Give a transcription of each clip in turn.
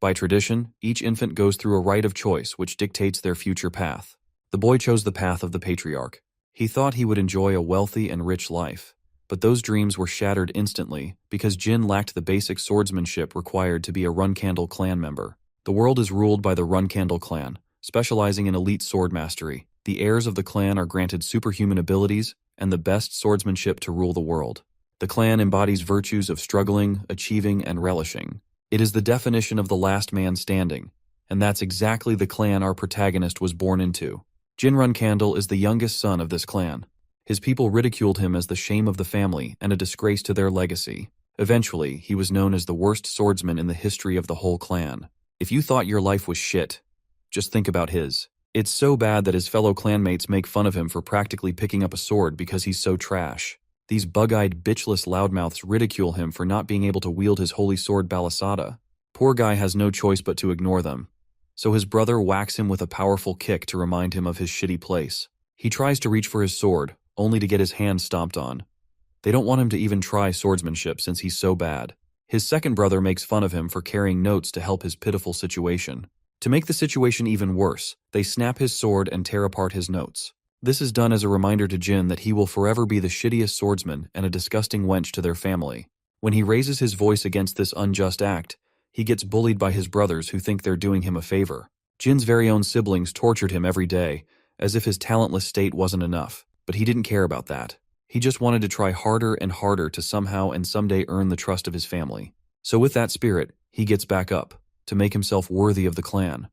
By tradition, each infant goes through a rite of choice which dictates their future path. The boy chose the path of the patriarch. He thought he would enjoy a wealthy and rich life. But those dreams were shattered instantly because Jin lacked the basic swordsmanship required to be a Runcandle clan member. The world is ruled by the Runcandle clan, specializing in elite sword mastery. The heirs of the clan are granted superhuman abilities and the best swordsmanship to rule the world. The clan embodies virtues of struggling, achieving, and relishing. It is the definition of the last man standing, and that's exactly the clan our protagonist was born into. Jin Runcandle is the youngest son of this clan. His people ridiculed him as the shame of the family and a disgrace to their legacy. Eventually, he was known as the worst swordsman in the history of the whole clan. If you thought your life was shit, just think about his. It's so bad that his fellow clanmates make fun of him for practically picking up a sword because he's so trash. These bug-eyed, bitchless loudmouths ridicule him for not being able to wield his holy sword Balasada. Poor guy has no choice but to ignore them. So his brother whacks him with a powerful kick to remind him of his shitty place. He tries to reach for his sword, only to get his hand stomped on. They don't want him to even try swordsmanship since he's so bad. His second brother makes fun of him for carrying notes to help his pitiful situation. To make the situation even worse, they snap his sword and tear apart his notes. This is done as a reminder to Jin that he will forever be the shittiest swordsman and a disgusting wench to their family. When he raises his voice against this unjust act, he gets bullied by his brothers who think they're doing him a favor. Jin's very own siblings tortured him every day, as if his talentless state wasn't enough, but he didn't care about that. He just wanted to try harder and harder to somehow and someday earn the trust of his family. So with that spirit, he gets back up, to make himself worthy of the clan.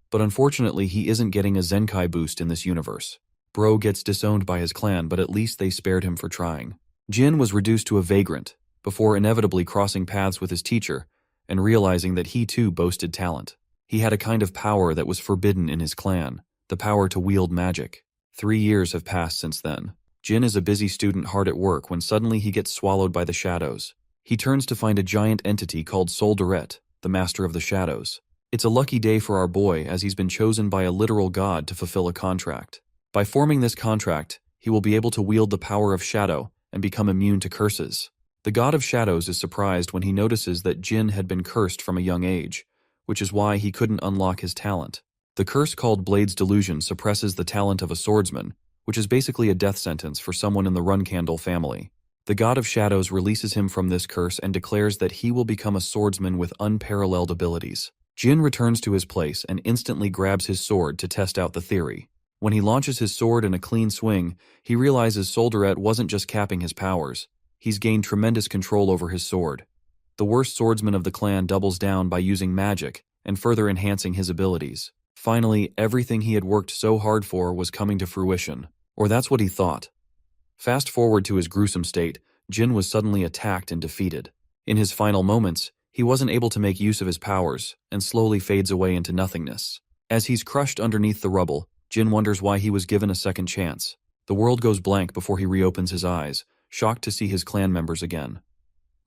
But unfortunately, he isn't getting a Zenkai boost in this universe. Bro gets disowned by his clan, but at least they spared him for trying. Jin was reduced to a vagrant, before inevitably crossing paths with his teacher, and realizing that he too boasted talent. He had a kind of power that was forbidden in his clan, the power to wield magic. 3 years have passed since then. Jin is a busy student hard at work when suddenly he gets swallowed by the shadows. He turns to find a giant entity called Soldaret, the master of the shadows. It's a lucky day for our boy as he's been chosen by a literal god to fulfill a contract. By forming this contract, he will be able to wield the power of shadow and become immune to curses. The god of shadows is surprised when he notices that Jin had been cursed from a young age, which is why he couldn't unlock his talent. The curse called Blade's Delusion suppresses the talent of a swordsman, which is basically a death sentence for someone in the Runcandle family. The god of shadows releases him from this curse and declares that he will become a swordsman with unparalleled abilities. Jin returns to his place and instantly grabs his sword to test out the theory. When he launches his sword in a clean swing, he realizes Soldaret wasn't just capping his powers. He's gained tremendous control over his sword. The worst swordsman of the clan doubles down by using magic and further enhancing his abilities. Finally, everything he had worked so hard for was coming to fruition. Or that's what he thought. Fast forward to his gruesome state, Jin was suddenly attacked and defeated. In his final moments, he wasn't able to make use of his powers and slowly fades away into nothingness. As he's crushed underneath the rubble, Jin wonders why he was given a second chance. The world goes blank before he reopens his eyes, shocked to see his clan members again.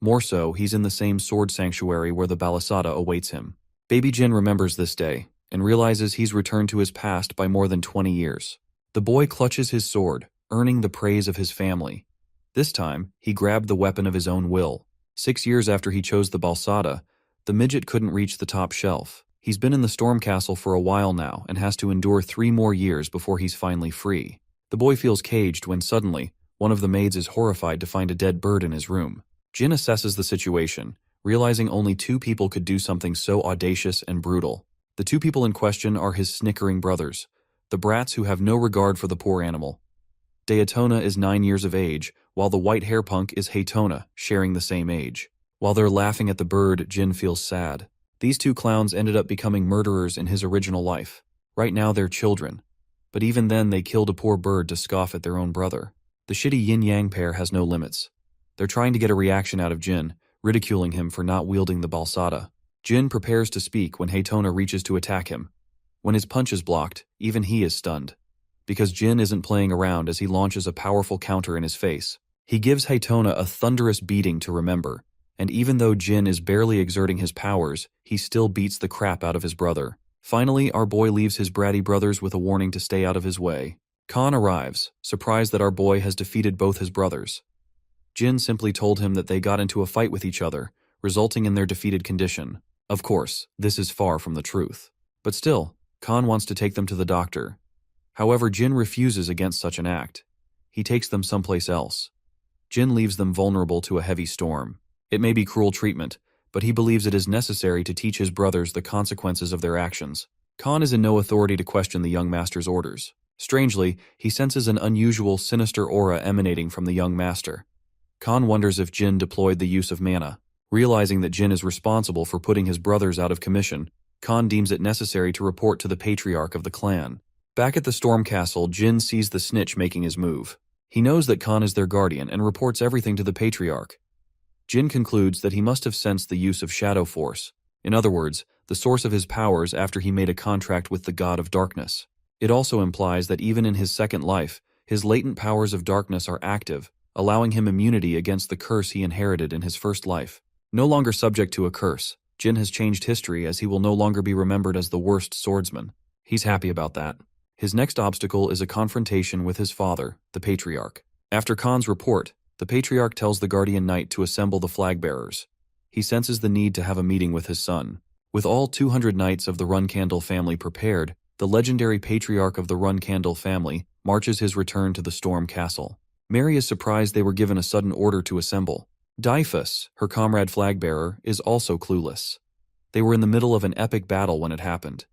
More so, he's in the same sword sanctuary where the Balasada awaits him. Baby Jin remembers this day and realizes he's returned to his past by more than 20 years. The boy clutches his sword, earning the praise of his family. This time, he grabbed the weapon of his own will. 6 years after he chose the Balsada, the midget couldn't reach the top shelf. He's been in the Storm Castle for a while now and has to endure 3 more years before he's finally free. The boy feels caged when suddenly, one of the maids is horrified to find a dead bird in his room. Jin assesses the situation, realizing only 2 people could do something so audacious and brutal. The 2 people in question are his snickering brothers, the brats who have no regard for the poor animal. Daytona is 9 years of age, while the white hair punk is Haytona, sharing the same age. While they're laughing at the bird, Jin feels sad. These 2 clowns ended up becoming murderers in his original life. Right now they're children. But even then they killed a poor bird to scoff at their own brother. The shitty yin-yang pair has no limits. They're trying to get a reaction out of Jin, ridiculing him for not wielding the Balsada. Jin prepares to speak when Haytona reaches to attack him. When his punch is blocked, even he is stunned. Because Jin isn't playing around as he launches a powerful counter in his face. He gives Haytona a thunderous beating to remember, and even though Jin is barely exerting his powers, he still beats the crap out of his brother. Finally, our boy leaves his bratty brothers with a warning to stay out of his way. Khan arrives, surprised that our boy has defeated both his brothers. Jin simply told him that they got into a fight with each other, resulting in their defeated condition. Of course, this is far from the truth. But still, Khan wants to take them to the doctor. However, Jin refuses against such an act. He takes them someplace else. Jin leaves them vulnerable to a heavy storm. It may be cruel treatment, but he believes it is necessary to teach his brothers the consequences of their actions. Khan is in no authority to question the young master's orders. Strangely, he senses an unusual, sinister aura emanating from the young master. Khan wonders if Jin deployed the use of mana. Realizing that Jin is responsible for putting his brothers out of commission, Khan deems it necessary to report to the patriarch of the clan. Back at the Storm Castle, Jin sees the snitch making his move. He knows that Khan is their guardian and reports everything to the patriarch. Jin concludes that he must have sensed the use of shadow force. In other words, the source of his powers after he made a contract with the god of darkness. It also implies that even in his second life, his latent powers of darkness are active, allowing him immunity against the curse he inherited in his first life. No longer subject to a curse, Jin has changed history as he will no longer be remembered as the worst swordsman. He's happy about that. His next obstacle is a confrontation with his father, the patriarch. After Khan's report, the patriarch tells the guardian knight to assemble the flag bearers. He senses the need to have a meeting with his son. With all 200 knights of the Runcandle family prepared, the legendary patriarch of the Runcandle family marches his return to the Storm Castle. Mary is surprised they were given a sudden order to assemble. Dyphus, her comrade flag-bearer, is also clueless. They were in the middle of an epic battle when it happened.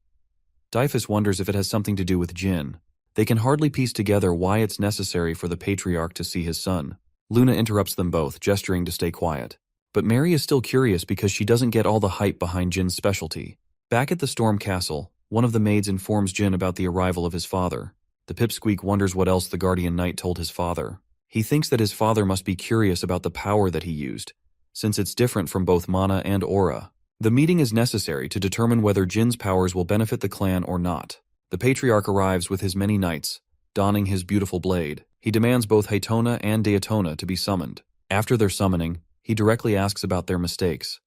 Dyphus wonders if it has something to do with Jin. They can hardly piece together why it's necessary for the patriarch to see his son. Luna interrupts them both, gesturing to stay quiet. But Mary is still curious because she doesn't get all the hype behind Jin's specialty. Back at the Storm Castle, one of the maids informs Jin about the arrival of his father. The pipsqueak wonders what else the guardian knight told his father. He thinks that his father must be curious about the power that he used, since it's different from both mana and aura. The meeting is necessary to determine whether Jin's powers will benefit the clan or not. The patriarch arrives with his many knights, donning his beautiful blade. He demands both Haytona and Daytona to be summoned. After their summoning, he directly asks about their mistakes.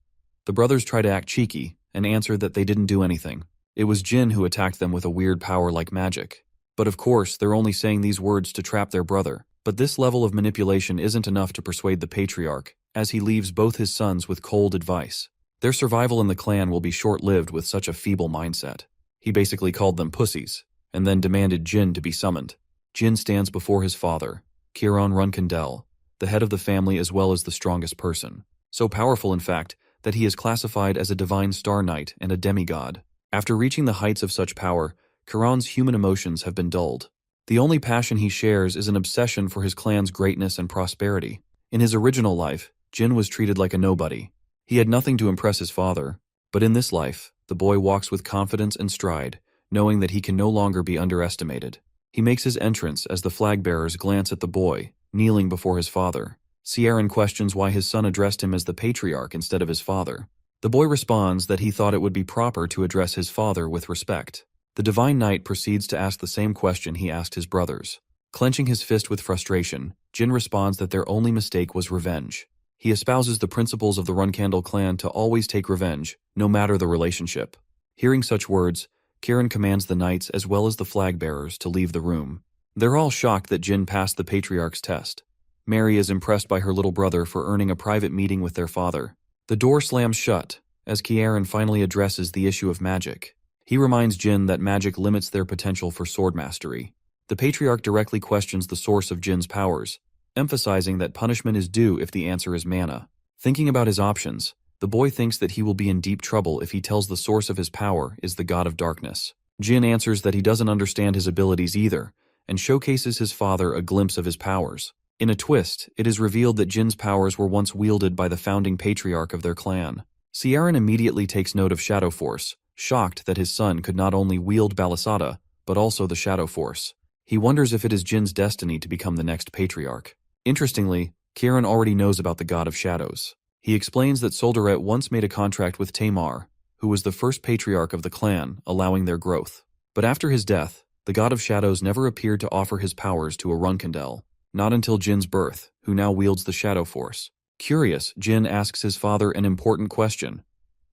The brothers try to act cheeky and answer that they didn't do anything. It was Jin who attacked them with a weird power like magic. But of course, they're only saying these words to trap their brother. But this level of manipulation isn't enough to persuade the patriarch, as he leaves both his sons with cold advice. Their survival in the clan will be short-lived with such a feeble mindset. He basically called them pussies, and then demanded Jin to be summoned. Jin stands before his father, Kiran Runcandel, the head of the family as well as the strongest person. So powerful, in fact, that he is classified as a divine star knight and a demigod. After reaching the heights of such power, Kiran's human emotions have been dulled. The only passion he shares is an obsession for his clan's greatness and prosperity. In his original life, Jin was treated like a nobody. He had nothing to impress his father, but in this life, the boy walks with confidence and stride, knowing that he can no longer be underestimated. He makes his entrance as the flag-bearers glance at the boy, kneeling before his father. Ciaran questions why his son addressed him as the patriarch instead of his father. The boy responds that he thought it would be proper to address his father with respect. The Divine Knight proceeds to ask the same question he asked his brothers. Clenching his fist with frustration, Jin responds that their only mistake was revenge. He espouses the principles of the Runcandle clan to always take revenge, no matter the relationship. Hearing such words, Kiran commands the knights as well as the flag-bearers to leave the room. They're all shocked that Jin passed the patriarch's test. Mary is impressed by her little brother for earning a private meeting with their father. The door slams shut, as Kiran finally addresses the issue of magic. He reminds Jin that magic limits their potential for sword mastery. The patriarch directly questions the source of Jin's powers, emphasizing that punishment is due if the answer is mana. Thinking about his options, the boy thinks that he will be in deep trouble if he tells the source of his power is the god of darkness. Jin answers that he doesn't understand his abilities either, and showcases his father a glimpse of his powers. In a twist, it is revealed that Jin's powers were once wielded by the founding patriarch of their clan. Ciaran immediately takes note of Shadow Force, shocked that his son could not only wield Balisada, but also the Shadow Force. He wonders if it is Jin's destiny to become the next patriarch. Interestingly, Kiran already knows about the God of Shadows. He explains that Soldaret once made a contract with Tamar, who was the first patriarch of the clan, allowing their growth. But after his death, the God of Shadows never appeared to offer his powers to a Runcandel, not until Jin's birth, who now wields the Shadow Force. Curious, Jin asks his father an important question.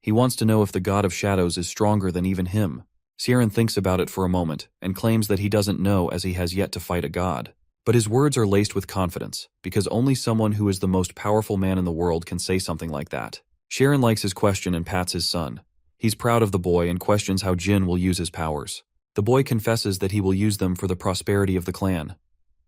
He wants to know if the God of Shadows is stronger than even him. Ciaran thinks about it for a moment and claims that he doesn't know as he has yet to fight a god. But his words are laced with confidence, because only someone who is the most powerful man in the world can say something like that. Sharon likes his question and pats his son. He's proud of the boy and questions how Jin will use his powers. The boy confesses that he will use them for the prosperity of the clan.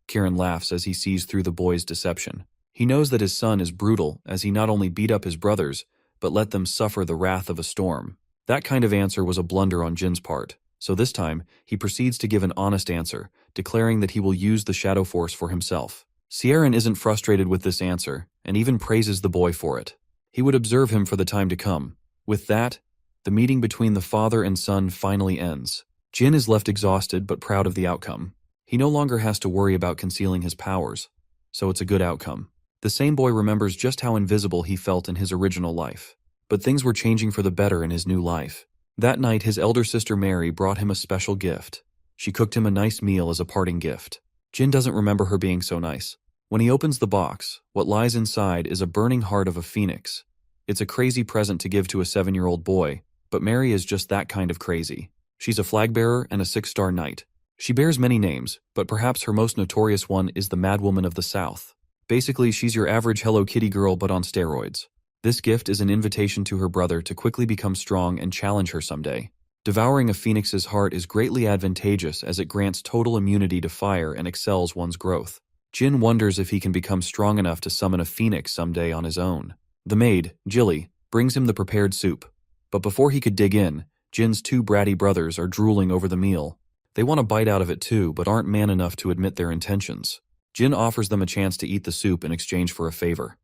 Kieran laughs as he sees through the boy's deception. He knows that his son is brutal, as he not only beat up his brothers, but let them suffer the wrath of a storm. That kind of answer was a blunder on Jin's part, so this time, he proceeds to give an honest answer, declaring that he will use the Shadow Force for himself. Ciaran isn't frustrated with this answer, and even praises the boy for it. He would observe him for the time to come. With that, the meeting between the father and son finally ends. Jin is left exhausted but proud of the outcome. He no longer has to worry about concealing his powers, so it's a good outcome. The same boy remembers just how invisible he felt in his original life. But things were changing for the better in his new life. That night, his elder sister Mary brought him a special gift. She cooked him a nice meal as a parting gift. Jin doesn't remember her being so nice. When he opens the box, what lies inside is a burning heart of a phoenix. It's a crazy present to give to a 7-year-old boy, but Mary is just that kind of crazy. She's a flag bearer and a 6-star knight. She bears many names, but perhaps her most notorious one is the Madwoman of the South. Basically, she's your average Hello Kitty girl but on steroids. This gift is an invitation to her brother to quickly become strong and challenge her someday. Devouring a phoenix's heart is greatly advantageous as it grants total immunity to fire and excels one's growth. Jin wonders if he can become strong enough to summon a phoenix someday on his own. The maid, Jilly, brings him the prepared soup. But before he could dig in, Jin's 2 bratty brothers are drooling over the meal. They want a bite out of it too, but aren't man enough to admit their intentions. Jin offers them a chance to eat the soup in exchange for a favor.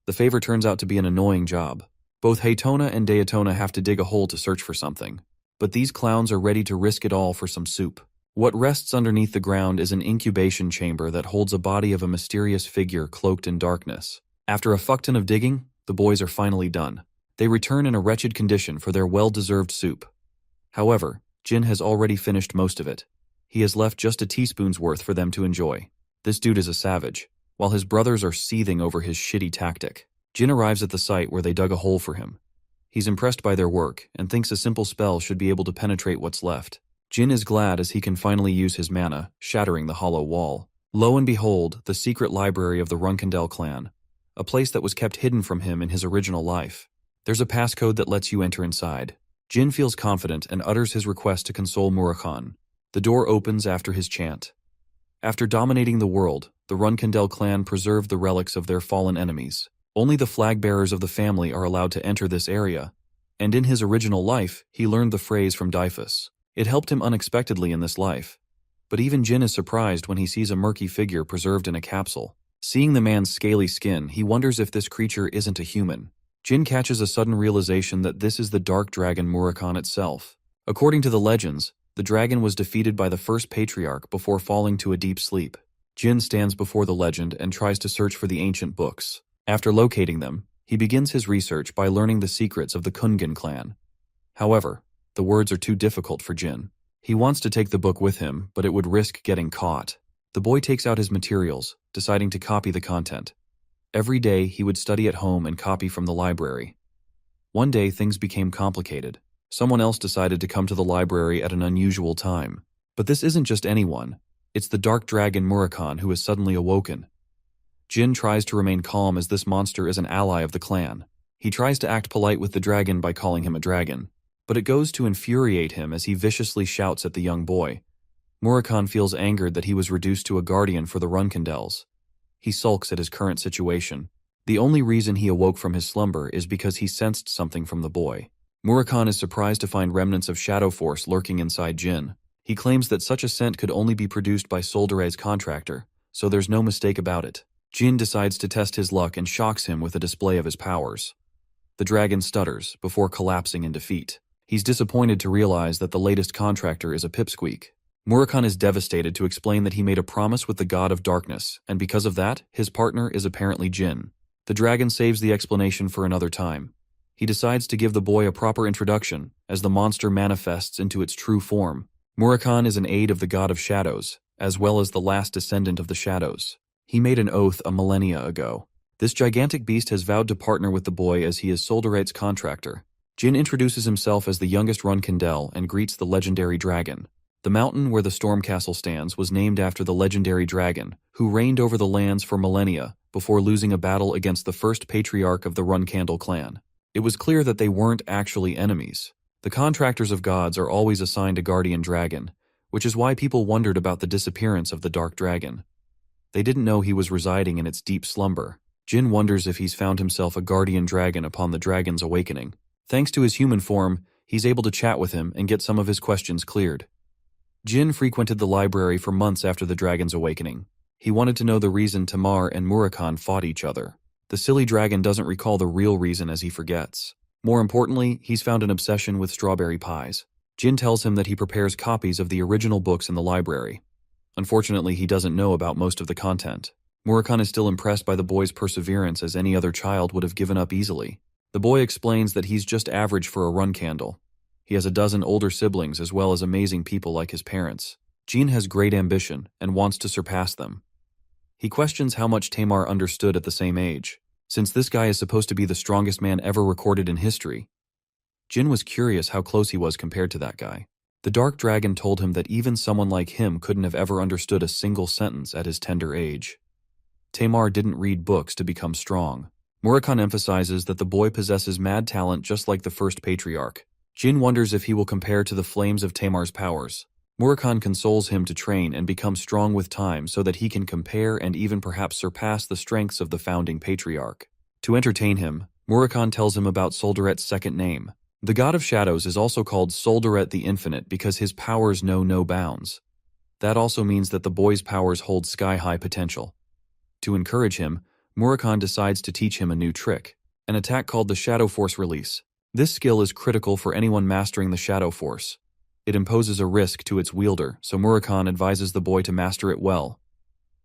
The favor turns out to be an annoying job. Both Haytona and Daytona have to dig a hole to search for something. But these clowns are ready to risk it all for some soup. What rests underneath the ground is an incubation chamber that holds a body of a mysterious figure cloaked in darkness. After a fuckton of digging, the boys are finally done. They return in a wretched condition for their well-deserved soup. However, Jin has already finished most of it. He has left just a teaspoon's worth for them to enjoy. This dude is a savage. While his brothers are seething over his shitty tactic, Jin arrives at the site where they dug a hole for him. He's impressed by their work and thinks a simple spell should be able to penetrate what's left. Jin is glad as he can finally use his mana, shattering the hollow wall. Lo and behold, the secret library of the Runkendel clan, a place that was kept hidden from him in his original life. There's a passcode that lets you enter inside. Jin feels confident and utters his request to console Murakhan. The door opens after his chant. After dominating the world, the Runkendel clan preserved the relics of their fallen enemies. Only the flag bearers of the family are allowed to enter this area, and in his original life, he learned the phrase from Dyphus. It helped him unexpectedly in this life. But even Jin is surprised when he sees a murky figure preserved in a capsule. Seeing the man's scaly skin, he wonders if this creature isn't a human. Jin catches a sudden realization that this is the dark dragon Murakhan itself. According to the legends, the dragon was defeated by the first patriarch before falling to a deep sleep. Jin stands before the legend and tries to search for the ancient books. After locating them, he begins his research by learning the secrets of the Kungan clan. However, the words are too difficult for Jin. He wants to take the book with him, but it would risk getting caught. The boy takes out his materials, deciding to copy the content. Every day, he would study at home and copy from the library. One day, things became complicated. Someone else decided to come to the library at an unusual time. But this isn't just anyone. It's the dark dragon Murakhan who has suddenly awoken. Jin tries to remain calm as this monster is an ally of the clan. He tries to act polite with the dragon by calling him a dragon, but it goes to infuriate him as he viciously shouts at the young boy. Murakhan feels angered that he was reduced to a guardian for the Runkendels. He sulks at his current situation. The only reason he awoke from his slumber is because he sensed something from the boy. Murakhan is surprised to find remnants of Shadow Force lurking inside Jin. He claims that such a scent could only be produced by Soldere's contractor, so there's no mistake about it. Jin decides to test his luck and shocks him with a display of his powers. The dragon stutters before collapsing in defeat. He's disappointed to realize that the latest contractor is a pipsqueak. Murakhan is devastated to explain that he made a promise with the god of darkness, and because of that, his partner is apparently Jin. The dragon saves the explanation for another time. He decides to give the boy a proper introduction, as the monster manifests into its true form. Murakhan is an aide of the god of shadows, as well as the last descendant of the shadows. He made an oath a millennia ago. This gigantic beast has vowed to partner with the boy as he is Soldere's contractor. Jin introduces himself as the youngest Runkendel and greets the legendary dragon. The mountain where the storm castle stands was named after the legendary dragon, who reigned over the lands for millennia before losing a battle against the first patriarch of the Runkendel clan. It was clear that they weren't actually enemies. The contractors of gods are always assigned a guardian dragon, which is why people wondered about the disappearance of the dark dragon. They didn't know he was residing in its deep slumber. Jin wonders if he's found himself a guardian dragon upon the dragon's awakening. Thanks to his human form, he's able to chat with him and get some of his questions cleared. Jin frequented the library for months after the dragon's awakening. He wanted to know the reason Tamar and Murakhan fought each other. The silly dragon doesn't recall the real reason as he forgets. More importantly, he's found an obsession with strawberry pies. Jin tells him that he prepares copies of the original books in the library. Unfortunately, he doesn't know about most of the content. Murakhan is still impressed by the boy's perseverance, as any other child would have given up easily. The boy explains that he's just average for a run candle. He has a dozen older siblings as well as amazing people like his parents. Jin has great ambition and wants to surpass them. He questions how much Tamar understood at the same age. Since this guy is supposed to be the strongest man ever recorded in history, Jin was curious how close he was compared to that guy. The dark dragon told him that even someone like him couldn't have ever understood a single sentence at his tender age. Tamar didn't read books to become strong. Murakhan emphasizes that the boy possesses mad talent just like the first patriarch. Jin wonders if he will compare to the flames of Tamar's powers. Murakhan consoles him to train and become strong with time so that he can compare and even perhaps surpass the strengths of the founding patriarch. To entertain him, Murakhan tells him about Soldaret's second name. The god of shadows is also called Soldaret the Infinite because his powers know no bounds. That also means that the boy's powers hold sky-high potential. To encourage him, Murakhan decides to teach him a new trick, an attack called the Shadow Force Release. This skill is critical for anyone mastering the Shadow Force. It imposes a risk to its wielder, so Murakhan advises the boy to master it well.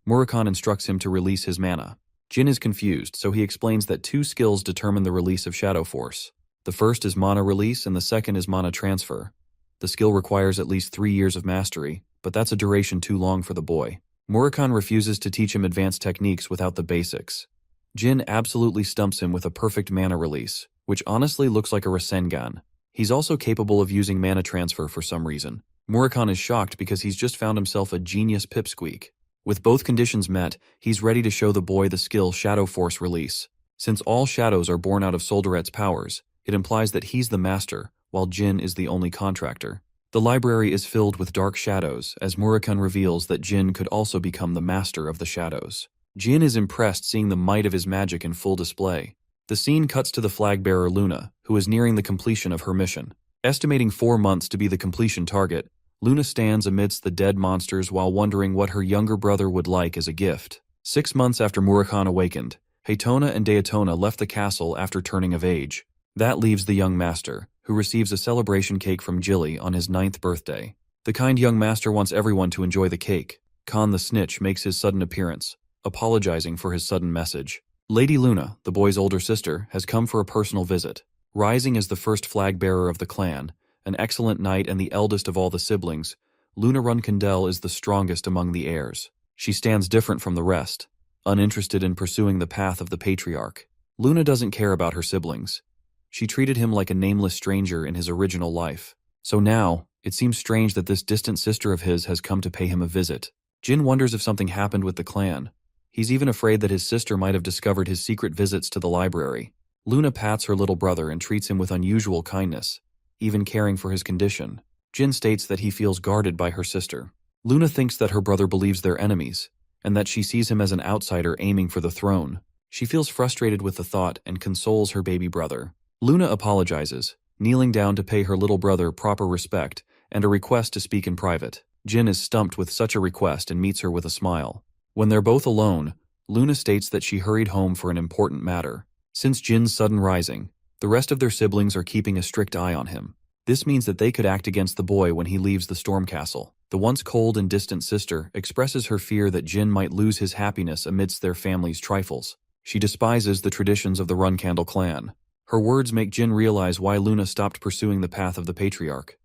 Murakhan instructs him to release his mana. Jin is confused, so he explains that two skills determine the release of Shadow Force. The first is mana release and the second is mana transfer. The skill requires at least 3 years of mastery, but that's a duration too long for the boy. Murakhan refuses to teach him advanced techniques without the basics. Jin absolutely stumps him with a perfect mana release, which honestly looks like a Rasengan. He's also capable of using mana transfer for some reason. Murakhan is shocked because he's just found himself a genius pipsqueak. With both conditions met, he's ready to show the boy the skill Shadow Force Release. Since all shadows are born out of Soldaret's powers, it implies that he's the master, while Jin is the only contractor. The library is filled with dark shadows, as Murakhan reveals that Jin could also become the master of the shadows. Jin is impressed seeing the might of his magic in full display. The scene cuts to the flag-bearer Luna, who is nearing the completion of her mission. Estimating 4 months to be the completion target, Luna stands amidst the dead monsters while wondering what her younger brother would like as a gift. 6 months after Murakhan awakened, Haytona and Daytona left the castle after turning of age. That leaves the young master, who receives a celebration cake from Jilly on his 9th birthday. The kind young master wants everyone to enjoy the cake. Khan the Snitch makes his sudden appearance, apologizing for his sudden message. Lady Luna, the boy's older sister, has come for a personal visit. Rising as the first flag-bearer of the clan, an excellent knight and the eldest of all the siblings, Luna Runkindel is the strongest among the heirs. She stands different from the rest, uninterested in pursuing the path of the patriarch. Luna doesn't care about her siblings. She treated him like a nameless stranger in his original life. So now, it seems strange that this distant sister of his has come to pay him a visit. Jin wonders if something happened with the clan. He's even afraid that his sister might have discovered his secret visits to the library. Luna pats her little brother and treats him with unusual kindness, even caring for his condition. Jin states that he feels guarded by her sister. Luna thinks that her brother believes they're enemies, and that she sees him as an outsider aiming for the throne. She feels frustrated with the thought and consoles her baby brother. Luna apologizes, kneeling down to pay her little brother proper respect and a request to speak in private. Jin is stumped with such a request and meets her with a smile. When they're both alone, Luna states that she hurried home for an important matter. Since Jin's sudden rising, the rest of their siblings are keeping a strict eye on him. This means that they could act against the boy when he leaves the storm castle. The once cold and distant sister expresses her fear that Jin might lose his happiness amidst their family's trifles. She despises the traditions of the Runcandle clan. Her words make Jin realize why Luna stopped pursuing the path of the patriarch.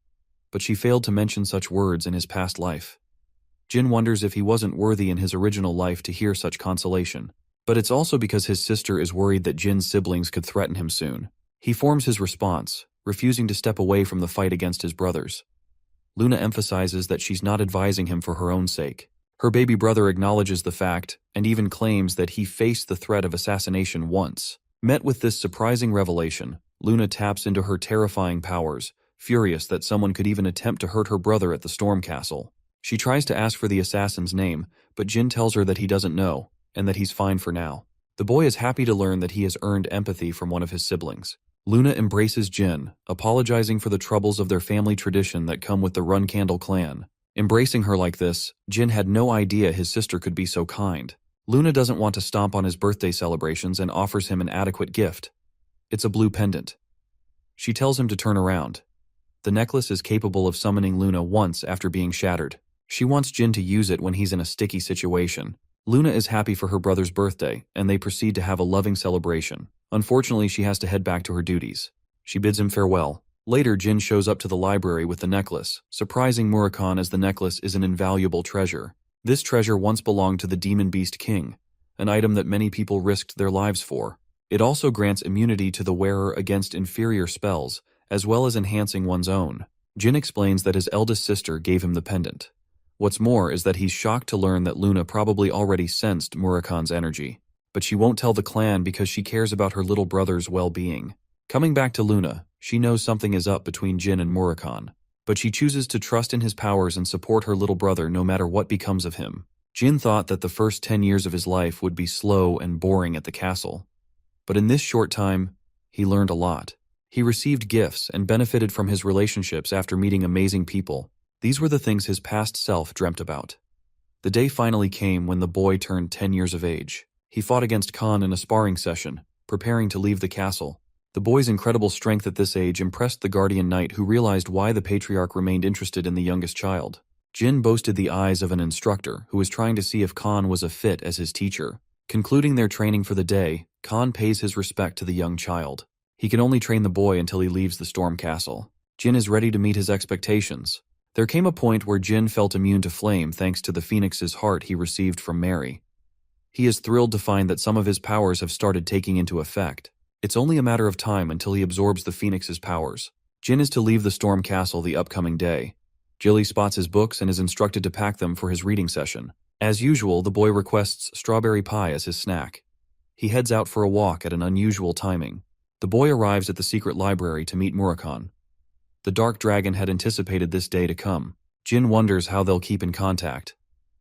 But she failed to mention such words in his past life. Jin wonders if he wasn't worthy in his original life to hear such consolation. But it's also because his sister is worried that Jin's siblings could threaten him soon. He forms his response, refusing to step away from the fight against his brothers. Luna emphasizes that she's not advising him for her own sake. Her baby brother acknowledges the fact, and even claims that he faced the threat of assassination once. Met with this surprising revelation, Luna taps into her terrifying powers, furious that someone could even attempt to hurt her brother at the Storm Castle. She tries to ask for the assassin's name, but Jin tells her that he doesn't know, and that he's fine for now. The boy is happy to learn that he has earned empathy from one of his siblings. Luna embraces Jin, apologizing for the troubles of their family tradition that come with the Run Candle clan. Embracing her like this, Jin had no idea his sister could be so kind. Luna doesn't want to stomp on his birthday celebrations and offers him an adequate gift. It's a blue pendant. She tells him to turn around. The necklace is capable of summoning Luna once after being shattered. She wants Jin to use it when he's in a sticky situation. Luna is happy for her brother's birthday, and they proceed to have a loving celebration. Unfortunately, she has to head back to her duties. She bids him farewell. Later, Jin shows up to the library with the necklace, surprising Murakami as the necklace is an invaluable treasure. This treasure once belonged to the Demon Beast King, an item that many people risked their lives for. It also grants immunity to the wearer against inferior spells, as well as enhancing one's own. Jin explains that his eldest sister gave him the pendant. What's more is that he's shocked to learn that Luna probably already sensed Murakami's energy. But she won't tell the clan because she cares about her little brother's well-being. Coming back to Luna, she knows something is up between Jin and Murakami. But she chooses to trust in his powers and support her little brother no matter what becomes of him. Jin thought that the first 10 years of his life would be slow and boring at the castle. But in this short time, he learned a lot. He received gifts and benefited from his relationships after meeting amazing people. These were the things his past self dreamt about. The day finally came when the boy turned 10 years of age. He fought against Khan in a sparring session, preparing to leave the castle. The boy's incredible strength at this age impressed the guardian knight, who realized why the patriarch remained interested in the youngest child. Jin boasted the eyes of an instructor who was trying to see if Khan was a fit as his teacher. Concluding their training for the day, Khan pays his respect to the young child. He can only train the boy until he leaves the Storm Castle. Jin is ready to meet his expectations. There came a point where Jin felt immune to flame thanks to the phoenix's heart he received from Mary. He is thrilled to find that some of his powers have started taking into effect. It's only a matter of time until he absorbs the phoenix's powers. Jin is to leave the Storm Castle the upcoming day. Jilly spots his books and is instructed to pack them for his reading session. As usual, the boy requests strawberry pie as his snack. He heads out for a walk at an unusual timing. The boy arrives at the secret library to meet Murakami. The Dark Dragon had anticipated this day to come. Jin wonders how they'll keep in contact.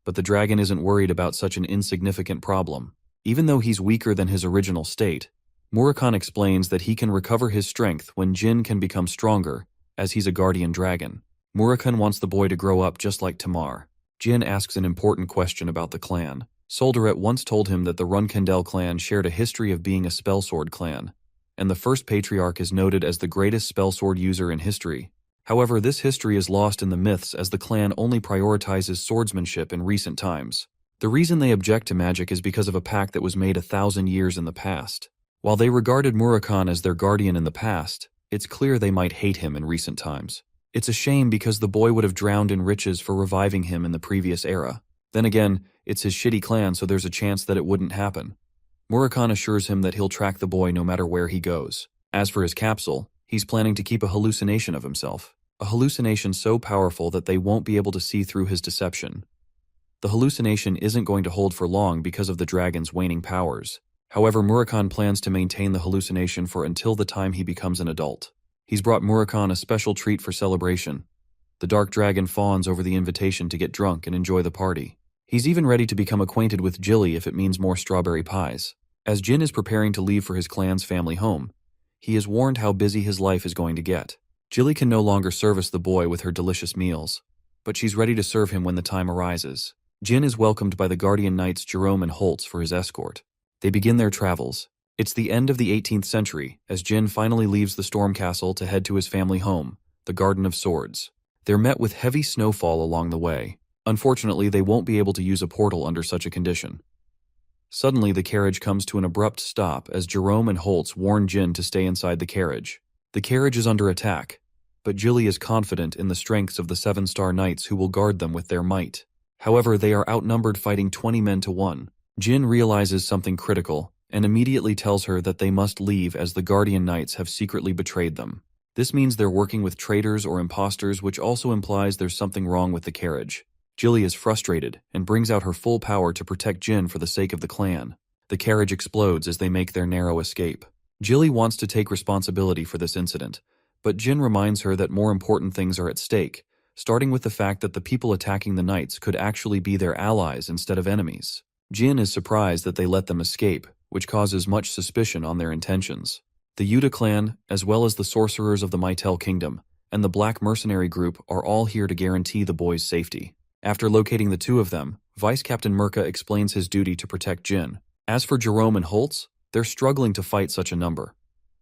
But the dragon isn't worried about such an insignificant problem. Even though he's weaker than his original state, Murakami explains that he can recover his strength when Jin can become stronger, as he's a guardian dragon. Murakami wants the boy to grow up just like Tamar. Jin asks an important question about the clan. Soldaret once told him that the Runkendel clan shared a history of being a spellsword clan, and the first patriarch is noted as the greatest spellsword user in history. However, this history is lost in the myths as the clan only prioritizes swordsmanship in recent times. The reason they object to magic is because of a pact that was made 1,000 years in the past. While they regarded Murakami as their guardian in the past, it's clear they might hate him in recent times. It's a shame because the boy would have drowned in riches for reviving him in the previous era. Then again, it's his shitty clan, so there's a chance that it wouldn't happen. Murakami assures him that he'll track the boy no matter where he goes. As for his capsule, he's planning to keep a hallucination of himself. A hallucination so powerful that they won't be able to see through his deception. The hallucination isn't going to hold for long because of the dragon's waning powers. However, Murakami plans to maintain the hallucination for until the time he becomes an adult. He's brought Murakami a special treat for celebration. The Dark Dragon fawns over the invitation to get drunk and enjoy the party. He's even ready to become acquainted with Jilly if it means more strawberry pies. As Jin is preparing to leave for his clan's family home, he is warned how busy his life is going to get. Jilly can no longer service the boy with her delicious meals, but she's ready to serve him when the time arises. Jin is welcomed by the guardian knights Jerome and Holtz for his escort. They begin their travels. It's the end of the 18th century, as Jin finally leaves the Storm Castle to head to his family home, the Garden of Swords. They're met with heavy snowfall along the way. Unfortunately, they won't be able to use a portal under such a condition. Suddenly, the carriage comes to an abrupt stop as Jerome and Holtz warn Jin to stay inside the carriage. The carriage is under attack, but Jilly is confident in the strengths of the 7-star knights who will guard them with their might. However, they are outnumbered, fighting 20 men to 1. Jin realizes something critical and immediately tells her that they must leave as the guardian knights have secretly betrayed them. This means they're working with traitors or imposters, which also implies there's something wrong with the carriage. Jilly is frustrated and brings out her full power to protect Jin for the sake of the clan. The carriage explodes as they make their narrow escape. Jilly wants to take responsibility for this incident, but Jin reminds her that more important things are at stake, starting with the fact that the people attacking the knights could actually be their allies instead of enemies. Jin is surprised that they let them escape, which causes much suspicion on their intentions. The Yuta clan, as well as the sorcerers of the Mytel kingdom, and the Black Mercenary group are all here to guarantee the boys' safety. After locating the two of them, Vice Captain Merca explains his duty to protect Jin. As for Jerome and Holtz, they're struggling to fight such a number.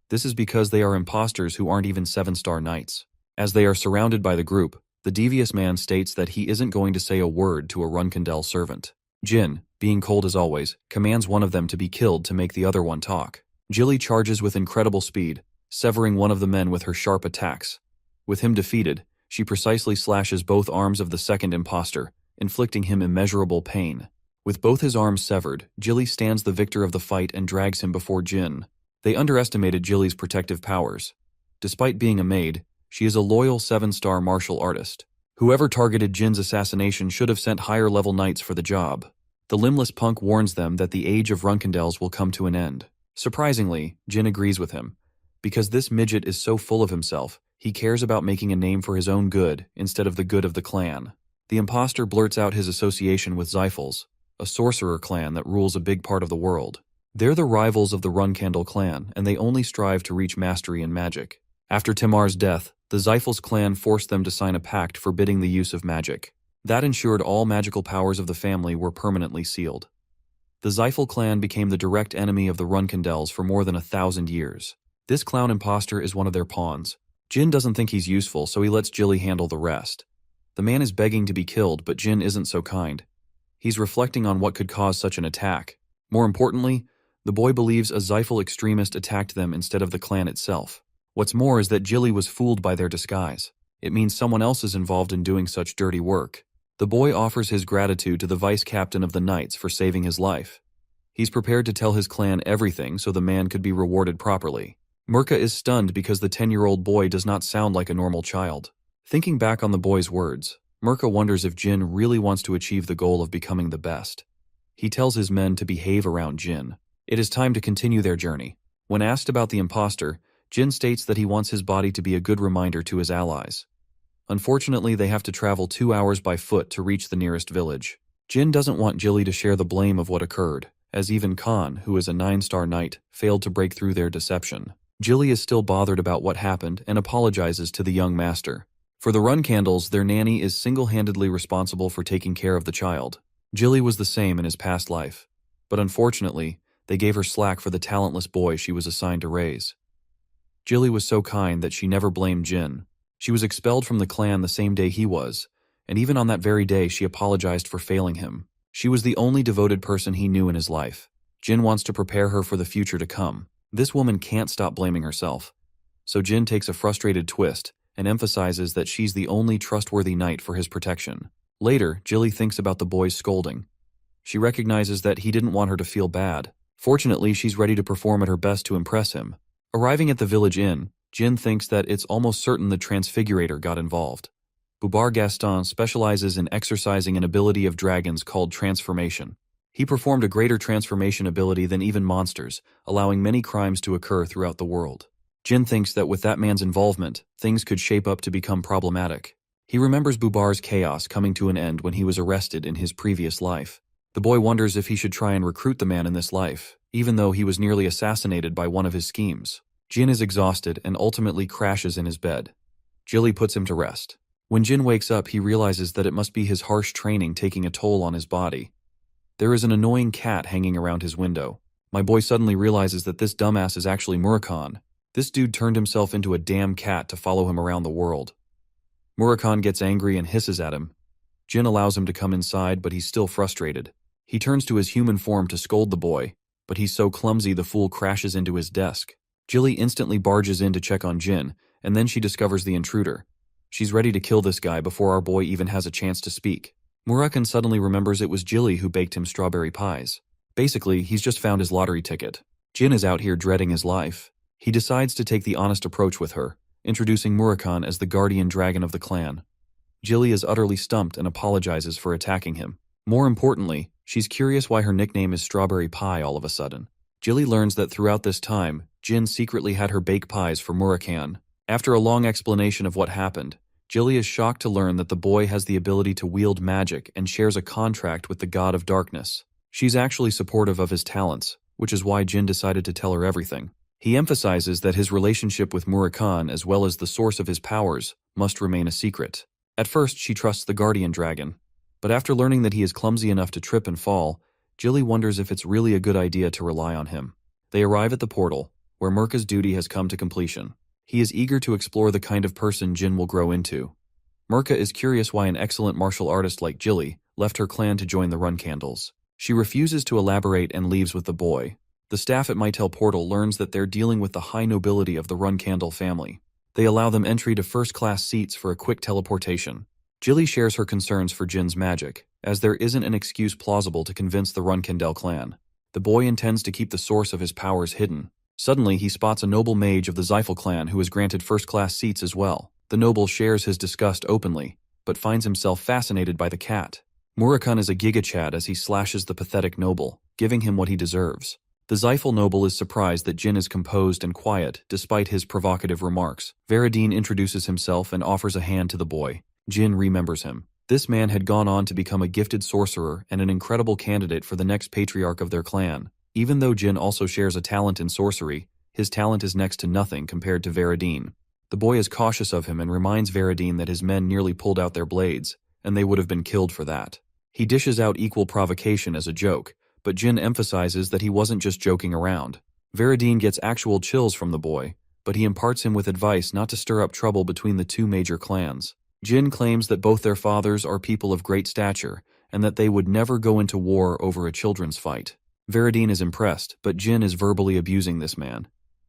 This is because they are imposters who aren't even 7-star knights. As they are surrounded by the group, the devious man states that he isn't going to say a word to a Runkindel servant. Jin, being cold as always, commands one of them to be killed to make the other one talk. Jilly charges with incredible speed, severing one of the men with her sharp attacks. With him defeated, she precisely slashes both arms of the second imposter, inflicting him immeasurable pain. With both his arms severed, Jilly stands the victor of the fight and drags him before Jin. They underestimated Jilly's protective powers. Despite being a maid, she is a loyal 7-star martial artist. Whoever targeted Jin's assassination should have sent higher-level knights for the job. The limbless punk warns them that the age of Runkindels will come to an end. Surprisingly, Jin agrees with him. Because this midget is so full of himself, he cares about making a name for his own good instead of the good of the clan. The imposter blurts out his association with Zyphals, a sorcerer clan that rules a big part of the world. They're the rivals of the Runkindel clan, and they only strive to reach mastery in magic. After Timar's death, the Zyphals clan forced them to sign a pact forbidding the use of magic. That ensured all magical powers of the family were permanently sealed. The Zyphal clan became the direct enemy of the Runkindels for more than 1,000 years. This clown imposter is one of their pawns. Jin doesn't think he's useful, so he lets Jilly handle the rest. The man is begging to be killed, but Jin isn't so kind. He's reflecting on what could cause such an attack. More importantly, the boy believes a Zyphal extremist attacked them instead of the clan itself. What's more is that Jilly was fooled by their disguise. It means someone else is involved in doing such dirty work. The boy offers his gratitude to the vice captain of the knights for saving his life. He's prepared to tell his clan everything so the man could be rewarded properly. Merca is stunned because the 10-year-old boy does not sound like a normal child. Thinking back on the boy's words, Merca wonders if Jin really wants to achieve the goal of becoming the best. He tells his men to behave around Jin. It is time to continue their journey. When asked about the imposter, Jin states that he wants his body to be a good reminder to his allies. Unfortunately, they have to travel 2 hours by foot to reach the nearest village. Jin doesn't want Jilly to share the blame of what occurred, as even Khan, who is a 9-star knight, failed to break through their deception. Jilly is still bothered about what happened and apologizes to the young master. For the Runkindels, their nanny is single-handedly responsible for taking care of the child. Jilly was the same in his past life, but unfortunately, they gave her slack for the talentless boy she was assigned to raise. Jilly was so kind that she never blamed Jin. She was expelled from the clan the same day he was, and even on that very day she apologized for failing him. She was the only devoted person he knew in his life. Jin wants to prepare her for the future to come. This woman can't stop blaming herself. So Jin takes a frustrated twist and emphasizes that she's the only trustworthy knight for his protection. Later, Jilly thinks about the boy's scolding. She recognizes that he didn't want her to feel bad. Fortunately, she's ready to perform at her best to impress him. Arriving at the village inn, Jin thinks that it's almost certain the Transfigurator got involved. Bubar Gaston specializes in exercising an ability of dragons called Transformation. He performed a greater transformation ability than even monsters, allowing many crimes to occur throughout the world. Jin thinks that with that man's involvement, things could shape up to become problematic. He remembers Bubar's chaos coming to an end when he was arrested in his previous life. The boy wonders if he should try and recruit the man in this life, even though he was nearly assassinated by one of his schemes. Jin is exhausted and ultimately crashes in his bed. Jilly puts him to rest. When Jin wakes up, he realizes that it must be his harsh training taking a toll on his body. There is an annoying cat hanging around his window. My boy suddenly realizes that this dumbass is actually Murakhan. This dude turned himself into a damn cat to follow him around the world. Murakhan gets angry and hisses at him. Jin allows him to come inside, but he's still frustrated. He turns to his human form to scold the boy, but he's so clumsy the fool crashes into his desk. Jilly instantly barges in to check on Jin, and then she discovers the intruder. She's ready to kill this guy before our boy even has a chance to speak. Murakhan suddenly remembers it was Jilly who baked him strawberry pies. Basically, he's just found his lottery ticket. Jin is out here dreading his life. He decides to take the honest approach with her, introducing Murakhan as the guardian dragon of the clan. Jilly is utterly stumped and apologizes for attacking him. More importantly, she's curious why her nickname is Strawberry Pie all of a sudden. Jilly learns that throughout this time, Jin secretly had her bake pies for Murakan. After a long explanation of what happened, Jilly is shocked to learn that the boy has the ability to wield magic and shares a contract with the god of darkness. She's actually supportive of his talents, which is why Jin decided to tell her everything. He emphasizes that his relationship with Murakan, as well as the source of his powers, must remain a secret. At first, she trusts the guardian dragon, but after learning that he is clumsy enough to trip and fall, Jilly wonders if it's really a good idea to rely on him. They arrive at the portal, where Mirka's duty has come to completion. He is eager to explore the kind of person Jin will grow into. Mirka is curious why an excellent martial artist like Jilly left her clan to join the Run Candles. She refuses to elaborate and leaves with the boy. The staff at Mytel Portal learns that they're dealing with the high nobility of the Run Candle family. They allow them entry to first-class seats for a quick teleportation. Jilly shares her concerns for Jin's magic, as there isn't an excuse plausible to convince the Run Candle clan. The boy intends to keep the source of his powers hidden. Suddenly, he spots a noble mage of the Zyphel clan who is granted first-class seats as well. The noble shares his disgust openly, but finds himself fascinated by the cat. Murakan is a gigachad as he slashes the pathetic noble, giving him what he deserves. The Zyphel noble is surprised that Jin is composed and quiet despite his provocative remarks. Veradine introduces himself and offers a hand to the boy. Jin remembers him. This man had gone on to become a gifted sorcerer and an incredible candidate for the next patriarch of their clan. Even though Jin also shares a talent in sorcery, his talent is next to nothing compared to Veradine. The boy is cautious of him and reminds Veradine that his men nearly pulled out their blades, and they would have been killed for that. He dishes out equal provocation as a joke, but Jin emphasizes that he wasn't just joking around. Veradine gets actual chills from the boy, but he imparts him with advice not to stir up trouble between the two major clans. Jin claims that both their fathers are people of great stature, and that they would never go into war over a children's fight. Veradine is impressed, but Jin is verbally abusing this man.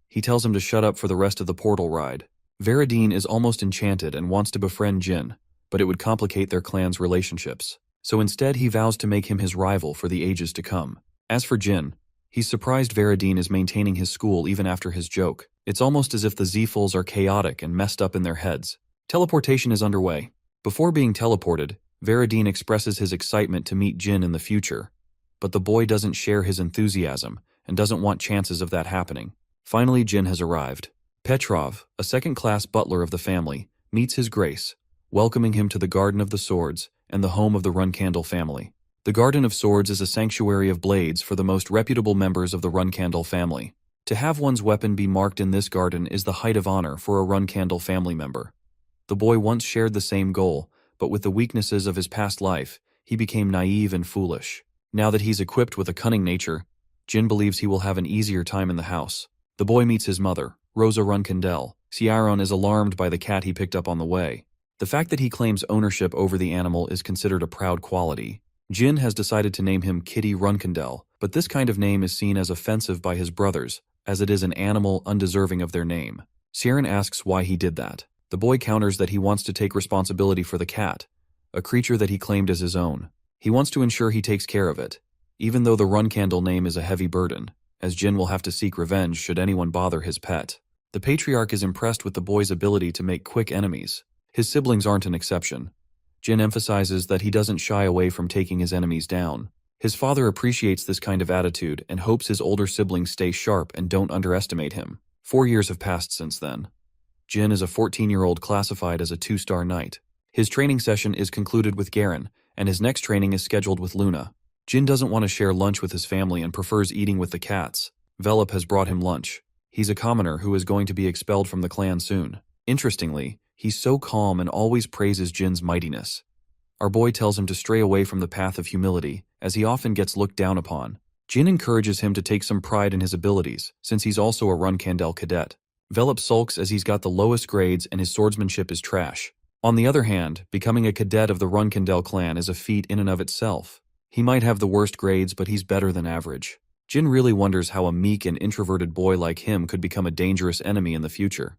He tells him to shut up for the rest of the portal ride. Veradine is almost enchanted and wants to befriend Jin, but it would complicate their clan's relationships. So instead he vows to make him his rival for the ages to come. As for Jin, he's surprised Veradine is maintaining his school even after his joke. It's almost as if the Zephyls are chaotic and messed up in their heads. Teleportation is underway. Before being teleported, Veradine expresses his excitement to meet Jin in the future, but the boy doesn't share his enthusiasm and doesn't want chances of that happening. Finally, Jin has arrived. Petrov, a second-class butler of the family, meets his grace, welcoming him to the Garden of the Swords and the home of the Runcandle family. The Garden of Swords is a sanctuary of blades for the most reputable members of the Runcandle family. To have one's weapon be marked in this garden is the height of honor for a Runcandle family member. The boy once shared the same goal, but with the weaknesses of his past life, he became naive and foolish. Now that he's equipped with a cunning nature, Jin believes he will have an easier time in the house. The boy meets his mother, Rosa Runcandel. Ciaron is alarmed by the cat he picked up on the way. The fact that he claims ownership over the animal is considered a proud quality. Jin has decided to name him Kitty Runcandel, but this kind of name is seen as offensive by his brothers, as it is an animal undeserving of their name. Ciaron asks why he did that. The boy counters that he wants to take responsibility for the cat, a creature that he claimed as his own. He wants to ensure he takes care of it, even though the Runcandle name is a heavy burden, as Jin will have to seek revenge should anyone bother his pet. The patriarch is impressed with the boy's ability to make quick enemies. His siblings aren't an exception. Jin emphasizes that he doesn't shy away from taking his enemies down. His father appreciates this kind of attitude and hopes his older siblings stay sharp and don't underestimate him. 4 years have passed since then. Jin is a 14-year-old classified as a 2-star knight. His training session is concluded with Garen, and his next training is scheduled with Luna. Jin doesn't want to share lunch with his family and prefers eating with the cats. Velop has brought him lunch. He's a commoner who is going to be expelled from the clan soon. Interestingly, he's so calm and always praises Jin's mightiness. Our boy tells him to stray away from the path of humility, as he often gets looked down upon. Jin encourages him to take some pride in his abilities, since he's also a Runcandel cadet. Velop sulks as he's got the lowest grades and his swordsmanship is trash. On the other hand, becoming a cadet of the Runcandel clan is a feat in and of itself. He might have the worst grades, but he's better than average. Jin really wonders how a meek and introverted boy like him could become a dangerous enemy in the future.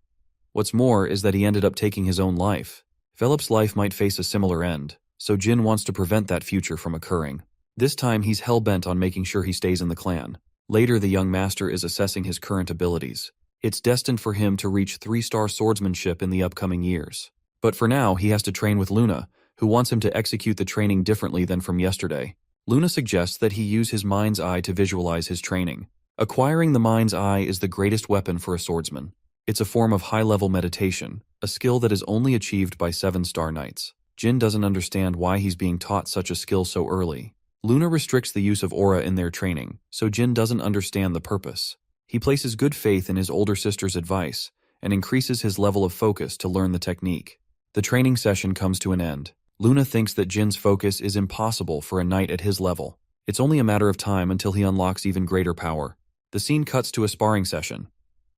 What's more is that he ended up taking his own life. Velop's life might face a similar end, so Jin wants to prevent that future from occurring. This time he's hell-bent on making sure he stays in the clan. Later, the young master is assessing his current abilities. It's destined for him to reach 3-star swordsmanship in the upcoming years. But for now, he has to train with Luna, who wants him to execute the training differently than from yesterday. Luna suggests that he use his mind's eye to visualize his training. Acquiring the mind's eye is the greatest weapon for a swordsman. It's a form of high-level meditation, a skill that is only achieved by 7-star knights. Jin doesn't understand why he's being taught such a skill so early. Luna restricts the use of aura in their training, so Jin doesn't understand the purpose. He places good faith in his older sister's advice and increases his level of focus to learn the technique. The training session comes to an end. Luna thinks that Jin's focus is impossible for a knight at his level. It's only a matter of time until he unlocks even greater power. The scene cuts to a sparring session.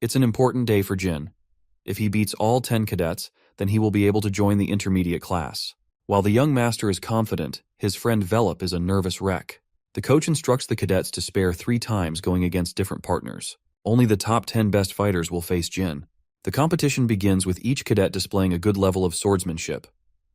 It's an important day for Jin. If he beats all 10 cadets, then he will be able to join the intermediate class. While the young master is confident, his friend Velop is a nervous wreck. The coach instructs the cadets to spare 3 times going against different partners. Only the top 10 best fighters will face Jin. The competition begins with each cadet displaying a good level of swordsmanship.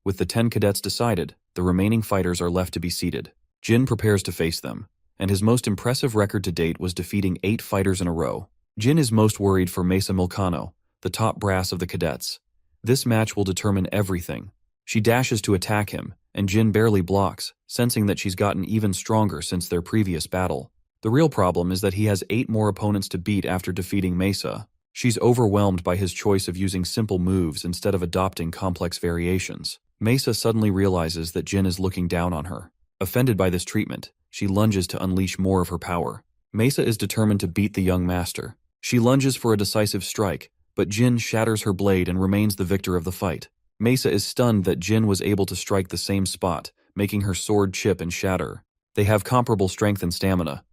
With the 10 cadets decided, the remaining fighters are left to be seated. Jin prepares to face them, and his most impressive record to date was defeating 8 fighters in a row. Jin is most worried for Mesa Milcano, the top brass of the cadets. This match will determine everything. She dashes to attack him, and Jin barely blocks, sensing that she's gotten even stronger since their previous battle. The real problem is that he has 8 more opponents to beat after defeating Mesa. She's overwhelmed by his choice of using simple moves instead of adopting complex variations. Mesa suddenly realizes that Jin is looking down on her. Offended by this treatment, she lunges to unleash more of her power. Mesa is determined to beat the young master. She lunges for a decisive strike, but Jin shatters her blade and remains the victor of the fight. Mesa is stunned that Jin was able to strike the same spot, making her sword chip and shatter. They have comparable strength and stamina,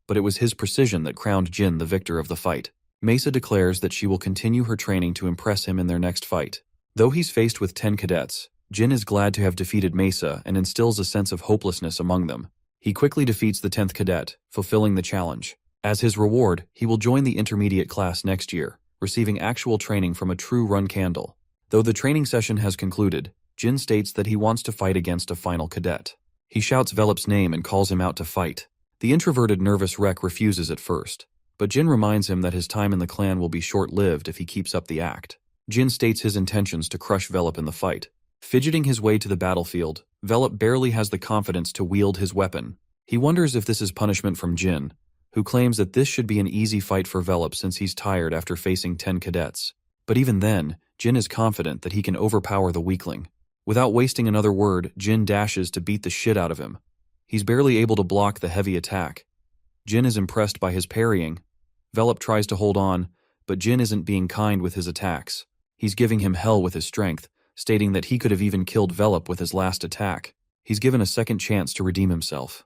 but it was his precision that crowned Jin the victor of the fight. Mesa declares that she will continue her training to impress him in their next fight. Though he's faced with 10 cadets, Jin is glad to have defeated Mesa and instills a sense of hopelessness among them. He quickly defeats the 10th cadet, fulfilling the challenge. As his reward, he will join the intermediate class next year, receiving actual training from a true run candle. Though the training session has concluded, Jin states that he wants to fight against a final cadet. He shouts Velop's name and calls him out to fight. The introverted nervous wreck refuses at first, but Jin reminds him that his time in the clan will be short-lived if he keeps up the act. Jin states his intentions to crush Velop in the fight. Fidgeting his way to the battlefield, Velop barely has the confidence to wield his weapon. He wonders if this is punishment from Jin, who claims that this should be an easy fight for Velop since he's tired after facing 10 cadets. But even then, Jin is confident that he can overpower the weakling. Without wasting another word, Jin dashes to beat the shit out of him. He's barely able to block the heavy attack. Jin is impressed by his parrying. Velop tries to hold on, but Jin isn't being kind with his attacks. He's giving him hell with his strength, stating that he could have even killed Velop with his last attack. He's given a second chance to redeem himself.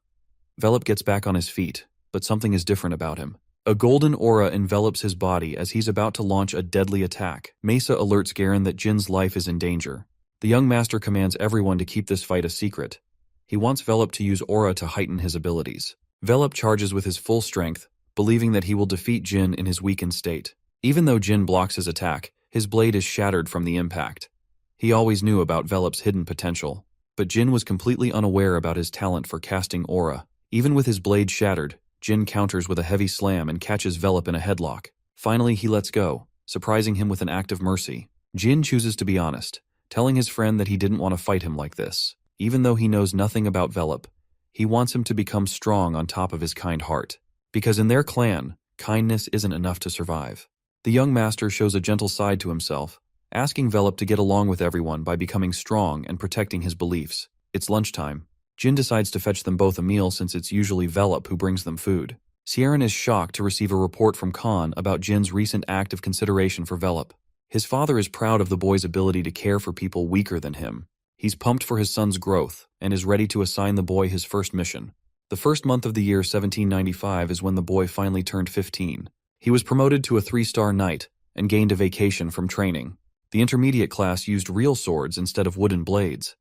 Velop gets back on his feet, but something is different about him. A golden aura envelops his body as he's about to launch a deadly attack. Mesa alerts Garen that Jin's life is in danger. The young master commands everyone to keep this fight a secret. He wants Velop to use aura to heighten his abilities. Velop charges with his full strength, believing that he will defeat Jin in his weakened state. Even though Jin blocks his attack, his blade is shattered from the impact. He always knew about Velop's hidden potential, but Jin was completely unaware about his talent for casting aura. Even with his blade shattered, Jin counters with a heavy slam and catches Velop in a headlock. Finally, he lets go, surprising him with an act of mercy. Jin chooses to be honest, telling his friend that he didn't want to fight him like this. Even though he knows nothing about Velop, he wants him to become strong on top of his kind heart. Because in their clan, kindness isn't enough to survive. The young master shows a gentle side to himself, asking Velop to get along with everyone by becoming strong and protecting his beliefs. It's lunchtime. Jin decides to fetch them both a meal since it's usually Velop who brings them food. Sieran is shocked to receive a report from Khan about Jin's recent act of consideration for Velop. His father is proud of the boy's ability to care for people weaker than him. He's pumped for his son's growth and is ready to assign the boy his first mission. The first month of the year 1795 is when the boy finally turned 15. He was promoted to a 3-star knight and gained a vacation from training. The intermediate class used real swords instead of wooden blades.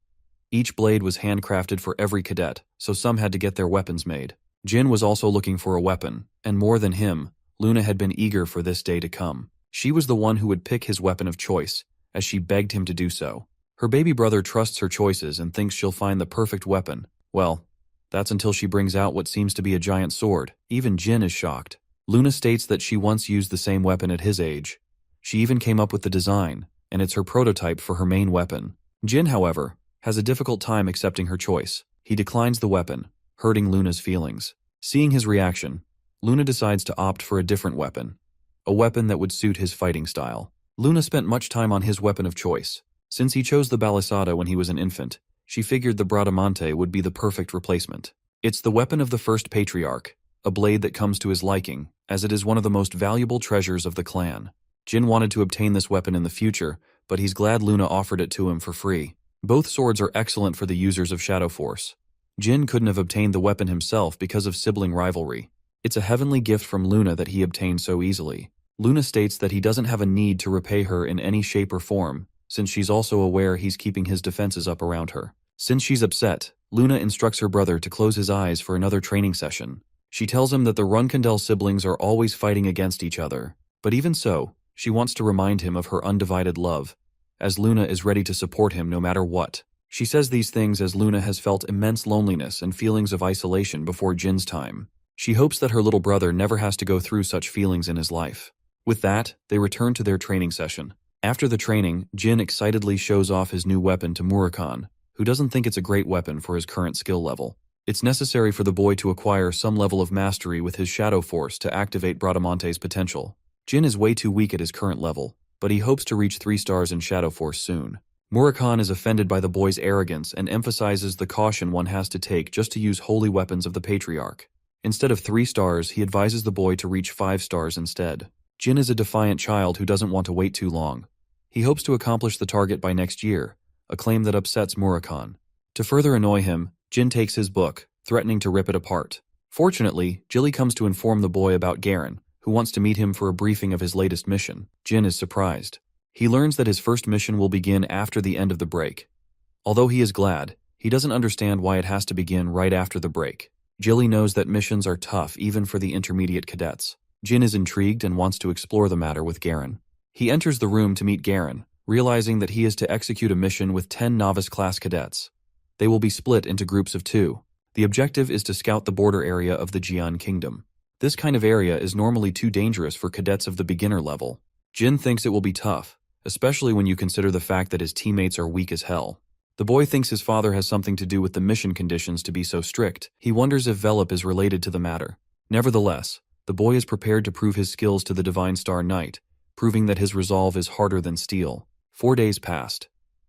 Each blade was handcrafted for every cadet, so some had to get their weapons made. Jin was also looking for a weapon, and more than him, Luna had been eager for this day to come. She was the one who would pick his weapon of choice, as she begged him to do so. Her baby brother trusts her choices and thinks she'll find the perfect weapon. Well, that's until she brings out what seems to be a giant sword. Even Jin is shocked. Luna states that she once used the same weapon at his age. She even came up with the design, and it's her prototype for her main weapon. Jin, however, has a difficult time accepting her choice. He declines the weapon, hurting Luna's feelings. Seeing his reaction, Luna decides to opt for a different weapon. A weapon that would suit his fighting style. Luna spent much time on his weapon of choice. Since he chose the balisada when he was an infant, she figured the bradamante would be the perfect replacement. It's the weapon of the first patriarch, a blade that comes to his liking, as it is one of the most valuable treasures of the clan. Jin wanted to obtain this weapon in the future, but he's glad Luna offered it to him for free. Both swords are excellent for the users of Shadow Force. Jin couldn't have obtained the weapon himself because of sibling rivalry. It's a heavenly gift from Luna that he obtained so easily. Luna states that he doesn't have a need to repay her in any shape or form, since she's also aware he's keeping his defenses up around her. Since she's upset, Luna instructs her brother to close his eyes for another training session. She tells him that the Runkandel siblings are always fighting against each other, but even so, she wants to remind him of her undivided love, as Luna is ready to support him no matter what. She says these things as Luna has felt immense loneliness and feelings of isolation before Jin's time. She hopes that her little brother never has to go through such feelings in his life. With that, they return to their training session. After the training, Jin excitedly shows off his new weapon to Murakhan, who doesn't think it's a great weapon for his current skill level. It's necessary for the boy to acquire some level of mastery with his Shadow Force to activate Bradamante's potential. Jin is way too weak at his current level, but he hopes to reach 3 stars in Shadow Force soon. Murakhan is offended by the boy's arrogance and emphasizes the caution one has to take just to use holy weapons of the Patriarch. Instead of 3 stars, he advises the boy to reach 5 stars instead. Jin is a defiant child who doesn't want to wait too long. He hopes to accomplish the target by next year, a claim that upsets Murakhan. To further annoy him, Jin takes his book, threatening to rip it apart. Fortunately, Jilly comes to inform the boy about Garen, who wants to meet him for a briefing of his latest mission. Jin is surprised. He learns that his first mission will begin after the end of the break. Although he is glad, he doesn't understand why it has to begin right after the break. Jilly knows that missions are tough even for the intermediate cadets. Jin is intrigued and wants to explore the matter with Garen. He enters the room to meet Garen, realizing that he is to execute a mission with 10 novice-class cadets. They will be split into groups of 2. The objective is to scout the border area of the Jian Kingdom. This kind of area is normally too dangerous for cadets of the beginner level. Jin thinks it will be tough, especially when you consider the fact that his teammates are weak as hell. The boy thinks his father has something to do with the mission conditions to be so strict. He wonders if Velop is related to the matter. Nevertheless, the boy is prepared to prove his skills to the Divine Star Knight, proving that his resolve is harder than steel. 4 days passed.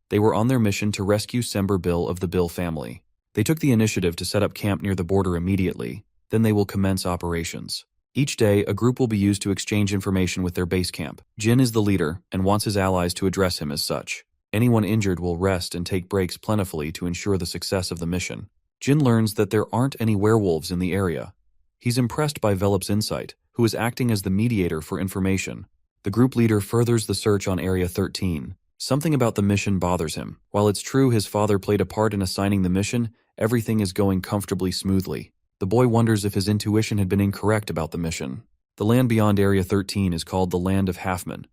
They were on their mission to rescue Sember Bill of the Bill family. They took the initiative to set up camp near the border immediately, then they will commence operations. Each day, a group will be used to exchange information with their base camp. Jin is the leader and wants his allies to address him as such. Anyone injured will rest and take breaks plentifully to ensure the success of the mission. Jin learns that there aren't any werewolves in the area. He's impressed by Velop's insight, who is acting as the mediator for information. The group leader furthers the search on Area 13. Something about the mission bothers him. While it's true his father played a part in assigning the mission, everything is going comfortably smoothly. The boy wonders if his intuition had been incorrect about the mission. The land beyond Area 13 is called the Land of Halfman.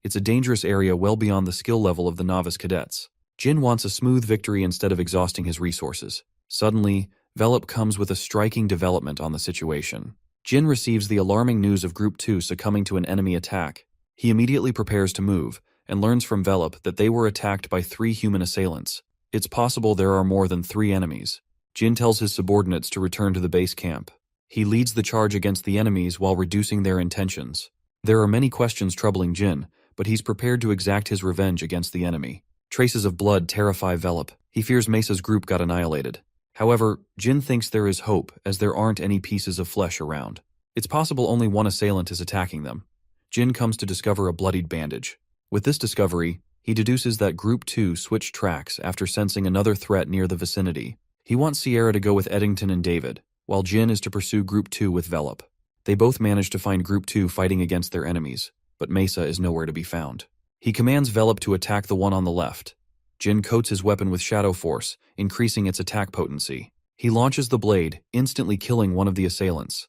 It's a dangerous area well beyond the skill level of the novice cadets. Jin wants a smooth victory instead of exhausting his resources. Suddenly, Velop comes with a striking development on the situation. Jin receives the alarming news of Group 2 succumbing to an enemy attack. He immediately prepares to move, and learns from Velop that they were attacked by 3 human assailants. It's possible there are more than 3 enemies. Jin tells his subordinates to return to the base camp. He leads the charge against the enemies while reducing their intentions. There are many questions troubling Jin, but he's prepared to exact his revenge against the enemy. Traces of blood terrify Velop. He fears Mesa's group got annihilated. However, Jin thinks there is hope as there aren't any pieces of flesh around. It's possible only one assailant is attacking them. Jin comes to discover a bloodied bandage. With this discovery, he deduces that Group 2 switched tracks after sensing another threat near the vicinity. He wants Sierra to go with Eddington and David, while Jin is to pursue Group 2 with Velop. They both manage to find Group 2 fighting against their enemies, but Mesa is nowhere to be found. He commands Velop to attack the one on the left. Jin coats his weapon with Shadow Force, increasing its attack potency. He launches the blade, instantly killing one of the assailants.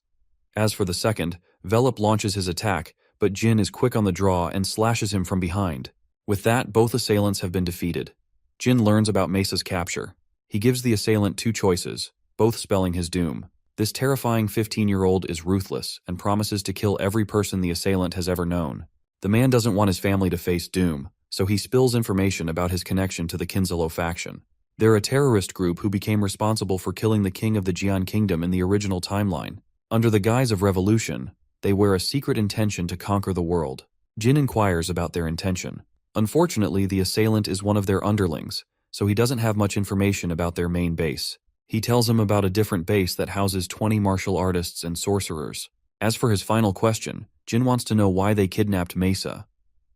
As for the second, Velop launches his attack, but Jin is quick on the draw and slashes him from behind. With that, both assailants have been defeated. Jin learns about Mesa's capture. He gives the assailant 2 choices, both spelling his doom. This terrifying 15-year-old is ruthless and promises to kill every person the assailant has ever known. The man doesn't want his family to face doom, so he spills information about his connection to the Kinzalo faction. They're a terrorist group who became responsible for killing the king of the Jian Kingdom in the original timeline. Under the guise of revolution, they wear a secret intention to conquer the world. Jin inquires about their intention. Unfortunately, the assailant is one of their underlings, so he doesn't have much information about their main base. He tells him about a different base that houses 20 martial artists and sorcerers. As for his final question, Jin wants to know why they kidnapped Mesa.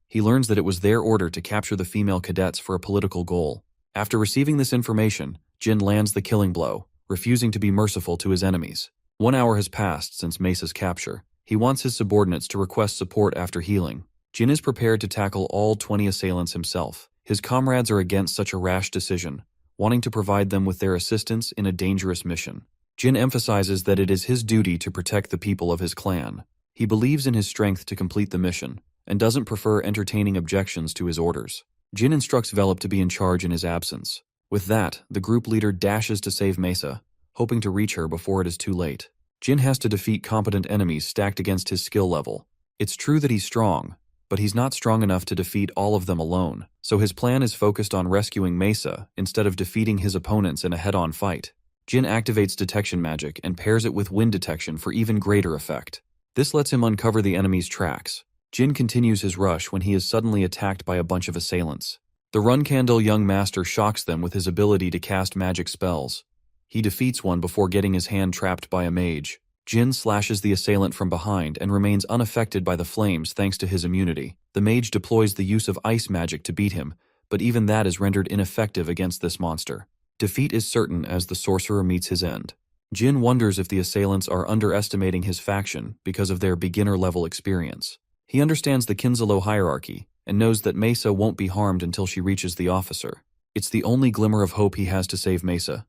He learns that it was their order to capture the female cadets for a political goal. After receiving this information, Jin lands the killing blow, refusing to be merciful to his enemies. 1 hour has passed since Mesa's capture. He wants his subordinates to request support after healing. Jin is prepared to tackle all 20 assailants himself. His comrades are against such a rash decision, wanting to provide them with their assistance in a dangerous mission. Jin emphasizes that it is his duty to protect the people of his clan. He believes in his strength to complete the mission, and doesn't prefer entertaining objections to his orders. Jin instructs Velop to be in charge in his absence. With that, the group leader dashes to save Mesa, hoping to reach her before it is too late. Jin has to defeat competent enemies stacked against his skill level. It's true that he's strong, but he's not strong enough to defeat all of them alone, so his plan is focused on rescuing Mesa instead of defeating his opponents in a head-on fight. Jin activates detection magic and pairs it with wind detection for even greater effect. This lets him uncover the enemy's tracks. Jin continues his rush when he is suddenly attacked by a bunch of assailants. The Runkandel young master shocks them with his ability to cast magic spells. He defeats one before getting his hand trapped by a mage. Jin slashes the assailant from behind and remains unaffected by the flames thanks to his immunity. The mage deploys the use of ice magic to beat him, but even that is rendered ineffective against this monster. Defeat is certain as the sorcerer meets his end. Jin wonders if the assailants are underestimating his faction because of their beginner-level experience. He understands the Kinzalo hierarchy and knows that Mesa won't be harmed until she reaches the officer. It's the only glimmer of hope he has to save Mesa.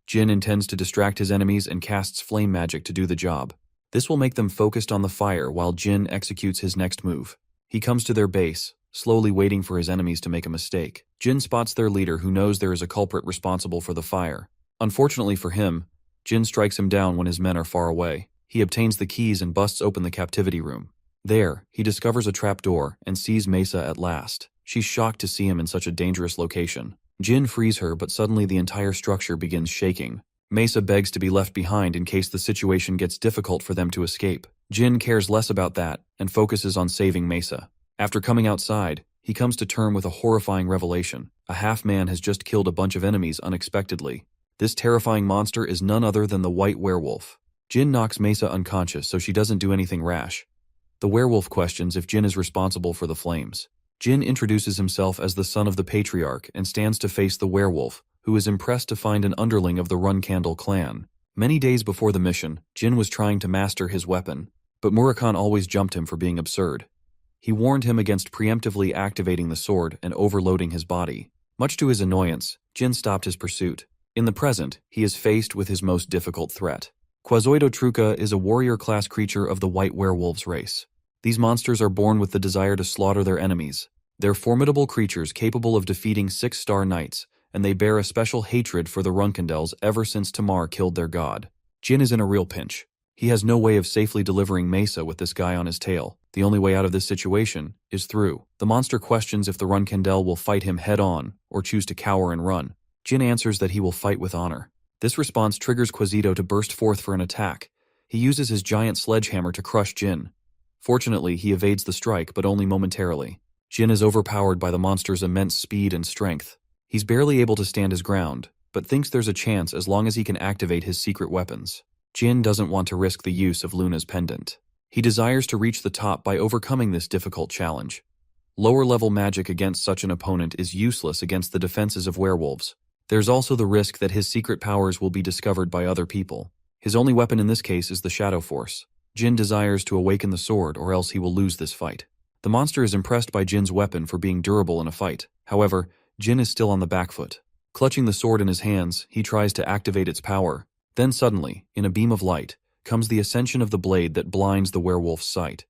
Jin intends to distract his enemies and casts flame magic to do the job. This will make them focused on the fire while Jin executes his next move. He comes to their base, slowly waiting for his enemies to make a mistake. Jin spots their leader who knows there is a culprit responsible for the fire. Unfortunately for him, Jin strikes him down when his men are far away. He obtains the keys and busts open the captivity room. There, he discovers a trapdoor and sees Mesa at last. She's shocked to see him in such a dangerous location. Jin frees her, but suddenly the entire structure begins shaking. Mesa begs to be left behind in case the situation gets difficult for them to escape. Jin cares less about that and focuses on saving Mesa. After coming outside, he comes to terms with a horrifying revelation. A half-man has just killed a bunch of enemies unexpectedly. This terrifying monster is none other than the white werewolf. Jin knocks Mesa unconscious so she doesn't do anything rash. The werewolf questions if Jin is responsible for the flames. Jin introduces himself as the son of the patriarch and stands to face the werewolf, who is impressed to find an underling of the Runkandel clan. Many days before the mission, Jin was trying to master his weapon, but Murakan always jumped him for being absurd. He warned him against preemptively activating the sword and overloading his body. Much to his annoyance, Jin stopped his pursuit. In the present, he is faced with his most difficult threat. Quazoidotruca is a warrior-class creature of the white werewolves race. These monsters are born with the desire to slaughter their enemies. They're formidable creatures capable of defeating 6-star knights, and they bear a special hatred for the Runkandels ever since Tamar killed their god. Jin is in a real pinch. He has no way of safely delivering Mesa with this guy on his tail. The only way out of this situation is through. The monster questions if the Runkandel will fight him head-on or choose to cower and run. Jin answers that he will fight with honor. This response triggers Quasito to burst forth for an attack. He uses his giant sledgehammer to crush Jin. Fortunately, he evades the strike, but only momentarily. Jin is overpowered by the monster's immense speed and strength. He's barely able to stand his ground, but thinks there's a chance as long as he can activate his secret weapons. Jin doesn't want to risk the use of Luna's pendant. He desires to reach the top by overcoming this difficult challenge. Lower-level magic against such an opponent is useless against the defenses of werewolves. There's also the risk that his secret powers will be discovered by other people. His only weapon in this case is the Shadow Force. Jin desires to awaken the sword or else he will lose this fight. The monster is impressed by Jin's weapon for being durable in a fight. However, Jin is still on the back foot. Clutching the sword in his hands, he tries to activate its power. Then suddenly, in a beam of light, comes the ascension of the blade that blinds the werewolf's sight.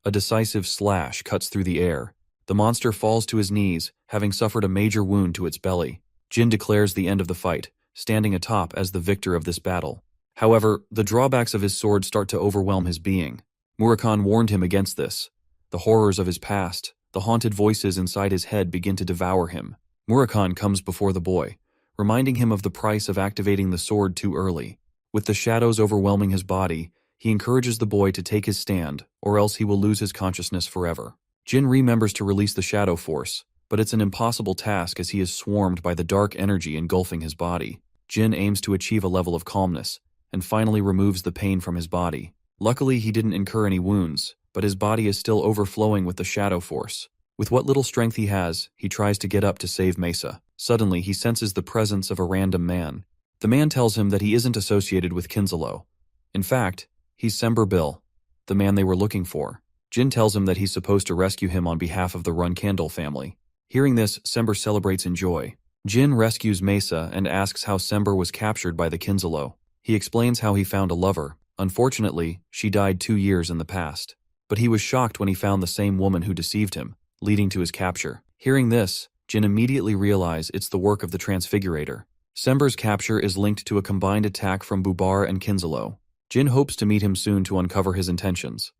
A decisive slash cuts through the air. The monster falls to his knees, having suffered a major wound to its belly. Jin declares the end of the fight, standing atop as the victor of this battle. However, the drawbacks of his sword start to overwhelm his being. Murakan warned him against this. The horrors of his past, the haunted voices inside his head begin to devour him. Murakan comes before the boy, reminding him of the price of activating the sword too early. With the shadows overwhelming his body, He encourages the boy to take his stand, or else he will lose his consciousness forever. Jin remembers to release the shadow force, but it's an impossible task as he is swarmed by the dark energy engulfing his body. Jin aims to achieve a level of calmness, and finally removes the pain from his body. Luckily, he didn't incur any wounds, but his body is still overflowing with the shadow force. With what little strength he has, he tries to get up to save Mesa. Suddenly, he senses the presence of a random man. The man tells him that he isn't associated with Kinsalo. In fact, he's Sember Bill, the man they were looking for. Jin tells him that he's supposed to rescue him on behalf of the Run Candle family. Hearing this, Sember celebrates in joy. Jin rescues Mesa and asks how Sember was captured by the Kinsalo. He explains how he found a lover. Unfortunately, she died 2 years in the past. But he was shocked when he found the same woman who deceived him, leading to his capture. Hearing this, Jin immediately realizes it's the work of the Transfigurator. Sember's capture is linked to a combined attack from Bubar and Kinsalo. Jin hopes to meet him soon to uncover his intentions.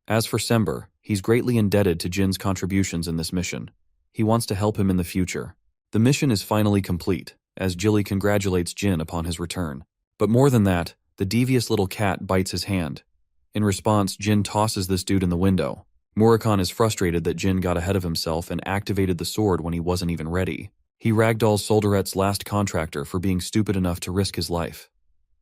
As for Sember, he's greatly indebted to Jin's contributions in this mission. He wants to help him in the future. The mission is finally complete, as Jilly congratulates Jin upon his return. But more than that, the devious little cat bites his hand. In response, Jin tosses this dude in the window. Murakami is frustrated that Jin got ahead of himself and activated the sword when he wasn't even ready. He ragdolls Solderet's last contractor for being stupid enough to risk his life.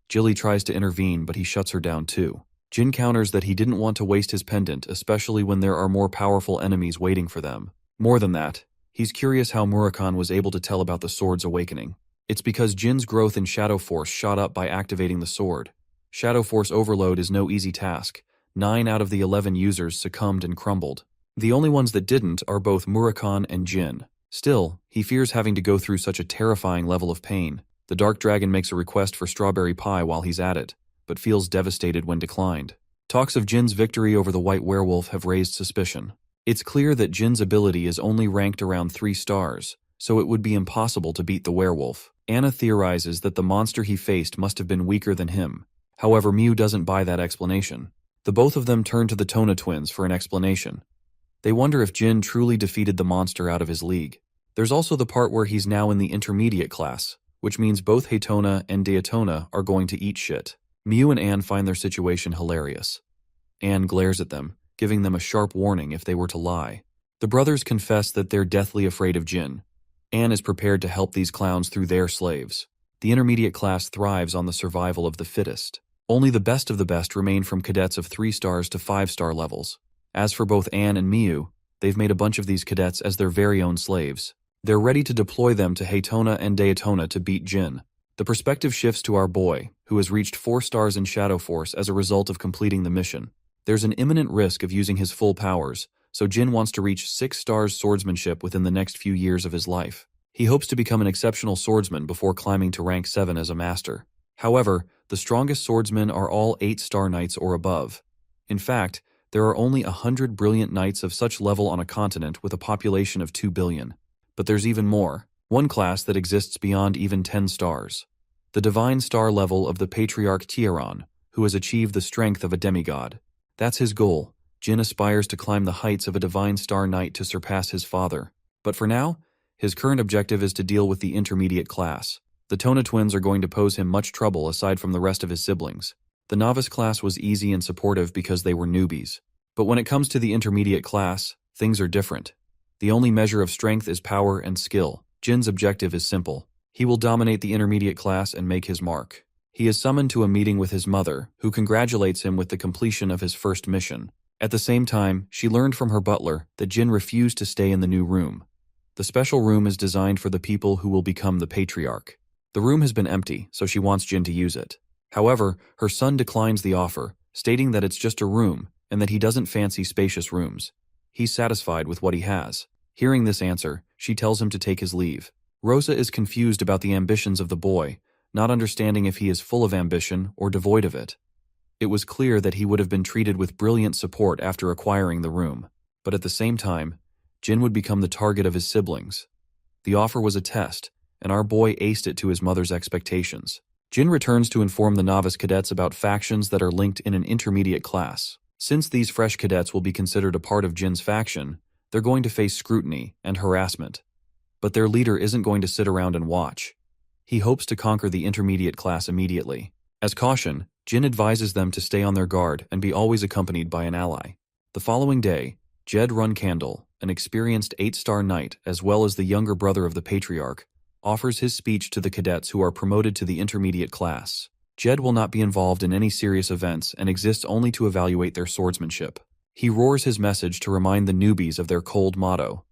Jilly tries to intervene, but he shuts her down too. Jin counters that he didn't want to waste his pendant, especially when there are more powerful enemies waiting for them. More than that, he's curious how Murakami was able to tell about the sword's awakening. It's because Jin's growth in Shadow Force shot up by activating the sword. Shadow Force overload is no easy task. 9 out of the 11 users succumbed and crumbled. The only ones that didn't are both Murakami and Jin. Still, he fears having to go through such a terrifying level of pain. The Dark Dragon makes a request for strawberry pie while he's at it, but feels devastated when declined. Talks of Jin's victory over the White Werewolf have raised suspicion. It's clear that Jin's ability is only ranked around 3 stars, so it would be impossible to beat the werewolf. Anna theorizes that the monster he faced must have been weaker than him. However, Mew doesn't buy that explanation. The both of them turn to the Tona twins for an explanation. They wonder if Jin truly defeated the monster out of his league. There's also the part where he's now in the intermediate class, which means both Haytona and Daytona are going to eat shit. Mew and Anne find their situation hilarious. Anne glares at them, giving them a sharp warning if they were to lie. The brothers confess that they're deathly afraid of Jin. Anne is prepared to help these clowns through their slaves. The intermediate class thrives on the survival of the fittest. Only the best of the best remain from cadets of 3 stars to 5-star levels. As for both Anne and Mew, they've made a bunch of these cadets as their very own slaves. They're ready to deploy them to Haytona and Daytona to beat Jin. The perspective shifts to our boy, who has reached 4 stars in Shadow Force as a result of completing the mission. There's an imminent risk of using his full powers, so Jin wants to reach 6 stars swordsmanship within the next few years of his life. He hopes to become an exceptional swordsman before climbing to rank 7 as a master. However, the strongest swordsmen are all 8-star knights or above. In fact, there are only 100 brilliant knights of such level on a continent with a population of 2 billion. But there's even more. One class that exists beyond even 10 stars. The divine star level of the Patriarch Tieron, who has achieved the strength of a demigod. That's his goal. Jin aspires to climb the heights of a divine star knight to surpass his father. But for now, his current objective is to deal with the intermediate class. The Tona twins are going to pose him much trouble aside from the rest of his siblings. The novice class was easy and supportive because they were newbies. But when it comes to the intermediate class, things are different. The only measure of strength is power and skill. Jin's objective is simple. He will dominate the intermediate class and make his mark. He is summoned to a meeting with his mother, who congratulates him with the completion of his first mission. At the same time, she learned from her butler that Jin refused to stay in the new room. The special room is designed for the people who will become the Patriarch. The room has been empty, so she wants Jin to use it. However, her son declines the offer, stating that it's just a room and that he doesn't fancy spacious rooms. He's satisfied with what he has. Hearing this answer, she tells him to take his leave. Rosa is confused about the ambitions of the boy, not understanding if he is full of ambition or devoid of it. It was clear that he would have been treated with brilliant support after acquiring the room, but at the same time, Jin would become the target of his siblings. The offer was a test, and our boy aced it to his mother's expectations. Jin returns to inform the novice cadets about factions that are linked in an intermediate class. Since these fresh cadets will be considered a part of Jin's faction, they're going to face scrutiny and harassment. But their leader isn't going to sit around and watch. He hopes to conquer the intermediate class immediately. As caution, Jin advises them to stay on their guard and be always accompanied by an ally. The following day, Jed Runcandle, an experienced 8-star knight as well as the younger brother of the patriarch, offers his speech to the cadets who are promoted to the intermediate class. Jed will not be involved in any serious events and exists only to evaluate their swordsmanship. He roars his message to remind the newbies of their cold motto.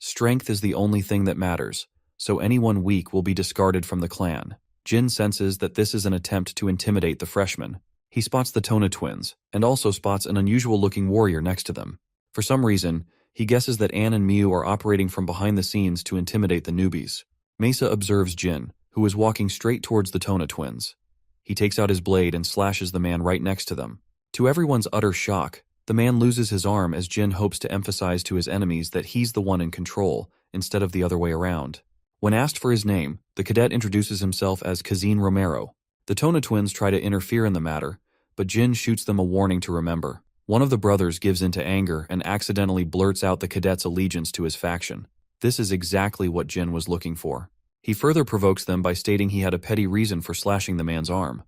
Strength is the only thing that matters, so anyone weak will be discarded from the clan. Jin senses that this is an attempt to intimidate the freshmen. He spots the Tona twins, and also spots an unusual-looking warrior next to them. For some reason, he guesses that Anne and Miu are operating from behind the scenes to intimidate the newbies. Mesa observes Jin, who is walking straight towards the Tona twins. He takes out his blade and slashes the man right next to them. To everyone's utter shock, the man loses his arm as Jin hopes to emphasize to his enemies that he's the one in control, instead of the other way around. When asked for his name, the cadet introduces himself as Kazin Romero. The Tona twins try to interfere in the matter, but Jin shoots them a warning to remember. One of the brothers gives in to anger and accidentally blurts out the cadet's allegiance to his faction. This is exactly what Jin was looking for. He further provokes them by stating he had a petty reason for slashing the man's arm.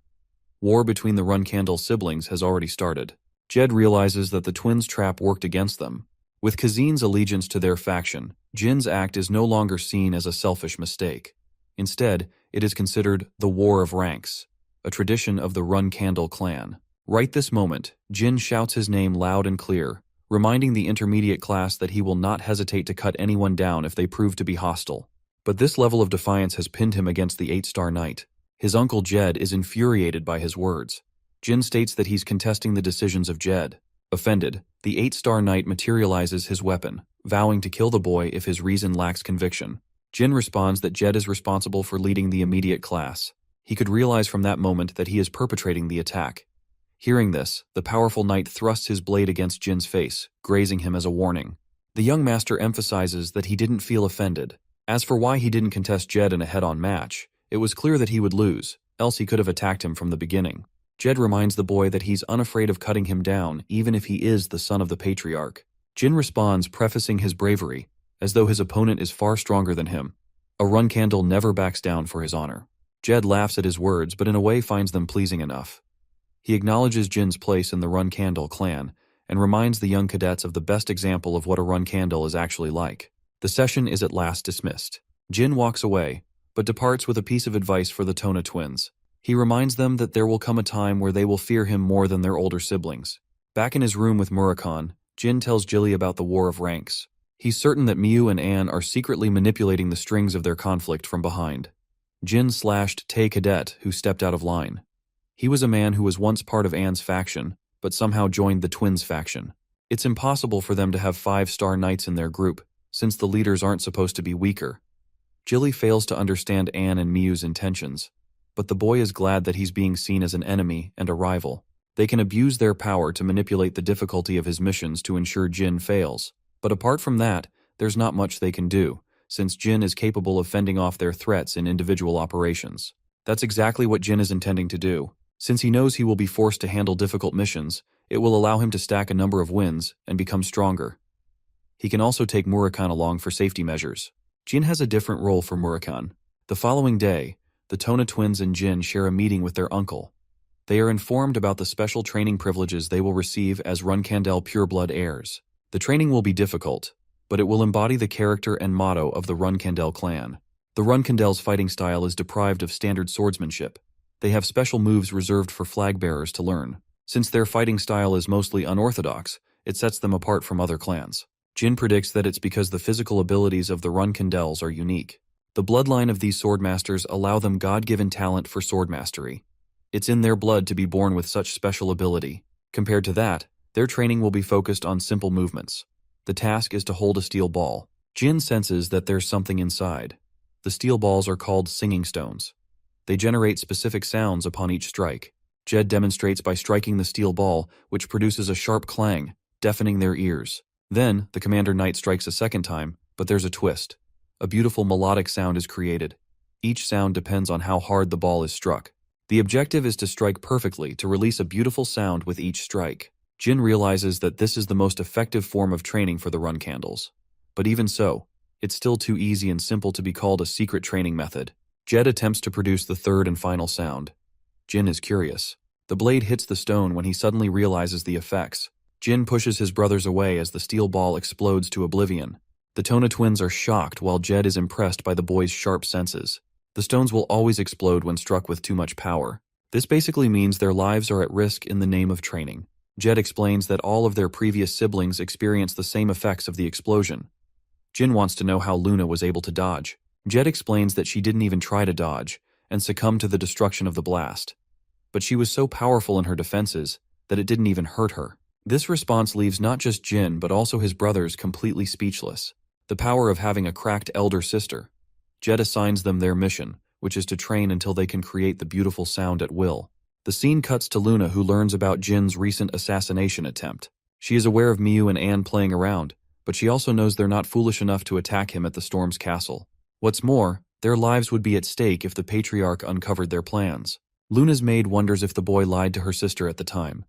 War between the Runcandle siblings has already started. Jed realizes that the twins' trap worked against them. With Kazin's allegiance to their faction, Jin's act is no longer seen as a selfish mistake. Instead, it is considered the War of Ranks, a tradition of the Runcandle clan. Right this moment, Jin shouts his name loud and clear, reminding the intermediate class that he will not hesitate to cut anyone down if they prove to be hostile. But this level of defiance has pinned him against the 8-star knight. His uncle Jed is infuriated by his words. Jin states that he's contesting the decisions of Jed. Offended, the 8-star knight materializes his weapon, vowing to kill the boy if his reason lacks conviction. Jin responds that Jed is responsible for leading the immediate class. He could realize from that moment that he is perpetrating the attack. Hearing this, the powerful knight thrusts his blade against Jin's face, grazing him as a warning. The young master emphasizes that he didn't feel offended. As for why he didn't contest Jed in a head-on match, it was clear that he would lose, else he could have attacked him from the beginning. Jed reminds the boy that he's unafraid of cutting him down, even if he is the son of the patriarch. Jin responds, prefacing his bravery, as though his opponent is far stronger than him. A Runcandle never backs down for his honor. Jed laughs at his words, but in a way finds them pleasing enough. He acknowledges Jin's place in the Runcandle clan, and reminds the young cadets of the best example of what a Runcandle is actually like. The session is at last dismissed. Jin walks away, but departs with a piece of advice for the Tona twins. He reminds them that there will come a time where they will fear him more than their older siblings. Back in his room with Murakhan, Jin tells Jilly about the War of Ranks. He's certain that Miu and Anne are secretly manipulating the strings of their conflict from behind. Jin slashed Tae Cadet, who stepped out of line. He was a man who was once part of Anne's faction, but somehow joined the twins' faction. It's impossible for them to have 5-star knights in their group, since the leaders aren't supposed to be weaker. Jilly fails to understand Anne and Miu's intentions, but the boy is glad that he's being seen as an enemy and a rival. They can abuse their power to manipulate the difficulty of his missions to ensure Jin fails. But apart from that, there's not much they can do, since Jin is capable of fending off their threats in individual operations. That's exactly what Jin is intending to do. Since he knows he will be forced to handle difficult missions, it will allow him to stack a number of wins and become stronger. He can also take Murakhan along for safety measures. Jin has a different role for Murakhan. The following day, the Tona twins and Jin share a meeting with their uncle. They are informed about the special training privileges they will receive as Runcandle pureblood heirs. The training will be difficult, but it will embody the character and motto of the Runcandle clan. The Runcandle's fighting style is deprived of standard swordsmanship. They have special moves reserved for flag bearers to learn. Since their fighting style is mostly unorthodox, it sets them apart from other clans. Jin predicts that it's because the physical abilities of the Runcandles are unique. The bloodline of these swordmasters allow them God-given talent for sword mastery. It's in their blood to be born with such special ability. Compared to that, their training will be focused on simple movements. The task is to hold a steel ball. Jin senses that there's something inside. The steel balls are called singing stones. They generate specific sounds upon each strike. Jed demonstrates by striking the steel ball, which produces a sharp clang, deafening their ears. Then, the Commander Knight strikes a second time, but there's a twist. A beautiful melodic sound is created. Each sound depends on how hard the ball is struck. The objective is to strike perfectly to release a beautiful sound with each strike. Jin realizes that this is the most effective form of training for the Runcandles. But even so, it's still too easy and simple to be called a secret training method. Jed attempts to produce the third and final sound. Jin is curious. The blade hits the stone when he suddenly realizes the effects. Jin pushes his brothers away as the steel ball explodes to oblivion. The Tona twins are shocked while Jed is impressed by the boys' sharp senses. The stones will always explode when struck with too much power. This basically means their lives are at risk in the name of training. Jed explains that all of their previous siblings experienced the same effects of the explosion. Jin wants to know how Luna was able to dodge. Jed explains that she didn't even try to dodge and succumbed to the destruction of the blast. But she was so powerful in her defenses that it didn't even hurt her. This response leaves not just Jin but also his brothers completely speechless. The power of having a cracked elder sister. Jed assigns them their mission, which is to train until they can create the beautiful sound at will. The scene cuts to Luna, who learns about Jin's recent assassination attempt. She is aware of Miu and Anne playing around, but she also knows they're not foolish enough to attack him at the Storm's castle. What's more, their lives would be at stake if the Patriarch uncovered their plans. Luna's maid wonders if the boy lied to her sister at the time.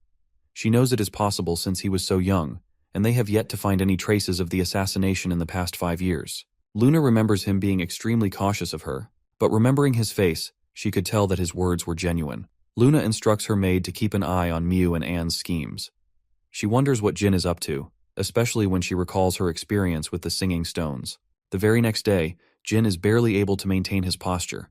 She knows it is possible since he was so young, and they have yet to find any traces of the assassination in the past 5 years. Luna remembers him being extremely cautious of her, but remembering his face, she could tell that his words were genuine. Luna instructs her maid to keep an eye on Miu and Anne's schemes. She wonders what Jin is up to, especially when she recalls her experience with the singing stones. The very next day, Jin is barely able to maintain his posture.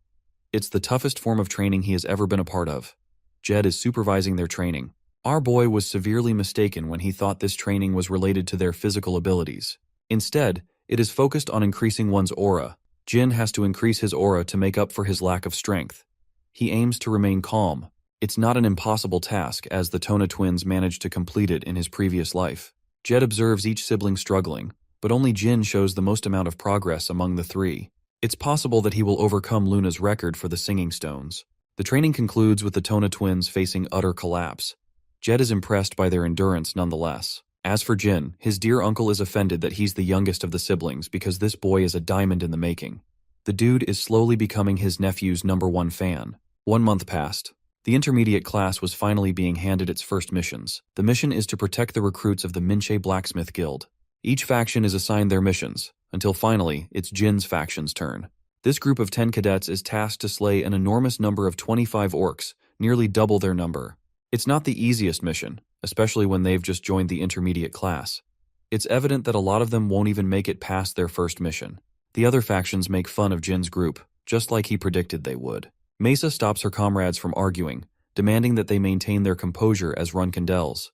It's the toughest form of training he has ever been a part of. Jed is supervising their training. Our boy was severely mistaken when he thought this training was related to their physical abilities. Instead, it is focused on increasing one's aura. Jin has to increase his aura to make up for his lack of strength. He aims to remain calm. It's not an impossible task, as the Tona twins managed to complete it in his previous life. Jed observes each sibling struggling, but only Jin shows the most amount of progress among the three. It's possible that he will overcome Luna's record for the singing stones. The training concludes with the Tona twins facing utter collapse. Jed is impressed by their endurance nonetheless. As for Jin, his dear uncle is offended that he's the youngest of the siblings because this boy is a diamond in the making. The dude is slowly becoming his nephew's #1 fan. 1 month passed. The intermediate class was finally being handed its first missions. The mission is to protect the recruits of the Minche Blacksmith Guild. Each faction is assigned their missions, until finally, it's Jin's faction's turn. This group of 10 cadets is tasked to slay an enormous number of 25 orcs, nearly double their number. It's not the easiest mission, especially when they've just joined the intermediate class. It's evident that a lot of them won't even make it past their first mission. The other factions make fun of Jin's group, just like he predicted they would. Mesa stops her comrades from arguing, demanding that they maintain their composure as Runkandels.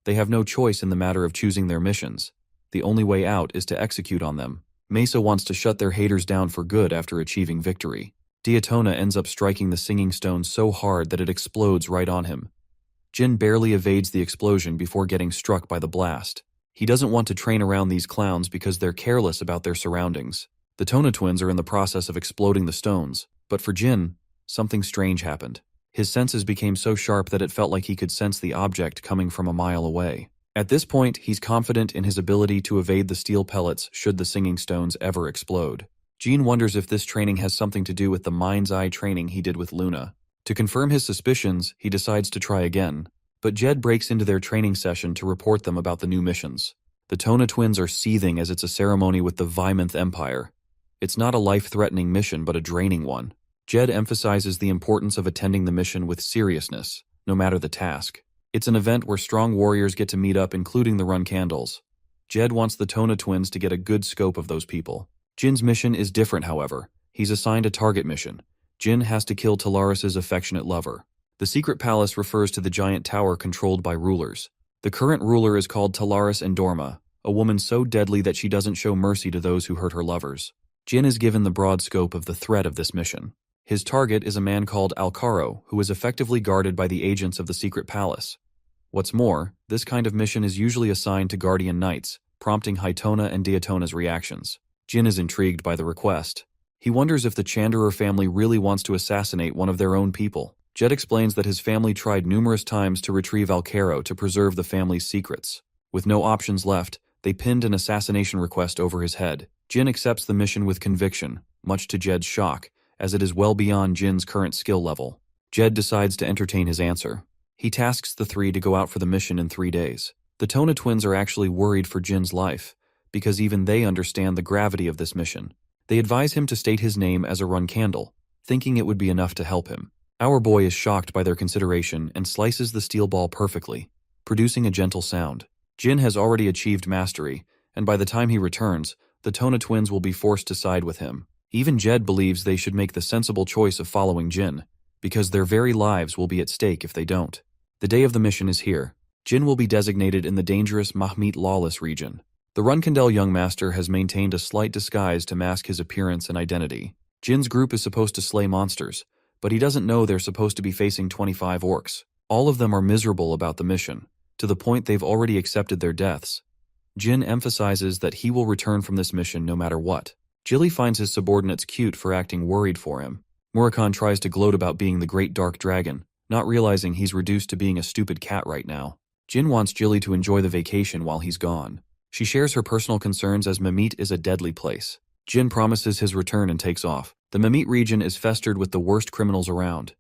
They have no choice in the matter of choosing their missions. The only way out is to execute on them. Mesa wants to shut their haters down for good after achieving victory. Diatona ends up striking the singing stone so hard that it explodes right on him. Jin barely evades the explosion before getting struck by the blast. He doesn't want to train around these clowns because they're careless about their surroundings. The Tona twins are in the process of exploding the stones, but for Jin, something strange happened. His senses became so sharp that it felt like he could sense the object coming from a mile away. At this point, he's confident in his ability to evade the steel pellets should the singing stones ever explode. Jean wonders if this training has something to do with the mind's eye training he did with Luna. To confirm his suspicions, he decides to try again, but Jed breaks into their training session to report them about the new missions. The Tona twins are seething as it's a ceremony with the Vymonth Empire. It's not a life-threatening mission, but a draining one. Jed emphasizes the importance of attending the mission with seriousness, no matter the task. It's an event where strong warriors get to meet up, including the Runkandels. Jed wants the Tona twins to get a good scope of those people. Jin's mission is different, however. He's assigned a target mission. Jin has to kill Talaris's affectionate lover. The secret palace refers to the giant tower controlled by rulers. The current ruler is called Talaris Endorma, a woman so deadly that she doesn't show mercy to those who hurt her lovers. Jin is given the broad scope of the threat of this mission. His target is a man called Alcaro, who is effectively guarded by the agents of the secret palace. What's more, this kind of mission is usually assigned to guardian knights, prompting Haitona and Diatona's reactions. Jin is intrigued by the request. He wonders if the Chanderer family really wants to assassinate one of their own people. Jed explains that his family tried numerous times to retrieve Alcaro to preserve the family's secrets. With no options left, they pinned an assassination request over his head. Jin accepts the mission with conviction, much to Jed's shock, as it is well beyond Jin's current skill level. Jed decides to entertain his answer. He tasks the three to go out for the mission in 3 days. The Tona twins are actually worried for Jin's life, because even they understand the gravity of this mission. They advise him to state his name as a Runkandel, thinking it would be enough to help him. Our boy is shocked by their consideration and slices the steel ball perfectly, producing a gentle sound. Jin has already achieved mastery, and by the time he returns, the Tona twins will be forced to side with him. Even Jed believes they should make the sensible choice of following Jin, because their very lives will be at stake if they don't. The day of the mission is here. Jin will be designated in the dangerous Mahmit lawless region. The Runkandel young master has maintained a slight disguise to mask his appearance and identity. Jin's group is supposed to slay monsters, but he doesn't know they're supposed to be facing 25 orcs. All of them are miserable about the mission, to the point they've already accepted their deaths. Jin emphasizes that he will return from this mission no matter what. Jilly finds his subordinates cute for acting worried for him. Murakhan tries to gloat about being the great dark dragon, not realizing he's reduced to being a stupid cat right now. Jin wants Jilly to enjoy the vacation while he's gone. She shares her personal concerns as Mamit is a deadly place. Jin promises his return and takes off. The Mamit region is festered with the worst criminals around.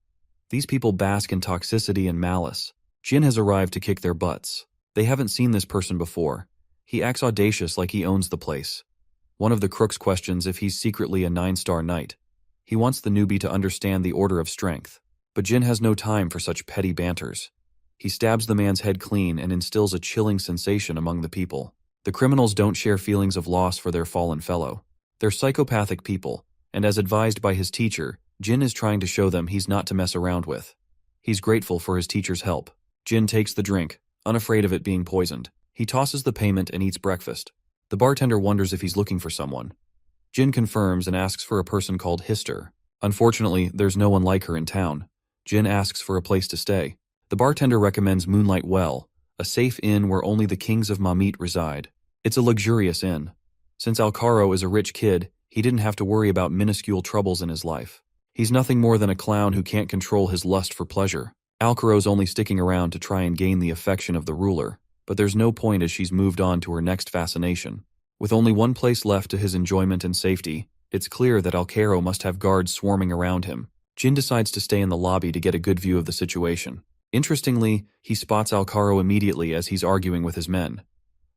These people bask in toxicity and malice. Jin has arrived to kick their butts. They haven't seen this person before. He acts audacious like he owns the place. One of the crooks questions if he's secretly a 9-star knight. He wants the newbie to understand the order of strength. But Jin has no time for such petty banters. He stabs the man's head clean and instills a chilling sensation among the people. The criminals don't share feelings of loss for their fallen fellow. They're psychopathic people, and as advised by his teacher, Jin is trying to show them he's not to mess around with. He's grateful for his teacher's help. Jin takes the drink, unafraid of it being poisoned. He tosses the payment and eats breakfast. The bartender wonders if he's looking for someone. Jin confirms and asks for a person called Hister. Unfortunately, there's no one like her in town. Jin asks for a place to stay. The bartender recommends Moonlight Well, a safe inn where only the kings of Mamit reside. It's a luxurious inn. Since Alcaro is a rich kid, he didn't have to worry about minuscule troubles in his life. He's nothing more than a clown who can't control his lust for pleasure. Alcaro's only sticking around to try and gain the affection of the ruler, but there's no point as she's moved on to her next fascination. With only one place left to his enjoyment and safety, it's clear that Alcaro must have guards swarming around him. Jin decides to stay in the lobby to get a good view of the situation. Interestingly, he spots Alcaro immediately as he's arguing with his men.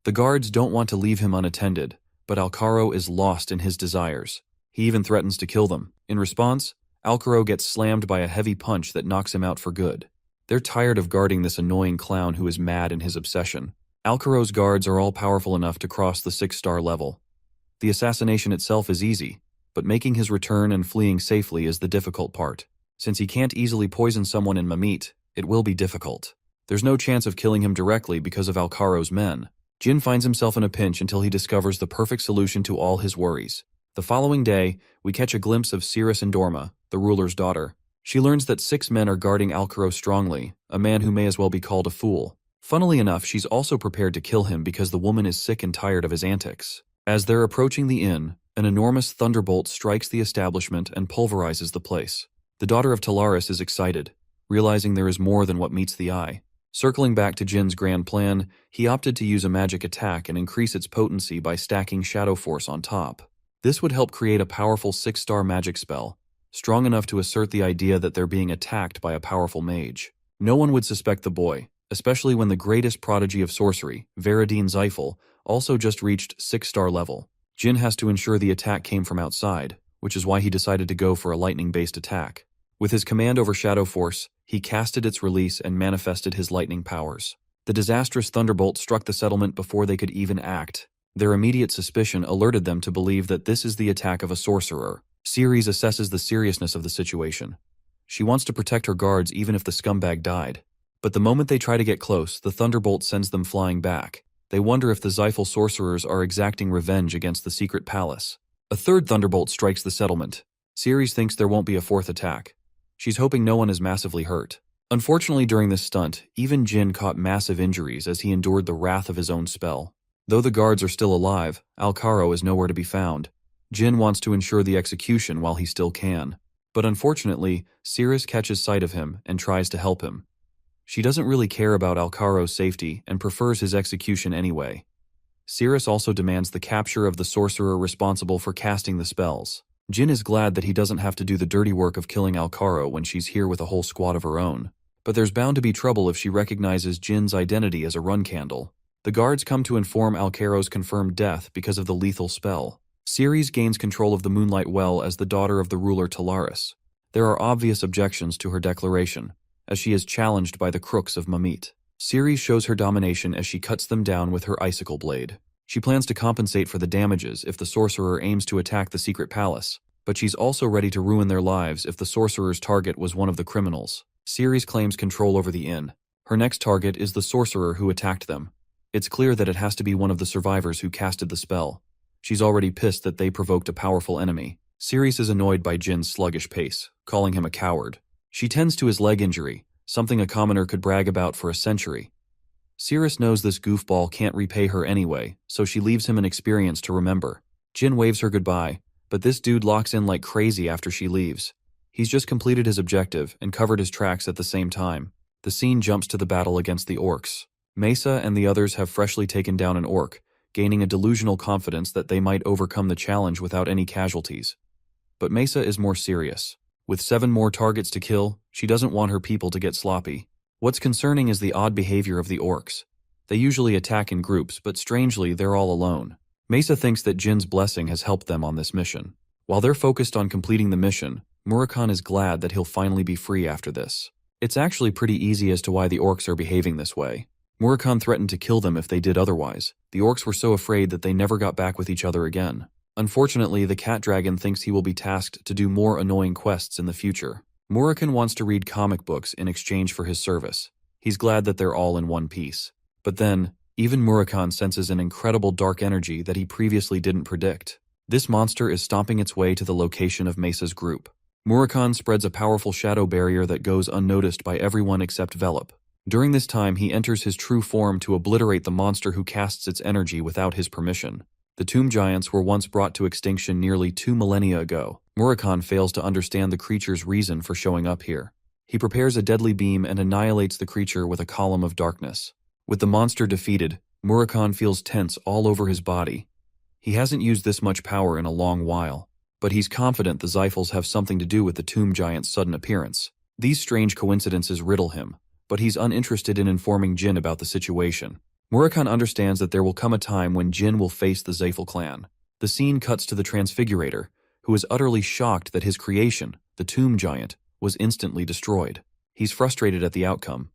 The guards don't want to leave him unattended, but Alcaro is lost in his desires. He even threatens to kill them. In response, Alcaro gets slammed by a heavy punch that knocks him out for good. They're tired of guarding this annoying clown who is mad in his obsession. Alcaro's guards are all powerful enough to cross the 6-star level. The assassination itself is easy, but making his return and fleeing safely is the difficult part. Since he can't easily poison someone in Mamit, it will be difficult. There's no chance of killing him directly because of Alcaro's men. Jin finds himself in a pinch until he discovers the perfect solution to all his worries. The following day, we catch a glimpse of Cirrus Endorma, the ruler's daughter. She learns that 6 men are guarding Alcaro strongly, a man who may as well be called a fool. Funnily enough, she's also prepared to kill him because the woman is sick and tired of his antics. As they're approaching the inn, an enormous thunderbolt strikes the establishment and pulverizes the place. The daughter of Talaris is excited, realizing there is more than what meets the eye. Circling back to Jin's grand plan, he opted to use a magic attack and increase its potency by stacking Shadow Force on top. This would help create a powerful 6-star magic spell, strong enough to assert the idea that they're being attacked by a powerful mage. No one would suspect the boy, especially when the greatest prodigy of sorcery, Veradine Zyphel, also just reached 6-star level. Jin has to ensure the attack came from outside, which is why he decided to go for a lightning-based attack. With his command over Shadow Force, he casted its release and manifested his lightning powers. The disastrous thunderbolt struck the settlement before they could even act. Their immediate suspicion alerted them to believe that this is the attack of a sorcerer. Ceres assesses the seriousness of the situation. She wants to protect her guards even if the scumbag died. But the moment they try to get close, the thunderbolt sends them flying back. They wonder if the Zyphel sorcerers are exacting revenge against the secret palace. A third thunderbolt strikes the settlement. Ceres thinks there won't be a fourth attack. She's hoping no one is massively hurt. Unfortunately, during this stunt, even Jin caught massive injuries as he endured the wrath of his own spell. Though the guards are still alive, Alcaro is nowhere to be found. Jin wants to ensure the execution while he still can. But unfortunately, Cirrus catches sight of him and tries to help him. She doesn't really care about Alcaro's safety and prefers his execution anyway. Cirrus also demands the capture of the sorcerer responsible for casting the spells. Jin is glad that he doesn't have to do the dirty work of killing Alcaro when she's here with a whole squad of her own. But there's bound to be trouble if she recognizes Jin's identity as a run candle. The guards come to inform Alcaro's confirmed death because of the lethal spell. Ceres gains control of the Moonlight Well as the daughter of the ruler Talaris. There are obvious objections to her declaration, as she is challenged by the crooks of Mamit. Ceres shows her domination as she cuts them down with her icicle blade. She plans to compensate for the damages if the sorcerer aims to attack the secret palace, but she's also ready to ruin their lives if the sorcerer's target was one of the criminals. Ceres claims control over the inn. Her next target is the sorcerer who attacked them. It's clear that it has to be one of the survivors who casted the spell. She's already pissed that they provoked a powerful enemy. Ceres is annoyed by Jin's sluggish pace, calling him a coward. She tends to his leg injury, something a commoner could brag about for a century. Ceres knows this goofball can't repay her anyway, so she leaves him an experience to remember. Jin waves her goodbye, but this dude locks in like crazy after she leaves. He's just completed his objective and covered his tracks at the same time. The scene jumps to the battle against the orcs. Mesa and the others have freshly taken down an orc, gaining a delusional confidence that they might overcome the challenge without any casualties. But Mesa is more serious. With 7 more targets to kill, she doesn't want her people to get sloppy. What's concerning is the odd behavior of the orcs. They usually attack in groups, but strangely, they're all alone. Mesa thinks that Jin's blessing has helped them on this mission. While they're focused on completing the mission, Murakhan is glad that he'll finally be free after this. It's actually pretty easy as to why the orcs are behaving this way. Murakhan threatened to kill them if they did otherwise. The orcs were so afraid that they never got back with each other again. Unfortunately, the cat dragon thinks he will be tasked to do more annoying quests in the future. Murakhan wants to read comic books in exchange for his service. He's glad that they're all in one piece. But then, even Murakhan senses an incredible dark energy that he previously didn't predict. This monster is stomping its way to the location of Mesa's group. Murakhan spreads a powerful shadow barrier that goes unnoticed by everyone except Velop. During this time, he enters his true form to obliterate the monster who casts its energy without his permission. The tomb giants were once brought to extinction nearly 2 millennia ago. Murakhan fails to understand the creature's reason for showing up here. He prepares a deadly beam and annihilates the creature with a column of darkness. With the monster defeated, Murakhan feels tense all over his body. He hasn't used this much power in a long while, but he's confident the Xiphals have something to do with the tomb giant's sudden appearance. These strange coincidences riddle him, but he's uninterested in informing Jin about the situation. Murakhan understands that there will come a time when Jin will face the Xiphal clan. The scene cuts to the Transfigurator, who is utterly shocked that his creation, the tomb giant, was instantly destroyed. He's frustrated at the outcome,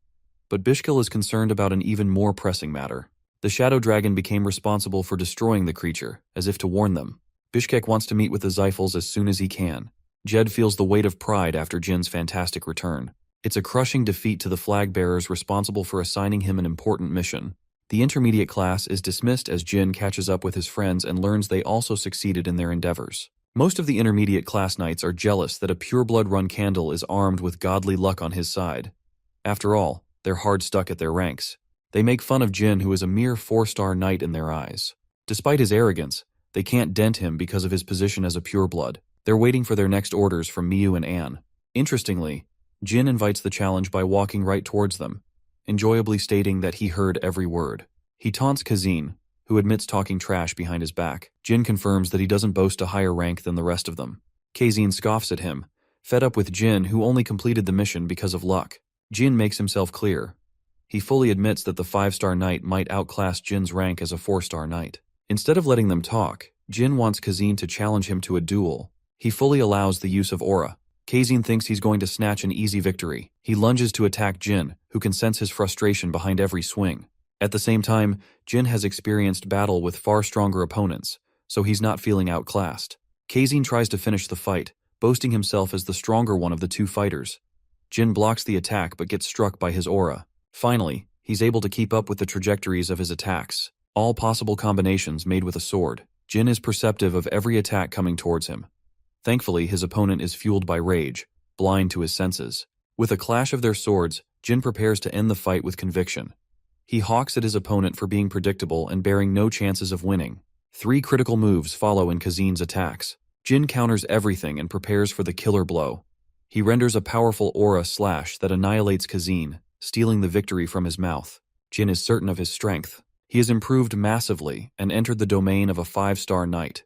but Bishkil is concerned about an even more pressing matter. The Shadow Dragon became responsible for destroying the creature, as if to warn them. Bishkek wants to meet with the Xiphals as soon as he can. Jed feels the weight of pride after Jin's fantastic return. It's a crushing defeat to the flag bearers responsible for assigning him an important mission. The intermediate class is dismissed as Jin catches up with his friends and learns they also succeeded in their endeavors. Most of the intermediate class knights are jealous that a pureblood run Candle is armed with godly luck on his side. After all, they're hard stuck at their ranks. They make fun of Jin, who is a mere 4-star knight in their eyes. Despite his arrogance, they can't dent him because of his position as a pureblood. They're waiting for their next orders from Miyu and Anne. Interestingly, Jin invites the challenge by walking right towards them, enjoyably stating that he heard every word. He taunts Kazin, who admits talking trash behind his back. Jin confirms that he doesn't boast a higher rank than the rest of them. Kazin scoffs at him, fed up with Jin, who only completed the mission because of luck. Jin makes himself clear. He fully admits that the 5-star knight might outclass Jin's rank as a 4-star knight. Instead of letting them talk, Jin wants Kazin to challenge him to a duel. He fully allows the use of aura. Kazin thinks he's going to snatch an easy victory. He lunges to attack Jin, who can sense his frustration behind every swing. At the same time, Jin has experienced battle with far stronger opponents, so he's not feeling outclassed. Kazin tries to finish the fight, boasting himself as the stronger one of the 2 fighters. Jin blocks the attack but gets struck by his aura. Finally, he's able to keep up with the trajectories of his attacks, all possible combinations made with a sword. Jin is perceptive of every attack coming towards him. Thankfully, his opponent is fueled by rage, blind to his senses. With a clash of their swords, Jin prepares to end the fight with conviction. He hawks at his opponent for being predictable and bearing no chances of winning. 3 critical moves follow in Kazin's attacks. Jin counters everything and prepares for the killer blow. He renders a powerful aura slash that annihilates Kazin, stealing the victory from his mouth. Jin is certain of his strength. He has improved massively and entered the domain of a 5-star knight.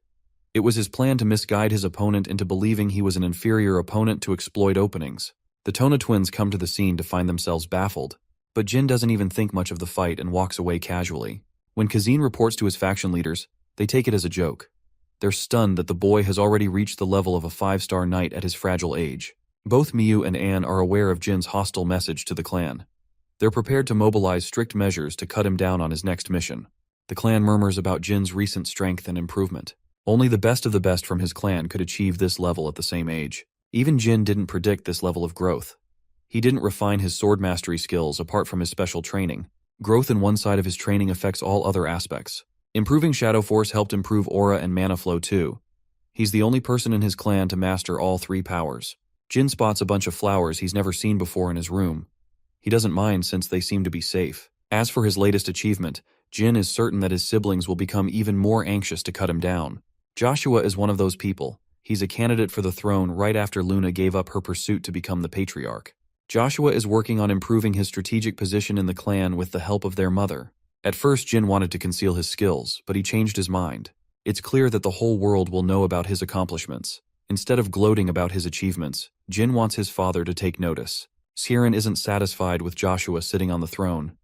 It was his plan to misguide his opponent into believing he was an inferior opponent to exploit openings. The Tona twins come to the scene to find themselves baffled, but Jin doesn't even think much of the fight and walks away casually. When Kazin reports to his faction leaders, they take it as a joke. They're stunned that the boy has already reached the level of a 5-star knight at his fragile age. Both Miyu and Anne are aware of Jin's hostile message to the clan. They're prepared to mobilize strict measures to cut him down on his next mission. The clan murmurs about Jin's recent strength and improvement. Only the best of the best from his clan could achieve this level at the same age. Even Jin didn't predict this level of growth. He didn't refine his sword mastery skills apart from his special training. Growth in one side of his training affects all other aspects. Improving Shadow Force helped improve aura and mana flow too. He's the only person in his clan to master all three powers. Jin spots a bunch of flowers he's never seen before in his room. He doesn't mind since they seem to be safe. As for his latest achievement, Jin is certain that his siblings will become even more anxious to cut him down. Joshua is one of those people. He's a candidate for the throne right after Luna gave up her pursuit to become the patriarch. Joshua is working on improving his strategic position in the clan with the help of their mother. At first, Jin wanted to conceal his skills, but he changed his mind. It's clear that the whole world will know about his accomplishments. Instead of gloating about his achievements, Jin wants his father to take notice. Siren isn't satisfied with Joshua sitting on the throne.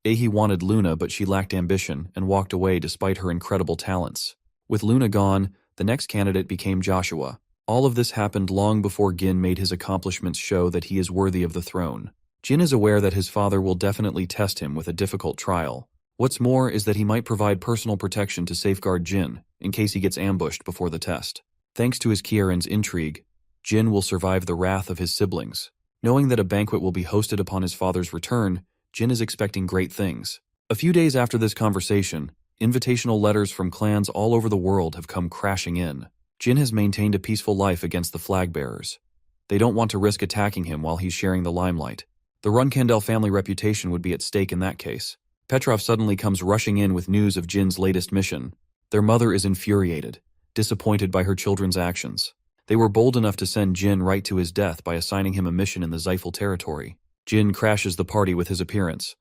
Ahi wanted Luna, but she lacked ambition and walked away despite her incredible talents. With Luna gone, the next candidate became Joshua. All of this happened long before Gin made his accomplishments show that he is worthy of the throne. Jin is aware that his father will definitely test him with a difficult trial. What's more is that he might provide personal protection to safeguard Jin, in case he gets ambushed before the test. Thanks to his Kieran's intrigue, Jin will survive the wrath of his siblings. Knowing that a banquet will be hosted upon his father's return, Jin is expecting great things. A few days after this conversation, invitational letters from clans all over the world have come crashing in. Jin has maintained a peaceful life against the flag bearers. They don't want to risk attacking him while he's sharing the limelight. The Runkandel family reputation would be at stake in that case. Petrov suddenly comes rushing in with news of Jin's latest mission. Their mother is infuriated, disappointed by her children's actions. They were bold enough to send Jin right to his death by assigning him a mission in the Zyphal territory. Jin crashes the party with his appearance.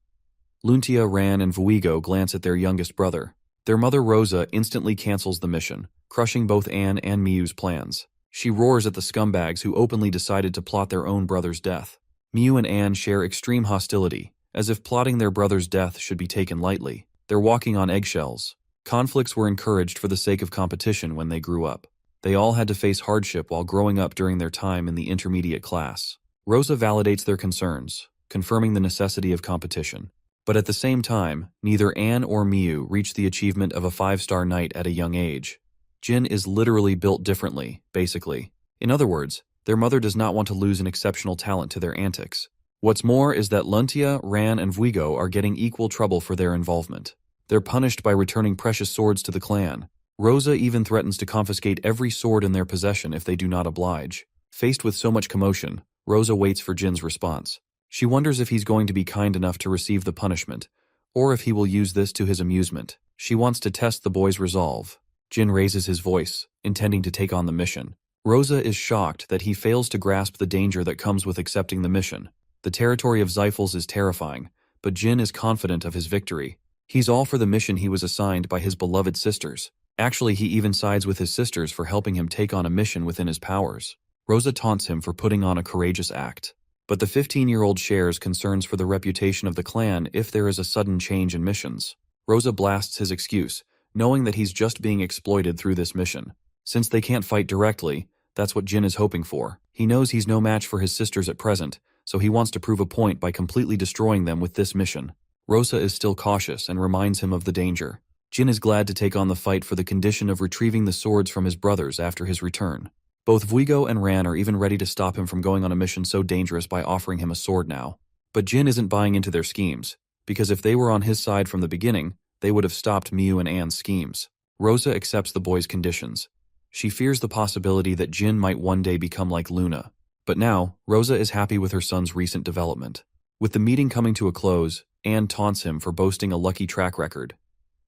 Luntia, Ran, and Vuigo glance at their youngest brother. Their mother Rosa instantly cancels the mission, crushing both Anne and Miyu's plans. She roars at the scumbags who openly decided to plot their own brother's death. Miyu and Anne share extreme hostility, as if plotting their brother's death should be taken lightly. They're walking on eggshells. Conflicts were encouraged for the sake of competition when they grew up. They all had to face hardship while growing up during their time in the intermediate class. Rosa validates their concerns, confirming the necessity of competition. But at the same time, neither Anne or Miyu reached the achievement of a 5-star knight at a young age. Jin is literally built differently, basically. In other words, their mother does not want to lose an exceptional talent to their antics. What's more is that Luntia, Ran, and Vuigo are getting equal trouble for their involvement. They're punished by returning precious swords to the clan. Rosa even threatens to confiscate every sword in their possession if they do not oblige. Faced with so much commotion, Rosa waits for Jin's response. She wonders if he's going to be kind enough to receive the punishment, or if he will use this to his amusement. She wants to test the boy's resolve. Jin raises his voice, intending to take on the mission. Rosa is shocked that he fails to grasp the danger that comes with accepting the mission. The territory of Zyphals is terrifying, but Jin is confident of his victory. He's all for the mission he was assigned by his beloved sisters. Actually, he even sides with his sisters for helping him take on a mission within his powers. Rosa taunts him for putting on a courageous act. But the 15-year-old shares concerns for the reputation of the clan if there is a sudden change in missions. Rosa blasts his excuse, knowing that he's just being exploited through this mission. Since they can't fight directly, that's what Jin is hoping for. He knows he's no match for his sisters at present, so he wants to prove a point by completely destroying them with this mission. Rosa is still cautious and reminds him of the danger. Jin is glad to take on the fight for the condition of retrieving the swords from his brothers after his return. Both Vuigo and Ran are even ready to stop him from going on a mission so dangerous by offering him a sword now. But Jin isn't buying into their schemes, because if they were on his side from the beginning, they would have stopped Miyu and Anne's schemes. Rosa accepts the boy's conditions. She fears the possibility that Jin might one day become like Luna. But now, Rosa is happy with her son's recent development. With the meeting coming to a close, Anne taunts him for boasting a lucky track record.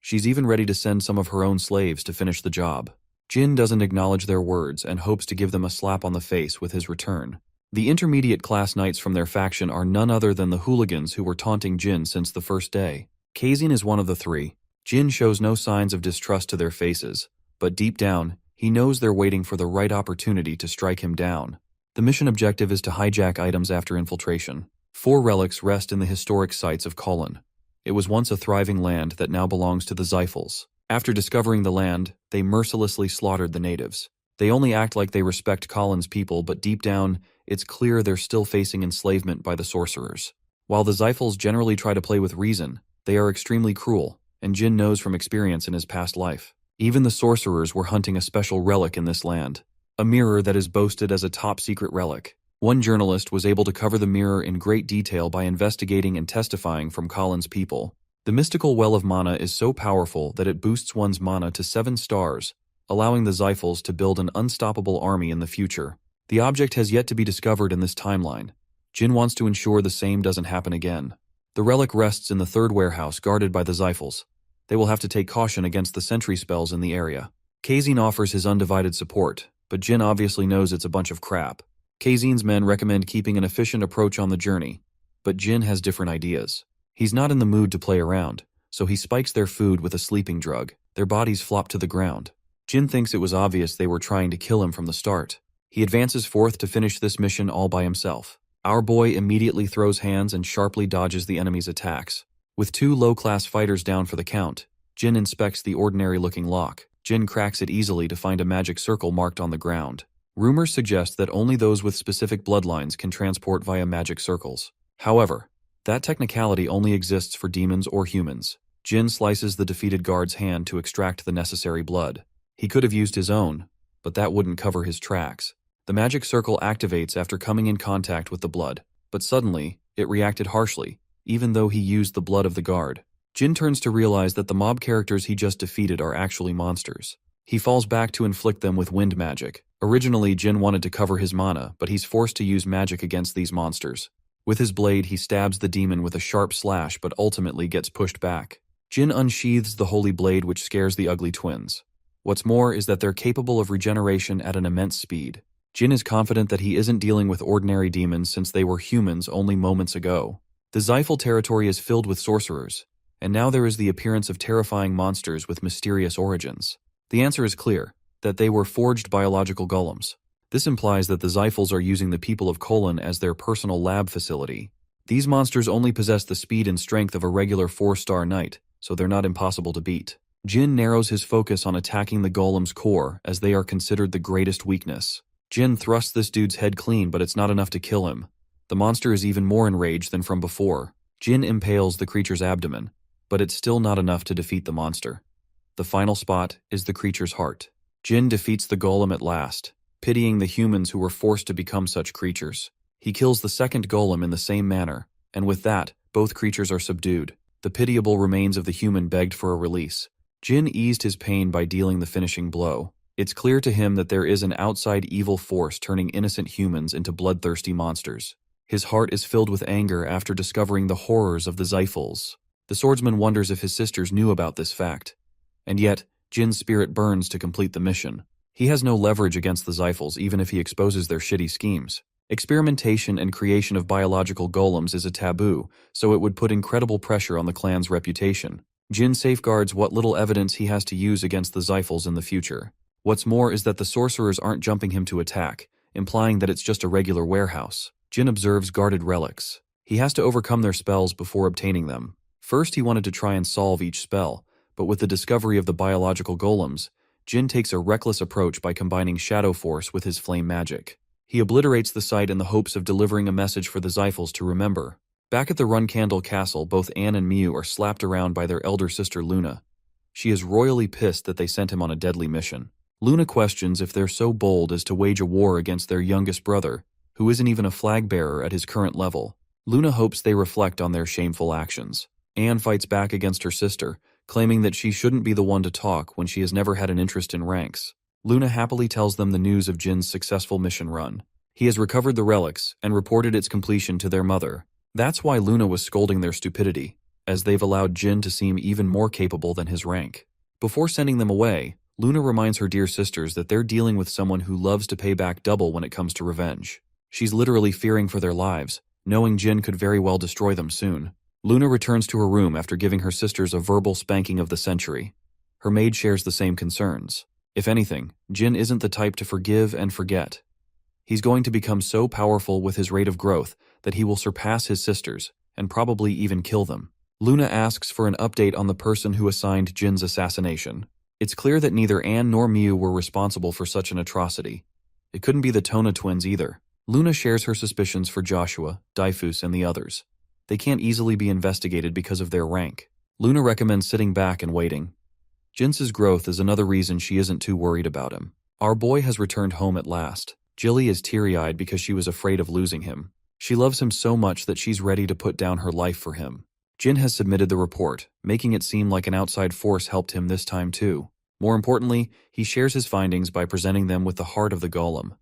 She's even ready to send some of her own slaves to finish the job. Jin doesn't acknowledge their words and hopes to give them a slap on the face with his return. The intermediate class knights from their faction are none other than the hooligans who were taunting Jin since the first day. Kazin is one of the three. Jin shows no signs of distrust to their faces, but deep down, he knows they're waiting for the right opportunity to strike him down. The mission objective is to hijack items after infiltration. 4 relics rest in the historic sites of Kolin. It was once a thriving land that now belongs to the Zyphals. After discovering the land, they mercilessly slaughtered the natives. They only act like they respect Colin's people, but deep down, it's clear they're still facing enslavement by the sorcerers. While the Xiphals generally try to play with reason, they are extremely cruel, and Jin knows from experience in his past life. Even the sorcerers were hunting a special relic in this land, a mirror that is boasted as a top-secret relic. One journalist was able to cover the mirror in great detail by investigating and testifying from Colin's people. The mystical well of mana is so powerful that it boosts one's mana to 7 stars, allowing the Xiphals to build an unstoppable army in the future. The object has yet to be discovered in this timeline. Jin wants to ensure the same doesn't happen again. The relic rests in the 3rd warehouse guarded by the Xiphals. They will have to take caution against the sentry spells in the area. Kazin offers his undivided support, but Jin obviously knows it's a bunch of crap. Kazin's men recommend keeping an efficient approach on the journey, but Jin has different ideas. He's not in the mood to play around, so he spikes their food with a sleeping drug. Their bodies flop to the ground. Jin thinks it was obvious they were trying to kill him from the start. He advances forth to finish this mission all by himself. Our boy immediately throws hands and sharply dodges the enemy's attacks. With 2 low-class fighters down for the count, Jin inspects the ordinary-looking lock. Jin cracks it easily to find a magic circle marked on the ground. Rumors suggest that only those with specific bloodlines can transport via magic circles. However, that technicality only exists for demons or humans. Jin slices the defeated guard's hand to extract the necessary blood. He could have used his own, but that wouldn't cover his tracks. The magic circle activates after coming in contact with the blood, but suddenly, it reacted harshly, even though he used the blood of the guard. Jin turns to realize that the mob characters he just defeated are actually monsters. He falls back to inflict them with wind magic. Originally, Jin wanted to cover his mana, but he's forced to use magic against these monsters. With his blade, he stabs the demon with a sharp slash but ultimately gets pushed back. Jin unsheathes the holy blade, which scares the ugly twins. What's more is that they're capable of regeneration at an immense speed. Jin is confident that he isn't dealing with ordinary demons since they were humans only moments ago. The Xiphal territory is filled with sorcerers, and now there is the appearance of terrifying monsters with mysterious origins. The answer is clear, that they were forged biological golems. This implies that the Xiphals are using the people of Kolin as their personal lab facility. These monsters only possess the speed and strength of a regular 4-star knight, so they're not impossible to beat. Jin narrows his focus on attacking the golem's core, as they are considered the greatest weakness. Jin thrusts this dude's head clean, but it's not enough to kill him. The monster is even more enraged than from before. Jin impales the creature's abdomen, but it's still not enough to defeat the monster. The final spot is the creature's heart. Jin defeats the golem at last, pitying the humans who were forced to become such creatures. He kills the second golem in the same manner, and with that, both creatures are subdued. The pitiable remains of the human begged for a release. Jin eased his pain by dealing the finishing blow. It's clear to him that there is an outside evil force turning innocent humans into bloodthirsty monsters. His heart is filled with anger after discovering the horrors of the Xiphals. The swordsman wonders if his sisters knew about this fact. And yet, Jin's spirit burns to complete the mission. He has no leverage against the Xiphals even if he exposes their shitty schemes. Experimentation and creation of biological golems is a taboo, so it would put incredible pressure on the clan's reputation. Jin safeguards what little evidence he has to use against the Xiphals in the future. What's more is that the sorcerers aren't jumping him to attack, implying that it's just a regular warehouse. Jin observes guarded relics. He has to overcome their spells before obtaining them. First, he wanted to try and solve each spell, but with the discovery of the biological golems, Jin takes a reckless approach by combining Shadow Force with his flame magic. He obliterates the site in the hopes of delivering a message for the Xiphals to remember. Back at the Runcandle Castle, both Anne and Miu are slapped around by their elder sister Luna. She is royally pissed that they sent him on a deadly mission. Luna questions if they're so bold as to wage a war against their youngest brother, who isn't even a flag bearer at his current level. Luna hopes they reflect on their shameful actions. Anne fights back against her sister, claiming that she shouldn't be the one to talk when she has never had an interest in ranks. Luna happily tells them the news of Jin's successful mission run. He has recovered the relics and reported its completion to their mother. That's why Luna was scolding their stupidity, as they've allowed Jin to seem even more capable than his rank. Before sending them away, Luna reminds her dear sisters that they're dealing with someone who loves to pay back double when it comes to revenge. She's literally fearing for their lives, knowing Jin could very well destroy them soon. Luna returns to her room after giving her sisters a verbal spanking of the century. Her maid shares the same concerns. If anything, Jin isn't the type to forgive and forget. He's going to become so powerful with his rate of growth that he will surpass his sisters, and probably even kill them. Luna asks for an update on the person who assigned Jin's assassination. It's clear that neither Anne nor Miu were responsible for such an atrocity. It couldn't be the Tona twins either. Luna shares her suspicions for Joshua, Daifus, and the others. They can't easily be investigated because of their rank. Luna recommends sitting back and waiting. Jin's growth is another reason she isn't too worried about him. Our boy has returned home at last. Jilly is teary-eyed because she was afraid of losing him. She loves him so much that she's ready to put down her life for him. Jin has submitted the report, making it seem like an outside force helped him this time too. More importantly, he shares his findings by presenting them with the heart of the golem.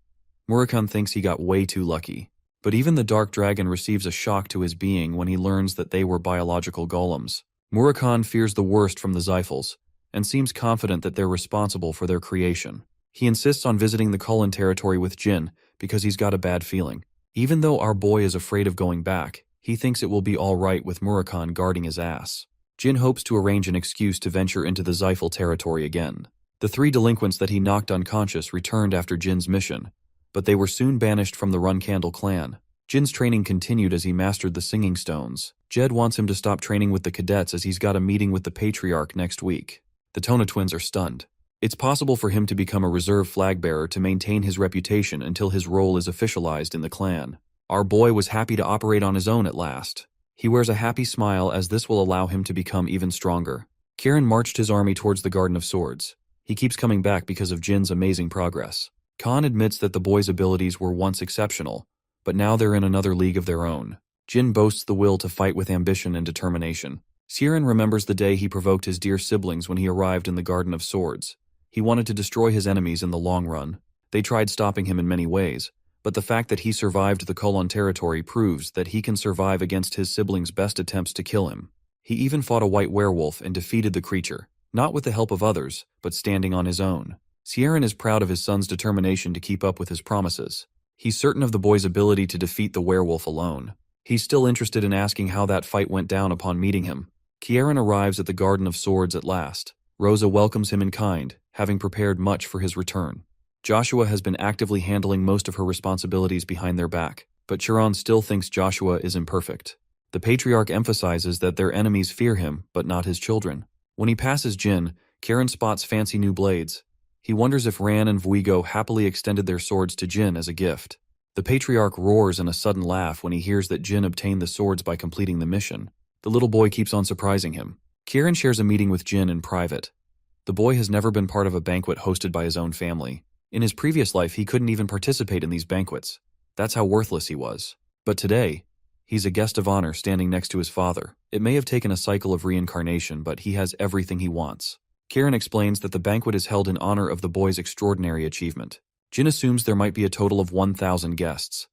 Murakun thinks he got way too lucky. But even the Dark Dragon receives a shock to his being when he learns that they were biological golems. Murakun fears the worst from the Zyphals, and seems confident that they're responsible for their creation. He insists on visiting the Kulin territory with Jin because he's got a bad feeling. Even though our boy is afraid of going back, he thinks it will be all right with Murakun guarding his ass. Jin hopes to arrange an excuse to venture into the Zyphal territory again. The 3 delinquents that he knocked unconscious returned after Jin's mission, but they were soon banished from the Runcandle clan. Jin's training continued as he mastered the singing stones. Jed wants him to stop training with the cadets as he's got a meeting with the Patriarch next week. The Tona twins are stunned. It's possible for him to become a reserve flag bearer to maintain his reputation until his role is officialized in the clan. Our boy was happy to operate on his own at last. He wears a happy smile as this will allow him to become even stronger. Kieran marched his army towards the Garden of Swords. He keeps coming back because of Jin's amazing progress. Khan admits that the boy's abilities were once exceptional, but now they're in another league of their own. Jin boasts the will to fight with ambition and determination. Siren remembers the day he provoked his dear siblings when he arrived in the Garden of Swords. He wanted to destroy his enemies in the long run. They tried stopping him in many ways, but the fact that he survived the Kulon territory proves that he can survive against his siblings' best attempts to kill him. He even fought a white werewolf and defeated the creature, not with the help of others, but standing on his own. Siren is proud of his son's determination to keep up with his promises. He's certain of the boy's ability to defeat the werewolf alone. He's still interested in asking how that fight went down upon meeting him. Kieran arrives at the Garden of Swords at last. Rosa welcomes him in kind, having prepared much for his return. Joshua has been actively handling most of her responsibilities behind their back, but Chiron still thinks Joshua is imperfect. The Patriarch emphasizes that their enemies fear him, but not his children. When he passes Jin, Kieran spots fancy new blades. He wonders if Ran and Vuigo happily extended their swords to Jin as a gift. The Patriarch roars in a sudden laugh when he hears that Jin obtained the swords by completing the mission. The little boy keeps on surprising him. Kieran shares a meeting with Jin in private. The boy has never been part of a banquet hosted by his own family. In his previous life, he couldn't even participate in these banquets. That's how worthless he was. But today, he's a guest of honor standing next to his father. It may have taken a cycle of reincarnation, but he has everything he wants. Kieran explains that the banquet is held in honor of the boy's extraordinary achievement. Jin assumes there might be a total of 1,000 guests.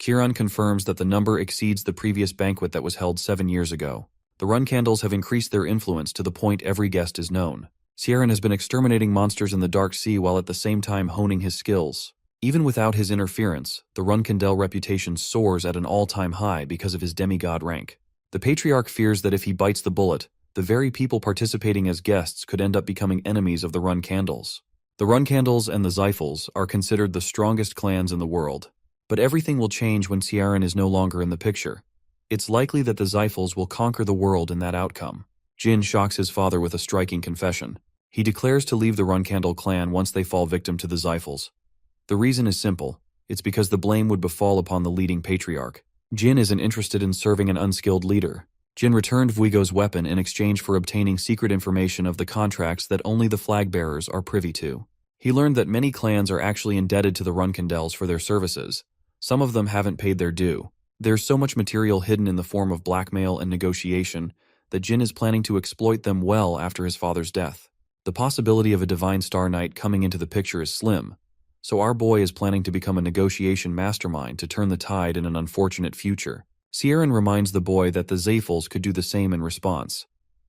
Kieran confirms that the number exceeds the previous banquet that was held 7 years ago. The Runcandles have increased their influence to the point every guest is known. Siren has been exterminating monsters in the Dark Sea while at the same time honing his skills. Even without his interference, the Runcandel reputation soars at an all-time high because of his demigod rank. The Patriarch fears that if he bites the bullet, the very people participating as guests could end up becoming enemies of the Runcandles. The Runcandles and the Zyphals are considered the strongest clans in the world. But everything will change when Ciaran is no longer in the picture. It's likely that the Zyphals will conquer the world in that outcome. Jin shocks his father with a striking confession. He declares to leave the Runcandle clan once they fall victim to the Zyphals. The reason is simple. It's because the blame would befall upon the leading Patriarch. Jin isn't interested in serving an unskilled leader. Jin returned Vuigo's weapon in exchange for obtaining secret information of the contracts that only the flag bearers are privy to. He learned that many clans are actually indebted to the Runcandels for their services. Some of them haven't paid their due. There's so much material hidden in the form of blackmail and negotiation that Jin is planning to exploit them well after his father's death. The possibility of a Divine Star Knight coming into the picture is slim, so our boy is planning to become a negotiation mastermind to turn the tide in an unfortunate future. Ciaran reminds the boy that the Zyphals could do the same in response,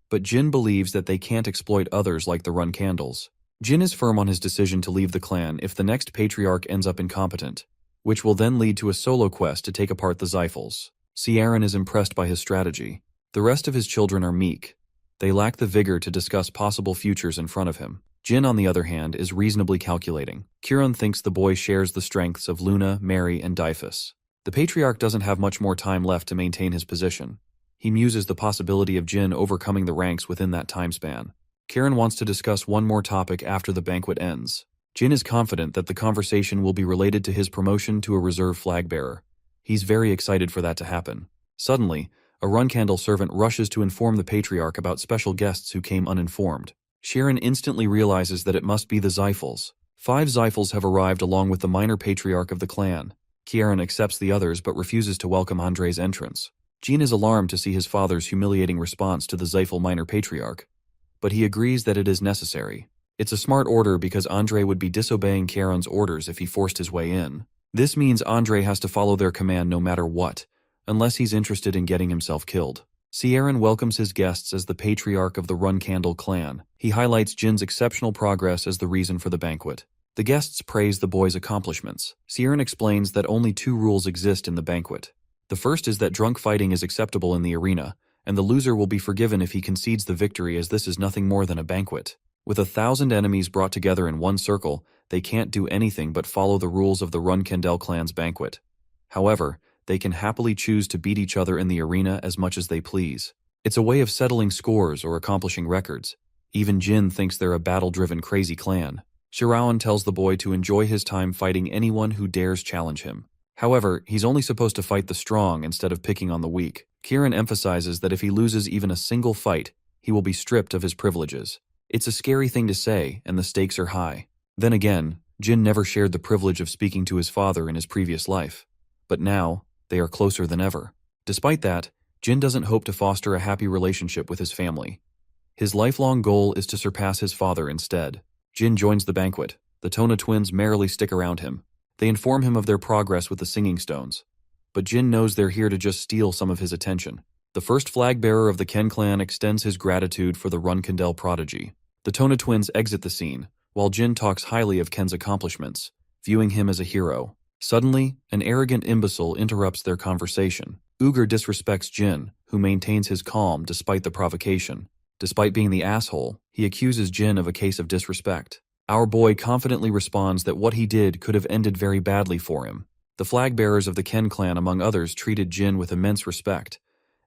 but Jin believes that they can't exploit others like the Runcandles. Jin is firm on his decision to leave the clan if the next Patriarch ends up incompetent, which will then lead to a solo quest to take apart the Zyphals. Ciaran is impressed by his strategy. The rest of his children are meek. They lack the vigor to discuss possible futures in front of him. Jin, on the other hand, is reasonably calculating. Kieran thinks the boy shares the strengths of Luna, Mary, and Dyphus. The Patriarch doesn't have much more time left to maintain his position. He muses the possibility of Jin overcoming the ranks within that time span. Kieran wants to discuss one more topic after the banquet ends. Jin is confident that the conversation will be related to his promotion to a reserve flag bearer. He's very excited for that to happen. Suddenly, a Runcandle servant rushes to inform the patriarch about special guests who came uninformed. Sharon instantly realizes that it must be the Zyphals. 5 Zyphals have arrived along with the minor patriarch of the clan. Kieran accepts the others but refuses to welcome Andre's entrance. Jin is alarmed to see his father's humiliating response to the Zyphal minor patriarch, but he agrees that it is necessary. It's a smart order because Andre would be disobeying Kieran's orders if he forced his way in. This means Andre has to follow their command no matter what, unless he's interested in getting himself killed. Sieran welcomes his guests as the patriarch of the Runcandle clan. He highlights Jin's exceptional progress as the reason for the banquet. The guests praise the boy's accomplishments. Sieran explains that only 2 rules exist in the banquet. The first is that drunk fighting is acceptable in the arena, and the loser will be forgiven if he concedes the victory, as this is nothing more than a banquet. With 1,000 enemies brought together in one circle, they can't do anything but follow the rules of the Runcandle clan's banquet. However, they can happily choose to beat each other in the arena as much as they please. It's a way of settling scores or accomplishing records. Even Jin thinks they're a battle-driven crazy clan. Shirawan tells the boy to enjoy his time fighting anyone who dares challenge him. However, he's only supposed to fight the strong instead of picking on the weak. Kieran emphasizes that if he loses even a single fight, he will be stripped of his privileges. It's a scary thing to say, and the stakes are high. Then again, Jin never shared the privilege of speaking to his father in his previous life. But now, they are closer than ever. Despite that, Jin doesn't hope to foster a happy relationship with his family. His lifelong goal is to surpass his father instead. Jin joins the banquet. The Tona twins merrily stick around him. They inform him of their progress with the singing stones. But Jin knows they're here to just steal some of his attention. The first flag bearer of the Ken clan extends his gratitude for the Runcandle prodigy. The Tona twins exit the scene, while Jin talks highly of Ken's accomplishments, viewing him as a hero. Suddenly, an arrogant imbecile interrupts their conversation. Uger disrespects Jin, who maintains his calm despite the provocation. Despite being the asshole, he accuses Jin of a case of disrespect. Our boy confidently responds that what he did could have ended very badly for him. The flag bearers of the Ken clan, among others, treated Jin with immense respect.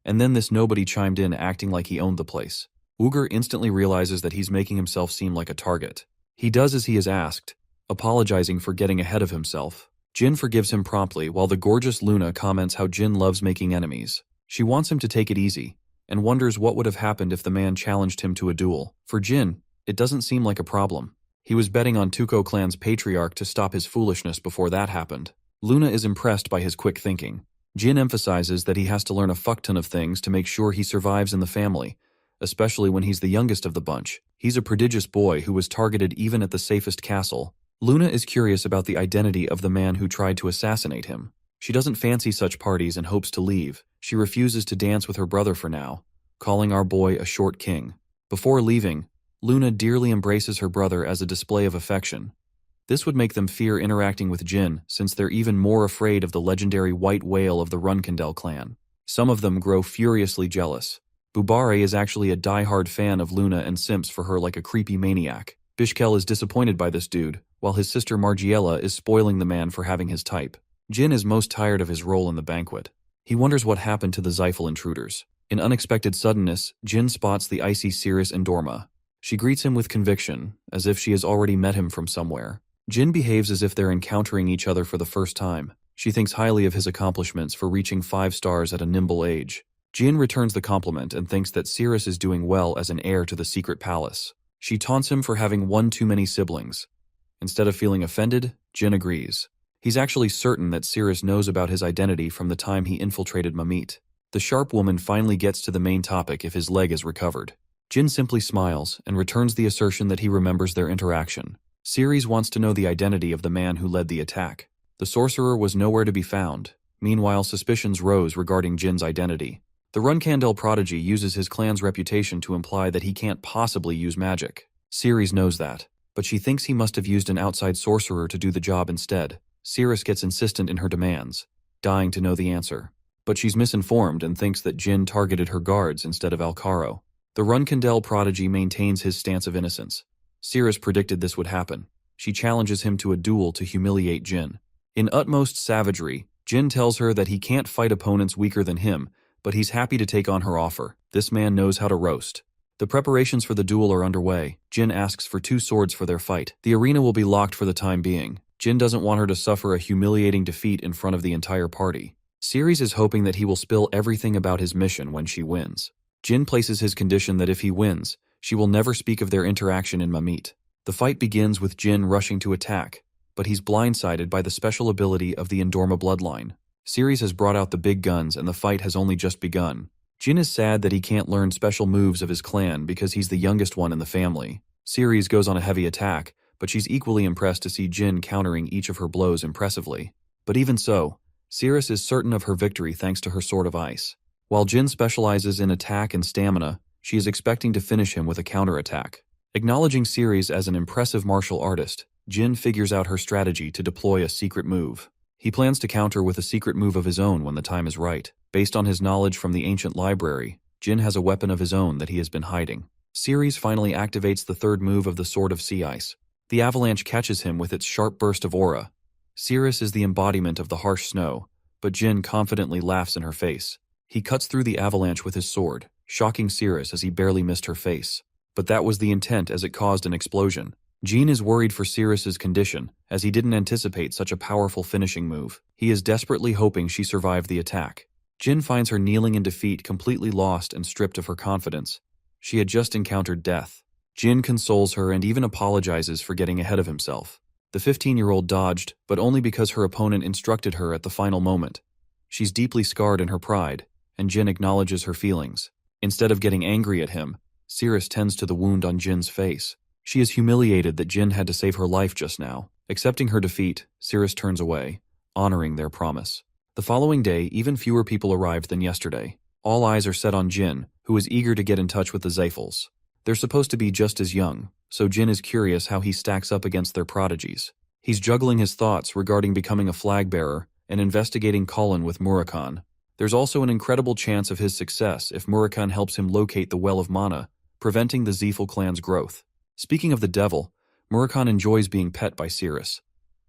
And then this nobody chimed in, acting like he owned the place. Uger instantly realizes that he's making himself seem like a target. He does as he is asked, apologizing for getting ahead of himself. Jin forgives him promptly, while the gorgeous Luna comments how Jin loves making enemies. She wants him to take it easy, and wonders what would have happened if the man challenged him to a duel. For Jin, it doesn't seem like a problem. He was betting on Tuco clan's patriarch to stop his foolishness before that happened. Luna is impressed by his quick thinking. Jin emphasizes that he has to learn a fuckton of things to make sure he survives in the family, especially when he's the youngest of the bunch. He's a prodigious boy who was targeted even at the safest castle. Luna is curious about the identity of the man who tried to assassinate him. She doesn't fancy such parties and hopes to leave. She refuses to dance with her brother for now, calling our boy a short king. Before leaving, Luna dearly embraces her brother as a display of affection. This would make them fear interacting with Jin, since they're even more afraid of the legendary white whale of the Runcandle clan. Some of them grow furiously jealous. Bubare is actually a die-hard fan of Luna and simps for her like a creepy maniac. Bishkel is disappointed by this dude, while his sister Margiela is spoiling the man for having his type. Jin is most tired of his role in the banquet. He wonders what happened to the Zyphal intruders. In unexpected suddenness, Jin spots the icy Cirrus Endorma. She greets him with conviction, as if she has already met him from somewhere. Jin behaves as if they're encountering each other for the first time. She thinks highly of his accomplishments for reaching 5 stars at a nimble age. Jin returns the compliment and thinks that Cirrus is doing well as an heir to the secret palace. She taunts him for having one too many siblings. Instead of feeling offended, Jin agrees. He's actually certain that Cirrus knows about his identity from the time he infiltrated Mamit. The sharp woman finally gets to the main topic if his leg is recovered. Jin simply smiles and returns the assertion that he remembers their interaction. Ceres wants to know the identity of the man who led the attack. The sorcerer was nowhere to be found. Meanwhile, suspicions rose regarding Jin's identity. The Runcandle prodigy uses his clan's reputation to imply that he can't possibly use magic. Ceres knows that, but she thinks he must have used an outside sorcerer to do the job instead. Cirrus gets insistent in her demands, dying to know the answer. But she's misinformed and thinks that Jin targeted her guards instead of Alcaro. The Runcandle prodigy maintains his stance of innocence. Cirrus predicted this would happen. She challenges him to a duel to humiliate Jin. In utmost savagery, Jin tells her that he can't fight opponents weaker than him, but he's happy to take on her offer. This man knows how to roast. The preparations for the duel are underway. Jin asks for 2 swords for their fight. The arena will be locked for the time being. Jin doesn't want her to suffer a humiliating defeat in front of the entire party. Ceres is hoping that he will spill everything about his mission when she wins. Jin places his condition that if he wins, she will never speak of their interaction in Mamit. The fight begins with Jin rushing to attack, but he's blindsided by the special ability of the Endorma bloodline. Ceres has brought out the big guns and the fight has only just begun. Jin is sad that he can't learn special moves of his clan because he's the youngest one in the family. Ceres goes on a heavy attack, but she's equally impressed to see Jin countering each of her blows impressively. But even so, Ceres is certain of her victory thanks to her Sword of Ice. While Jin specializes in attack and stamina, she is expecting to finish him with a counterattack. Acknowledging Ceres as an impressive martial artist, Jin figures out her strategy to deploy a secret move. He plans to counter with a secret move of his own when the time is right. Based on his knowledge from the ancient library, Jin has a weapon of his own that he has been hiding. Ceres finally activates the 3rd move of the Sword of Sea Ice. The avalanche catches him with its sharp burst of aura. Ceres is the embodiment of the harsh snow, but Jin confidently laughs in her face. He cuts through the avalanche with his sword, shocking Ceres as he barely missed her face. But that was the intent as it caused an explosion. Jin is worried for Ceres's condition, as he didn't anticipate such a powerful finishing move. He is desperately hoping she survived the attack. Jin finds her kneeling in defeat, completely lost and stripped of her confidence. She had just encountered death. Jin consoles her and even apologizes for getting ahead of himself. The 15-year-old dodged, but only because her opponent instructed her at the final moment. She's deeply scarred in her pride, and Jin acknowledges her feelings. Instead of getting angry at him, Ceres tends to the wound on Jin's face. She is humiliated that Jin had to save her life just now. Accepting her defeat, Ceres turns away, honoring their promise. The following day, even fewer people arrived than yesterday. All eyes are set on Jin, who is eager to get in touch with the Zephyls. They're supposed to be just as young, so Jin is curious how he stacks up against their prodigies. He's juggling his thoughts regarding becoming a flag bearer and investigating Colin with Murakhan. There's also an incredible chance of his success if Murakhan helps him locate the Well of Mana, preventing the Zephyl clan's growth. Speaking of the devil, Murakhan enjoys being pet by Ceres.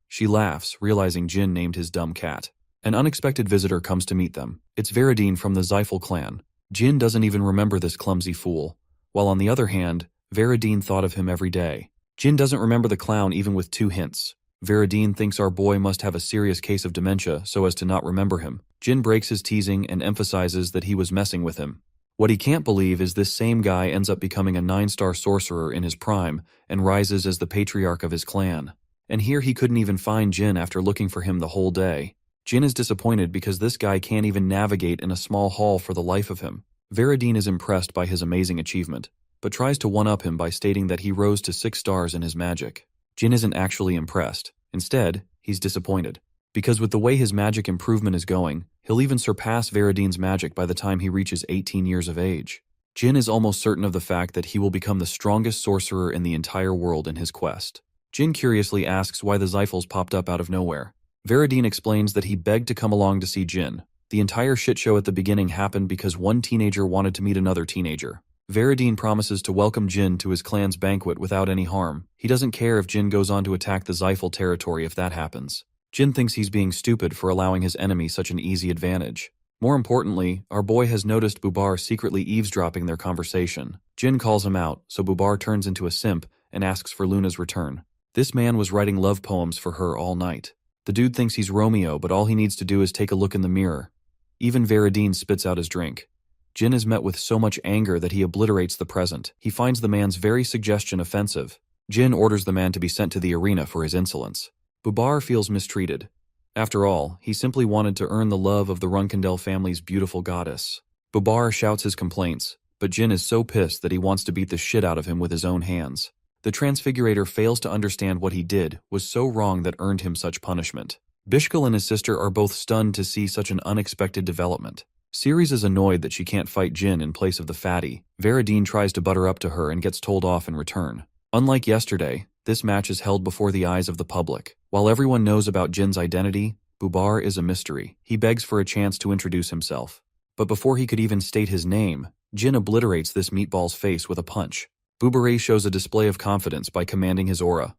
She laughs, realizing Jin named his dumb cat. An unexpected visitor comes to meet them. It's Veridine from the Zephyl clan. Jin doesn't even remember this clumsy fool, while on the other hand, Veridine thought of him every day. Jin doesn't remember the clown even with 2 hints. Veridine thinks our boy must have a serious case of dementia so as to not remember him. Jin breaks his teasing and emphasizes that he was messing with him. What he can't believe is this same guy ends up becoming a 9-star sorcerer in his prime and rises as the patriarch of his clan. And here he couldn't even find Jin after looking for him the whole day. Jin is disappointed because this guy can't even navigate in a small hall for the life of him. Veridine is impressed by his amazing achievement, but tries to one-up him by stating that he rose to 6 stars in his magic. Jin isn't actually impressed. Instead, he's disappointed. Because with the way his magic improvement is going, he'll even surpass Veridine's magic by the time he reaches 18 years of age. Jin is almost certain of the fact that he will become the strongest sorcerer in the entire world in his quest. Jin curiously asks why the Zephyls popped up out of nowhere. Veridine explains that he begged to come along to see Jin. The entire shit show at the beginning happened because one teenager wanted to meet another teenager. Veridine promises to welcome Jin to his clan's banquet without any harm. He doesn't care if Jin goes on to attack the Zephyl territory if that happens. Jin thinks he's being stupid for allowing his enemy such an easy advantage. More importantly, our boy has noticed Bubar secretly eavesdropping their conversation. Jin calls him out, so Bubar turns into a simp and asks for Luna's return. This man was writing love poems for her all night. The dude thinks he's Romeo, but all he needs to do is take a look in the mirror. Even Veridine spits out his drink. Jin is met with so much anger that he obliterates the present. He finds the man's very suggestion offensive. Jin orders the man to be sent to the arena for his insolence. Bubar feels mistreated. After all, he simply wanted to earn the love of the Runkendel family's beautiful goddess. Bubar shouts his complaints, but Jin is so pissed that he wants to beat the shit out of him with his own hands. The Transfigurator fails to understand what he did was so wrong that earned him such punishment. Bishkal and his sister are both stunned to see such an unexpected development. Ceres is annoyed that she can't fight Jin in place of the fatty. Veridine tries to butter up to her and gets told off in return. Unlike yesterday, this match is held before the eyes of the public. While everyone knows about Jin's identity, Bubar is a mystery. He begs for a chance to introduce himself. But before he could even state his name, Jin obliterates this meatball's face with a punch. Bubar shows a display of confidence by commanding his aura.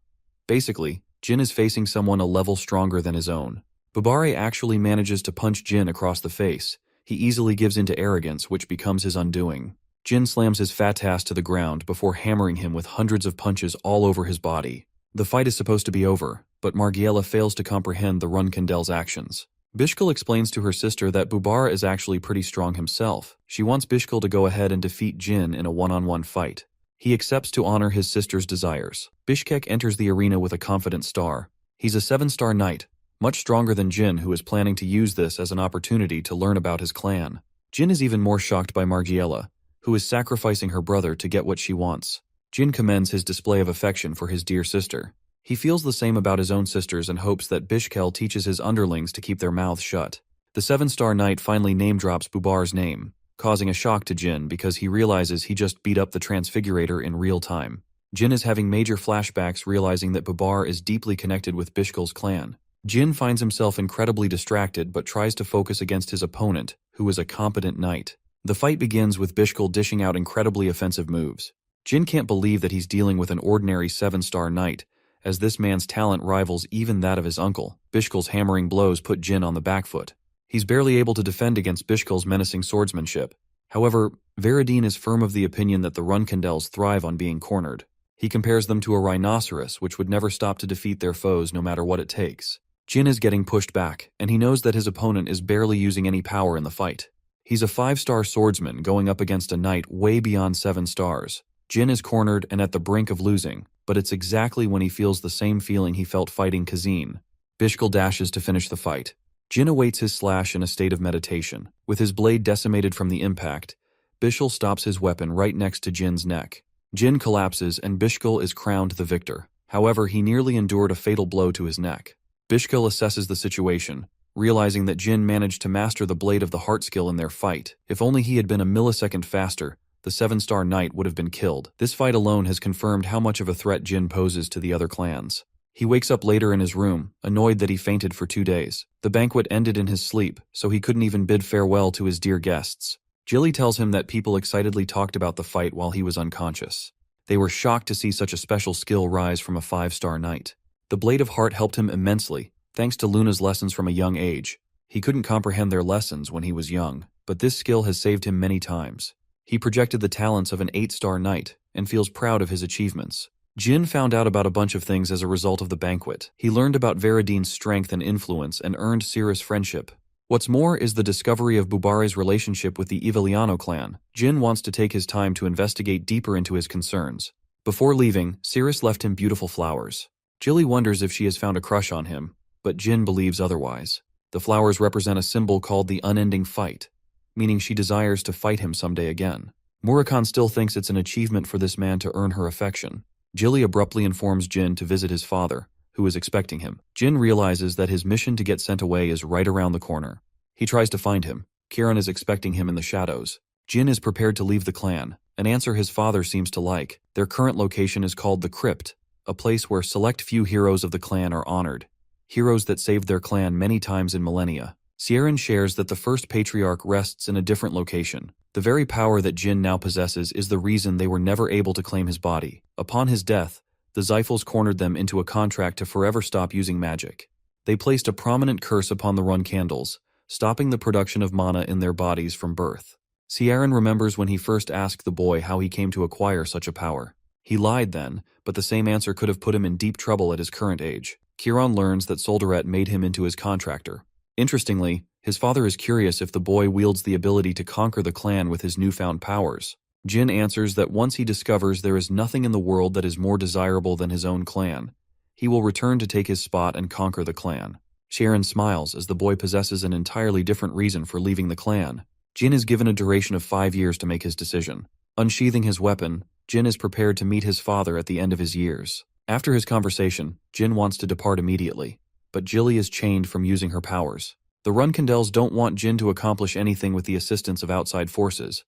Basically, Jin is facing someone a level stronger than his own. Bubar actually manages to punch Jin across the face. He easily gives in to arrogance, which becomes his undoing. Jin slams his fat ass to the ground before hammering him with hundreds of punches all over his body. The fight is supposed to be over, but Margiela fails to comprehend the Runkendel's actions. Bishkal explains to her sister that Bubara is actually pretty strong himself. She wants Bishkal to go ahead and defeat Jin in a one-on-one fight. He accepts to honor his sister's desires. Bishkek enters the arena with a confident star. He's a 7-star knight, much stronger than Jin, who is planning to use this as an opportunity to learn about his clan. Jin is even more shocked by Margiela, who is sacrificing her brother to get what she wants. Jin commends his display of affection for his dear sister. He feels the same about his own sisters and hopes that Bishkel teaches his underlings to keep their mouths shut. The 7-star knight finally name-drops Bubar's name, causing a shock to Jin because he realizes he just beat up the Transfigurator in real time. Jin is having major flashbacks, realizing that Bubar is deeply connected with Bishkel's clan. Jin finds himself incredibly distracted but tries to focus against his opponent, who is a competent knight. The fight begins with Bishkel dishing out incredibly offensive moves. Jin can't believe that he's dealing with an ordinary 7-star knight, as this man's talent rivals even that of his uncle. Bishkel's hammering blows put Jin on the back foot. He's barely able to defend against Bishkel's menacing swordsmanship. However, Veradine is firm of the opinion that the Runkendels thrive on being cornered. He compares them to a rhinoceros, which would never stop to defeat their foes no matter what it takes. Jin is getting pushed back, and he knows that his opponent is barely using any power in the fight. He's a 5-star swordsman going up against a knight way beyond 7 stars. Jin is cornered and at the brink of losing, but it's exactly when he feels the same feeling he felt fighting Kazin. Bishkel dashes to finish the fight. Jin awaits his slash in a state of meditation. With his blade decimated from the impact, Bishkel stops his weapon right next to Jin's neck. Jin collapses and Bishkel is crowned the victor. However, he nearly endured a fatal blow to his neck. Bishkel assesses the situation, realizing that Jin managed to master the Blade of the Heart skill in their fight. If only he had been a millisecond faster, the 7-star knight would have been killed. This fight alone has confirmed how much of a threat Jin poses to the other clans. He wakes up later in his room, annoyed that he fainted for 2 days. The banquet ended in his sleep, so he couldn't even bid farewell to his dear guests. Jilly tells him that people excitedly talked about the fight while he was unconscious. They were shocked to see such a special skill rise from a 5-star knight. The Blade of Heart helped him immensely, thanks to Luna's lessons from a young age. He couldn't comprehend their lessons when he was young, but this skill has saved him many times. He projected the talents of an 8-star knight and feels proud of his achievements. Jin found out about a bunch of things as a result of the banquet. He learned about Veradine's strength and influence and earned Cirrus' friendship. What's more is the discovery of Bubare's relationship with the Eviliano clan. Jin wants to take his time to investigate deeper into his concerns. Before leaving, Cirrus left him beautiful flowers. Jilly wonders if she has found a crush on him, but Jin believes otherwise. The flowers represent a symbol called the unending fight, meaning she desires to fight him someday again. Murakan still thinks it's an achievement for this man to earn her affection. Jilly abruptly informs Jin to visit his father, who is expecting him. Jin realizes that his mission to get sent away is right around the corner. He tries to find him. Kiran is expecting him in the shadows. Jin is prepared to leave the clan, an answer his father seems to like. Their current location is called the Crypt, a place where select few heroes of the clan are honored. Heroes that saved their clan many times in millennia. Sieran shares that the first patriarch rests in a different location. The very power that Jin now possesses is the reason they were never able to claim his body. Upon his death, the Zyphals cornered them into a contract to forever stop using magic. They placed a prominent curse upon the Run Candles, stopping the production of mana in their bodies from birth. Sieran remembers when he first asked the boy how he came to acquire such a power. He lied then, but the same answer could have put him in deep trouble at his current age. Kiran learns that Soldaret made him into his contractor. Interestingly, his father is curious if the boy wields the ability to conquer the clan with his newfound powers. Jin answers that once he discovers there is nothing in the world that is more desirable than his own clan, he will return to take his spot and conquer the clan. Sharon smiles as the boy possesses an entirely different reason for leaving the clan. Jin is given a duration of 5 years to make his decision. Unsheathing his weapon, Jin is prepared to meet his father at the end of his years. After his conversation, Jin wants to depart immediately, but Jilly is chained from using her powers. The Runkendels don't want Jin to accomplish anything with the assistance of outside forces,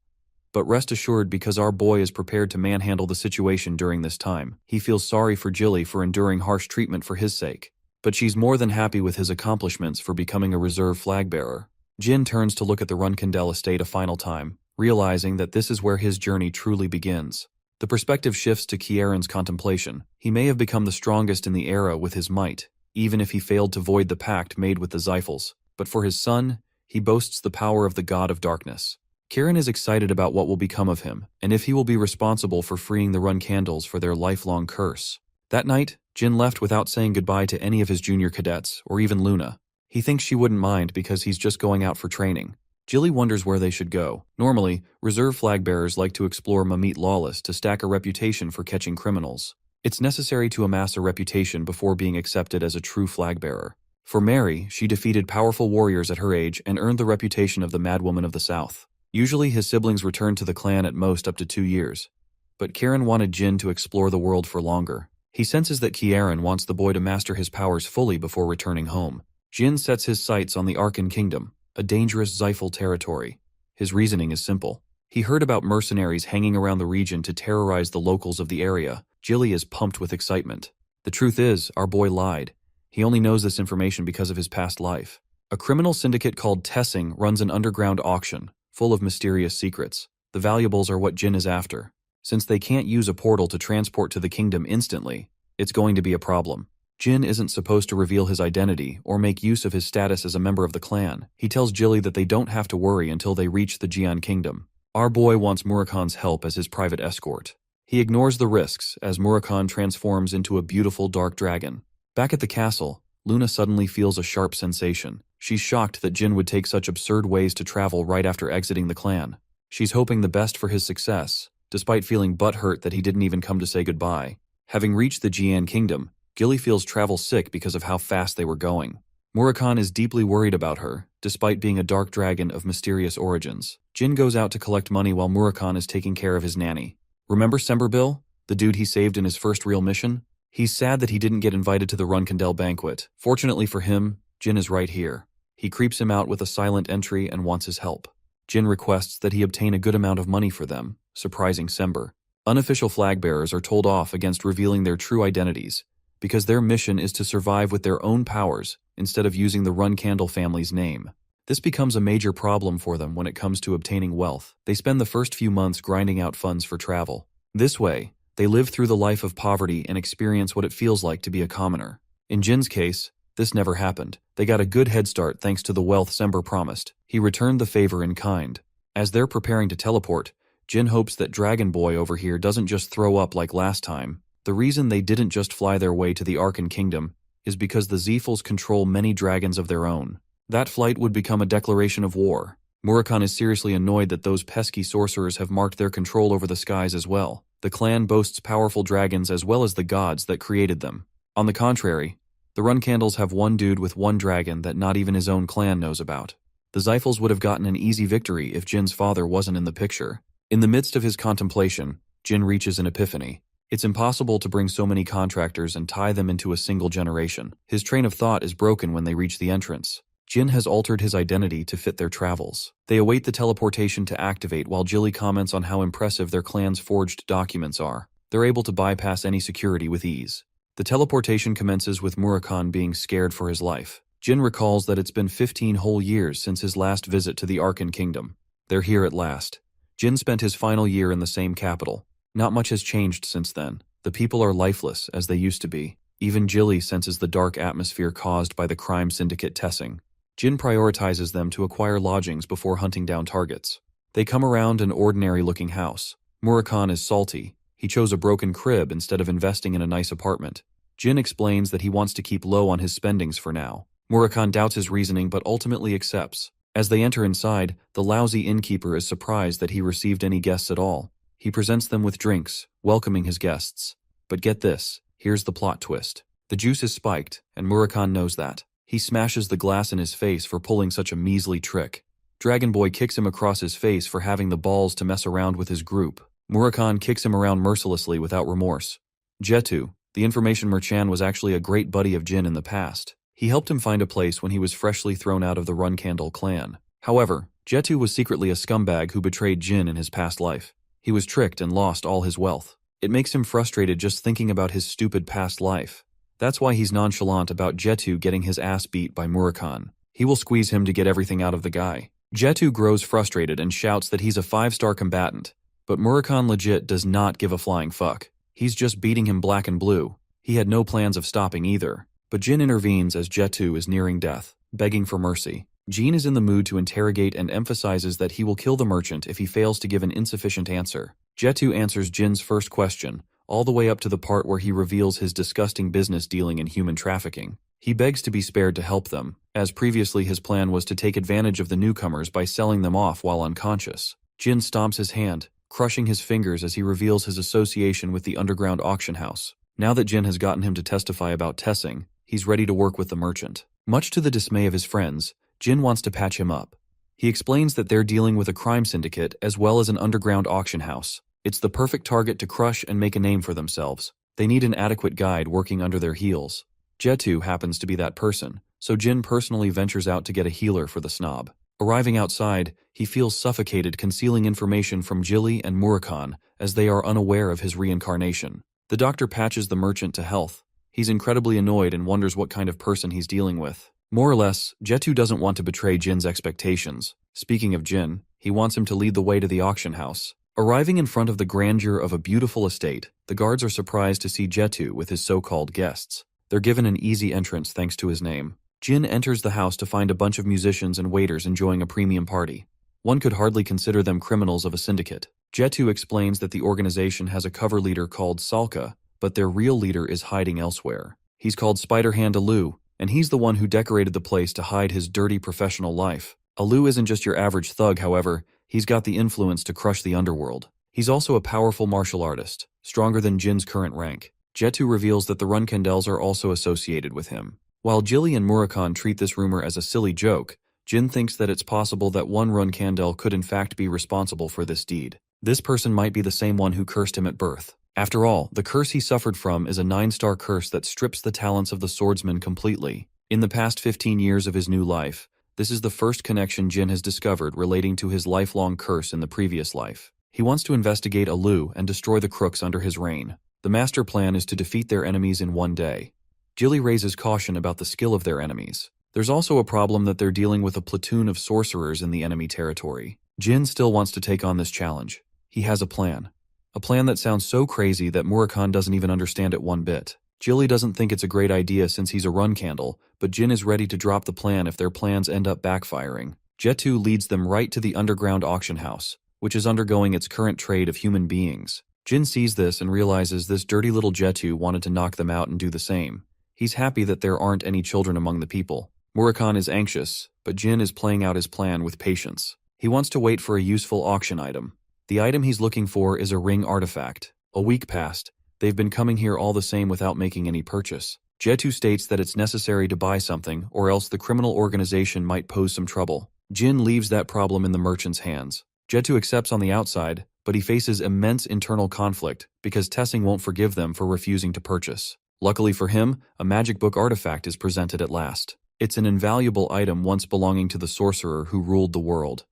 but rest assured, because our boy is prepared to manhandle the situation during this time. He feels sorry for Jilly for enduring harsh treatment for his sake, but she's more than happy with his accomplishments for becoming a reserve flag bearer. Jin turns to look at the Runkendel estate a final time, realizing that this is where his journey truly begins. The perspective shifts to Kieran's contemplation. He may have become the strongest in the era with his might, even if he failed to void the pact made with the Zyphals. But for his son, he boasts the power of the god of darkness. Karen is excited about what will become of him, and if he will be responsible for freeing the Run Candles for their lifelong curse. That night, Jin left without saying goodbye to any of his junior cadets, or even Luna. He thinks she wouldn't mind because he's just going out for training. Jilly wonders where they should go. Normally, reserve flag bearers like to explore Mamit Lawless to stack a reputation for catching criminals. It's necessary to amass a reputation before being accepted as a true flag bearer. For Mary, she defeated powerful warriors at her age and earned the reputation of the Madwoman of the South. Usually his siblings returned to the clan at most up to 2 years. But Kieran wanted Jin to explore the world for longer. He senses that Kieran wants the boy to master his powers fully before returning home. Jin sets his sights on the Arkan Kingdom, a dangerous Zyphal territory. His reasoning is simple. He heard about mercenaries hanging around the region to terrorize the locals of the area. Jilly is pumped with excitement. The truth is, our boy lied. He only knows this information because of his past life. A criminal syndicate called Tessing runs an underground auction, full of mysterious secrets. The valuables are what Jin is after. Since they can't use a portal to transport to the kingdom instantly, it's going to be a problem. Jin isn't supposed to reveal his identity or make use of his status as a member of the clan. He tells Jilly that they don't have to worry until they reach the Jian Kingdom. Our boy wants Murakan's help as his private escort. He ignores the risks as Murakan transforms into a beautiful dark dragon. Back at the castle, Luna suddenly feels a sharp sensation. She's shocked that Jin would take such absurd ways to travel right after exiting the clan. She's hoping the best for his success, despite feeling butthurt that he didn't even come to say goodbye. Having reached the Jian Kingdom, Gilly feels travel sick because of how fast they were going. Murakan is deeply worried about her, despite being a dark dragon of mysterious origins. Jin goes out to collect money while Murakan is taking care of his nanny. Remember Semberbil, the dude he saved in his first real mission? He's sad that he didn't get invited to the Runkandel banquet. Fortunately for him, Jin is right here. He creeps him out with a silent entry and wants his help. Jin requests that he obtain a good amount of money for them, surprising Sember. Unofficial flag bearers are told off against revealing their true identities, because their mission is to survive with their own powers instead of using the Runcandle family's name. This becomes a major problem for them when it comes to obtaining wealth. They spend the first few months grinding out funds for travel. This way, they live through the life of poverty and experience what it feels like to be a commoner. In Jin's case, this never happened. They got a good head start thanks to the wealth Sember promised. He returned the favor in kind. As they're preparing to teleport, Jin hopes that Dragon Boy over here doesn't just throw up like last time. The reason they didn't just fly their way to the Arkan Kingdom is because the Zephals control many dragons of their own. That flight would become a declaration of war. Murakan is seriously annoyed that those pesky sorcerers have marked their control over the skies as well. The clan boasts powerful dragons as well as the gods that created them. On the contrary, the Runcandles have one dude with one dragon that not even his own clan knows about. The Zephals would have gotten an easy victory if Jin's father wasn't in the picture. In the midst of his contemplation, Jin reaches an epiphany. It's impossible to bring so many contractors and tie them into a single generation. His train of thought is broken when they reach the entrance. Jin has altered his identity to fit their travels. They await the teleportation to activate while Jilly comments on how impressive their clan's forged documents are. They're able to bypass any security with ease. The teleportation commences with Murakan being scared for his life. Jin recalls that it's been 15 whole years since his last visit to the Arkan Kingdom. They're here at last. Jin spent his final year in the same capital. Not much has changed since then. The people are lifeless as they used to be. Even Jilly senses the dark atmosphere caused by the crime syndicate Tessing. Jin prioritizes them to acquire lodgings before hunting down targets. They come around an ordinary-looking house. Murakan is salty. He chose a broken crib instead of investing in a nice apartment. Jin explains that he wants to keep low on his spendings for now. Murakan doubts his reasoning but ultimately accepts. As they enter inside, the lousy innkeeper is surprised that he received any guests at all. He presents them with drinks, welcoming his guests. But get this, here's the plot twist. The juice is spiked, and Murakan knows that. He smashes the glass in his face for pulling such a measly trick. Dragon Boy kicks him across his face for having the balls to mess around with his group. Murakan kicks him around mercilessly without remorse. Jetu, the information merchant, was actually a great buddy of Jin in the past. He helped him find a place when he was freshly thrown out of the Runcandle clan. However, Jetu was secretly a scumbag who betrayed Jin in his past life. He was tricked and lost all his wealth. It makes him frustrated just thinking about his stupid past life. That's why he's nonchalant about Jetu getting his ass beat by Murakan. He will squeeze him to get everything out of the guy. Jetu grows frustrated and shouts that he's a 5-star combatant, but Murakan legit does not give a flying fuck. He's just beating him black and blue. He had no plans of stopping either. But Jin intervenes as Jetu is nearing death, begging for mercy. Jean is in the mood to interrogate and emphasizes that he will kill the merchant if he fails to give an insufficient answer. Jetu answers Jin's first question, all the way up to the part where he reveals his disgusting business dealing in human trafficking. He begs to be spared to help them, as previously his plan was to take advantage of the newcomers by selling them off while unconscious. Jin stomps his hand, crushing his fingers as he reveals his association with the underground auction house. Now that Jin has gotten him to testify about Tessing, he's ready to work with the merchant. Much to the dismay of his friends, Jin wants to patch him up. He explains that they're dealing with a crime syndicate as well as an underground auction house. It's the perfect target to crush and make a name for themselves. They need an adequate guide working under their heels. Jetu happens to be that person, so Jin personally ventures out to get a healer for the snob. Arriving outside, he feels suffocated concealing information from Jilly and Murakhan as they are unaware of his reincarnation. The doctor patches the merchant to health. He's incredibly annoyed and wonders what kind of person he's dealing with. More or less, Jetu doesn't want to betray Jin's expectations. Speaking of Jin, he wants him to lead the way to the auction house. Arriving in front of the grandeur of a beautiful estate, the guards are surprised to see Jetu with his so-called guests. They're given an easy entrance thanks to his name. Jin enters the house to find a bunch of musicians and waiters enjoying a premium party. One could hardly consider them criminals of a syndicate. Jetu explains that the organization has a cover leader called Salka, but their real leader is hiding elsewhere. He's called Spider-Hand Alu, and he's the one who decorated the place to hide his dirty professional life. Alu isn't just your average thug, however. He's got the influence to crush the underworld. He's also a powerful martial artist, stronger than Jin's current rank. Jetu reveals that the Runkandels are also associated with him. While Jilly and Murakhan treat this rumor as a silly joke, Jin thinks that it's possible that one Runkandel could in fact be responsible for this deed. This person might be the same one who cursed him at birth. After all, the curse he suffered from is a 9-star curse that strips the talents of the swordsman completely. In the past 15 years of his new life, this is the first connection Jin has discovered relating to his lifelong curse in the previous life. He wants to investigate Alu and destroy the crooks under his reign. The master plan is to defeat their enemies in one day. Jilly raises caution about the skill of their enemies. There's also a problem that they're dealing with a platoon of sorcerers in the enemy territory. Jin still wants to take on this challenge. He has a plan. A plan that sounds so crazy that Murakhan doesn't even understand it one bit. Jilly doesn't think it's a great idea since he's a Runkandel, but Jin is ready to drop the plan if their plans end up backfiring. Jetu leads them right to the underground auction house, which is undergoing its current trade of human beings. Jin sees this and realizes this dirty little Jetu wanted to knock them out and do the same. He's happy that there aren't any children among the people. Murakhan is anxious, but Jin is playing out his plan with patience. He wants to wait for a useful auction item. The item he's looking for is a ring artifact. A week passed. They've been coming here all the same without making any purchase. Jetu states that it's necessary to buy something, or else the criminal organization might pose some trouble. Jin leaves that problem in the merchant's hands. Jetu accepts on the outside, but he faces immense internal conflict because Tessing won't forgive them for refusing to purchase. Luckily for him, a magic book artifact is presented at last. It's an invaluable item once belonging to the sorcerer who ruled the world.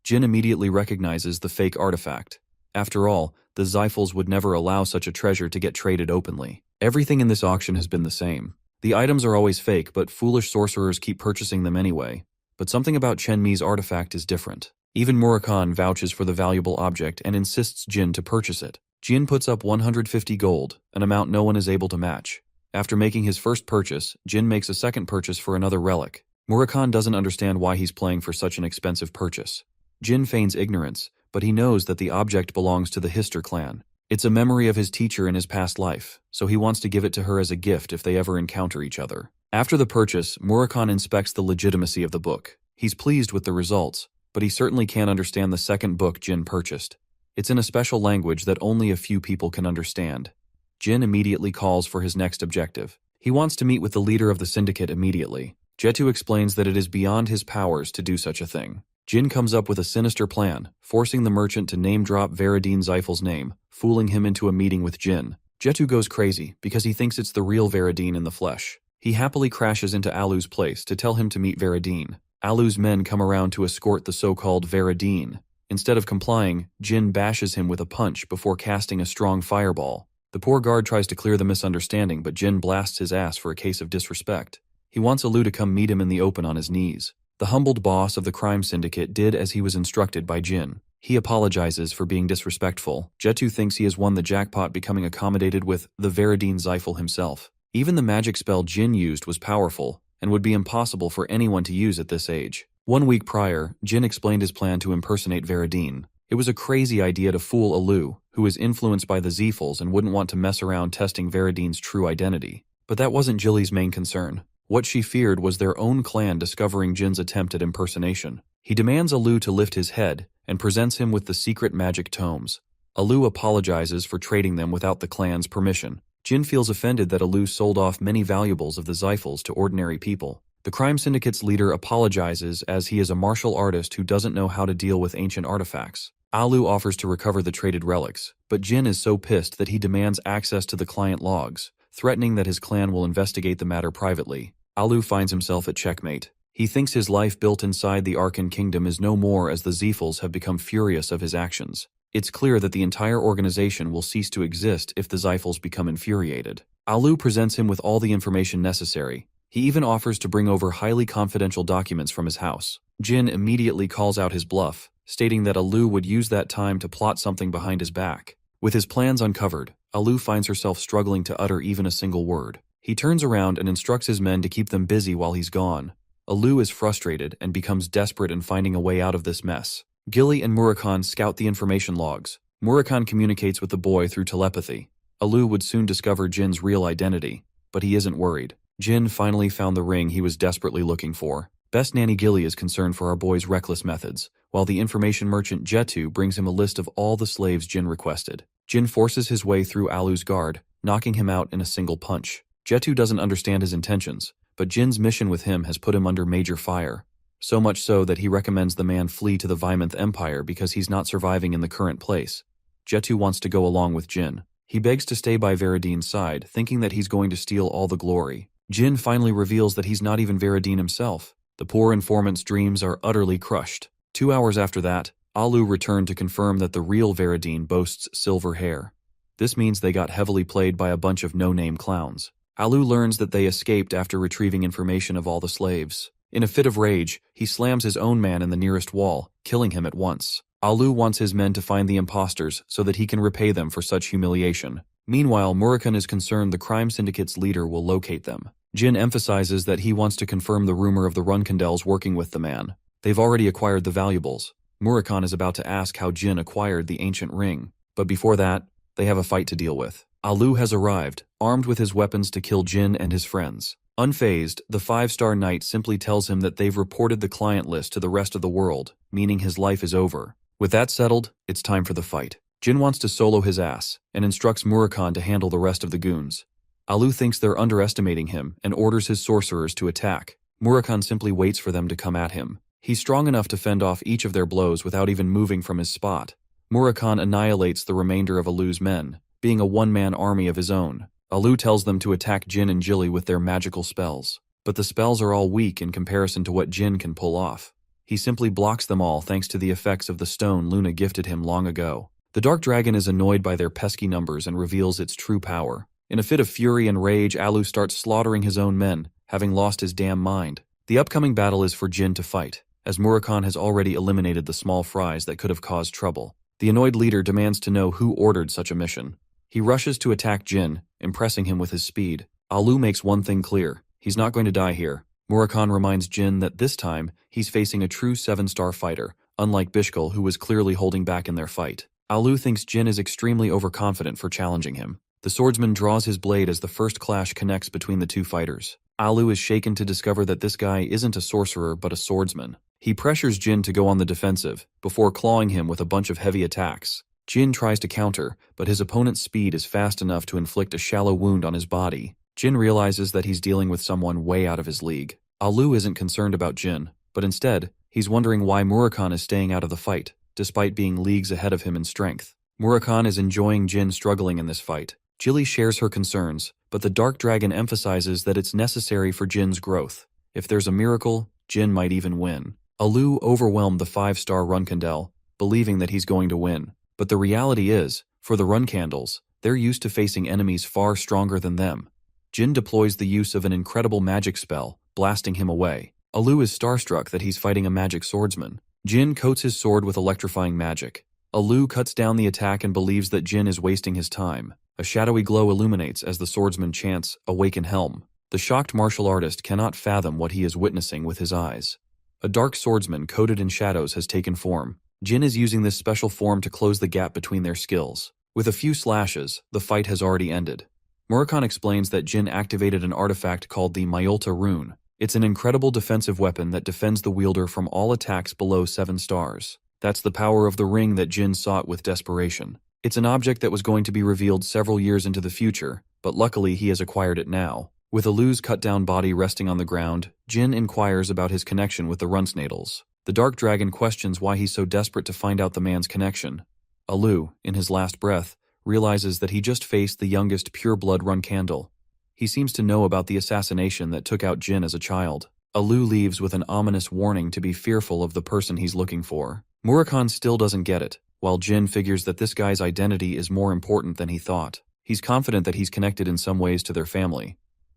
Jin immediately recognizes the fake artifact. After all, the Zyphals would never allow such a treasure to get traded openly. Everything in this auction has been the same. The items are always fake, but foolish sorcerers keep purchasing them anyway. But something about Chenmi's artifact is different. Even Murakhan vouches for the valuable object and insists Jin to purchase it. Jin puts up 150 gold, an amount no one is able to match. After making his first purchase, Jin makes a second purchase for another relic. Murakhan doesn't understand why he's playing for such an expensive purchase. Jin feigns ignorance, but he knows that the object belongs to the Hister clan. It's a memory of his teacher in his past life, so he wants to give it to her as a gift if they ever encounter each other. After the purchase, Murakhan inspects the legitimacy of the book. He's pleased with the results, but he certainly can't understand the second book Jin purchased. It's in a special language that only a few people can understand. Jin immediately calls for his next objective. He wants to meet with the leader of the syndicate immediately. Jetu explains that it is beyond his powers to do such a thing. Jin comes up with a sinister plan, forcing the merchant to name-drop Veradine Zyphal's name, fooling him into a meeting with Jin. Jetu goes crazy because he thinks it's the real Veradine in the flesh. He happily crashes into Alu's place to tell him to meet Veradine. Alu's men come around to escort the so-called Veradine. Instead of complying, Jin bashes him with a punch before casting a strong fireball. The poor guard tries to clear the misunderstanding, but Jin blasts his ass for a case of disrespect. He wants Alu to come meet him in the open on his knees. The humbled boss of the crime syndicate did as he was instructed by Jin. He apologizes for being disrespectful. Jetu thinks he has won the jackpot, becoming accommodated with the Veradine Zyphal himself. Even the magic spell Jin used was powerful and would be impossible for anyone to use at this age. 1 week prior, Jin explained his plan to impersonate Veradine. It was a crazy idea to fool Alu, who is influenced by the Zephals and wouldn't want to mess around testing Veradine's true identity. But that wasn't Jilly's main concern. What she feared was their own clan discovering Jin's attempt at impersonation. He demands Alu to lift his head and presents him with the secret magic tomes. Alu apologizes for trading them without the clan's permission. Jin feels offended that Alu sold off many valuables of the Zephals to ordinary people. The crime syndicate's leader apologizes as he is a martial artist who doesn't know how to deal with ancient artifacts. Alu offers to recover the traded relics, but Jin is so pissed that he demands access to the client logs, threatening that his clan will investigate the matter privately. Alu finds himself at checkmate. He thinks his life built inside the Arkan Kingdom is no more as the Zephals have become furious of his actions. It's clear that the entire organization will cease to exist if the Zephals become infuriated. Alu presents him with all the information necessary. He even offers to bring over highly confidential documents from his house. Jin immediately calls out his bluff, stating that Alu would use that time to plot something behind his back. With his plans uncovered, Alu finds herself struggling to utter even a single word. He turns around and instructs his men to keep them busy while he's gone. Alu is frustrated and becomes desperate in finding a way out of this mess. Gilly and Murakhan scout the information logs. Murakhan communicates with the boy through telepathy. Alu would soon discover Jin's real identity, but he isn't worried. Jin finally found the ring he was desperately looking for. Best Nanny Gilly is concerned for our boy's reckless methods, while the information merchant Jetu brings him a list of all the slaves Jin requested. Jin forces his way through Alu's guard, knocking him out in a single punch. Jetu doesn't understand his intentions, but Jin's mission with him has put him under major fire. So much so that he recommends the man flee to the Vymonth Empire because he's not surviving in the current place. Jetu wants to go along with Jin. He begs to stay by Veradine's side, thinking that he's going to steal all the glory. Jin finally reveals that he's not even Veradine himself. The poor informant's dreams are utterly crushed. 2 hours after that, Alu returned to confirm that the real Veradine boasts silver hair. This means they got heavily played by a bunch of no-name clowns. Alu learns that they escaped after retrieving information of all the slaves. In a fit of rage, he slams his own man in the nearest wall, killing him at once. Alu wants his men to find the imposters so that he can repay them for such humiliation. Meanwhile, Murakhan is concerned the crime syndicate's leader will locate them. Jin emphasizes that he wants to confirm the rumor of the Runkandels working with the man. They've already acquired the valuables. Murakhan is about to ask how Jin acquired the ancient ring, but before that, they have a fight to deal with. Alu has arrived, armed with his weapons to kill Jin and his friends. Unfazed, the 5-star knight simply tells him that they've reported the client list to the rest of the world, meaning his life is over. With that settled, it's time for the fight. Jin wants to solo his ass, and instructs Murakhan to handle the rest of the goons. Alu thinks they're underestimating him and orders his sorcerers to attack. Murakhan simply waits for them to come at him. He's strong enough to fend off each of their blows without even moving from his spot. Murakhan annihilates the remainder of Alu's men, being a one-man army of his own. Alu tells them to attack Jin and Gilly with their magical spells. But the spells are all weak in comparison to what Jin can pull off. He simply blocks them all thanks to the effects of the stone Luna gifted him long ago. The Dark Dragon is annoyed by their pesky numbers and reveals its true power. In a fit of fury and rage, Alu starts slaughtering his own men, having lost his damn mind. The upcoming battle is for Jin to fight, as Murakhan has already eliminated the small fries that could have caused trouble. The annoyed leader demands to know who ordered such a mission. He rushes to attack Jin, impressing him with his speed. Alu makes one thing clear: he's not going to die here. Murakhan reminds Jin that this time, he's facing a true 7-star fighter, unlike Bishkal, who was clearly holding back in their fight. Alu thinks Jin is extremely overconfident for challenging him. The swordsman draws his blade as the first clash connects between the two fighters. Alu is shaken to discover that this guy isn't a sorcerer but a swordsman. He pressures Jin to go on the defensive, before clawing him with a bunch of heavy attacks. Jin tries to counter, but his opponent's speed is fast enough to inflict a shallow wound on his body. Jin realizes that he's dealing with someone way out of his league. Alu isn't concerned about Jin, but instead, he's wondering why Murakhan is staying out of the fight, despite being leagues ahead of him in strength. Murakhan is enjoying Jin struggling in this fight. Gilly shares her concerns, but the Dark Dragon emphasizes that it's necessary for Jin's growth. If there's a miracle, Jin might even win. Alu overwhelmed the 5-star Runkandel, believing that he's going to win. But the reality is, for the Runkandels, they're used to facing enemies far stronger than them. Jin deploys the use of an incredible magic spell, blasting him away. Alu is starstruck that he's fighting a magic swordsman. Jin coats his sword with electrifying magic. Alu cuts down the attack and believes that Jin is wasting his time. A shadowy glow illuminates as the swordsman chants, "Awaken Helm." The shocked martial artist cannot fathom what he is witnessing with his eyes. A dark swordsman coated in shadows has taken form. Jin is using this special form to close the gap between their skills. With a few slashes, the fight has already ended. Murakami explains that Jin activated an artifact called the Myolta Rune. It's an incredible defensive weapon that defends the wielder from all attacks below 7 stars. That's the power of the ring that Jin sought with desperation. It's an object that was going to be revealed several years into the future, but luckily he has acquired it now. With Alu's cut-down body resting on the ground, Jin inquires about his connection with the Runtsnadels. The Dark Dragon questions why he's so desperate to find out the man's connection. Alu, in his last breath, realizes that he just faced the youngest pure-blood Runcandle. He seems to know about the assassination that took out Jin as a child. Alu leaves with an ominous warning to be fearful of the person he's looking for. Murakami still doesn't get it, while Jin figures that this guy's identity is more important than he thought. He's confident that he's connected in some ways to their family.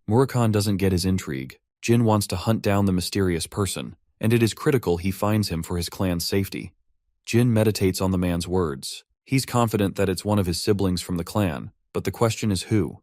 Murakami doesn't get his intrigue. Jin wants to hunt down the mysterious person, and it is critical he finds him for his clan's safety. Jin meditates on the man's words. He's confident that it's one of his siblings from the clan, but the question is who?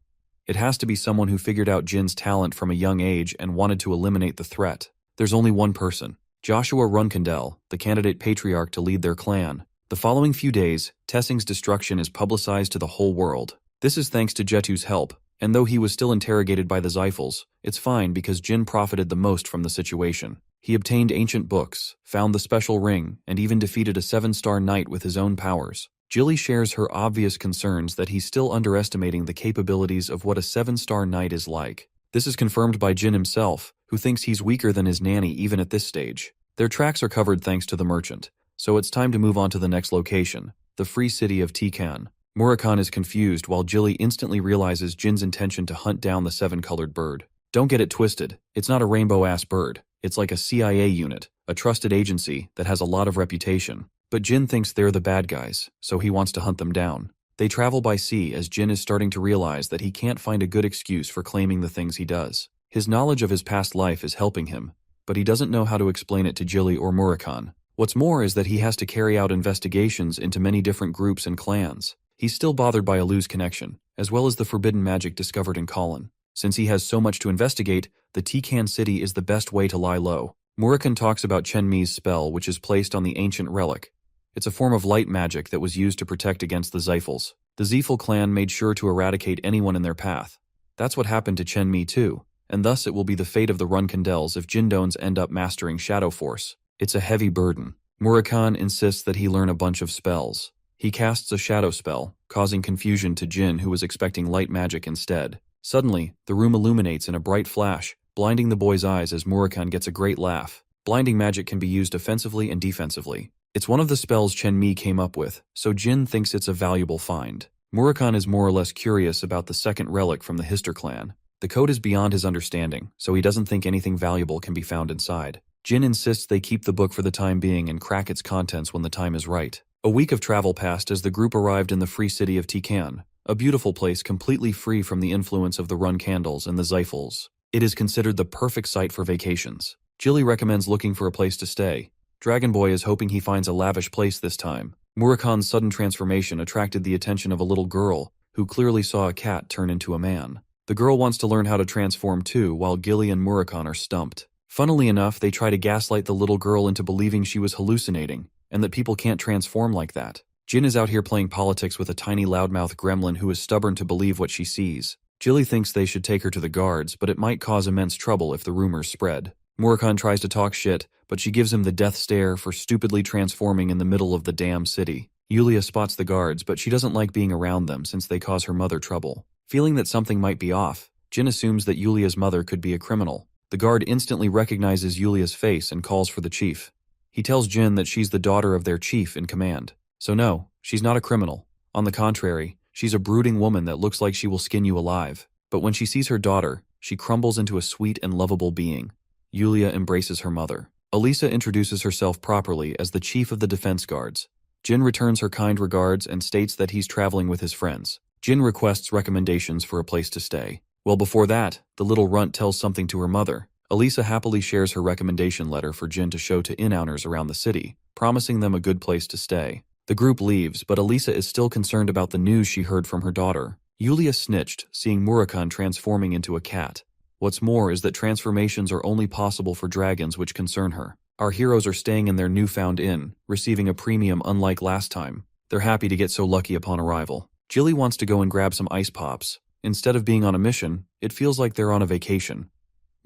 It has to be someone who figured out Jin's talent from a young age and wanted to eliminate the threat. There's only one person, Joshua Runcandel, the candidate patriarch to lead their clan. The following few days, Tessing's destruction is publicized to the whole world. This is thanks to Jetu's help, and though he was still interrogated by the Xiphals, it's fine because Jin profited the most from the situation. He obtained ancient books, found the special ring, and even defeated a 7-star knight with his own powers. Jilly shares her obvious concerns that he's still underestimating the capabilities of what a 7-star knight is like. This is confirmed by Jin himself, who thinks he's weaker than his nanny even at this stage. Their tracks are covered thanks to the merchant, so it's time to move on to the next location, the free city of Tikan. Murakami is confused while Jilly instantly realizes Jin's intention to hunt down the 7-colored bird. Don't get it twisted, it's not a rainbow-ass bird. It's like a CIA unit, a trusted agency that has a lot of reputation. But Jin thinks they're the bad guys, so he wants to hunt them down. They travel by sea as Jin is starting to realize that he can't find a good excuse for claiming the things he does. His knowledge of his past life is helping him, but he doesn't know how to explain it to Jilly or Murakami. What's more is that he has to carry out investigations into many different groups and clans. He's still bothered by Alu's connection, as well as the forbidden magic discovered in Colin. Since he has so much to investigate, the Tikan city is the best way to lie low. Murakami talks about Chenmi's spell, which is placed on the ancient relic. It's a form of light magic that was used to protect against the Xiphals. The Xiphal clan made sure to eradicate anyone in their path. That's what happened to Chenmi too, and thus it will be the fate of the Runcandels if Jindones end up mastering Shadow Force. It's a heavy burden. Murakami insists that he learn a bunch of spells. He casts a shadow spell, causing confusion to Jin, who was expecting light magic instead. Suddenly, the room illuminates in a bright flash, blinding the boy's eyes as Murakami gets a great laugh. Blinding magic can be used offensively and defensively. It's one of the spells Chenmi came up with, so Jin thinks it's a valuable find. Murakami is more or less curious about the second relic from the Hister clan. The code is beyond his understanding, so he doesn't think anything valuable can be found inside. Jin insists they keep the book for the time being and crack its contents when the time is right. A week of travel passed as the group arrived in the free city of Tikan, a beautiful place completely free from the influence of the Runcandels and the Xiphals. It is considered the perfect site for vacations. Jilly recommends looking for a place to stay. Dragon Boy is hoping he finds a lavish place this time. Murakami's sudden transformation attracted the attention of a little girl, who clearly saw a cat turn into a man. The girl wants to learn how to transform too, while Gilly and Murakami are stumped. Funnily enough, they try to gaslight the little girl into believing she was hallucinating, and that people can't transform like that. Jin is out here playing politics with a tiny loudmouth gremlin who is stubborn to believe what she sees. Jilly thinks they should take her to the guards, but it might cause immense trouble if the rumors spread. Murakami tries to talk shit, but she gives him the death stare for stupidly transforming in the middle of the damn city. Yulia spots the guards, but she doesn't like being around them since they cause her mother trouble. Feeling that something might be off, Jin assumes that Yulia's mother could be a criminal. The guard instantly recognizes Yulia's face and calls for the chief. He tells Jin that she's the daughter of their chief in command. So no, she's not a criminal. On the contrary, she's a brooding woman that looks like she will skin you alive. But when she sees her daughter, she crumbles into a sweet and lovable being. Yulia embraces her mother. Elisa introduces herself properly as the chief of the defense guards. Jin returns her kind regards and states that he's traveling with his friends. Jin requests recommendations for a place to stay. Well, before that, the little runt tells something to her mother. Elisa happily shares her recommendation letter for Jin to show to inowners around the city, promising them a good place to stay. The group leaves, but Elisa is still concerned about the news she heard from her daughter. Yulia snitched, seeing Murakami transforming into a cat. What's more is that transformations are only possible for dragons which concern her. Our heroes are staying in their newfound inn, receiving a premium unlike last time. They're happy to get so lucky upon arrival. Jilly wants to go and grab some ice pops. Instead of being on a mission, it feels like they're on a vacation.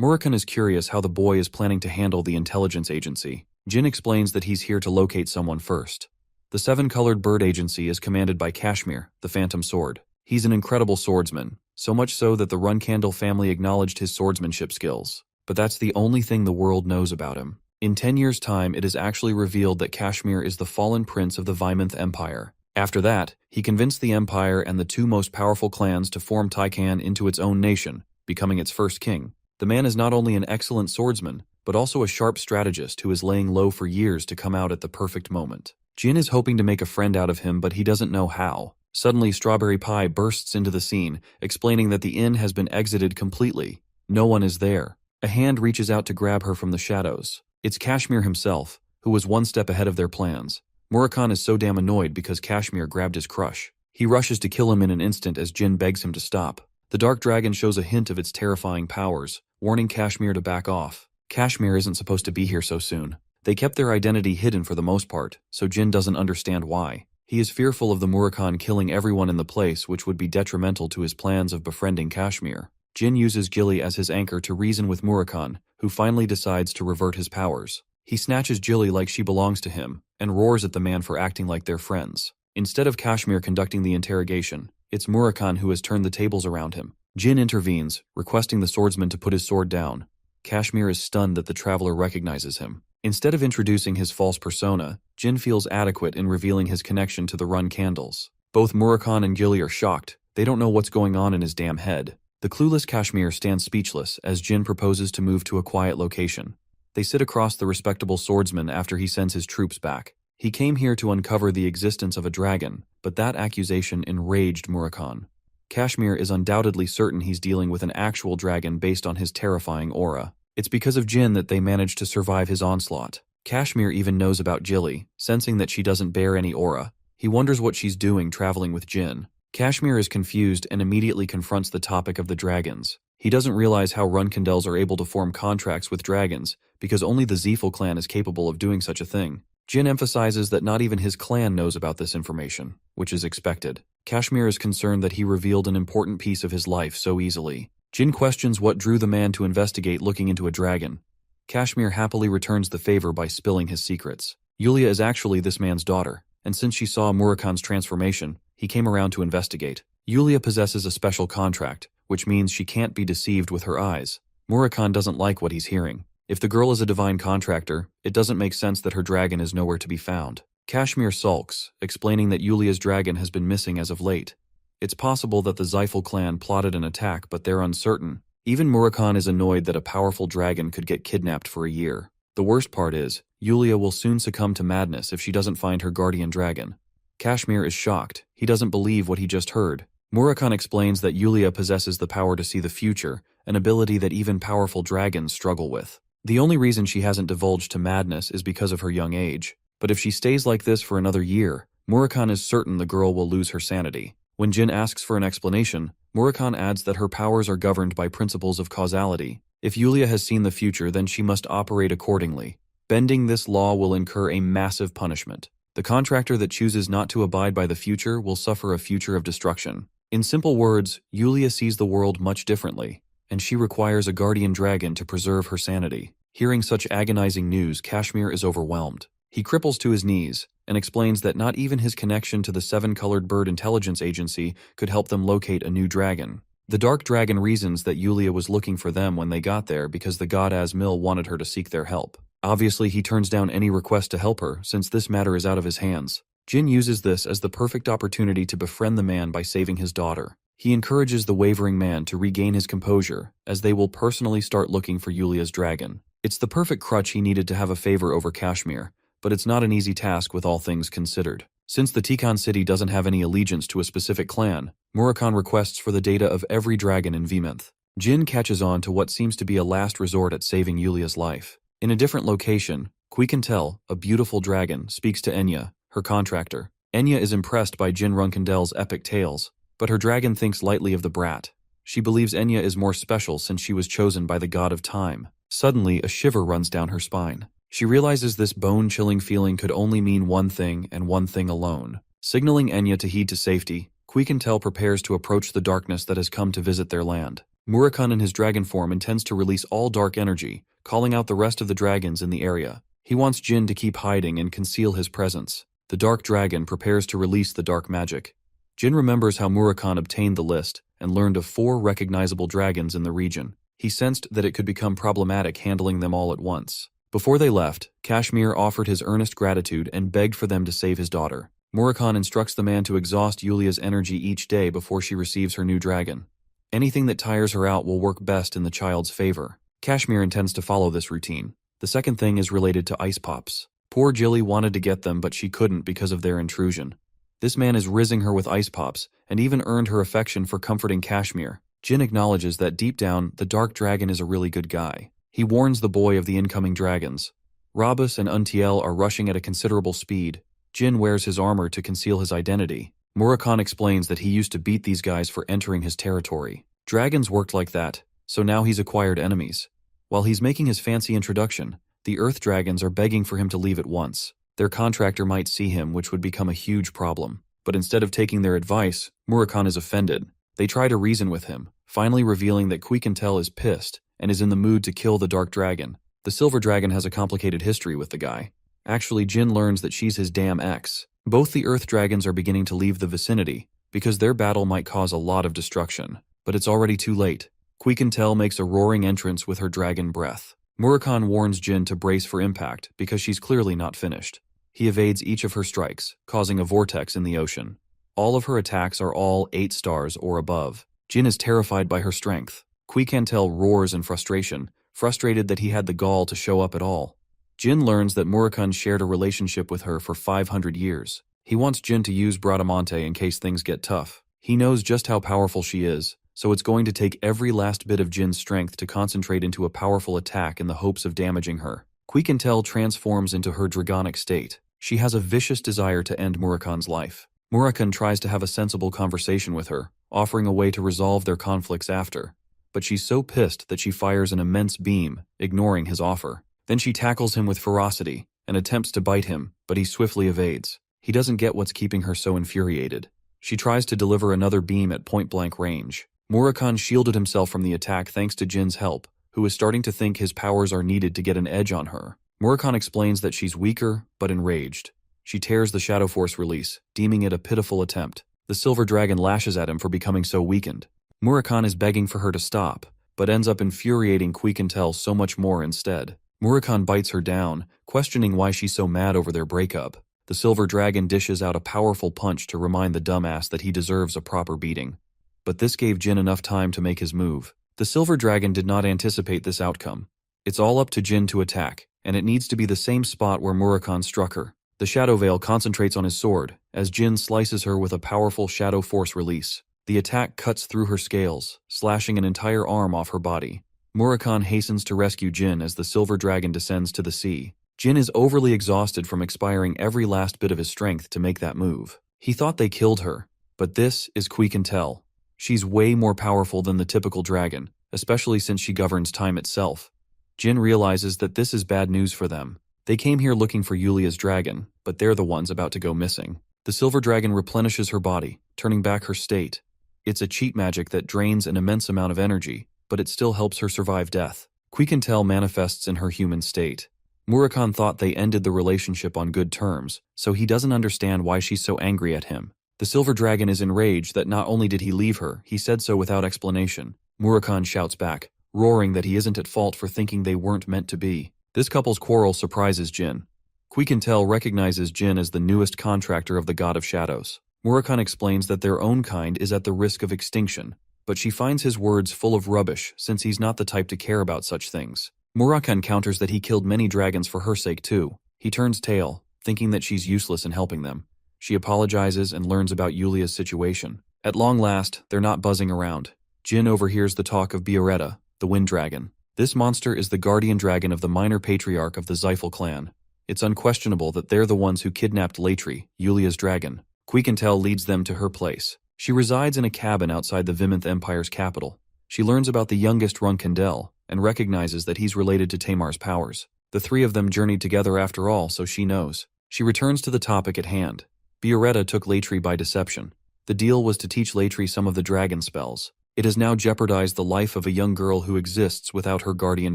Murakun is curious how the boy is planning to handle the intelligence agency. Jin explains that he's here to locate someone first. The Seven-Colored Bird Agency is commanded by Kashmir, the Phantom Sword. He's an incredible swordsman, so much so that the Runcandle family acknowledged his swordsmanship skills. But that's the only thing the world knows about him. In 10 years' time, it is actually revealed that Kashmir is the fallen prince of the Vymonth Empire. After that, he convinced the empire and the two most powerful clans to form Taikan into its own nation, becoming its first king. The man is not only an excellent swordsman, but also a sharp strategist who is laying low for years to come out at the perfect moment. Jin is hoping to make a friend out of him, but he doesn't know how. Suddenly, Strawberry Pie bursts into the scene, explaining that the inn has been exited completely. No one is there. A hand reaches out to grab her from the shadows. It's Kashmir himself, who was one step ahead of their plans. Murakun is so damn annoyed because Kashmir grabbed his crush. He rushes to kill him in an instant as Jin begs him to stop. The Dark Dragon shows a hint of its terrifying powers, warning Kashmir to back off. Kashmir isn't supposed to be here so soon. They kept their identity hidden for the most part, so Jin doesn't understand why. He is fearful of the Murakun killing everyone in the place, which would be detrimental to his plans of befriending Kashmir. Jin uses Jilly as his anchor to reason with Murakun, who finally decides to revert his powers. He snatches Jilly like she belongs to him, and roars at the man for acting like they're friends. Instead of Kashmir conducting the interrogation, it's Murakun who has turned the tables around him. Jin intervenes, requesting the swordsman to put his sword down. Kashmir is stunned that the traveler recognizes him. Instead of introducing his false persona, Jin feels adequate in revealing his connection to the Run Candles. Both Murakun and Jilly are shocked. They don't know what's going on in his damn head. The clueless Kashmir stands speechless as Jin proposes to move to a quiet location. They sit across the respectable swordsman after he sends his troops back. He came here to uncover the existence of a dragon, but that accusation enraged Murakun. Kashmir is undoubtedly certain he's dealing with an actual dragon based on his terrifying aura. It's because of Jin that they managed to survive his onslaught. Kashmir even knows about Jilly, sensing that she doesn't bear any aura. He wonders what she's doing traveling with Jin. Kashmir is confused and immediately confronts the topic of the dragons. He doesn't realize how Runcandels are able to form contracts with dragons, because only the Zephyl clan is capable of doing such a thing. Jin emphasizes that not even his clan knows about this information, which is expected. Kashmir is concerned that he revealed an important piece of his life so easily. Jin questions what drew the man to investigate looking into a dragon. Kashmir happily returns the favor by spilling his secrets. Yulia is actually this man's daughter, and since she saw Murakun's transformation, he came around to investigate. Yulia possesses a special contract, which means she can't be deceived with her eyes. Murakun doesn't like what he's hearing. If the girl is a divine contractor, it doesn't make sense that her dragon is nowhere to be found. Kashmir sulks, explaining that Yulia's dragon has been missing as of late. It's possible that the Zephyl clan plotted an attack, but they're uncertain. Even Murakun is annoyed that a powerful dragon could get kidnapped for a year. The worst part is, Yulia will soon succumb to madness if she doesn't find her guardian dragon. Kashmir is shocked. He doesn't believe what he just heard. Murakun explains that Yulia possesses the power to see the future, an ability that even powerful dragons struggle with. The only reason she hasn't divulged to madness is because of her young age. But if she stays like this for another year, Murakun is certain the girl will lose her sanity. When Jin asks for an explanation, Murakun adds that her powers are governed by principles of causality. If Yulia has seen the future, then she must operate accordingly. Bending this law will incur a massive punishment. The contractor that chooses not to abide by the future will suffer a future of destruction. In simple words, Yulia sees the world much differently, and she requires a guardian dragon to preserve her sanity. Hearing such agonizing news, Kashmir is overwhelmed. He cripples to his knees and explains that not even his connection to the Seven-Colored Bird Intelligence Agency could help them locate a new dragon. The Dark Dragon reasons that Yulia was looking for them when they got there because the god Asmil wanted her to seek their help. Obviously, he turns down any request to help her, since this matter is out of his hands. Jin uses this as the perfect opportunity to befriend the man by saving his daughter. He encourages the wavering man to regain his composure, as they will personally start looking for Yulia's dragon. It's the perfect crutch he needed to have a favor over Kashmir, but it's not an easy task with all things considered. Since the Tikan city doesn't have any allegiance to a specific clan, Murakun requests for the data of every dragon in Vymonth. Jin catches on to what seems to be a last resort at saving Yulia's life. In a different location, Quiquentel, a beautiful dragon, speaks to Enya, her contractor. Enya is impressed by Jin Runcandel's epic tales, but her dragon thinks lightly of the brat. She believes Enya is more special since she was chosen by the god of time. Suddenly, a shiver runs down her spine. She realizes this bone-chilling feeling could only mean one thing and one thing alone. Signaling Enya to heed to safety, Quiquintel prepares to approach the darkness that has come to visit their land. Murakun in his dragon form intends to release all dark energy, calling out the rest of the dragons in the area. He wants Jin to keep hiding and conceal his presence. The dark dragon prepares to release the dark magic. Jin remembers how Murakun obtained the list and learned of 4 recognizable dragons in the region. He sensed that it could become problematic handling them all at once. Before they left, Kashmir offered his earnest gratitude and begged for them to save his daughter. Murakun instructs the man to exhaust Yulia's energy each day before she receives her new dragon. Anything that tires her out will work best in the child's favor. Kashmir intends to follow this routine. The second thing is related to ice pops. Poor Jilly wanted to get them, but she couldn't because of their intrusion. This man is rizzing her with ice pops, and even earned her affection for comforting Kashmir. Jin acknowledges that deep down, the dark dragon is a really good guy. He warns the boy of the incoming dragons. Rabus and Untiel are rushing at a considerable speed. Jin wears his armor to conceal his identity. Murakun explains that he used to beat these guys for entering his territory. Dragons worked like that, so now he's acquired enemies. While he's making his fancy introduction, the Earth Dragons are begging for him to leave at once. Their contractor might see him, which would become a huge problem. But instead of taking their advice, Murakun is offended. They try to reason with him, finally revealing that Quiquintel is pissed and is in the mood to kill the Dark Dragon. The Silver Dragon has a complicated history with the guy. Actually, Jin learns that she's his damn ex. Both the Earth Dragons are beginning to leave the vicinity, because their battle might cause a lot of destruction. But it's already too late. Quiquintel makes a roaring entrance with her dragon breath. Murakun warns Jin to brace for impact, because she's clearly not finished. He evades each of her strikes, causing a vortex in the ocean. All of her attacks are all 8 stars or above. Jin is terrified by her strength. Quiquintel roars in frustration, frustrated that he had the gall to show up at all. Jin learns that Murakun shared a relationship with her for 500 years. He wants Jin to use Bradamante in case things get tough. He knows just how powerful she is, so it's going to take every last bit of Jin's strength to concentrate into a powerful attack in the hopes of damaging her. Quiquintel transforms into her dragonic state. She has a vicious desire to end Murakun's life. Murakun tries to have a sensible conversation with her, offering a way to resolve their conflicts after. But she's so pissed that she fires an immense beam, ignoring his offer. Then she tackles him with ferocity and attempts to bite him, but he swiftly evades. He doesn't get what's keeping her so infuriated. She tries to deliver another beam at point-blank range. Murakun shielded himself from the attack thanks to Jin's help, who is starting to think his powers are needed to get an edge on her. Murakun explains that she's weaker, but enraged. She tears the Shadow Force release, deeming it a pitiful attempt. The Silver Dragon lashes at him for becoming so weakened. Murakun is begging for her to stop, but ends up infuriating Quiquintel so much more instead. Murakun bites her down, questioning why she's so mad over their breakup. The Silver Dragon dishes out a powerful punch to remind the dumbass that he deserves a proper beating. But this gave Jin enough time to make his move. The Silver Dragon did not anticipate this outcome. It's all up to Jin to attack, and it needs to be the same spot where Murakun struck her. The Shadow Veil concentrates on his sword, as Jin slices her with a powerful Shadow Force release. The attack cuts through her scales, slashing an entire arm off her body. Murakun hastens to rescue Jin as the Silver Dragon descends to the sea. Jin is overly exhausted from expiring every last bit of his strength to make that move. He thought they killed her, but this is Quiquintel. She's way more powerful than the typical dragon, especially since she governs time itself. Jin realizes that this is bad news for them. They came here looking for Yulia's dragon, but they're the ones about to go missing. The Silver Dragon replenishes her body, turning back her state. It's a cheat magic that drains an immense amount of energy, but it still helps her survive death. Quiquintel manifests in her human state. Murakun thought they ended the relationship on good terms, so he doesn't understand why she's so angry at him. The Silver Dragon is enraged that not only did he leave her, he said so without explanation. Murakun shouts back, roaring that he isn't at fault for thinking they weren't meant to be. This couple's quarrel surprises Jin. Quiquintel recognizes Jin as the newest contractor of the God of Shadows. Murakun explains that their own kind is at the risk of extinction, but she finds his words full of rubbish since he's not the type to care about such things. Murakun counters that he killed many dragons for her sake too. He turns tail, thinking that she's useless in helping them. She apologizes and learns about Yulia's situation. At long last, they're not buzzing around. Jin overhears the talk of Bioretta, the Wind Dragon. This monster is the guardian dragon of the minor patriarch of the Zyphel clan. It's unquestionable that they're the ones who kidnapped Latri, Yulia's dragon. Quiquintel leads them to her place. She resides in a cabin outside the Viminth Empire's capital. She learns about the youngest Runkandel and recognizes that he's related to Tamar's powers. The three of them journeyed together after all, so she knows. She returns to the topic at hand. Bioretta took Latri by deception. The deal was to teach Latri some of the dragon spells. It has now jeopardized the life of a young girl who exists without her guardian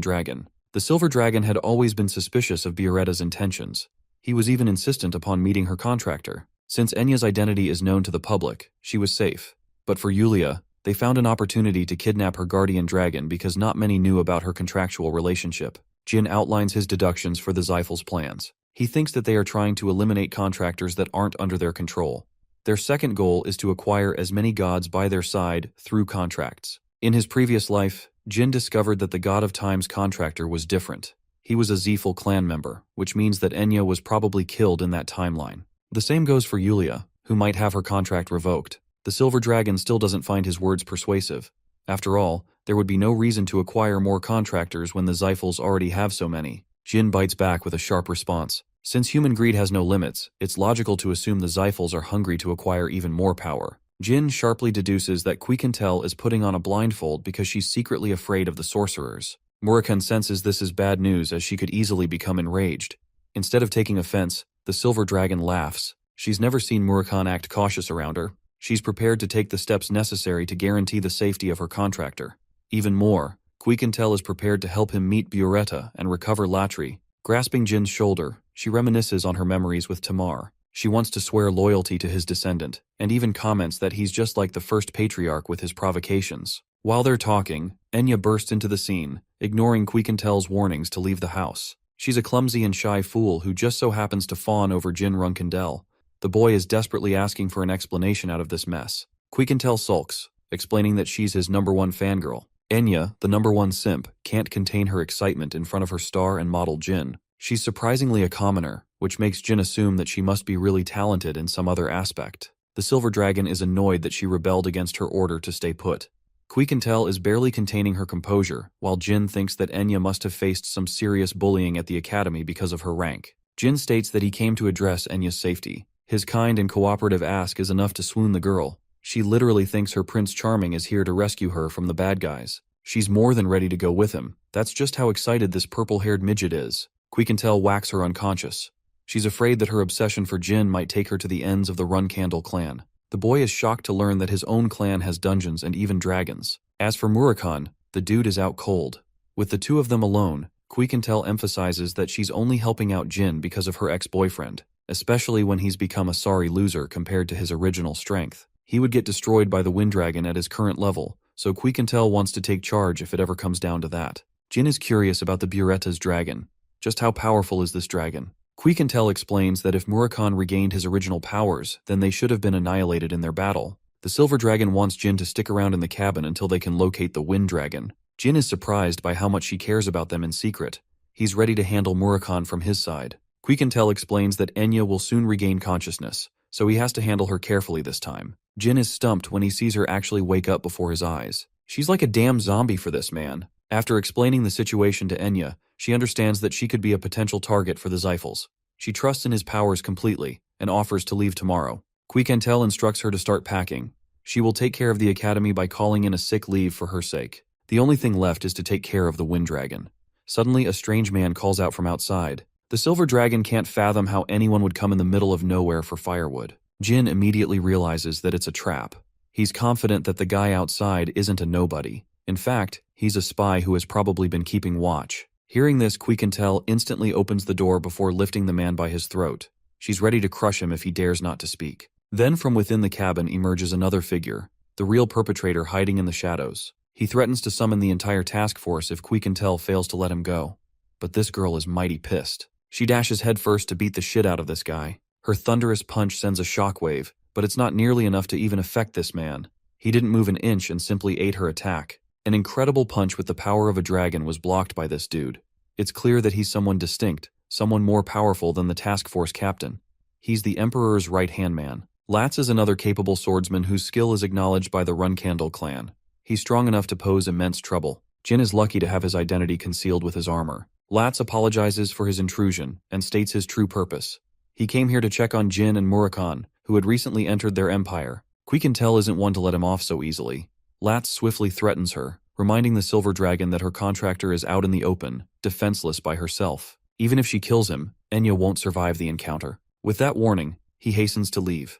dragon. The silver dragon had always been suspicious of Bioretta's intentions. He was even insistent upon meeting her contractor. Since Enya's identity is known to the public, she was safe. But for Yulia, they found an opportunity to kidnap her guardian dragon because not many knew about her contractual relationship. Jin outlines his deductions for the Zyphel's plans. He thinks that they are trying to eliminate contractors that aren't under their control. Their second goal is to acquire as many gods by their side through contracts. In his previous life, Jin discovered that the God of Time's contractor was different. He was a Zyphel clan member, which means that Enya was probably killed in that timeline. The same goes for Yulia, who might have her contract revoked. The silver dragon still doesn't find his words persuasive. After all, there would be no reason to acquire more contractors when the Zyphels already have so many. Jin bites back with a sharp response. Since human greed has no limits, it's logical to assume the Zyphels are hungry to acquire even more power. Jin sharply deduces that Quiquintel is putting on a blindfold because she's secretly afraid of the sorcerers. Murakun senses this is bad news as she could easily become enraged. Instead of taking offense, the silver dragon laughs. She's never seen Murakun act cautious around her. She's prepared to take the steps necessary to guarantee the safety of her contractor. Even more, Quiquintel is prepared to help him meet Bioretta and recover Latri. Grasping Jin's shoulder, she reminisces on her memories with Tamar. She wants to swear loyalty to his descendant, and even comments that he's just like the first patriarch with his provocations. While they're talking, Enya bursts into the scene, ignoring Quiquintel's warnings to leave the house. She's a clumsy and shy fool who just so happens to fawn over Jin Runkindel. The boy is desperately asking for an explanation out of this mess. Quiquintel sulks, explaining that she's his #1 fangirl. Enya, the #1 simp, can't contain her excitement in front of her star and model Jin. She's surprisingly a commoner, which makes Jin assume that she must be really talented in some other aspect. The silver dragon is annoyed that she rebelled against her order to stay put. Quiquintel is barely containing her composure, while Jin thinks that Enya must have faced some serious bullying at the academy because of her rank. Jin states that he came to address Enya's safety. His kind and cooperative ask is enough to swoon the girl. She literally thinks her Prince Charming is here to rescue her from the bad guys. She's more than ready to go with him. That's just how excited this purple-haired midget is. Quiquintel whacks her unconscious. She's afraid that her obsession for Jin might take her to the ends of the Runcandle clan. The boy is shocked to learn that his own clan has dungeons and even dragons. As for Murakun, the dude is out cold. With the two of them alone, Quiquintel emphasizes that she's only helping out Jin because of her ex-boyfriend, especially when he's become a sorry loser compared to his original strength. He would get destroyed by the Wind Dragon at his current level, so Quiquintel wants to take charge if it ever comes down to that. Jin is curious about the Bioretta's dragon. Just how powerful is this dragon? Quiquintel explains that if Murakun regained his original powers, then they should have been annihilated in their battle. The silver dragon wants Jin to stick around in the cabin until they can locate the Wind Dragon. Jin is surprised by how much she cares about them in secret. He's ready to handle Murakun from his side. Quiquintel explains that Enya will soon regain consciousness, so he has to handle her carefully this time. Jin is stumped when he sees her actually wake up before his eyes. She's like a damn zombie for this man. After explaining the situation to Enya, she understands that she could be a potential target for the Zyphels. She trusts in his powers completely, and offers to leave tomorrow. Quiquintel instructs her to start packing. She will take care of the academy by calling in a sick leave for her sake. The only thing left is to take care of the Wind Dragon. Suddenly, a strange man calls out from outside. The silver dragon can't fathom how anyone would come in the middle of nowhere for firewood. Jin immediately realizes that it's a trap. He's confident that the guy outside isn't a nobody. In fact, he's a spy who has probably been keeping watch. Hearing this, Quiquintel instantly opens the door before lifting the man by his throat. She's ready to crush him if he dares not to speak. Then from within the cabin emerges another figure, the real perpetrator hiding in the shadows. He threatens to summon the entire task force if Quiquintel fails to let him go. But this girl is mighty pissed. She dashes headfirst to beat the shit out of this guy. Her thunderous punch sends a shockwave, but it's not nearly enough to even affect this man. He didn't move an inch and simply ate her attack. An incredible punch with the power of a dragon was blocked by this dude. It's clear that he's someone distinct, someone more powerful than the task force captain. He's the Emperor's right-hand man. Latz is another capable swordsman whose skill is acknowledged by the Runcandle clan. He's strong enough to pose immense trouble. Jin is lucky to have his identity concealed with his armor. Latz apologizes for his intrusion and states his true purpose. He came here to check on Jin and Murakun, who had recently entered their empire. Quiquintel isn't one to let him off so easily. Latz swiftly threatens her, reminding the silver dragon that her contractor is out in the open, defenseless by herself. Even if she kills him, Enya won't survive the encounter. With that warning, he hastens to leave.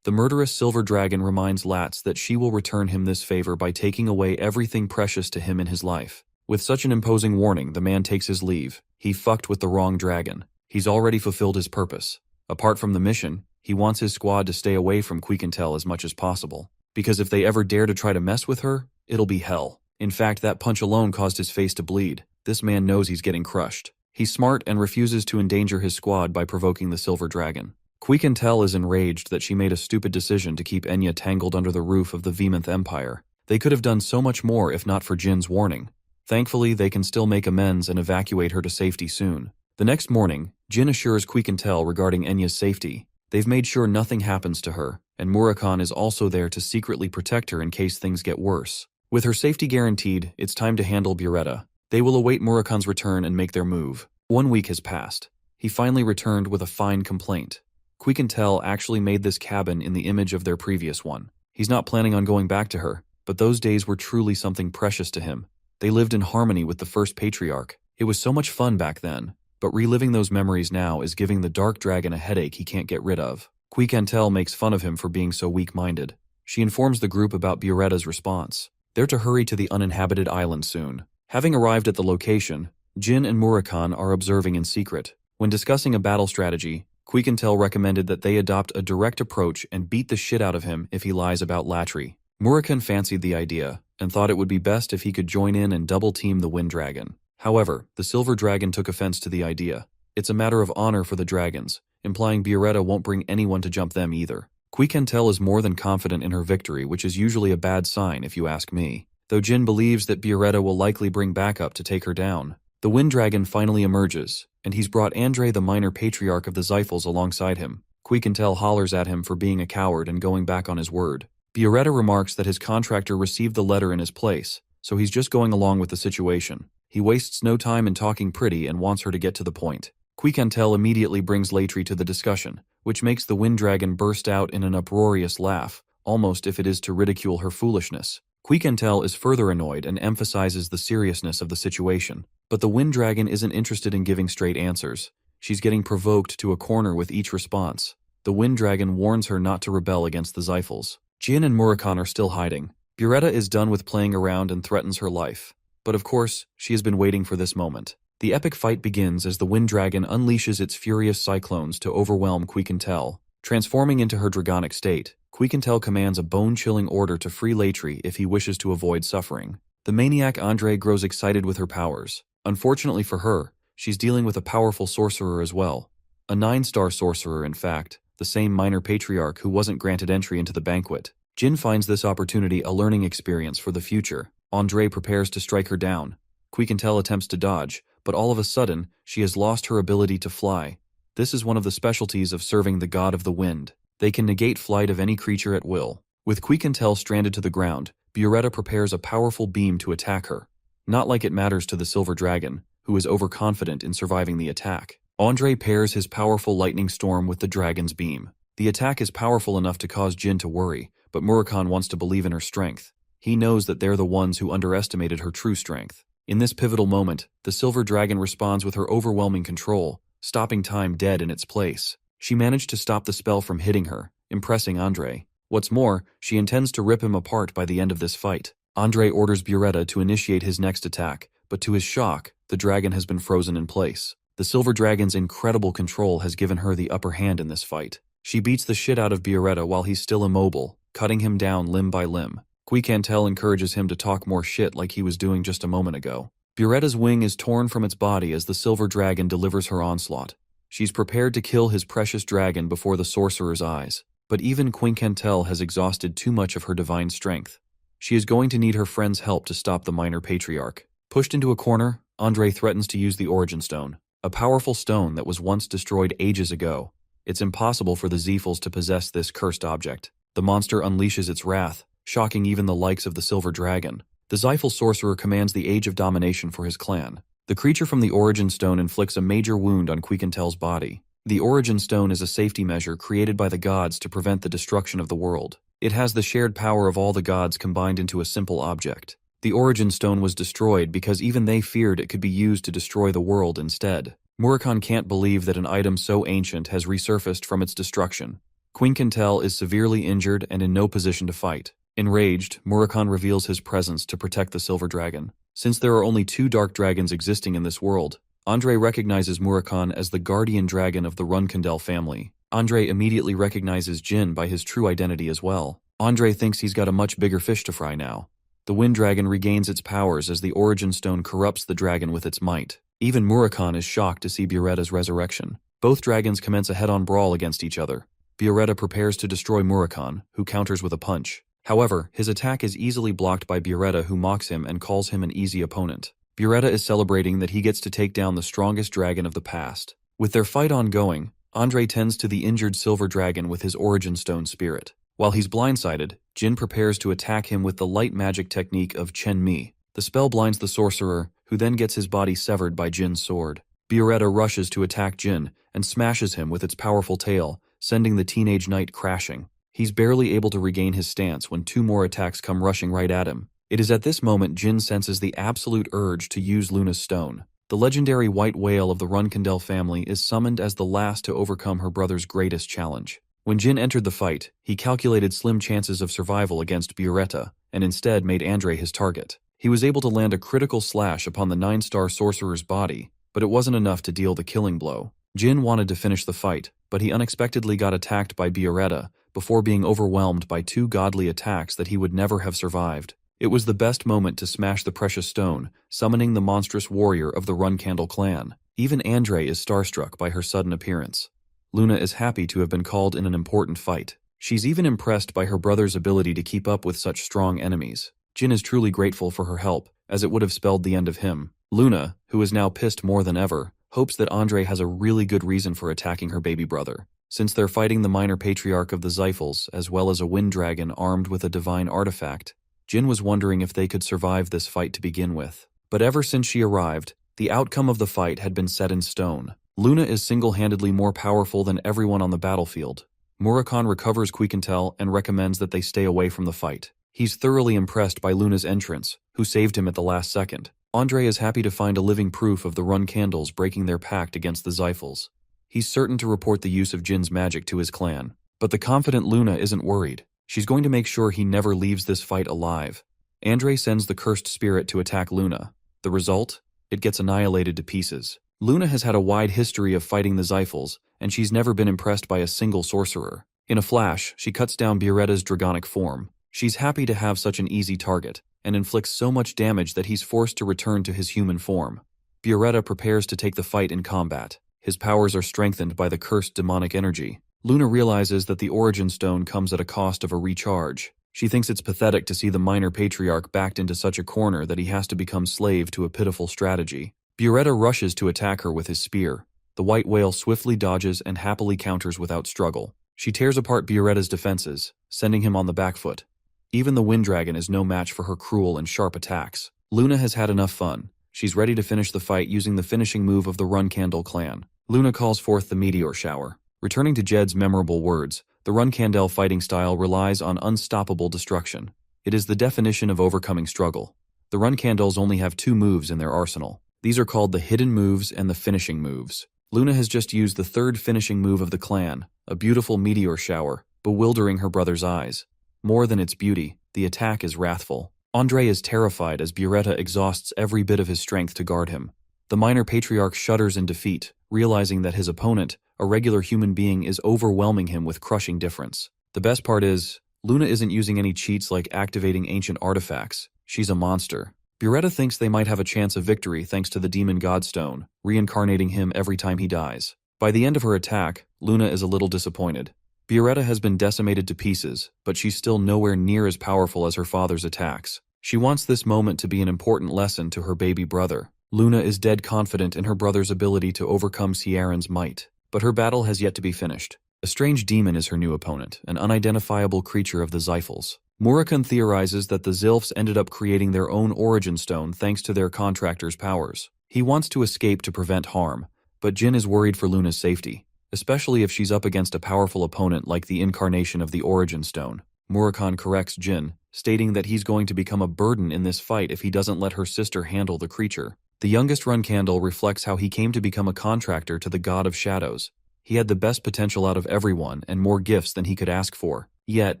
The murderous silver dragon reminds Latz that she will return him this favor by taking away everything precious to him in his life. With such an imposing warning, the man takes his leave. He fucked with the wrong dragon. He's already fulfilled his purpose. Apart from the mission, he wants his squad to stay away from Quiquintel as much as possible. Because if they ever dare to try to mess with her, it'll be hell. In fact, that punch alone caused his face to bleed. This man knows he's getting crushed. He's smart and refuses to endanger his squad by provoking the silver dragon. Quiquintel is enraged that she made a stupid decision to keep Enya tangled under the roof of the Vemonth Empire. They could have done so much more if not for Jin's warning. Thankfully, they can still make amends and evacuate her to safety soon. The next morning, Jin assures Quiquintel regarding Enya's safety. They've made sure nothing happens to her, and Murakhan is also there to secretly protect her in case things get worse. With her safety guaranteed, it's time to handle Buretta. They will await Murakhan's return and make their move. 1 week has passed. He finally returned with a fine complaint. Quiquintel actually made this cabin in the image of their previous one. He's not planning on going back to her, but those days were truly something precious to him. They lived in harmony with the first patriarch. It was so much fun back then, but reliving those memories now is giving the dark dragon a headache he can't get rid of. Quiquintel makes fun of him for being so weak-minded. She informs the group about Buretta's response. They're to hurry to the uninhabited island soon. Having arrived at the location, Jin and Murakhan are observing in secret. When discussing a battle strategy, Quiquintel recommended that they adopt a direct approach and beat the shit out of him if he lies about Latri. Murakhan fancied the idea and thought it would be best if he could join in and double-team the Wind Dragon. However, the Silver Dragon took offense to the idea. It's a matter of honor for the dragons, implying Buretta won't bring anyone to jump them either. Quiquintel is more than confident in her victory, which is usually a bad sign if you ask me. Though Jin believes that Buretta will likely bring backup to take her down. The Wind Dragon finally emerges, and he's brought Andre the minor patriarch of the Zyphals alongside him. Quiquintel hollers at him for being a coward and going back on his word. Buretta remarks that his contractor received the letter in his place, so he's just going along with the situation. He wastes no time in talking pretty and wants her to get to the point. Quiquintel immediately brings Latri to the discussion, which makes the Wind Dragon burst out in an uproarious laugh, almost if it is to ridicule her foolishness. Quiquintel is further annoyed and emphasizes the seriousness of the situation. But the Wind Dragon isn't interested in giving straight answers. She's getting provoked to a corner with each response. The Wind Dragon warns her not to rebel against the Zyphals. Jin and Murakhan are still hiding. Buretta is done with playing around and threatens her life. But of course, she has been waiting for this moment. The epic fight begins as the Wind Dragon unleashes its furious cyclones to overwhelm Quiquintel. Transforming into her dragonic state, Quiquintel commands a bone-chilling order to free Latri if he wishes to avoid suffering. The maniac Andre grows excited with her powers. Unfortunately for her, she's dealing with a powerful sorcerer as well. A 9-star sorcerer, in fact, the same minor patriarch who wasn't granted entry into the banquet. Jin finds this opportunity a learning experience for the future. Andre prepares to strike her down. Quiquintel attempts to dodge, but all of a sudden, she has lost her ability to fly. This is one of the specialties of serving the god of the wind. They can negate flight of any creature at will. With Quiquintel stranded to the ground, Buretta prepares a powerful beam to attack her. Not like it matters to the Silver Dragon, who is overconfident in surviving the attack. Andre pairs his powerful lightning storm with the dragon's beam. The attack is powerful enough to cause Jin to worry, but Murakhan wants to believe in her strength. He knows that they're the ones who underestimated her true strength. In this pivotal moment, the Silver Dragon responds with her overwhelming control, stopping time dead in its place. She managed to stop the spell from hitting her, impressing Andre. What's more, she intends to rip him apart by the end of this fight. Andre orders Buretta to initiate his next attack, but to his shock, the dragon has been frozen in place. The Silver Dragon's incredible control has given her the upper hand in this fight. She beats the shit out of Buretta while he's still immobile, cutting him down limb by limb. Quiquintel encourages him to talk more shit like he was doing just a moment ago. Buretta's wing is torn from its body as the Silver Dragon delivers her onslaught. She's prepared to kill his precious dragon before the sorcerer's eyes, but even Quiquintel has exhausted too much of her divine strength. She is going to need her friend's help to stop the minor patriarch. Pushed into a corner, Andre threatens to use the Origin Stone, a powerful stone that was once destroyed ages ago. It's impossible for the Zyphals to possess this cursed object. The monster unleashes its wrath, shocking even the likes of the Silver Dragon. The Zyphal sorcerer commands the Age of Domination for his clan. The creature from the Origin Stone inflicts a major wound on Quiquintel's body. The Origin Stone is a safety measure created by the gods to prevent the destruction of the world. It has the shared power of all the gods combined into a simple object. The Origin Stone was destroyed because even they feared it could be used to destroy the world instead. Murakami can't believe that an item so ancient has resurfaced from its destruction. Queen Quintel is severely injured and in no position to fight. Enraged, Murakami reveals his presence to protect the Silver Dragon. Since there are only 2 dark dragons existing in this world, Andre recognizes Murakami as the guardian dragon of the Runkandel family. Andre immediately recognizes Jin by his true identity as well. Andre thinks he's got a much bigger fish to fry now. The Wind Dragon regains its powers as the Origin Stone corrupts the dragon with its might. Even Murakami is shocked to see Buretta's resurrection. Both dragons commence a head-on brawl against each other. Buretta prepares to destroy Murakami, who counters with a punch. However, his attack is easily blocked by Buretta, who mocks him and calls him an easy opponent. Buretta is celebrating that he gets to take down the strongest dragon of the past. With their fight ongoing, Andre tends to the injured Silver Dragon with his Origin Stone spirit. While he's blindsided, Jin prepares to attack him with the light magic technique of Chen Mi. The spell blinds the sorcerer, who then gets his body severed by Jin's sword. Buretta rushes to attack Jin and smashes him with its powerful tail, sending the teenage knight crashing. He's barely able to regain his stance when 2 more attacks come rushing right at him. It is at this moment Jin senses the absolute urge to use Luna's stone. The legendary white whale of the Runkandel family is summoned as the last to overcome her brother's greatest challenge. When Jin entered the fight, he calculated slim chances of survival against Buretta, and instead made Andre his target. He was able to land a critical slash upon the 9-star sorcerer's body, but it wasn't enough to deal the killing blow. Jin wanted to finish the fight, but he unexpectedly got attacked by Buretta before being overwhelmed by 2 godly attacks that he would never have survived. It was the best moment to smash the precious stone, summoning the monstrous warrior of the Runkandel clan. Even Andre is starstruck by her sudden appearance. Luna is happy to have been called in an important fight. She's even impressed by her brother's ability to keep up with such strong enemies. Jin is truly grateful for her help, as it would have spelled the end of him. Luna, who is now pissed more than ever, hopes that Andre has a really good reason for attacking her baby brother. Since they're fighting the minor patriarch of the Xiphals, as well as a wind dragon armed with a divine artifact, Jin was wondering if they could survive this fight to begin with. But ever since she arrived, the outcome of the fight had been set in stone. Luna is single-handedly more powerful than everyone on the battlefield. Murakami recovers Quiquintel and recommends that they stay away from the fight. He's thoroughly impressed by Luna's entrance, who saved him at the last second. Andre is happy to find a living proof of the Runkandels breaking their pact against the Xiphals. He's certain to report the use of Jin's magic to his clan. But the confident Luna isn't worried. She's going to make sure he never leaves this fight alive. Andre sends the cursed spirit to attack Luna. The result? It gets annihilated to pieces. Luna has had a wide history of fighting the Xiphals, and she's never been impressed by a single sorcerer. In a flash, she cuts down Buretta's dragonic form. She's happy to have such an easy target, and inflicts so much damage that he's forced to return to his human form. Buretta prepares to take the fight in combat. His powers are strengthened by the cursed demonic energy. Luna realizes that the Origin Stone comes at a cost of a recharge. She thinks it's pathetic to see the minor patriarch backed into such a corner that he has to become slave to a pitiful strategy. Buretta rushes to attack her with his spear. The white whale swiftly dodges and happily counters without struggle. She tears apart Buretta's defenses, sending him on the back foot. Even the Wind Dragon is no match for her cruel and sharp attacks. Luna has had enough fun. She's ready to finish the fight using the finishing move of the Runkandel clan. Luna calls forth the meteor shower. Returning to Jed's memorable words, the Runkandel fighting style relies on unstoppable destruction. It is the definition of overcoming struggle. The Runkandels only have 2 moves in their arsenal. These are called the hidden moves and the finishing moves. Luna has just used the 3rd finishing move of the clan, a beautiful meteor shower, bewildering her brother's eyes. More than its beauty, the attack is wrathful. Andre is terrified as Buretta exhausts every bit of his strength to guard him. The minor patriarch shudders in defeat, realizing that his opponent, a regular human being, is overwhelming him with crushing difference. The best part is, Luna isn't using any cheats like activating ancient artifacts. She's a monster. Buretta thinks they might have a chance of victory thanks to the Demon Godstone, reincarnating him every time he dies. By the end of her attack, Luna is a little disappointed. Buretta has been decimated to pieces, but she's still nowhere near as powerful as her father's attacks. She wants this moment to be an important lesson to her baby brother. Luna is dead confident in her brother's ability to overcome Ciaran's might, but her battle has yet to be finished. A strange demon is her new opponent, an unidentifiable creature of the Xiphals. Murakami theorizes that the Zilfs ended up creating their own Origin Stone thanks to their contractor's powers. He wants to escape to prevent harm, but Jin is worried for Luna's safety, especially if she's up against a powerful opponent like the incarnation of the Origin Stone. Murakami corrects Jin, stating that he's going to become a burden in this fight if he doesn't let her sister handle the creature. The youngest run candle reflects how he came to become a contractor to the god of shadows. He had the best potential out of everyone and more gifts than he could ask for. Yet,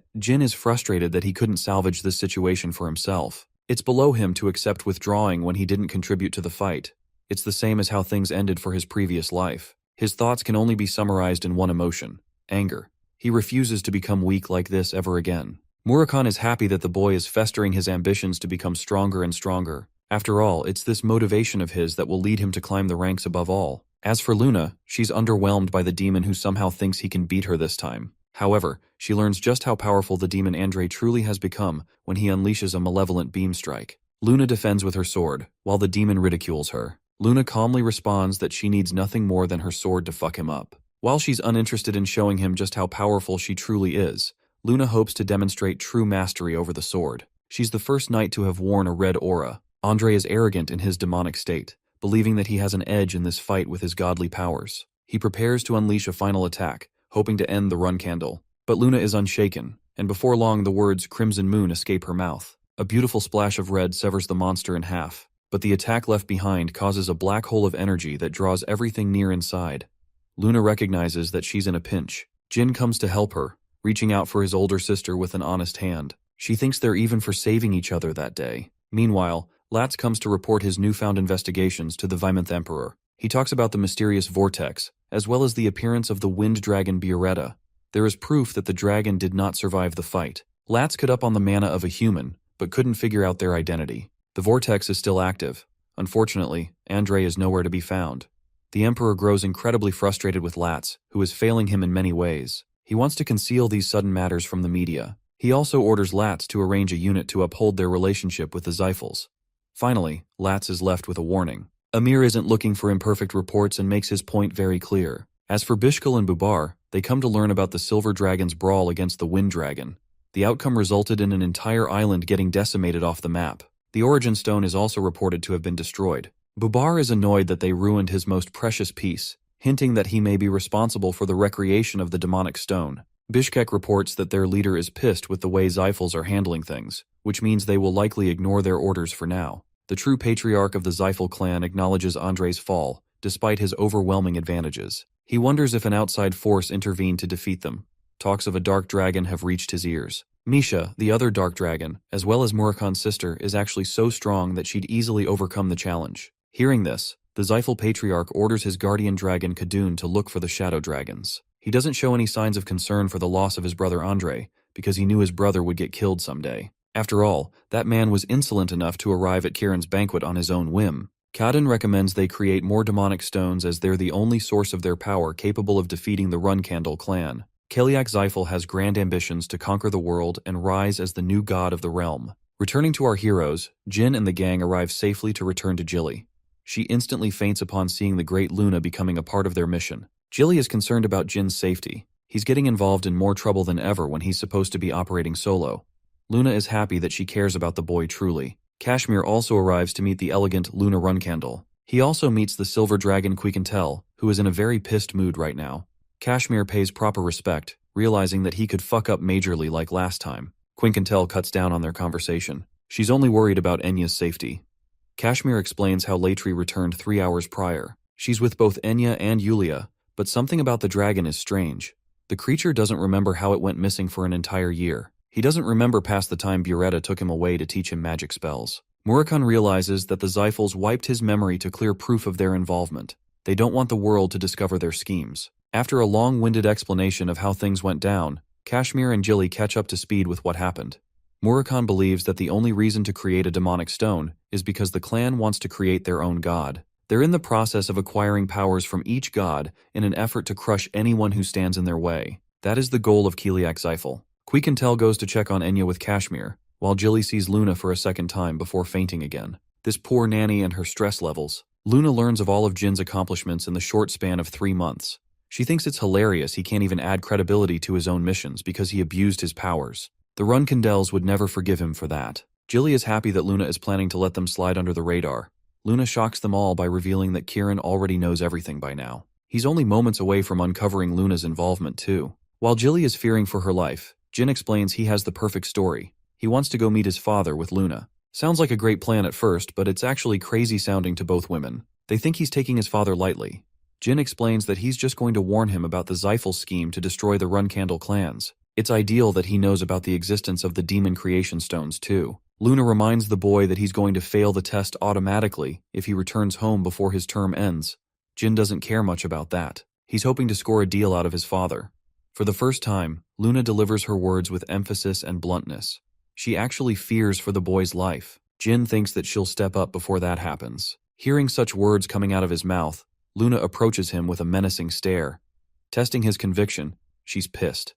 Jin is frustrated that he couldn't salvage this situation for himself. It's below him to accept withdrawing when he didn't contribute to the fight. It's the same as how things ended for his previous life. His thoughts can only be summarized in one emotion: anger. He refuses to become weak like this ever again. Murakami is happy that the boy is festering his ambitions to become stronger and stronger. After all, it's this motivation of his that will lead him to climb the ranks above all. As for Luna, she's underwhelmed by the demon who somehow thinks he can beat her this time. However, she learns just how powerful the demon Andre truly has become when he unleashes a malevolent beam strike. Luna defends with her sword, while the demon ridicules her. Luna calmly responds that she needs nothing more than her sword to fuck him up. While she's uninterested in showing him just how powerful she truly is, Luna hopes to demonstrate true mastery over the sword. She's the first knight to have worn a red aura. Andre is arrogant in his demonic state, believing that he has an edge in this fight with his godly powers. He prepares to unleash a final attack, hoping to end the run candle. But Luna is unshaken, and before long the words "Crimson Moon" escape her mouth. A beautiful splash of red severs the monster in half, but the attack left behind causes a black hole of energy that draws everything near inside. Luna recognizes that she's in a pinch. Jin comes to help her, reaching out for his older sister with an honest hand. She thinks they're even for saving each other that day. Meanwhile, Latz comes to report his newfound investigations to the Vimonth Emperor. He talks about the mysterious vortex, as well as the appearance of the wind dragon Bioretta. There is proof that the dragon did not survive the fight. Latz could up on the mana of a human, but couldn't figure out their identity. The vortex is still active. Unfortunately, Andre is nowhere to be found. The Emperor grows incredibly frustrated with Latz, who is failing him in many ways. He wants to conceal these sudden matters from the media. He also orders Latz to arrange a unit to uphold their relationship with the Zyphals. Finally, Latz is left with a warning. Amir isn't looking for imperfect reports and makes his point very clear. As for Bishkal and Bubar, they come to learn about the Silver Dragon's brawl against the Wind Dragon. The outcome resulted in an entire island getting decimated off the map. The Origin Stone is also reported to have been destroyed. Bubar is annoyed that they ruined his most precious piece, hinting that he may be responsible for the recreation of the demonic stone. Bishkek reports that their leader is pissed with the way Zyphals are handling things, which means they will likely ignore their orders for now. The true patriarch of the Zyphal clan acknowledges Andre's fall, despite his overwhelming advantages. He wonders if an outside force intervened to defeat them. Talks of a dark dragon have reached his ears. Misha, the other dark dragon, as well as Murakami's sister, is actually so strong that she'd easily overcome the challenge. Hearing this, the Zyphal patriarch orders his guardian dragon Kadun to look for the shadow dragons. He doesn't show any signs of concern for the loss of his brother Andre, because he knew his brother would get killed someday. After all, that man was insolent enough to arrive at Kiran's banquet on his own whim. Kadun recommends they create more demonic stones as they're the only source of their power capable of defeating the Run Candle clan. Keliak Zyphal has grand ambitions to conquer the world and rise as the new god of the realm. Returning to our heroes, Jin and the gang arrive safely to return to Jilly. She instantly faints upon seeing the great Luna becoming a part of their mission. Jilly is concerned about Jin's safety. He's getting involved in more trouble than ever when he's supposed to be operating solo. Luna is happy that she cares about the boy truly. Kashmir also arrives to meet the elegant Luna Runcandle. He also meets the silver dragon Quiquintel, who is in a very pissed mood right now. Kashmir pays proper respect, realizing that he could fuck up majorly like last time. Quiquintel cuts down on their conversation. She's only worried about Enya's safety. Kashmir explains how Latri returned 3 hours prior. She's with both Enya and Yulia, but something about the dragon is strange. The creature doesn't remember how it went missing for an entire year. He doesn't remember past the time Bioretta took him away to teach him magic spells. Murakami realizes that the Zyphals wiped his memory to clear proof of their involvement. They don't want the world to discover their schemes. After a long-winded explanation of how things went down, Kashmir and Jilly catch up to speed with what happened. Murakami believes that the only reason to create a demonic stone is because the clan wants to create their own god. They're in the process of acquiring powers from each god in an effort to crush anyone who stands in their way. That is the goal of Keliak Zyphal. Quiquintel goes to check on Enya with Kashmir, while Jilly sees Luna for a second time before fainting again. This poor nanny and her stress levels. Luna learns of all of Jin's accomplishments in the short span of 3 months. She thinks it's hilarious he can't even add credibility to his own missions because he abused his powers. The Runcandels would never forgive him for that. Jilly is happy that Luna is planning to let them slide under the radar. Luna shocks them all by revealing that Kiran already knows everything by now. He's only moments away from uncovering Luna's involvement too. While Jilly is fearing for her life, Jin explains he has the perfect story. He wants to go meet his father with Luna. Sounds like a great plan at first, but it's actually crazy sounding to both women. They think he's taking his father lightly. Jin explains that he's just going to warn him about the Xiphal scheme to destroy the Run Candle clans. It's ideal that he knows about the existence of the demon creation stones too. Luna reminds the boy that he's going to fail the test automatically if he returns home before his term ends. Jin doesn't care much about that. He's hoping to score a deal out of his father. For the first time, Luna delivers her words with emphasis and bluntness. She actually fears for the boy's life. Jin thinks that she'll step up before that happens. Hearing such words coming out of his mouth, Luna approaches him with a menacing stare. Testing his conviction, she's pissed.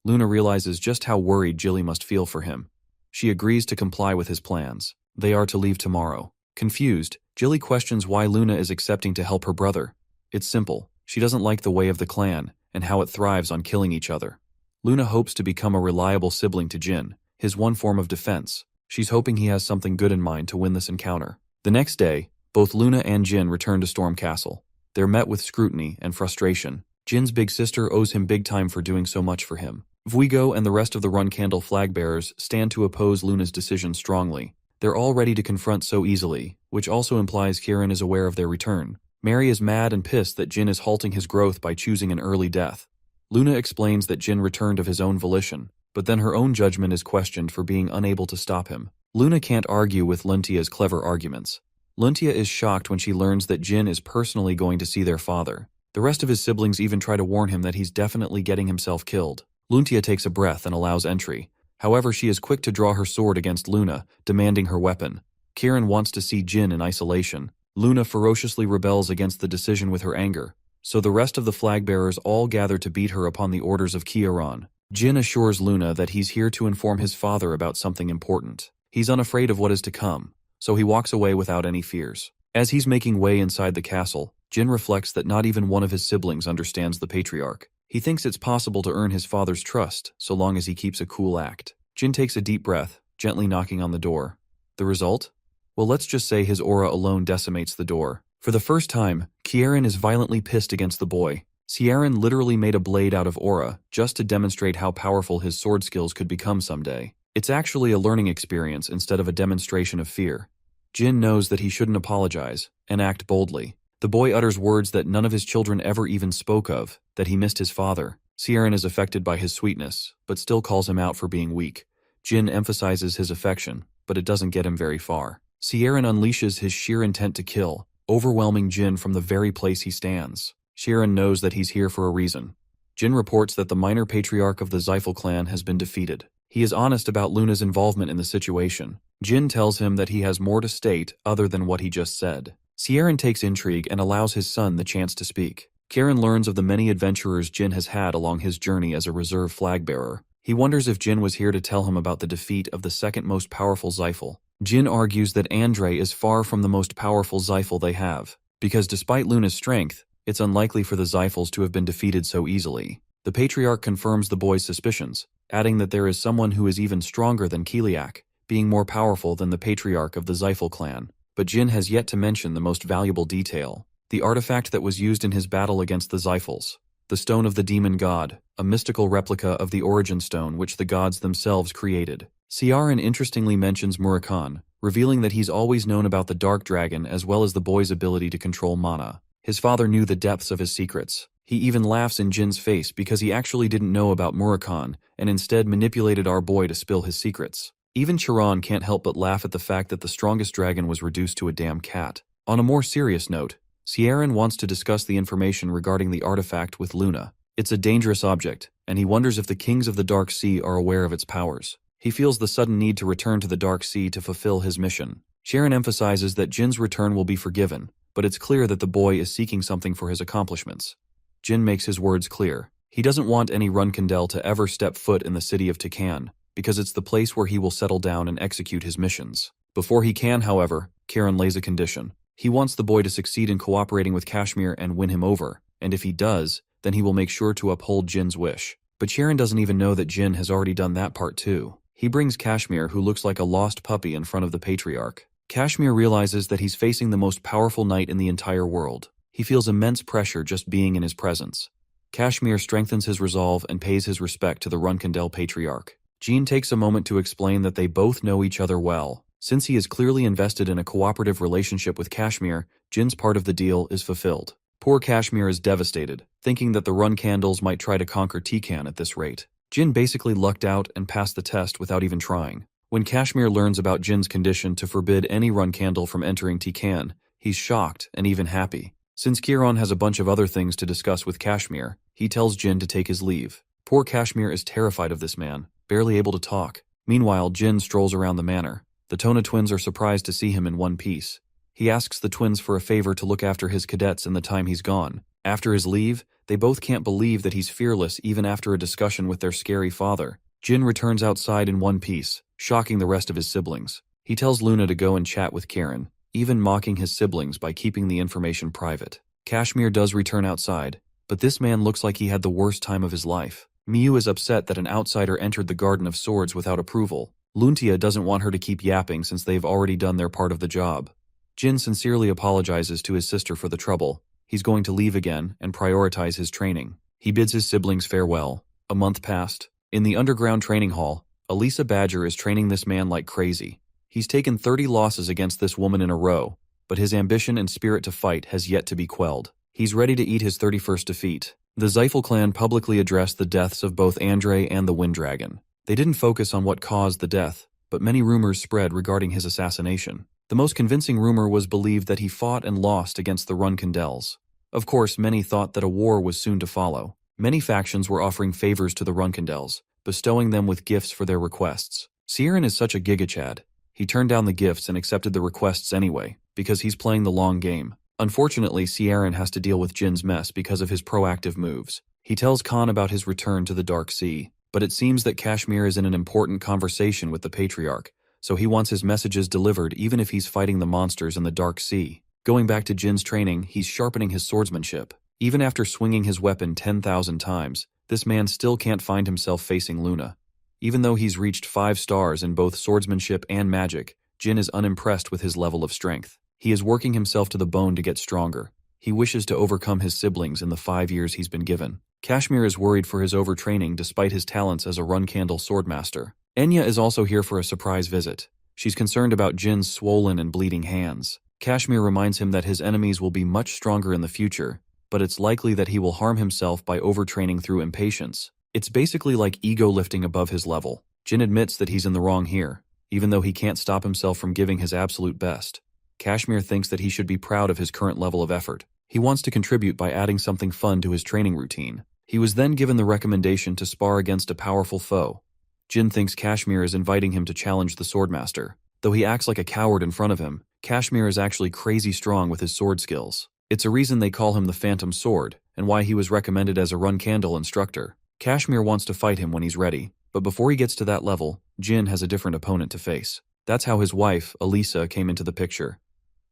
Luna realizes just how worried Jilly must feel for him. She agrees to comply with his plans. They are to leave tomorrow. Confused, Jilly questions why Luna is accepting to help her brother. It's simple. She doesn't like the way of the clan and how it thrives on killing each other. Luna hopes to become a reliable sibling to Jin, his one form of defense. She's hoping he has something good in mind to win this encounter. The next day, both Luna and Jin return to Storm Castle. They're met with scrutiny and frustration. Jin's big sister owes him big time for doing so much for him. Vuigo and the rest of the Run Candle flag bearers stand to oppose Luna's decision strongly. They're all ready to confront so easily, which also implies Kieran is aware of their return. Mary is mad and pissed that Jin is halting his growth by choosing an early death. Luna explains that Jin returned of his own volition, but then her own judgment is questioned for being unable to stop him. Luna can't argue with Luntia's clever arguments. Luntia is shocked when she learns that Jin is personally going to see their father. The rest of his siblings even try to warn him that he's definitely getting himself killed. Luntia takes a breath and allows entry. However, she is quick to draw her sword against Luna, demanding her weapon. Kieran wants to see Jin in isolation. Luna ferociously rebels against the decision with her anger, so the rest of the flag bearers all gather to beat her upon the orders of Kieran. Jin assures Luna that he's here to inform his father about something important. He's unafraid of what is to come, so he walks away without any fears. As he's making way inside the castle, Jin reflects that not even one of his siblings understands the patriarch. He thinks it's possible to earn his father's trust, so long as he keeps a cool act. Jin takes a deep breath, gently knocking on the door. The result? Well, let's just say his aura alone decimates the door. For the first time, Kieran is violently pissed against the boy. Ciaran literally made a blade out of aura, just to demonstrate how powerful his sword skills could become someday. It's actually a learning experience instead of a demonstration of fear. Jin knows that he shouldn't apologize, and act boldly. The boy utters words that none of his children ever even spoke of, that he missed his father. Ciaran is affected by his sweetness, but still calls him out for being weak. Jin emphasizes his affection, but it doesn't get him very far. Ciaran unleashes his sheer intent to kill, overwhelming Jin from the very place he stands. Ciaran knows that he's here for a reason. Jin reports that the minor patriarch of the Xiphal clan has been defeated. He is honest about Luna's involvement in the situation. Jin tells him that he has more to state other than what he just said. Ciaran takes intrigue and allows his son the chance to speak. Kieran learns of the many adventurers Jin has had along his journey as a reserve flag bearer. He wonders if Jin was here to tell him about the defeat of the second most powerful Xiphal. Jin argues that Andre is far from the most powerful Xiphal they have, because despite Luna's strength, it's unlikely for the Xiphals to have been defeated so easily. The patriarch confirms the boy's suspicions, adding that there is someone who is even stronger than Kiliak, being more powerful than the patriarch of the Xiphal clan. But Jin has yet to mention the most valuable detail, the artifact that was used in his battle against the Xiphals, the Stone of the Demon God, a mystical replica of the Origin Stone which the gods themselves created. Ciaran interestingly mentions Murakan, revealing that he's always known about the Dark Dragon as well as the boy's ability to control mana. His father knew the depths of his secrets. He even laughs in Jin's face because he actually didn't know about Murakan and instead manipulated our boy to spill his secrets. Even Chiron can't help but laugh at the fact that the strongest dragon was reduced to a damn cat. On a more serious note, Ciaran wants to discuss the information regarding the artifact with Luna. It's a dangerous object, and he wonders if the kings of the Dark Sea are aware of its powers. He feels the sudden need to return to the Dark Sea to fulfill his mission. Ciaran emphasizes that Jin's return will be forgiven, but it's clear that the boy is seeking something for his accomplishments. Jin makes his words clear. He doesn't want any Runkindel to ever step foot in the city of Tikan, because it's the place where he will settle down and execute his missions. Before he can, however, Kieran lays a condition. He wants the boy to succeed in cooperating with Kashmir and win him over, and if he does, then he will make sure to uphold Jin's wish. But Kieran doesn't even know that Jin has already done that part too. He brings Kashmir, who looks like a lost puppy, in front of the patriarch. Kashmir realizes that he's facing the most powerful knight in the entire world. He feels immense pressure just being in his presence. Kashmir strengthens his resolve and pays his respect to the Runkindel patriarch. Jean takes a moment to explain that they both know each other well, Since he is clearly invested in a cooperative relationship with Kashmir, Jin's part of the deal is fulfilled. Poor Kashmir is devastated, thinking that the run candles might try to conquer Tikan at this rate. Jin basically lucked out and passed the test without even trying. When Kashmir learns about Jin's condition to forbid any run candle from entering Tikan, he's shocked and even happy. Since Kiran has a bunch of other things to discuss with Kashmir, he tells Jin to take his leave. Poor Kashmir is terrified of this man, barely able to talk. Meanwhile, Jin strolls around the manor. The Tona twins are surprised to see him in one piece. He asks the twins for a favor to look after his cadets in the time he's gone. After his leave, they both can't believe that he's fearless even after a discussion with their scary father. Jin returns outside in one piece, shocking the rest of his siblings. He tells Luna to go and chat with Karen, even mocking his siblings by keeping the information private. Kashmir does return outside, but this man looks like he had the worst time of his life. Miyu is upset that an outsider entered the Garden of Swords without approval. Luntia doesn't want her to keep yapping since they've already done their part of the job. Jin sincerely apologizes to his sister for the trouble. He's going to leave again and prioritize his training. He bids his siblings farewell. A month passed. In the underground training hall, Elisa Badger is training this man like crazy. He's taken 30 losses against this woman in a row, but his ambition and spirit to fight has yet to be quelled. He's ready to eat his 31st defeat. The Zyphel clan publicly addressed the deaths of both Andre and the Wind Dragon. They didn't focus on what caused the death, but many rumors spread regarding his assassination. The most convincing rumor was believed that he fought and lost against the Runkandels. Of course, many thought that a war was soon to follow. Many factions were offering favors to the Runkandels, bestowing them with gifts for their requests. Sieran is such a gigachad. He turned down the gifts and accepted the requests anyway, because he's playing the long game. Unfortunately, Sieran has to deal with Jin's mess because of his proactive moves. He tells Khan about his return to the Dark Sea, but it seems that Kashmir is in an important conversation with the Patriarch, so he wants his messages delivered even if he's fighting the monsters in the Dark Sea. Going back to Jin's training, he's sharpening his swordsmanship. Even after swinging his weapon 10,000 times, this man still can't find himself facing Luna. Even though he's reached 5 stars in both swordsmanship and magic, Jin is unimpressed with his level of strength. He is working himself to the bone to get stronger. He wishes to overcome his siblings in the 5 years he's been given. Kashmir is worried for his overtraining despite his talents as a run-candle swordmaster. Enya is also here for a surprise visit. She's concerned about Jin's swollen and bleeding hands. Kashmir reminds him that his enemies will be much stronger in the future, but it's likely that he will harm himself by overtraining through impatience. It's basically like ego lifting above his level. Jin admits that he's in the wrong here, even though he can't stop himself from giving his absolute best. Kashmir thinks that he should be proud of his current level of effort. He wants to contribute by adding something fun to his training routine. He was then given the recommendation to spar against a powerful foe. Jin thinks Kashmir is inviting him to challenge the Swordmaster. Though he acts like a coward in front of him, Kashmir is actually crazy strong with his sword skills. It's a reason they call him the Phantom Sword, and why he was recommended as a run-candle instructor. Kashmir wants to fight him when he's ready, but before he gets to that level, Jin has a different opponent to face. That's how his wife, Elisa, came into the picture.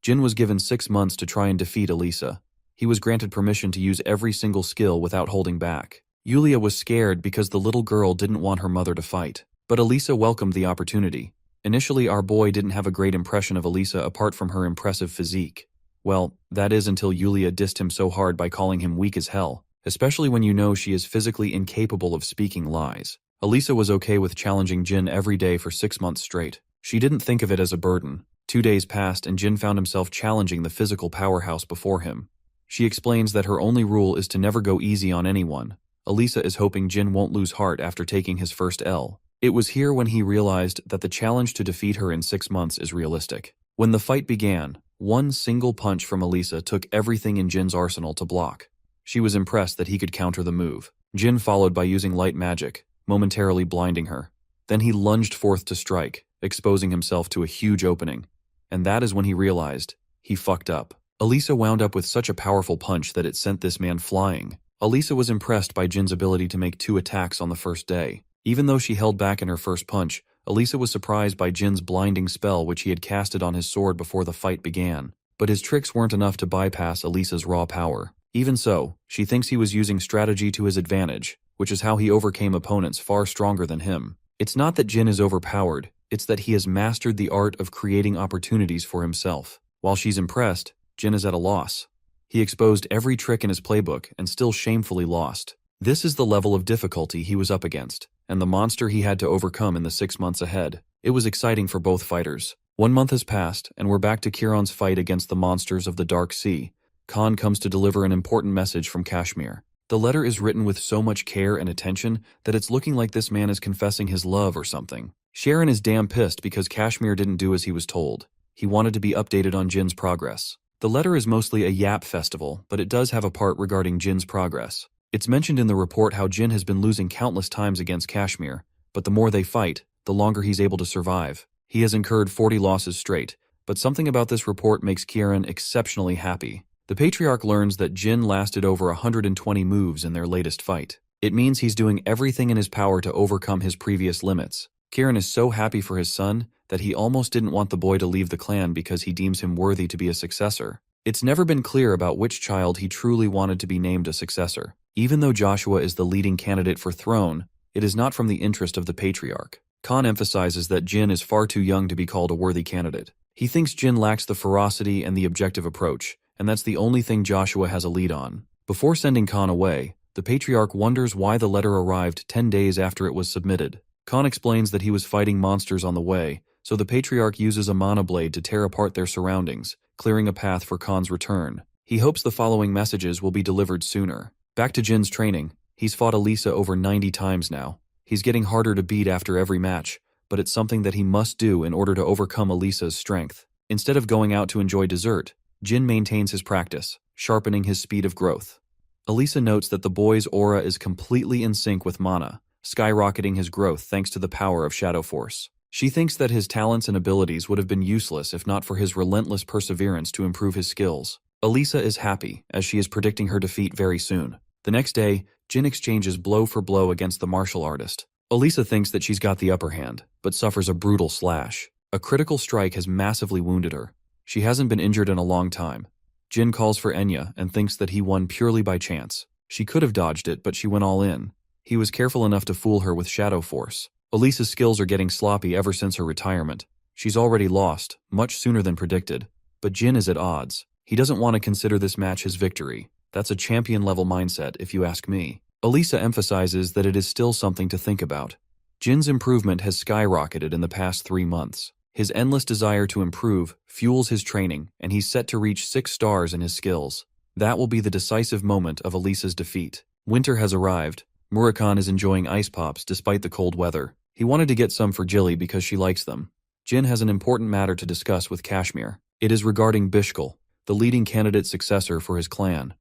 Jin was given 6 months to try and defeat Elisa. He was granted permission to use every single skill without holding back. Yulia was scared because the little girl didn't want her mother to fight, but Elisa welcomed the opportunity. Initially, our boy didn't have a great impression of Elisa apart from her impressive physique. Well, that is until Yulia dissed him so hard by calling him weak as hell, especially when you know she is physically incapable of speaking lies. Elisa was okay with challenging Jin every day for 6 months straight. She didn't think of it as a burden. 2 days passed and Jin found himself challenging the physical powerhouse before him. She explains that her only rule is to never go easy on anyone. Elisa is hoping Jin won't lose heart after taking his first L. It was here when he realized that the challenge to defeat her in 6 months is realistic. When the fight began, one single punch from Elisa took everything in Jin's arsenal to block. She was impressed that he could counter the move. Jin followed by using light magic, momentarily blinding her. Then he lunged forth to strike, exposing himself to a huge opening. And that is when he realized he fucked up. Elisa wound up with such a powerful punch that it sent this man flying. Elisa was impressed by Jin's ability to make 2 attacks on the first day. Even though she held back in her first punch, Elisa was surprised by Jin's blinding spell which he had casted on his sword before the fight began. But his tricks weren't enough to bypass Elisa's raw power. Even so, she thinks he was using strategy to his advantage, which is how he overcame opponents far stronger than him. It's not that Jin is overpowered, it's that he has mastered the art of creating opportunities for himself. While she's impressed, Jin is at a loss. He exposed every trick in his playbook and still shamefully lost. This is the level of difficulty he was up against, and the monster he had to overcome in the 6 months ahead. It was exciting for both fighters. 1 month has passed, and we're back to Kieran's fight against the monsters of the Dark Sea. Khan comes to deliver an important message from Kashmir. The letter is written with so much care and attention that it's looking like this man is confessing his love or something. Sharon is damn pissed because Kashmir didn't do as he was told. He wanted to be updated on Jin's progress. The letter is mostly a yap festival, but it does have a part regarding Jin's progress. It's mentioned in the report how Jin has been losing countless times against Kashmir, but the more they fight, the longer he's able to survive. He has incurred 40 losses straight, but something about this report makes Kieran exceptionally happy. The Patriarch learns that Jin lasted over 120 moves in their latest fight. It means he's doing everything in his power to overcome his previous limits. Kieran is so happy for his son that he almost didn't want the boy to leave the clan because he deems him worthy to be a successor. It's never been clear about which child he truly wanted to be named a successor. Even though Joshua is the leading candidate for throne, it is not from the interest of the Patriarch. Khan emphasizes that Jin is far too young to be called a worthy candidate. He thinks Jin lacks the ferocity and the objective approach, and that's the only thing Joshua has a lead on. Before sending Khan away, the Patriarch wonders why the letter arrived 10 days after it was submitted. Khan explains that he was fighting monsters on the way, so the Patriarch uses a mana blade to tear apart their surroundings, clearing a path for Khan's return. He hopes the following messages will be delivered sooner. Back to Jin's training. He's fought Elisa over 90 times now. He's getting harder to beat after every match, but it's something that he must do in order to overcome Elisa's strength. Instead of going out to enjoy dessert, Jin maintains his practice, sharpening his speed of growth. Elisa notes that the boy's aura is completely in sync with mana, skyrocketing his growth thanks to the power of Shadow Force. She thinks that his talents and abilities would have been useless if not for his relentless perseverance to improve his skills. Elisa is happy, as she is predicting her defeat very soon. The next day, Jin exchanges blow for blow against the martial artist. Elisa thinks that she's got the upper hand, but suffers a brutal slash. A critical strike has massively wounded her. She hasn't been injured in a long time. Jin calls for Enya and thinks that he won purely by chance. She could have dodged it, but she went all in. He was careful enough to fool her with Shadow Force. Elisa's skills are getting sloppy ever since her retirement. She's already lost, much sooner than predicted. But Jin is at odds. He doesn't want to consider this match his victory. That's a champion-level mindset, if you ask me. Elisa emphasizes that it is still something to think about. Jin's improvement has skyrocketed in the past 3 months. His endless desire to improve fuels his training, and he's set to reach 6 stars in his skills. That will be the decisive moment of Elisa's defeat. Winter has arrived. Murakhan is enjoying ice pops despite the cold weather. He wanted to get some for Jilly because she likes them. Jin has an important matter to discuss with Kashmir. It is regarding Bishkal, the leading candidate successor for his clan.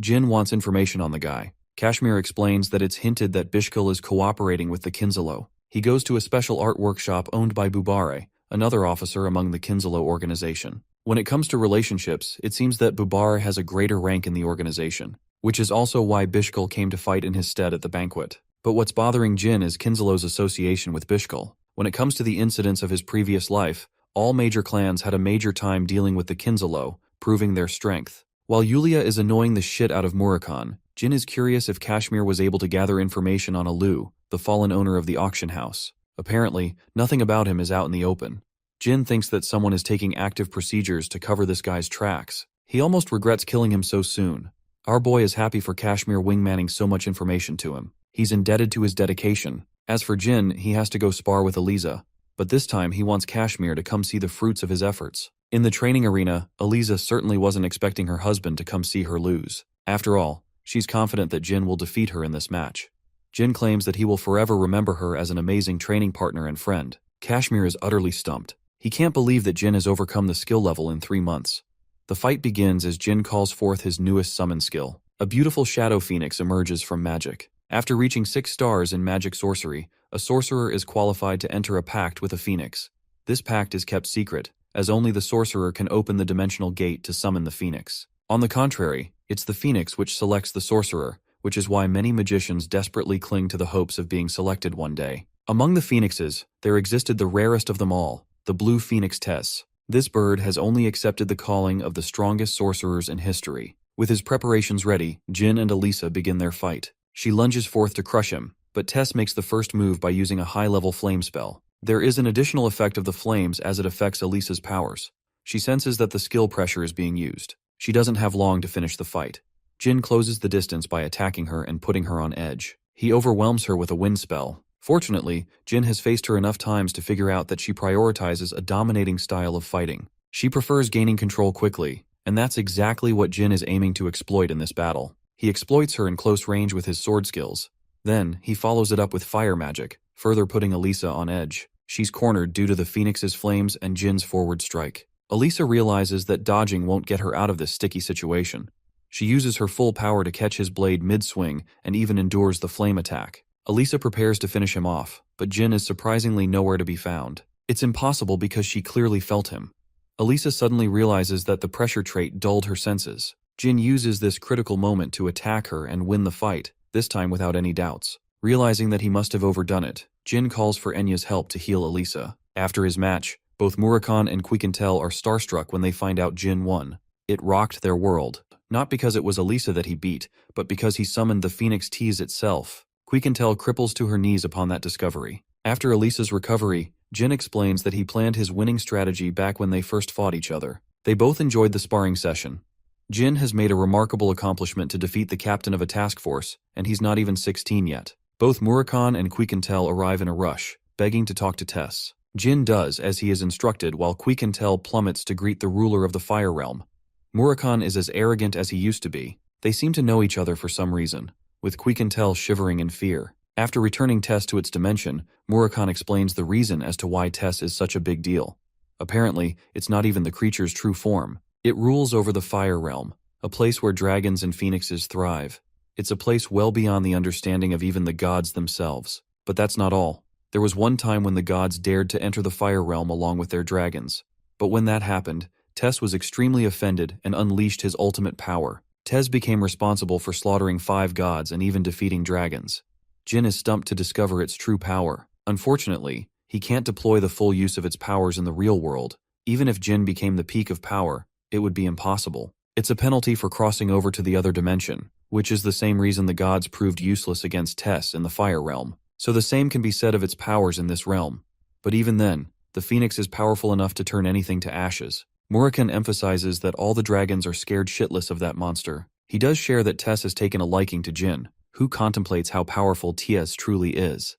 Jin wants information on the guy. Kashmir explains that it's hinted that Bishkal is cooperating with the Kinzalo. He goes to a special art workshop owned by Bubare, another officer among the Kinzalo organization. When it comes to relationships, it seems that Bubare has a greater rank in the organization, which is also why Bishkal came to fight in his stead at the banquet. But what's bothering Jin is Kinzalo's association with Bishkal. When it comes to the incidents of his previous life, all major clans had a major time dealing with the Kinzalo, proving their strength. While Yulia is annoying the shit out of Murakhan, Jin is curious if Kashmir was able to gather information on Alu, the fallen owner of the auction house. Apparently, nothing about him is out in the open. Jin thinks that someone is taking active procedures to cover this guy's tracks. He almost regrets killing him so soon. Our boy is happy for Kashmir wingmanning so much information to him. He's indebted to his dedication. As for Jin, he has to go spar with Eliza, but this time he wants Kashmir to come see the fruits of his efforts. In the training arena, Eliza certainly wasn't expecting her husband to come see her lose. After all, she's confident that Jin will defeat her in this match. Jin claims that he will forever remember her as an amazing training partner and friend. Kashmir is utterly stumped. He can't believe that Jin has overcome the skill level in 3 months. The fight begins as Jin calls forth his newest summon skill. A beautiful shadow phoenix emerges from magic. After reaching 6 stars in magic sorcery, a sorcerer is qualified to enter a pact with a phoenix. This pact is kept secret, as only the sorcerer can open the dimensional gate to summon the phoenix. On the contrary, it's the phoenix which selects the sorcerer, which is why many magicians desperately cling to the hopes of being selected one day. Among the phoenixes, there existed the rarest of them all, the blue phoenix Tess. This bird has only accepted the calling of the strongest sorcerers in history. With his preparations ready, Jin and Elisa begin their fight. She lunges forth to crush him, but Tess makes the first move by using a high-level flame spell. There is an additional effect of the flames as it affects Elisa's powers. She senses that the skill pressure is being used. She doesn't have long to finish the fight. Jin closes the distance by attacking her and putting her on edge. He overwhelms her with a wind spell. Fortunately, Jin has faced her enough times to figure out that she prioritizes a dominating style of fighting. She prefers gaining control quickly, and that's exactly what Jin is aiming to exploit in this battle. He exploits her in close range with his sword skills. Then, he follows it up with fire magic, further putting Elisa on edge. She's cornered due to the Phoenix's flames and Jin's forward strike. Elisa realizes that dodging won't get her out of this sticky situation. She uses her full power to catch his blade mid-swing and even endures the flame attack. Elisa prepares to finish him off, but Jin is surprisingly nowhere to be found. It's impossible because she clearly felt him. Elisa suddenly realizes that the pressure trait dulled her senses. Jin uses this critical moment to attack her and win the fight, this time without any doubts. Realizing that he must have overdone it, Jin calls for Enya's help to heal Elisa. After his match, both Murakhan and Quiquintel are starstruck when they find out Jin won. It rocked their world, not because it was Elisa that he beat, but because he summoned the Phoenix Tease itself. Quiquintel cripples to her knees upon that discovery. After Elisa's recovery, Jin explains that he planned his winning strategy back when they first fought each other. They both enjoyed the sparring session. Jin has made a remarkable accomplishment to defeat the captain of a task force, and he's not even 16 yet. Both Murakhan and Quiquintel arrive in a rush, begging to talk to Tess. Jin does as he is instructed while Quiquintel plummets to greet the ruler of the Fire Realm. Murakhan is as arrogant as he used to be. They seem to know each other for some reason, with Quiquintel shivering in fear. After returning Tess to its dimension, Murakhan explains the reason as to why Tess is such a big deal. Apparently, it's not even the creature's true form. It rules over the Fire Realm, a place where dragons and phoenixes thrive. It's a place well beyond the understanding of even the gods themselves. But that's not all. There was one time when the gods dared to enter the Fire Realm along with their dragons. But when that happened, Tess was extremely offended and unleashed his ultimate power. Tess became responsible for slaughtering 5 gods and even defeating dragons. Jin is stumped to discover its true power. Unfortunately, he can't deploy the full use of its powers in the real world. Even if Jin became the peak of power, it would be impossible. It's a penalty for crossing over to the other dimension, which is the same reason the gods proved useless against Tess in the Fire Realm. So the same can be said of its powers in this realm. But even then, the Phoenix is powerful enough to turn anything to ashes. Murakhan emphasizes that all the dragons are scared shitless of that monster. He does share that Tess has taken a liking to Jin, who contemplates how powerful Tess truly is.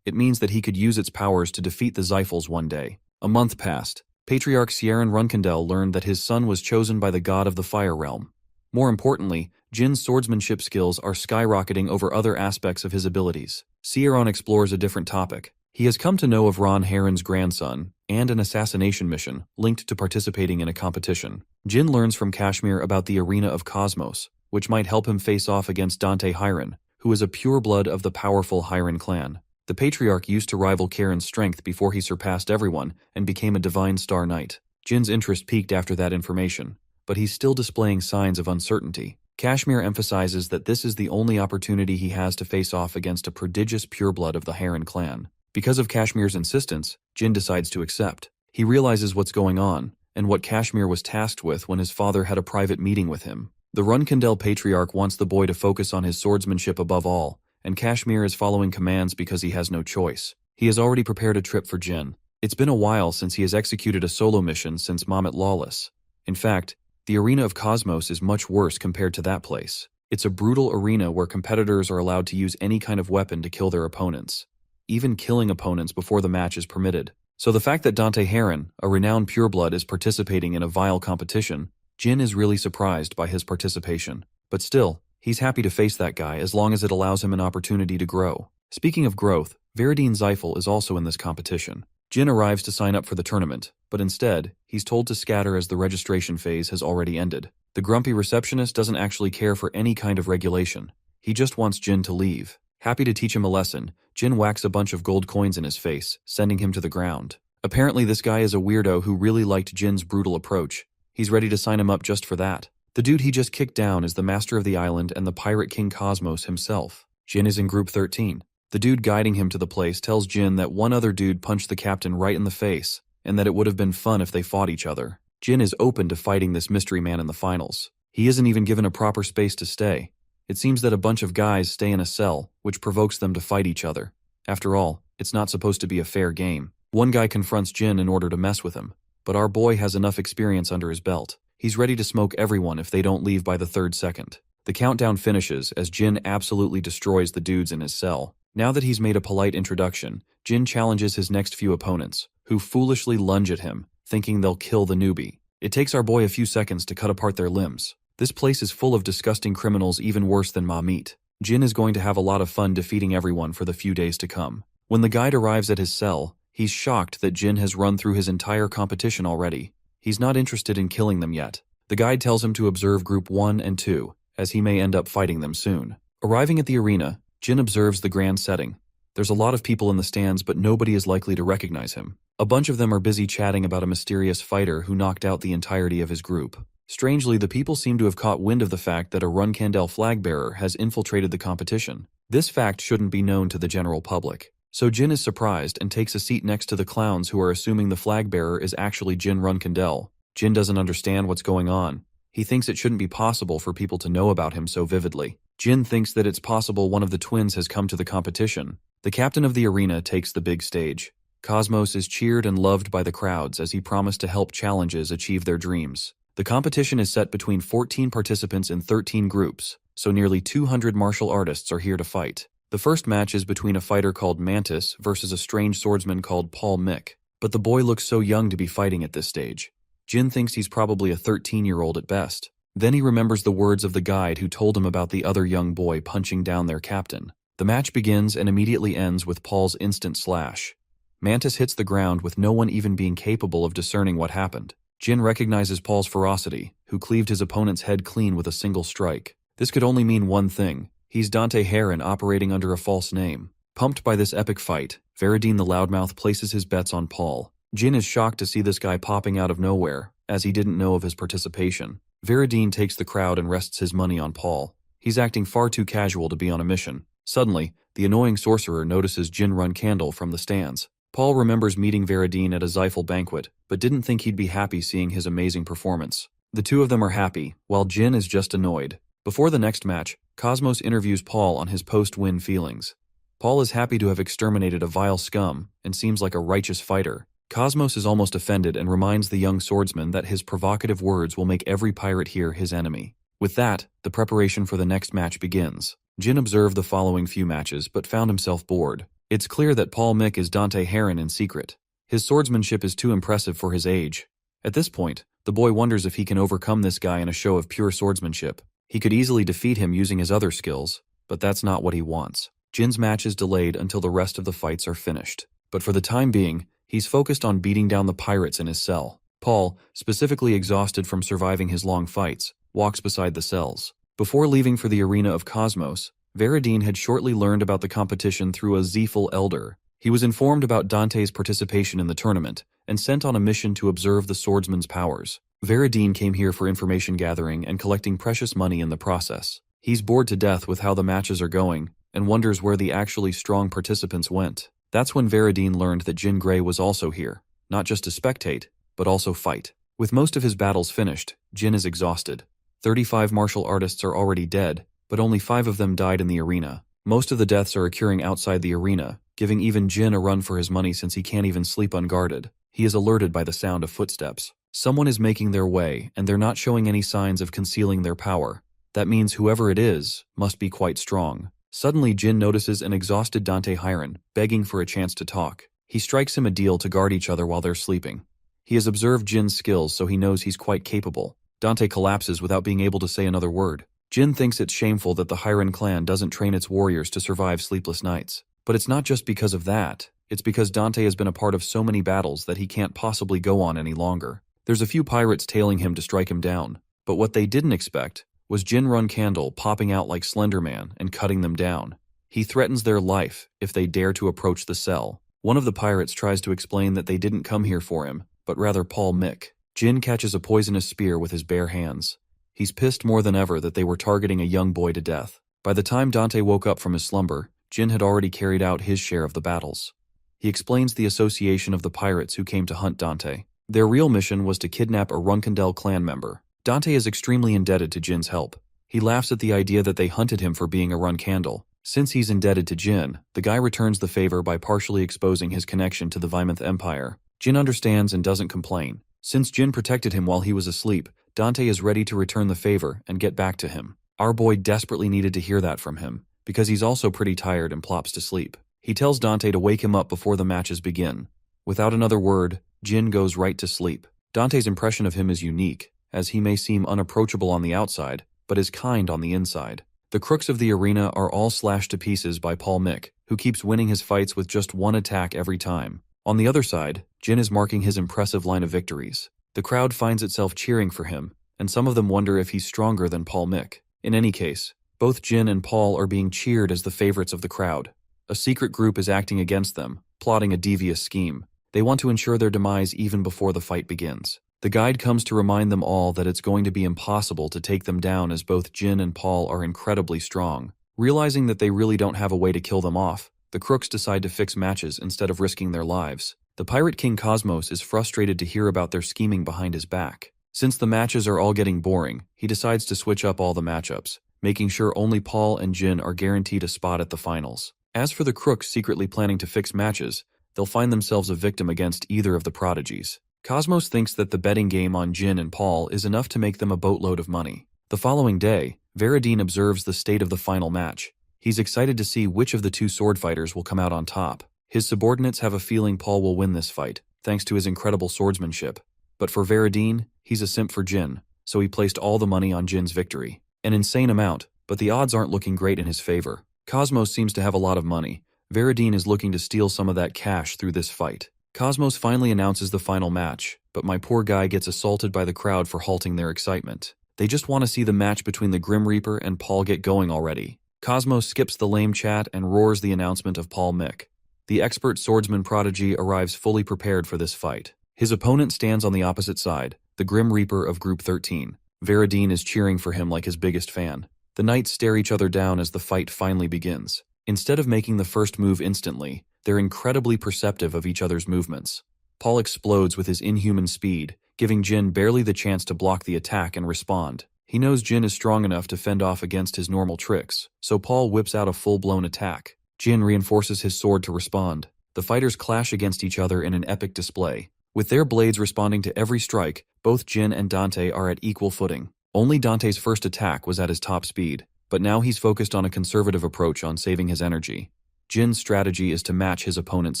It means that he could use its powers to defeat the Zyphals one day. A month passed. Patriarch Sieran Runkendel learned that his son was chosen by the god of the Fire Realm. More importantly, Jin's swordsmanship skills are skyrocketing over other aspects of his abilities. Sieran explores a different topic. He has come to know of Ron Heron's grandson, and an assassination mission linked to participating in a competition. Jin learns from Kashmir about the Arena of Cosmos, which might help him face off against Dante Hiron, who is a pureblood of the powerful Hiron clan. The Patriarch used to rival Karen's strength before he surpassed everyone and became a Divine Star Knight. Jin's interest peaked after that information, but he's still displaying signs of uncertainty. Kashmir emphasizes that this is the only opportunity he has to face off against a prodigious pureblood of the Hiron clan. Because of Kashmir's insistence, Jin decides to accept. He realizes what's going on, and what Kashmir was tasked with when his father had a private meeting with him. The Runkendel Patriarch wants the boy to focus on his swordsmanship above all, and Kashmir is following commands because he has no choice. He has already prepared a trip for Jin. It's been a while since he has executed a solo mission since Mamet Lawless. In fact, the Arena of Cosmos is much worse compared to that place. It's a brutal arena where competitors are allowed to use any kind of weapon to kill their opponents. Even killing opponents before the match is permitted. So the fact that Dante Heron, a renowned pureblood, is participating in a vile competition, Jin is really surprised by his participation. But still, he's happy to face that guy as long as it allows him an opportunity to grow. Speaking of growth, Veridine Zyphal is also in this competition. Jin arrives to sign up for the tournament, but instead, he's told to scatter as the registration phase has already ended. The grumpy receptionist doesn't actually care for any kind of regulation. He just wants Jin to leave. Happy to teach him a lesson, Jin whacks a bunch of gold coins in his face, sending him to the ground. Apparently this guy is a weirdo who really liked Jin's brutal approach. He's ready to sign him up just for that. The dude he just kicked down is the master of the island and the pirate king Cosmos himself. Jin is in group 13. The dude guiding him to the place tells Jin that one other dude punched the captain right in the face, and that it would have been fun if they fought each other. Jin is open to fighting this mystery man in the finals. He isn't even given a proper space to stay. It seems that a bunch of guys stay in a cell, which provokes them to fight each other. After all, it's not supposed to be a fair game. One guy confronts Jin in order to mess with him, but our boy has enough experience under his belt. He's ready to smoke everyone if they don't leave by the 3rd second. The countdown finishes as Jin absolutely destroys the dudes in his cell. Now that he's made a polite introduction, Jin challenges his next few opponents, who foolishly lunge at him, thinking they'll kill the newbie. It takes our boy a few seconds to cut apart their limbs. This place is full of disgusting criminals even worse than ma meat. Jin is going to have a lot of fun defeating everyone for the few days to come. When the guide arrives at his cell, he's shocked that Jin has run through his entire competition already. He's not interested in killing them yet. The guide tells him to observe Group 1 and 2, as he may end up fighting them soon. Arriving at the arena, Jin observes the grand setting. There's a lot of people in the stands, but nobody is likely to recognize him. A bunch of them are busy chatting about a mysterious fighter who knocked out the entirety of his group. Strangely, the people seem to have caught wind of the fact that a Runkandel flag bearer has infiltrated the competition. This fact shouldn't be known to the general public. So Jin is surprised and takes a seat next to the clowns who are assuming the flag bearer is actually Jin Runkandel. Jin doesn't understand what's going on. He thinks it shouldn't be possible for people to know about him so vividly. Jin thinks that it's possible one of the twins has come to the competition. The captain of the arena takes the big stage. Cosmos is cheered and loved by the crowds as he promised to help challenges achieve their dreams. The competition is set between 14 participants in 13 groups, so nearly 200 martial artists are here to fight. The first match is between a fighter called Mantis versus a strange swordsman called Paul Mick, but the boy looks so young to be fighting at this stage. Jin thinks he's probably a 13-year-old at best. Then he remembers the words of the guide who told him about the other young boy punching down their captain. The match begins and immediately ends with Paul's instant slash. Mantis hits the ground with no one even being capable of discerning what happened. Jin recognizes Paul's ferocity, who cleaved his opponent's head clean with a single strike. This could only mean one thing. He's Dante Heron operating under a false name. Pumped by this epic fight, Veridine the Loudmouth places his bets on Paul. Jin is shocked to see this guy popping out of nowhere, as he didn't know of his participation. Veridine takes the crowd and rests his money on Paul. He's acting far too casual to be on a mission. Suddenly, the annoying sorcerer notices Jin Runkandel from the stands. Paul remembers meeting Veridine at a Zyphal banquet, but didn't think he'd be happy seeing his amazing performance. The two of them are happy, while Jin is just annoyed. Before the next match, Cosmos interviews Paul on his post-win feelings. Paul is happy to have exterminated a vile scum and seems like a righteous fighter. Cosmos is almost offended and reminds the young swordsman that his provocative words will make every pirate here his enemy. With that, the preparation for the next match begins. Jin observed the following few matches but found himself bored. It's clear that Paul Mick is Dante Heron in secret. His swordsmanship is too impressive for his age. At this point, the boy wonders if he can overcome this guy in a show of pure swordsmanship. He could easily defeat him using his other skills, but that's not what he wants. Jin's match is delayed until the rest of the fights are finished. But for the time being, he's focused on beating down the pirates in his cell. Paul, specifically exhausted from surviving his long fights, walks beside the cells. Before leaving for the arena of Cosmos, Veridine had shortly learned about the competition through a Zyphal elder. He was informed about Dante's participation in the tournament and sent on a mission to observe the swordsman's powers. Veridine came here for information gathering and collecting precious money in the process. He's bored to death with how the matches are going and wonders where the actually strong participants went. That's when Veridine learned that Jin Grey was also here, not just to spectate, but also fight. With most of his battles finished, Jin is exhausted. 35 martial artists are already dead, but only 5 of them died in the arena. Most of the deaths are occurring outside the arena, giving even Jin a run for his money since he can't even sleep unguarded. He is alerted by the sound of footsteps. Someone is making their way, and they're not showing any signs of concealing their power. That means whoever it is must be quite strong. Suddenly, Jin notices an exhausted Dante Heron, begging for a chance to talk. He strikes him a deal to guard each other while they're sleeping. He has observed Jin's skills, so he knows he's quite capable. Dante collapses without being able to say another word. Jin thinks it's shameful that the Heron clan doesn't train its warriors to survive sleepless nights. But it's not just because of that. It's because Dante has been a part of so many battles that he can't possibly go on any longer. There's a few pirates tailing him to strike him down. But what they didn't expect was Jin Runkandel popping out like Slender Man and cutting them down. He threatens their life if they dare to approach the cell. One of the pirates tries to explain that they didn't come here for him, but rather Paul Mick. Jin catches a poisonous spear with his bare hands. He's pissed more than ever that they were targeting a young boy to death. By the time Dante woke up from his slumber, Jin had already carried out his share of the battles. He explains the association of the pirates who came to hunt Dante. Their real mission was to kidnap a Runkandel clan member. Dante is extremely indebted to Jin's help. He laughs at the idea that they hunted him for being a Runkandel. Since he's indebted to Jin, the guy returns the favor by partially exposing his connection to the Vymonth Empire. Jin understands and doesn't complain. Since Jin protected him while he was asleep, Dante is ready to return the favor and get back to him. Our boy desperately needed to hear that from him. because he's also pretty tired and plops to sleep. He tells Dante to wake him up before the matches begin. Without another word, Jin goes right to sleep. Dante's impression of him is unique, as he may seem unapproachable on the outside, but is kind on the inside. The crooks of the arena are all slashed to pieces by Paul Mick, who keeps winning his fights with just one attack every time. On the other side, Jin is marking his impressive line of victories. The crowd finds itself cheering for him, and some of them wonder if he's stronger than Paul Mick. In any case, both Jin and Paul are being cheered as the favorites of the crowd. A secret group is acting against them, plotting a devious scheme. They want to ensure their demise even before the fight begins. The guide comes to remind them all that it's going to be impossible to take them down as both Jin and Paul are incredibly strong. Realizing that they really don't have a way to kill them off, the crooks decide to fix matches instead of risking their lives. The Pirate King Cosmos is frustrated to hear about their scheming behind his back. Since the matches are all getting boring, he decides to switch up all the matchups, making sure only Paul and Jin are guaranteed a spot at the finals. As for the crooks secretly planning to fix matches, they'll find themselves a victim against either of the prodigies. Cosmos thinks that the betting game on Jin and Paul is enough to make them a boatload of money. The following day, Veradine observes the state of the final match. He's excited to see which of the two sword fighters will come out on top. His subordinates have a feeling Paul will win this fight, thanks to his incredible swordsmanship. But for Veradine, he's a simp for Jin, so he placed all the money on Jin's victory. An insane amount, but the odds aren't looking great in his favor. Cosmos seems to have a lot of money. Veradine is looking to steal some of that cash through this fight. Cosmos finally announces the final match, but my poor guy gets assaulted by the crowd for halting their excitement. They just want to see the match between the Grim Reaper and Paul get going already. Cosmos skips the lame chat and roars the announcement of Paul Mick. The expert swordsman prodigy arrives fully prepared for this fight. His opponent stands on the opposite side, the Grim Reaper of Group 13. Veradine is cheering for him like his biggest fan. The knights stare each other down as the fight finally begins. Instead of making the first move instantly, they're incredibly perceptive of each other's movements. Paul explodes with his inhuman speed, giving Jin barely the chance to block the attack and respond. He knows Jin is strong enough to fend off against his normal tricks, so Paul whips out a full-blown attack. Jin reinforces his sword to respond. The fighters clash against each other in an epic display. With their blades responding to every strike, both Jin and Dante are at equal footing. Only Dante's first attack was at his top speed, but now he's focused on a conservative approach on saving his energy. Jin's strategy is to match his opponent's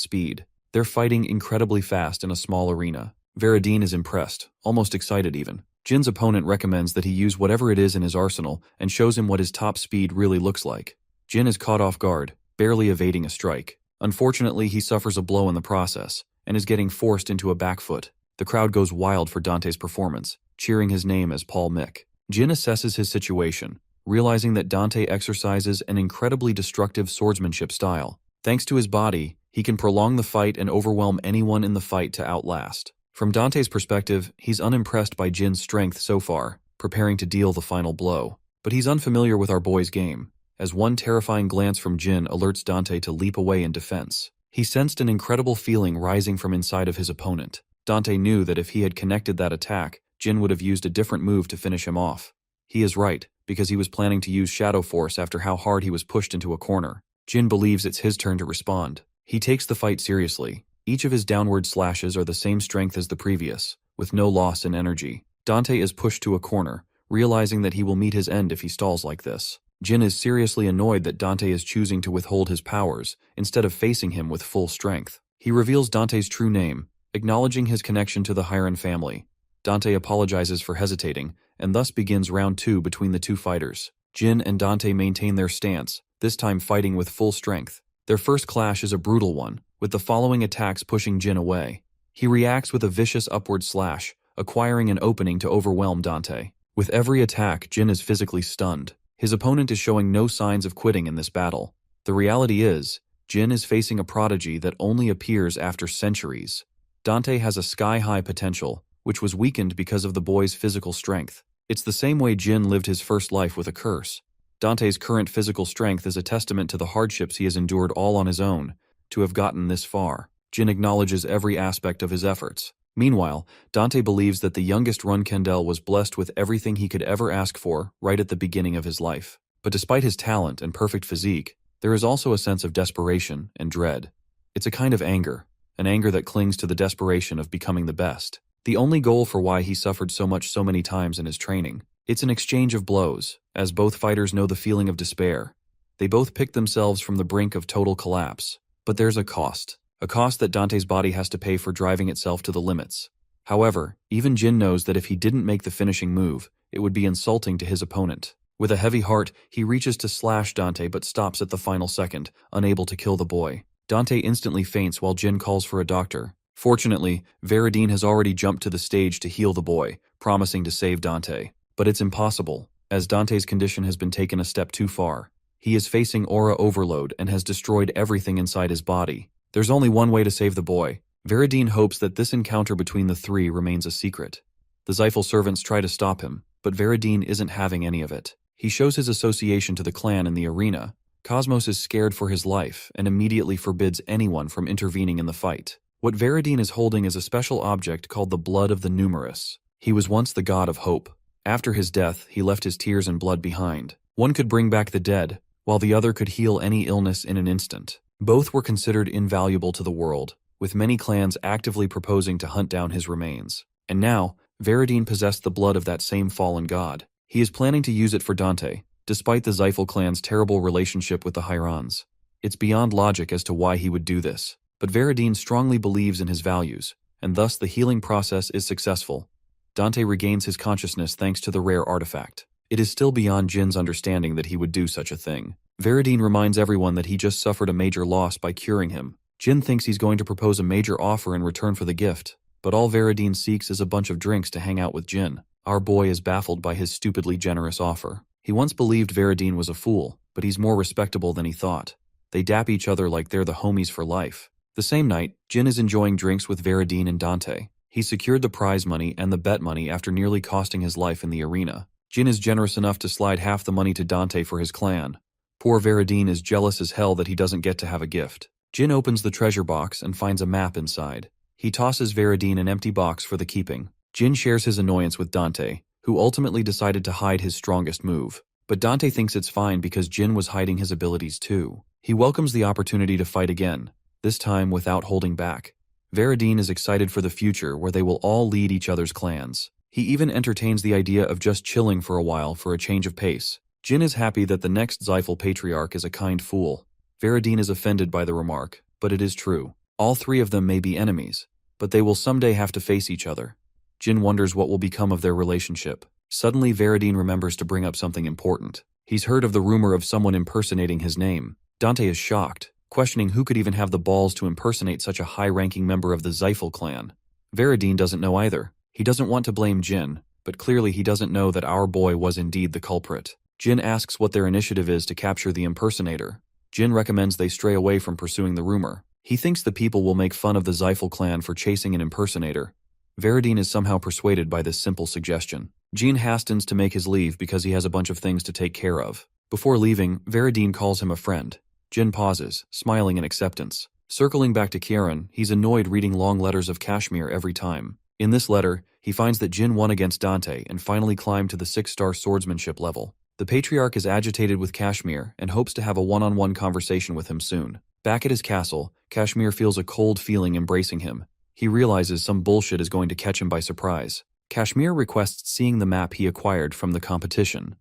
speed. They're fighting incredibly fast in a small arena. Veradine is impressed, almost excited even. Jin's opponent recommends that he use whatever it is in his arsenal and shows him what his top speed really looks like. Jin is caught off guard, barely evading a strike. Unfortunately, he suffers a blow in the process and is getting forced into a back foot. The crowd goes wild for Dante's performance, cheering his name as Paul Mick. Jin assesses his situation, realizing that Dante exercises an incredibly destructive swordsmanship style. Thanks to his body, he can prolong the fight and overwhelm anyone in the fight to outlast. From Dante's perspective, he's unimpressed by Jin's strength so far, preparing to deal the final blow. But he's unfamiliar with our boy's game, as one terrifying glance from Jin alerts Dante to leap away in defense. He sensed an incredible feeling rising from inside of his opponent. Dante knew that if he had connected that attack, Jin would have used a different move to finish him off. He is right, because he was planning to use Shadow Force after how hard he was pushed into a corner. Jin believes it's his turn to respond. He takes the fight seriously. Each of his downward slashes are the same strength as the previous, with no loss in energy. Dante is pushed to a corner, realizing that he will meet his end if he stalls like this. Jin is seriously annoyed that Dante is choosing to withhold his powers, instead of facing him with full strength. He reveals Dante's true name, acknowledging his connection to the Hiron family. Dante apologizes for hesitating, and thus begins round 2 between the two fighters. Jin and Dante maintain their stance, this time fighting with full strength. Their first clash is a brutal one, with the following attacks pushing Jin away. He reacts with a vicious upward slash, acquiring an opening to overwhelm Dante. With every attack, Jin is physically stunned. His opponent is showing no signs of quitting in this battle. The reality is, Jin is facing a prodigy that only appears after centuries. Dante has a sky-high potential, which was weakened because of the boy's physical strength. It's the same way Jin lived his first life with a curse. Dante's current physical strength is a testament to the hardships he has endured all on his own to have gotten this far. Jin acknowledges every aspect of his efforts. Meanwhile, Dante believes that the youngest Runkendel was blessed with everything he could ever ask for right at the beginning of his life. But despite his talent and perfect physique, there is also a sense of desperation and dread. It's a kind of anger, an anger that clings to the desperation of becoming the best. The only goal for why he suffered so much so many times in his training. It's an exchange of blows, as both fighters know the feeling of despair. They both pick themselves from the brink of total collapse. But there's a cost that Dante's body has to pay for driving itself to the limits. However, even Jin knows that if he didn't make the finishing move, it would be insulting to his opponent. With a heavy heart, he reaches to slash Dante but stops at the final second, unable to kill the boy. Dante instantly faints while Jin calls for a doctor. Fortunately, Veridine has already jumped to the stage to heal the boy, promising to save Dante. But it's impossible, as Dante's condition has been taken a step too far. He is facing aura overload and has destroyed everything inside his body. There's only one way to save the boy. Veridine hopes that this encounter between the three remains a secret. The Zyphal servants try to stop him, but Veridine isn't having any of it. He shows his association to the clan in the arena. Cosmos is scared for his life and immediately forbids anyone from intervening in the fight. What Veridine is holding is a special object called the blood of the numerous. He was once the god of hope. After his death, he left his tears and blood behind. One could bring back the dead, while the other could heal any illness in an instant. Both were considered invaluable to the world, with many clans actively proposing to hunt down his remains. And now, Veridine possessed the blood of that same fallen god. He is planning to use it for Dante, despite the Zyphal clan's terrible relationship with the Hyrons. It's beyond logic as to why he would do this, but Veridine strongly believes in his values, and thus the healing process is successful. Dante regains his consciousness thanks to the rare artifact. It is still beyond Jin's understanding that he would do such a thing. Veridine reminds everyone that he just suffered a major loss by curing him. Jin thinks he's going to propose a major offer in return for the gift, but all Veridine seeks is a bunch of drinks to hang out with Jin. Our boy is baffled by his stupidly generous offer. He once believed Veridine was a fool, but he's more respectable than he thought. They dap each other like they're the homies for life. The same night, Jin is enjoying drinks with Veridine and Dante. He secured the prize money and the bet money after nearly costing his life in the arena. Jin is generous enough to slide half the money to Dante for his clan. Poor Veridine is jealous as hell that he doesn't get to have a gift. Jin opens the treasure box and finds a map inside. He tosses Veridine an empty box for the keeping. Jin shares his annoyance with Dante, who ultimately decided to hide his strongest move. But Dante thinks it's fine because Jin was hiding his abilities too. He welcomes the opportunity to fight again, this time without holding back. Veridine is excited for the future where they will all lead each other's clans. He even entertains the idea of just chilling for a while for a change of pace. Jin is happy that the next Zyphal patriarch is a kind fool. Veridine is offended by the remark, but it is true. All three of them may be enemies, but they will someday have to face each other. Jin wonders what will become of their relationship. Suddenly Veridine remembers to bring up something important. He's heard of the rumor of someone impersonating his name. Dante is shocked, questioning who could even have the balls to impersonate such a high-ranking member of the Zyphal clan. Veridine doesn't know either. He doesn't want to blame Jin, but clearly he doesn't know that our boy was indeed the culprit. Jin asks what their initiative is to capture the impersonator. Jin recommends they stray away from pursuing the rumor. He thinks the people will make fun of the Zyphal clan for chasing an impersonator. Veridine is somehow persuaded by this simple suggestion. Jin hastens to make his leave because he has a bunch of things to take care of. Before leaving, Veridine calls him a friend. Jin pauses, smiling in acceptance. Circling back to Kieran, he's annoyed reading long letters of Kashmir every time. In this letter, he finds that Jin won against Dante and finally climbed to the 6-star swordsmanship level. The Patriarch is agitated with Kashmir and hopes to have a one-on-one conversation with him soon. Back at his castle, Kashmir feels a cold feeling embracing him. He realizes some bullshit is going to catch him by surprise. Kashmir requests seeing the map he acquired from the competition.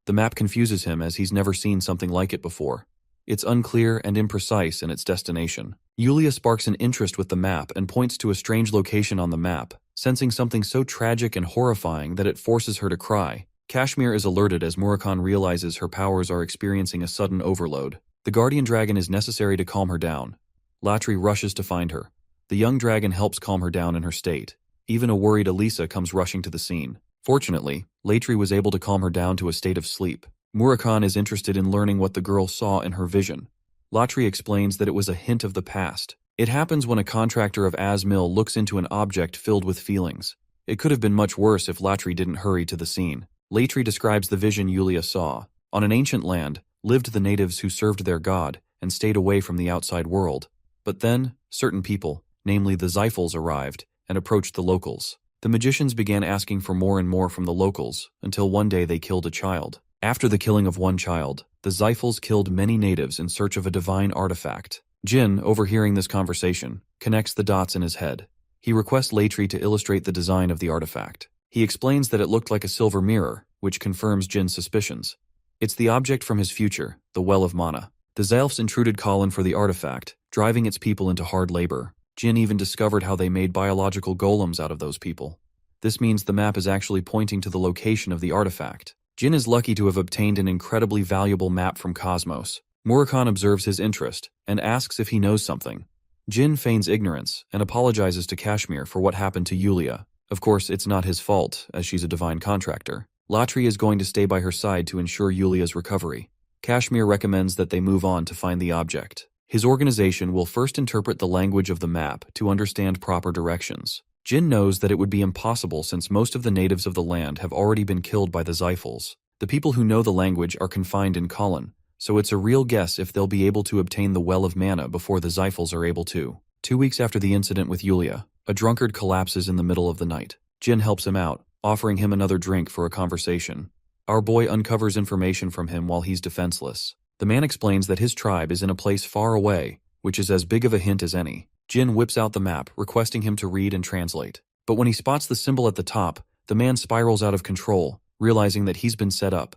The map confuses him as he's never seen something like it before. It's unclear and imprecise in its destination. Yulia sparks an interest with the map and points to a strange location on the map, sensing something so tragic and horrifying that it forces her to cry. Kashmir is alerted as Murakan realizes her powers are experiencing a sudden overload. The guardian dragon is necessary to calm her down. Latri rushes to find her. The young dragon helps calm her down in her state. Even a worried Elisa comes rushing to the scene. Fortunately, Latri was able to calm her down to a state of sleep. Murakan is interested in learning what the girl saw in her vision. Latri explains that it was a hint of the past. It happens when a contractor of Asmil looks into an object filled with feelings. It could have been much worse if Latri didn't hurry to the scene. Latri describes the vision Yulia saw. On an ancient land, lived the natives who served their god and stayed away from the outside world. But then, certain people, namely the Zyphals, arrived and approached the locals. The magicians began asking for more and more from the locals, until one day they killed a child. After the killing of one child, the Zyphals killed many natives in search of a divine artifact. Jin, overhearing this conversation, connects the dots in his head. He requests Latri to illustrate the design of the artifact. He explains that it looked like a silver mirror, which confirms Jin's suspicions. It's the object from his future, the Well of Mana. The Zylfs intruded Colin for the artifact, driving its people into hard labor. Jin even discovered how they made biological golems out of those people. This means the map is actually pointing to the location of the artifact. Jin is lucky to have obtained an incredibly valuable map from Cosmos. Murakhan observes his interest and asks if he knows something. Jin feigns ignorance and apologizes to Kashmir for what happened to Yulia. Of course, it's not his fault, as she's a divine contractor. Latri is going to stay by her side to ensure Yulia's recovery. Kashmir recommends that they move on to find the object. His organization will first interpret the language of the map to understand proper directions. Jin knows that it would be impossible since most of the natives of the land have already been killed by the Zyphals. The people who know the language are confined in Colin, so it's a real guess if they'll be able to obtain the Well of Mana before the Zyphals are able to. 2 weeks after the incident with Yulia, a drunkard collapses in the middle of the night. Jin helps him out, offering him another drink for a conversation. Our boy uncovers information from him while he's defenseless. The man explains that his tribe is in a place far away, which is as big of a hint as any. Jin whips out the map, requesting him to read and translate. But when he spots the symbol at the top, the man spirals out of control, realizing that he's been set up.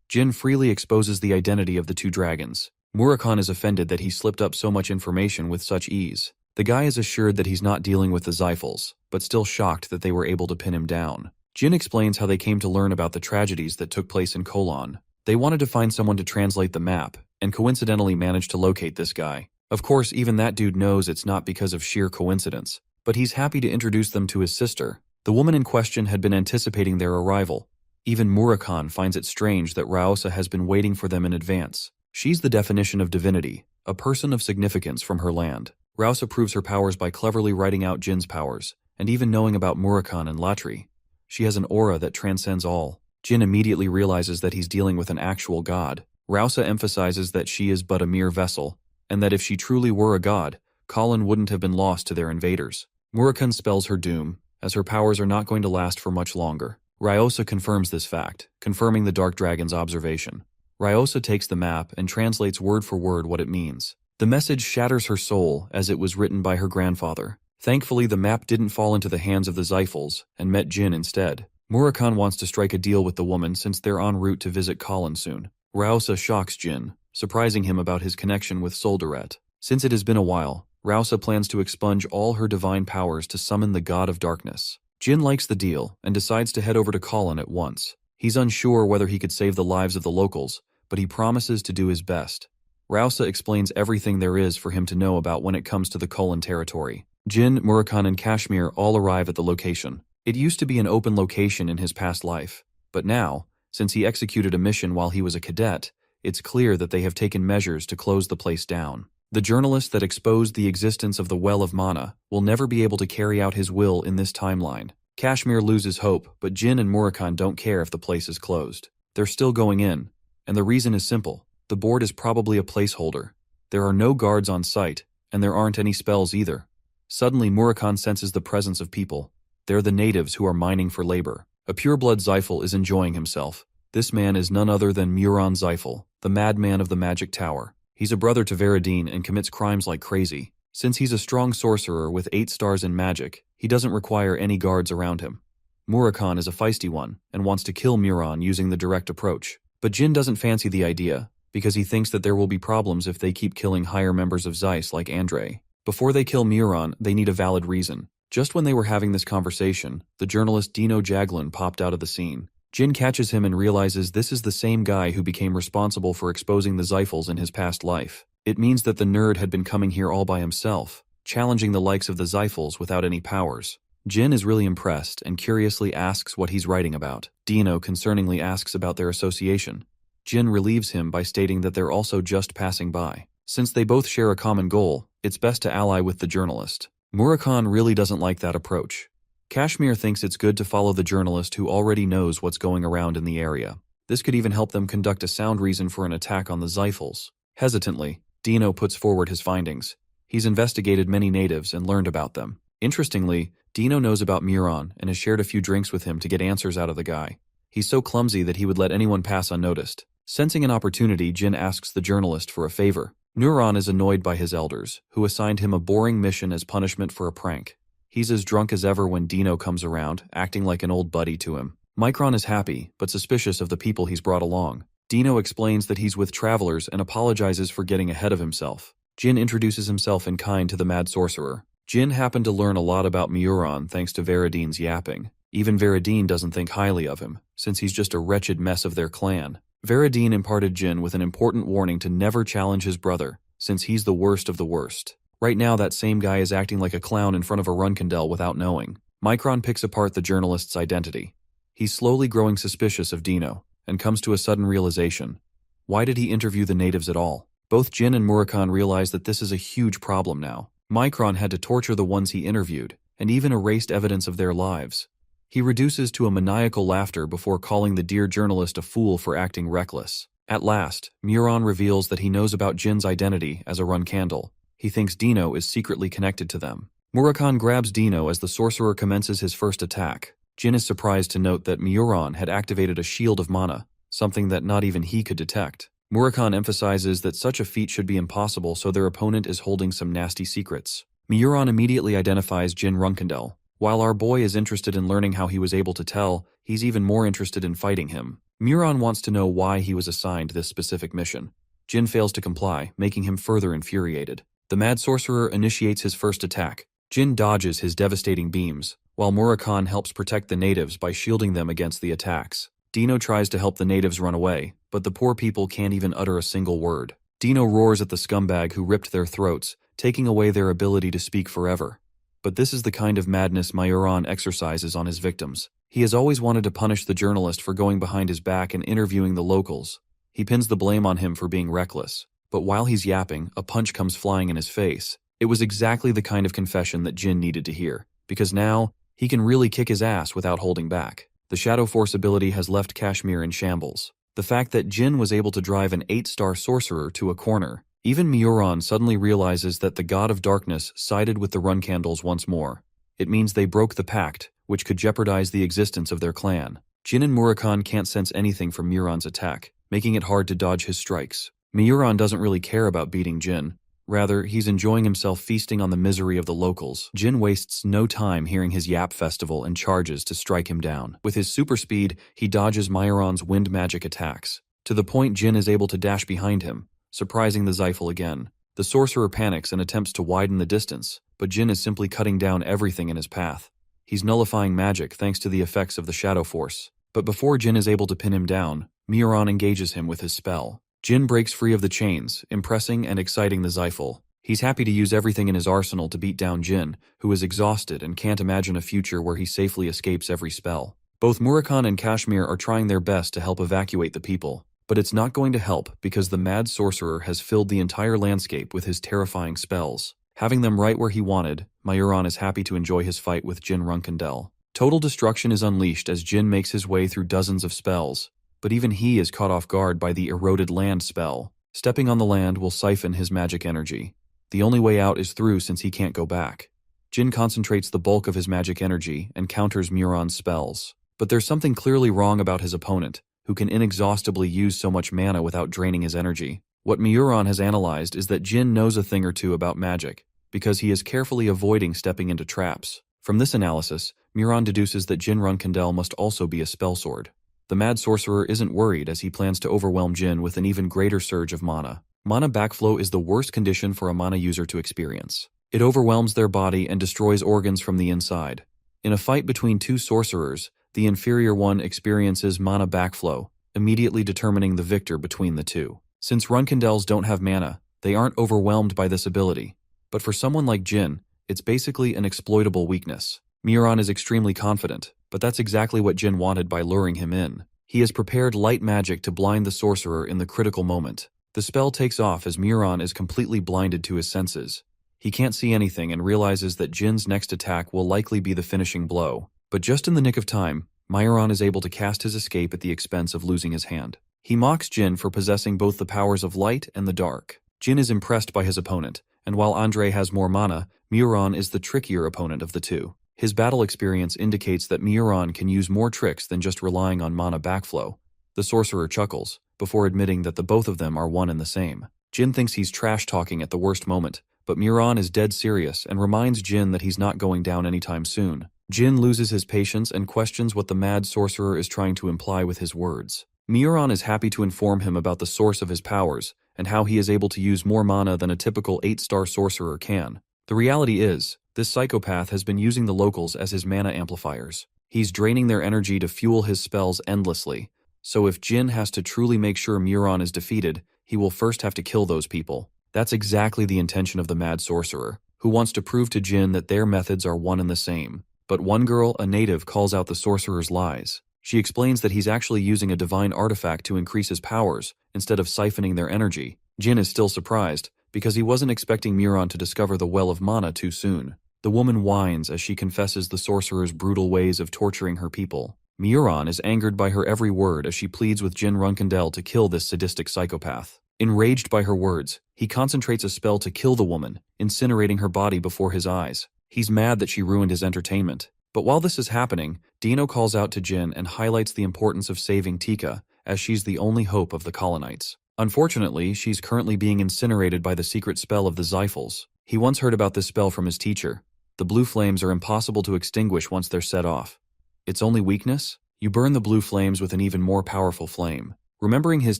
Jin freely exposes the identity of the two dragons. Murakhan is offended that he slipped up so much information with such ease. The guy is assured that he's not dealing with the Zyphals, but still shocked that they were able to pin him down. Jin explains how they came to learn about the tragedies that took place in Kolon. They wanted to find someone to translate the map, and coincidentally managed to locate this guy. Of course, even that dude knows it's not because of sheer coincidence, but he's happy to introduce them to his sister. The woman in question had been anticipating their arrival. Even Murakhan finds it strange that Raosa has been waiting for them in advance. She's the definition of divinity, a person of significance from her land. Raosa proves her powers by cleverly writing out Jin's powers, and even knowing about Murakhan and Latri. She has an aura that transcends all. Jin immediately realizes that he's dealing with an actual god. Raosa emphasizes that she is but a mere vessel, and that if she truly were a god, Colin wouldn't have been lost to their invaders. Murakhan spells her doom, as her powers are not going to last for much longer. Raosa confirms this fact, confirming the Dark Dragon's observation. Raosa takes the map and translates word for word what it means. The message shatters her soul as it was written by her grandfather. Thankfully, the map didn't fall into the hands of the Zyphals and met Jin instead. Murakhan wants to strike a deal with the woman since they're en route to visit Colin soon. Raosa shocks Jin, surprising him about his connection with Soldaret. Since it has been a while, Raosa plans to expunge all her divine powers to summon the God of Darkness. Jin likes the deal and decides to head over to Colin at once. He's unsure whether he could save the lives of the locals, but he promises to do his best. Raosa explains everything there is for him to know about when it comes to the Colin territory. Jin, Murakhan, and Kashmir all arrive at the location. It used to be an open location in his past life, but now, since he executed a mission while he was a cadet, it's clear that they have taken measures to close the place down. The journalist that exposed the existence of the Well of Mana will never be able to carry out his will in this timeline. Kashmir loses hope, but Jin and Murakhan don't care if the place is closed. They're still going in, and the reason is simple. The board is probably a placeholder. There are no guards on site, and there aren't any spells either. Suddenly, Murakhan senses the presence of people. They're the natives who are mining for labor. A pureblood Zyphal is enjoying himself. This man is none other than Muron Zyphal, the madman of the Magic Tower. He's a brother to Veradine and commits crimes like crazy. Since he's a strong sorcerer with 8 stars in magic, he doesn't require any guards around him. Murakhan is a feisty one and wants to kill Muron using the direct approach. But Jin doesn't fancy the idea, because he thinks that there will be problems if they keep killing higher members of Zeiss like Andre. Before they kill Muron, they need a valid reason. Just when they were having this conversation, the journalist Dino Jaglin popped out of the scene. Jin catches him and realizes this is the same guy who became responsible for exposing the Zyphals in his past life. It means that the nerd had been coming here all by himself, challenging the likes of the Zyphals without any powers. Jin is really impressed and curiously asks what he's writing about. Dino concerningly asks about their association. Jin relieves him by stating that they're also just passing by. Since they both share a common goal, it's best to ally with the journalist. Murakhan really doesn't like that approach. Kashmir thinks it's good to follow the journalist who already knows what's going around in the area. This could even help them conduct a sound reason for an attack on the Zyphals. Hesitantly, Dino puts forward his findings. He's investigated many natives and learned about them. Interestingly, Dino knows about Muron and has shared a few drinks with him to get answers out of the guy. He's so clumsy that he would let anyone pass unnoticed. Sensing an opportunity, Jin asks the journalist for a favor. Muron is annoyed by his elders, who assigned him a boring mission as punishment for a prank. He's as drunk as ever when Dino comes around, acting like an old buddy to him. Micron is happy, but suspicious of the people he's brought along. Dino explains that he's with travelers and apologizes for getting ahead of himself. Jin introduces himself in kind to the mad sorcerer. Jin happened to learn a lot about Meuron thanks to Veridine's yapping. Even Veridine doesn't think highly of him, since he's just a wretched mess of their clan. Veridine imparted Jin with an important warning to never challenge his brother, since he's the worst of the worst. Right now that same guy is acting like a clown in front of a Runkindel without knowing. Micron picks apart the journalist's identity. He's slowly growing suspicious of Dino, and comes to a sudden realization. Why did he interview the natives at all? Both Jin and Murakhan realize that this is a huge problem now. Micron had to torture the ones he interviewed, and even erased evidence of their lives. He reduces to a maniacal laughter before calling the dear journalist a fool for acting reckless. At last, Meuron reveals that he knows about Jin's identity as a Runkandel. He thinks Dino is secretly connected to them. Murakhan grabs Dino as the sorcerer commences his first attack. Jin is surprised to note that Meuron had activated a shield of mana, something that not even he could detect. Murakhan emphasizes that such a feat should be impossible, so their opponent is holding some nasty secrets. Meuron immediately identifies Jin Runkindel. While our boy is interested in learning how he was able to tell, he's even more interested in fighting him. Meuron wants to know why he was assigned this specific mission. Jin fails to comply, making him further infuriated. The mad sorcerer initiates his first attack. Jin dodges his devastating beams, while Murakhan helps protect the natives by shielding them against the attacks. Dino tries to help the natives run away, but the poor people can't even utter a single word. Dino roars at the scumbag who ripped their throats, taking away their ability to speak forever. But this is the kind of madness Meuron exercises on his victims. He has always wanted to punish the journalist for going behind his back and interviewing the locals. He pins the blame on him for being reckless. But while he's yapping, a punch comes flying in his face. It was exactly the kind of confession that Jin needed to hear, because now, he can really kick his ass without holding back. The Shadow Force ability has left Kashmir in shambles. The fact that Jin was able to drive an 8-star sorcerer to a corner. Even Meuron suddenly realizes that the god of darkness sided with the Runkandels once more. It means they broke the pact, which could jeopardize the existence of their clan. Jin and Murakhan can't sense anything from Meuron's attack, making it hard to dodge his strikes. Meuron doesn't really care about beating Jin. Rather, he's enjoying himself feasting on the misery of the locals. Jin wastes no time hearing his yap festival and charges to strike him down. With his super speed, he dodges Meuron's wind magic attacks, to the point Jin is able to dash behind him, surprising the Zyphal again. The sorcerer panics and attempts to widen the distance, but Jin is simply cutting down everything in his path. He's nullifying magic thanks to the effects of the Shadow Force. But before Jin is able to pin him down, Meuron engages him with his spell. Jin breaks free of the chains, impressing and exciting the Zyphal. He's happy to use everything in his arsenal to beat down Jin, who is exhausted and can't imagine a future where he safely escapes every spell. Both Murakhan and Kashmir are trying their best to help evacuate the people, but it's not going to help because the mad sorcerer has filled the entire landscape with his terrifying spells. Having them right where he wanted, Meuron is happy to enjoy his fight with Jin Runkindel. Total destruction is unleashed as Jin makes his way through dozens of spells, but even he is caught off guard by the eroded land spell. Stepping on the land will siphon his magic energy. The only way out is through since he can't go back. Jin concentrates the bulk of his magic energy and counters Meuron's spells. But there's something clearly wrong about his opponent, who can inexhaustibly use so much mana without draining his energy. What Meuron has analyzed is that Jin knows a thing or two about magic, because he is carefully avoiding stepping into traps. From this analysis, Meuron deduces that Jin Runkindel must also be a spellsword. The mad sorcerer isn't worried as he plans to overwhelm Jin with an even greater surge of mana. Mana backflow is the worst condition for a mana user to experience. It overwhelms their body and destroys organs from the inside. In a fight between two sorcerers, the inferior one experiences mana backflow, immediately determining the victor between the two. Since Runkindels don't have mana, they aren't overwhelmed by this ability. But for someone like Jin, it's basically an exploitable weakness. Meuron is extremely confident, but that's exactly what Jin wanted by luring him in. He has prepared light magic to blind the sorcerer in the critical moment. The spell takes off as Meuron is completely blinded to his senses. He can't see anything and realizes that Jin's next attack will likely be the finishing blow. But just in the nick of time, Meuron is able to cast his escape at the expense of losing his hand. He mocks Jin for possessing both the powers of light and the dark. Jin is impressed by his opponent, and while Andre has more mana, Meuron is the trickier opponent of the two. His battle experience indicates that Meuron can use more tricks than just relying on mana backflow. The sorcerer chuckles, before admitting that the both of them are one and the same. Jin thinks he's trash-talking at the worst moment, but Meuron is dead serious and reminds Jin that he's not going down anytime soon. Jin loses his patience and questions what the mad sorcerer is trying to imply with his words. Miuran is happy to inform him about the source of his powers and how he is able to use more mana than a typical 8-star sorcerer can. The reality is, this psychopath has been using the locals as his mana amplifiers. He's draining their energy to fuel his spells endlessly, so if Jin has to truly make sure Miuran is defeated, he will first have to kill those people. That's exactly the intention of the mad sorcerer, who wants to prove to Jin that their methods are one and the same. But one girl, a native, calls out the sorcerer's lies. She explains that he's actually using a divine artifact to increase his powers, instead of siphoning their energy. Jin is still surprised, because he wasn't expecting Miuran to discover the well of mana too soon. The woman whines as she confesses the sorcerer's brutal ways of torturing her people. Miuran is angered by her every word as she pleads with Jin Runkendel to kill this sadistic psychopath. Enraged by her words, he concentrates a spell to kill the woman, incinerating her body before his eyes. He's mad that she ruined his entertainment. But while this is happening, Dino calls out to Jin and highlights the importance of saving Tika, as she's the only hope of the colonites. Unfortunately, she's currently being incinerated by the secret spell of the Zyphals. He once heard about this spell from his teacher. The blue flames are impossible to extinguish once they're set off. Its only weakness? You burn the blue flames with an even more powerful flame. Remembering his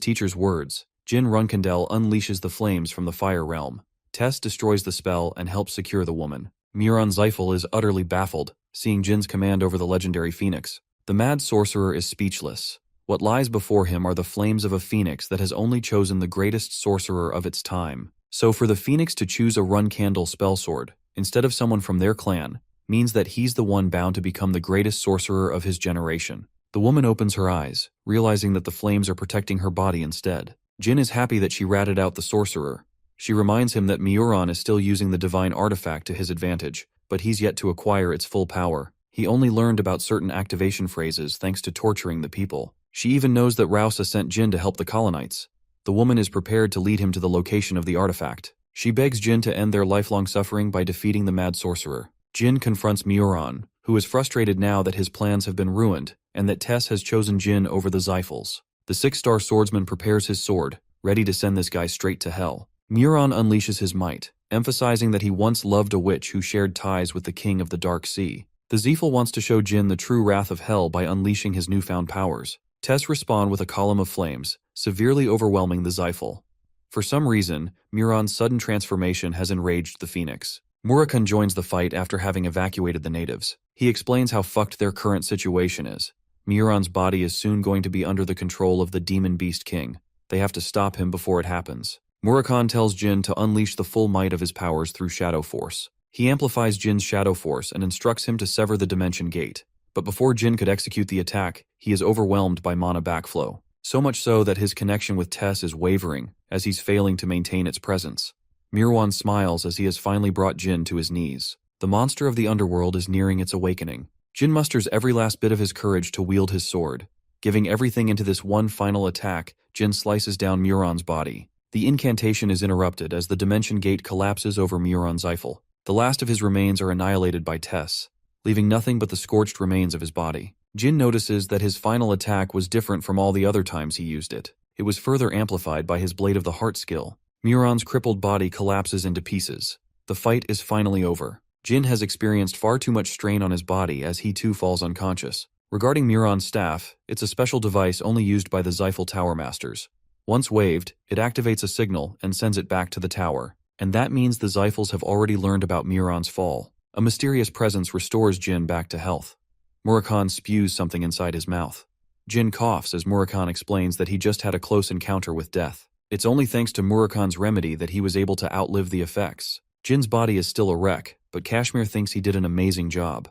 teacher's words, Jin Runkendel unleashes the flames from the fire realm. Tess destroys the spell and helps secure the woman. Miuran Zyphal is utterly baffled, seeing Jin's command over the legendary phoenix. The mad sorcerer is speechless. What lies before him are the flames of a phoenix that has only chosen the greatest sorcerer of its time. So for the phoenix to choose a Runkandel spellsword, instead of someone from their clan, means that he's the one bound to become the greatest sorcerer of his generation. The woman opens her eyes, realizing that the flames are protecting her body instead. Jin is happy that she ratted out the sorcerer. She reminds him that Miuran is still using the divine artifact to his advantage, but he's yet to acquire its full power. He only learned about certain activation phrases thanks to torturing the people. She even knows that Rausa sent Jin to help the colonites. The woman is prepared to lead him to the location of the artifact. She begs Jin to end their lifelong suffering by defeating the mad sorcerer. Jin confronts Miuran, who is frustrated now that his plans have been ruined, and that Tess has chosen Jin over the Zyphals. The 6-star swordsman prepares his sword, ready to send this guy straight to hell. Miuran unleashes his might, emphasizing that he once loved a witch who shared ties with the king of the Dark Sea. The Zyphal wants to show Jin the true wrath of hell by unleashing his newfound powers. Tess responds with a column of flames, severely overwhelming the Zyphal. For some reason, Miuran's sudden transformation has enraged the Phoenix. Murakun joins the fight after having evacuated the natives. He explains how fucked their current situation is. Miuran's body is soon going to be under the control of the Demon Beast King. They have to stop him before it happens. Murakun tells Jin to unleash the full might of his powers through Shadow Force. He amplifies Jin's Shadow Force and instructs him to sever the Dimension Gate. But before Jin could execute the attack, he is overwhelmed by mana backflow. So much so that his connection with Tess is wavering, as he's failing to maintain its presence. Miuran smiles as he has finally brought Jin to his knees. The monster of the underworld is nearing its awakening. Jin musters every last bit of his courage to wield his sword. Giving everything into this one final attack, Jin slices down Miuran's body. The incantation is interrupted as the Dimension Gate collapses over Miuran Zyphal. The last of his remains are annihilated by Tess, leaving nothing but the scorched remains of his body. Jin notices that his final attack was different from all the other times he used it. It was further amplified by his Blade of the Heart skill. Miuran's crippled body collapses into pieces. The fight is finally over. Jin has experienced far too much strain on his body as he too falls unconscious. Regarding Miuran's staff, it's a special device only used by the Zyphal Tower Masters. Once waved, it activates a signal and sends it back to the tower. And that means the Zyphals have already learned about Miuran's fall. A mysterious presence restores Jin back to health. Murakun spews something inside his mouth. Jin coughs as Murakun explains that he just had a close encounter with death. It's only thanks to Murakun's remedy that he was able to outlive the effects. Jin's body is still a wreck, but Kashmir thinks he did an amazing job.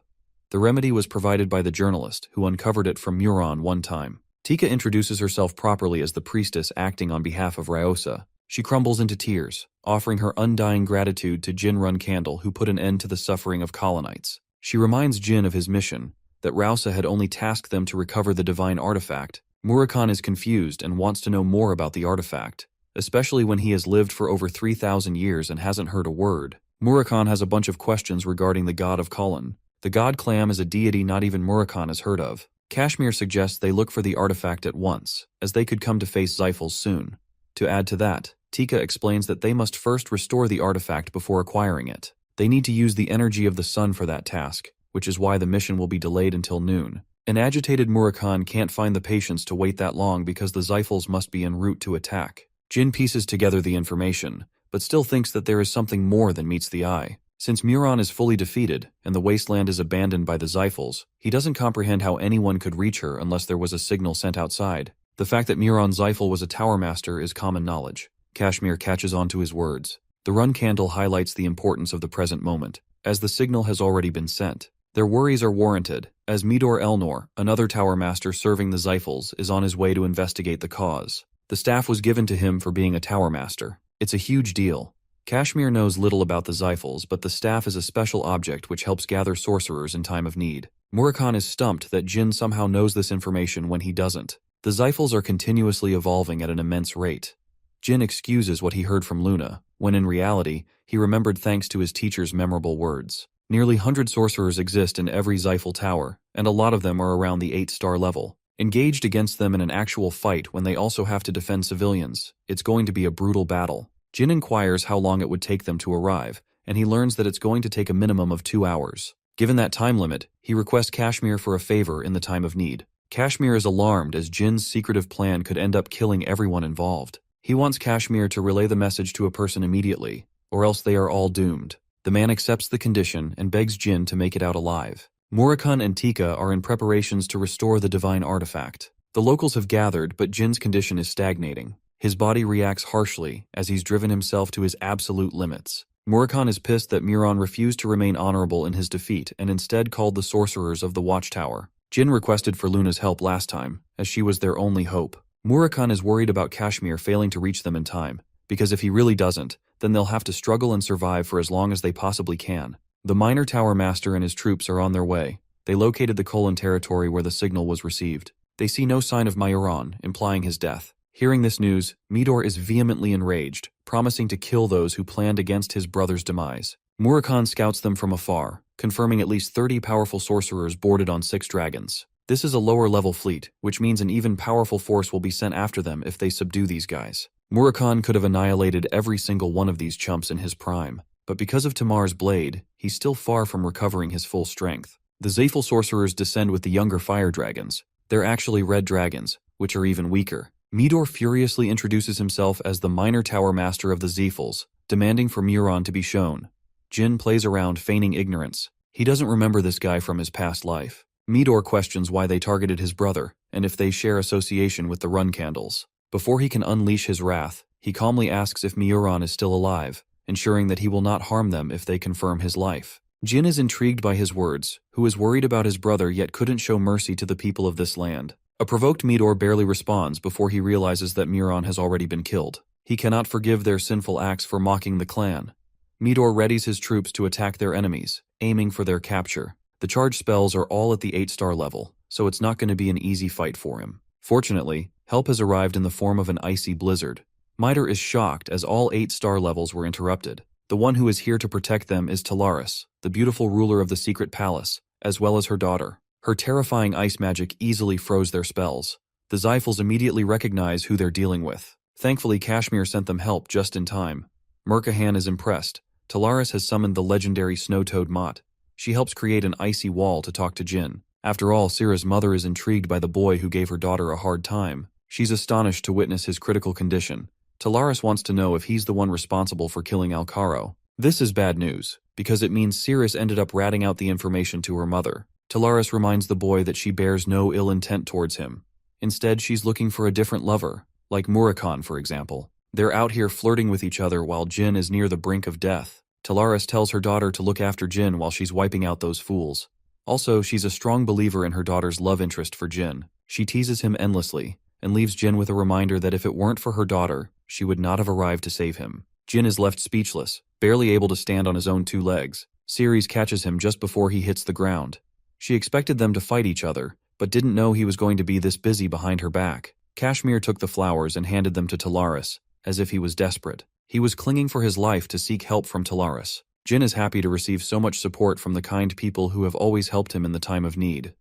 The remedy was provided by the journalist, who uncovered it from Miuran one time. Tika introduces herself properly as the priestess acting on behalf of Rausa. She crumbles into tears, offering her undying gratitude to Jin Runkandel, who put an end to the suffering of colonites. She reminds Jin of his mission, that Rausa had only tasked them to recover the divine artifact. Murakun is confused and wants to know more about the artifact, especially when he has lived for over 3,000 years and hasn't heard a word. Murakun has a bunch of questions regarding the god of Kulin. The god Clam is a deity not even Murakun has heard of. Kashmir suggests they look for the artifact at once, as they could come to face Zyphals soon. To add to that, Tika explains that they must first restore the artifact before acquiring it. They need to use the energy of the sun for that task, which is why the mission will be delayed until noon. An agitated Murakhan can't find the patience to wait that long because the Xiphals must be en route to attack. Jin pieces together the information, but still thinks that there is something more than meets the eye. Since Muron is fully defeated, and the wasteland is abandoned by the Xiphals, he doesn't comprehend how anyone could reach her unless there was a signal sent outside. The fact that Muron Xiphal was a Tower Master is common knowledge. Kashmir catches on to his words. The run candle highlights the importance of the present moment, as the signal has already been sent. Their worries are warranted, as Midor Elnor, another Tower Master serving the Xiphals, is on his way to investigate the cause. The staff was given to him for being a Tower Master. It's a huge deal. Kashmir knows little about the Xiphals, but the staff is a special object which helps gather sorcerers in time of need. Murakhan is stumped that Jin somehow knows this information when he doesn't. The Xiphals are continuously evolving at an immense rate. Jin excuses what he heard from Luna, when in reality, he remembered thanks to his teacher's memorable words. Nearly 100 sorcerers exist in every Xiphal tower, and a lot of them are around the 8-star level. Engaged against them in an actual fight when they also have to defend civilians, it's going to be a brutal battle. Jin inquires how long it would take them to arrive, and he learns that it's going to take a minimum of 2 hours. Given that time limit, he requests Kashmir for a favor in the time of need. Kashmir is alarmed as Jin's secretive plan could end up killing everyone involved. He wants Kashmir to relay the message to a person immediately, or else they are all doomed. The man accepts the condition and begs Jin to make it out alive. Murakhan and Tika are in preparations to restore the divine artifact. The locals have gathered, but Jin's condition is stagnating. His body reacts harshly as he's driven himself to his absolute limits. Murakhan is pissed that Muron refused to remain honorable in his defeat and instead called the sorcerers of the Watchtower. Jin requested for Luna's help last time, as she was their only hope. Murakhan is worried about Kashmir failing to reach them in time, because if he really doesn't, then they'll have to struggle and survive for as long as they possibly can. The minor Tower Master and his troops are on their way. They located the Kolan territory where the signal was received. They see no sign of Mayuran, implying his death. Hearing this news, Midor is vehemently enraged, promising to kill those who planned against his brother's demise. Murakhan scouts them from afar, confirming at least 30 powerful sorcerers boarded on 6 dragons. This is a lower-level fleet, which means an even powerful force will be sent after them if they subdue these guys. Murakhan could have annihilated every single one of these chumps in his prime, but because of Tamar's blade, he's still far from recovering his full strength. The Xiphal sorcerers descend with the younger fire dragons. They're actually red dragons, which are even weaker. Midor furiously introduces himself as the minor Tower Master of the Xiphals, demanding for Muron to be shown. Jin plays around, feigning ignorance. He doesn't remember this guy from his past life. Midor questions why they targeted his brother, and if they share association with the Run Candles. Before he can unleash his wrath, he calmly asks if Muron is still alive, ensuring that he will not harm them if they confirm his life. Jin is intrigued by his words, who is worried about his brother yet couldn't show mercy to the people of this land. A provoked Midor barely responds before he realizes that Muron has already been killed. He cannot forgive their sinful acts for mocking the clan. Midor readies his troops to attack their enemies, aiming for their capture. The charge spells are all at the 8-star level, so it's not going to be an easy fight for him. Fortunately, help has arrived in the form of an icy blizzard. Midor is shocked as all 8-star levels were interrupted. The one who is here to protect them is Talaris, the beautiful ruler of the secret palace, as well as her daughter. Her terrifying ice magic easily froze their spells. The Xiphals immediately recognize who they're dealing with. Thankfully, Kashmir sent them help just in time. Murkahan is impressed. Talaris has summoned the legendary Snow-Toad Mott. She helps create an icy wall to talk to Jin. After all, Sira's mother is intrigued by the boy who gave her daughter a hard time. She's astonished to witness his critical condition. Talaris wants to know if he's the one responsible for killing Alcaro. This is bad news, because it means Cirrus ended up ratting out the information to her mother. Talaris reminds the boy that she bears no ill intent towards him. Instead, she's looking for a different lover, like Murakhan, for example. They're out here flirting with each other while Jin is near the brink of death. Talaris tells her daughter to look after Jin while she's wiping out those fools. Also, she's a strong believer in her daughter's love interest for Jin. She teases him endlessly, and leaves Jin with a reminder that if it weren't for her daughter, she would not have arrived to save him. Jin is left speechless, barely able to stand on his own 2 legs. Ceres catches him just before he hits the ground. She expected them to fight each other, but didn't know he was going to be this busy behind her back. Kashmir took the flowers and handed them to Talaris, as if he was desperate. He was clinging for his life to seek help from Talaris. Jin is happy to receive so much support from the kind people who have always helped him in the time of need.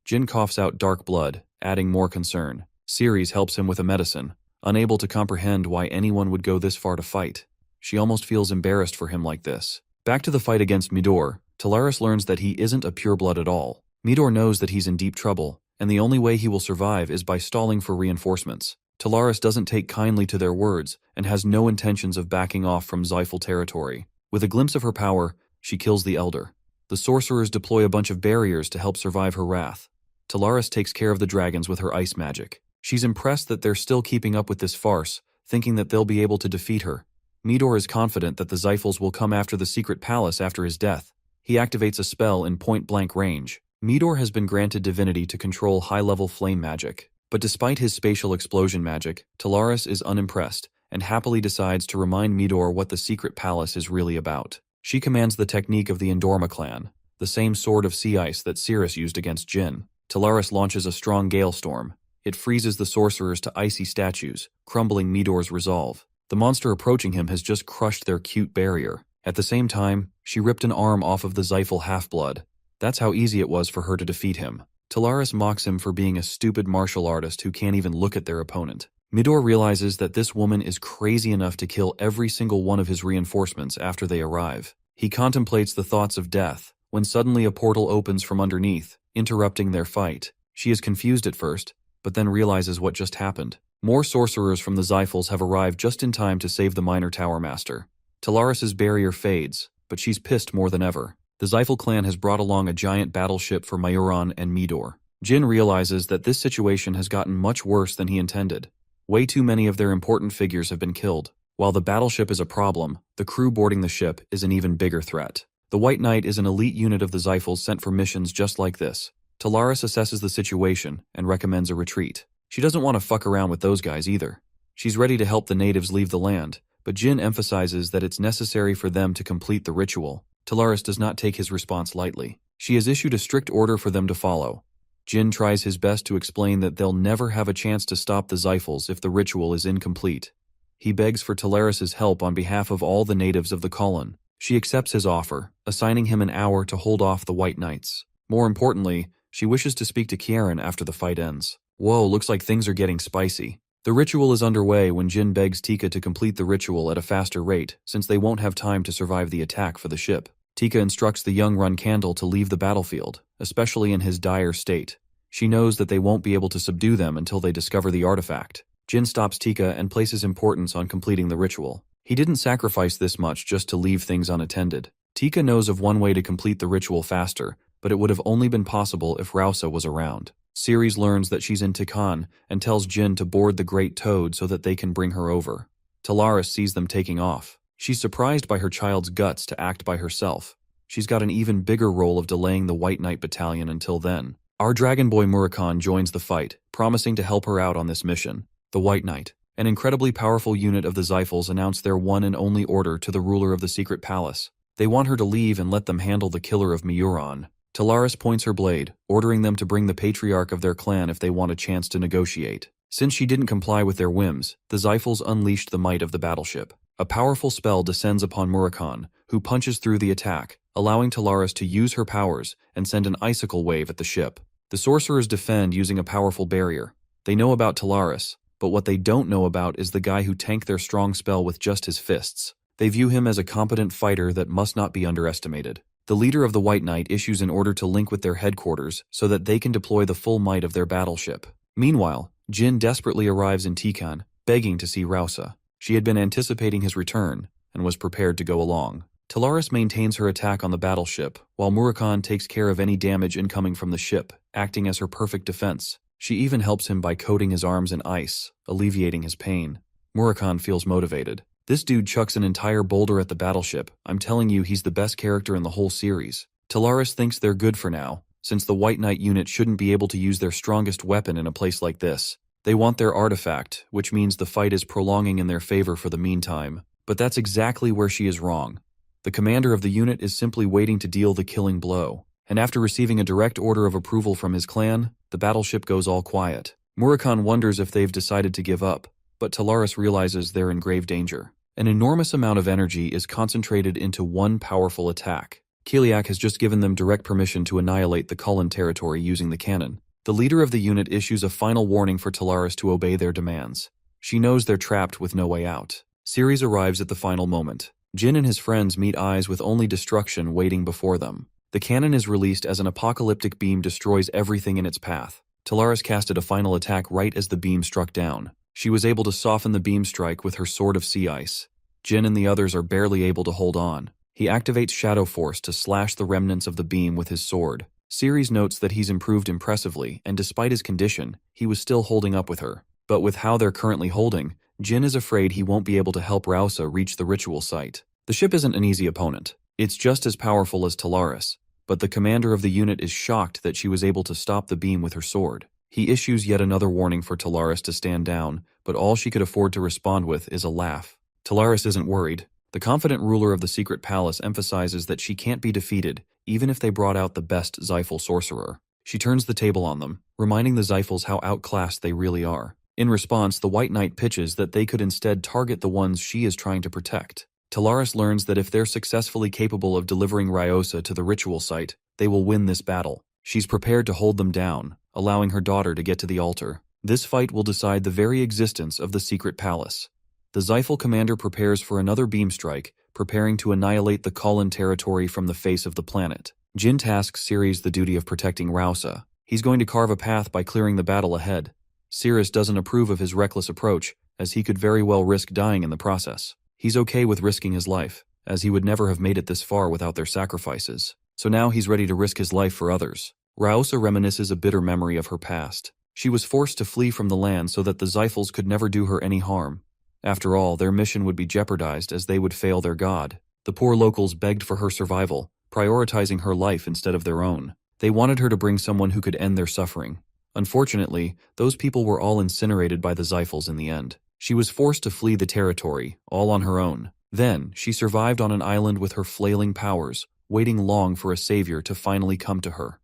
Jin coughs out dark blood, adding more concern. Ceres helps him with a medicine, unable to comprehend why anyone would go this far to fight. She almost feels embarrassed for him like this. Back to the fight against Midor, Talaris learns that he isn't a pureblood at all. Midor knows that he's in deep trouble, and the only way he will survive is by stalling for reinforcements. Talaris doesn't take kindly to their words and has no intentions of backing off from Zyphal territory. With a glimpse of her power, she kills the Elder. The sorcerers deploy a bunch of barriers to help survive her wrath. Talaris takes care of the dragons with her ice magic. She's impressed that they're still keeping up with this farce, thinking that they'll be able to defeat her. Midor is confident that the Zyphals will come after the secret palace after his death. He activates a spell in point-blank range. Midor has been granted divinity to control high-level flame magic. But despite his spatial explosion magic, Talaris is unimpressed and happily decides to remind Midor what the secret palace is really about. She commands the technique of the Endorma clan, the same sword of sea ice that Cirrus used against Jin. Talaris launches a strong gale storm. It freezes the sorcerers to icy statues, crumbling Midor's resolve. The monster approaching him has just crushed their cute barrier. At the same time, she ripped an arm off of the Zyphal half-blood. That's how easy it was for her to defeat him. Talaris mocks him for being a stupid martial artist who can't even look at their opponent. Midor realizes that this woman is crazy enough to kill every single one of his reinforcements after they arrive. He contemplates the thoughts of death, when suddenly a portal opens from underneath, interrupting their fight. She is confused at first, but then realizes what just happened. More sorcerers from the Zyphals have arrived just in time to save the minor Tower Master. Talaris's barrier fades, but she's pissed more than ever. The Zyphal clan has brought along a giant battleship for Mayuran and Midor. Jin realizes that this situation has gotten much worse than he intended. Way too many of their important figures have been killed. While the battleship is a problem, the crew boarding the ship is an even bigger threat. The White Knight is an elite unit of the Zyphals sent for missions just like this. Talaris assesses the situation and recommends a retreat. She doesn't want to fuck around with those guys either. She's ready to help the natives leave the land, but Jin emphasizes that it's necessary for them to complete the ritual. Talaris does not take his response lightly. She has issued a strict order for them to follow. Jin tries his best to explain that they'll never have a chance to stop the Zyphals if the ritual is incomplete. He begs for Talaris's help on behalf of all the natives of the colon. She accepts his offer, assigning him an hour to hold off the White Knights. More importantly, she wishes to speak to Kieran after the fight ends. Whoa, looks like things are getting spicy. The ritual is underway when Jin begs Tika to complete the ritual at a faster rate, since they won't have time to survive the attack for the ship. Tika instructs the young Runcandle to leave the battlefield, especially in his dire state. She knows that they won't be able to subdue them until they discover the artifact. Jin stops Tika and places importance on completing the ritual. He didn't sacrifice this much just to leave things unattended. Tika knows of one way to complete the ritual faster, but it would have only been possible if Rausa was around. Ceres learns that she's in Tikan and tells Jin to board the Great Toad so that they can bring her over. Talaris sees them taking off. She's surprised by her child's guts to act by herself. She's got an even bigger role of delaying the White Knight battalion until then. Our dragon boy Murakan joins the fight, promising to help her out on this mission. The White Knight, an incredibly powerful unit of the Zyphals, announce their one and only order to the ruler of the secret palace. They want her to leave and let them handle the killer of Mayuran. Talaris points her blade, ordering them to bring the patriarch of their clan if they want a chance to negotiate. Since she didn't comply with their whims, the Zyphals unleashed the might of the battleship. A powerful spell descends upon Murakan, who punches through the attack, allowing Talaris to use her powers and send an icicle wave at the ship. The sorcerers defend using a powerful barrier. They know about Talaris, but what they don't know about is the guy who tanked their strong spell with just his fists. They view him as a competent fighter that must not be underestimated. The leader of the White Knight issues an order to link with their headquarters so that they can deploy the full might of their battleship. Meanwhile, Jin desperately arrives in Tikan, begging to see Rausa. She had been anticipating his return and was prepared to go along. Talaris maintains her attack on the battleship, while Murakan takes care of any damage incoming from the ship, acting as her perfect defense. She even helps him by coating his arms in ice, alleviating his pain. Murakan feels motivated. This dude chucks an entire boulder at the battleship. I'm telling you, he's the best character in the whole series. Talaris thinks they're good for now, since the White Knight unit shouldn't be able to use their strongest weapon in a place like this. They want their artifact, which means the fight is prolonging in their favor for the meantime. But that's exactly where she is wrong. The commander of the unit is simply waiting to deal the killing blow. And after receiving a direct order of approval from his clan, the battleship goes all quiet. Murakan wonders if they've decided to give up, but Talaris realizes they're in grave danger. An enormous amount of energy is concentrated into one powerful attack. Kiliak has just given them direct permission to annihilate the Kulin territory using the cannon. The leader of the unit issues a final warning for Talaris to obey their demands. She knows they're trapped with no way out. Ceres arrives at the final moment. Jin and his friends meet eyes with only destruction waiting before them. The cannon is released as an apocalyptic beam destroys everything in its path. Talaris casted a final attack right as the beam struck down. She was able to soften the beam strike with her sword of sea ice. Jin and the others are barely able to hold on. He activates Shadow Force to slash the remnants of the beam with his sword. Ceres notes that he's improved impressively, and despite his condition, he was still holding up with her. But with how they're currently holding, Jin is afraid he won't be able to help Rausa reach the ritual site. The ship isn't an easy opponent. It's just as powerful as Talaris, but the commander of the unit is shocked that she was able to stop the beam with her sword. He issues yet another warning for Talaris to stand down, but all she could afford to respond with is a laugh. Talaris isn't worried. The confident ruler of the secret palace emphasizes that she can't be defeated, even if they brought out the best Zyphal sorcerer. She turns the table on them, reminding the Zyphals how outclassed they really are. In response, the White Knight pitches that they could instead target the ones she is trying to protect. Talaris learns that if they're successfully capable of delivering Ryosa to the ritual site, they will win this battle. She's prepared to hold them down, allowing her daughter to get to the altar. This fight will decide the very existence of the secret palace. The Zyphal commander prepares for another beam strike, preparing to annihilate the Kalin territory from the face of the planet. Jin tasks Ceres the duty of protecting Rausa. He's going to carve a path by clearing the battle ahead. Ceres doesn't approve of his reckless approach, as he could very well risk dying in the process. He's okay with risking his life, as he would never have made it this far without their sacrifices. So now he's ready to risk his life for others. Rausa reminisces a bitter memory of her past. She was forced to flee from the land so that the Zyphals could never do her any harm. After all, their mission would be jeopardized as they would fail their god. The poor locals begged for her survival, prioritizing her life instead of their own. They wanted her to bring someone who could end their suffering. Unfortunately, those people were all incinerated by the Zyphals in the end. She was forced to flee the territory, all on her own. Then, she survived on an island with her flailing powers, waiting long for a savior to finally come to her.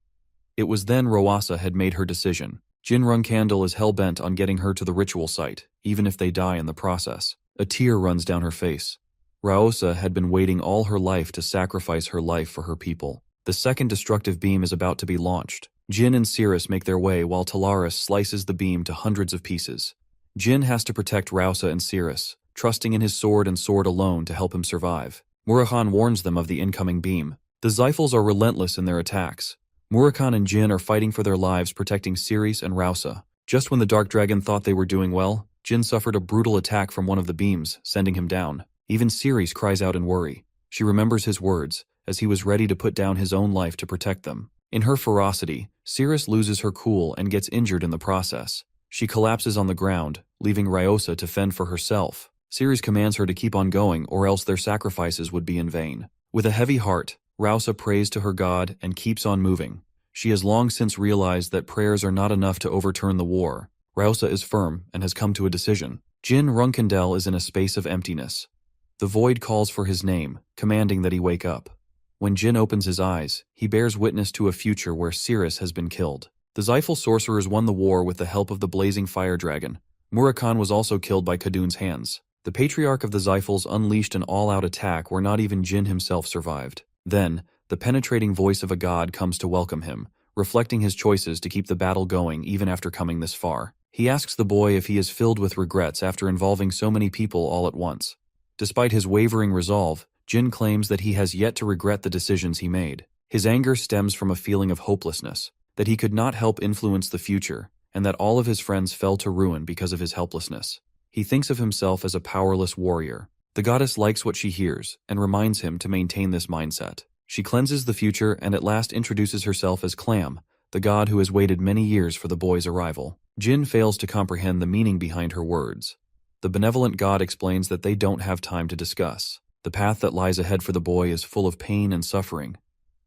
It was then Rausa had made her decision. Jin Runkandel is hell-bent on getting her to the ritual site, even if they die in the process. A tear runs down her face. Rausa had been waiting all her life to sacrifice her life for her people. The second destructive beam is about to be launched. Jin and Ceres make their way while Talaris slices the beam to hundreds of pieces. Jin has to protect Rausa and Ceres, trusting in his sword and sword alone to help him survive. Murakhan warns them of the incoming beam. The Zyphals are relentless in their attacks. Murakhan and Jin are fighting for their lives protecting Ceres and Rausa. Just when the Dark Dragon thought they were doing well, Jin suffered a brutal attack from one of the beams, sending him down. Even Ceres cries out in worry. She remembers his words, as he was ready to put down his own life to protect them. In her ferocity, Ceres loses her cool and gets injured in the process. She collapses on the ground, leaving Ryosa to fend for herself. Ceres commands her to keep on going or else their sacrifices would be in vain. With a heavy heart, Rausa prays to her god and keeps on moving. She has long since realized that prayers are not enough to overturn the war. Rausa is firm and has come to a decision. Jin Runkandel is in a space of emptiness. The void calls for his name, commanding that he wake up. When Jin opens his eyes, he bears witness to a future where Ceres has been killed. The Zyphal sorcerers won the war with the help of the blazing fire dragon. Murakhan was also killed by Khadun's hands. The patriarch of the Zyphals unleashed an all-out attack where not even Jin himself survived. Then, the penetrating voice of a god comes to welcome him, reflecting his choices to keep the battle going even after coming this far. He asks the boy if he is filled with regrets after involving so many people all at once. Despite his wavering resolve, Jin claims that he has yet to regret the decisions he made. His anger stems from a feeling of hopelessness, that he could not help influence the future, and that all of his friends fell to ruin because of his helplessness. He thinks of himself as a powerless warrior. The goddess likes what she hears and reminds him to maintain this mindset. She cleanses the future and at last introduces herself as Clam, the god who has waited many years for the boy's arrival. Jin fails to comprehend the meaning behind her words. The benevolent god explains that they don't have time to discuss. The path that lies ahead for the boy is full of pain and suffering.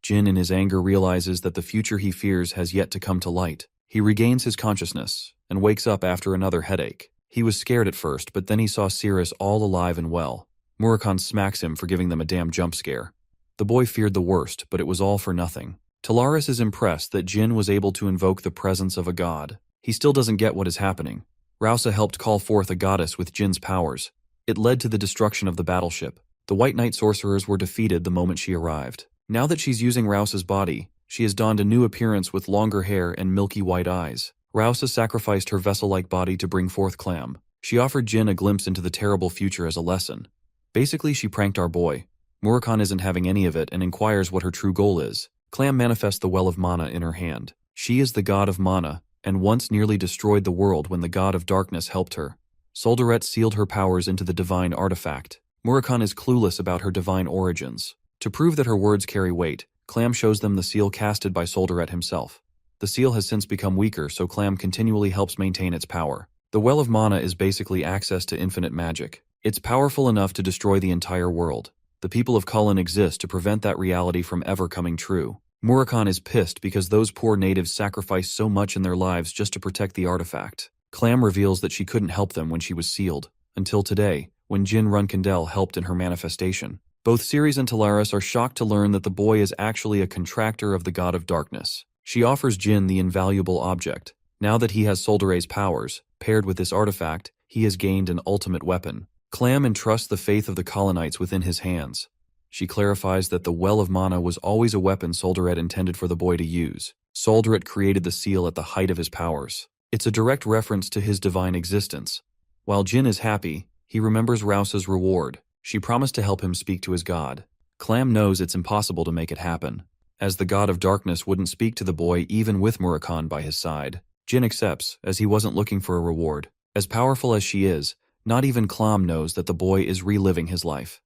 Jin in his anger realizes that the future he fears has yet to come to light. He regains his consciousness and wakes up after another headache. He was scared at first, but then he saw Ceres all alive and well. Murakhan smacks him for giving them a damn jump scare. The boy feared the worst, but it was all for nothing. Talaris is impressed that Jin was able to invoke the presence of a god. He still doesn't get what is happening. Rausa helped call forth a goddess with Jin's powers. It led to the destruction of the battleship. The White Knight sorcerers were defeated the moment she arrived. Now that she's using Rausa's body, she has donned a new appearance with longer hair and milky white eyes. Rausa sacrificed her vessel-like body to bring forth Clam. She offered Jin a glimpse into the terrible future as a lesson. Basically, she pranked our boy. Murakhan isn't having any of it and inquires what her true goal is. Clam manifests the well of mana in her hand. She is the god of mana, and once nearly destroyed the world when the god of darkness helped her. Solderette sealed her powers into the divine artifact. Murakhan is clueless about her divine origins. To prove that her words carry weight, Clam shows them the seal casted by Solderette himself. The seal has since become weaker, so Clam continually helps maintain its power. The Well of Mana is basically access to infinite magic. It's powerful enough to destroy the entire world. The people of Kulin exist to prevent that reality from ever coming true. Murakhan is pissed because those poor natives sacrificed so much in their lives just to protect the artifact. Clam reveals that she couldn't help them when she was sealed, until today, when Jin Runkindel helped in her manifestation. Both Ceres and Talaris are shocked to learn that the boy is actually a contractor of the god of darkness. She offers Jin the invaluable object. Now that he has Solderet's powers, paired with this artifact, he has gained an ultimate weapon. Clam entrusts the faith of the colonites within his hands. She clarifies that the Well of Mana was always a weapon Solderet intended for the boy to use. Solderet created the seal at the height of his powers. It's a direct reference to his divine existence. While Jin is happy, he remembers Rouse's reward. She promised to help him speak to his god. Clam knows it's impossible to make it happen, as the god of darkness wouldn't speak to the boy even with Murakhan by his side. Jin accepts, as he wasn't looking for a reward. As powerful as she is, not even Clam knows that the boy is reliving his life.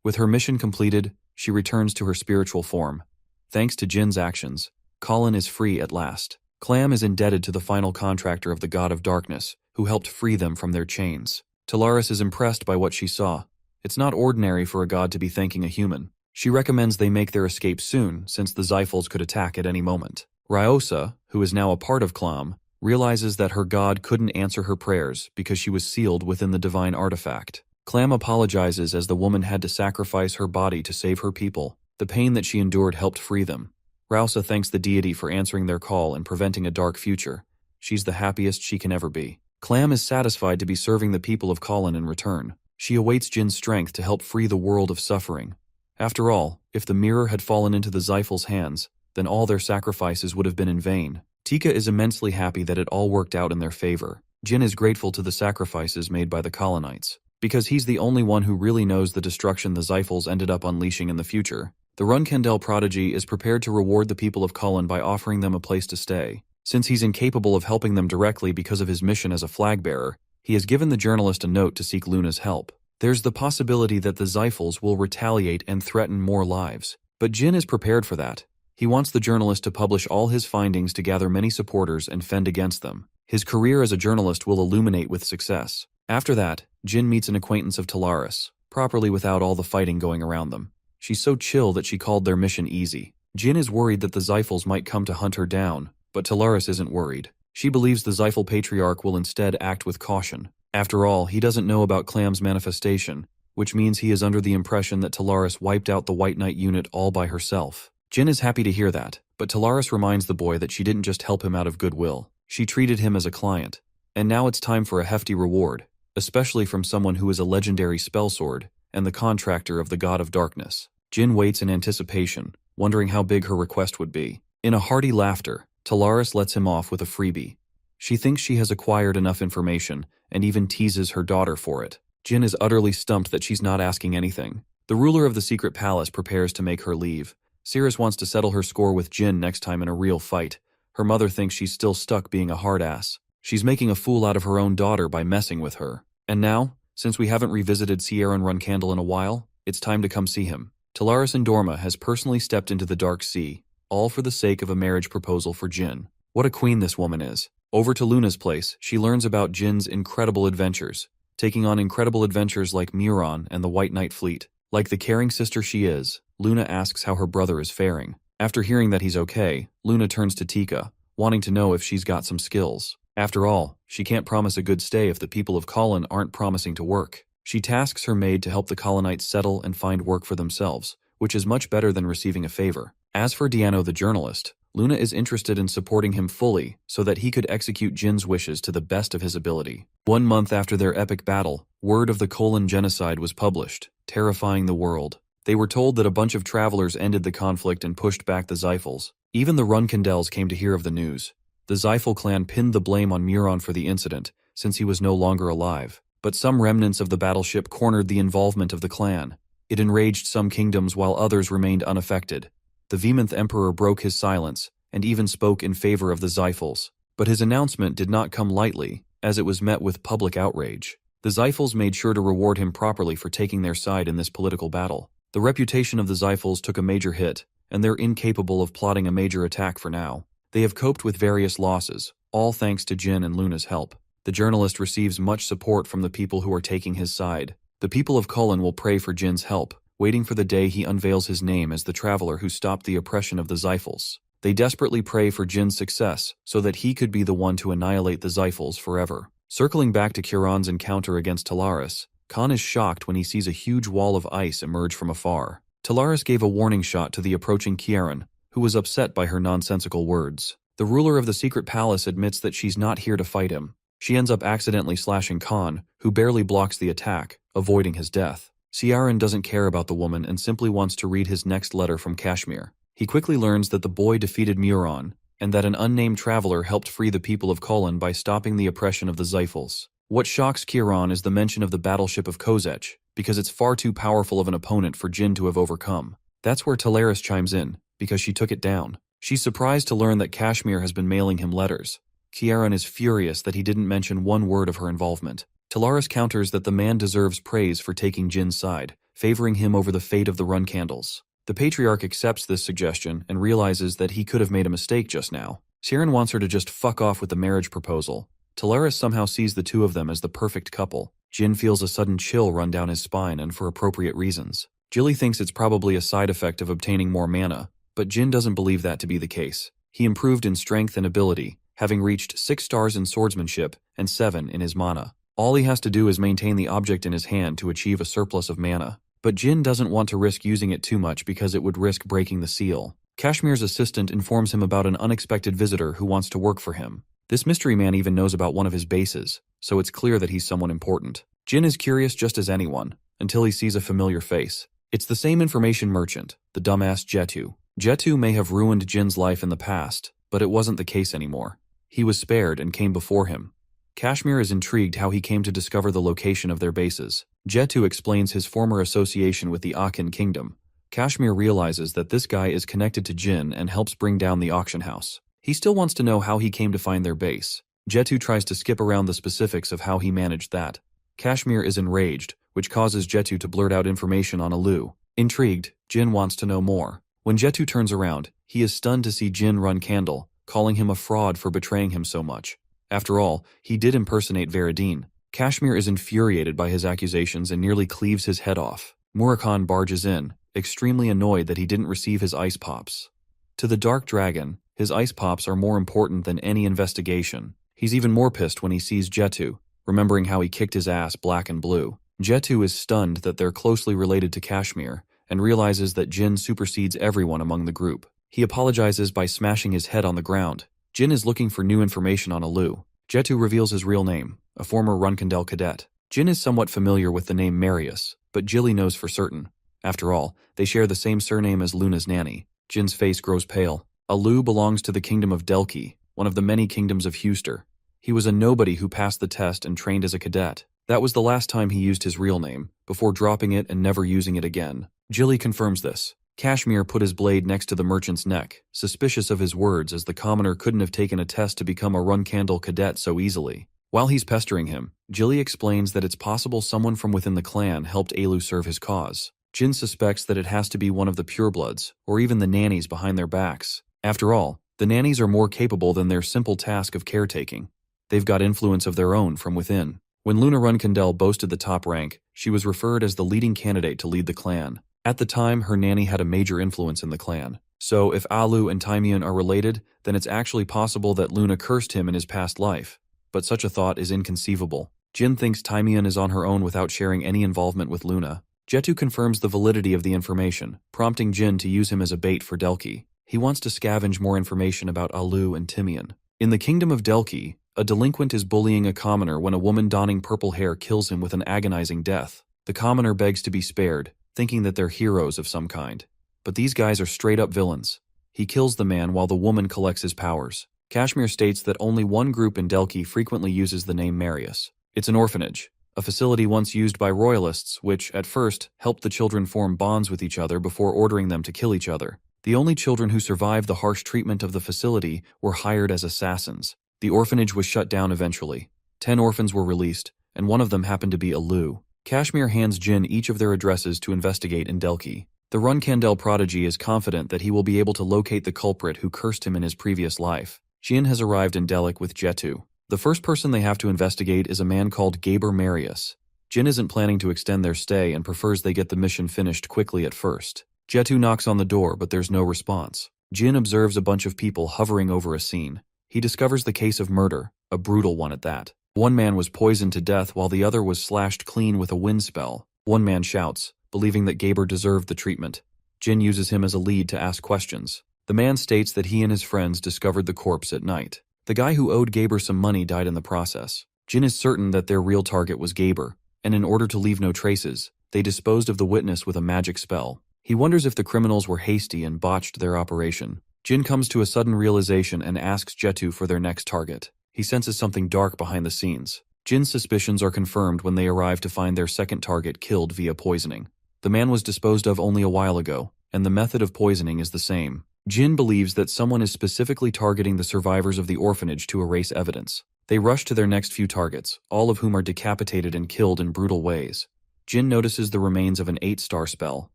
With her mission completed, she returns to her spiritual form. Thanks to Jin's actions, Colin is free at last. Clam is indebted to the final contractor of the god of darkness, who helped free them from their chains. Talaris is impressed by what she saw. It's not ordinary for a god to be thanking a human. She recommends they make their escape soon, since the Zyphals could attack at any moment. Ryosa, who is now a part of Clam, realizes that her god couldn't answer her prayers because she was sealed within the divine artifact. Clam apologizes as the woman had to sacrifice her body to save her people. The pain that she endured helped free them. Rousa thanks the deity for answering their call and preventing a dark future. She's the happiest she can ever be. Clam is satisfied to be serving the people of Colin in return. She awaits Jin's strength to help free the world of suffering. After all, if the mirror had fallen into the Zyphals' hands, then all their sacrifices would have been in vain. Tika is immensely happy that it all worked out in their favor. Jin is grateful to the sacrifices made by the colonites, because he's the only one who really knows the destruction the Zyphals ended up unleashing in the future. The Runkindel prodigy is prepared to reward the people of Cullen by offering them a place to stay. Since he's incapable of helping them directly because of his mission as a flag-bearer, he has given the journalist a note to seek Luna's help. There's the possibility that the Zyphals will retaliate and threaten more lives. But Jin is prepared for that. He wants the journalist to publish all his findings to gather many supporters and fend against them. His career as a journalist will illuminate with success. After that, Jin meets an acquaintance of Talaris, properly without all the fighting going around them. She's so chill that she called their mission easy. Jin is worried that the Zyphals might come to hunt her down, but Talaris isn't worried. She believes the Zyphal Patriarch will instead act with caution. After all, he doesn't know about Clam's manifestation, which means he is under the impression that Talaris wiped out the White Knight unit all by herself. Jin is happy to hear that, but Talaris reminds the boy that she didn't just help him out of goodwill. She treated him as a client. And now it's time for a hefty reward, especially from someone who is a legendary spellsword and the contractor of the God of Darkness. Jin waits in anticipation, wondering how big her request would be. In a hearty laughter, Talaris lets him off with a freebie. She thinks she has acquired enough information and even teases her daughter for it. Jin is utterly stumped that she's not asking anything. The ruler of the secret palace prepares to make her leave. Cirrus wants to settle her score with Jin next time in a real fight. Her mother thinks she's still stuck being a hard ass. She's making a fool out of her own daughter by messing with her. And now, since we haven't revisited Sierran Runcandle in a while, it's time to come see him. Talaris Indorma has personally stepped into the Dark Sea, all for the sake of a marriage proposal for Jin. What a queen this woman is. Over to Luna's place, she learns about Jin's incredible adventures, taking on incredible adventures like Muron and the White Knight fleet. Like the caring sister she is, Luna asks how her brother is faring. After hearing that he's okay, Luna turns to Tika, wanting to know if she's got some skills. After all, she can't promise a good stay if the people of Colin aren't promising to work. She tasks her maid to help the colonites settle and find work for themselves, which is much better than receiving a favor. As for Diano the journalist, Luna is interested in supporting him fully so that he could execute Jin's wishes to the best of his ability. 1 month after their epic battle, word of the Colon genocide was published, terrifying the world. They were told that a bunch of travelers ended the conflict and pushed back the Zyphals. Even the Runkindels came to hear of the news. The Zyphal clan pinned the blame on Muron for the incident, since he was no longer alive. But some remnants of the battleship cornered the involvement of the clan. It enraged some kingdoms while others remained unaffected. The Vemonth Emperor broke his silence, and even spoke in favor of the Xiphals. But his announcement did not come lightly, as it was met with public outrage. The Xiphals made sure to reward him properly for taking their side in this political battle. The reputation of the Xiphals took a major hit, and they're incapable of plotting a major attack for now. They have coped with various losses, all thanks to Jin and Luna's help. The journalist receives much support from the people who are taking his side. The people of Cullen will pray for Jin's help, waiting for the day he unveils his name as the traveler who stopped the oppression of the Xiphals. They desperately pray for Jin's success, so that he could be the one to annihilate the Xiphals forever. Circling back to Kiran's encounter against Talaris, Khan is shocked when he sees a huge wall of ice emerge from afar. Talaris gave a warning shot to the approaching Kiran, who was upset by her nonsensical words. The ruler of the secret palace admits that she's not here to fight him. She ends up accidentally slashing Khan, who barely blocks the attack, avoiding his death. Ciaran doesn't care about the woman and simply wants to read his next letter from Kashmir. He quickly learns that the boy defeated Muron, and that an unnamed traveler helped free the people of Cullen by stopping the oppression of the Xiphals. What shocks Kiran is the mention of the battleship of Kozech, because it's far too powerful of an opponent for Jin to have overcome. That's where Talaris chimes in, because she took it down. She's surprised to learn that Kashmir has been mailing him letters. Kiran is furious that he didn't mention one word of her involvement. Talaris counters that the man deserves praise for taking Jin's side, favoring him over the fate of the run candles. The patriarch accepts this suggestion and realizes that he could have made a mistake just now. Sharon wants her to just fuck off with the marriage proposal. Talaris somehow sees the two of them as the perfect couple. Jin feels a sudden chill run down his spine, and for appropriate reasons. Jilly thinks it's probably a side effect of obtaining more mana, but Jin doesn't believe that to be the case. He improved in strength and ability, having reached 6 stars in swordsmanship and 7 in his mana. All he has to do is maintain the object in his hand to achieve a surplus of mana. But Jin doesn't want to risk using it too much because it would risk breaking the seal. Kashmir's assistant informs him about an unexpected visitor who wants to work for him. This mystery man even knows about one of his bases, so it's clear that he's someone important. Jin is curious just as anyone, until he sees a familiar face. It's the same information merchant, the dumbass Jetu. Jetu may have ruined Jin's life in the past, but it wasn't the case anymore. He was spared and came before him. Kashmir is intrigued how he came to discover the location of their bases. Jetu explains his former association with the Akin kingdom. Kashmir realizes that this guy is connected to Jin and helps bring down the auction house. He still wants to know how he came to find their base. Jetu tries to skip around the specifics of how he managed that. Kashmir is enraged, which causes Jetu to blurt out information on Alu. Intrigued, Jin wants to know more. When Jetu turns around, he is stunned to see Jin run Candle, calling him a fraud for betraying him so much. After all, he did impersonate Veridine. Kashmir is infuriated by his accusations and nearly cleaves his head off. Murakhan barges in, extremely annoyed that he didn't receive his ice pops. To the Dark Dragon, his ice pops are more important than any investigation. He's even more pissed when he sees Jetu, remembering how he kicked his ass black and blue. Jetu is stunned that they're closely related to Kashmir, and realizes that Jin supersedes everyone among the group. He apologizes by smashing his head on the ground. Jin is looking for new information on Alu. Jetu reveals his real name, a former Runkandel cadet. Jin is somewhat familiar with the name Marius, but Jilly knows for certain. After all, they share the same surname as Luna's nanny. Jin's face grows pale. Alu belongs to the kingdom of Delki, one of the many kingdoms of Huster. He was a nobody who passed the test and trained as a cadet. That was the last time he used his real name, before dropping it and never using it again. Jilly confirms this. Kashmir put his blade next to the merchant's neck, suspicious of his words as the commoner couldn't have taken a test to become a Runkandel cadet so easily. While he's pestering him, Jilly explains that it's possible someone from within the clan helped Alu serve his cause. Jin suspects that it has to be one of the purebloods, or even the nannies behind their backs. After all, the nannies are more capable than their simple task of caretaking. They've got influence of their own from within. When Luna Runkandel boasted the top rank, she was referred as the leading candidate to lead the clan. At the time, her nanny had a major influence in the clan. So if Alu and Timian are related, then it's actually possible that Luna cursed him in his past life. But such a thought is inconceivable. Jin thinks Timian is on her own without sharing any involvement with Luna. Jetu confirms the validity of the information, prompting Jin to use him as a bait for Delki. He wants to scavenge more information about Alu and Timian. In the kingdom of Delki, a delinquent is bullying a commoner when a woman donning purple hair kills him with an agonizing death. The commoner begs to be spared, thinking that they're heroes of some kind. But these guys are straight-up villains. He kills the man while the woman collects his powers. Kashmir states that only one group in Delki frequently uses the name Marius. It's an orphanage, a facility once used by royalists which, at first, helped the children form bonds with each other before ordering them to kill each other. The only children who survived the harsh treatment of the facility were hired as assassins. The orphanage was shut down eventually. 10 orphans were released, and one of them happened to be Alu. Kashmir hands Jin each of their addresses to investigate in Delki. The Runkandel prodigy is confident that he will be able to locate the culprit who cursed him in his previous life. Jin has arrived in Delik with Jetu. The first person they have to investigate is a man called Gaber Marius. Jin isn't planning to extend their stay and prefers they get the mission finished quickly at first. Jetu knocks on the door, but there's no response. Jin observes a bunch of people hovering over a scene. He discovers the case of murder, a brutal one at that. One man was poisoned to death while the other was slashed clean with a wind spell. One man shouts, believing that Gaber deserved the treatment. Jin uses him as a lead to ask questions. The man states that he and his friends discovered the corpse at night. The guy who owed Gaber some money died in the process. Jin is certain that their real target was Gaber, and in order to leave no traces, they disposed of the witness with a magic spell. He wonders if the criminals were hasty and botched their operation. Jin comes to a sudden realization and asks Jetu for their next target. He senses something dark behind the scenes. Jin's suspicions are confirmed when they arrive to find their second target killed via poisoning. The man was disposed of only a while ago, and the method of poisoning is the same. Jin believes that someone is specifically targeting the survivors of the orphanage to erase evidence. They rush to their next few targets, all of whom are decapitated and killed in brutal ways. Jin notices the remains of an 8-star spell.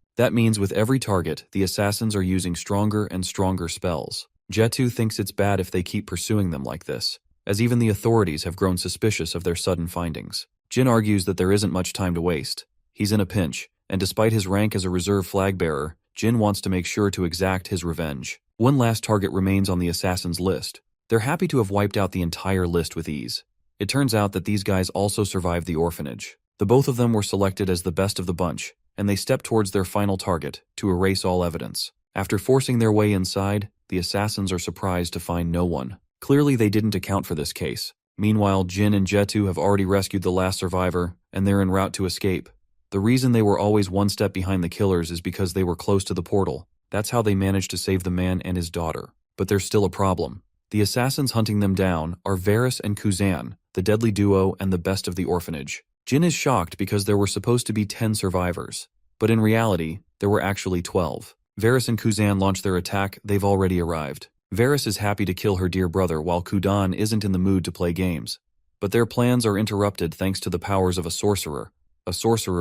That means with every target, the assassins are using stronger and stronger spells. Jetu thinks it's bad if they keep pursuing them like this, as even the authorities have grown suspicious of their sudden findings. Jin argues that there isn't much time to waste. He's in a pinch, and despite his rank as a reserve flag-bearer, Jin wants to make sure to exact his revenge. One last target remains on the assassins' list. They're happy to have wiped out the entire list with ease. It turns out that these guys also survived the orphanage. The both of them were selected as the best of the bunch, and they step towards their final target, to erase all evidence. After forcing their way inside, the assassins are surprised to find no one. Clearly they didn't account for this case. Meanwhile, Jin and Jetu have already rescued the last survivor, and they're en route to escape. The reason they were always one step behind the killers is because they were close to the portal. That's how they managed to save the man and his daughter. But there's still a problem. The assassins hunting them down are Varys and Kuzan, the deadly duo and the best of the orphanage. Jin is shocked because there were supposed to be 10 survivors, but in reality, there were actually 12. Varys and Kuzan launch their attack, they've already arrived. Varys is happy to kill her dear brother while Kudan isn't in the mood to play games. But their plans are interrupted thanks to the powers of a sorcerer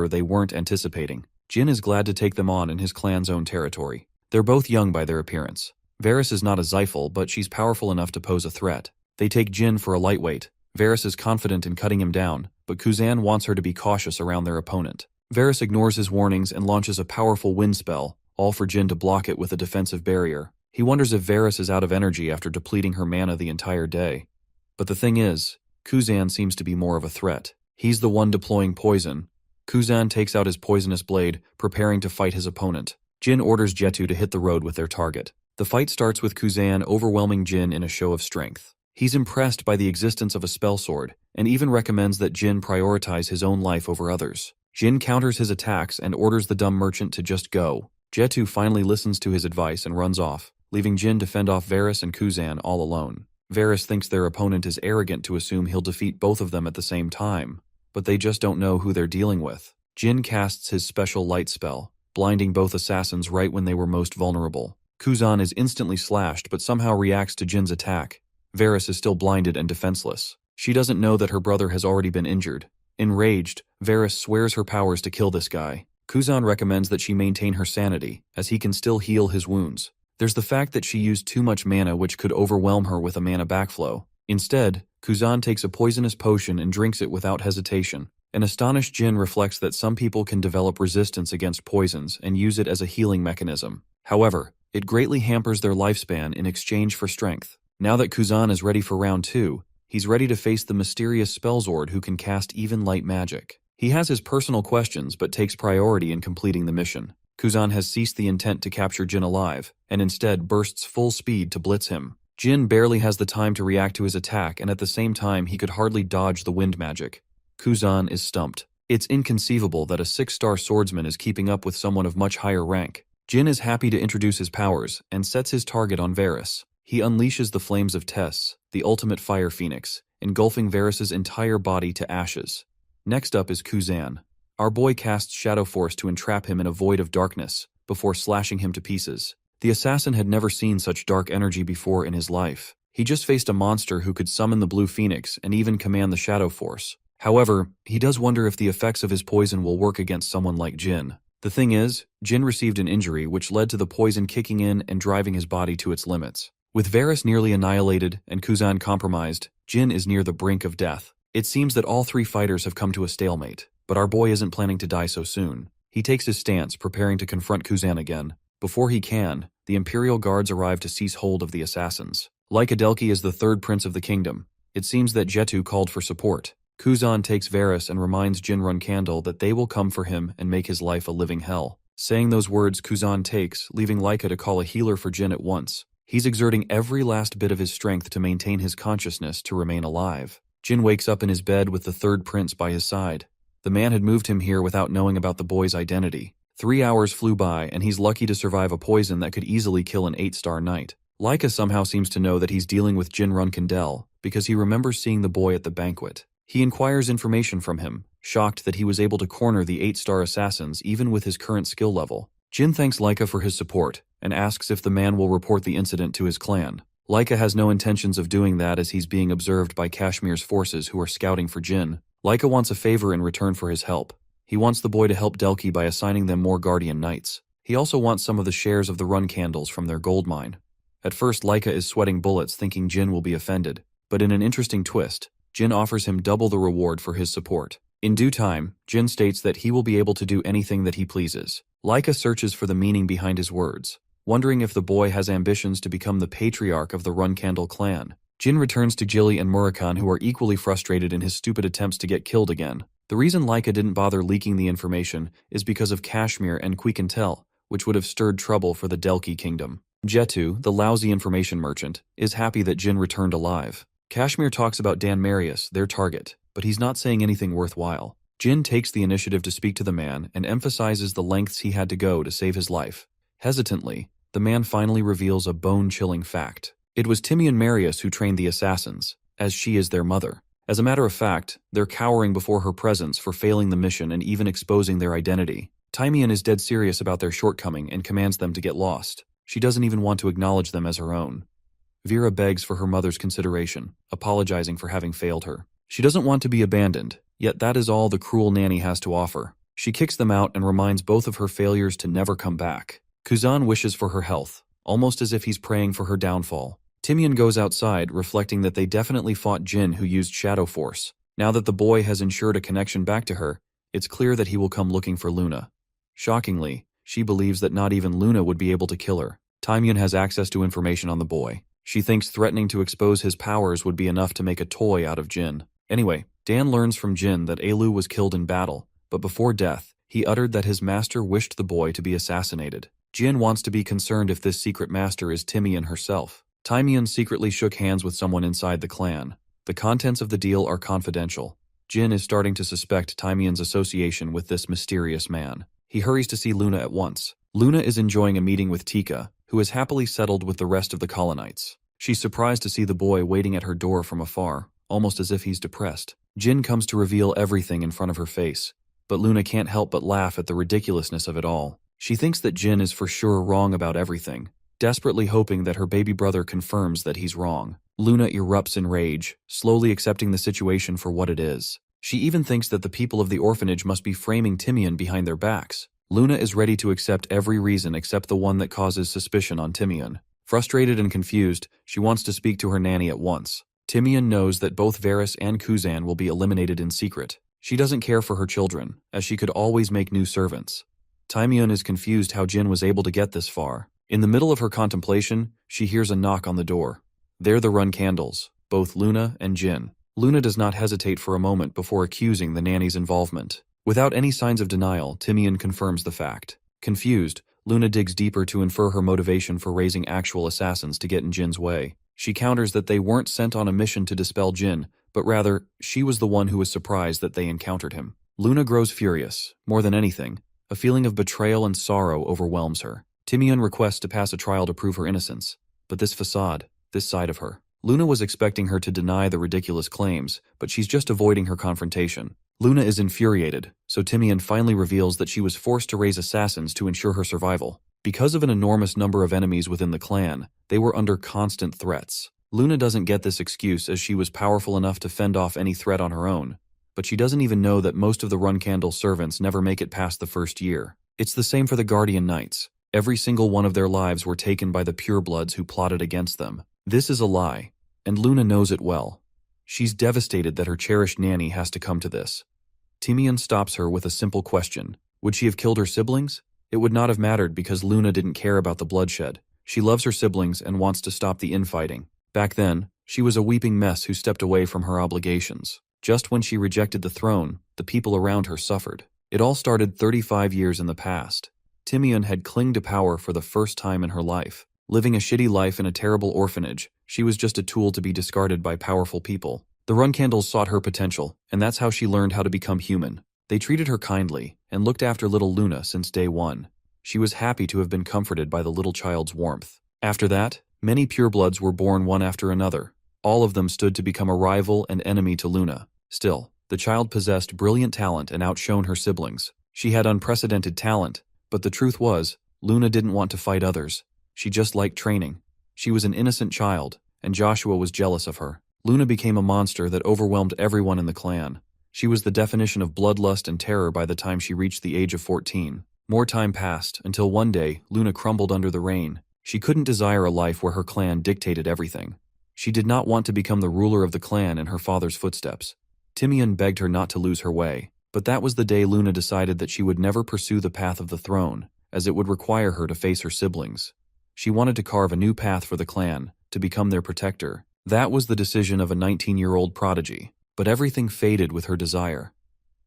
they weren't anticipating. Jin is glad to take them on in his clan's own territory. They're both young by their appearance. Varys is not a Zyphal, but she's powerful enough to pose a threat. They take Jin for a lightweight. Varys is confident in cutting him down, but Kuzan wants her to be cautious around their opponent. Varys ignores his warnings and launches a powerful wind spell, all for Jin to block it with a defensive barrier. He wonders if Varys is out of energy after depleting her mana the entire day. But the thing is, Kuzan seems to be more of a threat. He's the one deploying poison. Kuzan takes out his poisonous blade, preparing to fight his opponent. Jin orders Jetu to hit the road with their target. The fight starts with Kuzan overwhelming Jin in a show of strength. He's impressed by the existence of a spell sword, and even recommends that Jin prioritize his own life over others. Jin counters his attacks and orders the dumb merchant to just go. Jetu finally listens to his advice and runs off, leaving Jin to fend off Varys and Kuzan all alone. Varys thinks their opponent is arrogant to assume he'll defeat both of them at the same time, but they just don't know who they're dealing with. Jin casts his special light spell, blinding both assassins right when they were most vulnerable. Kuzan is instantly slashed but somehow reacts to Jin's attack. Varys is still blinded and defenseless. She doesn't know that her brother has already been injured. Enraged, Varys swears her powers to kill this guy. Kuzan recommends that she maintain her sanity, as he can still heal his wounds. There's the fact that she used too much mana which could overwhelm her with a mana backflow. Instead, Kuzan takes a poisonous potion and drinks it without hesitation. An astonished Jin reflects that some people can develop resistance against poisons and use it as a healing mechanism. However, it greatly hampers their lifespan in exchange for strength. Now that Kuzan is ready for round 2, he's ready to face the mysterious Spellzord who can cast even light magic. He has his personal questions but takes priority in completing the mission. Kuzan has ceased the intent to capture Jin alive, and instead bursts full speed to blitz him. Jin barely has the time to react to his attack, and at the same time he could hardly dodge the wind magic. Kuzan is stumped. It's inconceivable that a 6-star swordsman is keeping up with someone of much higher rank. Jin is happy to introduce his powers, and sets his target on Varys. He unleashes the flames of Tess, the ultimate fire phoenix, engulfing Varys' entire body to ashes. Next up is Kuzan. Our boy casts Shadow Force to entrap him in a void of darkness, before slashing him to pieces. The assassin had never seen such dark energy before in his life. He just faced a monster who could summon the Blue Phoenix and even command the Shadow Force. However, he does wonder if the effects of his poison will work against someone like Jin. The thing is, Jin received an injury which led to the poison kicking in and driving his body to its limits. With Varus nearly annihilated and Kuzan compromised, Jin is near the brink of death. It seems that all three fighters have come to a stalemate, but our boy isn't planning to die so soon. He takes his stance, preparing to confront Kuzan again. Before he can, the Imperial Guards arrive to seize hold of the assassins. Like Adelki is the third prince of the kingdom. It seems that Jetu called for support. Kuzan takes Varus and reminds Jinrun Candle that they will come for him and make his life a living hell. Saying those words, Kuzan takes, leaving Laika to call a healer for Jin at once. He's exerting every last bit of his strength to maintain his consciousness to remain alive. Jin wakes up in his bed with the third prince by his side. The man had moved him here without knowing about the boy's identity. 3 hours flew by and he's lucky to survive a poison that could easily kill an 8-star knight. Laika somehow seems to know that he's dealing with Jinrun Candle because he remembers seeing the boy at the banquet. He inquires information from him, shocked that he was able to corner the 8-star assassins even with his current skill level. Jin thanks Laika for his support and asks if the man will report the incident to his clan. Laika has no intentions of doing that as he's being observed by Kashmir's forces who are scouting for Jin. Laika wants a favor in return for his help. He wants the boy to help Delki by assigning them more guardian knights. He also wants some of the shares of the run candles from their gold mine. At first, Laika is sweating bullets thinking Jin will be offended, but in an interesting twist, Jin offers him double the reward for his support. In due time, Jin states that he will be able to do anything that he pleases. Laika searches for the meaning behind his words, wondering if the boy has ambitions to become the patriarch of the Run Candle clan. Jin returns to Jilly and Murakan, who are equally frustrated in his stupid attempts to get killed again. The reason Laika didn't bother leaking the information is because of Kashmir and Quiquintel, which would have stirred trouble for the Delki kingdom. Jetu, the lousy information merchant, is happy that Jin returned alive. Kashmir talks about Dan Marius, their target, but he's not saying anything worthwhile. Jin takes the initiative to speak to the man and emphasizes the lengths he had to go to save his life. Hesitantly, the man finally reveals a bone-chilling fact. It was Timian Marius who trained the assassins, as she is their mother. As a matter of fact, they're cowering before her presence for failing the mission and even exposing their identity. Timian is dead serious about their shortcoming and commands them to get lost. She doesn't even want to acknowledge them as her own. Vera begs for her mother's consideration, apologizing for having failed her. She doesn't want to be abandoned, yet that is all the cruel nanny has to offer. She kicks them out and reminds both of her failures to never come back. Kuzan wishes for her health, almost as if he's praying for her downfall. Timian goes outside, reflecting that they definitely fought Jin, who used Shadow Force. Now that the boy has ensured a connection back to her, it's clear that he will come looking for Luna. Shockingly, she believes that not even Luna would be able to kill her. Timian has access to information on the boy. She thinks threatening to expose his powers would be enough to make a toy out of Jin. Anyway, Dan learns from Jin that Elu was killed in battle, but before death, he uttered that his master wished the boy to be assassinated. Jin wants to be concerned if this secret master is Timian herself. Timian secretly shook hands with someone inside the clan. The contents of the deal are confidential. Jin is starting to suspect Timian's association with this mysterious man. He hurries to see Luna at once. Luna is enjoying a meeting with Tika, who is happily settled with the rest of the colonites. She's surprised to see the boy waiting at her door from afar, almost as if he's depressed. Jin comes to reveal everything in front of her face, but Luna can't help but laugh at the ridiculousness of it all. She thinks that Jin is for sure wrong about everything, desperately hoping that her baby brother confirms that he's wrong. Luna erupts in rage, slowly accepting the situation for what it is. She even thinks that the people of the orphanage must be framing Timian behind their backs. Luna is ready to accept every reason except the one that causes suspicion on Timian. Frustrated and confused, she wants to speak to her nanny at once. Timian knows that both Varus and Kuzan will be eliminated in secret. She doesn't care for her children, as she could always make new servants. Timian is confused how Jin was able to get this far. In the middle of her contemplation, she hears a knock on the door. They're the Run Candles, both Luna and Jin. Luna does not hesitate for a moment before accusing the nanny's involvement. Without any signs of denial, Timian confirms the fact. Confused, Luna digs deeper to infer her motivation for raising actual assassins to get in Jin's way. She counters that they weren't sent on a mission to dispel Jin, but rather, she was the one who was surprised that they encountered him. Luna grows furious. More than anything, a feeling of betrayal and sorrow overwhelms her. Timian requests to pass a trial to prove her innocence, but this facade, this side of her. Luna was expecting her to deny the ridiculous claims, but she's just avoiding her confrontation. Luna is infuriated, so Timian finally reveals that she was forced to raise assassins to ensure her survival. Because of an enormous number of enemies within the clan, they were under constant threats. Luna doesn't get this excuse as she was powerful enough to fend off any threat on her own, but she doesn't even know that most of the Run Candle servants never make it past the first year. It's the same for the Guardian Knights. Every single one of their lives were taken by the purebloods who plotted against them. This is a lie, and Luna knows it well. She's devastated that her cherished nanny has to come to this. Timian stops her with a simple question. Would she have killed her siblings? It would not have mattered because Luna didn't care about the bloodshed. She loves her siblings and wants to stop the infighting. Back then, she was a weeping mess who stepped away from her obligations. Just when she rejected the throne, the people around her suffered. It all started 35 years in the past. Timian had clung to power for the first time in her life. Living a shitty life in a terrible orphanage, she was just a tool to be discarded by powerful people. The Run Candles sought her potential, and that's how she learned how to become human. They treated her kindly, and looked after little Luna since day one. She was happy to have been comforted by the little child's warmth. After that, many purebloods were born one after another. All of them stood to become a rival and enemy to Luna. Still, the child possessed brilliant talent and outshone her siblings. She had unprecedented talent, but the truth was, Luna didn't want to fight others. She just liked training. She was an innocent child, and Joshua was jealous of her. Luna became a monster that overwhelmed everyone in the clan. She was the definition of bloodlust and terror by the time she reached the age of 14. More time passed, until one day, Luna crumbled under the rain. She couldn't desire a life where her clan dictated everything. She did not want to become the ruler of the clan in her father's footsteps. Timian begged her not to lose her way, but that was the day Luna decided that she would never pursue the path of the throne, as it would require her to face her siblings. She wanted to carve a new path for the clan, to become their protector. That was the decision of a 19-year-old prodigy, but everything faded with her desire.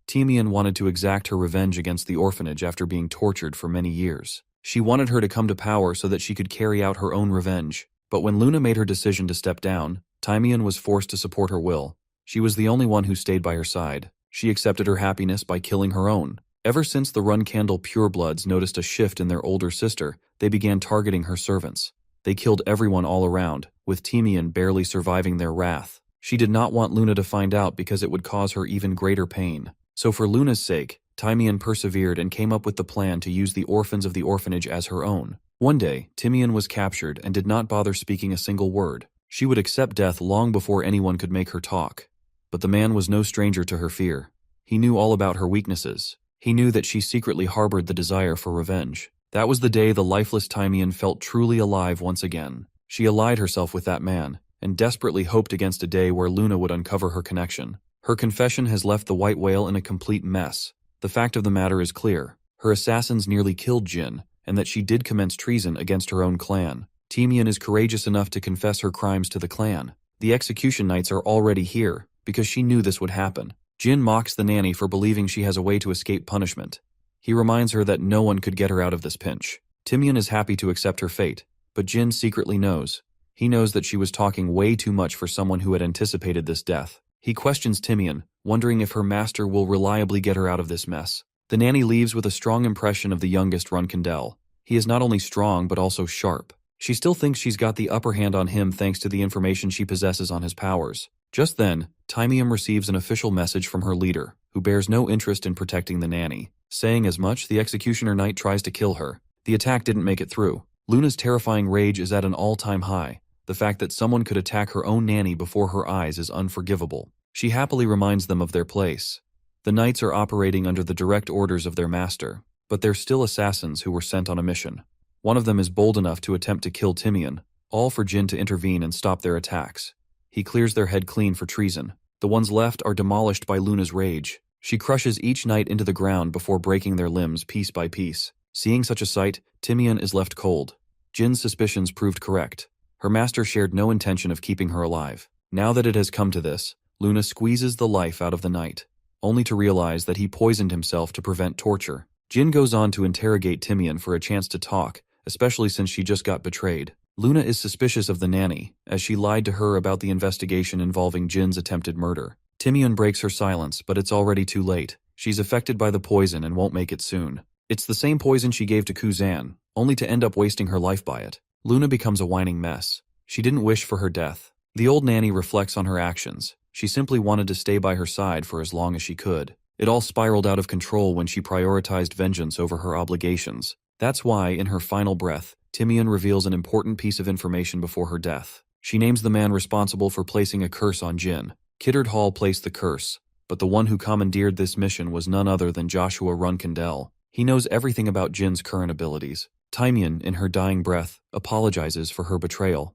Timian wanted to exact her revenge against the orphanage after being tortured for many years. She wanted her to come to power so that she could carry out her own revenge. But when Luna made her decision to step down, Timian was forced to support her will. She was the only one who stayed by her side. She accepted her happiness by killing her own. Ever since the Run Candle purebloods noticed a shift in their older sister, they began targeting her servants. They killed everyone all around, with Timian barely surviving their wrath. She did not want Luna to find out because it would cause her even greater pain. So for Luna's sake, Timian persevered and came up with the plan to use the orphans of the orphanage as her own. One day, Timian was captured and did not bother speaking a single word. She would accept death long before anyone could make her talk. But the man was no stranger to her fear. He knew all about her weaknesses. He knew that she secretly harbored the desire for revenge. That was the day the lifeless Timian felt truly alive once again. She allied herself with that man, and desperately hoped against a day where Luna would uncover her connection. Her confession has left the White Whale in a complete mess. The fact of the matter is clear. Her assassins nearly killed Jin, and that she did commence treason against her own clan. Timian is courageous enough to confess her crimes to the clan. The execution knights are already here, because she knew this would happen. Jin mocks the nanny for believing she has a way to escape punishment. He reminds her that no one could get her out of this pinch. Timian is happy to accept her fate, but Jin secretly knows. He knows that she was talking way too much for someone who had anticipated this death. He questions Timian, wondering if her master will reliably get her out of this mess. The nanny leaves with a strong impression of the youngest Runkindel. He is not only strong but also sharp. She still thinks she's got the upper hand on him thanks to the information she possesses on his powers. Just then, Timian receives an official message from her leader, who bears no interest in protecting the nanny. Saying as much, the executioner knight tries to kill her. The attack didn't make it through. Luna's terrifying rage is at an all-time high. The fact that someone could attack her own nanny before her eyes is unforgivable. She happily reminds them of their place. The knights are operating under the direct orders of their master, but they're still assassins who were sent on a mission. One of them is bold enough to attempt to kill Timian, all for Jin to intervene and stop their attacks. He clears their head clean for treason. The ones left are demolished by Luna's rage. She crushes each knight into the ground before breaking their limbs piece by piece. Seeing such a sight, Timian is left cold. Jin's suspicions proved correct. Her master shared no intention of keeping her alive. Now that it has come to this, Luna squeezes the life out of the knight, only to realize that he poisoned himself to prevent torture. Jin goes on to interrogate Timian for a chance to talk, especially since she just got betrayed. Luna is suspicious of the nanny, as she lied to her about the investigation involving Jin's attempted murder. Timian breaks her silence, but it's already too late. She's affected by the poison and won't make it soon. It's the same poison she gave to Kuzan, only to end up wasting her life by it. Luna becomes a whining mess. She didn't wish for her death. The old nanny reflects on her actions. She simply wanted to stay by her side for as long as she could. It all spiraled out of control when she prioritized vengeance over her obligations. That's why, in her final breath, Timian reveals an important piece of information before her death. She names the man responsible for placing a curse on Jin. Kiddard Hall placed the curse, but the one who commandeered this mission was none other than Joshua Runkindel. He knows everything about Jin's current abilities. Timian, in her dying breath, apologizes for her betrayal.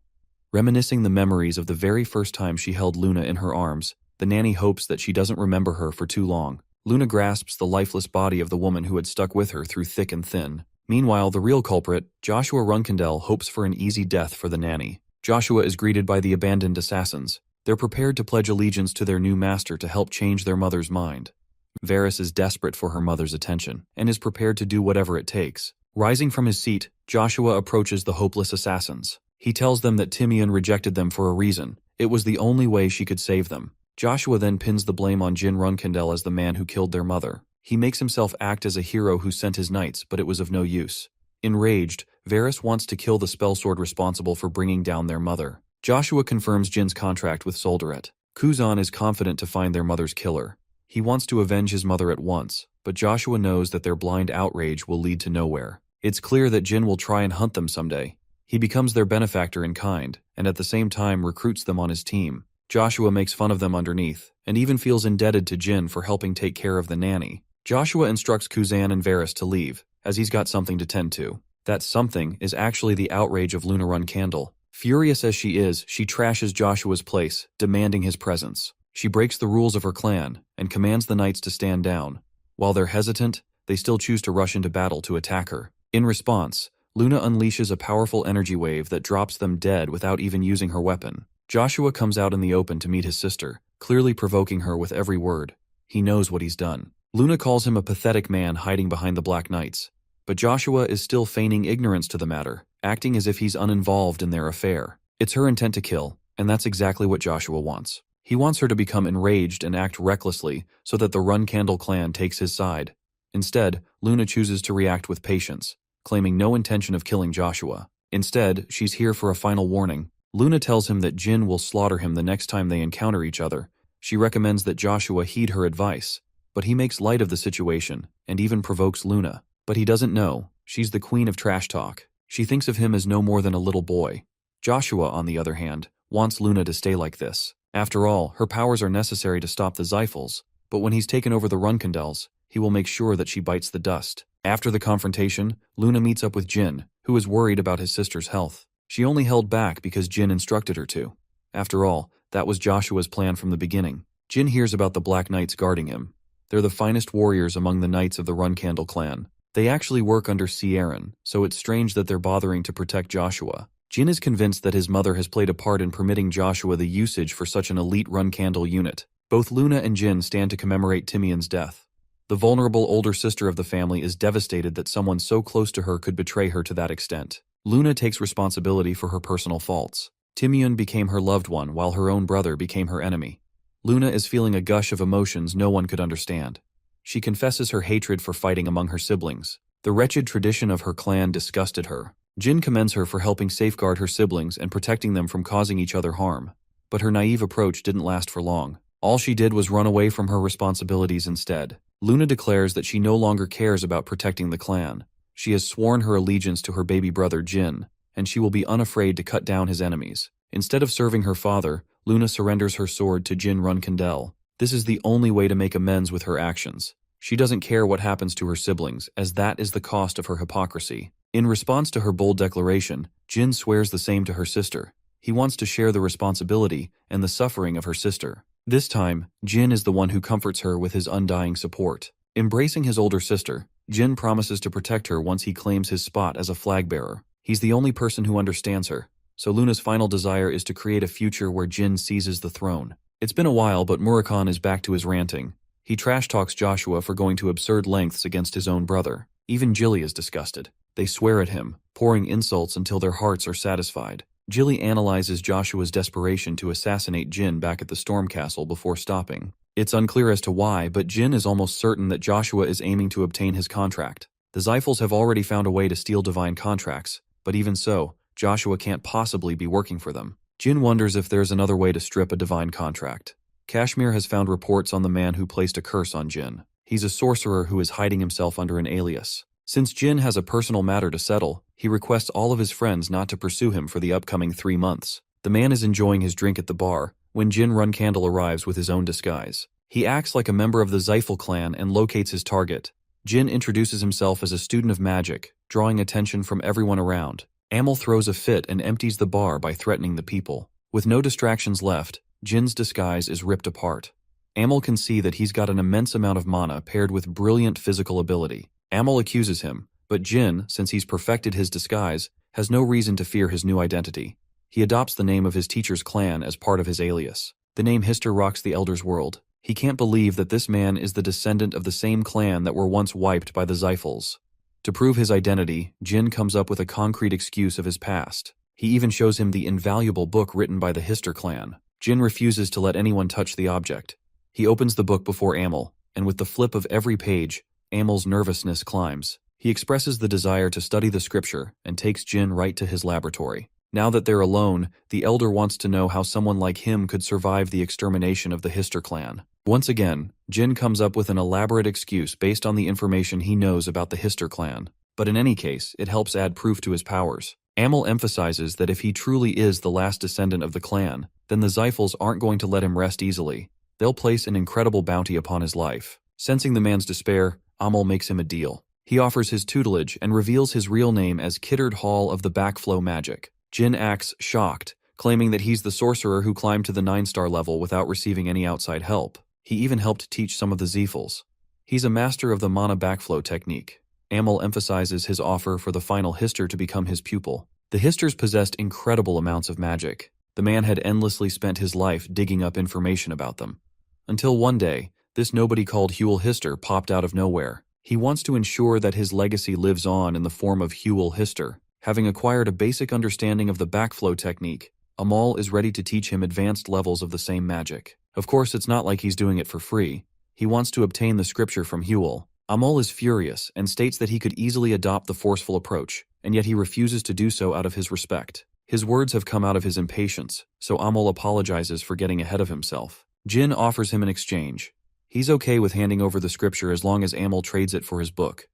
Reminiscing the memories of the very first time she held Luna in her arms, the nanny hopes that she doesn't remember her for too long. Luna grasps the lifeless body of the woman who had stuck with her through thick and thin. Meanwhile, the real culprit, Joshua Runkindel, hopes for an easy death for the nanny. Joshua is greeted by the abandoned assassins. They're prepared to pledge allegiance to their new master to help change their mother's mind. Varys is desperate for her mother's attention, and is prepared to do whatever it takes. Rising from his seat, Joshua approaches the hopeless assassins. He tells them that Timian rejected them for a reason. It was the only way she could save them. Joshua then pins the blame on Jin Runkindel as the man who killed their mother. He makes himself act as a hero who sent his knights, but it was of no use. Enraged, Varys wants to kill the spellsword responsible for bringing down their mother. Joshua confirms Jin's contract with Soldaret. Kuzan is confident to find their mother's killer. He wants to avenge his mother at once, but Joshua knows that their blind outrage will lead to nowhere. It's clear that Jin will try and hunt them someday. He becomes their benefactor in kind, and at the same time recruits them on his team. Joshua makes fun of them underneath, and even feels indebted to Jin for helping take care of the nanny. Joshua instructs Kuzan and Varys to leave, as he's got something to tend to. That something is actually the outrage of Luna Runkindel. Furious as she is, she trashes Joshua's place, demanding his presence. She breaks the rules of her clan, and commands the knights to stand down. While they're hesitant, they still choose to rush into battle to attack her. In response, Luna unleashes a powerful energy wave that drops them dead without even using her weapon. Joshua comes out in the open to meet his sister, clearly provoking her with every word. He knows what he's done. Luna calls him a pathetic man hiding behind the Black Knights, but Joshua is still feigning ignorance to the matter, acting as if he's uninvolved in their affair. It's her intent to kill, and that's exactly what Joshua wants. He wants her to become enraged and act recklessly so that the Runkindel clan takes his side. Instead, Luna chooses to react with patience, claiming no intention of killing Joshua. Instead, she's here for a final warning. Luna tells him that Jin will slaughter him the next time they encounter each other. She recommends that Joshua heed her advice, but he makes light of the situation and even provokes Luna. But he doesn't know, she's the queen of trash talk. She thinks of him as no more than a little boy. Joshua, on the other hand, wants Luna to stay like this. After all, her powers are necessary to stop the Zyphals, but when he's taken over the Runkindels, he will make sure that she bites the dust. After the confrontation, Luna meets up with Jin, who is worried about his sister's health. She only held back because Jin instructed her to. After all, that was Joshua's plan from the beginning. Jin hears about the Black Knights guarding him. They're the finest warriors among the knights of the Runkindel clan. They actually work under Ciaran, so it's strange that they're bothering to protect Joshua. Jin is convinced that his mother has played a part in permitting Joshua the usage for such an elite Runkindel unit. Both Luna and Jin stand to commemorate Timian's death. The vulnerable older sister of the family is devastated that someone so close to her could betray her to that extent. Luna takes responsibility for her personal faults. Timian became her loved one while her own brother became her enemy. Luna is feeling a gush of emotions no one could understand. She confesses her hatred for fighting among her siblings. The wretched tradition of her clan disgusted her. Jin commends her for helping safeguard her siblings and protecting them from causing each other harm. But her naive approach didn't last for long. All she did was run away from her responsibilities instead. Luna declares that she no longer cares about protecting the clan. She has sworn her allegiance to her baby brother Jin, and she will be unafraid to cut down his enemies. Instead of serving her father, Luna surrenders her sword to Jin Runkindel. This is the only way to make amends with her actions. She doesn't care what happens to her siblings, as that is the cost of her hypocrisy. In response to her bold declaration, Jin swears the same to her sister. He wants to share the responsibility and the suffering of her sister. This time, Jin is the one who comforts her with his undying support. Embracing his older sister, Jin promises to protect her once he claims his spot as a flag bearer. He's the only person who understands her, so Luna's final desire is to create a future where Jin seizes the throne. It's been a while, but Murakhan is back to his ranting. He trash-talks Joshua for going to absurd lengths against his own brother. Even Jilly is disgusted. They swear at him, pouring insults until their hearts are satisfied. Jilly analyzes Joshua's desperation to assassinate Jin back at the Storm Castle before stopping. It's unclear as to why, but Jin is almost certain that Joshua is aiming to obtain his contract. The Zyphals have already found a way to steal divine contracts, but even so, Joshua can't possibly be working for them. Jin wonders if there's another way to strip a divine contract. Kashmir has found reports on the man who placed a curse on Jin. He's a sorcerer who is hiding himself under an alias. Since Jin has a personal matter to settle, he requests all of his friends not to pursue him for the upcoming 3 months. The man is enjoying his drink at the bar when Jin Runcandle arrives with his own disguise. He acts like a member of the Xiphel clan and locates his target. Jin introduces himself as a student of magic, drawing attention from everyone around. Amel throws a fit and empties the bar by threatening the people. With no distractions left, Jin's disguise is ripped apart. Amel can see that he's got an immense amount of mana paired with brilliant physical ability. Amel accuses him, but Jin, since he's perfected his disguise, has no reason to fear his new identity. He adopts the name of his teacher's clan as part of his alias. The name Hister rocks the Elder's world. He can't believe that this man is the descendant of the same clan that were once wiped by the Xiphels. To prove his identity, Jin comes up with a concrete excuse of his past. He even shows him the invaluable book written by the Hister clan. Jin refuses to let anyone touch the object. He opens the book before Amel, and with the flip of every page, Amel's nervousness climbs. He expresses the desire to study the scripture and takes Jin right to his laboratory. Now that they're alone, the Elder wants to know how someone like him could survive the extermination of the Hister clan. Once again, Jin comes up with an elaborate excuse based on the information he knows about the Hister clan. But in any case, it helps add proof to his powers. Amel emphasizes that if he truly is the last descendant of the clan, then the Xiphels aren't going to let him rest easily. They'll place an incredible bounty upon his life. Sensing the man's despair, Amel makes him a deal. He offers his tutelage and reveals his real name as Kiddard Hall of the Backflow Magic. Jin acts shocked, claiming that he's the sorcerer who climbed to the 9-star level without receiving any outside help. He even helped teach some of the Xiphels. He's a master of the mana backflow technique. Amel emphasizes his offer for the final Hister to become his pupil. The Histers possessed incredible amounts of magic. The man had endlessly spent his life digging up information about them. Until one day, this nobody called Huel Hister popped out of nowhere. He wants to ensure that his legacy lives on in the form of Huel Hister. Having acquired a basic understanding of the backflow technique, Amel is ready to teach him advanced levels of the same magic. Of course, it's not like he's doing it for free. He wants to obtain the scripture from Huel. Amel is furious and states that he could easily adopt the forceful approach, and yet he refuses to do so out of his respect. His words have come out of his impatience, so Amel apologizes for getting ahead of himself. Jin offers him an exchange. He's okay with handing over the scripture as long as Amel trades it for his book.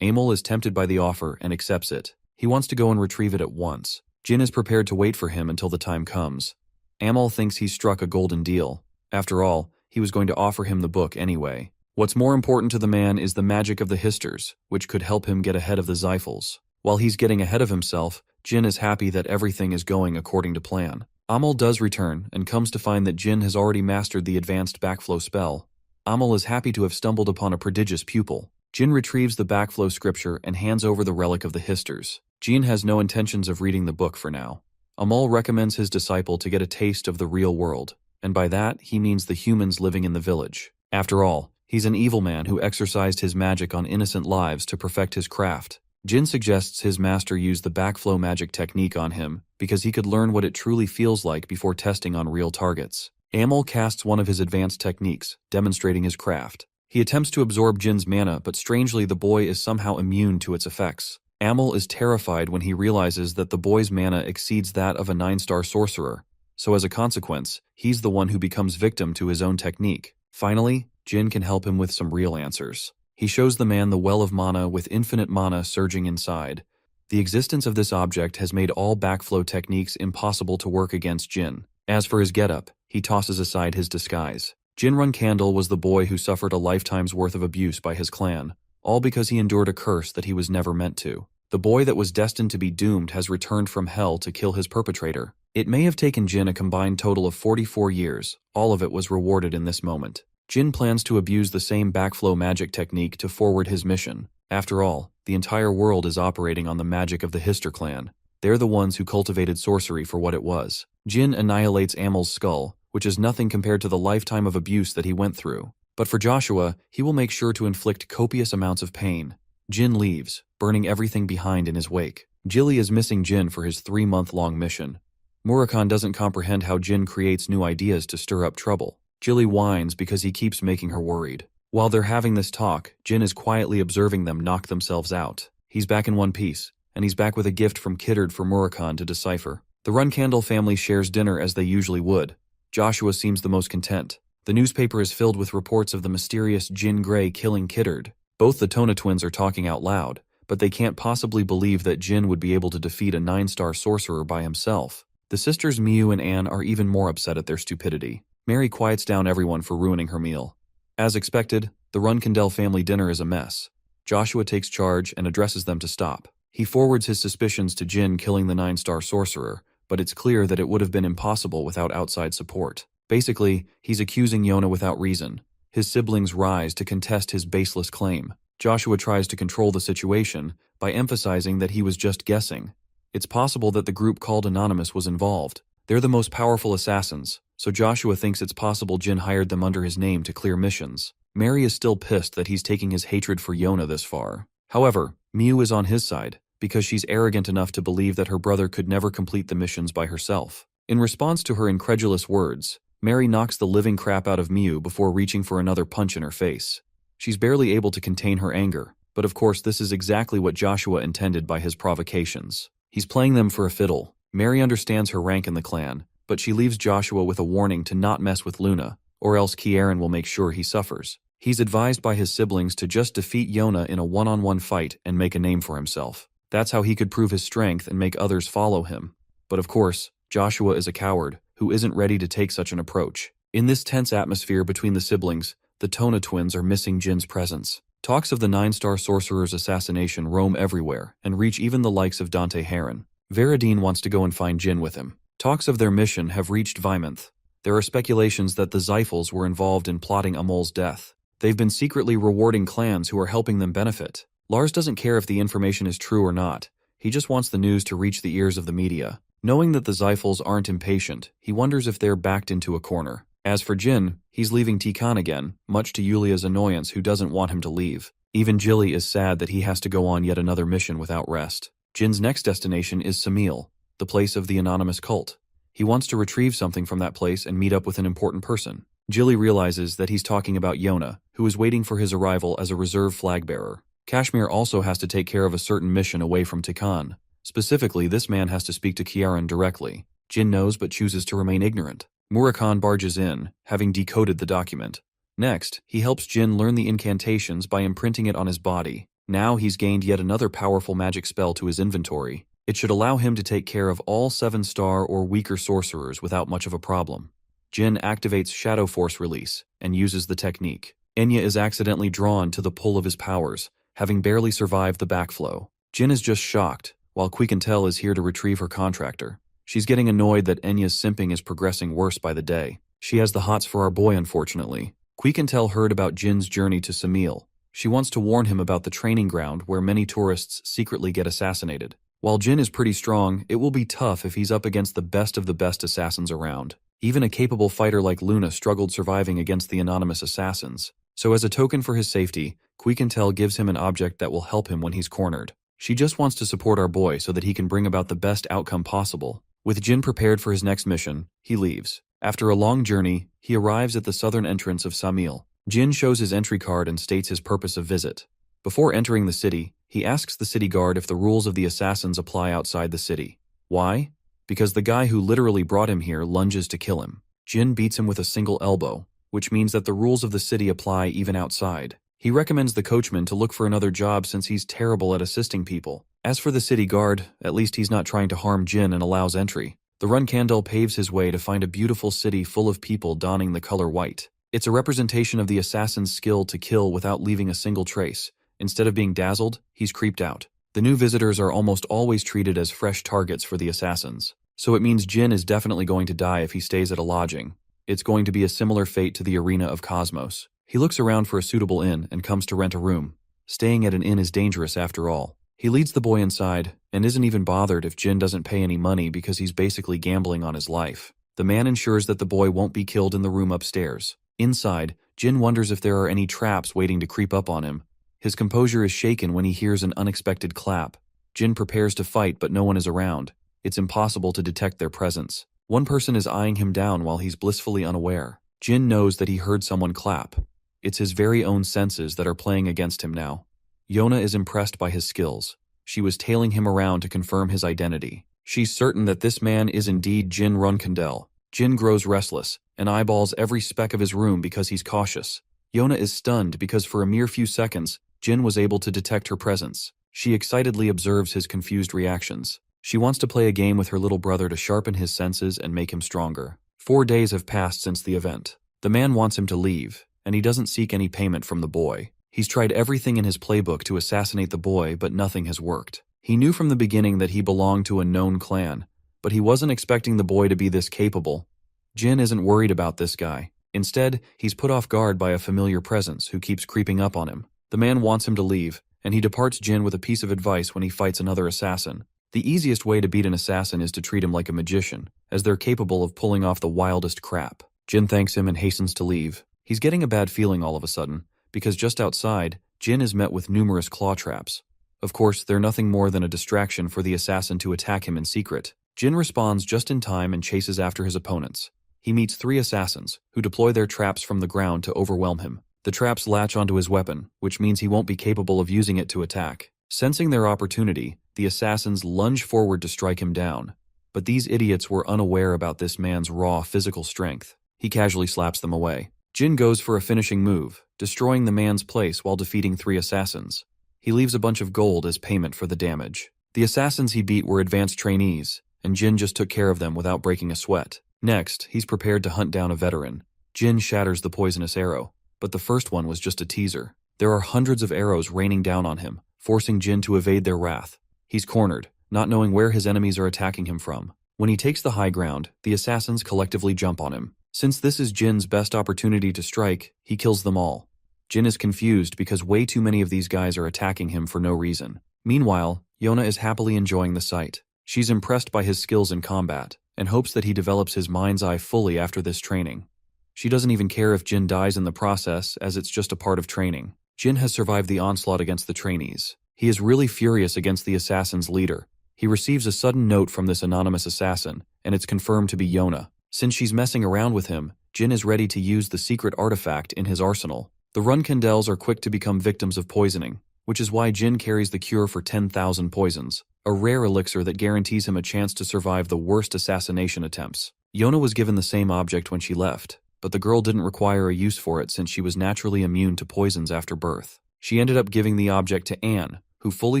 Amel is tempted by the offer and accepts it. He wants to go and retrieve it at once. Jin is prepared to wait for him until the time comes. Amel thinks he's struck a golden deal. After all, he was going to offer him the book anyway. What's more important to the man is the magic of the Histers, which could help him get ahead of the Xiphels. While he's getting ahead of himself, Jin is happy that everything is going according to plan. Amel does return and comes to find that Jin has already mastered the advanced backflow spell. Amel is happy to have stumbled upon a prodigious pupil. Jin retrieves the backflow scripture and hands over the relic of the Histers. Jin has no intentions of reading the book for now. Amel recommends his disciple to get a taste of the real world, and by that he means the humans living in the village. After all, he's an evil man who exercised his magic on innocent lives to perfect his craft. Jin suggests his master use the backflow magic technique on him because he could learn what it truly feels like before testing on real targets. Amel casts one of his advanced techniques, demonstrating his craft. He attempts to absorb Jin's mana, but strangely the boy is somehow immune to its effects. Amel is terrified when he realizes that the boy's mana exceeds that of a 9-star sorcerer, so as a consequence, he's the one who becomes victim to his own technique. Finally, Jin can help him with some real answers. He shows the man the well of mana with infinite mana surging inside. The existence of this object has made all backflow techniques impossible to work against Jin. As for his getup, he tosses aside his disguise. Jin Runcandle was the boy who suffered a lifetime's worth of abuse by his clan, all because he endured a curse that he was never meant to. The boy that was destined to be doomed has returned from hell to kill his perpetrator. It may have taken Jin a combined total of 44 years. All of it was rewarded in this moment. Jin plans to abuse the same backflow magic technique to forward his mission. After all, the entire world is operating on the magic of the Hister clan. They're the ones who cultivated sorcery for what it was. Jin annihilates Amel's skull, which is nothing compared to the lifetime of abuse that he went through. But for Joshua, he will make sure to inflict copious amounts of pain. Jin leaves, burning everything behind in his wake. Jilly is missing Jin for his 3-month-long mission. Murakhan doesn't comprehend how Jin creates new ideas to stir up trouble. Jilly whines because he keeps making her worried. While they're having this talk, Jin is quietly observing them knock themselves out. He's back in one piece, and he's back with a gift from Kiddard for Murakhan to decipher. The Runcandle family shares dinner as they usually would. Joshua seems the most content. The newspaper is filled with reports of the mysterious Jin Grey killing Kiddard. Both the Tona twins are talking out loud, but they can't possibly believe that Jin would be able to defeat a 9-star sorcerer by himself. The sisters Miu and Anne are even more upset at their stupidity. Mary quiets down everyone for ruining her meal. As expected, the Runkindle family dinner is a mess. Joshua takes charge and addresses them to stop. He forwards his suspicions to Jin killing the 9-star sorcerer, but it's clear that it would have been impossible without outside support. Basically, he's accusing Yona without reason. His siblings rise to contest his baseless claim. Joshua tries to control the situation by emphasizing that he was just guessing. It's possible that the group called Anonymous was involved. They're the most powerful assassins, so Joshua thinks it's possible Jin hired them under his name to clear missions. Mary is still pissed that he's taking his hatred for Yona this far. However, Miu is on his side, because she's arrogant enough to believe that her brother could never complete the missions by herself. In response to her incredulous words, Mary knocks the living crap out of Miu before reaching for another punch in her face. She's barely able to contain her anger, but of course this is exactly what Joshua intended by his provocations. He's playing them for a fiddle. Mary understands her rank in the clan, but she leaves Joshua with a warning to not mess with Luna, or else Kieran will make sure he suffers. He's advised by his siblings to just defeat Yona in a one-on-one fight and make a name for himself. That's how he could prove his strength and make others follow him. But of course, Joshua is a coward who isn't ready to take such an approach. In this tense atmosphere between the siblings, the Tona twins are missing Jin's presence. Talks of the 9-star sorcerer's assassination roam everywhere and reach even the likes of Dante Heron. Veradine wants to go and find Jin with him. Talks of their mission have reached Vymonth. There are speculations that the Zyphals were involved in plotting Amol's death. They've been secretly rewarding clans who are helping them benefit. Lars doesn't care if the information is true or not. He just wants the news to reach the ears of the media. Knowing that the Zyphals aren't impatient, he wonders if they're backed into a corner. As for Jin, he's leaving Tikan again, much to Yulia's annoyance, who doesn't want him to leave. Even Jilly is sad that he has to go on yet another mission without rest. Jin's next destination is Samil, the place of the anonymous cult. He wants to retrieve something from that place and meet up with an important person. Jilly realizes that he's talking about Yona, who is waiting for his arrival as a reserve flag bearer. Kashmir also has to take care of a certain mission away from Tikan. Specifically, this man has to speak to Kiaran directly. Jin knows but chooses to remain ignorant. Murakan barges in, having decoded the document. Next, he helps Jin learn the incantations by imprinting it on his body. Now he's gained yet another powerful magic spell to his inventory. It should allow him to take care of all 7-star or weaker sorcerers without much of a problem. Jin activates Shadow Force Release and uses the technique. Enya is accidentally drawn to the pull of his powers, having barely survived the backflow. Jin is just shocked, while Quiquintel is here to retrieve her contractor. She's getting annoyed that Enya's simping is progressing worse by the day. She has the hots for our boy, unfortunately. Quiquintel heard about Jin's journey to Samil. She wants to warn him about the training ground where many tourists secretly get assassinated. While Jin is pretty strong, it will be tough if he's up against the best of the best assassins around. Even a capable fighter like Luna struggled surviving against the anonymous assassins. So as a token for his safety, Quiquintel gives him an object that will help him when he's cornered. She just wants to support our boy so that he can bring about the best outcome possible. With Jin prepared for his next mission, he leaves. After a long journey, he arrives at the southern entrance of Samil. Jin shows his entry card and states his purpose of visit. Before entering the city, he asks the city guard if the rules of the assassins apply outside the city. Why? Because the guy who literally brought him here lunges to kill him. Jin beats him with a single elbow, which means that the rules of the city apply even outside. He recommends the coachman to look for another job since he's terrible at assisting people. As for the city guard, at least he's not trying to harm Jin and allows entry. The Runkindle paves his way to find a beautiful city full of people donning the color white. It's a representation of the assassin's skill to kill without leaving a single trace. Instead of being dazzled, he's creeped out. The new visitors are almost always treated as fresh targets for the assassins. So it means Jin is definitely going to die if he stays at a lodging. It's going to be a similar fate to the arena of Cosmos. He looks around for a suitable inn and comes to rent a room. Staying at an inn is dangerous after all. He leads the boy inside and isn't even bothered if Jin doesn't pay any money because he's basically gambling on his life. The man ensures that the boy won't be killed in the room upstairs. Inside, Jin wonders if there are any traps waiting to creep up on him. His composure is shaken when he hears an unexpected clap. Jin prepares to fight, but no one is around. It's impossible to detect their presence. One person is eyeing him down while he's blissfully unaware. Jin knows that he heard someone clap. It's his very own senses that are playing against him now. Yona is impressed by his skills. She was tailing him around to confirm his identity. She's certain that this man is indeed Jin Runkindle. Jin grows restless and eyeballs every speck of his room because he's cautious. Yona is stunned because for a mere few seconds, Jin was able to detect her presence. She excitedly observes his confused reactions. She wants to play a game with her little brother to sharpen his senses and make him stronger. 4 days have passed since the event. The man wants him to leave, and he doesn't seek any payment from the boy. He's tried everything in his playbook to assassinate the boy, but nothing has worked. He knew from the beginning that he belonged to a known clan, but he wasn't expecting the boy to be this capable. Jin isn't worried about this guy. Instead, he's put off guard by a familiar presence who keeps creeping up on him. The man wants him to leave, and he departs Jin with a piece of advice when he fights another assassin. The easiest way to beat an assassin is to treat him like a magician, as they're capable of pulling off the wildest crap. Jin thanks him and hastens to leave. He's getting a bad feeling all of a sudden, because just outside, Jin is met with numerous claw traps. Of course, they're nothing more than a distraction for the assassin to attack him in secret. Jin responds just in time and chases after his opponents. He meets 3 assassins, who deploy their traps from the ground to overwhelm him. The traps latch onto his weapon, which means he won't be capable of using it to attack. Sensing their opportunity, the assassins lunge forward to strike him down. But these idiots were unaware about this man's raw physical strength. He casually slaps them away. Jin goes for a finishing move, destroying the man's place while defeating 3 assassins. He leaves a bunch of gold as payment for the damage. The assassins he beat were advanced trainees, and Jin just took care of them without breaking a sweat. Next, he's prepared to hunt down a veteran. Jin shatters the poisonous arrow, but the first one was just a teaser. There are hundreds of arrows raining down on him, forcing Jin to evade their wrath. He's cornered, not knowing where his enemies are attacking him from. When he takes the high ground, the assassins collectively jump on him. Since this is Jin's best opportunity to strike, he kills them all. Jin is confused because way too many of these guys are attacking him for no reason. Meanwhile, Yona is happily enjoying the sight. She's impressed by his skills in combat, and hopes that he develops his mind's eye fully after this training. She doesn't even care if Jin dies in the process, as it's just a part of training. Jin has survived the onslaught against the trainees. He is really furious against the assassin's leader. He receives a sudden note from this anonymous assassin, and it's confirmed to be Yona. Since she's messing around with him, Jin is ready to use the secret artifact in his arsenal. The Runkandels are quick to become victims of poisoning, which is why Jin carries the cure for 10,000 poisons, a rare elixir that guarantees him a chance to survive the worst assassination attempts. Yona was given the same object when she left, but the girl didn't require a use for it since she was naturally immune to poisons after birth. She ended up giving the object to Anne, who fully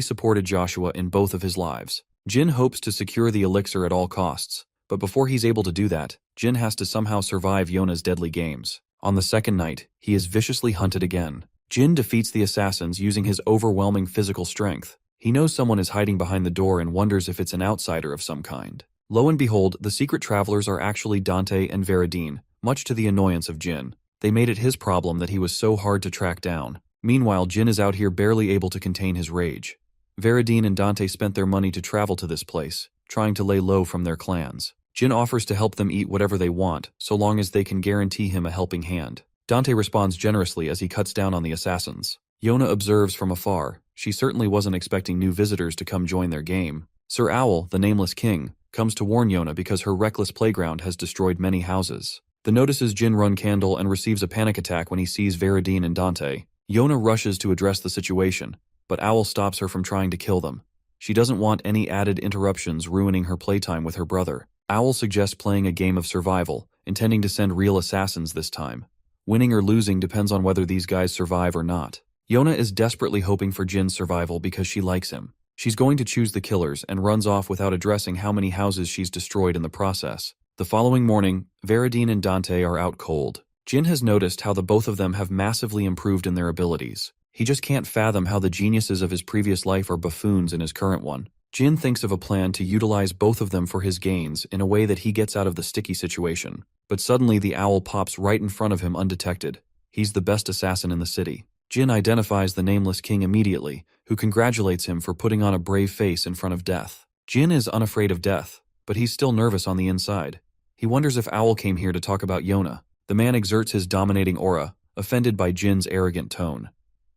supported Joshua in both of his lives. Jin hopes to secure the elixir at all costs, but before he's able to do that, Jin has to somehow survive Yona's deadly games. On the second night, he is viciously hunted again. Jin defeats the assassins using his overwhelming physical strength. He knows someone is hiding behind the door and wonders if it's an outsider of some kind. Lo and behold, the secret travelers are actually Dante and Veradine, much to the annoyance of Jin. They made it his problem that he was so hard to track down. Meanwhile, Jin is out here barely able to contain his rage. Veradine and Dante spent their money to travel to this place, trying to lay low from their clans. Jin offers to help them eat whatever they want, so long as they can guarantee him a helping hand. Dante responds generously as he cuts down on the assassins. Yona observes from afar. She certainly wasn't expecting new visitors to come join their game. Sir Owl, the nameless king, comes to warn Yona because her reckless playground has destroyed many houses. The notices Jin run candle and receives a panic attack when he sees Veradine and Dante. Yona rushes to address the situation, but Owl stops her from trying to kill them. She doesn't want any added interruptions ruining her playtime with her brother. Owl suggests playing a game of survival, intending to send real assassins this time. Winning or losing depends on whether these guys survive or not. Yona is desperately hoping for Jin's survival because she likes him. She's going to choose the killers and runs off without addressing how many houses she's destroyed in the process. The following morning, Veradine and Dante are out cold. Jin has noticed how the both of them have massively improved in their abilities. He just can't fathom how the geniuses of his previous life are buffoons in his current one. Jin thinks of a plan to utilize both of them for his gains in a way that he gets out of the sticky situation. But suddenly the owl pops right in front of him undetected. He's the best assassin in the city. Jin identifies the nameless king immediately, who congratulates him for putting on a brave face in front of death. Jin is unafraid of death, but he's still nervous on the inside. He wonders if Owl came here to talk about Yona. The man exerts his dominating aura, offended by Jin's arrogant tone.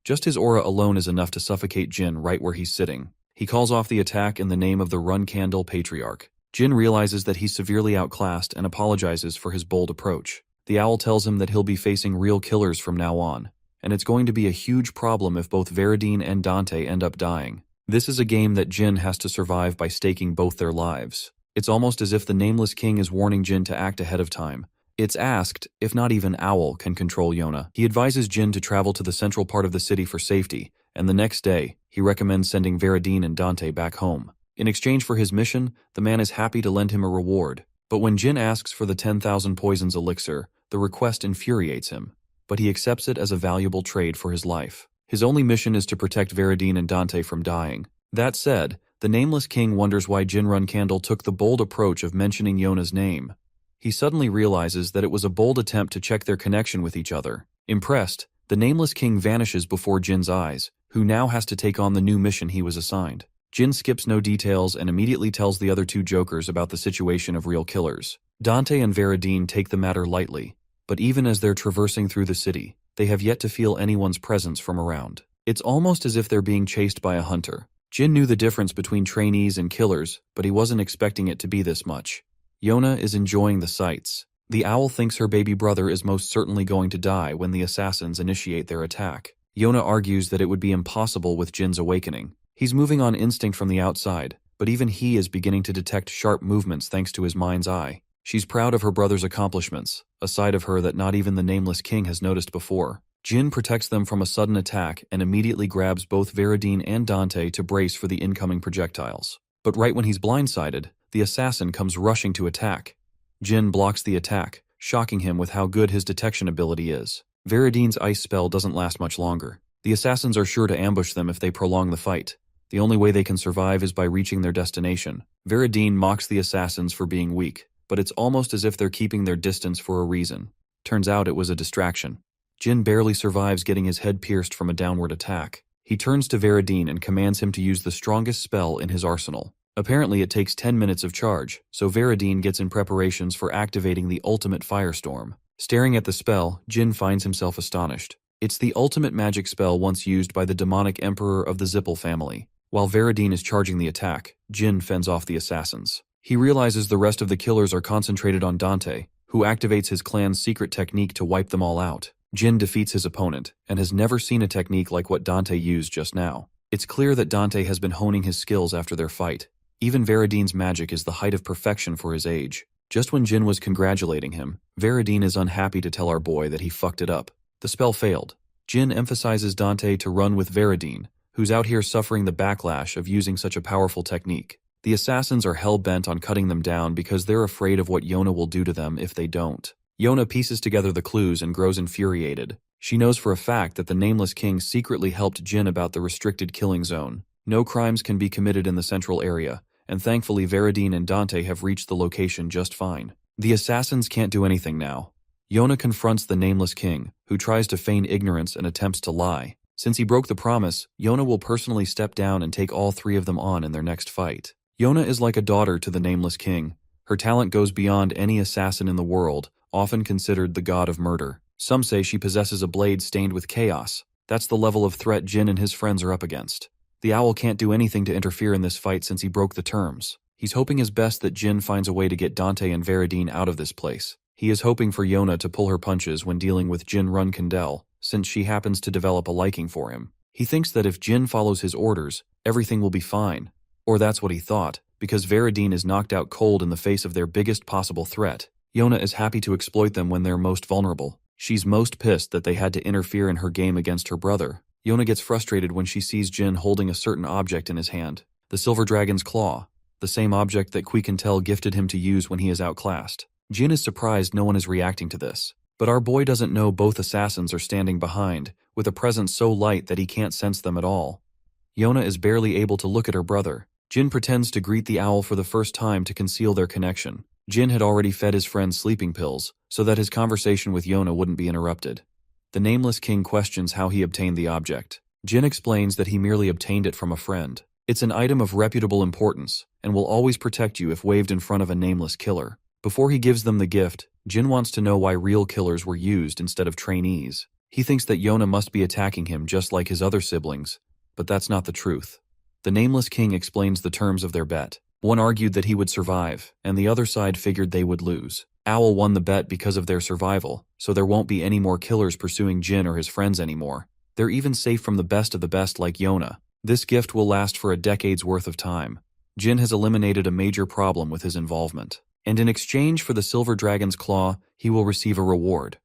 Just his aura alone is enough to suffocate Jin right where he's sitting. He calls off the attack in the name of the Run Candle Patriarch. Jin realizes that he's severely outclassed and apologizes for his bold approach. The owl tells him that he'll be facing real killers from now on, and it's going to be a huge problem if both Veradine and Dante end up dying. This is a game that Jin has to survive by staking both their lives. It's almost as if the nameless king is warning Jin to act ahead of time. It's asked if not even Owl can control Yona. He advises Jin to travel to the central part of the city for safety, and the next day, he recommends sending Veradine and Dante back home. In exchange for his mission, the man is happy to lend him a reward. But when Jin asks for the 10,000 poisons elixir, the request infuriates him. But he accepts it as a valuable trade for his life. His only mission is to protect Veradine and Dante from dying. That said, the Nameless King wonders why Jinrun Candle took the bold approach of mentioning Yona's name. He suddenly realizes that it was a bold attempt to check their connection with each other. Impressed, the Nameless King vanishes before Jin's eyes, who now has to take on the new mission he was assigned. Jin skips no details and immediately tells the other two jokers about the situation of real killers. Dante and Veradine take the matter lightly, but even as they're traversing through the city, they have yet to feel anyone's presence from around. It's almost as if they're being chased by a hunter. Jin knew the difference between trainees and killers, but he wasn't expecting it to be this much. Yona is enjoying the sights. The owl thinks her baby brother is most certainly going to die when the assassins initiate their attack. Yona argues that it would be impossible with Jin's awakening. He's moving on instinct from the outside, but even he is beginning to detect sharp movements thanks to his mind's eye. She's proud of her brother's accomplishments, a side of her that not even the Nameless King has noticed before. Jin protects them from a sudden attack and immediately grabs both Veradine and Dante to brace for the incoming projectiles. But right when he's blindsided, the assassin comes rushing to attack. Jin blocks the attack, shocking him with how good his detection ability is. Veradine's ice spell doesn't last much longer. The assassins are sure to ambush them if they prolong the fight. The only way they can survive is by reaching their destination. Veradine mocks the assassins for being weak, but it's almost as if they're keeping their distance for a reason. Turns out it was a distraction. Jin barely survives getting his head pierced from a downward attack. He turns to Veradine and commands him to use the strongest spell in his arsenal. Apparently it takes 10 minutes of charge, so Veradine gets in preparations for activating the ultimate firestorm. Staring at the spell, Jin finds himself astonished. It's the ultimate magic spell once used by the demonic emperor of the Zippel family. While Veradine is charging the attack, Jin fends off the assassins. He realizes the rest of the killers are concentrated on Dante, who activates his clan's secret technique to wipe them all out. Jin defeats his opponent, and has never seen a technique like what Dante used just now. It's clear that Dante has been honing his skills after their fight. Even Veradine's magic is the height of perfection for his age. Just when Jin was congratulating him, Veradine is unhappy to tell our boy that he fucked it up. The spell failed. Jin emphasizes Dante to run with Veradine, who's out here suffering the backlash of using such a powerful technique. The assassins are hell-bent on cutting them down because they're afraid of what Yona will do to them if they don't. Yona pieces together the clues and grows infuriated. She knows for a fact that the Nameless King secretly helped Jin about the restricted killing zone. No crimes can be committed in the central area, and thankfully Veradine and Dante have reached the location just fine. The assassins can't do anything now. Yona confronts the Nameless King, who tries to feign ignorance and attempts to lie. Since he broke the promise, Yona will personally step down and take all three of them on in their next fight. Yona is like a daughter to the Nameless King. Her talent goes beyond any assassin in the world, often considered the god of murder. Some say she possesses a blade stained with chaos. That's the level of threat Jin and his friends are up against. The owl can't do anything to interfere in this fight since he broke the terms. He's hoping his best that Jin finds a way to get Dante and Veradine out of this place. He is hoping for Yona to pull her punches when dealing with Jinrun Candle, since she happens to develop a liking for him. He thinks that if Jin follows his orders, everything will be fine. Or that's what he thought, because Veradine is knocked out cold in the face of their biggest possible threat. Yona is happy to exploit them when they're most vulnerable. She's most pissed that they had to interfere in her game against her brother. Yona gets frustrated when she sees Jin holding a certain object in his hand. The Silver Dragon's Claw, the same object that Quiquintel gifted him to use when he is outclassed. Jin is surprised no one is reacting to this. But our boy doesn't know both assassins are standing behind, with a presence so light that he can't sense them at all. Yona is barely able to look at her brother. Jin pretends to greet the owl for the first time to conceal their connection. Jin had already fed his friend sleeping pills, so that his conversation with Yona wouldn't be interrupted. The Nameless King questions how he obtained the object. Jin explains that he merely obtained it from a friend. It's an item of reputable importance, and will always protect you if waved in front of a nameless killer. Before he gives them the gift, Jin wants to know why real killers were used instead of trainees. He thinks that Yona must be attacking him just like his other siblings, but that's not the truth. The Nameless King explains the terms of their bet. One argued that he would survive, and the other side figured they would lose. Owl won the bet because of their survival, so there won't be any more killers pursuing Jin or his friends anymore. They're even safe from the best of the best like Yona. This gift will last for a decade's worth of time. Jin has eliminated a major problem with his involvement. And in exchange for the Silver Dragon's Claw, he will receive a reward.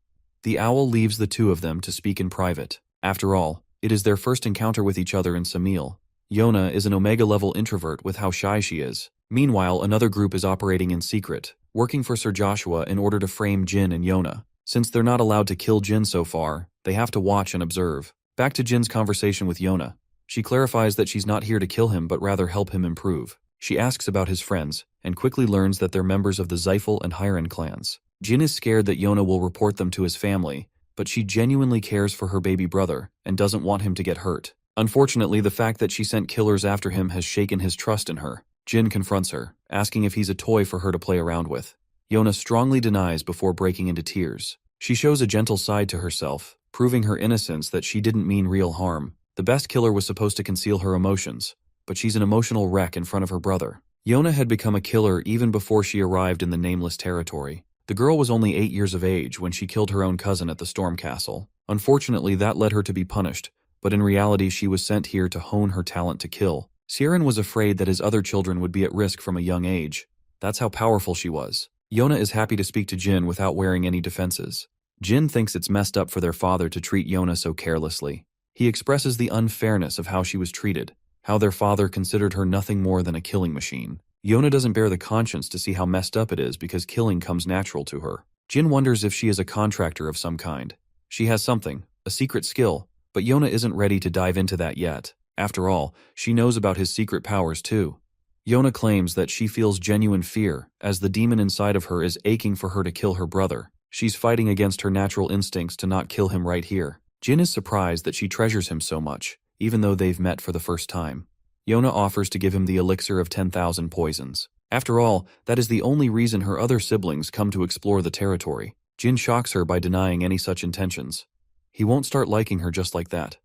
The owl leaves the two of them to speak in private. After all, It is their first encounter with each other in Samil. Yona is an Omega-level introvert with how shy she is. Meanwhile, another group is operating in secret, working for Sir Joshua in order to frame Jin and Yona. Since they're not allowed to kill Jin so far, they have to watch and observe. Back to Jin's conversation with Yona. She clarifies that she's not here to kill him but rather help him improve. She asks about his friends, and quickly learns that they're members of the Zyphel and Hiren clans. Jin is scared that Yona will report them to his family, but she genuinely cares for her baby brother and doesn't want him to get hurt. Unfortunately, the fact that she sent killers after him has shaken his trust in her. Jin confronts her, asking if he's a toy for her to play around with. Yona strongly denies before breaking into tears. She shows a gentle side to herself, proving her innocence that she didn't mean real harm. The best killer was supposed to conceal her emotions, but she's an emotional wreck in front of her brother. Yona had become a killer even before she arrived in the Nameless territory. The girl was only 8 years of age when she killed her own cousin at the Storm Castle. Unfortunately, that led her to be punished, but in reality she was sent here to hone her talent to kill. Siren was afraid that his other children would be at risk from a young age. That's how powerful she was. Yona is happy to speak to Jin without wearing any defenses. Jin thinks it's messed up for their father to treat Yona so carelessly. He expresses the unfairness of how she was treated, how their father considered her nothing more than a killing machine. Yona doesn't bear the conscience to see how messed up it is because killing comes natural to her. Jin wonders if she is a contractor of some kind. She has something, a secret skill, but Yona isn't ready to dive into that yet. After all, she knows about his secret powers too. Yona claims that she feels genuine fear, as the demon inside of her is aching for her to kill her brother. She's fighting against her natural instincts to not kill him right here. Jin is surprised that she treasures him so much, even though they've met for the first time. Yona offers to give him the elixir of 10,000 poisons. After all, that is the only reason her other siblings come to explore the territory. Jin shocks her by denying any such intentions. He won't start liking her just like that.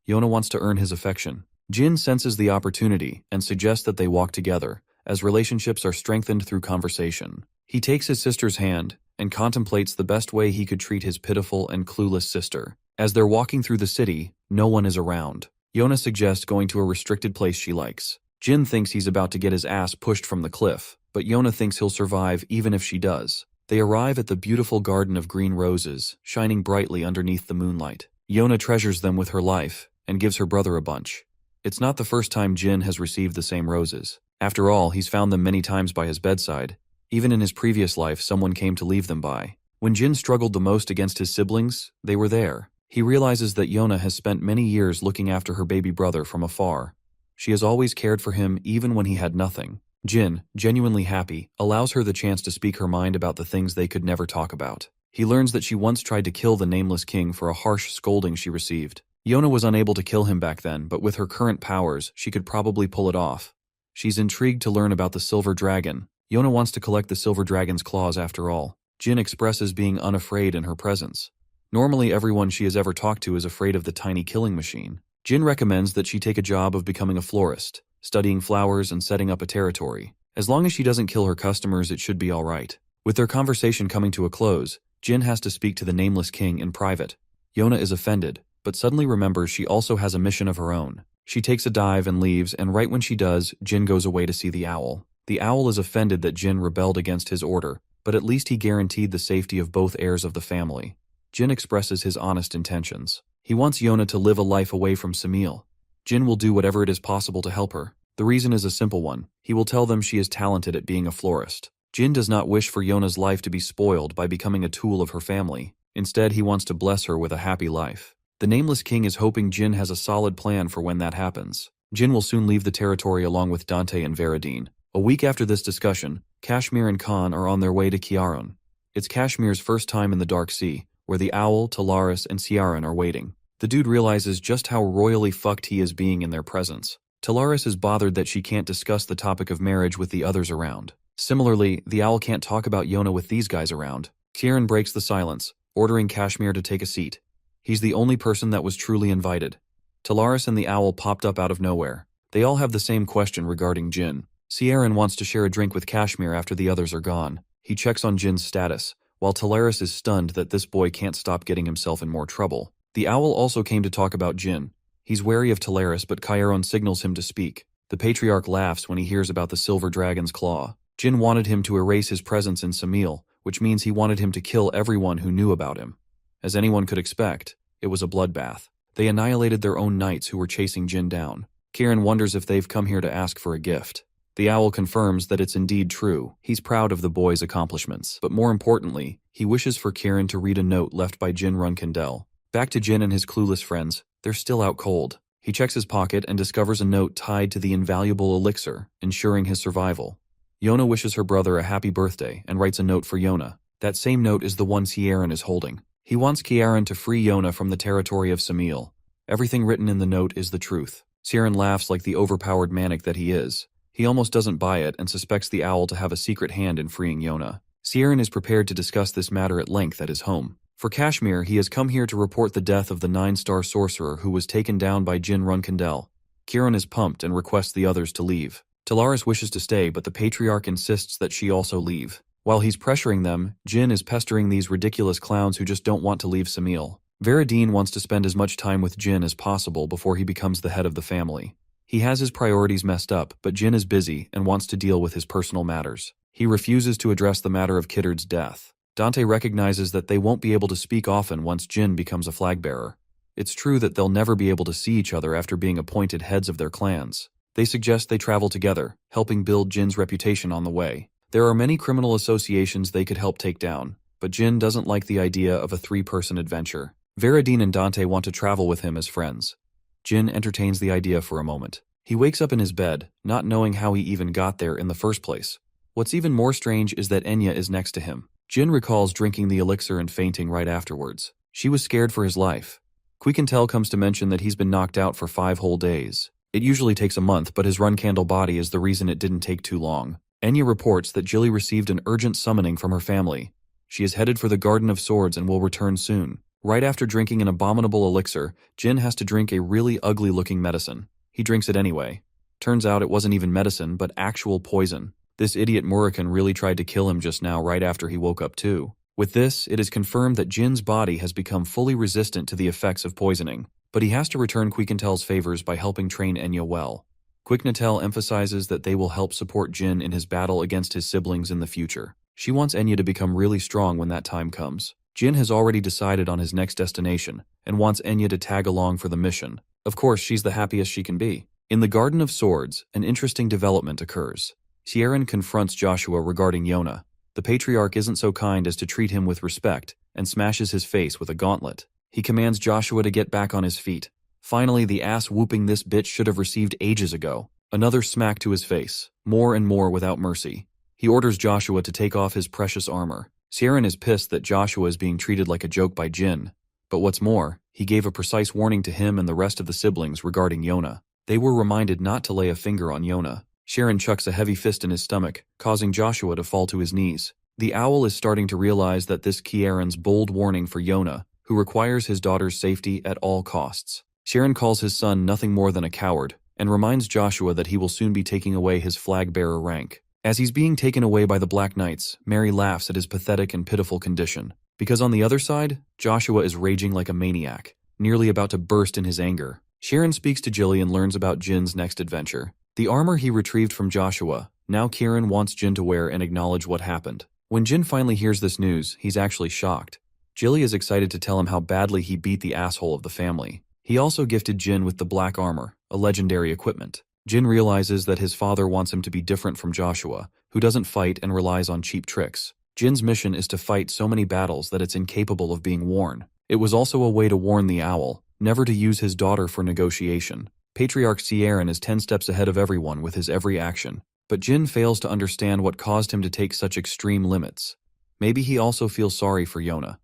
Yona wants to earn his affection. Jin senses the opportunity and suggests that they walk together, as relationships are strengthened through conversation. He takes his sister's hand and contemplates the best way he could treat his pitiful and clueless sister. As they're walking through the city, no one is around. Yona suggests going to a restricted place she likes. Jin thinks he's about to get his ass pushed from the cliff, but Yona thinks he'll survive even if she does. They arrive at the beautiful garden of green roses, shining brightly underneath the moonlight. Yona treasures them with her life and gives her brother a bunch. It's not the first time Jin has received the same roses. After all, he's found them many times by his bedside. Even in his previous life, someone came to leave them by. When Jin struggled the most against his siblings, they were there. He realizes that Yona has spent many years looking after her baby brother from afar. She has always cared for him even when he had nothing. Jin, genuinely happy, allows her the chance to speak her mind about the things they could never talk about. He learns that she once tried to kill the Nameless King for a harsh scolding she received. Yona was unable to kill him back then, but with her current powers, she could probably pull it off. She's intrigued to learn about the Silver Dragon. Yona wants to collect the Silver Dragon's claws after all. Jin expresses being unafraid in her presence. Normally, everyone she has ever talked to is afraid of the tiny killing machine. Jin recommends that she take a job of becoming a florist, studying flowers and setting up a territory. As long as she doesn't kill her customers, it should be all right. With their conversation coming to a close, Jin has to speak to the Nameless King in private. Yona is offended, but suddenly remembers she also has a mission of her own. She takes a dive and leaves, and right when she does, Jin goes away to see the owl. The owl is offended that Jin rebelled against his order, but at least he guaranteed the safety of both heirs of the family. Jin expresses his honest intentions. He wants Yona to live a life away from Samil. Jin will do whatever it is possible to help her. The reason is a simple one. He will tell them she is talented at being a florist. Jin does not wish for Yona's life to be spoiled by becoming a tool of her family. Instead, he wants to bless her with a happy life. The Nameless King is hoping Jin has a solid plan for when that happens. Jin will soon leave the territory along with Dante and Veradine. A week after this discussion, Kashmir and Khan are on their way to Kiaran. It's Kashmir's first time in the Dark Sea, where the owl, Talaris, and Ciaran are waiting. The dude realizes just how royally fucked he is being in their presence. Talaris is bothered that she can't discuss the topic of marriage with the others around. Similarly, the owl can't talk about Yona with these guys around. Ciaran breaks the silence, ordering Kashmir to take a seat. He's the only person that was truly invited. Talaris and the owl popped up out of nowhere. They all have the same question regarding Jin. Ciaran wants to share a drink with Kashmir after the others are gone. He checks on Jin's status, while Talaris is stunned that this boy can't stop getting himself in more trouble. The owl also came to talk about Jin. He's wary of Talaris, but Chiron signals him to speak. The patriarch laughs when he hears about the Silver Dragon's claw. Jin wanted him to erase his presence in Samil, which means he wanted him to kill everyone who knew about him. As anyone could expect, it was a bloodbath. They annihilated their own knights who were chasing Jin down. Kieran wonders if they've come here to ask for a gift. The owl confirms that it's indeed true. He's proud of the boy's accomplishments, but more importantly, he wishes for Kieran to read a note left by Jin Runkindel. Back to Jin and his clueless friends, they're still out cold. He checks his pocket and discovers a note tied to the invaluable elixir, ensuring his survival. Yona wishes her brother a happy birthday and writes a note for Yona. That same note is the one Kieran is holding. He wants Kieran to free Yona from the territory of Samil. Everything written in the note is the truth. Kieran laughs like the overpowered manic that he is. He almost doesn't buy it and suspects the owl to have a secret hand in freeing Yona. Kieran is prepared to discuss this matter at length at his home. For Kashmir, he has come here to report the death of the 9-star sorcerer who was taken down by Jin Runkindel. Kieran is pumped and requests the others to leave. Talaris wishes to stay, but the patriarch insists that she also leave. While he's pressuring them, Jin is pestering these ridiculous clowns who just don't want to leave Samil. Veradine wants to spend as much time with Jin as possible before he becomes the head of the family. He has his priorities messed up, but Jin is busy and wants to deal with his personal matters. He refuses to address the matter of Kiddard's death. Dante recognizes that they won't be able to speak often once Jin becomes a flag-bearer. It's true that they'll never be able to see each other after being appointed heads of their clans. They suggest they travel together, helping build Jin's reputation on the way. There are many criminal associations they could help take down, but Jin doesn't like the idea of a 3-person adventure. Veradine and Dante want to travel with him as friends. Jin entertains the idea for a moment. He wakes up in his bed, not knowing how he even got there in the first place. What's even more strange is that Enya is next to him. Jin recalls drinking the elixir and fainting right afterwards. She was scared for his life. Quiquintel comes to mention that he's been knocked out for 5 whole days. It usually takes a month, but his run-candle body is the reason it didn't take too long. Enya reports that Jilly received an urgent summoning from her family. She is headed for the Garden of Swords and will return soon. Right after drinking an abominable elixir, Jin has to drink a really ugly-looking medicine. He drinks it anyway. Turns out it wasn't even medicine, but actual poison. This idiot Murakan really tried to kill him just now right after he woke up too. With this, it is confirmed that Jin's body has become fully resistant to the effects of poisoning, but he has to return Quiquintel's favors by helping train Enya well. Quiquintel emphasizes that they will help support Jin in his battle against his siblings in the future. She wants Enya to become really strong when that time comes. Jin has already decided on his next destination and wants Enya to tag along for the mission. Of course, she's the happiest she can be. In the Garden of Swords, an interesting development occurs. Kieran confronts Joshua regarding Yona. The patriarch isn't so kind as to treat him with respect and smashes his face with a gauntlet. He commands Joshua to get back on his feet. Finally, the ass-whooping this bitch should have received ages ago. Another smack to his face, more and more without mercy. He orders Joshua to take off his precious armor. Kieran is pissed that Joshua is being treated like a joke by Jin. But what's more, he gave a precise warning to him and the rest of the siblings regarding Yona. They were reminded not to lay a finger on Yona. Sharon chucks a heavy fist in his stomach, causing Joshua to fall to his knees. The owl is starting to realize that this Kieran's bold warning for Yona, who requires his daughter's safety at all costs. Sharon calls his son nothing more than a coward, and reminds Joshua that he will soon be taking away his flag-bearer rank. As he's being taken away by the Black Knights, Mary laughs at his pathetic and pitiful condition. Because on the other side, Joshua is raging like a maniac, nearly about to burst in his anger. Sharon speaks to Jilly and learns about Jin's next adventure. The armor he retrieved from Joshua, now Kieran wants Jin to wear and acknowledge what happened. When Jin finally hears this news, he's actually shocked. Jilly is excited to tell him how badly he beat the asshole of the family. He also gifted Jin with the black armor, a legendary equipment. Jin realizes that his father wants him to be different from Joshua, who doesn't fight and relies on cheap tricks. Jin's mission is to fight so many battles that it's incapable of being worn. It was also a way to warn the owl, never to use his daughter for negotiation. Patriarch Kieran is 10 steps ahead of everyone with his every action, but Jin fails to understand what caused him to take such extreme limits. Maybe he also feels sorry for Yona.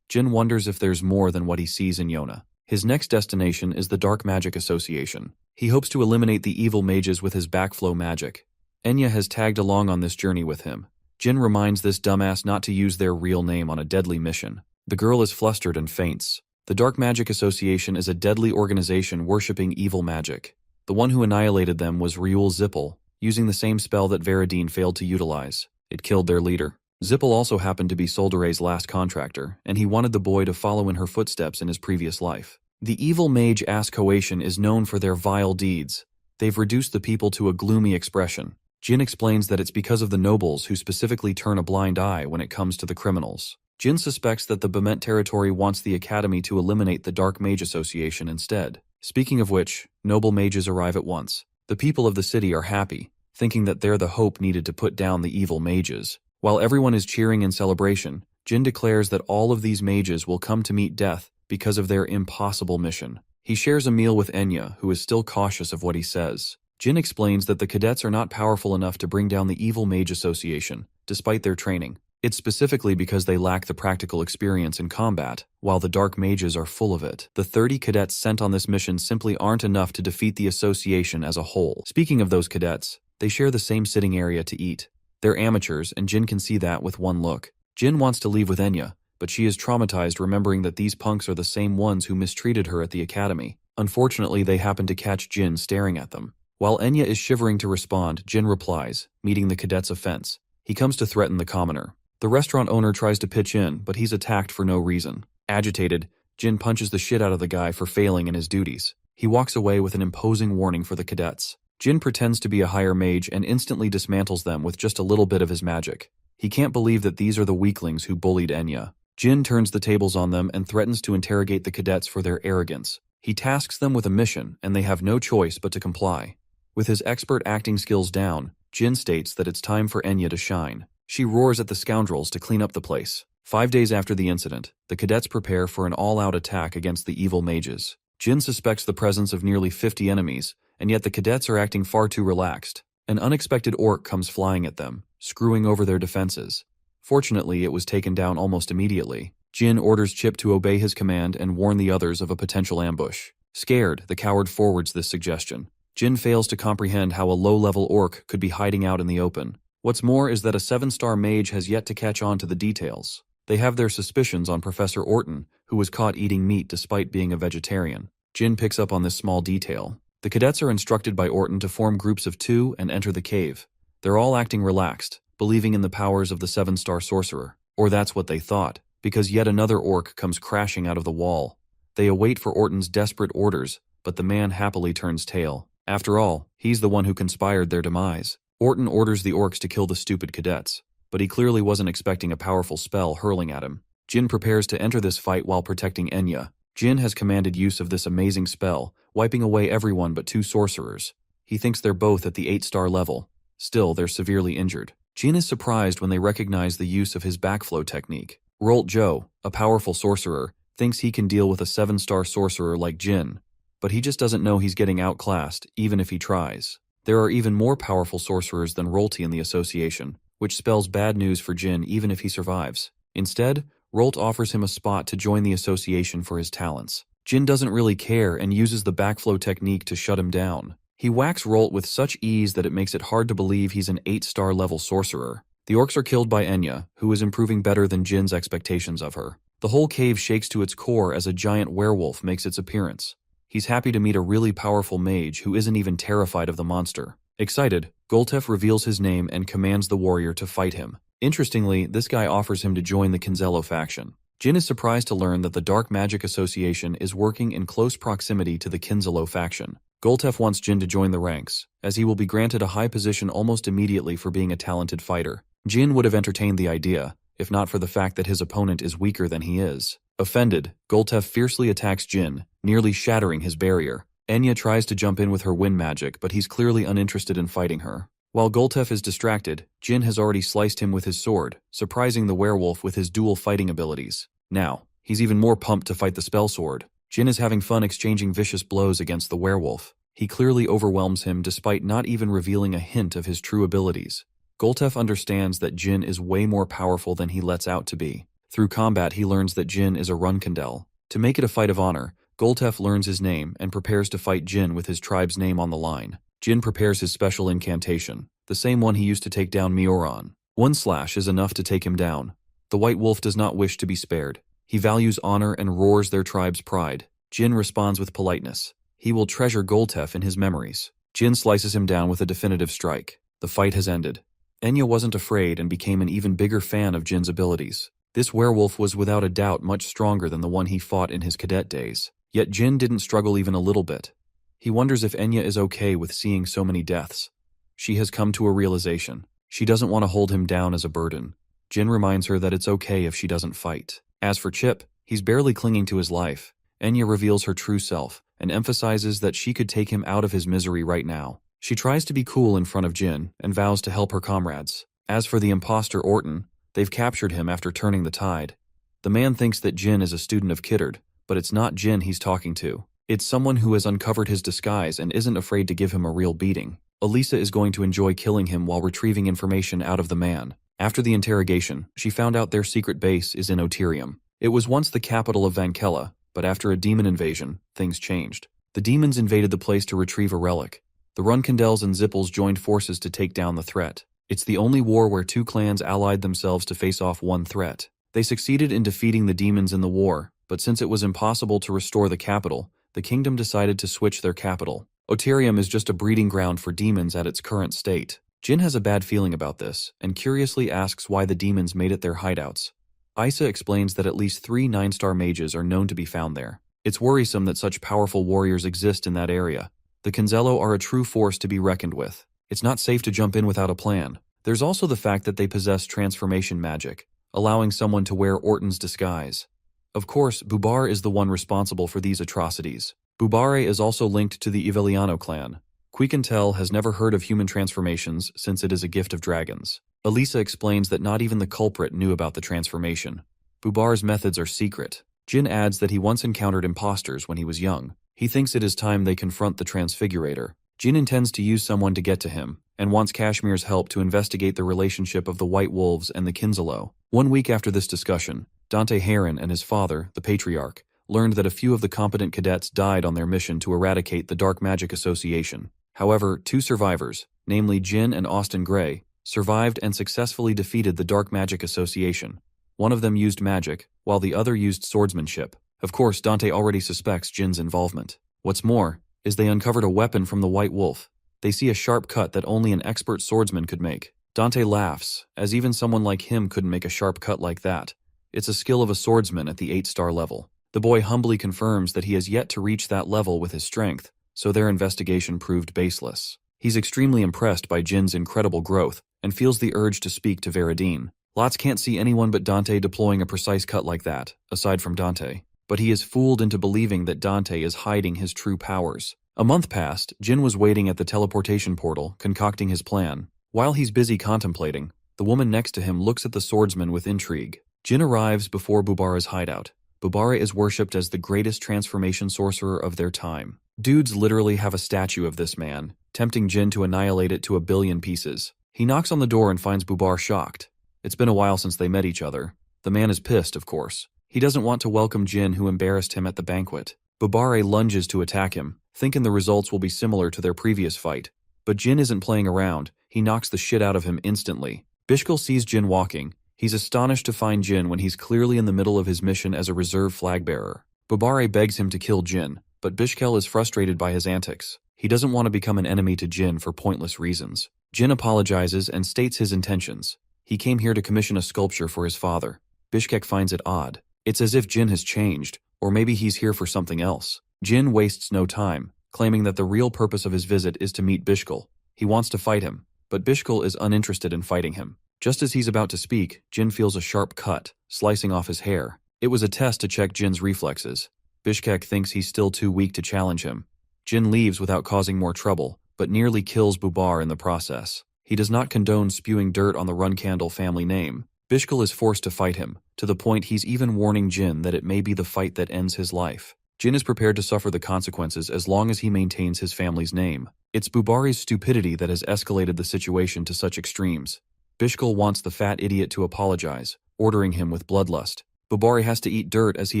Jin wonders if there's more than what he sees in Yona. His next destination is the Dark Magic Association. He hopes to eliminate the evil mages with his backflow magic. Enya has tagged along on this journey with him. Jin reminds this dumbass not to use their real name on a deadly mission. The girl is flustered and faints. The Dark Magic Association is a deadly organization worshipping evil magic. The one who annihilated them was Ryul Zippel, using the same spell that Veradine failed to utilize. It killed their leader. Zippel also happened to be Soldere's last contractor, and he wanted the boy to follow in her footsteps in his previous life. The evil mage Ascoation is known for their vile deeds. They've reduced the people to a gloomy expression. Jin explains that it's because of the nobles who specifically turn a blind eye when it comes to the criminals. Jin suspects that the Bement territory wants the academy to eliminate the Dark Mage Association instead. Speaking of which, noble mages arrive at once. The people of the city are happy, thinking that they're the hope needed to put down the evil mages. While everyone is cheering in celebration, Jin declares that all of these mages will come to meet death because of their impossible mission. He shares a meal with Enya, who is still cautious of what he says. Jin explains that the cadets are not powerful enough to bring down the Evil Mage Association, despite their training. It's specifically because they lack the practical experience in combat, while the Dark Mages are full of it. The 30 cadets sent on this mission simply aren't enough to defeat the association as a whole. Speaking of those cadets, they share the same sitting area to eat. They're amateurs, and Jin can see that with one look. Jin wants to leave with Enya, but she is traumatized remembering that these punks are the same ones who mistreated her at the academy. Unfortunately, they happen to catch Jin staring at them. While Enya is shivering to respond, Jin replies, meeting the cadet's offense. He comes to threaten the commoner. The restaurant owner tries to pitch in, but he's attacked for no reason. Agitated, Jin punches the shit out of the guy for failing in his duties. He walks away with an imposing warning for the cadets. Jin pretends to be a higher mage and instantly dismantles them with just a little bit of his magic. He can't believe that these are the weaklings who bullied Enya. Jin turns the tables on them and threatens to interrogate the cadets for their arrogance. He tasks them with a mission, and they have no choice but to comply. With his expert acting skills down, Jin states that it's time for Enya to shine. She roars at the scoundrels to clean up the place. 5 days after the incident, the cadets prepare for an all-out attack against the evil mages. Jin suspects the presence of nearly 50 enemies, and yet the cadets are acting far too relaxed. An unexpected orc comes flying at them, screwing over their defenses. Fortunately, it was taken down almost immediately. Jin orders Chip to obey his command and warn the others of a potential ambush. Scared, the coward forwards this suggestion. Jin fails to comprehend how a low-level orc could be hiding out in the open. What's more is that a 7-star mage has yet to catch on to the details. They have their suspicions on Professor Orton, who was caught eating meat despite being a vegetarian. Jin picks up on this small detail. The cadets are instructed by Orton to form groups of 2 and enter the cave. They're all acting relaxed, believing in the powers of the 7-star sorcerer. Or that's what they thought, because yet another orc comes crashing out of the wall. They await for Orton's desperate orders, but the man happily turns tail. After all, he's the one who conspired their demise. Orton orders the orcs to kill the stupid cadets, but he clearly wasn't expecting a powerful spell hurling at him. Jin prepares to enter this fight while protecting Enya. Jin has commanded use of this amazing spell, wiping away everyone but 2 sorcerers. He thinks they're both at the 8-star level. Still, they're severely injured. Jin is surprised when they recognize the use of his backflow technique. Rolt Joe, a powerful sorcerer, thinks he can deal with a 7-star sorcerer like Jin, but he just doesn't know he's getting outclassed, even if he tries. There are even more powerful sorcerers than Rolty in the association, which spells bad news for Jin even if he survives. Instead, Rolt offers him a spot to join the association for his talents. Jin doesn't really care and uses the backflow technique to shut him down. He whacks Rolt with such ease that it makes it hard to believe he's an 8-star level sorcerer. The orcs are killed by Enya, who is improving better than Jin's expectations of her. The whole cave shakes to its core as a giant werewolf makes its appearance. He's happy to meet a really powerful mage who isn't even terrified of the monster. Excited, Goltef reveals his name and commands the warrior to fight him. Interestingly, this guy offers him to join the Kinzello faction. Jin is surprised to learn that the Dark Magic Association is working in close proximity to the Kinzello faction. Goltef wants Jin to join the ranks, as he will be granted a high position almost immediately for being a talented fighter. Jin would have entertained the idea, if not for the fact that his opponent is weaker than he is. Offended, Goltef fiercely attacks Jin, nearly shattering his barrier. Enya tries to jump in with her wind magic, but he's clearly uninterested in fighting her. While Goltef is distracted, Jin has already sliced him with his sword, surprising the werewolf with his dual fighting abilities. Now, he's even more pumped to fight the spell sword. Jin is having fun exchanging vicious blows against the werewolf. He clearly overwhelms him despite not even revealing a hint of his true abilities. Goltef understands that Jin is way more powerful than he lets out to be. Through combat, he learns that Jin is a Runkindel. To make it a fight of honor, Goltef learns his name and prepares to fight Jin with his tribe's name on the line. Jin prepares his special incantation, the same one he used to take down Mioran. 1 slash is enough to take him down. The White Wolf does not wish to be spared. He values honor and roars their tribe's pride. Jin responds with politeness. He will treasure Goltef in his memories. Jin slices him down with a definitive strike. The fight has ended. Enya wasn't afraid and became an even bigger fan of Jin's abilities. This werewolf was without a doubt much stronger than the one he fought in his cadet days. Yet Jin didn't struggle even a little bit. He wonders if Enya is okay with seeing so many deaths. She has come to a realization. She doesn't want to hold him down as a burden. Jin reminds her that it's okay if she doesn't fight. As for Chip, he's barely clinging to his life. Enya reveals her true self and emphasizes that she could take him out of his misery right now. She tries to be cool in front of Jin and vows to help her comrades. As for the imposter Orton, they've captured him after turning the tide. The man thinks that Jin is a student of Kittard, but it's not Jin he's talking to. It's someone who has uncovered his disguise and isn't afraid to give him a real beating. Elisa is going to enjoy killing him while retrieving information out of the man. After the interrogation, she found out their secret base is in Oterium. It was once the capital of Vankella, but after a demon invasion, things changed. The demons invaded the place to retrieve a relic. The Runkindels and Zippels joined forces to take down the threat. It's the only war where two clans allied themselves to face off one threat. They succeeded in defeating the demons in the war, but since it was impossible to restore the capital, the kingdom decided to switch their capital. Oterium is just a breeding ground for demons at its current state. Jin has a bad feeling about this, and curiously asks why the demons made it their hideouts. Isa explains that at least 3 9-star mages are known to be found there. It's worrisome that such powerful warriors exist in that area. The Kinzello are a true force to be reckoned with. It's not safe to jump in without a plan. There's also the fact that they possess transformation magic, allowing someone to wear Orton's disguise. Of course, Bubar is the one responsible for these atrocities. Bubare is also linked to the Iveliano clan. Quiquintel has never heard of human transformations since it is a gift of dragons. Elisa explains that not even the culprit knew about the transformation. Bubar's methods are secret. Jin adds that he once encountered imposters when he was young. He thinks it is time they confront the Transfigurator. Jin intends to use someone to get to him, and wants Kashmir's help to investigate the relationship of the White Wolves and the Kinzello. 1 week after this discussion, Dante Heron and his father, the Patriarch, learned that a few of the competent cadets died on their mission to eradicate the Dark Magic Association. However, 2 survivors, namely Jin and Austin Gray, survived and successfully defeated the Dark Magic Association. One of them used magic, while the other used swordsmanship. Of course, Dante already suspects Jin's involvement. What's more, is they uncovered a weapon from the White Wolf. They see a sharp cut that only an expert swordsman could make. Dante laughs, as even someone like him couldn't make a sharp cut like that. It's a skill of a swordsman at the 8-star level. The boy humbly confirms that he has yet to reach that level with his strength, so their investigation proved baseless. He's extremely impressed by Jin's incredible growth, and feels the urge to speak to Veradine. Lots can't see anyone but Dante deploying a precise cut like that, aside from Dante. But he is fooled into believing that Dante is hiding his true powers. A month passed, Jin was waiting at the teleportation portal, concocting his plan. While he's busy contemplating, the woman next to him looks at the swordsman with intrigue. Jin arrives before Bubara's hideout. Bubara is worshipped as the greatest transformation sorcerer of their time. Dudes literally have a statue of this man, tempting Jin to annihilate it to a billion pieces. He knocks on the door and finds Bubar shocked. It's been a while since they met each other. The man is pissed, of course. He doesn't want to welcome Jin, who embarrassed him at the banquet. Bubare lunges to attack him, thinking the results will be similar to their previous fight. But Jin isn't playing around. He knocks the shit out of him instantly. Bishkal sees Jin walking. He's astonished to find Jin when he's clearly in the middle of his mission as a reserve flag bearer. Bubare begs him to kill Jin, but Bishkel is frustrated by his antics. He doesn't want to become an enemy to Jin for pointless reasons. Jin apologizes and states his intentions. He came here to commission a sculpture for his father. Bishkek finds it odd. It's as if Jin has changed, or maybe he's here for something else. Jin wastes no time, claiming that the real purpose of his visit is to meet Bishkel. He wants to fight him, but Bishkel is uninterested in fighting him. Just as he's about to speak, Jin feels a sharp cut, slicing off his hair. It was a test to check Jin's reflexes. Bishkek thinks he's still too weak to challenge him. Jin leaves without causing more trouble, but nearly kills Bubar in the process. He does not condone spewing dirt on the Runkandel family name. Bishkel is forced to fight him, to the point he's even warning Jin that it may be the fight that ends his life. Jin is prepared to suffer the consequences as long as he maintains his family's name. It's Bubari's stupidity that has escalated the situation to such extremes. Bishkel wants the fat idiot to apologize, ordering him with bloodlust. Bubari has to eat dirt as he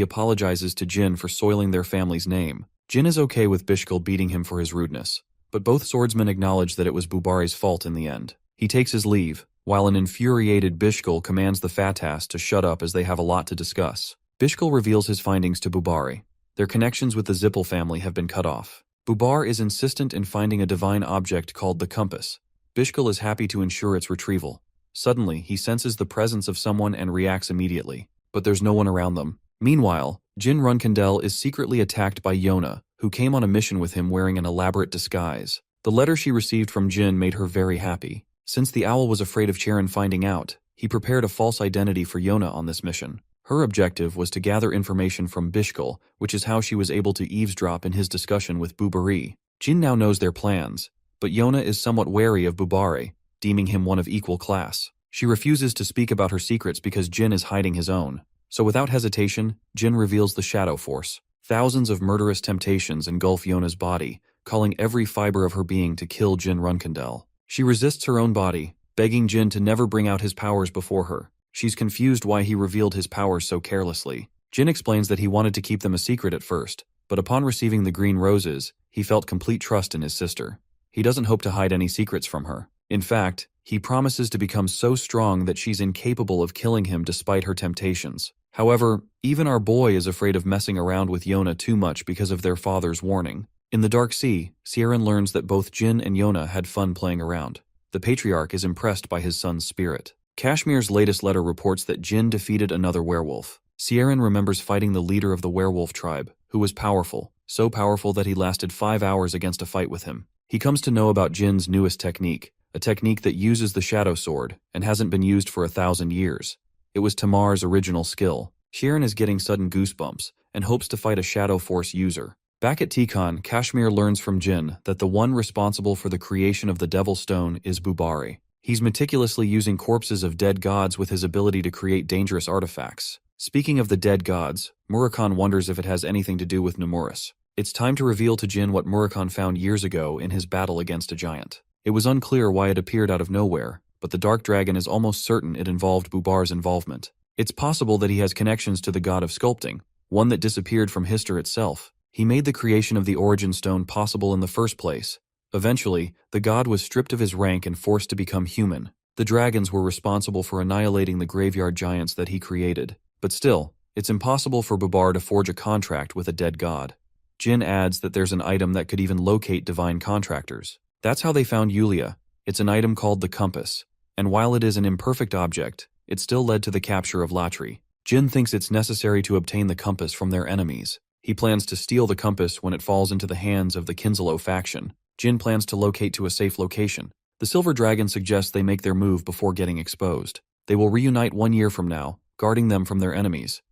apologizes to Jin for soiling their family's name. Jin is okay with Bishkel beating him for his rudeness, but both swordsmen acknowledge that it was Bubari's fault in the end. He takes his leave, while an infuriated Bishkel commands the Fatas to shut up as they have a lot to discuss. Bishkel reveals his findings to Bubari. Their connections with the Zippel family have been cut off. Bubar is insistent in finding a divine object called the compass. Bishkel is happy to ensure its retrieval. Suddenly, he senses the presence of someone and reacts immediately, but there's no one around them. Meanwhile, Jin Runkandel is secretly attacked by Yona, who came on a mission with him wearing an elaborate disguise. The letter she received from Jin made her very happy. Since the owl was afraid of Charon finding out, He prepared a false identity for Yona on this mission. Her objective was to gather information from Bishkal, which is how she was able to eavesdrop in his discussion with Bubari. Jin now knows their plans, but Yona is somewhat wary of Bubari, deeming him one of equal class. She refuses to speak about her secrets because Jin is hiding his own. So without hesitation, Jin reveals the Shadow Force. Thousands of murderous temptations engulf Yona's body, calling every fiber of her being to kill Jin Runkandel. She resists her own body, begging Jin to never bring out his powers before her. She's confused why he revealed his powers so carelessly. Jin explains that he wanted to keep them a secret at first, but upon receiving the green roses, he felt complete trust in his sister. He doesn't hope to hide any secrets from her. In fact, he promises to become so strong that she's incapable of killing him despite her temptations. However, even our boy is afraid of messing around with Yona too much because of their father's warning. In the Dark Sea, Sieran learns that both Jin and Yona had fun playing around. The patriarch is impressed by his son's spirit. Kashmir's latest letter reports that Jin defeated another werewolf. Sieran remembers fighting the leader of the werewolf tribe, who was powerful, so powerful that he lasted 5 hours against a fight with him. He comes to know about Jin's newest technique, a technique that uses the shadow sword and hasn't been used for 1,000 years. It was Tamar's original skill. Sieran is getting sudden goosebumps and hopes to fight a shadow force user. Back at Tikon, Kashmir learns from Jin that the one responsible for the creation of the Devil Stone is Bubari. He's meticulously using corpses of dead gods with his ability to create dangerous artifacts. Speaking of the dead gods, Murakhan wonders if it has anything to do with Nemuris. It's time to reveal to Jin what Murakhan found years ago in his battle against a giant. It was unclear why it appeared out of nowhere, but the Dark Dragon is almost certain it involved Bubar's involvement. It's possible that he has connections to the god of sculpting, one that disappeared from Histor itself. He made the creation of the Origin Stone possible in the first place. Eventually, the god was stripped of his rank and forced to become human. The dragons were responsible for annihilating the graveyard giants that he created. But still, it's impossible for Bubar to forge a contract with a dead god. Jin adds that there's an item that could even locate divine contractors. That's how they found Yulia. It's an item called the compass, and while it is an imperfect object, it still led to the capture of Latri. Jin thinks it's necessary to obtain the compass from their enemies. He plans to steal the compass when it falls into the hands of the Kinzalo faction. Jin plans to locate to a safe location. The Silver Dragon suggests they make their move before getting exposed. They will reunite 1 year from now, guarding them from their enemies.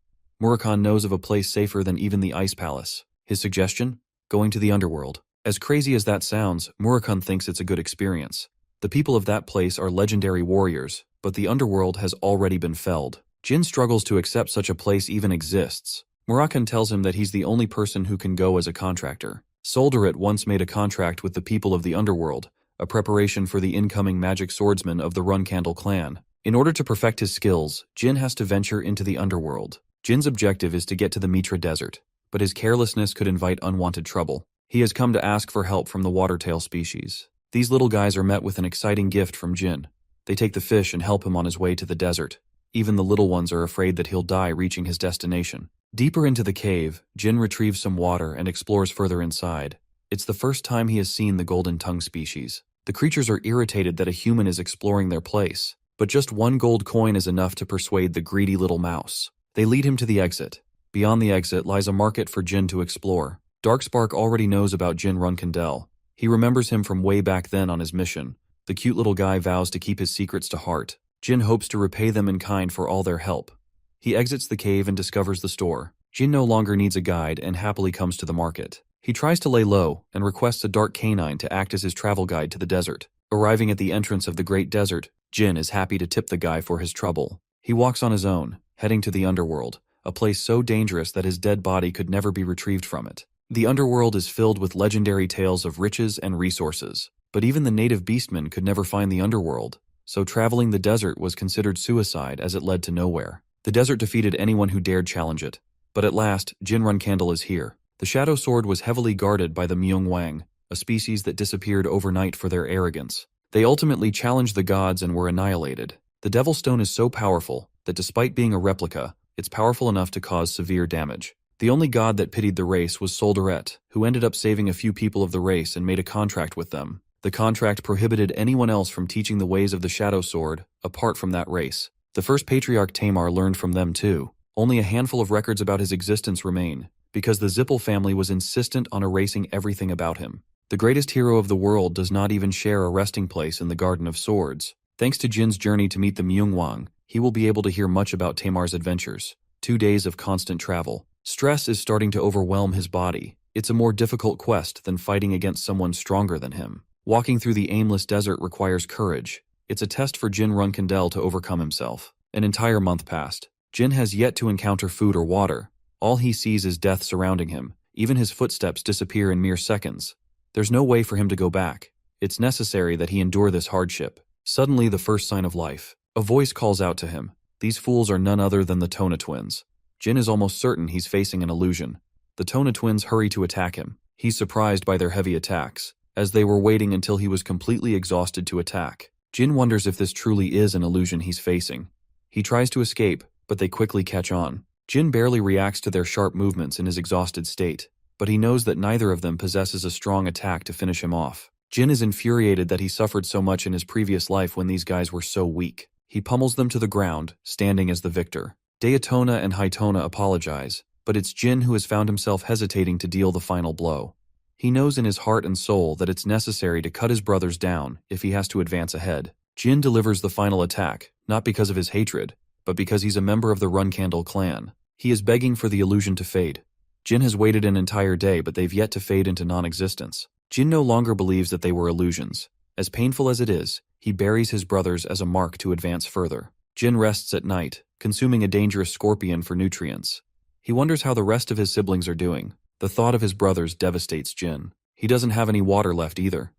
Murakhan knows of a place safer than even the Ice Palace. His suggestion? Going to the underworld. As crazy as that sounds, Murakhan thinks it's a good experience. The people of that place are legendary warriors, but the underworld has already been felled. Jin struggles to accept such a place even exists. Murakhan tells him that he's the only person who can go as a contractor. Solderit once made a contract with the people of the underworld, a preparation for the incoming magic swordsman of the Runcandle clan. In order to perfect his skills, Jin has to venture into the underworld. Jin's objective is to get to the Mitra Desert, but his carelessness could invite unwanted trouble. He has come to ask for help from the watertail species. These little guys are met with an exciting gift from Jin. They take the fish and help him on his way to the desert. Even the little ones are afraid that he'll die reaching his destination. Deeper into the cave, Jin retrieves some water and explores further inside. It's the first time he has seen the golden tongue species. The creatures are irritated that a human is exploring their place, but just 1 gold coin is enough to persuade the greedy little mouse. They lead him to the exit. Beyond the exit lies a market for Jin to explore. Darkspark already knows about Jin Runkandel. He remembers him from way back then on his mission. The cute little guy vows to keep his secrets to heart. Jin hopes to repay them in kind for all their help. He exits the cave and discovers the store. Jin no longer needs a guide and happily comes to the market. He tries to lay low and requests a dark canine to act as his travel guide to the desert. Arriving at the entrance of the Great Desert, Jin is happy to tip the guy for his trouble. He walks on his own, heading to the underworld, a place so dangerous that his dead body could never be retrieved from it. The underworld is filled with legendary tales of riches and resources, but even the native beastmen could never find the underworld, so traveling the desert was considered suicide as it led to nowhere. The desert defeated anyone who dared challenge it, but at last, Jin Runkandle is here. The Shadow Sword was heavily guarded by the Myungwang, a species that disappeared overnight for their arrogance. They ultimately challenged the gods and were annihilated. The Devil Stone is so powerful that despite being a replica, it's powerful enough to cause severe damage. The only god that pitied the race was Soldaret, who ended up saving a few people of the race and made a contract with them. The contract prohibited anyone else from teaching the ways of the Shadow Sword, apart from that race. The first patriarch Tamar learned from them too. Only a handful of records about his existence remain, because the Zippel family was insistent on erasing everything about him. The greatest hero of the world does not even share a resting place in the Garden of Swords. Thanks to Jin's journey to meet the Myungwang, he will be able to hear much about Tamar's adventures. 2 days of constant travel. Stress is starting to overwhelm his body. It's a more difficult quest than fighting against someone stronger than him. Walking through the aimless desert requires courage. It's a test for Jin Runkindel to overcome himself. An entire month passed. Jin has yet to encounter food or water. All he sees is death surrounding him. Even his footsteps disappear in mere seconds. There's no way for him to go back. It's necessary that he endure this hardship. Suddenly, the first sign of life. A voice calls out to him. These fools are none other than the Tona twins. Jin is almost certain he's facing an illusion. The Tona twins hurry to attack him. He's surprised by their heavy attacks, as they were waiting until he was completely exhausted to attack. Jin wonders if this truly is an illusion he's facing. He tries to escape, but they quickly catch on. Jin barely reacts to their sharp movements in his exhausted state, but he knows that neither of them possesses a strong attack to finish him off. Jin is infuriated that he suffered so much in his previous life when these guys were so weak. He pummels them to the ground, standing as the victor. Daytona and Hitona apologize, but it's Jin who has found himself hesitating to deal the final blow. He knows in his heart and soul that it's necessary to cut his brothers down if he has to advance ahead. Jin delivers the final attack, not because of his hatred, but because he's a member of the Runkindel clan. He is begging for the illusion to fade. Jin has waited an entire day, but they've yet to fade into non-existence. Jin no longer believes that they were illusions. As painful as it is, he buries his brothers as a mark to advance further. Jin rests at night, consuming a dangerous scorpion for nutrients. He wonders how the rest of his siblings are doing. The thought of his brothers devastates Jin. He doesn't have any water left either.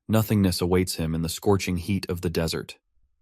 Nothingness awaits him in the scorching heat of the desert.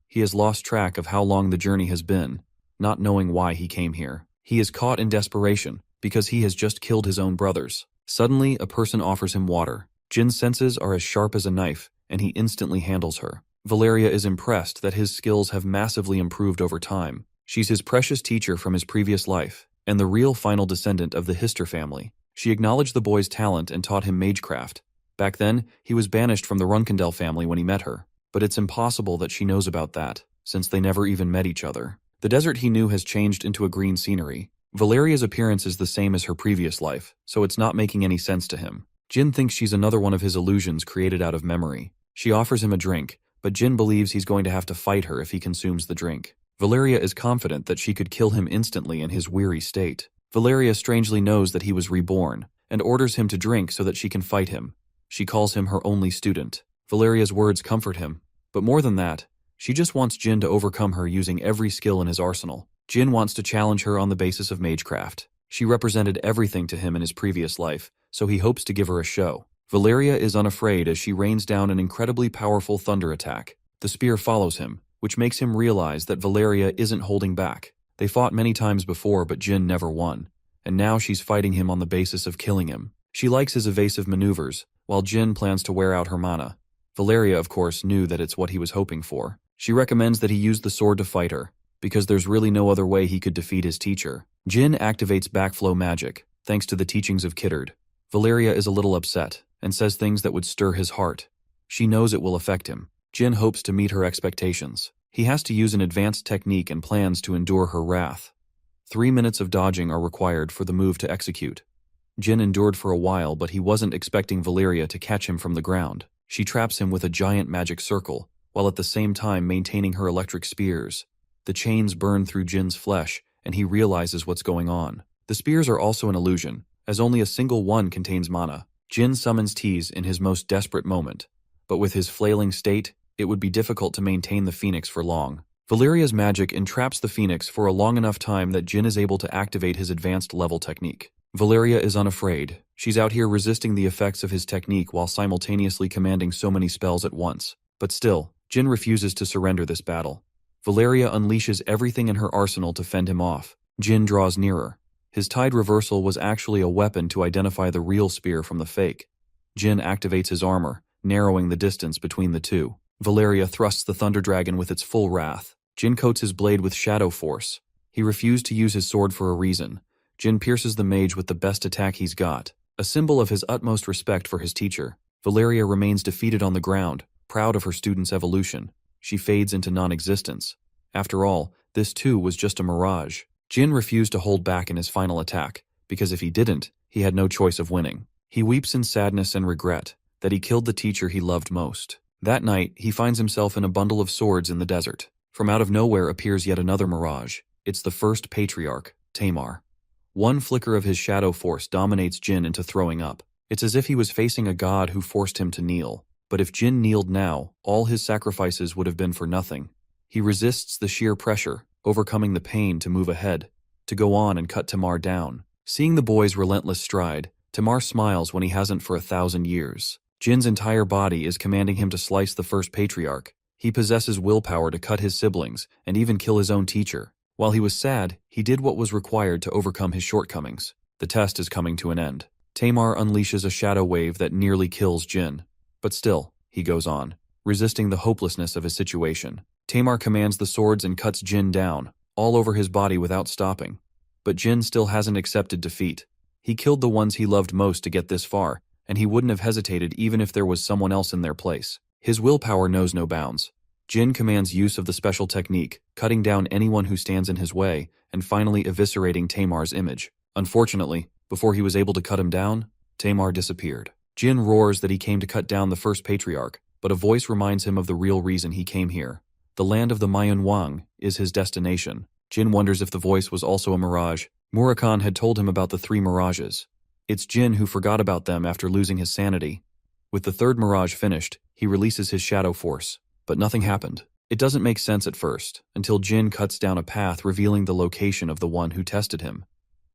He has lost track of how long the journey has been, not knowing why he came here. He is caught in desperation, because he has just killed his own brothers. Suddenly, a person offers him water. Jin's senses are as sharp as a knife, and he instantly handles her. Valeria is impressed that his skills have massively improved over time. She's his precious teacher from his previous life, and the real final descendant of the Hister family. She acknowledged the boy's talent and taught him magecraft. Back then, he was banished from the Runkindel family when he met her, but it's impossible that she knows about that, since they never even met each other. The desert he knew has changed into a green scenery. Valeria's appearance is the same as her previous life, so it's not making any sense to him. Jin thinks she's another one of his illusions created out of memory. She offers him a drink, but Jin believes he's going to have to fight her if he consumes the drink. Valeria is confident that she could kill him instantly in his weary state. Valeria strangely knows that he was reborn, and orders him to drink so that she can fight him. She calls him her only student. Valeria's words comfort him, but more than that, she just wants Jin to overcome her using every skill in his arsenal. Jin wants to challenge her on the basis of magecraft. She represented everything to him in his previous life, so he hopes to give her a show. Valeria is unafraid as she rains down an incredibly powerful thunder attack. The spear follows him, which makes him realize that Valeria isn't holding back. They fought many times before, but Jin never won, and now she's fighting him on the basis of killing him. She likes his evasive maneuvers, while Jin plans to wear out her mana. Valeria, of course, knew that it's what he was hoping for. She recommends that he use the sword to fight her, because there's really no other way he could defeat his teacher. Jin activates backflow magic, thanks to the teachings of Kittard. Valeria is a little upset, and says things that would stir his heart. She knows it will affect him. Jin hopes to meet her expectations. He has to use an advanced technique and plans to endure her wrath. 3 minutes of dodging are required for the move to execute. Jin endured for a while, but he wasn't expecting Valeria to catch him from the ground. She traps him with a giant magic circle, while at the same time maintaining her electric spears. The chains burn through Jin's flesh, and he realizes what's going on. The spears are also an illusion, as only a single one contains mana. Jin summons Tease in his most desperate moment, but with his flailing state, it would be difficult to maintain the phoenix for long. Valeria's magic entraps the phoenix for a long enough time that Jin is able to activate his advanced level technique. Valeria is unafraid. She's out here resisting the effects of his technique while simultaneously commanding so many spells at once. But still, Jin refuses to surrender this battle. Valeria unleashes everything in her arsenal to fend him off. Jin draws nearer. His tide reversal was actually a weapon to identify the real spear from the fake. Jin activates his armor, narrowing the distance between the two. Valeria thrusts the Thunder Dragon with its full wrath. Jin coats his blade with shadow force. He refused to use his sword for a reason. Jin pierces the mage with the best attack he's got, a symbol of his utmost respect for his teacher. Valeria remains defeated on the ground, proud of her student's evolution. She fades into non-existence. After all, this too was just a mirage. Jin refused to hold back in his final attack, because if he didn't, he had no choice of winning. He weeps in sadness and regret that he killed the teacher he loved most. That night, he finds himself in a bundle of swords in the desert. From out of nowhere appears yet another mirage. It's the first patriarch, Tamar. One flicker of his shadow force dominates Jin into throwing up. It's as if he was facing a god who forced him to kneel. But if Jin kneeled now, all his sacrifices would have been for nothing. He resists the sheer pressure, overcoming the pain to move ahead, to go on and cut Tamar down. Seeing the boy's relentless stride, Tamar smiles when he hasn't for 1,000 years. Jin's entire body is commanding him to slice the first patriarch. He possesses willpower to cut his siblings and even kill his own teacher. While he was sad, he did what was required to overcome his shortcomings. The test is coming to an end. Tamar unleashes a shadow wave that nearly kills Jin. But still, he goes on, resisting the hopelessness of his situation. Tamar commands the swords and cuts Jin down, all over his body without stopping. But Jin still hasn't accepted defeat. He killed the ones he loved most to get this far, and he wouldn't have hesitated even if there was someone else in their place. His willpower knows no bounds. Jin commands use of the special technique, cutting down anyone who stands in his way, and finally eviscerating Tamar's image. Unfortunately, before he was able to cut him down, Tamar disappeared. Jin roars that he came to cut down the first patriarch, but a voice reminds him of the real reason he came here. The land of the Manhwa is his destination. Jin wonders if the voice was also a mirage. Murakhan had told him about the 3 mirages. It's Jin who forgot about them after losing his sanity. With the 3rd mirage finished, he releases his shadow force. But nothing happened. It doesn't make sense at first, until Jin cuts down a path revealing the location of the one who tested him.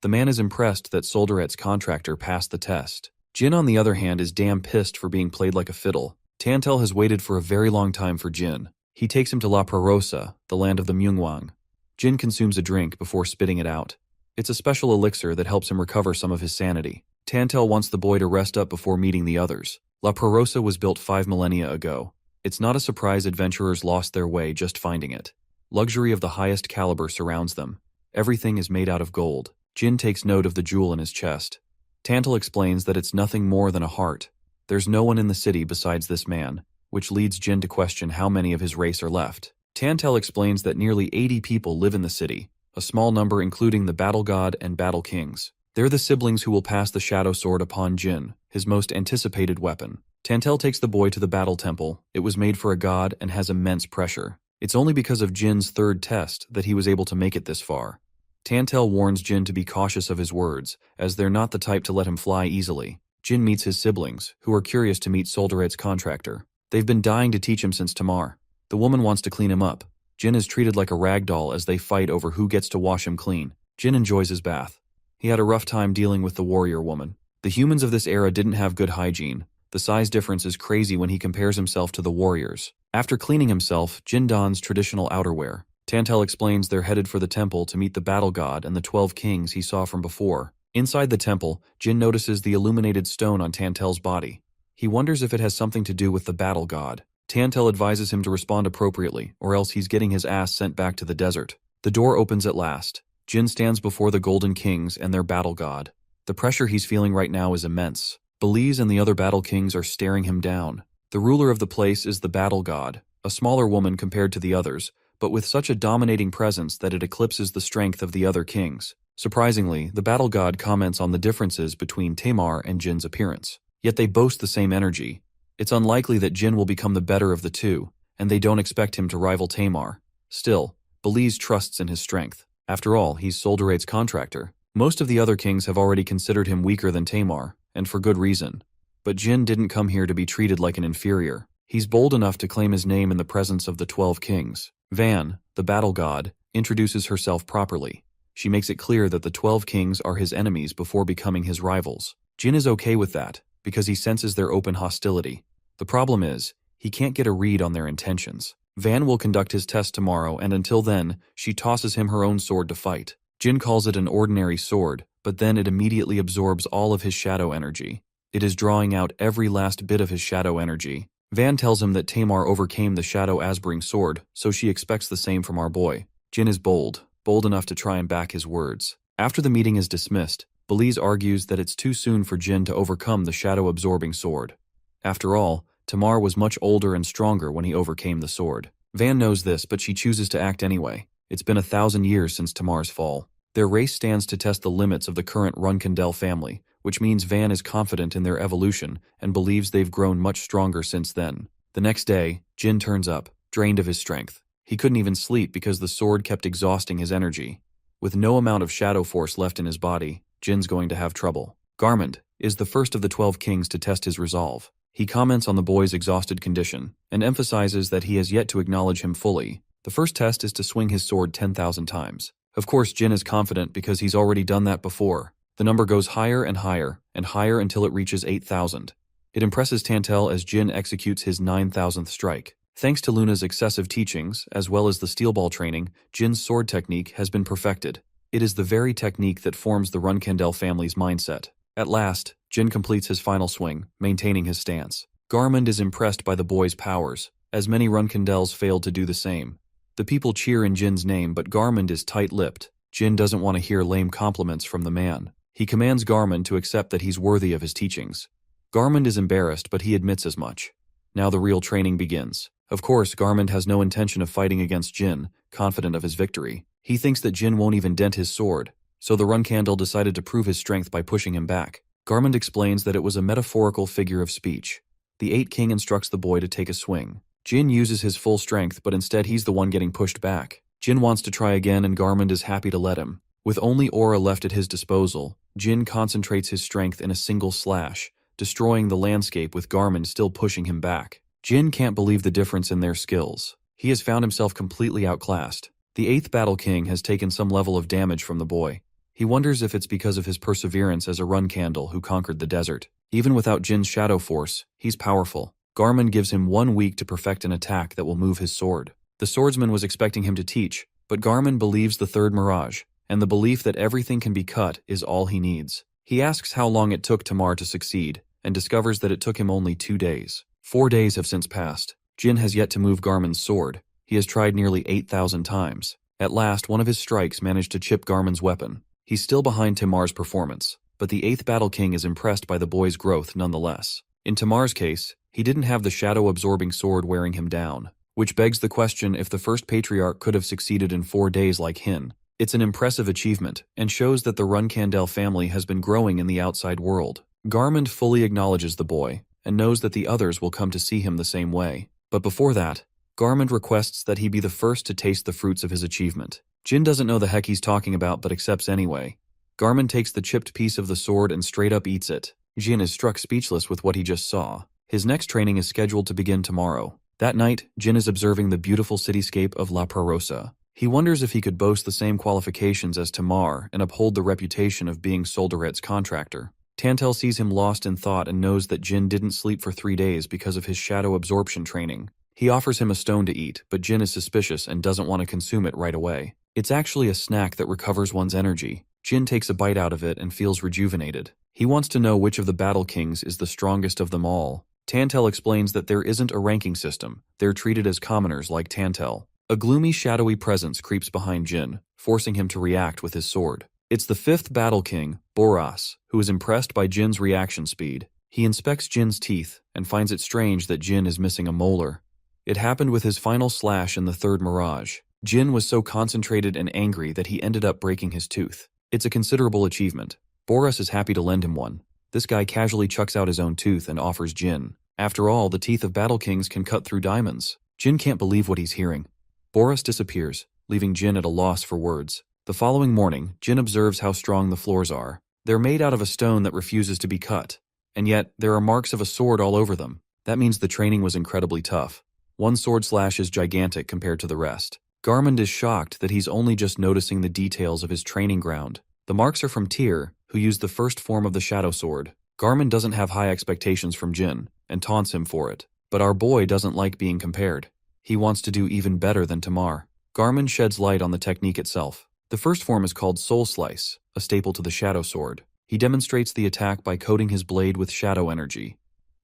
The man is impressed that Solderet's contractor passed the test. Jin, on the other hand, is damn pissed for being played like a fiddle. Tantel has waited for a very long time for Jin. He takes him to La Prarosa, the land of the Myungwang. Jin consumes a drink before spitting it out. It's a special elixir that helps him recover some of his sanity. Tantel wants the boy to rest up before meeting the others. La Prarosa was built 5 millennia ago. It's not a surprise adventurers lost their way just finding it. Luxury of the highest caliber surrounds them. Everything is made out of gold. Jin takes note of the jewel in his chest. Tantel explains that it's nothing more than a heart. There's no one in the city besides this man, which leads Jin to question how many of his race are left. Tantel explains that nearly 80 people live in the city, a small number including the Battle God and Battle Kings. They're the siblings who will pass the Shadow Sword upon Jin, his most anticipated weapon. Tantel takes the boy to the Battle Temple. It was made for a god and has immense pressure. It's only because of Jin's 3rd test that he was able to make it this far. Tantel warns Jin to be cautious of his words, as they're not the type to let him fly easily. Jin meets his siblings, who are curious to meet Solderet's contractor. They've been dying to teach him since Tamar. The woman wants to clean him up. Jin is treated like a rag doll as they fight over who gets to wash him clean. Jin enjoys his bath. He had a rough time dealing with the warrior woman. The humans of this era didn't have good hygiene. The size difference is crazy when he compares himself to the warriors. After cleaning himself, Jin dons traditional outerwear. Tantel explains they're headed for the temple to meet the battle god and the 12 kings he saw from before. Inside the temple, Jin notices the illuminated stone on Tantel's body. He wonders if it has something to do with the battle god. Tantel advises him to respond appropriately, or else he's getting his ass sent back to the desert. The door opens at last. Jin stands before the Golden Kings and their battle god. The pressure he's feeling right now is immense. Belize and the other battle kings are staring him down. The ruler of the place is the battle god, a smaller woman compared to the others, but with such a dominating presence that it eclipses the strength of the other kings. Surprisingly, the battle god comments on the differences between Tamar and Jin's appearance. Yet they boast the same energy. It's unlikely that Jin will become the better of the two, and they don't expect him to rival Tamar. Still, Belize trusts in his strength. After all, he's Solderet's contractor. Most of the other kings have already considered him weaker than Tamar, and for good reason. But Jin didn't come here to be treated like an inferior. He's bold enough to claim his name in the presence of the 12 kings. Van, the battle god, introduces herself properly. She makes it clear that the 12 kings are his enemies before becoming his rivals. Jin is okay with that, because he senses their open hostility. The problem is, he can't get a read on their intentions. Van will conduct his test tomorrow, and until then, she tosses him her own sword to fight. Jin calls it an ordinary sword, but then it immediately absorbs all of his shadow energy. It is drawing out every last bit of his shadow energy. Van tells him that Tamar overcame the Shadow Asbring sword, so she expects the same from our boy. Jin is bold enough to try and back his words. After the meeting is dismissed, Belize argues that it's too soon for Jin to overcome the shadow-absorbing sword. After all, Tamar was much older and stronger when he overcame the sword. Van knows this, but she chooses to act anyway. It's been 1,000 years since Tamar's fall. Their race stands to test the limits of the current Runkendel family, which means Van is confident in their evolution and believes they've grown much stronger since then. The next day, Jin turns up, drained of his strength. He couldn't even sleep because the sword kept exhausting his energy. With no amount of shadow force left in his body, Jin's going to have trouble. Garmund is the first of the 12 kings to test his resolve. He comments on the boy's exhausted condition and emphasizes that he has yet to acknowledge him fully. The first test is to swing his sword 10,000 times. Of course, Jin is confident because he's already done that before. The number goes higher and higher until it reaches 8,000. It impresses Tantel as Jin executes his 9,000th strike. Thanks to Luna's excessive teachings, as well as the steel ball training, Jin's sword technique has been perfected. It is the very technique that forms the Runkandel family's mindset. At last, Jin completes his final swing, maintaining his stance. Garmund is impressed by the boy's powers, as many Runkandels failed to do the same. The people cheer in Jin's name, but Garmund is tight-lipped. Jin doesn't want to hear lame compliments from the man. He commands Garmund to accept that he's worthy of his teachings. Garmund is embarrassed, but he admits as much. Now the real training begins. Of course, Garmund has no intention of fighting against Jin, confident of his victory. He thinks that Jin won't even dent his sword, so the Runkandel decided to prove his strength by pushing him back. Garmund explains that it was a metaphorical figure of speech. The 8 King instructs the boy to take a swing. Jin uses his full strength, but instead he's the one getting pushed back. Jin wants to try again, and Garmund is happy to let him. With only aura left at his disposal, Jin concentrates his strength in a single slash, destroying the landscape with Garmund still pushing him back. Jin can't believe the difference in their skills. He has found himself completely outclassed. The 8th Battle King has taken some level of damage from the boy. He wonders if it's because of his perseverance as a Runkandel who conquered the desert. Even without Jin's shadow force, he's powerful. Garmund gives him 1 week to perfect an attack that will move his sword. The swordsman was expecting him to teach, but Garmund believes the third mirage, and the belief that everything can be cut is all he needs. He asks how long it took Tamar to succeed, and discovers that it took him only 2 days. 4 days have since passed. Jin has yet to move Garmund's sword. He has tried nearly 8,000 times. At last, one of his strikes managed to chip Garmund's weapon. He's still behind Tamar's performance, but the 8th Battle King is impressed by the boy's growth nonetheless. In Tamar's case, he didn't have the shadow-absorbing sword wearing him down, which begs the question if the first patriarch could have succeeded in 4 days like Hin. It's an impressive achievement, and shows that the Runkandel family has been growing in the outside world. Garmund fully acknowledges the boy, and knows that the others will come to see him the same way. But before that, Garmund requests that he be the first to taste the fruits of his achievement. Jin doesn't know the heck he's talking about, but accepts anyway. Garmund takes the chipped piece of the sword and straight up eats it. Jin is struck speechless with what he just saw. His next training is scheduled to begin tomorrow. That night, Jin is observing the beautiful cityscape of La Prarosa. He wonders if he could boast the same qualifications as Tamar and uphold the reputation of being Soldaret's contractor. Tantel sees him lost in thought and knows that Jin didn't sleep for 3 days because of his shadow absorption training. He offers him a stone to eat, but Jin is suspicious and doesn't want to consume it right away. It's actually a snack that recovers one's energy. Jin takes a bite out of it and feels rejuvenated. He wants to know which of the Battle Kings is the strongest of them all. Tantel explains that there isn't a ranking system. They're treated as commoners like Tantel. A gloomy, shadowy presence creeps behind Jin, forcing him to react with his sword. It's the 5th Battle King, Boras, who is impressed by Jin's reaction speed. He inspects Jin's teeth and finds it strange that Jin is missing a molar. It happened with his final slash in the 3rd Mirage. Jin was so concentrated and angry that he ended up breaking his tooth. It's a considerable achievement. Boras is happy to lend him one. This guy casually chucks out his own tooth and offers Jin. After all, the teeth of Battle Kings can cut through diamonds. Jin can't believe what he's hearing. Boras disappears, leaving Jin at a loss for words. The following morning, Jin observes how strong the floors are. They're made out of a stone that refuses to be cut, and yet there are marks of a sword all over them. That means the training was incredibly tough. One sword slash is gigantic compared to the rest. Garmund is shocked that he's only just noticing the details of his training ground. The marks are from Tyr, who used the first form of the Shadow Sword. Garmund doesn't have high expectations from Jin, and taunts him for it. But our boy doesn't like being compared. He wants to do even better than Tamar. Garmund sheds light on the technique itself. The first form is called Soul Slice, a staple to the Shadow Sword. He demonstrates the attack by coating his blade with shadow energy.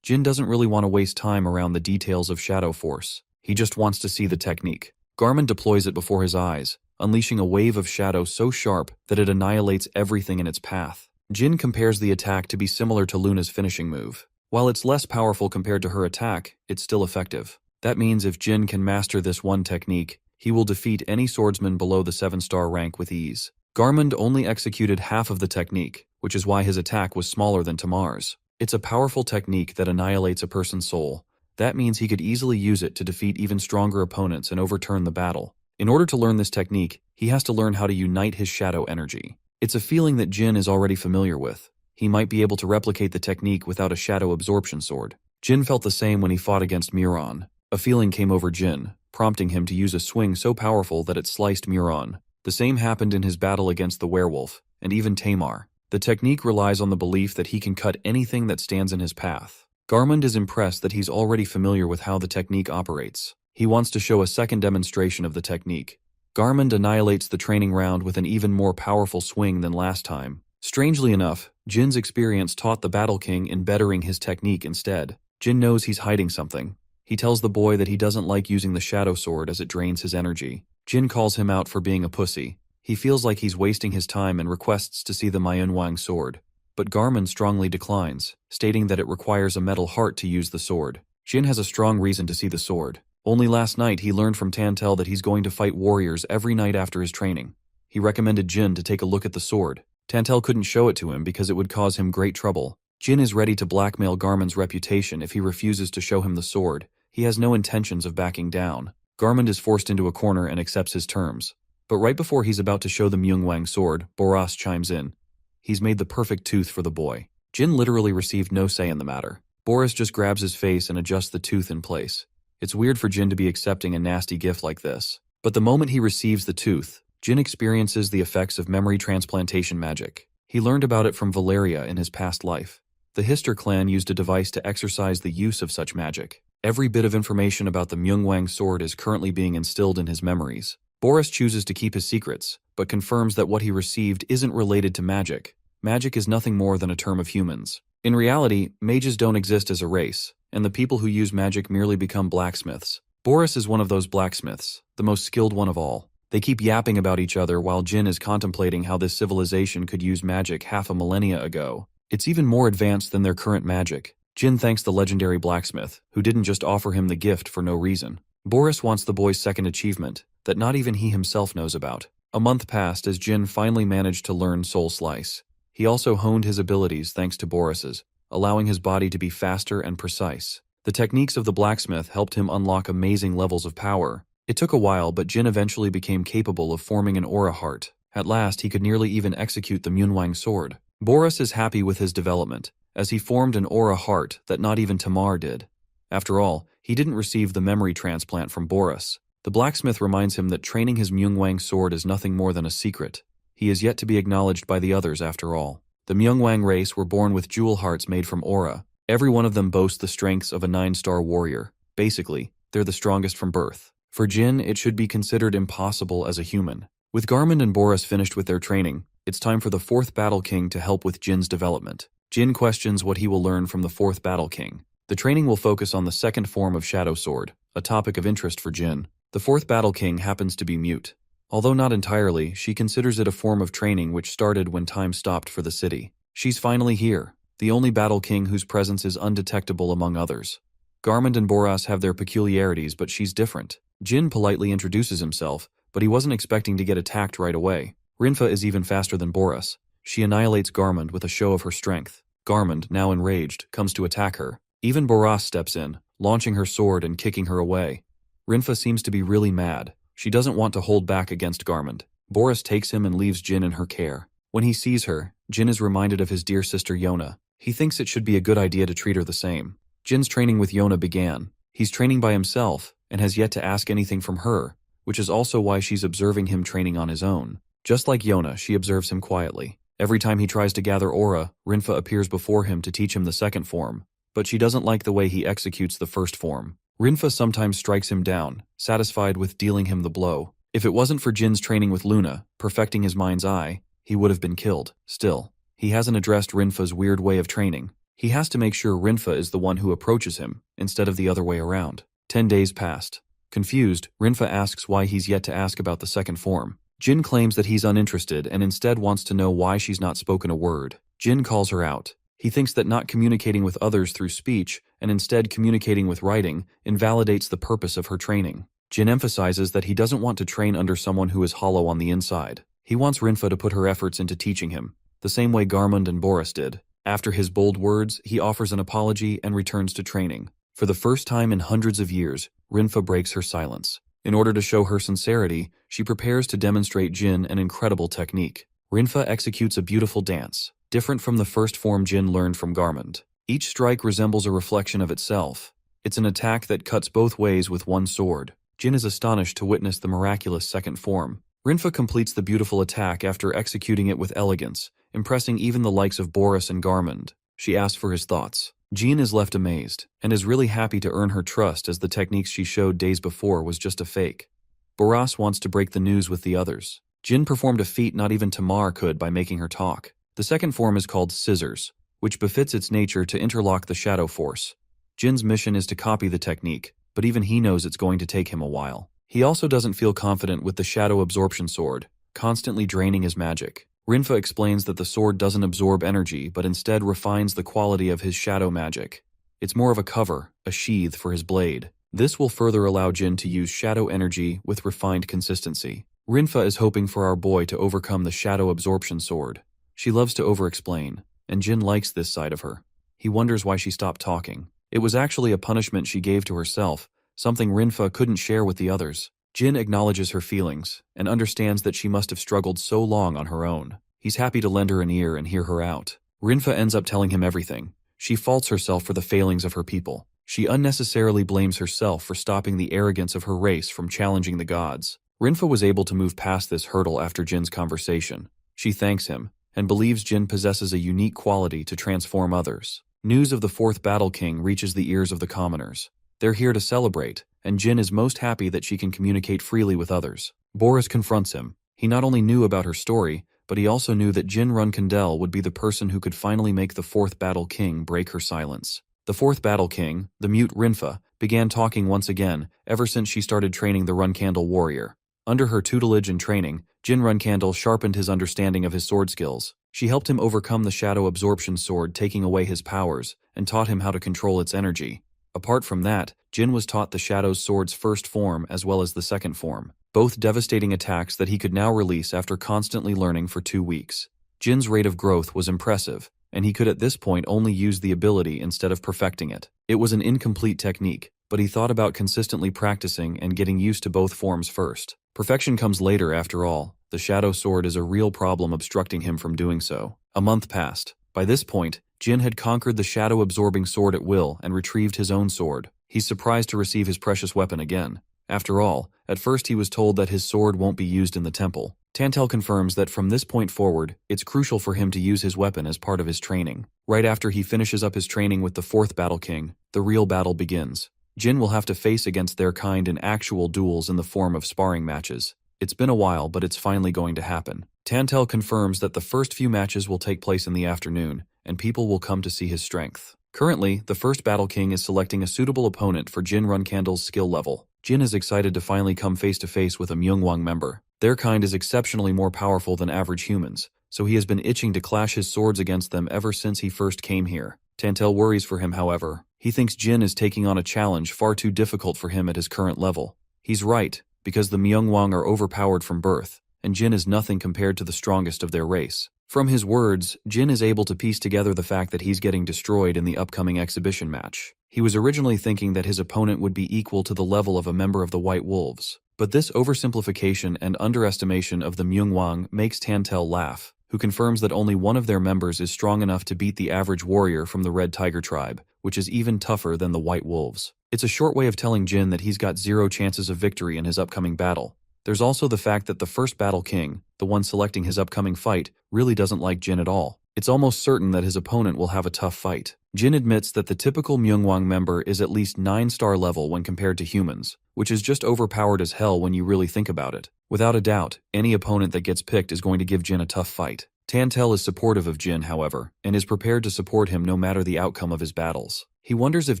Jin doesn't really want to waste time around the details of Shadow Force. He just wants to see the technique. Garmund deploys it before his eyes, unleashing a wave of shadow so sharp that it annihilates everything in its path. Jin compares the attack to be similar to Luna's finishing move. While it's less powerful compared to her attack, it's still effective. That means if Jin can master this one technique, he will defeat any swordsman below the 7-star rank with ease. Garmund only executed half of the technique, which is why his attack was smaller than Tamar's. It's a powerful technique that annihilates a person's soul, That means he could easily use it to defeat even stronger opponents and overturn the battle. In order to learn this technique, he has to learn how to unite his shadow energy. It's a feeling that Jin is already familiar with. He might be able to replicate the technique without a shadow absorption sword. Jin felt the same when he fought against Muron. A feeling came over Jin, prompting him to use a swing so powerful that it sliced Muron. The same happened in his battle against the werewolf, and even Tamar. The technique relies on the belief that he can cut anything that stands in his path. Garmund is impressed that he's already familiar with how the technique operates. He wants to show a second demonstration of the technique. Garmund annihilates the training round with an even more powerful swing than last time. Strangely enough, Jin's experience taught the Battle King in bettering his technique instead. Jin knows he's hiding something. He tells the boy that he doesn't like using the shadow sword as it drains his energy. Jin calls him out for being a pussy. He feels like he's wasting his time and requests to see the Manhwa sword. But Garmund strongly declines, stating that it requires a metal heart to use the sword. Jin has a strong reason to see the sword. Only last night he learned from Tantel that he's going to fight warriors every night after his training. He recommended Jin to take a look at the sword. Tantel couldn't show it to him because it would cause him great trouble. Jin is ready to blackmail Garmund's reputation if he refuses to show him the sword. He has no intentions of backing down. Garmund is forced into a corner and accepts his terms. But right before he's about to show the Myungwang sword, Boras chimes in. He's made the perfect tooth for the boy. Jin literally received no say in the matter. Boris just grabs his face and adjusts the tooth in place. It's weird for Jin to be accepting a nasty gift like this. But the moment he receives the tooth, Jin experiences the effects of memory transplantation magic. He learned about it from Valeria in his past life. The Hister clan used a device to exercise the use of such magic. Every bit of information about the Myungwang sword is currently being instilled in his memories. Boris chooses to keep his secrets, but confirms that what he received isn't related to magic. Magic is nothing more than a term of humans. In reality, mages don't exist as a race, and the people who use magic merely become blacksmiths. Boris is one of those blacksmiths, the most skilled one of all. They keep yapping about each other while Jin is contemplating how this civilization could use magic half a millennia ago. It's even more advanced than their current magic. Jin thanks the legendary blacksmith, who didn't just offer him the gift for no reason. Boris wants the boy's second achievement, that not even he himself knows about. A month passed as Jin finally managed to learn Soul Slice. He also honed his abilities thanks to Boris's, allowing his body to be faster and precise. The techniques of the blacksmith helped him unlock amazing levels of power. It took a while, but Jin eventually became capable of forming an aura heart. At last, he could nearly even execute the Myungwang sword. Boris is happy with his development, as he formed an aura heart that not even Tamar did. After all, he didn't receive the memory transplant from Boris. The blacksmith reminds him that training his Myungwang sword is nothing more than a secret. He is yet to be acknowledged by the others after all. The Myungwang race were born with jewel hearts made from aura. Every one of them boasts the strengths of a 9-star warrior. Basically, they're the strongest from birth. For Jin, it should be considered impossible as a human. With Garmund and Boris finished with their training, it's time for the 4th Battle King to help with Jin's development. Jin questions what he will learn from the 4th Battle King. The training will focus on the second form of Shadow Sword, a topic of interest for Jin. The 4th Battle King happens to be mute. Although not entirely, she considers it a form of training which started when time stopped for the city. She's finally here, the only Battle King whose presence is undetectable among others. Garmund and Boras have their peculiarities, but she's different. Jin politely introduces himself, but he wasn't expecting to get attacked right away. Rinfa is even faster than Boras. She annihilates Garmund with a show of her strength. Garmund, now enraged, comes to attack her. Even Boras steps in, launching her sword and kicking her away. Rinfa seems to be really mad. She doesn't want to hold back against Garmund. Boris takes him and leaves Jin in her care. When he sees her, Jin is reminded of his dear sister Yona. He thinks it should be a good idea to treat her the same. Jin's training with Yona began. He's training by himself, and has yet to ask anything from her, which is also why she's observing him training on his own. Just like Yona, she observes him quietly. Every time he tries to gather aura, Rinfa appears before him to teach him the second form, but she doesn't like the way he executes the first form. Rinfa sometimes strikes him down, satisfied with dealing him the blow. If it wasn't for Jin's training with Luna, perfecting his mind's eye, he would have been killed. Still, he hasn't addressed Rinfa's weird way of training. He has to make sure Rinfa is the one who approaches him, instead of the other way around. 10 days passed. Confused, Rinfa asks why he's yet to ask about the second form. Jin claims that he's uninterested and instead wants to know why she's not spoken a word. Jin calls her out. He thinks that not communicating with others through speech and instead communicating with writing invalidates the purpose of her training. Jin emphasizes that he doesn't want to train under someone who is hollow on the inside. He wants Rinfa to put her efforts into teaching him, the same way Garmund and Boris did. After his bold words, he offers an apology and returns to training. For the first time in hundreds of years, Rinfa breaks her silence. In order to show her sincerity, she prepares to demonstrate Jin an incredible technique. Rinfa executes a beautiful dance, different from the first form Jin learned from Garment. Each strike resembles a reflection of itself. It's an attack that cuts both ways with one sword. Jin is astonished to witness the miraculous second form. Rinfa completes the beautiful attack after executing it with elegance, impressing even the likes of Boris and Garmund. She asks for his thoughts. Jin is left amazed, and is really happy to earn her trust as the techniques she showed days before was just a fake. Boris wants to break the news with the others. Jin performed a feat not even Tamar could by making her talk. The second form is called Scissors, which befits its nature to interlock the shadow force. Jin's mission is to copy the technique, but even he knows it's going to take him a while. He also doesn't feel confident with the shadow absorption sword, constantly draining his magic. Rinfa explains that the sword doesn't absorb energy but instead refines the quality of his shadow magic. It's more of a cover, a sheath for his blade. This will further allow Jin to use shadow energy with refined consistency. Rinfa is hoping for our boy to overcome the shadow absorption sword. She loves to over-explain, and Jin likes this side of her. He wonders why she stopped talking. It was actually a punishment she gave to herself, something Rinfa couldn't share with the others. Jin acknowledges her feelings, and understands that she must have struggled so long on her own. He's happy to lend her an ear and hear her out. Rinfa ends up telling him everything. She faults herself for the failings of her people. She unnecessarily blames herself for stopping the arrogance of her race from challenging the gods. Rinfa was able to move past this hurdle after Jin's conversation. She thanks him, and believes Jin possesses a unique quality to transform others. News of the fourth Battle King reaches the ears of the commoners. They're here to celebrate, and Jin is most happy that she can communicate freely with others. Boris confronts him. He not only knew about her story, but he also knew that Jin Runkandel would be the person who could finally make the fourth Battle King break her silence. The fourth Battle King, the mute Rinfa, began talking once again ever since she started training the Runkandel warrior. Under her tutelage and training, Jin Runkandel sharpened his understanding of his sword skills. She helped him overcome the shadow absorption sword, taking away his powers, and taught him how to control its energy. Apart from that, Jin was taught the Shadow's sword's first form as well as the second form, both devastating attacks that he could now release after constantly learning for 2 weeks. Jin's rate of growth was impressive, and he could at this point only use the ability instead of perfecting it. It was an incomplete technique, but he thought about consistently practicing and getting used to both forms first. Perfection comes later after all. The Shadow Sword is a real problem obstructing him from doing so. A month passed. By this point, Jin had conquered the shadow-absorbing sword at will and retrieved his own sword. He's surprised to receive his precious weapon again. After all, at first he was told that his sword won't be used in the temple. Tantel confirms that from this point forward, it's crucial for him to use his weapon as part of his training. Right after he finishes up his training with the fourth Battle King, the real battle begins. Jin will have to face against their kind in actual duels in the form of sparring matches. It's been a while, but it's finally going to happen. Tantel confirms that the first few matches will take place in the afternoon, and people will come to see his strength. Currently, the first Battle King is selecting a suitable opponent for Jin Runkandel's skill level. Jin is excited to finally come face-to-face with a Myungwang member. Their kind is exceptionally more powerful than average humans, so he has been itching to clash his swords against them ever since he first came here. Tantel worries for him, however. He thinks Jin is taking on a challenge far too difficult for him at his current level. He's right, because the Myungwang are overpowered from birth, and Jin is nothing compared to the strongest of their race. From his words, Jin is able to piece together the fact that he's getting destroyed in the upcoming exhibition match. He was originally thinking that his opponent would be equal to the level of a member of the White Wolves. But this oversimplification and underestimation of the Myungwang makes Tantel laugh, who confirms that only one of their members is strong enough to beat the average warrior from the Red Tiger tribe, which is even tougher than the White Wolves. It's a short way of telling Jin that he's got 0 chances of victory in his upcoming battle. There's also the fact that the first Battle King, the one selecting his upcoming fight, really doesn't like Jin at all. It's almost certain that his opponent will have a tough fight. Jin admits that the typical Myungwang member is at least 9-star level when compared to humans, which is just overpowered as hell when you really think about it. Without a doubt, any opponent that gets picked is going to give Jin a tough fight. Tantel is supportive of Jin, however, and is prepared to support him no matter the outcome of his battles. He wonders if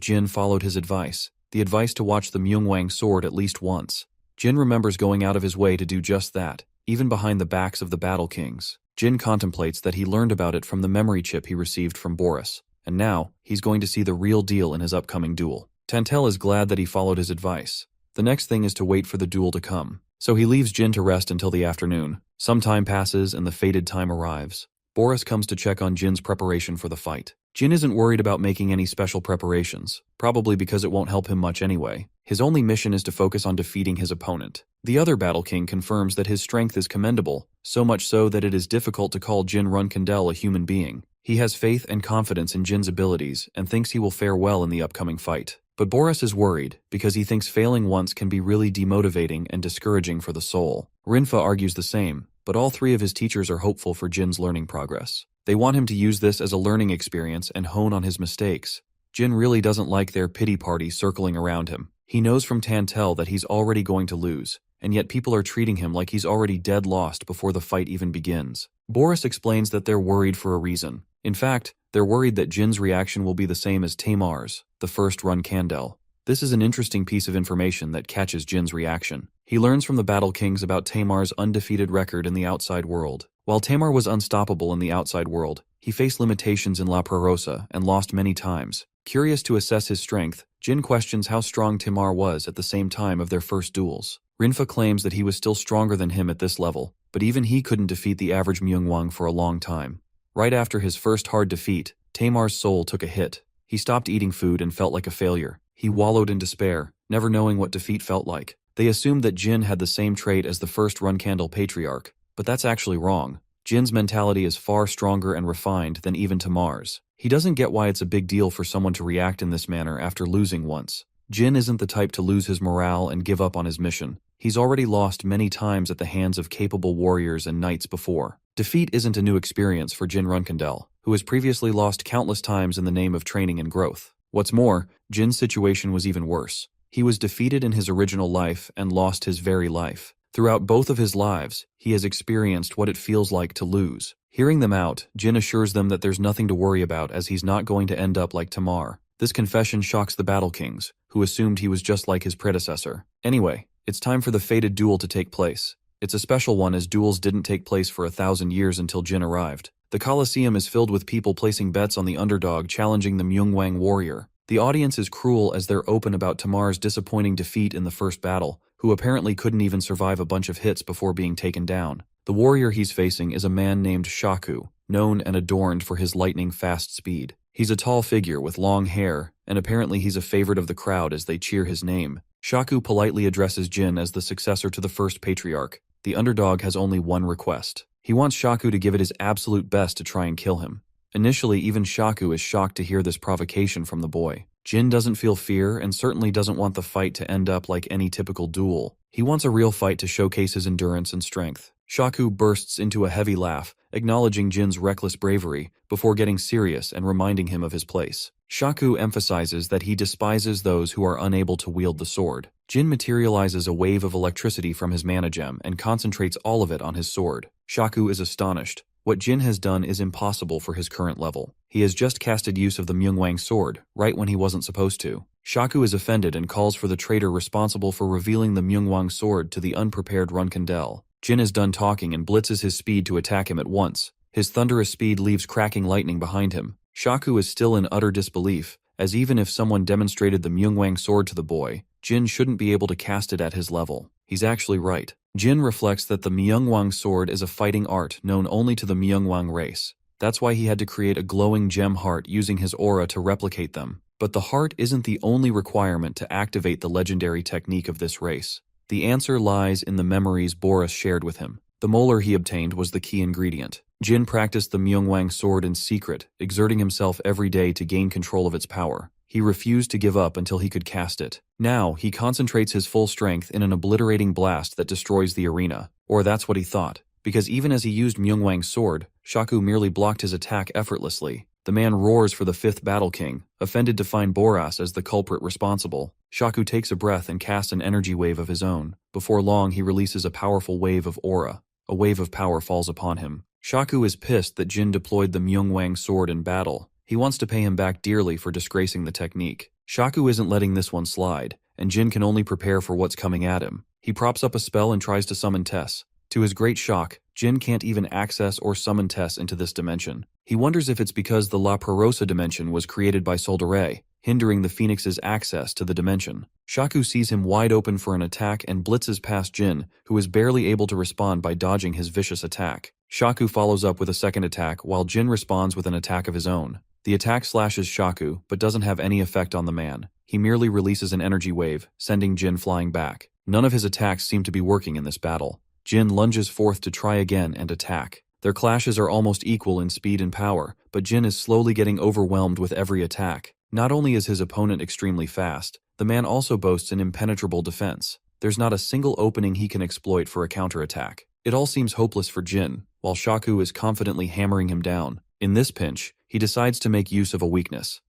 Jin followed his advice, the advice to watch the Myungwang sword at least once. Jin remembers going out of his way to do just that, even behind the backs of the Battle Kings. Jin contemplates that he learned about it from the memory chip he received from Boris, and now, he's going to see the real deal in his upcoming duel. Tantel is glad that he followed his advice. The next thing is to wait for the duel to come. So he leaves Jin to rest until the afternoon. Some time passes and the fated time arrives. Boris comes to check on Jin's preparation for the fight. Jin isn't worried about making any special preparations, probably because it won't help him much anyway. His only mission is to focus on defeating his opponent. The other Battle King confirms that his strength is commendable, so much so that it is difficult to call Jin Runkandel a human being. He has faith and confidence in Jin's abilities and thinks he will fare well in the upcoming fight. But Boris is worried, because he thinks failing once can be really demotivating and discouraging for the soul. Rinfa argues the same, but all three of his teachers are hopeful for Jin's learning progress. They want him to use this as a learning experience and hone on his mistakes. Jin really doesn't like their pity party circling around him. He knows from Tantel that he's already going to lose, and yet people are treating him like he's already dead lost before the fight even begins. Boris explains that they're worried for a reason. In fact, they're worried that Jin's reaction will be the same as Tamar's, the first Runkandel. This is an interesting piece of information that catches Jin's reaction. He learns from the Battle Kings about Tamar's undefeated record in the outside world. While Tamar was unstoppable in the outside world, he faced limitations in La Prarosa and lost many times. Curious to assess his strength, Jin questions how strong Tamar was at the same time of their first duels. Rinfa claims that he was still stronger than him at this level, but even he couldn't defeat the average Myungwang for a long time. Right after his first hard defeat, Tamar's soul took a hit. He stopped eating food and felt like a failure. He wallowed in despair, never knowing what defeat felt like. They assumed that Jin had the same trait as the first Runkandel patriarch, but that's actually wrong. Jin's mentality is far stronger and refined than even Tamar's. He doesn't get why it's a big deal for someone to react in this manner after losing once. Jin isn't the type to lose his morale and give up on his mission. He's already lost many times at the hands of capable warriors and knights before. Defeat isn't a new experience for Jin Runkandel, who has previously lost countless times in the name of training and growth. What's more, Jin's situation was even worse. He was defeated in his original life and lost his very life. Throughout both of his lives, he has experienced what it feels like to lose. Hearing them out, Jin assures them that there's nothing to worry about as he's not going to end up like Tamar. This confession shocks the Battle Kings, who assumed he was just like his predecessor. Anyway, it's time for the fated duel to take place. It's a special one as duels didn't take place for 1,000 years until Jin arrived. The Colosseum is filled with people placing bets on the underdog challenging the Myungwang warrior. The audience is cruel as they're open about Tamar's disappointing defeat in the first battle, who apparently couldn't even survive a bunch of hits before being taken down. The warrior he's facing is a man named Shaku, known and adorned for his lightning-fast speed. He's a tall figure with long hair, and apparently he's a favorite of the crowd as they cheer his name. Shaku politely addresses Jin as the successor to the first patriarch. The underdog has only one request. He wants Shaku to give it his absolute best to try and kill him. Initially, even Shaku is shocked to hear this provocation from the boy. Jin doesn't feel fear and certainly doesn't want the fight to end up like any typical duel. He wants a real fight to showcase his endurance and strength. Shaku bursts into a heavy laugh, acknowledging Jin's reckless bravery, before getting serious and reminding him of his place. Shaku emphasizes that he despises those who are unable to wield the sword. Jin materializes a wave of electricity from his mana gem and concentrates all of it on his sword. Shaku is astonished. What Jin has done is impossible for his current level. He has just casted use of the Myungwang sword, right when he wasn't supposed to. Shaku is offended and calls for the traitor responsible for revealing the Myungwang sword to the unprepared Runkandel. Jin is done talking and blitzes his speed to attack him at once. His thunderous speed leaves cracking lightning behind him. Shaku is still in utter disbelief, as even if someone demonstrated the Myungwang sword to the boy, Jin shouldn't be able to cast it at his level. He's actually right. Jin reflects that the Myungwang sword is a fighting art known only to the Myungwang race. That's why he had to create a glowing gem heart using his aura to replicate them. But the heart isn't the only requirement to activate the legendary technique of this race. The answer lies in the memories Boris shared with him. The molar he obtained was the key ingredient. Jin practiced the Myungwang sword in secret, exerting himself every day to gain control of its power. He refused to give up until he could cast it. Now, he concentrates his full strength in an obliterating blast that destroys the arena. Or that's what he thought. Because even as he used Myungwang's sword, Shaku merely blocked his attack effortlessly. The man roars for the fifth Battle King, offended to find Boras as the culprit responsible. Shaku takes a breath and casts an energy wave of his own. Before long, he releases a powerful wave of aura. A wave of power falls upon him. Shaku is pissed that Jin deployed the Myungwang sword in battle. He wants to pay him back dearly for disgracing the technique. Shaku isn't letting this one slide, and Jin can only prepare for what's coming at him. He props up a spell and tries to summon Tess. To his great shock, Jin can't even access or summon Tess into this dimension. He wonders if it's because the La Prarosa dimension was created by Soldere. hindering the Phoenix's access to the dimension. Shaku sees him wide open for an attack and blitzes past Jin, who is barely able to respond by dodging his vicious attack. Shaku follows up with a second attack while Jin responds with an attack of his own. The attack slashes Shaku, but doesn't have any effect on the man. He merely releases an energy wave, sending Jin flying back. None of his attacks seem to be working in this battle. Jin lunges forth to try again and attack. Their clashes are almost equal in speed and power, but Jin is slowly getting overwhelmed with every attack. Not only is his opponent extremely fast, the man also boasts an impenetrable defense. There's not a single opening he can exploit for a counterattack. It all seems hopeless for Jin, while Shaku is confidently hammering him down. In this pinch, he decides to make use of a weakness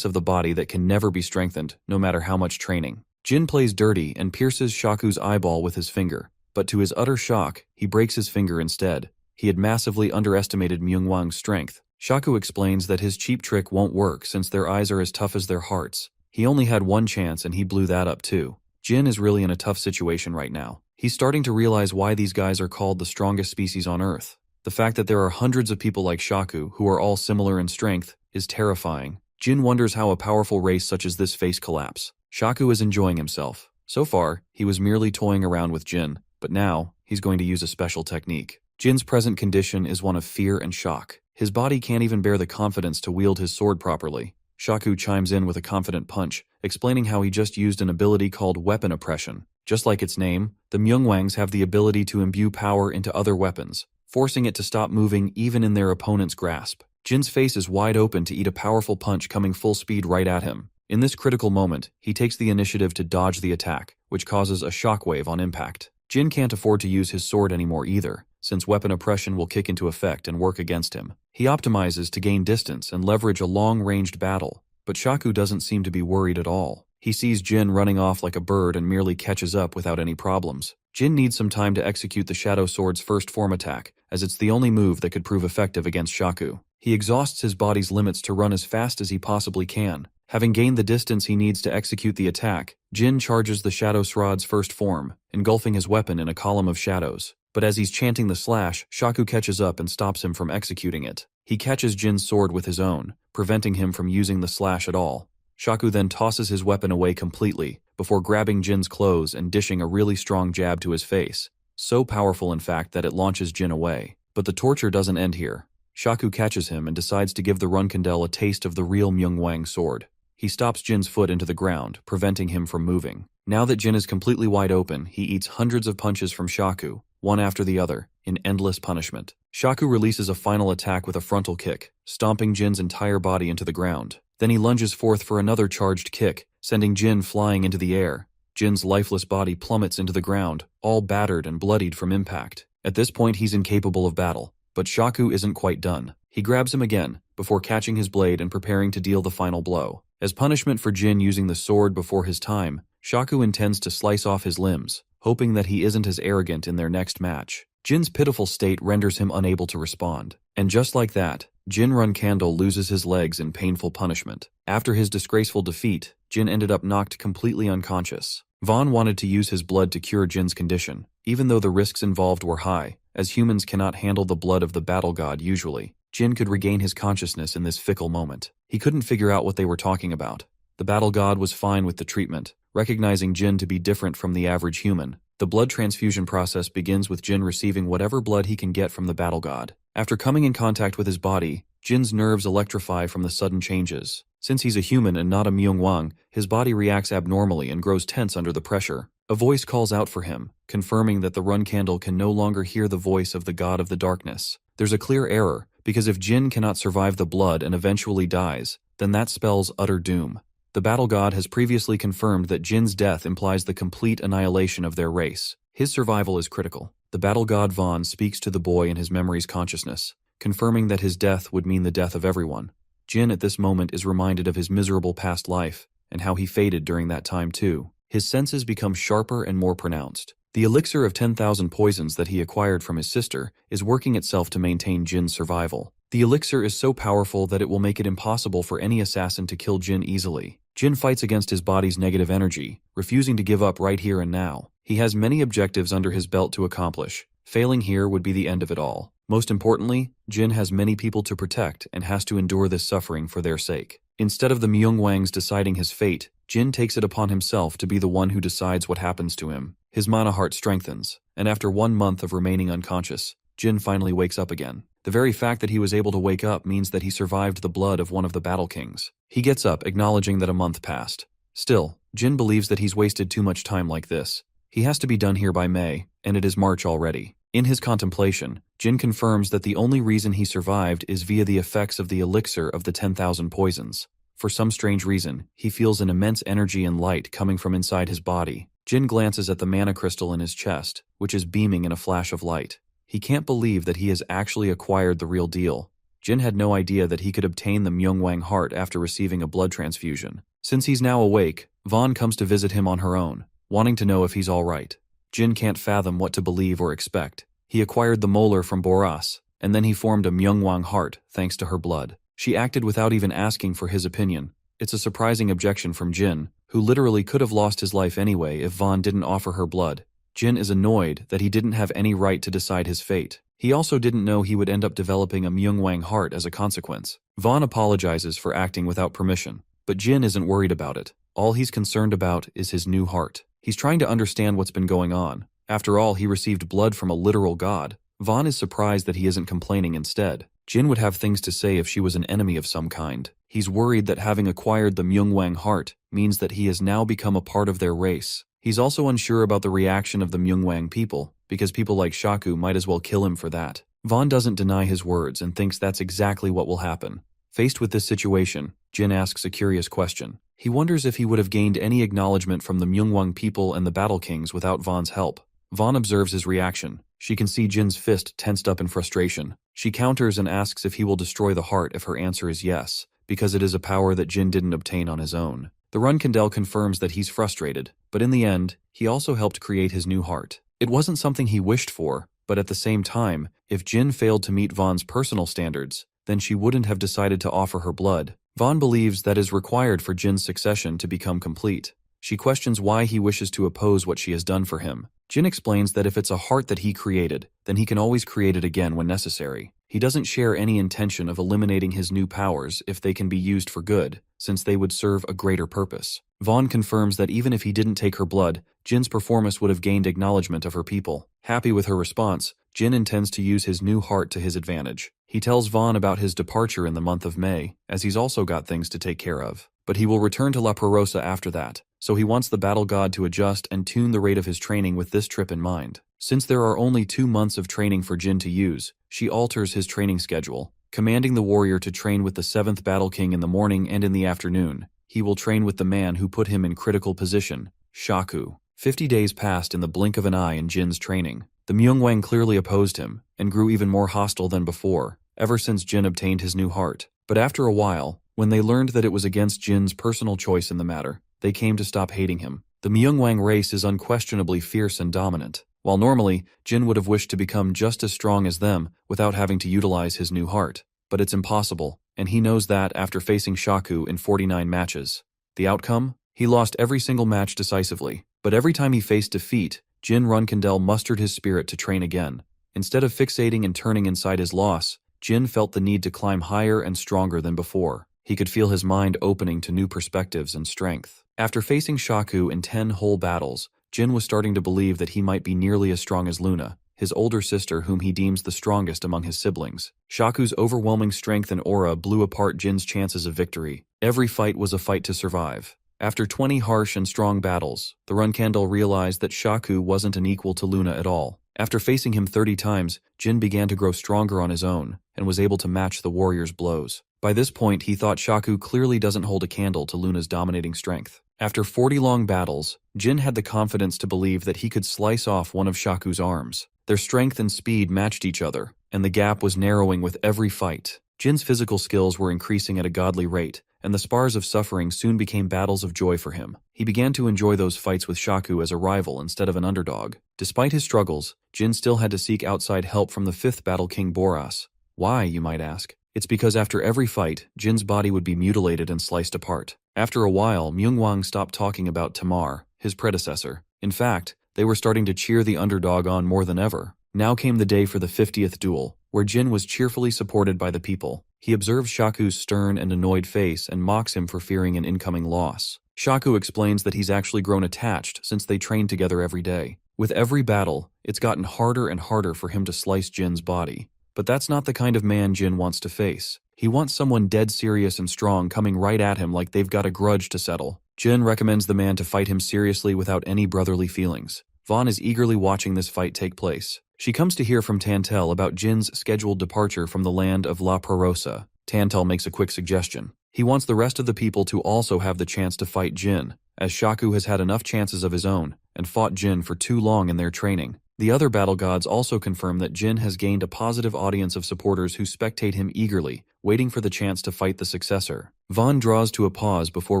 of the body that can never be strengthened, no matter how much training. Jin plays dirty and pierces Shaku's eyeball with his finger, but to his utter shock, he breaks his finger instead. He had massively underestimated Myungwang's strength. Shaku explains that his cheap trick won't work since their eyes are as tough as their hearts. He only had one chance and he blew that up too. Jin is really in a tough situation right now. He's starting to realize why these guys are called the strongest species on Earth. The fact that there are hundreds of people like Shaku who are all similar in strength is terrifying. Jin wonders how a powerful race such as this face collapse. Shaku is enjoying himself. So far, he was merely toying around with Jin, but now, he's going to use a special technique. Jin's present condition is one of fear and shock. His body can't even bear the confidence to wield his sword properly. Shaku chimes in with a confident punch, explaining how he just used an ability called weapon oppression. Just like its name, the Myungwangs have the ability to imbue power into other weapons, forcing it to stop moving even in their opponent's grasp. Jin's face is wide open to eat a powerful punch coming full speed right at him. In this critical moment, he takes the initiative to dodge the attack, which causes a shockwave on impact. Jin can't afford to use his sword anymore either, since weapon oppression will kick into effect and work against him. He optimizes to gain distance and leverage a long-ranged battle, but Shaku doesn't seem to be worried at all. He sees Jin running off like a bird and merely catches up without any problems. Jin needs some time to execute the Shadow Sword's first form attack, as it's the only move that could prove effective against Shaku. He exhausts his body's limits to run as fast as he possibly can. Having gained the distance he needs to execute the attack, Jin charges the Shadow Sword's first form, engulfing his weapon in a column of shadows. But as he's chanting the slash, Shaku catches up and stops him from executing it. He catches Jin's sword with his own, preventing him from using the slash at all. Shaku then tosses his weapon away completely, before grabbing Jin's clothes and dishing a really strong jab to his face. So powerful in fact that it launches Jin away. But the torture doesn't end here. Shaku catches him and decides to give the Runkandel a taste of the real Myungwang sword. He stops Jin's foot into the ground, preventing him from moving. Now that Jin is completely wide open, he eats hundreds of punches from Shaku, one after the other, in endless punishment. Shaku releases a final attack with a frontal kick, stomping Jin's entire body into the ground. Then he lunges forth for another charged kick, sending Jin flying into the air. Jin's lifeless body plummets into the ground, all battered and bloodied from impact. At this point he's incapable of battle, but Shaku isn't quite done. He grabs him again, before catching his blade and preparing to deal the final blow. As punishment for Jin using the sword before his time, Shaku intends to slice off his limbs, hoping that he isn't as arrogant in their next match. Jin's pitiful state renders him unable to respond. And just like that, Jin Runkandel loses his legs in painful punishment. After his disgraceful defeat, Jin ended up knocked completely unconscious. Vaughn wanted to use his blood to cure Jin's condition, even though the risks involved were high, as humans cannot handle the blood of the battle god usually. Jin could regain his consciousness in this fickle moment. He couldn't figure out what they were talking about. The battle god was fine with the treatment, recognizing Jin to be different from the average human. The blood transfusion process begins with Jin receiving whatever blood he can get from the battle god. After coming in contact with his body, Jin's nerves electrify from the sudden changes. Since he's a human and not a Myungwang, his body reacts abnormally and grows tense under the pressure. A voice calls out for him, confirming that the Runkandel can no longer hear the voice of the god of the darkness. There's a clear error, because if Jin cannot survive the blood and eventually dies, then that spells utter doom. The battle god has previously confirmed that Jin's death implies the complete annihilation of their race. His survival is critical. The battle god Vaughn speaks to the boy in his memory's consciousness, confirming that his death would mean the death of everyone. Jin at this moment is reminded of his miserable past life, and how he faded during that time too. His senses become sharper and more pronounced. The elixir of 10,000 poisons that he acquired from his sister is working itself to maintain Jin's survival. The elixir is so powerful that it will make it impossible for any assassin to kill Jin easily. Jin fights against his body's negative energy, refusing to give up right here and now. He has many objectives under his belt to accomplish. Failing here would be the end of it all. Most importantly, Jin has many people to protect and has to endure this suffering for their sake. Instead of the Myungwangs deciding his fate, Jin takes it upon himself to be the one who decides what happens to him. His mana heart strengthens, and after 1 month of remaining unconscious, Jin finally wakes up again. The very fact that he was able to wake up means that he survived the blood of one of the Battle Kings. He gets up, acknowledging that a month passed. Still, Jin believes that he's wasted too much time like this. He has to be done here by May, and it is March already. In his contemplation, Jin confirms that the only reason he survived is via the effects of the elixir of the 10,000 poisons. For some strange reason, he feels an immense energy and light coming from inside his body. Jin glances at the mana crystal in his chest, which is beaming in a flash of light. He can't believe that he has actually acquired the real deal. Jin had no idea that he could obtain the Myungwang heart after receiving a blood transfusion. Since he's now awake, Vaughn comes to visit him on her own, wanting to know if he's alright. Jin can't fathom what to believe or expect. He acquired the molar from Boras, and then he formed a Myungwang heart thanks to her blood. She acted without even asking for his opinion. It's a surprising objection from Jin, who literally could have lost his life anyway if Vaughn didn't offer her blood. Jin is annoyed that he didn't have any right to decide his fate. He also didn't know he would end up developing a Myungwang heart as a consequence. Vaughn apologizes for acting without permission, but Jin isn't worried about it. All he's concerned about is his new heart. He's trying to understand what's been going on. After all, he received blood from a literal god. Vaughn is surprised that he isn't complaining instead. Jin would have things to say if she was an enemy of some kind. He's worried that having acquired the Myungwang heart means that he has now become a part of their race. He's also unsure about the reaction of the Myungwang people, because people like Shaku might as well kill him for that. Vaughn doesn't deny his words and thinks that's exactly what will happen. Faced with this situation, Jin asks a curious question. He wonders if he would have gained any acknowledgement from the Myungwang people and the Battle Kings without Vaughn's help. Vaughn observes his reaction. She can see Jin's fist tensed up in frustration. She counters and asks if he will destroy the heart if her answer is yes, because it is a power that Jin didn't obtain on his own. The Runkindel confirms that he's frustrated, but in the end, he also helped create his new heart. It wasn't something he wished for, but at the same time, if Jin failed to meet Vaughn's personal standards, then she wouldn't have decided to offer her blood. Vaughn believes that is required for Jin's succession to become complete. She questions why he wishes to oppose what she has done for him. Jin explains that if it's a heart that he created, then he can always create it again when necessary. He doesn't share any intention of eliminating his new powers if they can be used for good, since they would serve a greater purpose. Vaughn confirms that even if he didn't take her blood, Jin's performance would have gained acknowledgement of her people. Happy with her response, Jin intends to use his new heart to his advantage. He tells Vaughn about his departure in the month of May, as he's also got things to take care of. But he will return to La Perosa after that, so he wants the battle god to adjust and tune the rate of his training with this trip in mind. Since there are only 2 months of training for Jin to use, she alters his training schedule, commanding the warrior to train with the 7th Battle King in the morning and in the afternoon. He will train with the man who put him in critical position, Shaku. 50 days passed in the blink of an eye in Jin's training. The Myungwang clearly opposed him, and grew even more hostile than before, ever since Jin obtained his new heart. But after a while, when they learned that it was against Jin's personal choice in the matter, they came to stop hating him. The Myungwang race is unquestionably fierce and dominant. While normally, Jin would have wished to become just as strong as them without having to utilize his new heart. But it's impossible, and he knows that after facing Shaku in 49 matches. The outcome? He lost every single match decisively, but every time he faced defeat, Jin Runkindel mustered his spirit to train again. Instead of fixating and turning inside his loss, Jin felt the need to climb higher and stronger than before. He could feel his mind opening to new perspectives and strength. After facing Shaku in 10 whole battles, Jin was starting to believe that he might be nearly as strong as Luna, his older sister whom he deems the strongest among his siblings. Shaku's overwhelming strength and aura blew apart Jin's chances of victory. Every fight was a fight to survive. After 20 harsh and strong battles, the Runkindel realized that Shaku wasn't an equal to Luna at all. After facing him 30 times, Jin began to grow stronger on his own, and was able to match the warrior's blows. By this point, he thought Shaku clearly doesn't hold a candle to Luna's dominating strength. After 40 long battles, Jin had the confidence to believe that he could slice off one of Shaku's arms. Their strength and speed matched each other, and the gap was narrowing with every fight. Jin's physical skills were increasing at a godly rate, and the spars of suffering soon became battles of joy for him. He began to enjoy those fights with Shaku as a rival instead of an underdog. Despite his struggles, Jin still had to seek outside help from the 5th Battle King Boras. Why, you might ask? It's because after every fight, Jin's body would be mutilated and sliced apart. After a while, Myungwang stopped talking about Tamar, his predecessor. In fact, they were starting to cheer the underdog on more than ever. Now came the day for the 50th duel, where Jin was cheerfully supported by the people. He observes Shaku's stern and annoyed face and mocks him for fearing an incoming loss. Shaku explains that he's actually grown attached since they trained together every day. With every battle, it's gotten harder and harder for him to slice Jin's body. But that's not the kind of man Jin wants to face. He wants someone dead serious and strong coming right at him like they've got a grudge to settle. Jin recommends the man to fight him seriously without any brotherly feelings. Vaughn is eagerly watching this fight take place. She comes to hear from Tantel about Jin's scheduled departure from the land of La Prarosa. Tantel makes a quick suggestion. He wants the rest of the people to also have the chance to fight Jin, as Shaku has had enough chances of his own and fought Jin for too long in their training. The other battle gods also confirm that Jin has gained a positive audience of supporters who spectate him eagerly, waiting for the chance to fight the successor. Vaughn draws to a pause before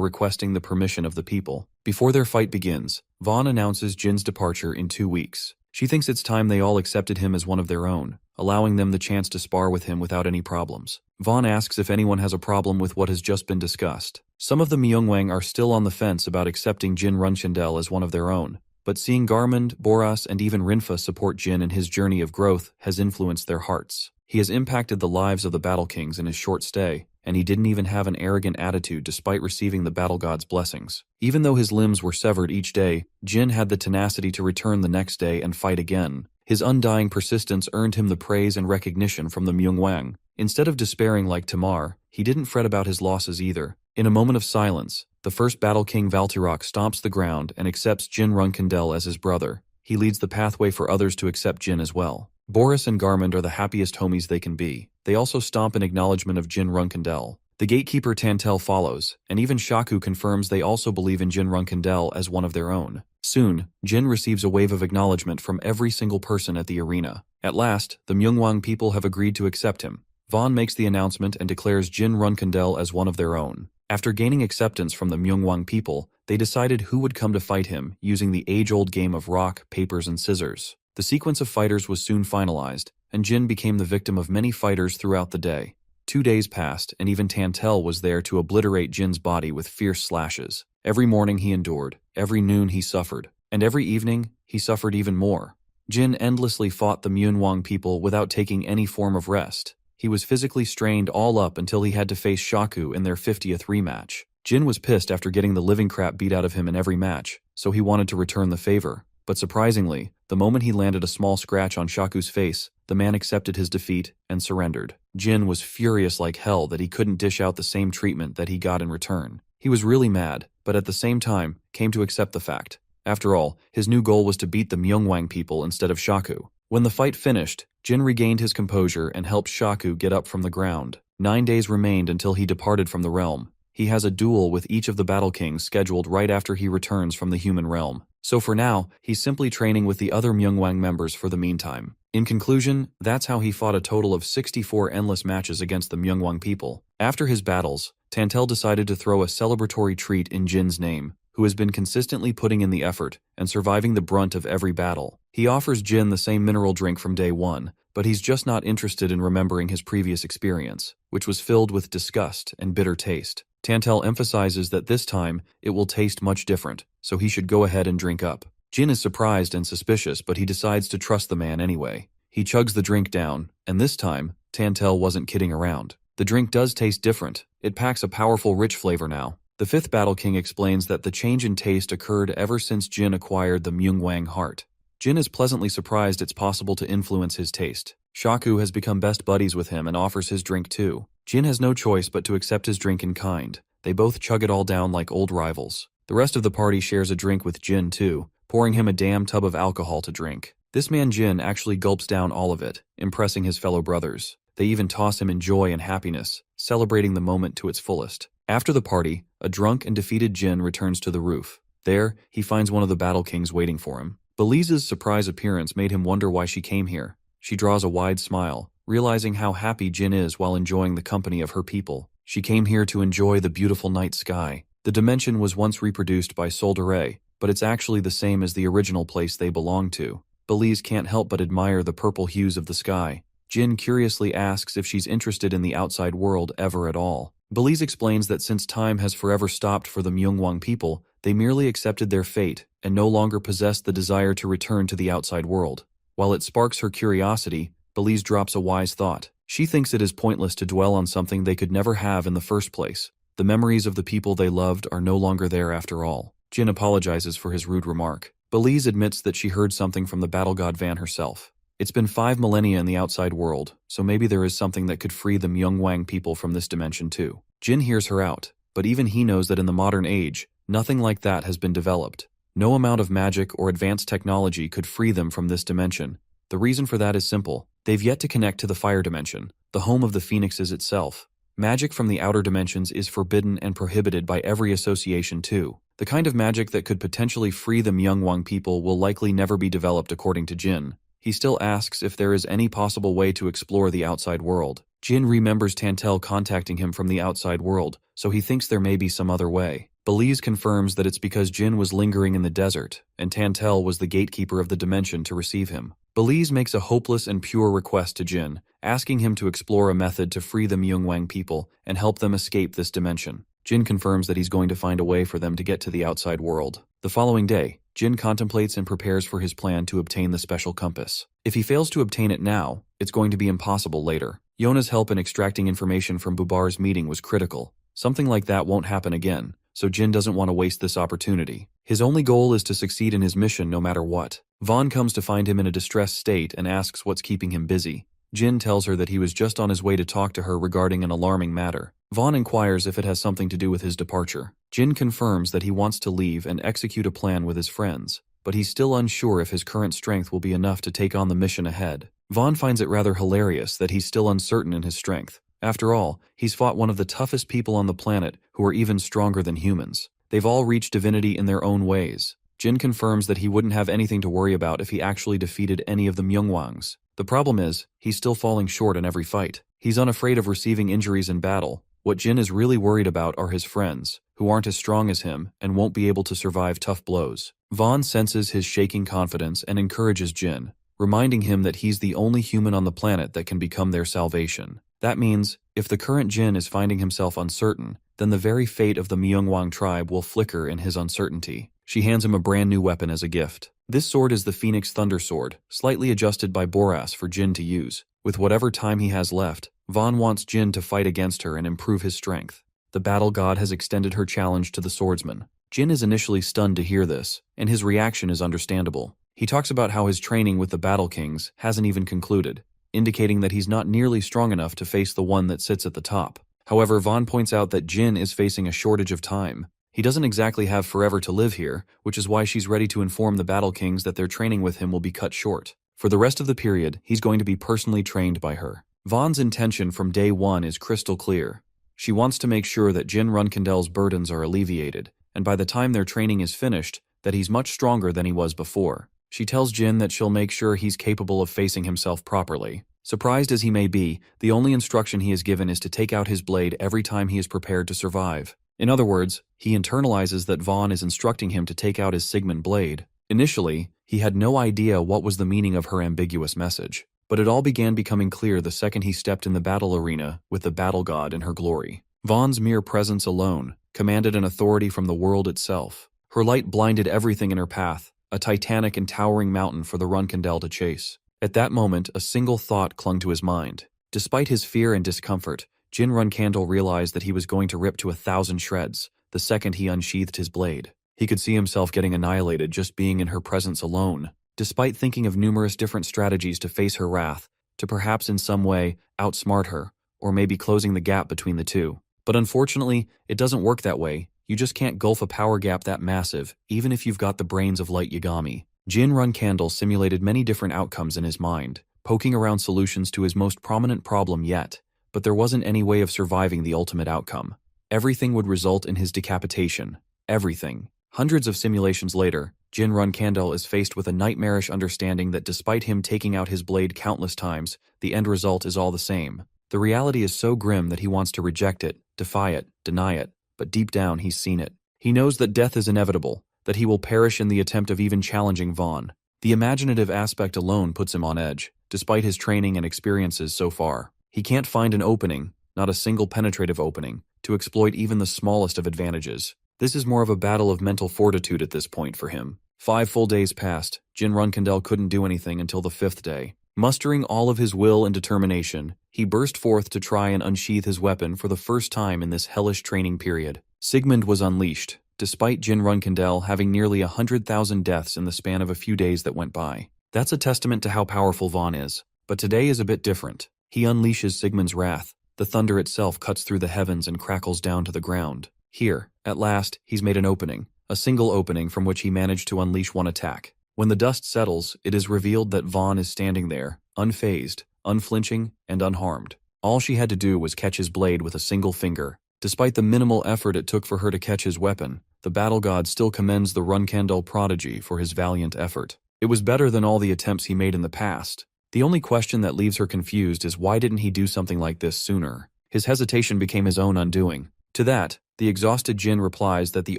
requesting the permission of the people. Before their fight begins, Vaughn announces Jin's departure in 2 weeks. She thinks it's time they all accepted him as one of their own, allowing them the chance to spar with him without any problems. Vaughn asks if anyone has a problem with what has just been discussed. Some of the Myeongwang are still on the fence about accepting Jin Runchandel as one of their own, but seeing Garmund, Boras, and even Rinfa support Jin in his journey of growth has influenced their hearts. He has impacted the lives of the Battle Kings in his short stay, and he didn't even have an arrogant attitude despite receiving the Battle God's blessings. Even though his limbs were severed each day, Jin had the tenacity to return the next day and fight again. His undying persistence earned him the praise and recognition from the Myeongwang. Instead of despairing like Tamar, he didn't fret about his losses either. In a moment of silence, the first Battle King Valtirok stomps the ground and accepts Jin Runkandel as his brother. He leads the pathway for others to accept Jin as well. Boris and Garmund are the happiest homies they can be. They also stomp in acknowledgement of Jin Runkandel. The gatekeeper Tantel follows, and even Shaku confirms they also believe in Jin Runkandel as one of their own. Soon, Jin receives a wave of acknowledgement from every single person at the arena. At last, the Myeongwang people have agreed to accept him. Vaughn makes the announcement and declares Jin Runkandel as one of their own. After gaining acceptance from the Myeongwang people, they decided who would come to fight him using the age-old game of rock, papers, and scissors. The sequence of fighters was soon finalized, and Jin became the victim of many fighters throughout the day. 2 days passed, and even Tantel was there to obliterate Jin's body with fierce slashes. Every morning he endured, every noon he suffered, and every evening he suffered even more. Jin endlessly fought the Myeongwang people without taking any form of rest. He was physically strained all up until he had to face Shaku in their 50th rematch. Jin was pissed after getting the living crap beat out of him in every match, so he wanted to return the favor. But surprisingly, the moment he landed a small scratch on Shaku's face, the man accepted his defeat and surrendered. Jin was furious like hell that he couldn't dish out the same treatment that he got in return. He was really mad, but at the same time, came to accept the fact. After all, his new goal was to beat the Myeongwang people instead of Shaku. When the fight finished, Jin regained his composure and helped Shaku get up from the ground. 9 days remained until he departed from the realm. He has a duel with each of the Battle Kings scheduled right after he returns from the human realm. So for now, he's simply training with the other Myeongwang members for the meantime. In conclusion, that's how he fought a total of 64 endless matches against the Myeongwang people. After his battles, Tantel decided to throw a celebratory treat in Jin's name, who has been consistently putting in the effort and surviving the brunt of every battle. He offers Jin the same mineral drink from day one, but he's just not interested in remembering his previous experience, which was filled with disgust and bitter taste. Tantel emphasizes that this time, it will taste much different, so he should go ahead and drink up. Jin is surprised and suspicious, but he decides to trust the man anyway. He chugs the drink down, and this time, Tantel wasn't kidding around. The drink does taste different. It packs a powerful, rich flavor now. The fifth Battle King explains that the change in taste occurred ever since Jin acquired the Myeongwang heart. Jin is pleasantly surprised it's possible to influence his taste. Shaku has become best buddies with him and offers his drink too. Jin has no choice but to accept his drink in kind. They both chug it all down like old rivals. The rest of the party shares a drink with Jin too, pouring him a damn tub of alcohol to drink. This man Jin actually gulps down all of it, impressing his fellow brothers. They even toss him in joy and happiness, celebrating the moment to its fullest. After the party, a drunk and defeated Jin returns to the roof. There, he finds one of the Battle Kings waiting for him. Belize's surprise appearance made him wonder why she came here. She draws a wide smile, realizing how happy Jin is while enjoying the company of her people. She came here to enjoy the beautiful night sky. The dimension was once reproduced by Soldere, but it's actually the same as the original place they belong to. Belize can't help but admire the purple hues of the sky. Jin curiously asks if she's interested in the outside world ever at all. Belize explains that since time has forever stopped for the Myeongwang people, they merely accepted their fate and no longer possess the desire to return to the outside world. While it sparks her curiosity, Belize drops a wise thought. She thinks it is pointless to dwell on something they could never have in the first place. The memories of the people they loved are no longer there after all. Jin apologizes for his rude remark. Belize admits that she heard something from the battle god Van herself. It's been 5 millennia in the outside world, so maybe there is something that could free the Myungwang people from this dimension too. Jin hears her out, but even he knows that in the modern age, nothing like that has been developed. No amount of magic or advanced technology could free them from this dimension. The reason for that is simple. They've yet to connect to the fire dimension, the home of the phoenixes itself. Magic from the outer dimensions is forbidden and prohibited by every association too. The kind of magic that could potentially free the Myungwang people will likely never be developed according to Jin. He still asks if there is any possible way to explore the outside world. Jin remembers Tantel contacting him from the outside world, so he thinks there may be some other way. Belize confirms that it's because Jin was lingering in the desert, and Tantel was the gatekeeper of the dimension to receive him. Belize makes a hopeless and pure request to Jin, asking him to explore a method to free the Myungwang people and help them escape this dimension. Jin confirms that he's going to find a way for them to get to the outside world. The following day, Jin contemplates and prepares for his plan to obtain the special compass. If he fails to obtain it now, it's going to be impossible later. Yona's help in extracting information from Bubar's meeting was critical. Something like that won't happen again, so Jin doesn't want to waste this opportunity. His only goal is to succeed in his mission no matter what. Vaughn comes to find him in a distressed state and asks what's keeping him busy. Jin tells her that he was just on his way to talk to her regarding an alarming matter. Vaughn inquires if it has something to do with his departure. Jin confirms that he wants to leave and execute a plan with his friends, but he's still unsure if his current strength will be enough to take on the mission ahead. Vaughn finds it rather hilarious that he's still uncertain in his strength. After all, he's fought one of the toughest people on the planet who are even stronger than humans. They've all reached divinity in their own ways. Jin confirms that he wouldn't have anything to worry about if he actually defeated any of the Myungwangs. The problem is, he's still falling short in every fight. He's unafraid of receiving injuries in battle. What Jin is really worried about are his friends, who aren't as strong as him and won't be able to survive tough blows. Vaughn senses his shaking confidence and encourages Jin, reminding him that he's the only human on the planet that can become their salvation. That means, if the current Jin is finding himself uncertain, then the very fate of the Myungwang tribe will flicker in his uncertainty. She hands him a brand new weapon as a gift. This sword is the Phoenix Thunder Sword, slightly adjusted by Boras for Jin to use. With whatever time he has left, Vaughn wants Jin to fight against her and improve his strength. The battle god has extended her challenge to the swordsman. Jin is initially stunned to hear this, and his reaction is understandable. He talks about how his training with the Battle Kings hasn't even concluded, indicating that he's not nearly strong enough to face the one that sits at the top. However, Vaughn points out that Jin is facing a shortage of time. He doesn't exactly have forever to live here, which is why she's ready to inform the Battle Kings that their training with him will be cut short. For the rest of the period, he's going to be personally trained by her. Vaughn's intention from day one is crystal clear. She wants to make sure that Jin Runkendel's burdens are alleviated, and by the time their training is finished, that he's much stronger than he was before. She tells Jin that she'll make sure he's capable of facing himself properly. Surprised as he may be, the only instruction he is given is to take out his blade every time he is prepared to survive. In other words, he internalizes that Vaughn is instructing him to take out his Sigmund blade. Initially, he had no idea what was the meaning of her ambiguous message, but it all began becoming clear the second he stepped in the battle arena with the battle god in her glory. Vaughn's mere presence alone commanded an authority from the world itself. Her light blinded everything in her path, a titanic and towering mountain for the Runkendel to chase. At that moment, a single thought clung to his mind. Despite his fear and discomfort, Jin Runkandel realized that he was going to rip to 1,000 shreds the second he unsheathed his blade. He could see himself getting annihilated just being in her presence alone. Despite thinking of numerous different strategies to face her wrath, to perhaps in some way outsmart her, or maybe closing the gap between the two. But unfortunately, it doesn't work that way. You just can't gulf a power gap that massive, even if you've got the brains of Light Yagami. Jin Runkandel simulated many different outcomes in his mind, poking around solutions to his most prominent problem yet, but there wasn't any way of surviving the ultimate outcome. Everything would result in his decapitation. Everything. Hundreds of simulations later, Jin Runkandel is faced with a nightmarish understanding that despite him taking out his blade countless times, the end result is all the same. The reality is so grim that he wants to reject it, defy it, deny it, but deep down he's seen it. He knows that death is inevitable, that he will perish in the attempt of even challenging Vaughn. The imaginative aspect alone puts him on edge, despite his training and experiences so far. He can't find an opening, not a single penetrative opening, to exploit even the smallest of advantages. This is more of a battle of mental fortitude at this point for him. 5 full days passed. Jin Runkandel couldn't do anything until the 5th day. Mustering all of his will and determination, he burst forth to try and unsheath his weapon for the first time in this hellish training period. Sigmund was unleashed, despite Jin Runkendel having nearly 100,000 deaths in the span of a few days that went by. That's a testament to how powerful Vaughn is. But today is a bit different. He unleashes Sigmund's wrath. The thunder itself cuts through the heavens and crackles down to the ground. Here, at last, he's made an opening. A single opening from which he managed to unleash one attack. When the dust settles, it is revealed that Vaughn is standing there, unfazed, unflinching, and unharmed. All she had to do was catch his blade with a single finger. Despite the minimal effort it took for her to catch his weapon, the battle god still commends the Runkendel prodigy for his valiant effort. It was better than all the attempts he made in the past. The only question that leaves her confused is why didn't he do something like this sooner? His hesitation became his own undoing. To that, the exhausted Jin replies that the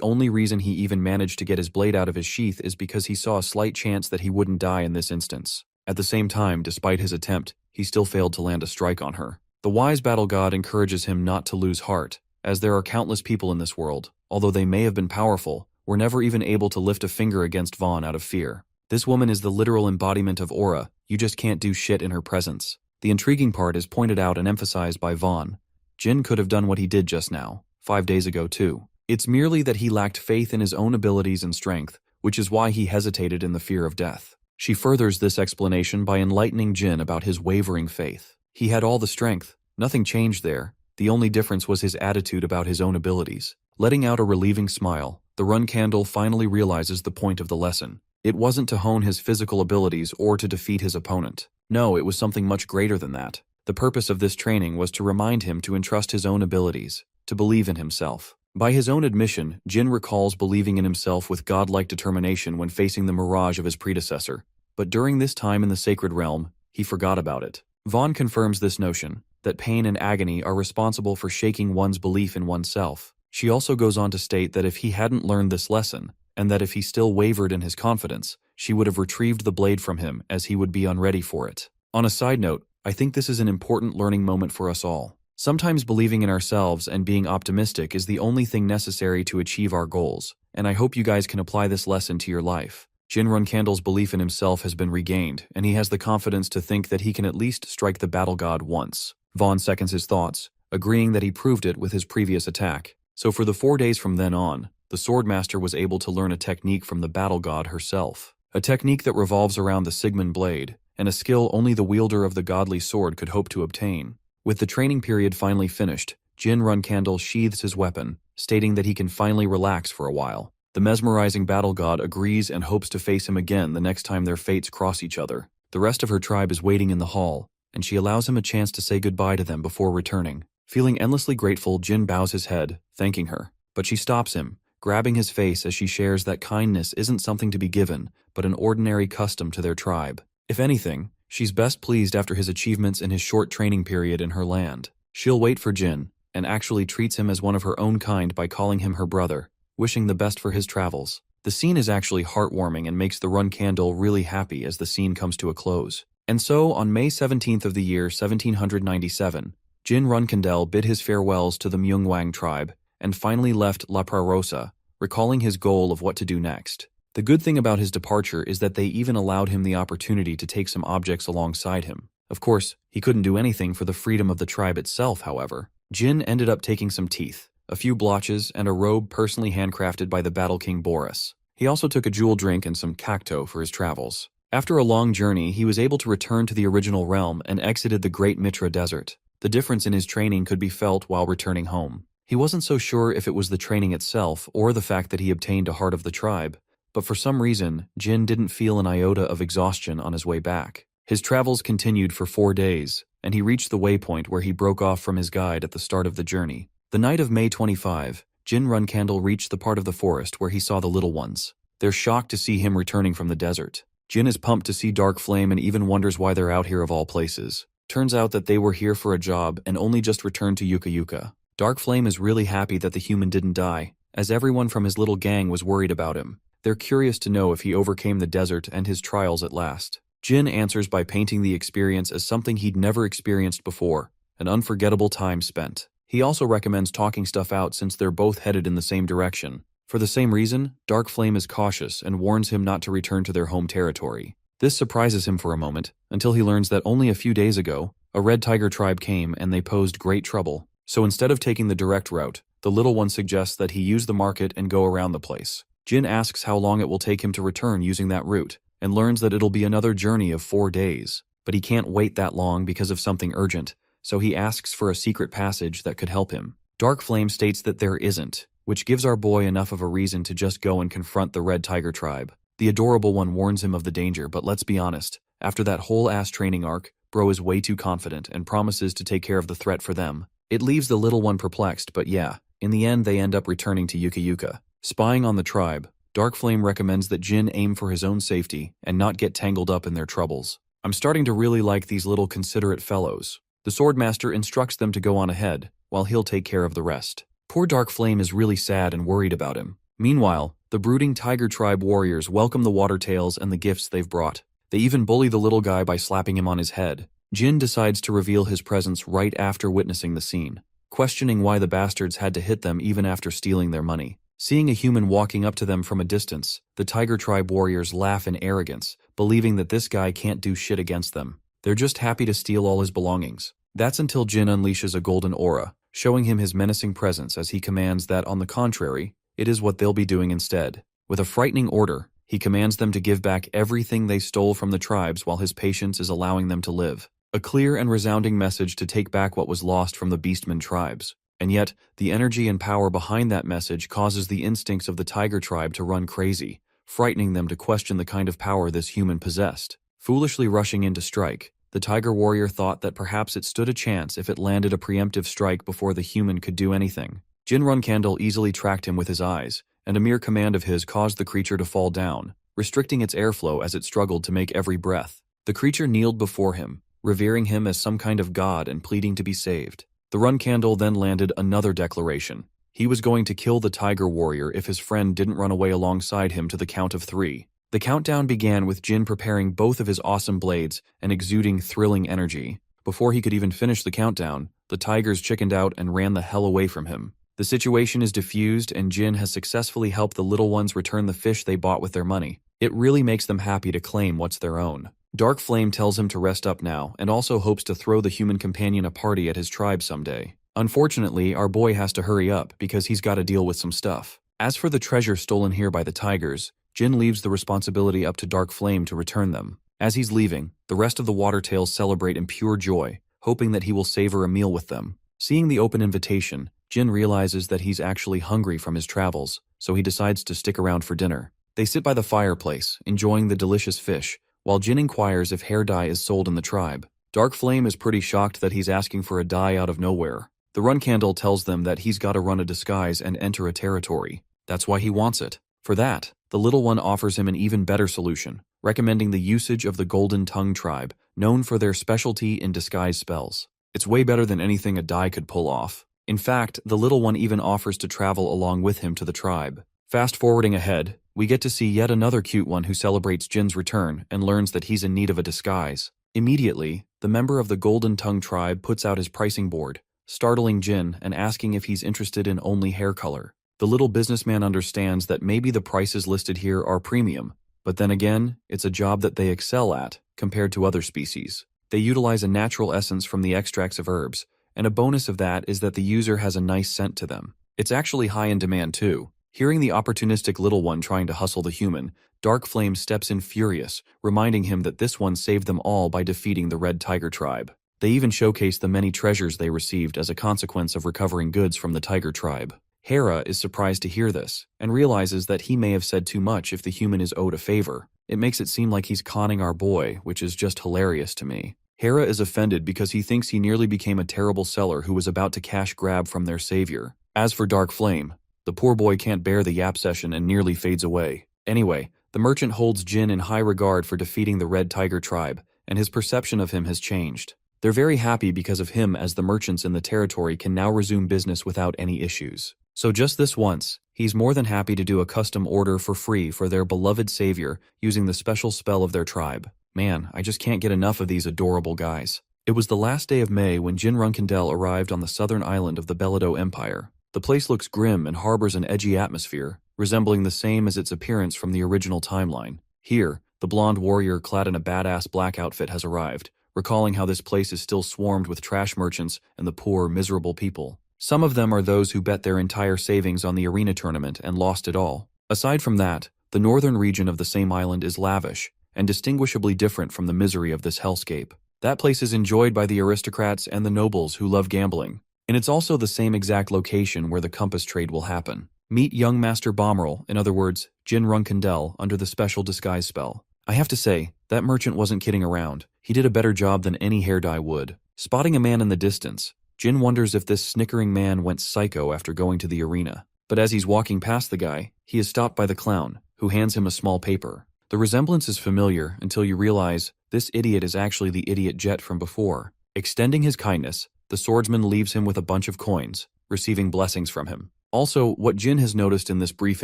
only reason he even managed to get his blade out of his sheath is because he saw a slight chance that he wouldn't die in this instance. At the same time, despite his attempt, he still failed to land a strike on her. The wise battle god encourages him not to lose heart, as there are countless people in this world, although they may have been powerful, were never even able to lift a finger against Vaughn out of fear. This woman is the literal embodiment of aura. You just can't do shit in her presence. The intriguing part is pointed out and emphasized by Vaughn. Jin could have done what he did just now, 5 days ago too. It's merely that he lacked faith in his own abilities and strength, which is why he hesitated in the fear of death. She furthers this explanation by enlightening Jin about his wavering faith. He had all the strength, nothing changed there. The only difference was his attitude about his own abilities. Letting out a relieving smile, the Runkendel finally realizes the point of the lesson. It wasn't to hone his physical abilities or to defeat his opponent. No, it was something much greater than that. The purpose of this training was to remind him to entrust his own abilities, to believe in himself. By his own admission, Jin recalls believing in himself with godlike determination when facing the mirage of his predecessor. But during this time in the sacred realm, he forgot about it. Vaughn confirms this notion, that pain and agony are responsible for shaking one's belief in oneself. She also goes on to state that if he hadn't learned this lesson, and that if he still wavered in his confidence, she would have retrieved the blade from him as he would be unready for it. On a side note, I think this is an important learning moment for us all. Sometimes believing in ourselves and being optimistic is the only thing necessary to achieve our goals, and I hope you guys can apply this lesson to your life. Jin Runkendel's belief in himself has been regained, and he has the confidence to think that he can at least strike the battle god once. Vaughn seconds his thoughts, agreeing that he proved it with his previous attack. So for the 4 days from then on, the Swordmaster was able to learn a technique from the battle god herself. A technique that revolves around the Sigmund blade, and a skill only the wielder of the godly sword could hope to obtain. With the training period finally finished, Jin Runkendel sheathes his weapon, stating that he can finally relax for a while. The mesmerizing battle god agrees and hopes to face him again the next time their fates cross each other. The rest of her tribe is waiting in the hall, and she allows him a chance to say goodbye to them before returning. Feeling endlessly grateful, Jin bows his head, thanking her. But she stops him, grabbing his face as she shares that kindness isn't something to be given, but an ordinary custom to their tribe. If anything, she's best pleased after his achievements in his short training period in her land. She'll wait for Jin, and actually treats him as one of her own kind by calling him her brother, wishing the best for his travels. The scene is actually heartwarming and makes the Runkendel really happy as the scene comes to a close. And so, on May 17th of the year 1797, Jin Runkendel bid his farewells to the Myungwang tribe and finally left La Prarosa, recalling his goal of what to do next. The good thing about his departure is that they even allowed him the opportunity to take some objects alongside him. Of course, he couldn't do anything for the freedom of the tribe itself, however. Jin ended up taking some teeth, a few blotches, and a robe personally handcrafted by the Battle King Boris. He also took a jewel drink and some cacto for his travels. After a long journey, he was able to return to the original realm and exited the Great Mitra Desert. The difference in his training could be felt while returning home. He wasn't so sure if it was the training itself or the fact that he obtained a heart of the tribe, but for some reason, Jin didn't feel an iota of exhaustion on his way back. His travels continued for 4 days, and he reached the waypoint where he broke off from his guide at the start of the journey. The night of May 25, Jin Runkendel reached the part of the forest where he saw the little ones. They're shocked to see him returning from the desert. Jin is pumped to see Dark Flame and even wonders why they're out here of all places. Turns out that they were here for a job and only just returned to Yuka Yuka. Dark Flame is really happy that the human didn't die, as everyone from his little gang was worried about him. They're curious to know if he overcame the desert and his trials at last. Jin answers by painting the experience as something he'd never experienced before, an unforgettable time spent. He also recommends talking stuff out since they're both headed in the same direction. For the same reason, Dark Flame is cautious and warns him not to return to their home territory. This surprises him for a moment, until he learns that only a few days ago, a red tiger tribe came and they posed great trouble. So instead of taking the direct route, the little one suggests that he use the market and go around the place. Jin asks how long it will take him to return using that route, and learns that it'll be another journey of 4 days. But he can't wait that long because of something urgent, so he asks for a secret passage that could help him. Dark Flame states that there isn't, which gives our boy enough of a reason to just go and confront the Red Tiger tribe. The adorable one warns him of the danger, but let's be honest, after that whole ass training arc, bro is way too confident and promises to take care of the threat for them. It leaves the little one perplexed, but yeah, in the end they end up returning to Yuka Yuka. Spying on the tribe, Dark Flame recommends that Jin aim for his own safety and not get tangled up in their troubles. I'm starting to really like these little considerate fellows. The Swordmaster instructs them to go on ahead, while he'll take care of the rest. Poor Dark Flame is really sad and worried about him. Meanwhile, the brooding Tiger Tribe warriors welcome the Watertails and the gifts they've brought. They even bully the little guy by slapping him on his head. Jin decides to reveal his presence right after witnessing the scene, questioning why the bastards had to hit them even after stealing their money. Seeing a human walking up to them from a distance, the Tiger Tribe warriors laugh in arrogance, believing that this guy can't do shit against them. They're just happy to steal all his belongings. That's until Jin unleashes a golden aura, showing him his menacing presence as he commands that, on the contrary, it is what they'll be doing instead. With a frightening order, he commands them to give back everything they stole from the tribes while his patience is allowing them to live. A clear and resounding message to take back what was lost from the Beastmen tribes. And yet, the energy and power behind that message causes the instincts of the Tiger Tribe to run crazy, frightening them to question the kind of power this human possessed. Foolishly rushing in to strike, the Tiger Warrior thought that perhaps it stood a chance if it landed a preemptive strike before the human could do anything. Jin Runkandle easily tracked him with his eyes, and a mere command of his caused the creature to fall down, restricting its airflow as it struggled to make every breath. The creature kneeled before him, revering him as some kind of god and pleading to be saved. The Runkandle then landed another declaration. He was going to kill the Tiger Warrior if his friend didn't run away alongside him to the count of 3. The countdown began with Jin preparing both of his awesome blades and exuding thrilling energy. Before he could even finish the countdown, the tigers chickened out and ran the hell away from him. The situation is diffused and Jin has successfully helped the little ones return the fish they bought with their money. It really makes them happy to claim what's their own. Dark Flame tells him to rest up now and also hopes to throw the human companion a party at his tribe someday. Unfortunately, our boy has to hurry up because he's got to deal with some stuff. As for the treasure stolen here by the tigers, Jin leaves the responsibility up to Dark Flame to return them. As he's leaving, the rest of the Watertails celebrate in pure joy, hoping that he will savor a meal with them. Seeing the open invitation, Jin realizes that he's actually hungry from his travels, so he decides to stick around for dinner. They sit by the fireplace, enjoying the delicious fish, while Jin inquires if hair dye is sold in the tribe. Dark Flame is pretty shocked that he's asking for a dye out of nowhere. The Runkandle tells them that he's got to run a disguise and enter a territory. That's why he wants it. For that, the little one offers him an even better solution, recommending the usage of the Golden Tongue tribe, known for their specialty in disguise spells. It's way better than anything a dye could pull off. In fact, the little one even offers to travel along with him to the tribe. Fast forwarding ahead, we get to see yet another cute one who celebrates Jin's return and learns that he's in need of a disguise. Immediately, the member of the Golden Tongue tribe puts out his pricing board, startling Jin and asking if he's interested in only hair color. The little businessman understands that maybe the prices listed here are premium, but then again, it's a job that they excel at compared to other species. They utilize a natural essence from the extracts of herbs, and a bonus of that is that the user has a nice scent to them. It's actually high in demand too. Hearing the opportunistic little one trying to hustle the human, Dark Flame steps in furious, reminding him that this one saved them all by defeating the Red Tiger tribe. They even showcase the many treasures they received as a consequence of recovering goods from the Tiger tribe. Hera is surprised to hear this, and realizes that he may have said too much if the human is owed a favor. It makes it seem like he's conning our boy, which is just hilarious to me. Hera is offended because he thinks he nearly became a terrible seller who was about to cash grab from their savior. As for Dark Flame, the poor boy can't bear the yap session and nearly fades away. Anyway, the merchant holds Jin in high regard for defeating the Red Tiger tribe, and his perception of him has changed. They're very happy because of him, as the merchants in the territory can now resume business without any issues. So just this once, he's more than happy to do a custom order for free for their beloved savior using the special spell of their tribe. Man, I just can't get enough of these adorable guys. It was the last day of May when Jin Runkandle arrived on the southern island of the Bellido Empire. The place looks grim and harbors an edgy atmosphere, resembling the same as its appearance from the original timeline. Here, the blonde warrior clad in a badass black outfit has arrived, recalling how this place is still swarmed with trash merchants and the poor, miserable people. Some of them are those who bet their entire savings on the arena tournament and lost it all. Aside from that, the northern region of the same island is lavish and distinguishably different from the misery of this hellscape. That place is enjoyed by the aristocrats and the nobles who love gambling, and it's also the same exact location where the compass trade will happen. Meet young Master Bommerl, in other words, Jin Runkendel, under the special disguise spell. I have to say, that merchant wasn't kidding around. He did a better job than any hair dye would. Spotting a man in the distance, Jin wonders if this snickering man went psycho after going to the arena. But as he's walking past the guy, he is stopped by the clown, who hands him a small paper. The resemblance is familiar until you realize this idiot is actually the idiot Jet from before. Extending his kindness, the swordsman leaves him with a bunch of coins, receiving blessings from him. Also, what Jin has noticed in this brief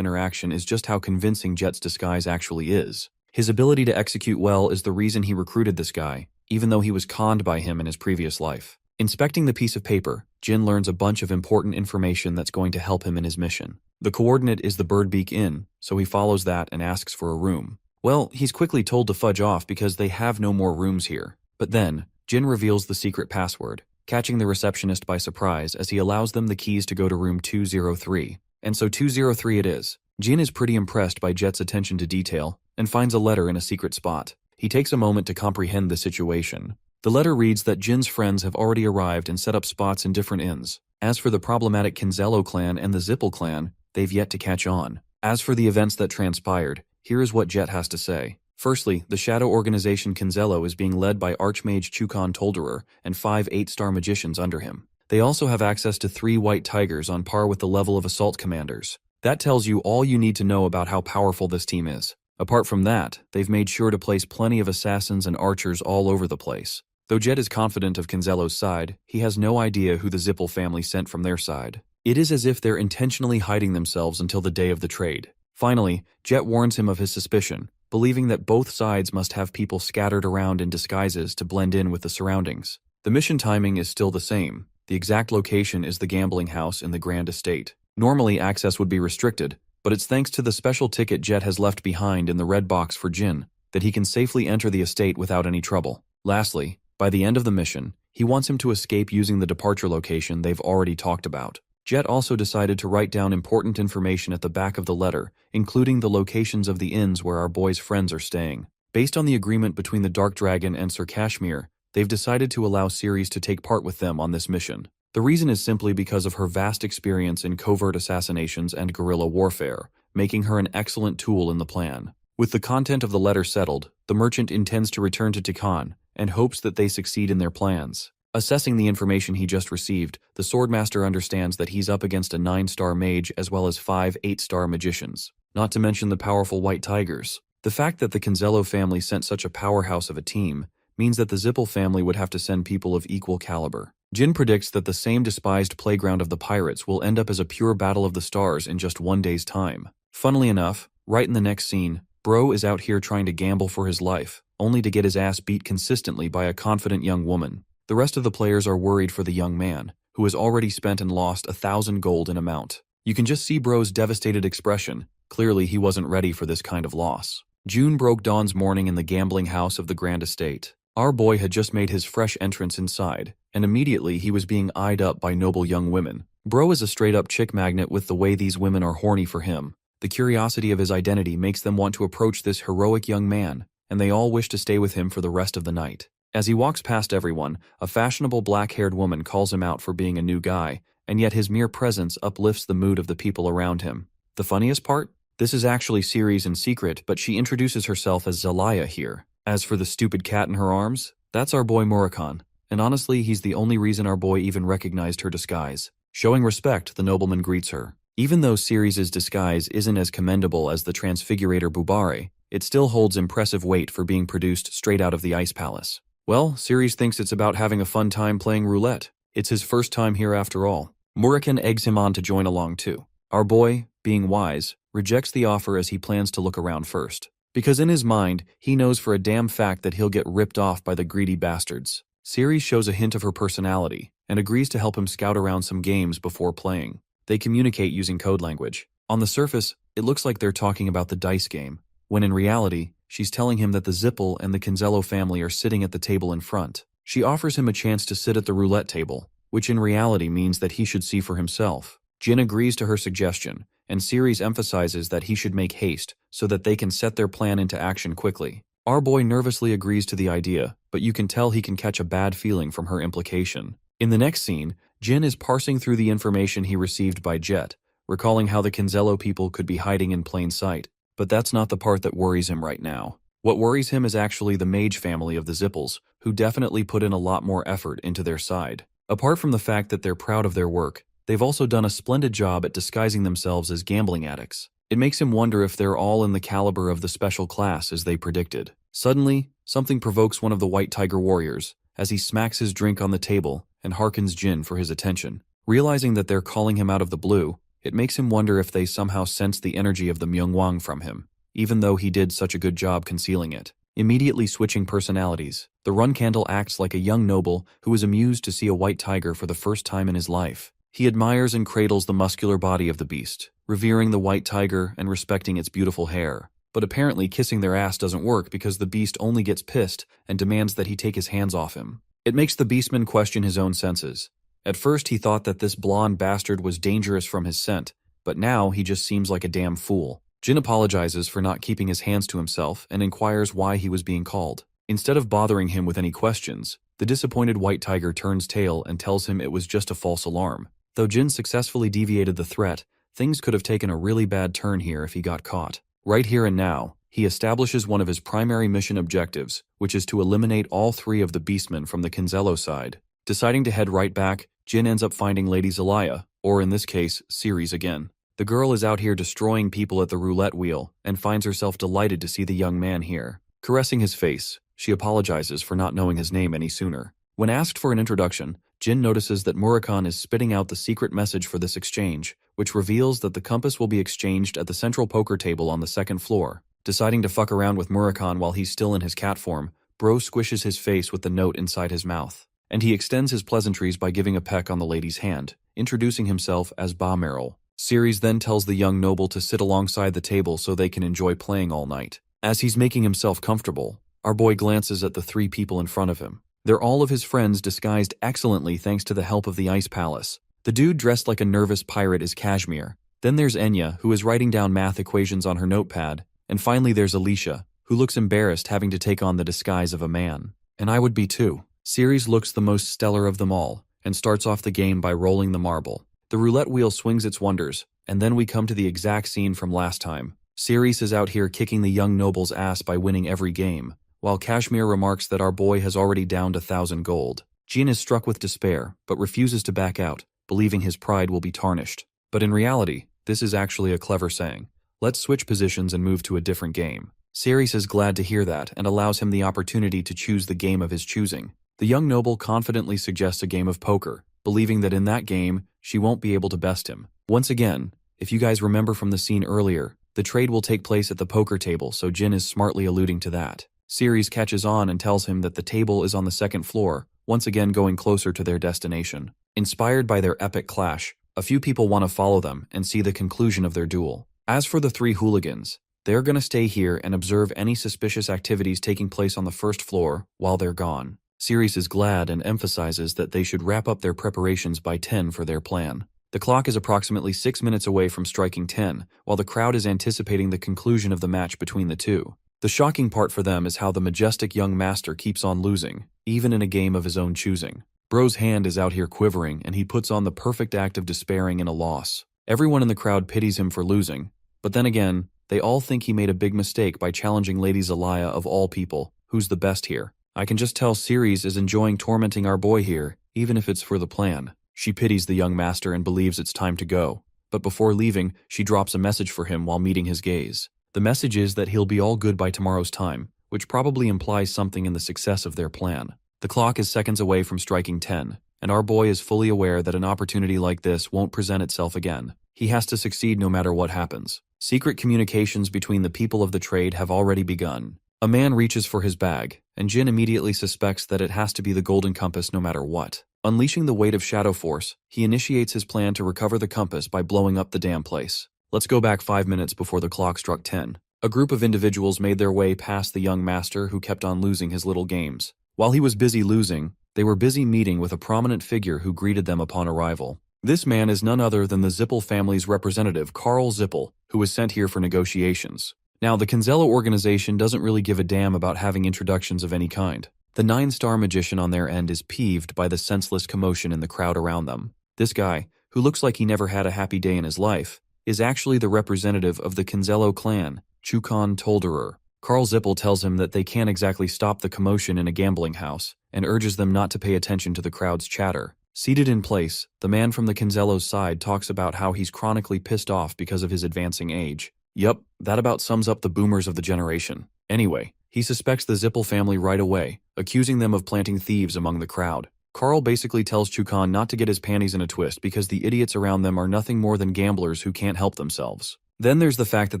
interaction is just how convincing Jet's disguise actually is. His ability to execute well is the reason he recruited this guy, even though he was conned by him in his previous life. Inspecting the piece of paper, Jin learns a bunch of important information that's going to help him in his mission. The coordinate is the Birdbeak Inn, so he follows that and asks for a room. Well, he's quickly told to fudge off because they have no more rooms here. But then, Jin reveals the secret password, catching the receptionist by surprise as he allows them the keys to go to room 203. And so 203 it is. Jin is pretty impressed by Jet's attention to detail and finds a letter in a secret spot. He takes a moment to comprehend the situation. The letter reads that Jin's friends have already arrived and set up spots in different inns. As for the problematic Kinzello clan and the Zippel clan, they've yet to catch on. As for the events that transpired, here is what Jet has to say. Firstly, the shadow organization Kinzello is being led by Archmage Chukon Tolderer and 5 8-star magicians under him. They also have access to 3 white tigers on par with the level of assault commanders. That tells you all you need to know about how powerful this team is. Apart from that, they've made sure to place plenty of assassins and archers all over the place. Though Jet is confident of Kinzello's side, he has no idea who the Zippel family sent from their side. It is as if they're intentionally hiding themselves until the day of the trade. Finally, Jet warns him of his suspicion, believing that both sides must have people scattered around in disguises to blend in with the surroundings. The mission timing is still the same. The exact location is the gambling house in the Grand Estate. Normally, access would be restricted, but it's thanks to the special ticket Jet has left behind in the red box for Jin that he can safely enter the estate without any trouble. Lastly, by the end of the mission, he wants him to escape using the departure location they've already talked about. Jet also decided to write down important information at the back of the letter, including the locations of the inns where our boy's friends are staying. Based on the agreement between the Dark Dragon and Sir Kashmir, they've decided to allow Ceres to take part with them on this mission. The reason is simply because of her vast experience in covert assassinations and guerrilla warfare, making her an excellent tool in the plan. With the content of the letter settled, the merchant intends to return to Tikan and hopes that they succeed in their plans. Assessing the information he just received, the Swordmaster understands that he's up against a 9-star mage as well as 5 8-star magicians, not to mention the powerful white tigers. The fact that the Kinzello family sent such a powerhouse of a team means that the Zippel family would have to send people of equal caliber. Jin predicts that the same despised playground of the pirates will end up as a pure battle of the stars in just one day's time. Funnily enough, right in the next scene, Bro is out here trying to gamble for his life, only to get his ass beat consistently by a confident young woman. The rest of the players are worried for the young man, who has already spent and lost 1,000 gold in amount. You can just see Bro's devastated expression. Clearly he wasn't ready for this kind of loss. June broke dawn's morning in the gambling house of the Grand Estate. Our boy had just made his fresh entrance inside, and immediately he was being eyed up by noble young women. Bro is a straight-up chick magnet with the way these women are horny for him. The curiosity of his identity makes them want to approach this heroic young man, and they all wish to stay with him for the rest of the night. As he walks past everyone, a fashionable black-haired woman calls him out for being a new guy, and yet his mere presence uplifts the mood of the people around him. The funniest part? This is actually Ceres in secret, but she introduces herself as Zelaya here. As for the stupid cat in her arms, that's our boy Murakan, and honestly he's the only reason our boy even recognized her disguise. Showing respect, the nobleman greets her. Even though Ceres' disguise isn't as commendable as the Transfigurator Bubare, it still holds impressive weight for being produced straight out of the Ice Palace. Well, Ceres thinks it's about having a fun time playing roulette. It's his first time here after all. Murakan eggs him on to join along too. Our boy, being wise, rejects the offer as he plans to look around first. Because in his mind, he knows for a damn fact that he'll get ripped off by the greedy bastards. Ceres shows a hint of her personality and agrees to help him scout around some games before playing. They communicate using code language. On the surface, it looks like they're talking about the dice game, when in reality, she's telling him that the Zippel and the Kinzello family are sitting at the table in front. She offers him a chance to sit at the roulette table, which in reality means that he should see for himself. Jin agrees to her suggestion, and Ceres emphasizes that he should make haste so that they can set their plan into action quickly. Our boy nervously agrees to the idea, but you can tell he can catch a bad feeling from her implication. In the next scene, Jin is parsing through the information he received by Jet, recalling how the Kinzello people could be hiding in plain sight. But that's not the part that worries him right now. What worries him is actually the mage family of the Zippels, who definitely put in a lot more effort into their side. Apart from the fact that they're proud of their work, they've also done a splendid job at disguising themselves as gambling addicts. It makes him wonder if they're all in the caliber of the special class as they predicted. Suddenly, something provokes one of the White Tiger warriors, as he smacks his drink on the table and harkens Jin for his attention. Realizing that they're calling him out of the blue, it makes him wonder if they somehow sense the energy of the Myungwang from him, even though he did such a good job concealing it. Immediately switching personalities, the Run Candle acts like a young noble who is amused to see a white tiger for the first time in his life. He admires and cradles the muscular body of the beast, revering the white tiger and respecting its beautiful hair. But apparently kissing their ass doesn't work because the beast only gets pissed and demands that he take his hands off him. It makes the beastman question his own senses. At first he thought that this blonde bastard was dangerous from his scent, but now he just seems like a damn fool. Jin apologizes for not keeping his hands to himself and inquires why he was being called. Instead of bothering him with any questions, the disappointed white tiger turns tail and tells him it was just a false alarm. Though Jin successfully deviated the threat, things could have taken a really bad turn here if he got caught. Right here and now, he establishes one of his primary mission objectives, which is to eliminate all three of the beastmen from the Kinzello side. Deciding to head right back, Jin ends up finding Lady Zelaya, or in this case, Ceres again. The girl is out here destroying people at the roulette wheel and finds herself delighted to see the young man here. Caressing his face, she apologizes for not knowing his name any sooner. When asked for an introduction, Jin notices that Murakhan is spitting out the secret message for this exchange, which reveals that the compass will be exchanged at the central poker table on the second floor. Deciding to fuck around with Murakhan while he's still in his cat form, Bro squishes his face with the note inside his mouth. And he extends his pleasantries by giving a peck on the lady's hand, introducing himself as Ba Merrill. Ceres then tells the young noble to sit alongside the table so they can enjoy playing all night. As he's making himself comfortable, our boy glances at the three people in front of him. They're all of his friends disguised excellently thanks to the help of the Ice Palace. The dude dressed like a nervous pirate is Kashmir. Then there's Enya, who is writing down math equations on her notepad. And finally there's Alicia, who looks embarrassed having to take on the disguise of a man. And I would be too. Ceres looks the most stellar of them all, and starts off the game by rolling the marble. The roulette wheel swings its wonders, and then we come to the exact scene from last time. Ceres is out here kicking the young noble's ass by winning every game, while Kashmir remarks that our boy has already downed 1,000 gold. Jin is struck with despair, but refuses to back out, believing his pride will be tarnished. But in reality, this is actually a clever saying. Let's switch positions and move to a different game. Ceres is glad to hear that and allows him the opportunity to choose the game of his choosing. The young noble confidently suggests a game of poker, believing that in that game, she won't be able to best him. Once again, if you guys remember from the scene earlier, the trade will take place at the poker table, so Jin is smartly alluding to that. Ceres catches on and tells him that the table is on the second floor, once again going closer to their destination. Inspired by their epic clash, a few people want to follow them and see the conclusion of their duel. As for the three hooligans, they're gonna stay here and observe any suspicious activities taking place on the first floor while they're gone. Ceres is glad and emphasizes that they should wrap up their preparations by 10 for their plan. The clock is approximately 6 minutes away from striking 10, while the crowd is anticipating the conclusion of the match between the two. The shocking part for them is how the majestic young master keeps on losing, even in a game of his own choosing. Bro's hand is out here quivering, and he puts on the perfect act of despairing in a loss. Everyone in the crowd pities him for losing, but then again, they all think he made a big mistake by challenging Lady Zelaya of all people, who's the best here. I can just tell Ceres is enjoying tormenting our boy here, even if it's for the plan. She pities the young master and believes it's time to go, but before leaving, she drops a message for him while meeting his gaze. The message is that he'll be all good by tomorrow's time, which probably implies something in the success of their plan. The clock is seconds away from striking 10, and our boy is fully aware that an opportunity like this won't present itself again. He has to succeed no matter what happens. Secret communications between the people of the trade have already begun. A man reaches for his bag, and Jin immediately suspects that it has to be the golden compass no matter what. Unleashing the weight of Shadow Force, he initiates his plan to recover the compass by blowing up the damn place. Let's go back 5 minutes before the clock struck 10. A group of individuals made their way past the young master who kept on losing his little games. While he was busy losing, they were busy meeting with a prominent figure who greeted them upon arrival. This man is none other than the Zippel family's representative, Karl Zippel, who was sent here for negotiations. Now, the Kinzello organization doesn't really give a damn about having introductions of any kind. The 9-star magician on their end is peeved by the senseless commotion in the crowd around them. This guy, who looks like he never had a happy day in his life, is actually the representative of the Kinzello clan, Chukon Tolderer. Karl Zippel tells him that they can't exactly stop the commotion in a gambling house, and urges them not to pay attention to the crowd's chatter. Seated in place, the man from the Kinzello's side talks about how he's chronically pissed off because of his advancing age. Yup, that about sums up the boomers of the generation. Anyway, he suspects the Zippel family right away, accusing them of planting thieves among the crowd. Karl basically tells Chukon not to get his panties in a twist because the idiots around them are nothing more than gamblers who can't help themselves. Then there's the fact that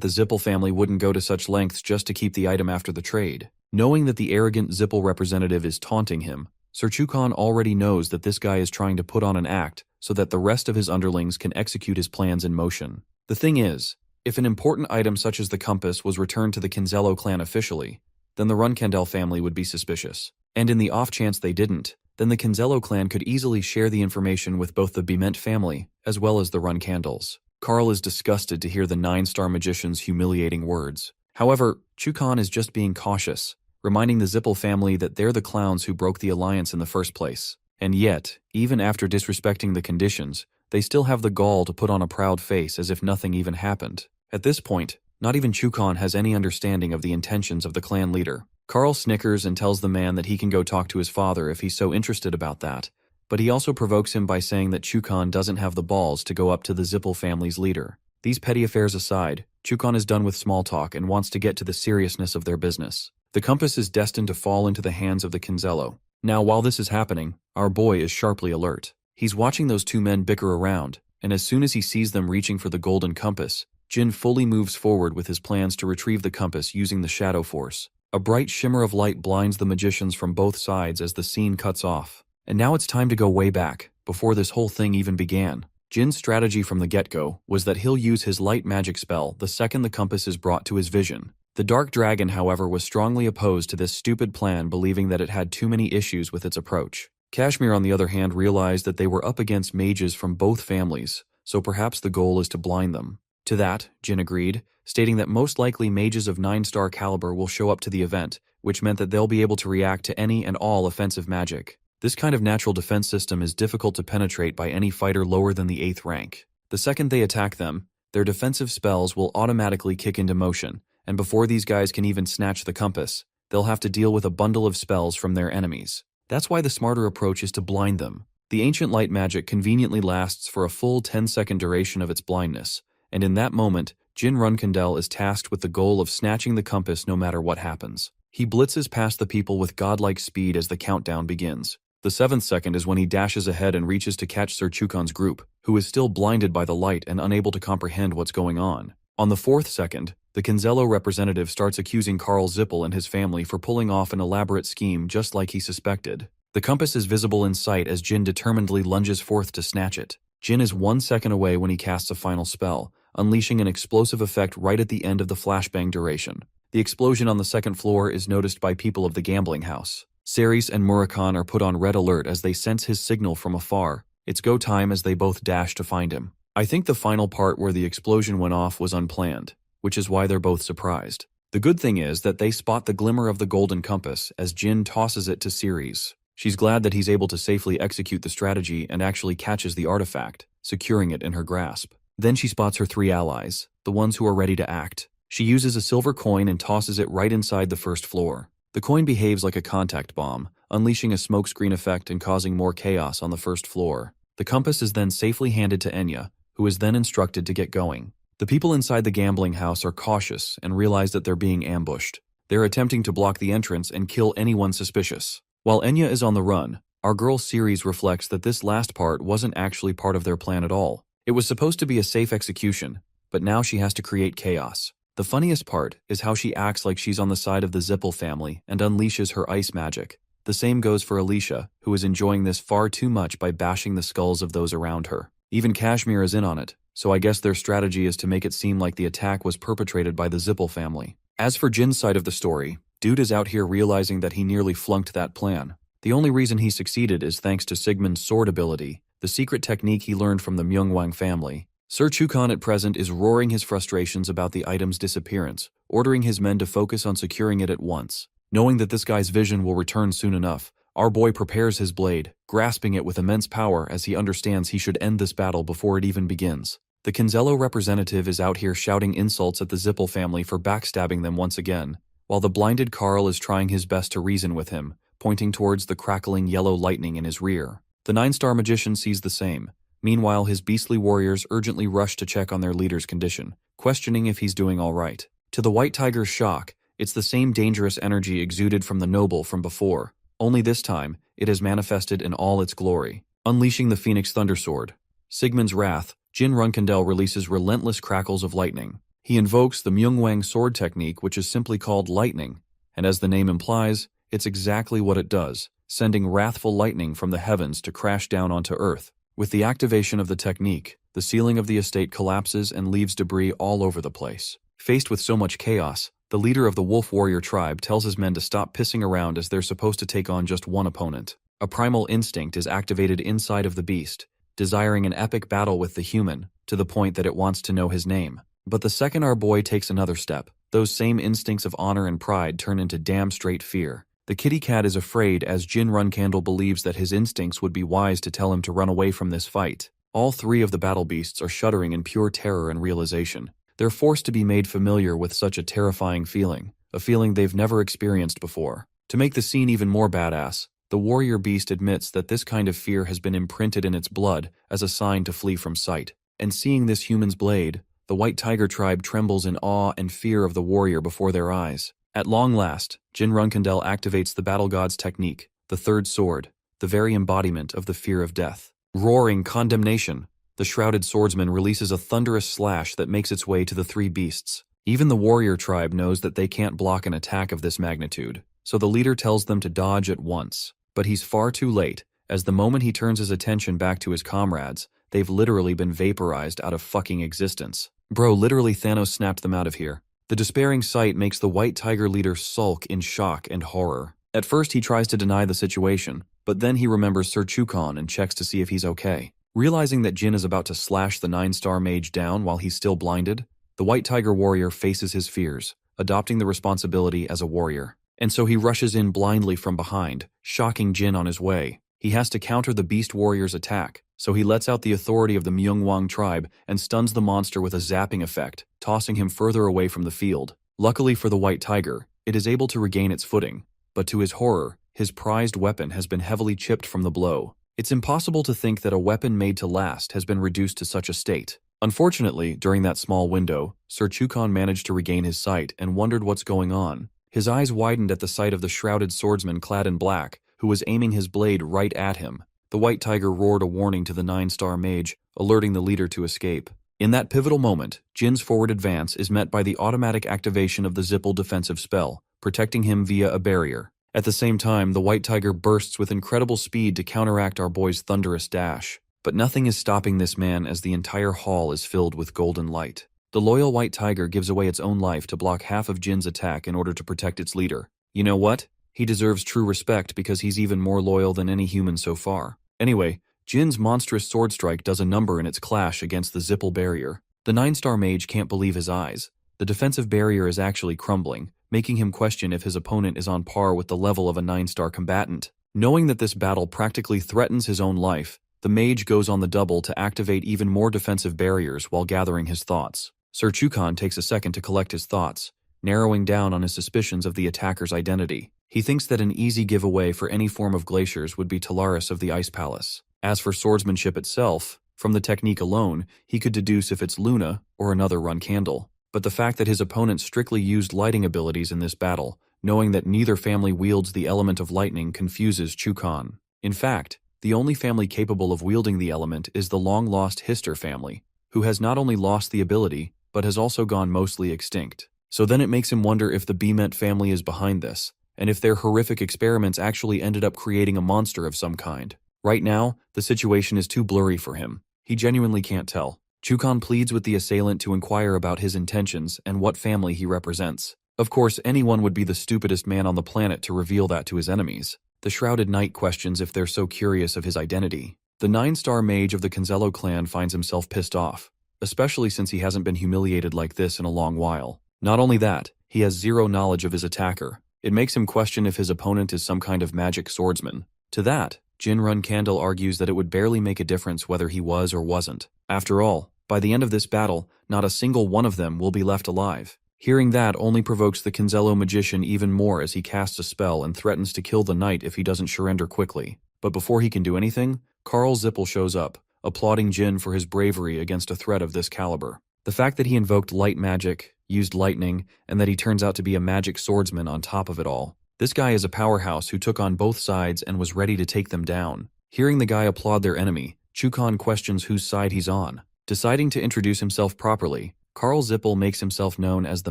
the Zippel family wouldn't go to such lengths just to keep the item after the trade. Knowing that the arrogant Zippel representative is taunting him, Sir Chukon already knows that this guy is trying to put on an act so that the rest of his underlings can execute his plans in motion. The thing is, if an important item such as the compass was returned to the Kinzello clan officially, then the Runkendel family would be suspicious. And in the off chance they didn't, then the Kinzello clan could easily share the information with both the Bement family as well as the Runkandels. Karl is disgusted to hear the 9-star magician's humiliating words. However, Chukon is just being cautious, reminding the Zippel family that they're the clowns who broke the alliance in the first place. And yet, even after disrespecting the conditions, they still have the gall to put on a proud face as if nothing even happened. At this point, not even Chukon has any understanding of the intentions of the clan leader. Karl snickers and tells the man that he can go talk to his father if he's so interested about that, but he also provokes him by saying that Chukon doesn't have the balls to go up to the Zippel family's leader. These petty affairs aside, Chukon is done with small talk and wants to get to the seriousness of their business. The compass is destined to fall into the hands of the Kinzello. Now, while this is happening, our boy is sharply alert. He's watching those two men bicker around, and as soon as he sees them reaching for the golden compass, Jin fully moves forward with his plans to retrieve the compass using the shadow force. A bright shimmer of light blinds the magicians from both sides as the scene cuts off. And now it's time to go way back, before this whole thing even began. Jin's strategy from the get-go was that he'll use his light magic spell the second the compass is brought to his vision. The Dark Dragon, however, was strongly opposed to this stupid plan, believing that it had too many issues with its approach. Kashmir, on the other hand, realized that they were up against mages from both families, so perhaps the goal is to blind them. To that, Jin agreed, stating that most likely mages of 9-star caliber will show up to the event, which meant that they'll be able to react to any and all offensive magic. This kind of natural defense system is difficult to penetrate by any fighter lower than the 8th rank. The second they attack them, their defensive spells will automatically kick into motion, and before these guys can even snatch the compass, they'll have to deal with a bundle of spells from their enemies. That's why the smarter approach is to blind them. The ancient light magic conveniently lasts for a full 10-second duration of its blindness, and in that moment, Jin Runkendel is tasked with the goal of snatching the compass no matter what happens. He blitzes past the people with godlike speed as the countdown begins. The 7th second is when he dashes ahead and reaches to catch Sir Chukon's group, who is still blinded by the light and unable to comprehend what's going on. On the 4th second, the Kinzello representative starts accusing Karl Zippel and his family for pulling off an elaborate scheme just like he suspected. The compass is visible in sight as Jin determinedly lunges forth to snatch it. Jin is 1 second away when he casts a final spell, unleashing an explosive effect right at the end of the flashbang duration. The explosion on the 2nd floor is noticed by people of the gambling house. Ceres and Murakhan are put on red alert as they sense his signal from afar. It's go time as they both dash to find him. I think the final part where the explosion went off was unplanned, which is why they're both surprised. The good thing is that they spot the glimmer of the golden compass as Jin tosses it to Ceres. She's glad that he's able to safely execute the strategy and actually catches the artifact, securing it in her grasp. Then she spots her 3 allies, the ones who are ready to act. She uses a silver coin and tosses it right inside the 1st floor. The coin behaves like a contact bomb, unleashing a smokescreen effect and causing more chaos on the 1st floor. The compass is then safely handed to Enya, who is then instructed to get going. The people inside the gambling house are cautious and realize that they're being ambushed. They're attempting to block the entrance and kill anyone suspicious. While Enya is on the run, our girl Ceres reflects that this last part wasn't actually part of their plan at all. It was supposed to be a safe execution, but now she has to create chaos. The funniest part is how she acts like she's on the side of the Zippel family and unleashes her ice magic. The same goes for Alicia, who is enjoying this far too much by bashing the skulls of those around her. Even Kashmir is in on it, so I guess their strategy is to make it seem like the attack was perpetrated by the Zippel family. As for Jin's side of the story, dude is out here realizing that he nearly flunked that plan. The only reason he succeeded is thanks to Sigmund's sword ability, the secret technique he learned from the Myungwang family. Sir Chukon at present is roaring his frustrations about the item's disappearance, ordering his men to focus on securing it at once. Knowing that this guy's vision will return soon enough, our boy prepares his blade, grasping it with immense power as he understands he should end this battle before it even begins. The Kinzello representative is out here shouting insults at the Zippel family for backstabbing them once again, while the blinded Carl is trying his best to reason with him, pointing towards the crackling yellow lightning in his rear. The 9-star magician sees the same. Meanwhile, his beastly warriors urgently rush to check on their leader's condition, questioning if he's doing all right. To the White Tiger's shock, it's the same dangerous energy exuded from the noble from before, only this time, it has manifested in all its glory. Unleashing the Phoenix Thundersword. Sigmund's wrath, Jin Runkendel releases relentless crackles of lightning. He invokes the Myungwang sword technique, which is simply called lightning, and as the name implies, it's exactly what it does, sending wrathful lightning from the heavens to crash down onto Earth. With the activation of the technique, the ceiling of the estate collapses and leaves debris all over the place. Faced with so much chaos, the leader of the Wolf Warrior tribe tells his men to stop pissing around as they're supposed to take on just one opponent. A primal instinct is activated inside of the beast, desiring an epic battle with the human, to the point that it wants to know his name. But the second our boy takes another step, those same instincts of honor and pride turn into damn straight fear. The kitty cat is afraid as Jin Runkandel believes that his instincts would be wise to tell him to run away from this fight. All three of the battle beasts are shuddering in pure terror and realization. They're forced to be made familiar with such a terrifying feeling, a feeling they've never experienced before. To make the scene even more badass, the warrior beast admits that this kind of fear has been imprinted in its blood as a sign to flee from sight. And seeing this human's blade, the White Tiger tribe trembles in awe and fear of the warrior before their eyes. At long last, Jin Runkendel activates the battle god's technique, the third sword, the very embodiment of the fear of death. Roaring condemnation, the shrouded swordsman releases a thunderous slash that makes its way to the three beasts. Even the warrior tribe knows that they can't block an attack of this magnitude, so the leader tells them to dodge at once. But he's far too late, as the moment he turns his attention back to his comrades, they've literally been vaporized out of fucking existence. Bro, literally Thanos snapped them out of here. The despairing sight makes the White Tiger leader sulk in shock and horror. At first he tries to deny the situation, but then he remembers Sir Chukon and checks to see if he's okay. Realizing that Jin is about to slash the 9-star mage down while he's still blinded, the White Tiger warrior faces his fears, adopting the responsibility as a warrior. And so he rushes in blindly from behind, shocking Jin on his way. He has to counter the beast warrior's attack, so he lets out the authority of the Myungwang tribe and stuns the monster with a zapping effect, tossing him further away from the field. Luckily for the White Tiger, it is able to regain its footing, but to his horror, his prized weapon has been heavily chipped from the blow. It's impossible to think that a weapon made to last has been reduced to such a state. Unfortunately, during that small window, Sir Chukon managed to regain his sight and wondered what's going on. His eyes widened at the sight of the shrouded swordsman clad in black, who was aiming his blade right at him. The White Tiger roared a warning to the 9-star mage, alerting the leader to escape. In that pivotal moment, Jin's forward advance is met by the automatic activation of the Zippel defensive spell, protecting him via a barrier. At the same time, the White Tiger bursts with incredible speed to counteract our boy's thunderous dash. But nothing is stopping this man as the entire hall is filled with golden light. The loyal White Tiger gives away its own life to block half of Jin's attack in order to protect its leader. You know what? He deserves true respect because he's even more loyal than any human so far. Anyway, Jin's monstrous sword strike does a number in its clash against the Zippel barrier. The 9-star mage can't believe his eyes. The defensive barrier is actually crumbling, making him question if his opponent is on par with the level of a 9-star combatant. Knowing that this battle practically threatens his own life, the mage goes on the double to activate even more defensive barriers while gathering his thoughts. Sir Chukon takes a second to collect his thoughts, narrowing down on his suspicions of the attacker's identity. He thinks that an easy giveaway for any form of glaciers would be Talaris of the Ice Palace. As for swordsmanship itself, from the technique alone, he could deduce if it's Luna or another Runkandel. But the fact that his opponent strictly used lighting abilities in this battle, knowing that neither family wields the element of lightning, confuses Chukon. In fact, the only family capable of wielding the element is the long-lost Hister family, who has not only lost the ability, but has also gone mostly extinct. So then it makes him wonder if the Bement family is behind this, and if their horrific experiments actually ended up creating a monster of some kind. Right now, the situation is too blurry for him. He genuinely can't tell. Chukon pleads with the assailant to inquire about his intentions and what family he represents. Of course, anyone would be the stupidest man on the planet to reveal that to his enemies. The Shrouded Knight questions if they're so curious of his identity. The 9-star mage of the Conzello clan finds himself pissed off, especially since he hasn't been humiliated like this in a long while. Not only that, he has zero knowledge of his attacker. It makes him question if his opponent is some kind of magic swordsman. To that, Jinrun Candle argues that it would barely make a difference whether he was or wasn't. After all, by the end of this battle, not a single one of them will be left alive. Hearing that only provokes the Conzello magician even more as he casts a spell and threatens to kill the knight if he doesn't surrender quickly. But before he can do anything, Carl Zippel shows up, applauding Jin for his bravery against a threat of this caliber. The fact that he invoked light magic, used lightning, and that he turns out to be a magic swordsman on top of it all. This guy is a powerhouse who took on both sides and was ready to take them down. Hearing the guy applaud their enemy, Chukon questions whose side he's on. Deciding to introduce himself properly, Carl Zippel makes himself known as the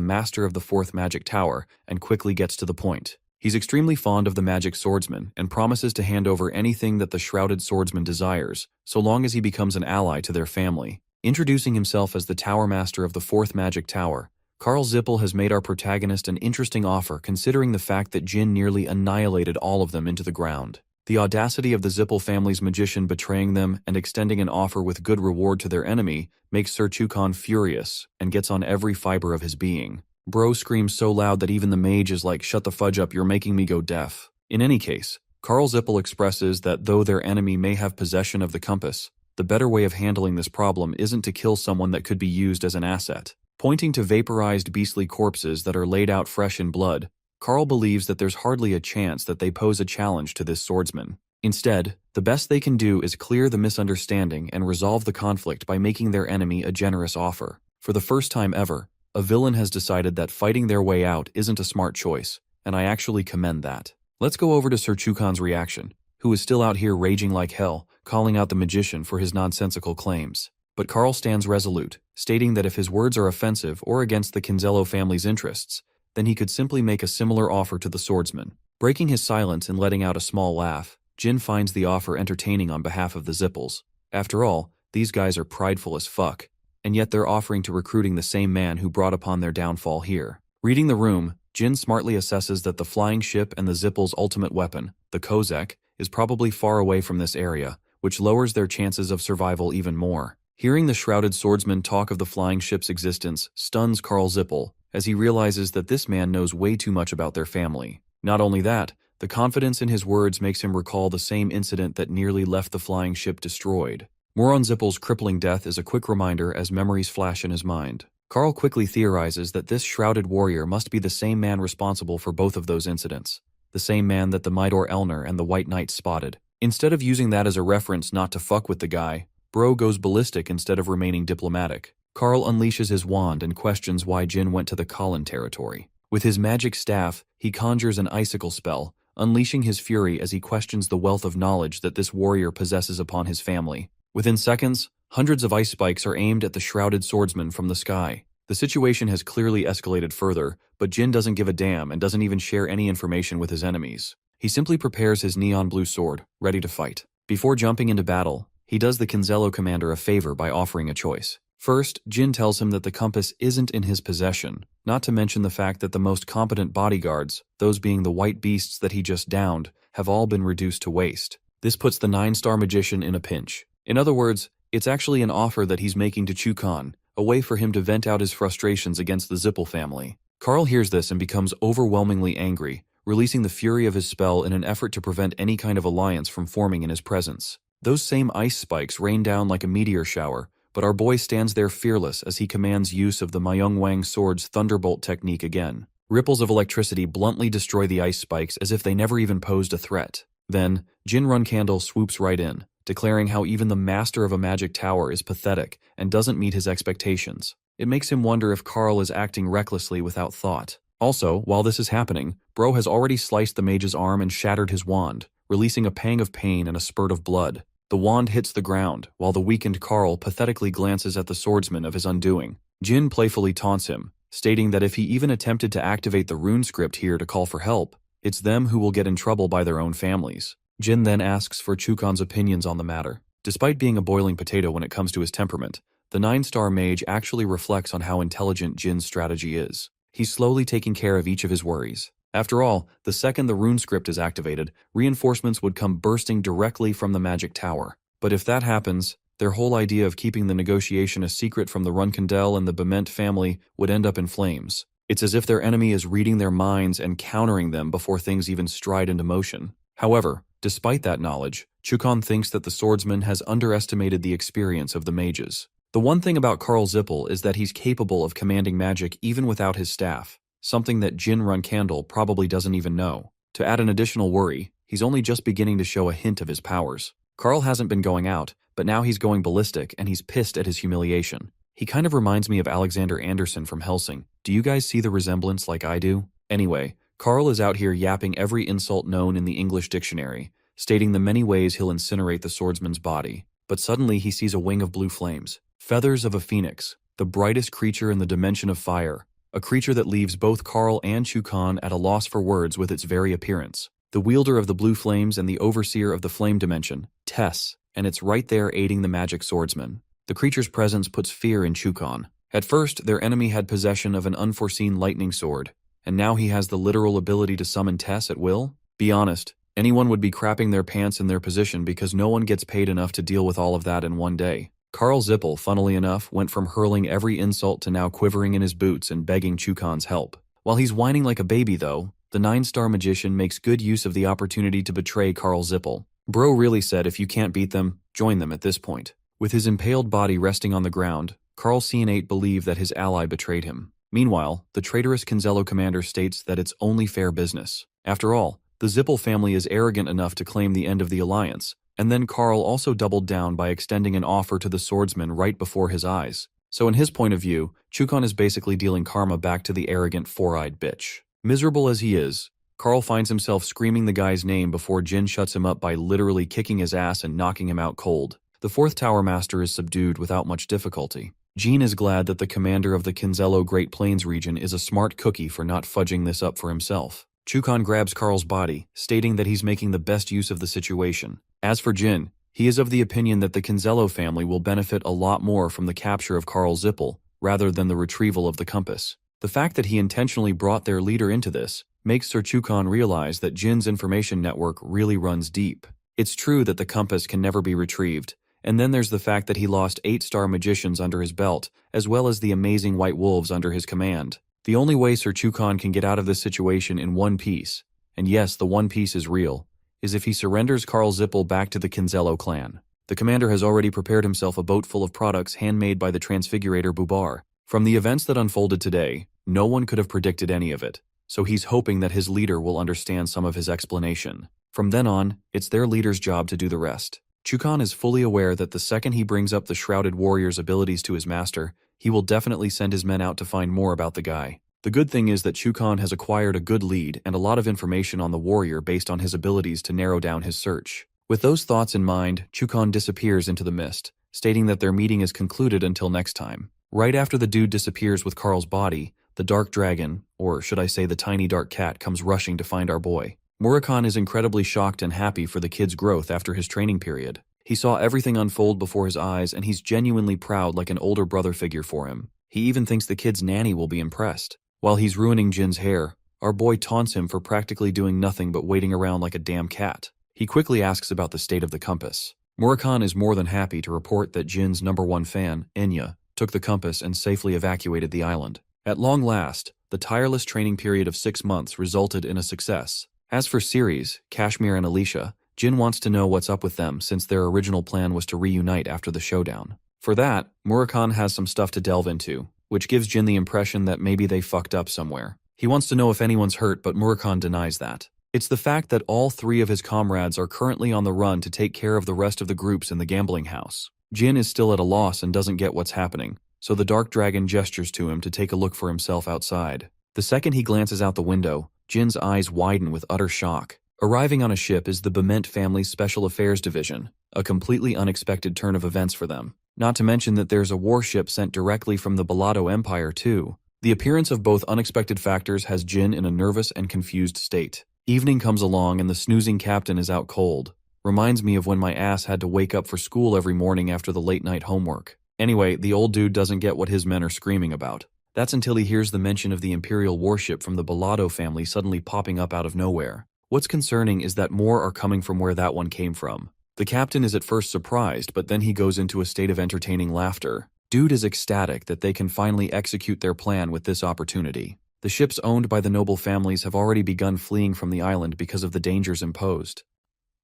master of the 4th magic tower and quickly gets to the point. He's extremely fond of the magic swordsman and promises to hand over anything that the shrouded swordsman desires, so long as he becomes an ally to their family. Introducing himself as the tower master of the 4th magic tower, Carl Zippel has made our protagonist an interesting offer considering the fact that Jin nearly annihilated all of them into the ground. The audacity of the Zippel family's magician betraying them and extending an offer with good reward to their enemy makes Sir Chukon furious and gets on every fiber of his being. Bro screams so loud that even the mage is like, "Shut the fudge up, you're making me go deaf." In any case, Carl Zippel expresses that though their enemy may have possession of the compass, the better way of handling this problem isn't to kill someone that could be used as an asset. Pointing to vaporized beastly corpses that are laid out fresh in blood, Carl believes that there's hardly a chance that they pose a challenge to this swordsman. Instead, the best they can do is clear the misunderstanding and resolve the conflict by making their enemy a generous offer. For the first time ever, a villain has decided that fighting their way out isn't a smart choice, and I actually commend that. Let's go over to Sir Chukon's reaction, who is still out here raging like hell, calling out the magician for his nonsensical claims. But Carl stands resolute, stating that if his words are offensive or against the Conzello family's interests, then he could simply make a similar offer to the swordsman. Breaking his silence and letting out a small laugh, Jin finds the offer entertaining on behalf of the Zippels. After all, these guys are prideful as fuck, and yet they're offering to recruiting the same man who brought upon their downfall here. Reading the room, Jin smartly assesses that the flying ship and the Zippels' ultimate weapon, the Kozak, is probably far away from this area, which lowers their chances of survival even more. Hearing the shrouded swordsman talk of the flying ship's existence stuns Carl Zippel, as he realizes that this man knows way too much about their family. Not only that, the confidence in his words makes him recall the same incident that nearly left the flying ship destroyed. More on Zippel's crippling death is a quick reminder as memories flash in his mind. Carl quickly theorizes that this shrouded warrior must be the same man responsible for both of those incidents, the same man that the Midor Elner and the White Knight spotted. Instead of using that as a reference not to fuck with the guy, Bro goes ballistic instead of remaining diplomatic. Carl unleashes his wand and questions why Jin went to the Kalin territory. With his magic staff, he conjures an icicle spell, unleashing his fury as he questions the wealth of knowledge that this warrior possesses upon his family. Within seconds, hundreds of ice spikes are aimed at the shrouded swordsman from the sky. The situation has clearly escalated further, but Jin doesn't give a damn and doesn't even share any information with his enemies. He simply prepares his neon blue sword, ready to fight. Before jumping into battle, he does the Conzello commander a favor by offering a choice. First, Jin tells him that the compass isn't in his possession, not to mention the fact that the most competent bodyguards, those being the white beasts that he just downed, have all been reduced to waste. This puts the 9-star magician in a pinch. In other words, it's actually an offer that he's making to Chukon, a way for him to vent out his frustrations against the Zippel family. Carl hears this and becomes overwhelmingly angry, releasing the fury of his spell in an effort to prevent any kind of alliance from forming in his presence. Those same ice spikes rain down like a meteor shower, but our boy stands there fearless as he commands use of the Myungwang sword's thunderbolt technique again. Ripples of electricity bluntly destroy the ice spikes as if they never even posed a threat. Then, Jinrun Candle swoops right in, declaring how even the master of a magic tower is pathetic and doesn't meet his expectations. It makes him wonder if Carl is acting recklessly without thought. Also, while this is happening, Bro has already sliced the mage's arm and shattered his wand, releasing a pang of pain and a spurt of blood. The wand hits the ground, while the weakened Carl pathetically glances at the swordsman of his undoing. Jin playfully taunts him, stating that if he even attempted to activate the rune script here to call for help, it's them who will get in trouble by their own families. Jin then asks for Chukon's opinions on the matter. Despite being a boiling potato when it comes to his temperament, The 9-star mage actually reflects on how intelligent Jin's strategy is. He's slowly taking care of each of his worries. After all, the second the rune script is activated, reinforcements would come bursting directly from the magic tower. But if that happens, their whole idea of keeping the negotiation a secret from the Runkendel and the Bement family would end up in flames. It's as if their enemy is reading their minds and countering them before things even stride into motion. However, despite that knowledge, Chukon thinks that the swordsman has underestimated the experience of the mages. The one thing about Karl Zippel is that he's capable of commanding magic even without his staff, something that Jin Runkandel probably doesn't even know. To add an additional worry, he's only just beginning to show a hint of his powers. Karl hasn't been going out, but now he's going ballistic and he's pissed at his humiliation. He kind of reminds me of Alexander Anderson from Helsing. Do you guys see the resemblance like I do? Anyway, Karl is out here yapping every insult known in the English dictionary, stating the many ways he'll incinerate the swordsman's body. But suddenly he sees a wing of blue flames. Feathers of a phoenix, the brightest creature in the dimension of fire, a creature that leaves both Karl and Chukon at a loss for words with its very appearance. The wielder of the blue flames and the overseer of the flame dimension, Tess, and it's right there aiding the magic swordsman. The creature's presence puts fear in Chukon. At first, their enemy had possession of an unforeseen lightning sword, and now he has the literal ability to summon Tess at will? Be honest, anyone would be crapping their pants in their position because no one gets paid enough to deal with all of that in one day. Karl Zippel, funnily enough, went from hurling every insult to now quivering in his boots and begging Chukon's help. While he's whining like a baby though, the 9-star magician makes good use of the opportunity to betray Karl Zippel. Bro really said if you can't beat them, join them at this point. With his impaled body resting on the ground, Karl Cianate believed that his ally betrayed him. Meanwhile, the traitorous Kinzello commander states that it's only fair business. After all, the Zippel family is arrogant enough to claim the end of the alliance, and then Karl also doubled down by extending an offer to the swordsman right before his eyes. So in his point of view, Chukon is basically dealing karma back to the arrogant four-eyed bitch. Miserable as he is, Karl finds himself screaming the guy's name before Jin shuts him up by literally kicking his ass and knocking him out cold. The 4th Tower Master is subdued without much difficulty. Jin is glad that the commander of the Kinzello Great Plains region is a smart cookie for not fudging this up for himself. Chukon grabs Karl's body, stating that he's making the best use of the situation. As for Jin, he is of the opinion that the Kinzello family will benefit a lot more from the capture of Karl Zippel rather than the retrieval of the compass. The fact that he intentionally brought their leader into this makes Sir Chukon realize that Jin's information network really runs deep. It's true that the compass can never be retrieved, and then there's the fact that he lost 8-star magicians under his belt, as well as the amazing white wolves under his command. The only way Sir Chukon can get out of this situation in one piece, and yes, the one piece is real, is if he surrenders Karl Zippel back to the Kinzello clan. The commander has already prepared himself a boat full of products handmade by the Transfigurator Bubar. From the events that unfolded today, no one could have predicted any of it, so he's hoping that his leader will understand some of his explanation. From then on, it's their leader's job to do the rest. Chukon is fully aware that the second he brings up the Shrouded Warrior's abilities to his master, he will definitely send his men out to find more about the guy. The good thing is that Chukon has acquired a good lead and a lot of information on the warrior based on his abilities to narrow down his search. With those thoughts in mind, Chukon disappears into the mist, stating that their meeting is concluded until next time. Right after the dude disappears with Karl's body, the dark dragon, or should I say the tiny dark cat, comes rushing to find our boy. Murakhan is incredibly shocked and happy for the kid's growth after his training period. He saw everything unfold before his eyes and he's genuinely proud like an older brother figure for him. He even thinks the kid's nanny will be impressed. While he's ruining Jin's hair, our boy taunts him for practically doing nothing but waiting around like a damn cat. He quickly asks about the state of the compass. Murakhan is more than happy to report that Jin's #1 fan, Enya, took the compass and safely evacuated the island. At long last, the tireless training period of 6 months resulted in a success. As for Ceres, Kashmir and Alicia, Jin wants to know what's up with them since their original plan was to reunite after the showdown. For that, Murakhan has some stuff to delve into, which gives Jin the impression that maybe they fucked up somewhere. He wants to know if anyone's hurt, but Murakhan denies that. It's the fact that all 3 of his comrades are currently on the run to take care of the rest of the groups in the gambling house. Jin is still at a loss and doesn't get what's happening, so the Dark Dragon gestures to him to take a look for himself outside. The second he glances out the window, Jin's eyes widen with utter shock. Arriving on a ship is the Bement family's Special Affairs Division, a completely unexpected turn of events for them. Not to mention that there's a warship sent directly from the Balado Empire too. The appearance of both unexpected factors has Jin in a nervous and confused state. Evening comes along and the snoozing captain is out cold. Reminds me of when my ass had to wake up for school every morning after the late night homework. Anyway, the old dude doesn't get what his men are screaming about. That's until he hears the mention of the Imperial warship from the Bellado family suddenly popping up out of nowhere. What's concerning is that more are coming from where that one came from. The captain is at first surprised, but then he goes into a state of entertaining laughter. Dude is ecstatic that they can finally execute their plan with this opportunity. The ships owned by the noble families have already begun fleeing from the island because of the dangers imposed.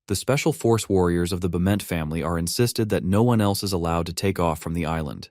The special force warriors of the Bement family are insisted that no one else is allowed to take off from the island.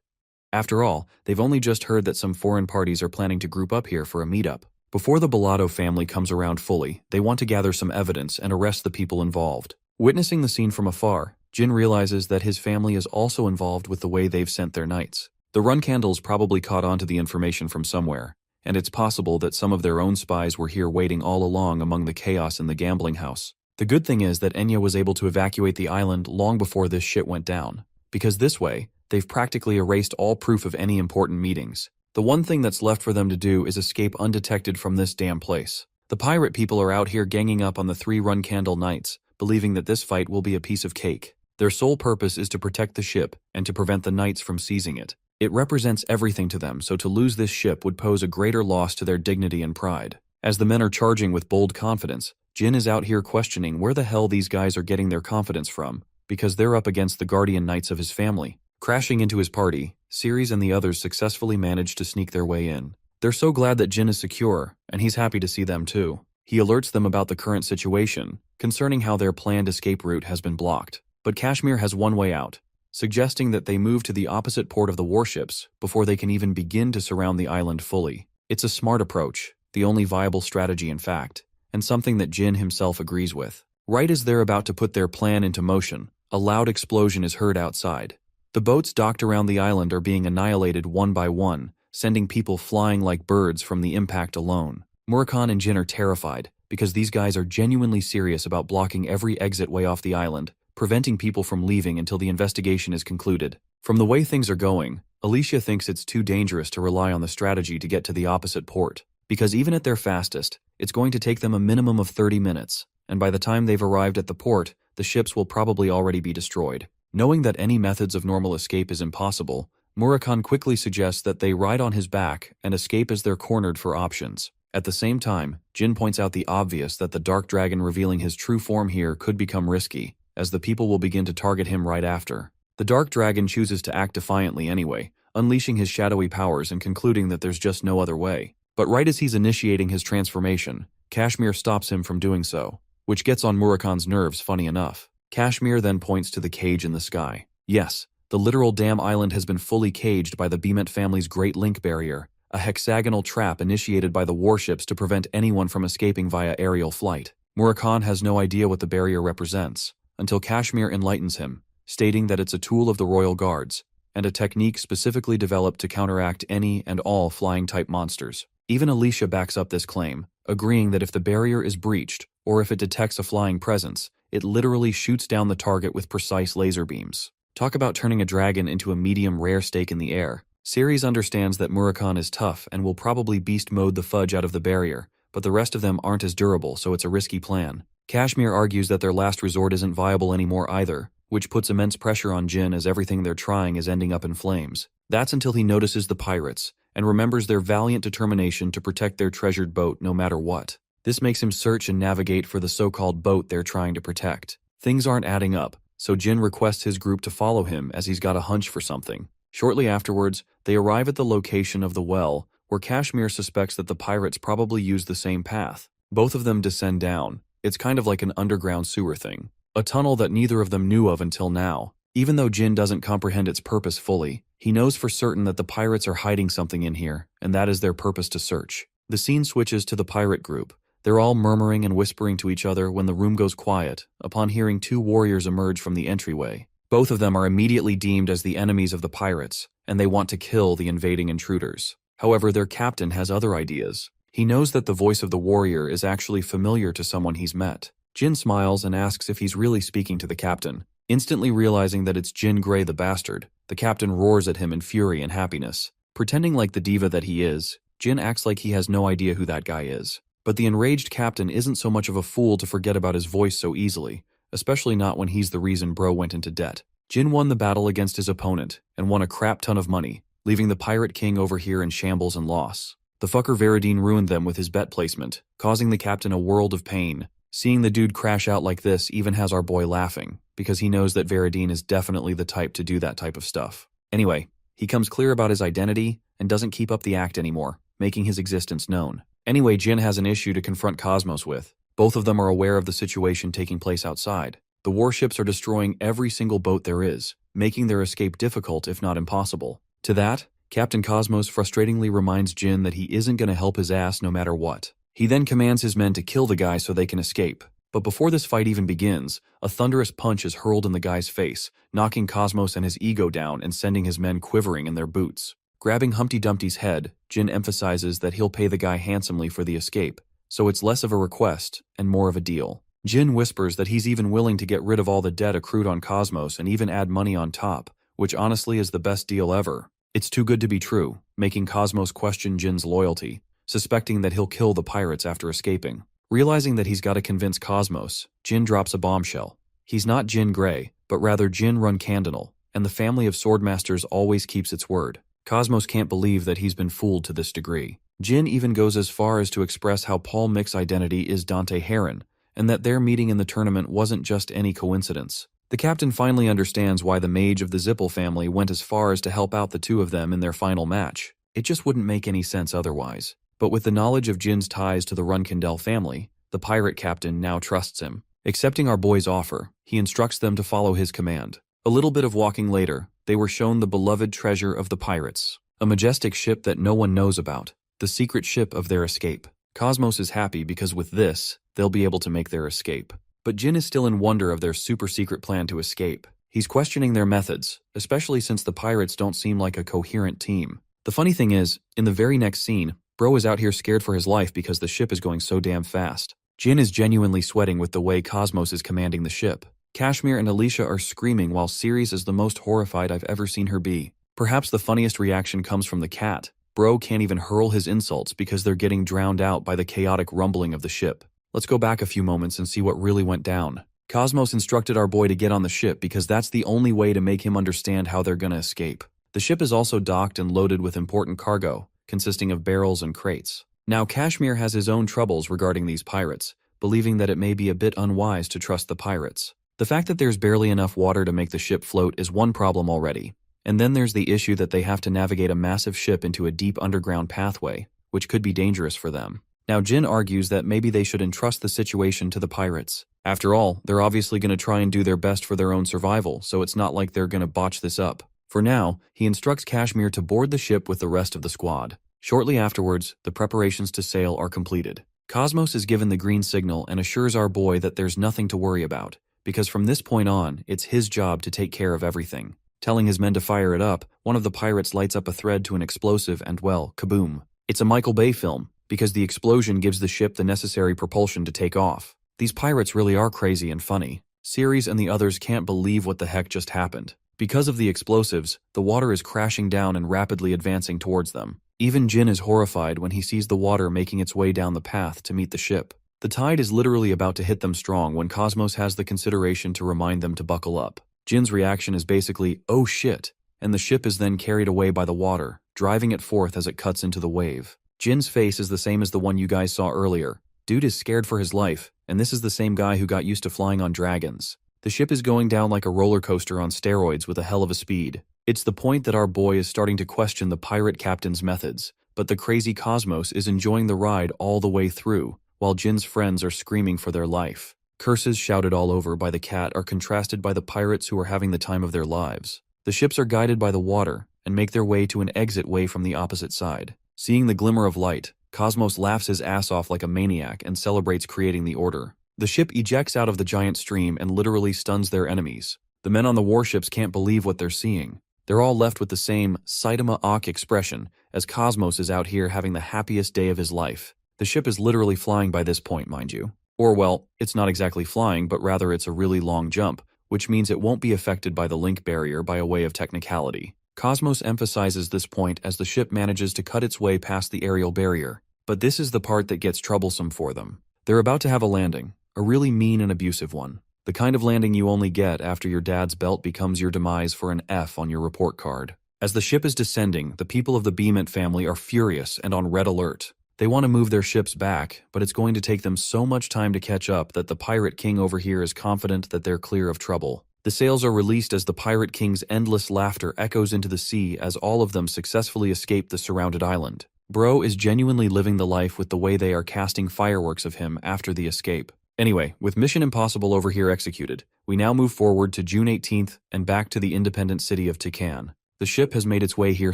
After all, they've only just heard that some foreign parties are planning to group up here for a meetup. Before the Bellado family comes around fully, they want to gather some evidence and arrest the people involved. Witnessing the scene from afar, Jin realizes that his family is also involved with the way they've sent their knights. The Run Candles probably caught on to the information from somewhere, and it's possible that some of their own spies were here waiting all along among the chaos in the gambling house. The good thing is that Enya was able to evacuate the island long before this shit went down, because this way, they've practically erased all proof of any important meetings. The one thing that's left for them to do is escape undetected from this damn place. The pirate people are out here ganging up on the 3 Run Candle Knights, believing that this fight will be a piece of cake. Their sole purpose is to protect the ship and to prevent the knights from seizing it. It represents everything to them, so to lose this ship would pose a greater loss to their dignity and pride. As the men are charging with bold confidence, Jin is out here questioning where the hell these guys are getting their confidence from, because they're up against the guardian knights of his family. Crashing into his party, Ceres and the others successfully manage to sneak their way in. They're so glad that Jin is secure, and he's happy to see them too. He alerts them about the current situation, concerning how their planned escape route has been blocked. But Kashmir has one way out, suggesting that they move to the opposite port of the warships before they can even begin to surround the island fully. It's a smart approach, the only viable strategy in fact, and something that Jin himself agrees with. Right as they're about to put their plan into motion, a loud explosion is heard outside. The boats docked around the island are being annihilated one by one, sending people flying like birds from the impact alone. Murakhan and Jin are terrified, because these guys are genuinely serious about blocking every exit way off the island, preventing people from leaving until the investigation is concluded. From the way things are going, Alicia thinks it's too dangerous to rely on the strategy to get to the opposite port, because even at their fastest, it's going to take them a minimum of 30 minutes, and by the time they've arrived at the port, the ships will probably already be destroyed. Knowing that any methods of normal escape is impossible, Murakhan quickly suggests that they ride on his back and escape as they're cornered for options. At the same time, Jin points out the obvious that the Dark Dragon revealing his true form here could become risky, as the people will begin to target him right after. The Dark Dragon chooses to act defiantly anyway, unleashing his shadowy powers and concluding that there's just no other way. But right as he's initiating his transformation, Kashmir stops him from doing so, which gets on Murakhan's nerves funny enough. Kashmir then points to the cage in the sky. Yes, the literal damn island has been fully caged by the Bement family's Great Link Barrier, a hexagonal trap initiated by the warships to prevent anyone from escaping via aerial flight. Murakhan has no idea what the barrier represents, until Kashmir enlightens him, stating that it's a tool of the royal guards, and a technique specifically developed to counteract any and all flying-type monsters. Even Alicia backs up this claim, agreeing that if the barrier is breached, or if it detects a flying presence, it literally shoots down the target with precise laser beams. Talk about turning a dragon into a medium rare steak in the air. Ceres understands that Murakhan is tough and will probably beast mode the fudge out of the barrier, but the rest of them aren't as durable, so it's a risky plan. Kashmir argues that their last resort isn't viable anymore either, which puts immense pressure on Jin as everything they're trying is ending up in flames. That's until he notices the pirates, and remembers their valiant determination to protect their treasured boat no matter what. This makes him search and navigate for the so-called boat they're trying to protect. Things aren't adding up, so Jin requests his group to follow him as he's got a hunch for something. Shortly afterwards, they arrive at the location of the well, where Kashmir suspects that the pirates probably used the same path. Both of them descend down. It's kind of like an underground sewer thing. A tunnel that neither of them knew of until now. Even though Jin doesn't comprehend its purpose fully, he knows for certain that the pirates are hiding something in here, and that is their purpose to search. The scene switches to the pirate group. They're all murmuring and whispering to each other when the room goes quiet, upon hearing 2 warriors emerge from the entryway. Both of them are immediately deemed as the enemies of the pirates, and they want to kill the invading intruders. However, their captain has other ideas. He knows that the voice of the warrior is actually familiar to someone he's met. Jin smiles and asks if he's really speaking to the captain. Instantly realizing that it's Jin Grey the bastard, the captain roars at him in fury and happiness. Pretending like the diva that he is, Jin acts like he has no idea who that guy is. But the enraged captain isn't so much of a fool to forget about his voice so easily, especially not when he's the reason bro went into debt. Jin won the battle against his opponent and won a crap ton of money, leaving the Pirate King over here in shambles and loss. The fucker Veridine ruined them with his bet placement, causing the captain a world of pain. Seeing the dude crash out like this even has our boy laughing, because he knows that Veridine is definitely the type to do that type of stuff. Anyway, he comes clear about his identity and doesn't keep up the act anymore, making his existence known. Anyway, Jin has an issue to confront Cosmos with. Both of them are aware of the situation taking place outside. The warships are destroying every single boat there is, making their escape difficult if not impossible. To that, Captain Cosmos frustratingly reminds Jin that he isn't going to help his ass no matter what. He then commands his men to kill the guy so they can escape. But before this fight even begins, a thunderous punch is hurled in the guy's face, knocking Cosmos and his ego down and sending his men quivering in their boots. Grabbing Humpty Dumpty's head, Jin emphasizes that he'll pay the guy handsomely for the escape, so it's less of a request and more of a deal. Jin whispers that he's even willing to get rid of all the debt accrued on Cosmos and even add money on top, which honestly is the best deal ever. It's too good to be true, making Cosmos question Jin's loyalty, suspecting that he'll kill the pirates after escaping. Realizing that he's got to convince Cosmos, Jin drops a bombshell. He's not Jin Grey, but rather Jin Runcandinal, and the family of Swordmasters always keeps its word. Cosmos can't believe that he's been fooled to this degree. Jin even goes as far as to express how Paul Mick's identity is Dante Heron, and that their meeting in the tournament wasn't just any coincidence. The captain finally understands why the mage of the Zippel family went as far as to help out the two of them in their final match. It just wouldn't make any sense otherwise. But with the knowledge of Jin's ties to the Runcandel family, the pirate captain now trusts him. Accepting our boy's offer, he instructs them to follow his command. A little bit of walking later, they were shown the beloved treasure of the pirates, a majestic ship that no one knows about, the secret ship of their escape. Cosmos is happy because with this, they'll be able to make their escape. But Jin is still in wonder of their super-secret plan to escape. He's questioning their methods, especially since the pirates don't seem like a coherent team. The funny thing is, in the very next scene, Bro is out here scared for his life because the ship is going so damn fast. Jin is genuinely sweating with the way Cosmos is commanding the ship. Kashmir and Alicia are screaming while Ceres is the most horrified I've ever seen her be. Perhaps the funniest reaction comes from the cat. Bro can't even hurl his insults because they're getting drowned out by the chaotic rumbling of the ship. Let's go back a few moments and see what really went down. Cosmos instructed our boy to get on the ship because that's the only way to make him understand how they're gonna escape. The ship is also docked and loaded with important cargo, consisting of barrels and crates. Now Kashmir has his own troubles regarding these pirates, believing that it may be a bit unwise to trust the pirates. The fact that there's barely enough water to make the ship float is one problem already. And then there's the issue that they have to navigate a massive ship into a deep underground pathway, which could be dangerous for them. Now Jin argues that maybe they should entrust the situation to the pirates. After all, they're obviously going to try and do their best for their own survival, so it's not like they're going to botch this up. For now, he instructs Kashmir to board the ship with the rest of the squad. Shortly afterwards, the preparations to sail are completed. Cosmos is given the green signal and assures our boy that there's nothing to worry about, because from this point on, it's his job to take care of everything. Telling his men to fire it up, one of the pirates lights up a thread to an explosive and, well, kaboom. It's a Michael Bay film, because the explosion gives the ship the necessary propulsion to take off. These pirates really are crazy and funny. Ceres and the others can't believe what the heck just happened. Because of the explosives, the water is crashing down and rapidly advancing towards them. Even Jin is horrified when he sees the water making its way down the path to meet the ship. The tide is literally about to hit them strong when Cosmos has the consideration to remind them to buckle up. Jin's reaction is basically, oh shit, and the ship is then carried away by the water, driving it forth as it cuts into the wave. Jin's face is the same as the one you guys saw earlier. Dude is scared for his life, and this is the same guy who got used to flying on dragons. The ship is going down like a roller coaster on steroids with a hell of a speed. It's the point that our boy is starting to question the pirate captain's methods, but the crazy Cosmos is enjoying the ride all the way through, while Jin's friends are screaming for their life. Curses shouted all over by the cat are contrasted by the pirates who are having the time of their lives. The ships are guided by the water and make their way to an exit way from the opposite side. Seeing the glimmer of light, Cosmos laughs his ass off like a maniac and celebrates creating the order. The ship ejects out of the giant stream and literally stuns their enemies. The men on the warships can't believe what they're seeing. They're all left with the same Saitama Ak expression as Cosmos is out here having the happiest day of his life. The ship is literally flying by this point, mind you. Or well, it's not exactly flying, but rather it's a really long jump, which means it won't be affected by the link barrier by a way of technicality. Cosmos emphasizes this point as the ship manages to cut its way past the aerial barrier. But this is the part that gets troublesome for them. They're about to have a landing, a really mean and abusive one. The kind of landing you only get after your dad's belt becomes your demise for an F on your report card. As the ship is descending, the people of the Beament family are furious and on red alert. They want to move their ships back, but it's going to take them so much time to catch up that the Pirate King over here is confident that they're clear of trouble. The sails are released as the Pirate King's endless laughter echoes into the sea as all of them successfully escape the surrounded island. Bro is genuinely living the life with the way they are casting fireworks of him after the escape. Anyway, with Mission Impossible over here executed, we now move forward to June 18th and back to the independent city of Tikan. The ship has made its way here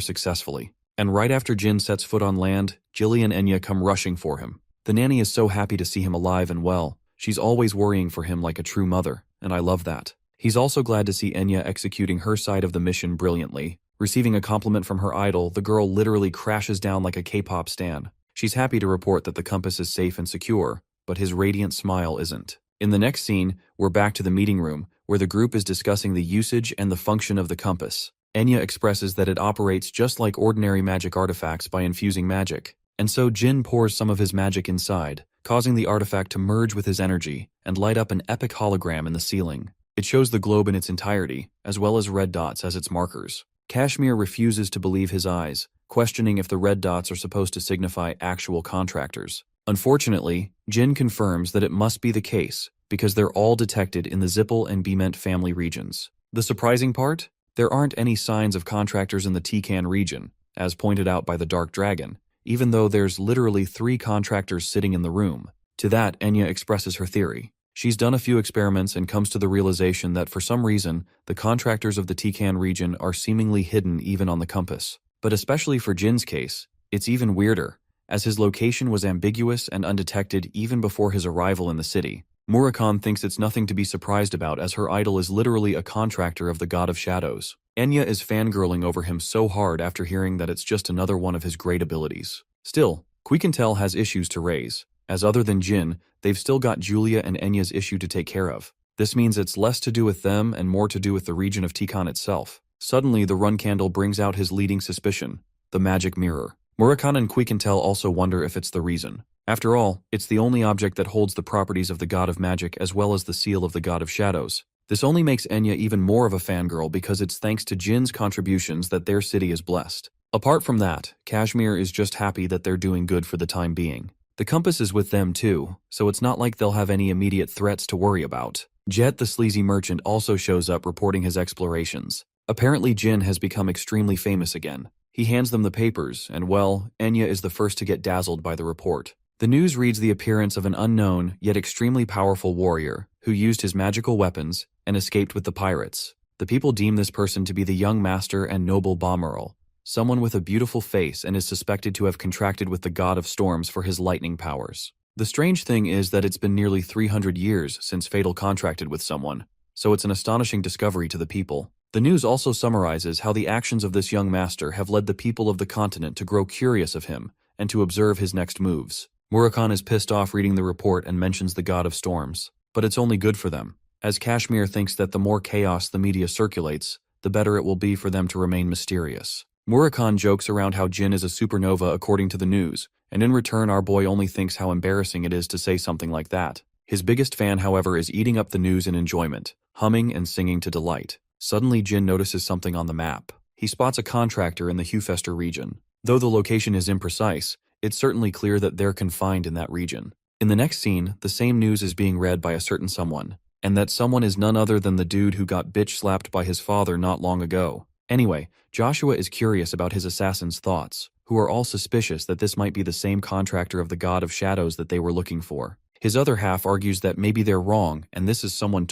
successfully. And right after Jin sets foot on land, Jilly and Enya come rushing for him. The nanny is so happy to see him alive and well. She's always worrying for him like a true mother, and I love that. He's also glad to see Enya executing her side of the mission brilliantly. Receiving a compliment from her idol, the girl literally crashes down like a K-pop stan. She's happy to report that the compass is safe and secure, but his radiant smile isn't. In the next scene, we're back to the meeting room, where the group is discussing the usage and the function of the compass. Enya expresses that it operates just like ordinary magic artifacts by infusing magic, and so Jin pours some of his magic inside, causing the artifact to merge with his energy and light up an epic hologram in the ceiling. It shows the globe in its entirety, as well as red dots as its markers. Kashmir refuses to believe his eyes, questioning if the red dots are supposed to signify actual contractors. Unfortunately, Jin confirms that it must be the case, because they're all detected in the Zippel and Beament family regions. The surprising part? There aren't any signs of contractors in the Tikan region, as pointed out by the Dark Dragon, even though there's literally 3 contractors sitting in the room. To that, Enya expresses her theory. She's done a few experiments and comes to the realization that for some reason, the contractors of the Tikan region are seemingly hidden even on the compass. But especially for Jin's case, it's even weirder, as his location was ambiguous and undetected even before his arrival in the city. Murakami thinks it's nothing to be surprised about as her idol is literally a contractor of the God of Shadows. Enya is fangirling over him so hard after hearing that it's just another one of his great abilities. Still, Quiquintel has issues to raise, as other than Jin, they've still got Julia and Enya's issue to take care of. This means it's less to do with them and more to do with the region of Tikan itself. Suddenly, the run candle brings out his leading suspicion, the magic mirror. Murakami and Quiquintel also wonder if it's the reason. After all, it's the only object that holds the properties of the God of Magic as well as the seal of the God of Shadows. This only makes Enya even more of a fangirl because it's thanks to Jin's contributions that their city is blessed. Apart from that, Kashmir is just happy that they're doing good for the time being. The compass is with them too, so it's not like they'll have any immediate threats to worry about. Jet the sleazy merchant also shows up reporting his explorations. Apparently Jin has become extremely famous again. He hands them the papers, and well, Enya is the first to get dazzled by the report. The news reads the appearance of an unknown, yet extremely powerful warrior, who used his magical weapons and escaped with the pirates. The people deem this person to be the young master and noble Balmoral, someone with a beautiful face and is suspected to have contracted with the god of storms for his lightning powers. The strange thing is that it's been nearly 300 years since Fatal contracted with someone, so it's an astonishing discovery to the people. The news also summarizes how the actions of this young master have led the people of the continent to grow curious of him and to observe his next moves. Murakami is pissed off reading the report and mentions the god of storms, but it's only good for them, as Kashmir thinks that the more chaos the media circulates, the better it will be for them to remain mysterious. Murakami jokes around how Jin is a supernova according to the news, and in return our boy only thinks how embarrassing it is to say something like that. His biggest fan, however, is eating up the news in enjoyment, humming and singing to delight. Suddenly Jin notices something on the map. He spots a contractor in the Hufester region. Though the location is imprecise, it's certainly clear that they're confined in that region. In the next scene, the same news is being read by a certain someone, and that someone is none other than the dude who got bitch-slapped by his father not long ago. Anyway, Joshua is curious about his assassin's thoughts, who are all suspicious that this might be the same contractor of the God of Shadows that they were looking for. His other half argues that maybe they're wrong and this is someone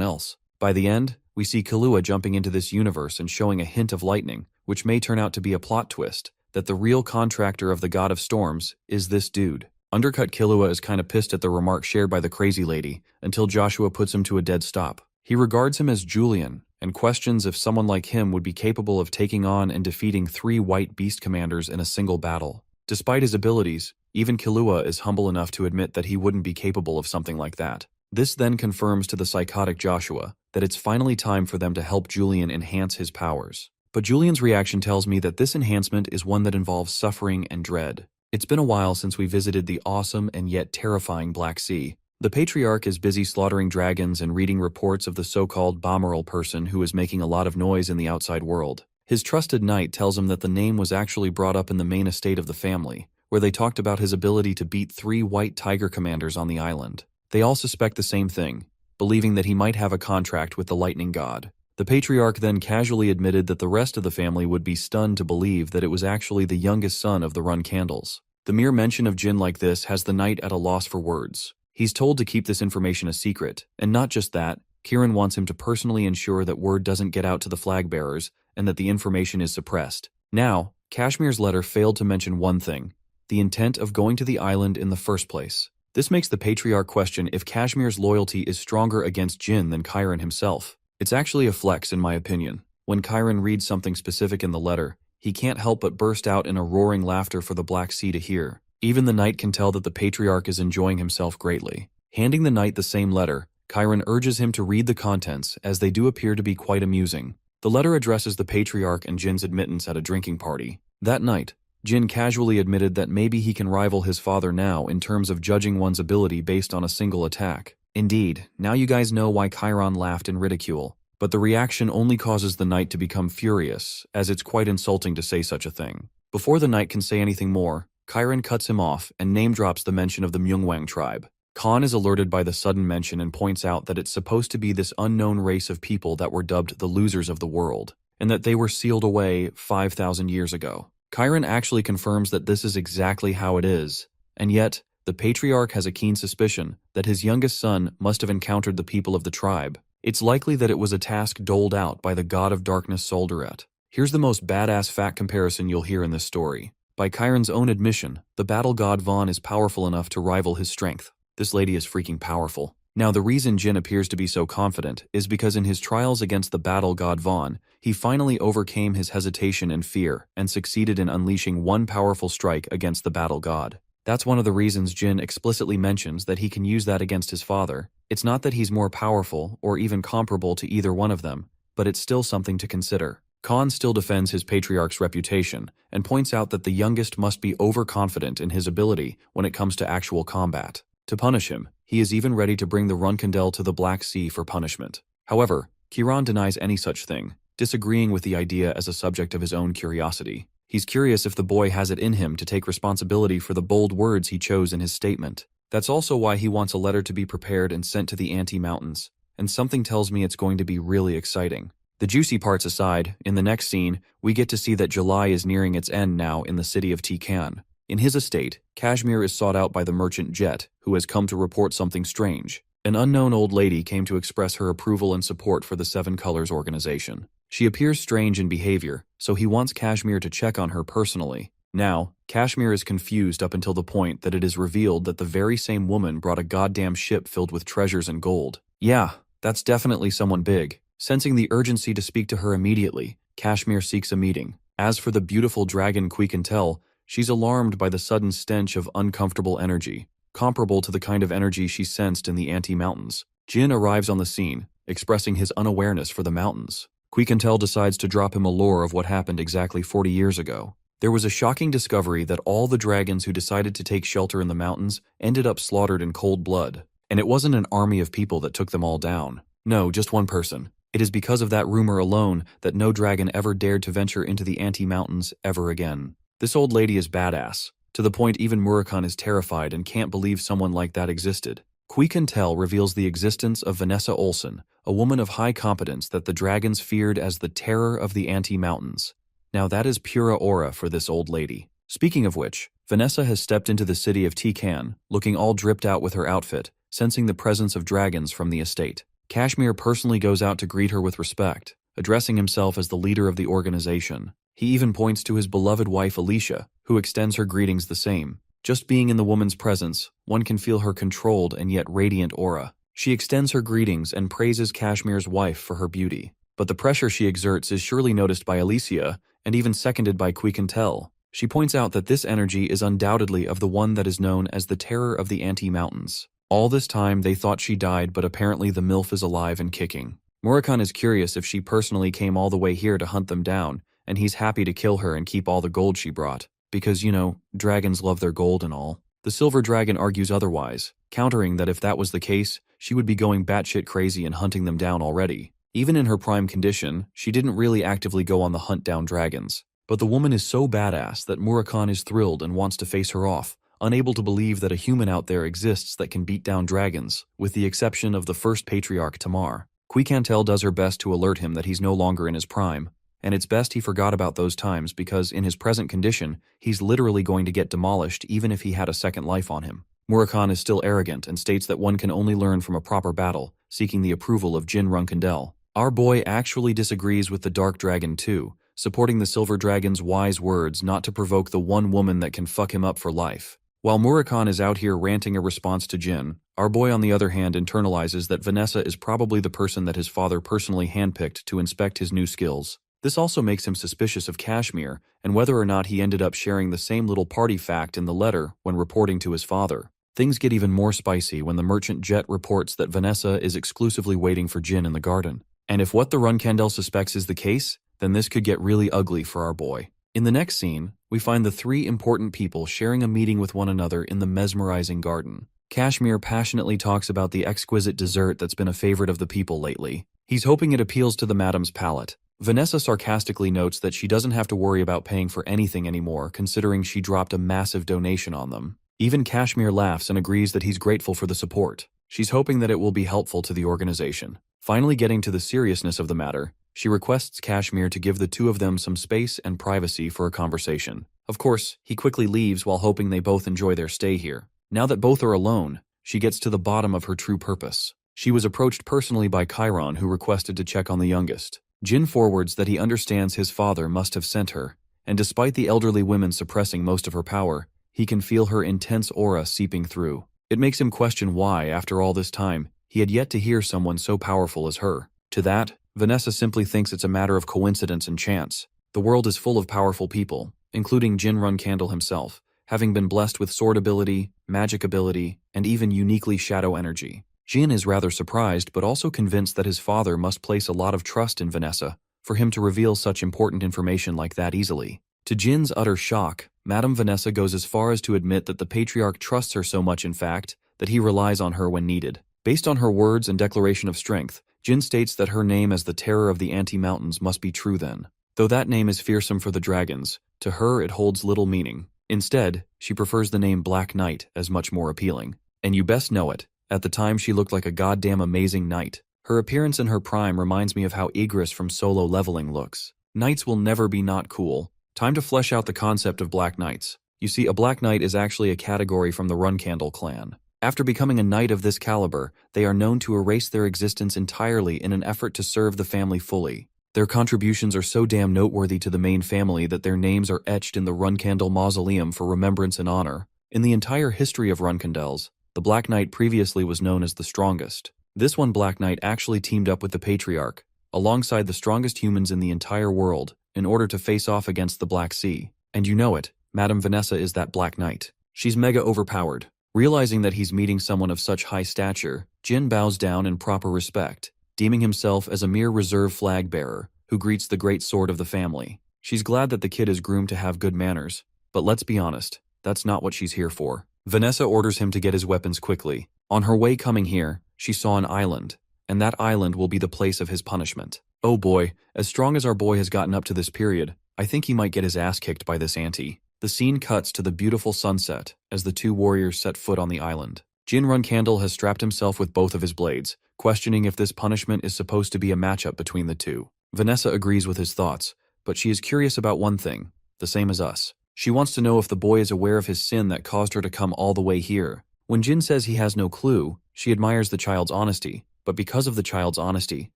else. By the end, we see Killua jumping into this universe and showing a hint of lightning, which may turn out to be a plot twist, that the real contractor of the God of Storms is this dude. Undercut Killua is kinda pissed at the remark shared by the crazy lady, until Joshua puts him to a dead stop. He regards him as Julian, and questions if someone like him would be capable of taking on and defeating 3 white beast commanders in a single battle. Despite his abilities, even Killua is humble enough to admit that he wouldn't be capable of something like that. This then confirms to the psychotic Joshua that it's finally time for them to help Julian enhance his powers. But Julian's reaction tells me that this enhancement is one that involves suffering and dread. It's been a while since we visited the awesome and yet terrifying Black Sea, The patriarch is busy slaughtering dragons and reading reports of the so-called Bommeral person who is making a lot of noise in the outside world. His trusted knight tells him that the name was actually brought up in the main estate of the family, where they talked about his ability to beat 3 white tiger commanders on the island. They all suspect the same thing, believing that he might have a contract with the lightning god. The patriarch then casually admitted that the rest of the family would be stunned to believe that it was actually the youngest son of the Run Candles. The mere mention of Jin like this has the knight at a loss for words. He's told to keep this information a secret, and not just that, Kieran wants him to personally ensure that word doesn't get out to the flag bearers and that the information is suppressed. Now, Kashmir's letter failed to mention one thing: the intent of going to the island in the first place. This makes the patriarch question if Kashmir's loyalty is stronger against Jin than Kieran himself. It's actually a flex in my opinion. When Kieran reads something specific in the letter, he can't help but burst out in a roaring laughter for the Black Sea to hear. Even the knight can tell that the patriarch is enjoying himself greatly. Handing the knight the same letter, Kieran urges him to read the contents, as they do appear to be quite amusing. The letter addresses the patriarch and Jin's admittance at a drinking party. That night, Jin casually admitted that maybe he can rival his father now in terms of judging one's ability based on a single attack. Indeed, now you guys know why Kieran laughed in ridicule, but the reaction only causes the knight to become furious, as it's quite insulting to say such a thing. Before the knight can say anything more, Kieran cuts him off and name-drops the mention of the Myungwang tribe. Khan is alerted by the sudden mention and points out that it's supposed to be this unknown race of people that were dubbed the losers of the world, and that they were sealed away 5,000 years ago. Kieran actually confirms that this is exactly how it is, and yet, the patriarch has a keen suspicion that his youngest son must have encountered the people of the tribe. It's likely that it was a task doled out by the god of darkness Soldaret. Here's the most badass fact comparison you'll hear in this story. By Kieran's own admission, the battle god Vaughn is powerful enough to rival his strength. This lady is freaking powerful. Now the reason Jin appears to be so confident is because in his trials against the battle god Vaughn, he finally overcame his hesitation and fear and succeeded in unleashing one powerful strike against the battle god. That's one of the reasons Jin explicitly mentions that he can use that against his father. It's not that he's more powerful or even comparable to either one of them, but it's still something to consider. Khan still defends his patriarch's reputation and points out that the youngest must be overconfident in his ability when it comes to actual combat. To punish him, he is even ready to bring the Runkandel to the Black Sea for punishment. However, Kieran denies any such thing, disagreeing with the idea as a subject of his own curiosity. He's curious if the boy has it in him to take responsibility for the bold words he chose in his statement. That's also why he wants a letter to be prepared and sent to the Anti-Mountains, and something tells me it's going to be really exciting. The juicy parts aside, in the next scene, we get to see that July is nearing its end now in the city of Tikan. In his estate, Kashmir is sought out by the merchant Jet, who has come to report something strange. An unknown old lady came to express her approval and support for the Seven Colors organization. She appears strange in behavior, so he wants Kashmir to check on her personally. Now, Kashmir is confused up until the point that it is revealed that the very same woman brought a goddamn ship filled with treasures and gold. Yeah, that's definitely someone big. Sensing the urgency to speak to her immediately, Kashmir seeks a meeting. As for the beautiful dragon Quikentel, she's alarmed by the sudden stench of uncomfortable energy, comparable to the kind of energy she sensed in the Anti-Mountains. Jin arrives on the scene, expressing his unawareness for the mountains. Quikentel decides to drop him a lore of what happened exactly 40 years ago. There was a shocking discovery that all the dragons who decided to take shelter in the mountains ended up slaughtered in cold blood. And it wasn't an army of people that took them all down. No, just one person. It is because of that rumor alone that no dragon ever dared to venture into the Anti-Mountains ever again. This old lady is badass, to the point even Murakhan is terrified and can't believe someone like that existed. Quikentel reveals the existence of Vanessa Olsen, a woman of high competence that the dragons feared as the terror of the Anti-Mountains. Now that is pura aura for this old lady. Speaking of which, Vanessa has stepped into the city of Tikan, looking all dripped out with her outfit, sensing the presence of dragons from the estate. Kashmir personally goes out to greet her with respect, addressing himself as the leader of the organization. He even points to his beloved wife Alicia, who extends her greetings the same. Just being in the woman's presence, one can feel her controlled and yet radiant aura. She extends her greetings and praises Kashmir's wife for her beauty. But the pressure she exerts is surely noticed by Alicia, and even seconded by Quikentel. She points out that this energy is undoubtedly of the one that is known as the Terror of the Anti-Mountains. All this time they thought she died, but apparently the MILF is alive and kicking. Murakhan is curious if she personally came all the way here to hunt them down, and he's happy to kill her and keep all the gold she brought. Because, you know, dragons love their gold and all. The silver dragon argues otherwise, countering that if that was the case, she would be going batshit crazy and hunting them down already. Even in her prime condition, she didn't really actively go on the hunt down dragons. But the woman is so badass that Murakhan is thrilled and wants to face her off, unable to believe that a human out there exists that can beat down dragons, with the exception of the first patriarch Tamar. Quicantel does her best to alert him that he's no longer in his prime, and it's best he forgot about those times because in his present condition, he's literally going to get demolished even if he had a second life on him. Murakhan is still arrogant and states that one can only learn from a proper battle, seeking the approval of Jin Runkandel. Our boy actually disagrees with the Dark Dragon too, supporting the Silver Dragon's wise words not to provoke the one woman that can fuck him up for life. While Murakhan is out here ranting a response to Jin, our boy on the other hand internalizes that Vanessa is probably the person that his father personally handpicked to inspect his new skills. This also makes him suspicious of Kashmir and whether or not he ended up sharing the same little party fact in the letter when reporting to his father. Things get even more spicy when the merchant Jet reports that Vanessa is exclusively waiting for Jin in the garden. And if what the Runkandel suspects is the case, then this could get really ugly for our boy. In the next scene, we find the three important people sharing a meeting with one another in the mesmerizing garden. Kashmir passionately talks about the exquisite dessert that's been a favorite of the people lately. He's hoping it appeals to the madam's palate. Vanessa sarcastically notes that she doesn't have to worry about paying for anything anymore considering she dropped a massive donation on them. Even Kashmir laughs and agrees that he's grateful for the support. She's hoping that it will be helpful to the organization. Finally getting to the seriousness of the matter, she requests Kashmir to give the two of them some space and privacy for a conversation. Of course, he quickly leaves while hoping they both enjoy their stay here. Now that both are alone, she gets to the bottom of her true purpose. She was approached personally by Chiron, who requested to check on the youngest. Jin forwards that he understands his father must have sent her, and despite the elderly women suppressing most of her power, he can feel her intense aura seeping through. It makes him question why, after all this time, he had yet to hear someone so powerful as her. To that, Vanessa simply thinks it's a matter of coincidence and chance. The world is full of powerful people, including Jin Runkandel himself, having been blessed with sword ability, magic ability, and even uniquely shadow energy. Jin is rather surprised but also convinced that his father must place a lot of trust in Vanessa for him to reveal such important information like that easily. To Jin's utter shock, Madame Vanessa goes as far as to admit that the patriarch trusts her so much in fact that he relies on her when needed. Based on her words and declaration of strength, Jin states that her name as the terror of the anti-mountains must be true then. Though that name is fearsome for the dragons, to her it holds little meaning. Instead, she prefers the name Black Knight as much more appealing. And you best know it. At the time she looked like a goddamn amazing knight. Her appearance in her prime reminds me of how Igris from Solo Leveling looks. Knights will never be not cool. Time to flesh out the concept of Black Knights. You see, a Black Knight is actually a category from the Runkandel clan. After becoming a knight of this caliber, they are known to erase their existence entirely in an effort to serve the family fully. Their contributions are so damn noteworthy to the main family that their names are etched in the Runkandel mausoleum for remembrance and honor. In the entire history of Runkandels, the Black Knight previously was known as the strongest. This one Black Knight actually teamed up with the Patriarch, alongside the strongest humans in the entire world, in order to face off against the Black Sea. And you know it, Madame Vanessa is that Black Knight. She's mega overpowered. Realizing that he's meeting someone of such high stature, Jin bows down in proper respect, deeming himself as a mere reserve flag bearer who greets the great sword of the family. She's glad that the kid is groomed to have good manners, but let's be honest, that's not what she's here for. Vanessa orders him to get his weapons quickly. On her way coming here, she saw an island, and that island will be the place of his punishment. Oh boy, as strong as our boy has gotten up to this period, I think he might get his ass kicked by this auntie. The scene cuts to the beautiful sunset as the two warriors set foot on the island. Jin Runkandel has strapped himself with both of his blades, questioning if this punishment is supposed to be a matchup between the two. Vanessa agrees with his thoughts, but she is curious about one thing, the same as us. She wants to know if the boy is aware of his sin that caused her to come all the way here. When Jin says he has no clue, she admires the child's honesty, but because of the child's honesty,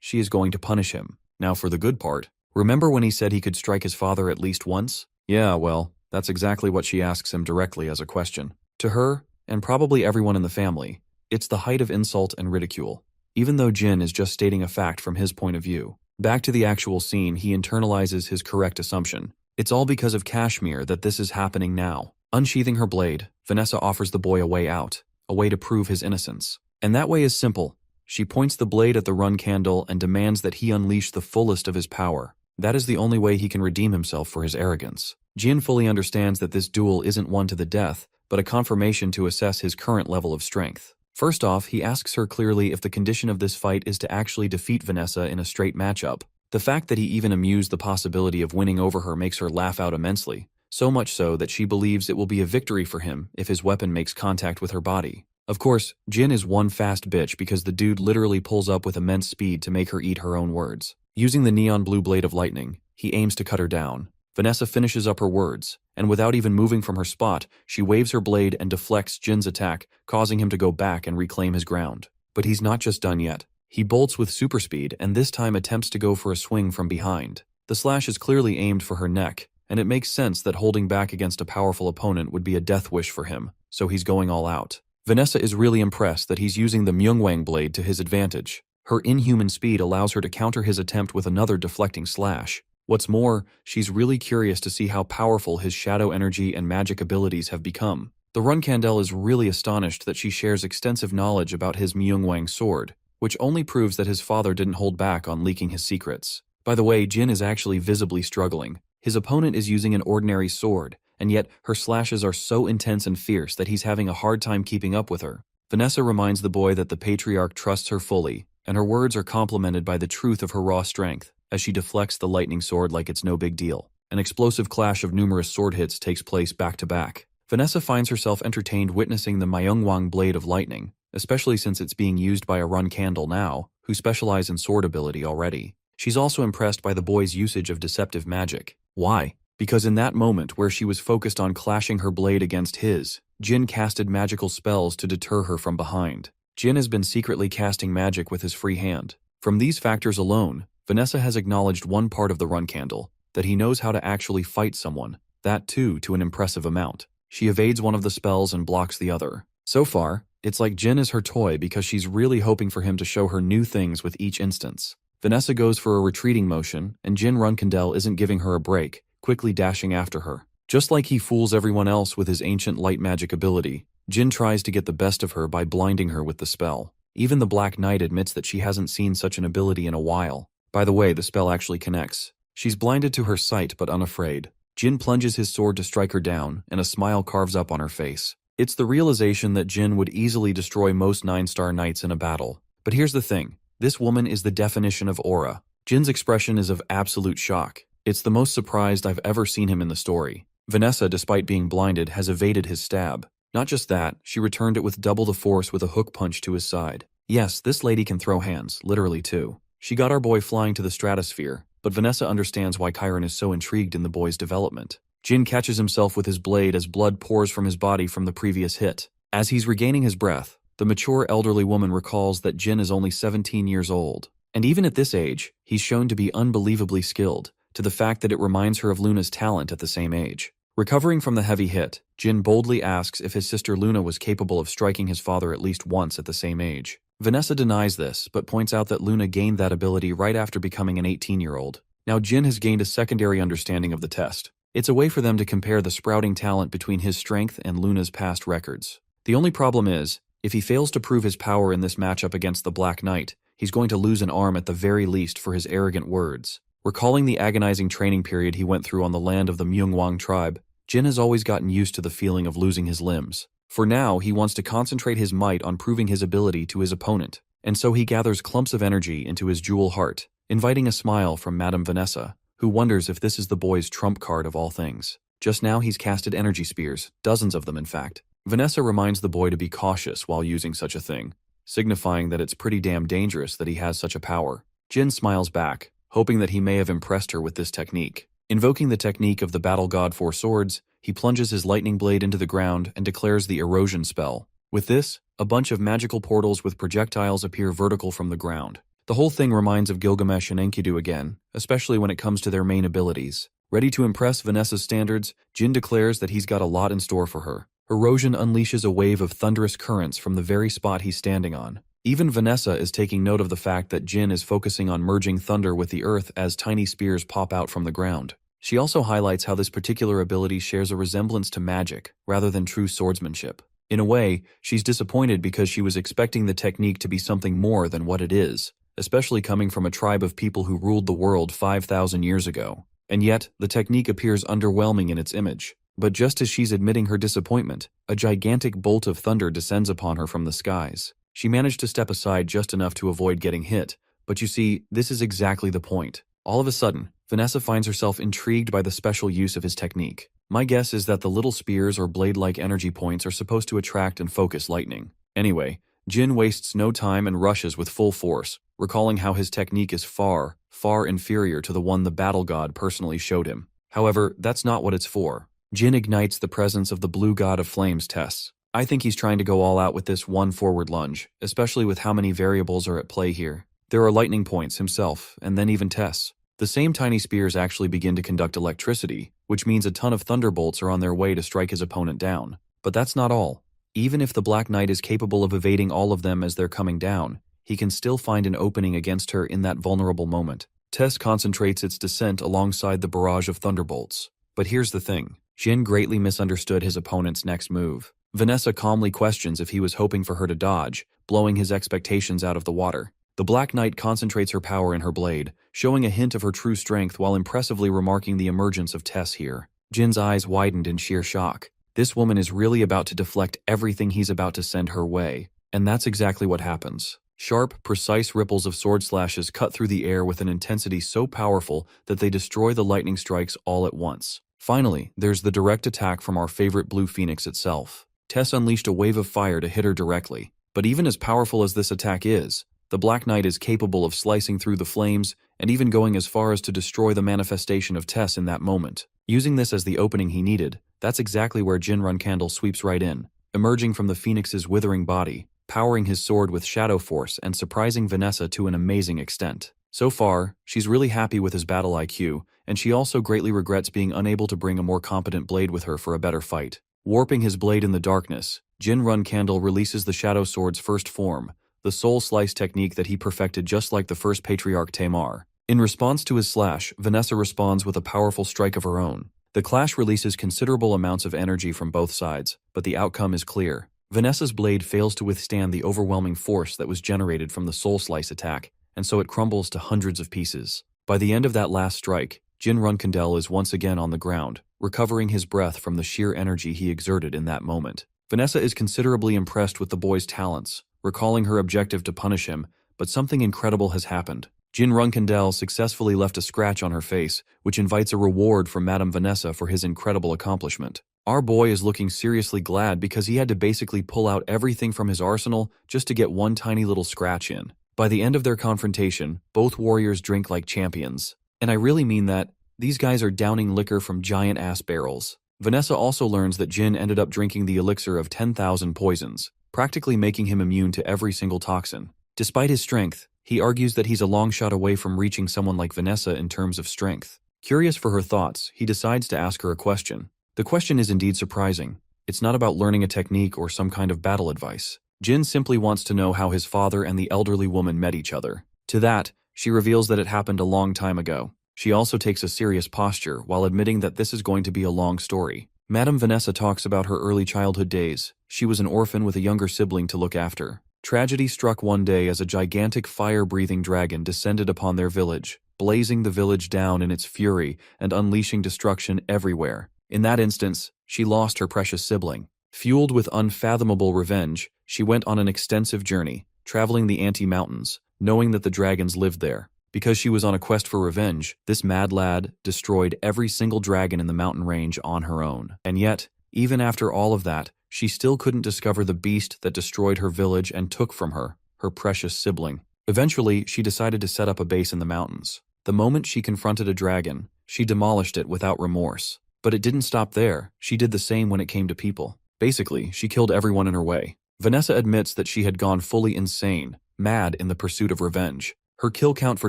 she is going to punish him. Now for the good part. Remember when he said he could strike his father at least once? Yeah, well, that's exactly what she asks him directly as a question. To her, and probably everyone in the family, it's the height of insult and ridicule, even though Jin is just stating a fact from his point of view. Back to the actual scene, he internalizes his correct assumption. It's all because of Kashmir that this is happening now. Unsheathing her blade, Vanessa offers the boy a way out, a way to prove his innocence. And that way is simple. She points the blade at the Runkandel and demands that he unleash the fullest of his power. That is the only way he can redeem himself for his arrogance. Jin fully understands that this duel isn't one to the death, but a confirmation to assess his current level of strength. First off, he asks her clearly if the condition of this fight is to actually defeat Vanessa in a straight matchup. The fact that he even amused the possibility of winning over her makes her laugh out immensely, so much so that she believes it will be a victory for him if his weapon makes contact with her body. Of course, Jin is one fast bitch because the dude literally pulls up with immense speed to make her eat her own words. Using the neon blue blade of lightning, he aims to cut her down. Vanessa finishes up her words, and without even moving from her spot, she waves her blade and deflects Jin's attack, causing him to go back and reclaim his ground. But he's not just done yet. He bolts with super speed and this time attempts to go for a swing from behind. The slash is clearly aimed for her neck, and it makes sense that holding back against a powerful opponent would be a death wish for him, so he's going all out. Vanessa is really impressed that he's using the Myungwang blade to his advantage. Her inhuman speed allows her to counter his attempt with another deflecting slash. What's more, she's really curious to see how powerful his shadow energy and magic abilities have become. The Runkandel is really astonished that she shares extensive knowledge about his Myungwang sword, which only proves that his father didn't hold back on leaking his secrets. By the way, Jin is actually visibly struggling. His opponent is using an ordinary sword, and yet her slashes are so intense and fierce that he's having a hard time keeping up with her. Vanessa reminds the boy that the patriarch trusts her fully, and her words are complemented by the truth of her raw strength, as she deflects the lightning sword like it's no big deal. An explosive clash of numerous sword hits takes place back to back. Vanessa finds herself entertained witnessing the Myungwang blade of lightning, especially since it's being used by a Runkandel now, who specialize in sword ability already. She's also impressed by the boy's usage of deceptive magic. Why? Because in that moment where she was focused on clashing her blade against his, Jin casted magical spells to deter her from behind. Jin has been secretly casting magic with his free hand. From these factors alone, Vanessa has acknowledged one part of the Runkandel, that he knows how to actually fight someone, that too to an impressive amount. She evades one of the spells and blocks the other. So far, it's like Jin is her toy because she's really hoping for him to show her new things with each instance. Vanessa goes for a retreating motion, and Jin Runkandel isn't giving her a break, quickly dashing after her. Just like he fools everyone else with his ancient light magic ability, Jin tries to get the best of her by blinding her with the spell. Even the Black Knight admits that she hasn't seen such an ability in a while. By the way, the spell actually connects. She's blinded to her sight but unafraid. Jin plunges his sword to strike her down, and a smile carves up on her face. It's the realization that Jin would easily destroy most 9-star knights in a battle. But here's the thing. This woman is the definition of aura. Jin's expression is of absolute shock. It's the most surprised I've ever seen him in the story. Vanessa, despite being blinded, has evaded his stab. Not just that, she returned it with double the force with a hook punch to his side. Yes, this lady can throw hands, literally too. She got our boy flying to the stratosphere, but Vanessa understands why Chiron is so intrigued in the boy's development. Jin catches himself with his blade as blood pours from his body from the previous hit. As he's regaining his breath, the mature elderly woman recalls that Jin is only 17 years old. And even at this age, he's shown to be unbelievably skilled, to the fact that it reminds her of Luna's talent at the same age. Recovering from the heavy hit, Jin boldly asks if his sister Luna was capable of striking his father at least once at the same age. Vanessa denies this, but points out that Luna gained that ability right after becoming an 18-year-old. Now Jin has gained a secondary understanding of the test. It's a way for them to compare the sprouting talent between his strength and Luna's past records. The only problem is, if he fails to prove his power in this matchup against the Black Knight, he's going to lose an arm at the very least for his arrogant words. Recalling the agonizing training period he went through on the land of the Myungwang tribe, Jin has always gotten used to the feeling of losing his limbs. For now, he wants to concentrate his might on proving his ability to his opponent, and so he gathers clumps of energy into his jewel heart, inviting a smile from Madame Vanessa, who wonders if this is the boy's trump card of all things. Just now he's casted energy spears, dozens of them in fact. Vanessa reminds the boy to be cautious while using such a thing, signifying that it's pretty damn dangerous that he has such a power. Jin smiles back, hoping that he may have impressed her with this technique. Invoking the technique of the battle god Four Swords, he plunges his lightning blade into the ground and declares the erosion spell. With this, a bunch of magical portals with projectiles appear vertical from the ground. The whole thing reminds of Gilgamesh and Enkidu again, especially when it comes to their main abilities. Ready to impress Vanessa's standards, Jin declares that he's got a lot in store for her. Erosion unleashes a wave of thunderous currents from the very spot he's standing on. Even Vanessa is taking note of the fact that Jin is focusing on merging thunder with the earth as tiny spears pop out from the ground. She also highlights how this particular ability shares a resemblance to magic, rather than true swordsmanship. In a way, she's disappointed because she was expecting the technique to be something more than what it is, especially coming from a tribe of people who ruled the world 5,000 years ago. And yet, the technique appears underwhelming in its image. But just as she's admitting her disappointment, a gigantic bolt of thunder descends upon her from the skies. She managed to step aside just enough to avoid getting hit, but you see, this is exactly the point. All of a sudden, Vanessa finds herself intrigued by the special use of his technique. My guess is that the little spears or blade-like energy points are supposed to attract and focus lightning. Anyway, Jin wastes no time and rushes with full force, recalling how his technique is far, far inferior to the one the battle god personally showed him. However, that's not what it's for. Jin ignites the presence of the blue god of flames Tess. I think he's trying to go all out with this one forward lunge, especially with how many variables are at play here. There are lightning points himself, and then even Tess. The same tiny spears actually begin to conduct electricity, which means a ton of thunderbolts are on their way to strike his opponent down. But that's not all. Even if the Black Knight is capable of evading all of them as they're coming down, he can still find an opening against her in that vulnerable moment. Tess concentrates its descent alongside the barrage of thunderbolts. But here's the thing. Jin greatly misunderstood his opponent's next move. Vanessa calmly questions if he was hoping for her to dodge, blowing his expectations out of the water. The Black Knight concentrates her power in her blade, showing a hint of her true strength while impressively remarking the emergence of Tess here. Jin's eyes widened in sheer shock. This woman is really about to deflect everything he's about to send her way. And that's exactly what happens. Sharp, precise ripples of sword slashes cut through the air with an intensity so powerful that they destroy the lightning strikes all at once. Finally, there's the direct attack from our favorite Blue Phoenix itself. Tess unleashed a wave of fire to hit her directly. But even as powerful as this attack is, the Black Knight is capable of slicing through the flames and even going as far as to destroy the manifestation of Tess in that moment. Using this as the opening he needed, that's exactly where Jin Runkandle sweeps right in, emerging from the Phoenix's withering body, powering his sword with shadow force and surprising Vanessa to an amazing extent. So far, she's really happy with his battle IQ, and she also greatly regrets being unable to bring a more competent blade with her for a better fight. Warping his blade in the darkness, Jin Runkandle releases the Shadow Sword's first form, the soul slice technique that he perfected just like the first patriarch Tamar. In response to his slash, Vanessa responds with a powerful strike of her own. The clash releases considerable amounts of energy from both sides, but the outcome is clear. Vanessa's blade fails to withstand the overwhelming force that was generated from the soul slice attack, and so it crumbles to hundreds of pieces. By the end of that last strike, Jin Runkandle is once again on the ground, recovering his breath from the sheer energy he exerted in that moment. Vanessa is considerably impressed with the boy's talents, recalling her objective to punish him, but something incredible has happened. Jin Runkandle successfully left a scratch on her face, which invites a reward from Madame Vanessa for his incredible accomplishment. Our boy is looking seriously glad because he had to basically pull out everything from his arsenal just to get one tiny little scratch in. By the end of their confrontation, both warriors drink like champions. And I really mean that. These guys are downing liquor from giant-ass barrels. Vanessa also learns that Jin ended up drinking the elixir of 10,000 poisons, practically making him immune to every single toxin. Despite his strength, he argues that he's a long shot away from reaching someone like Vanessa in terms of strength. Curious for her thoughts, he decides to ask her a question. The question is indeed surprising. It's not about learning a technique or some kind of battle advice. Jin simply wants to know how his father and the elderly woman met each other. To that, she reveals that it happened a long time ago. She also takes a serious posture while admitting that this is going to be a long story. Madame Vanessa talks about her early childhood days. She was an orphan with a younger sibling to look after. Tragedy struck one day as a gigantic fire-breathing dragon descended upon their village, blazing the village down in its fury and unleashing destruction everywhere. In that instance, she lost her precious sibling. Fueled with unfathomable revenge, she went on an extensive journey, traveling the Anti-Mountains, knowing that the dragons lived there. Because she was on a quest for revenge, this mad lad destroyed every single dragon in the mountain range on her own. And yet, even after all of that, she still couldn't discover the beast that destroyed her village and took from her, her precious sibling. Eventually, she decided to set up a base in the mountains. The moment she confronted a dragon, she demolished it without remorse. But it didn't stop there. She did the same when it came to people. Basically, she killed everyone in her way. Vanessa admits that she had gone fully insane, mad in the pursuit of revenge. Her kill count for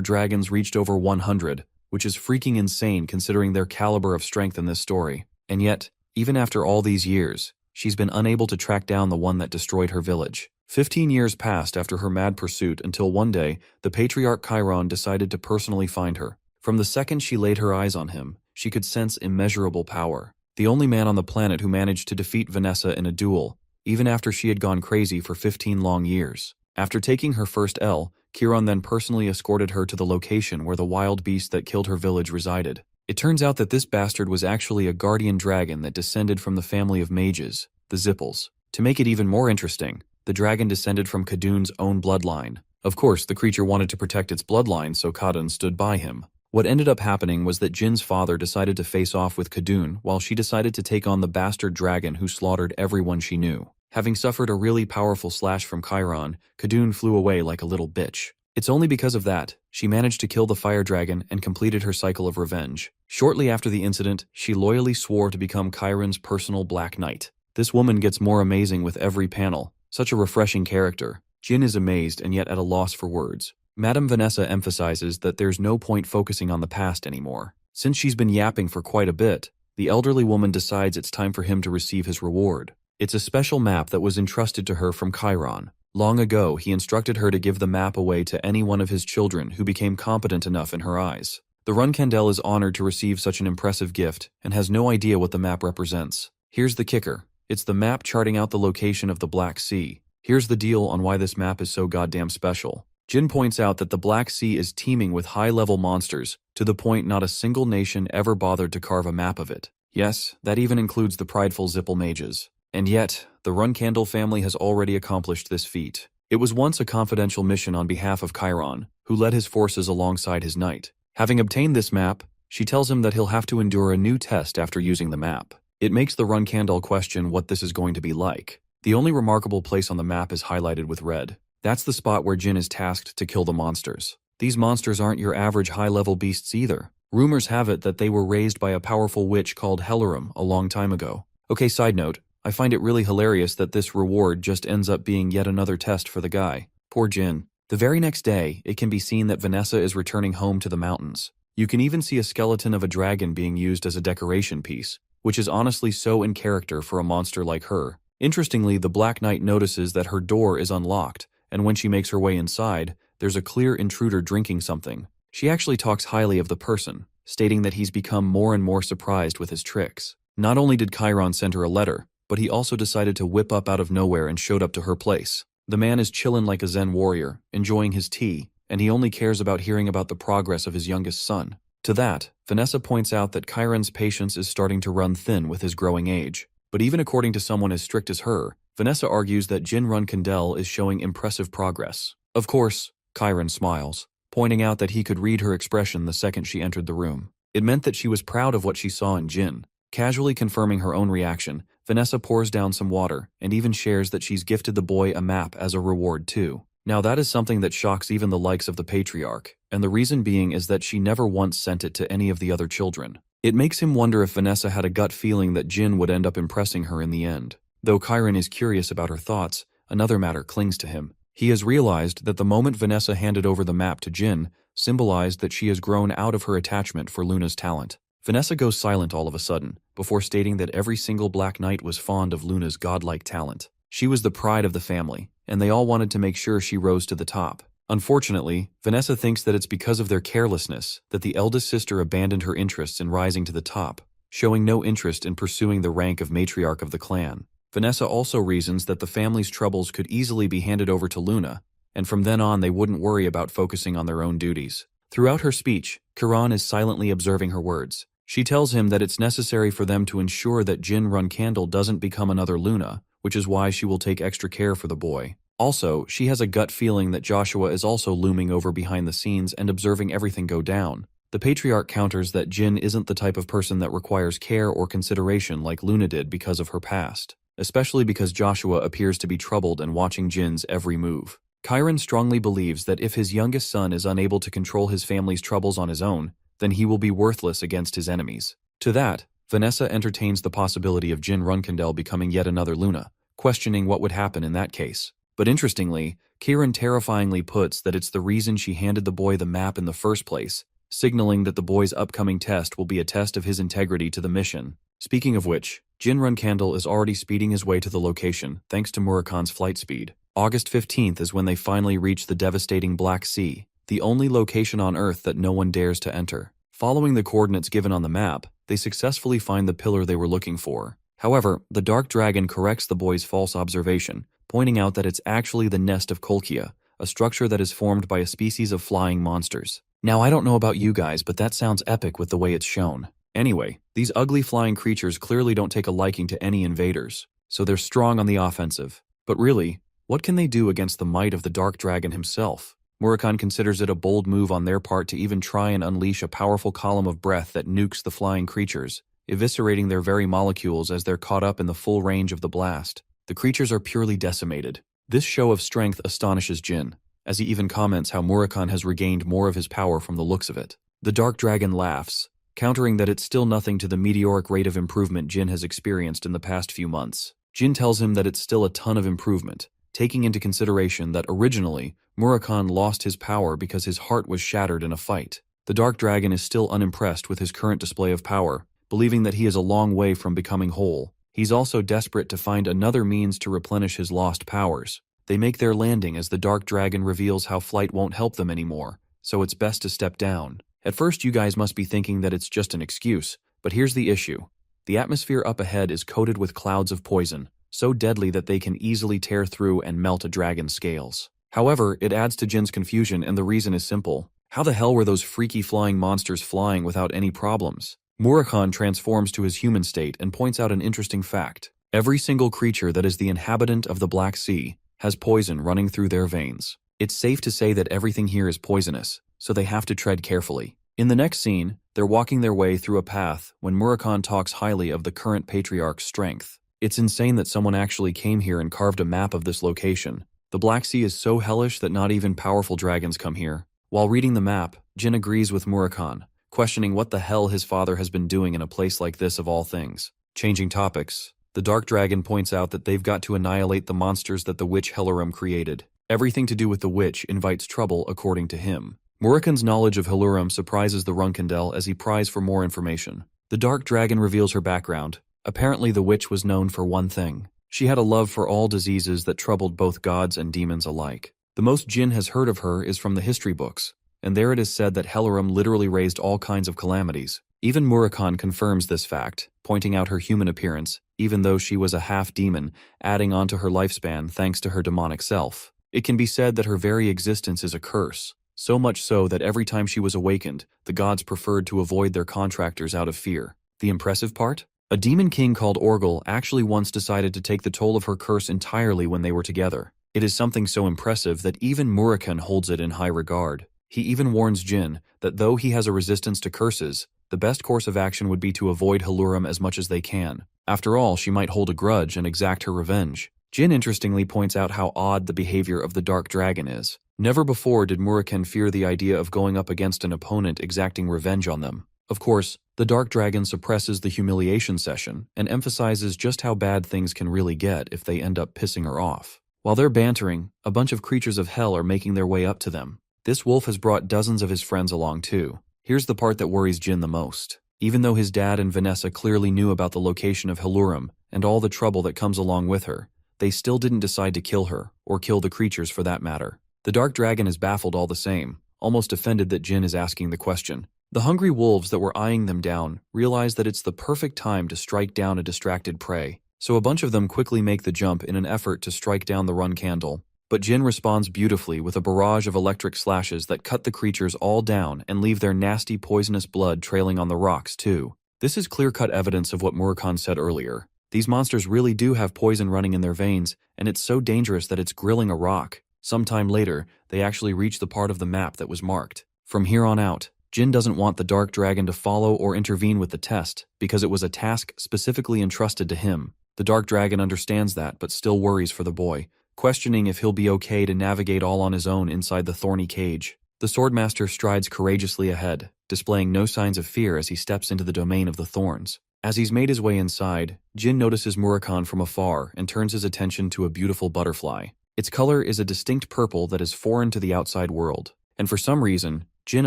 dragons reached over 100, which is freaking insane considering their caliber of strength in this story. And yet, even after all these years, she's been unable to track down the one that destroyed her village. 15 years passed after her mad pursuit until one day, the patriarch Chiron decided to personally find her. From the second she laid her eyes on him, she could sense immeasurable power. The only man on the planet who managed to defeat Vanessa in a duel, even after she had gone crazy for 15 long years. After taking her first L, Chiron then personally escorted her to the location where the wild beast that killed her village resided. It turns out that this bastard was actually a guardian dragon that descended from the family of mages, the Zippels. To make it even more interesting, the dragon descended from Kadun's own bloodline. Of course, the creature wanted to protect its bloodline, so Kadun stood by him. What ended up happening was that Jin's father decided to face off with Kadun while she decided to take on the bastard dragon who slaughtered everyone she knew. Having suffered a really powerful slash from Chiron, Kadun flew away like a little bitch. It's only because of that she managed to kill the fire dragon and completed her cycle of revenge. Shortly after the incident, she loyally swore to become Chiron's personal Black Knight. This woman gets more amazing with every panel. Such a refreshing character. Jin is amazed and yet at a loss for words. Madame Vanessa emphasizes that there's no point focusing on the past anymore. Since she's been yapping for quite a bit, the elderly woman decides it's time for him to receive his reward. It's a special map that was entrusted to her from Chiron. Long ago, he instructed her to give the map away to any one of his children who became competent enough in her eyes. The Runkandel is honored to receive such an impressive gift and has no idea what the map represents. Here's the kicker. It's the map charting out the location of the Black Sea. Here's the deal on why this map is so goddamn special. Jin points out that the Black Sea is teeming with high-level monsters, to the point not a single nation ever bothered to carve a map of it. Yes, that even includes the prideful Zippel mages. And yet, the Runkandel family has already accomplished this feat. It was once a confidential mission on behalf of Chiron, who led his forces alongside his knight. Having obtained this map, she tells him that he'll have to endure a new test after using the map. It makes the Runkandel question what this is going to be like. The only remarkable place on the map is highlighted with red. That's the spot where Jin is tasked to kill the monsters. These monsters aren't your average high-level beasts either. Rumors have it that they were raised by a powerful witch called Hellerum a long time ago. Okay, side note, I find it really hilarious that this reward just ends up being yet another test for the guy. Poor Jin. The very next day, it can be seen that Vanessa is returning home to the mountains. You can even see a skeleton of a dragon being used as a decoration piece, which is honestly so in character for a monster like her. Interestingly, the Black Knight notices that her door is unlocked, and when she makes her way inside, there's a clear intruder drinking something. She actually talks highly of the person, stating that he's become more and more surprised with his tricks. Not only did Chiron send her a letter, but he also decided to whip up out of nowhere and showed up to her place. The man is chillin' like a Zen warrior, enjoying his tea, and he only cares about hearing about the progress of his youngest son. To that, Vanessa points out that Chiron's patience is starting to run thin with his growing age. But even according to someone as strict as her, Vanessa argues that Jin Runkandel is showing impressive progress. Of course, Chiron smiles, pointing out that he could read her expression the second she entered the room. It meant that she was proud of what she saw in Jin. Casually confirming her own reaction, Vanessa pours down some water and even shares that she's gifted the boy a map as a reward too. Now that is something that shocks even the likes of the patriarch, and the reason being is that she never once sent it to any of the other children. It makes him wonder if Vanessa had a gut feeling that Jin would end up impressing her in the end. Though Chiron is curious about her thoughts, another matter clings to him. He has realized that the moment Vanessa handed over the map to Jin symbolized that she has grown out of her attachment for Luna's talent. Vanessa goes silent all of a sudden, before stating that every single Black Knight was fond of Luna's godlike talent. She was the pride of the family, and they all wanted to make sure she rose to the top. Unfortunately, Vanessa thinks that it's because of their carelessness that the eldest sister abandoned her interests in rising to the top, showing no interest in pursuing the rank of matriarch of the clan. Vanessa also reasons that the family's troubles could easily be handed over to Luna, and from then on they wouldn't worry about focusing on their own duties. Throughout her speech, Chiron is silently observing her words. She tells him that it's necessary for them to ensure that Jin Runkandel doesn't become another Luna, which is why she will take extra care for the boy. Also, she has a gut feeling that Joshua is also looming over behind the scenes and observing everything go down. The patriarch counters that Jin isn't the type of person that requires care or consideration like Luna did because of her past, especially because Joshua appears to be troubled and watching Jin's every move. Chiron strongly believes that if his youngest son is unable to control his family's troubles on his own, then he will be worthless against his enemies. To that, Vanessa entertains the possibility of Jin Runkandel becoming yet another Luna, questioning what would happen in that case. But interestingly, Chiron terrifyingly puts that it's the reason she handed the boy the map in the first place, signaling that the boy's upcoming test will be a test of his integrity to the mission. Speaking of which, Jin Runkandel is already speeding his way to the location thanks to Murakan's flight speed. August 15th is when they finally reach the devastating Black Sea, the only location on Earth that no one dares to enter. Following the coordinates given on the map, they successfully find the pillar they were looking for. However, the Dark Dragon corrects the boy's false observation, pointing out that it's actually the nest of Kolkia, a structure that is formed by a species of flying monsters. Now I don't know about you guys, but that sounds epic with the way it's shown. Anyway, these ugly flying creatures clearly don't take a liking to any invaders, so they're strong on the offensive. But really, what can they do against the might of the Dark Dragon himself? Murakami considers it a bold move on their part to even try and unleash a powerful column of breath that nukes the flying creatures, eviscerating their very molecules as they're caught up in the full range of the blast. The creatures are purely decimated. This show of strength astonishes Jin, as he even comments how Murakami has regained more of his power from the looks of it. The Dark Dragon laughs, countering that it's still nothing to the meteoric rate of improvement Jin has experienced in the past few months. Jin tells him that it's still a ton of improvement, taking into consideration that originally, Murakami lost his power because his heart was shattered in a fight. The Dark Dragon is still unimpressed with his current display of power, believing that he is a long way from becoming whole. He's also desperate to find another means to replenish his lost powers. They make their landing as the Dark Dragon reveals how flight won't help them anymore, so it's best to step down. At first you guys must be thinking that it's just an excuse, but here's the issue. The atmosphere up ahead is coated with clouds of poison, so deadly that they can easily tear through and melt a dragon's scales. However, it adds to Jin's confusion, and the reason is simple. How the hell were those freaky flying monsters flying without any problems? Murakami transforms to his human state and points out an interesting fact. Every single creature that is the inhabitant of the Black Sea has poison running through their veins. It's safe to say that everything here is poisonous, so they have to tread carefully. In the next scene, they're walking their way through a path when Murakami talks highly of the current patriarch's strength. It's insane that someone actually came here and carved a map of this location. The Black Sea is so hellish that not even powerful dragons come here. While reading the map, Jin agrees with Murakami, questioning what the hell his father has been doing in a place like this of all things. Changing topics, the Dark Dragon points out that they've got to annihilate the monsters that the witch Hellurum created. Everything to do with the witch invites trouble, according to him. Murakami's knowledge of Hellurum surprises the Runkendel as he pries for more information. The Dark Dragon reveals her background. Apparently the witch was known for one thing. She had a love for all diseases that troubled both gods and demons alike. The most Jin has heard of her is from the history books, and there it is said that Hellurum literally raised all kinds of calamities. Even Murakami confirms this fact, pointing out her human appearance, even though she was a half-demon, adding on to her lifespan thanks to her demonic self. It can be said that her very existence is a curse, so much so that every time she was awakened, the gods preferred to avoid their contractors out of fear. The impressive part? A demon king called Orgel actually once decided to take the toll of her curse entirely when they were together. It is something so impressive that even Murakami holds it in high regard. He even warns Jin that though he has a resistance to curses, the best course of action would be to avoid Hellurum as much as they can. After all, she might hold a grudge and exact her revenge. Jin interestingly points out how odd the behavior of the Dark Dragon is. Never before did Murakami fear the idea of going up against an opponent exacting revenge on them. Of course, the Dark Dragon suppresses the humiliation session and emphasizes just how bad things can really get if they end up pissing her off. While they're bantering, a bunch of creatures of hell are making their way up to them. This wolf has brought dozens of his friends along too. Here's the part that worries Jin the most. Even though his dad and Vanessa clearly knew about the location of Hellurum and all the trouble that comes along with her, they still didn't decide to kill her, or kill the creatures for that matter. The Dark Dragon is baffled all the same, almost offended that Jin is asking the question. The hungry wolves that were eyeing them down realize that it's the perfect time to strike down a distracted prey, so a bunch of them quickly make the jump in an effort to strike down the run candle. But Jin responds beautifully with a barrage of electric slashes that cut the creatures all down and leave their nasty poisonous blood trailing on the rocks too. This is clear-cut evidence of what Murakami said earlier. These monsters really do have poison running in their veins, and it's so dangerous that it's grilling a rock. Sometime later, they actually reach the part of the map that was marked. From here on out, Jin doesn't want the Dark Dragon to follow or intervene with the test, because it was a task specifically entrusted to him. The Dark Dragon understands that, but still worries for the boy, questioning if he'll be okay to navigate all on his own inside the thorny cage. The Swordmaster strides courageously ahead, displaying no signs of fear as he steps into the domain of the thorns. As he's made his way inside, Jin notices Murakami from afar and turns his attention to a beautiful butterfly. Its color is a distinct purple that is foreign to the outside world, and for some reason, Jin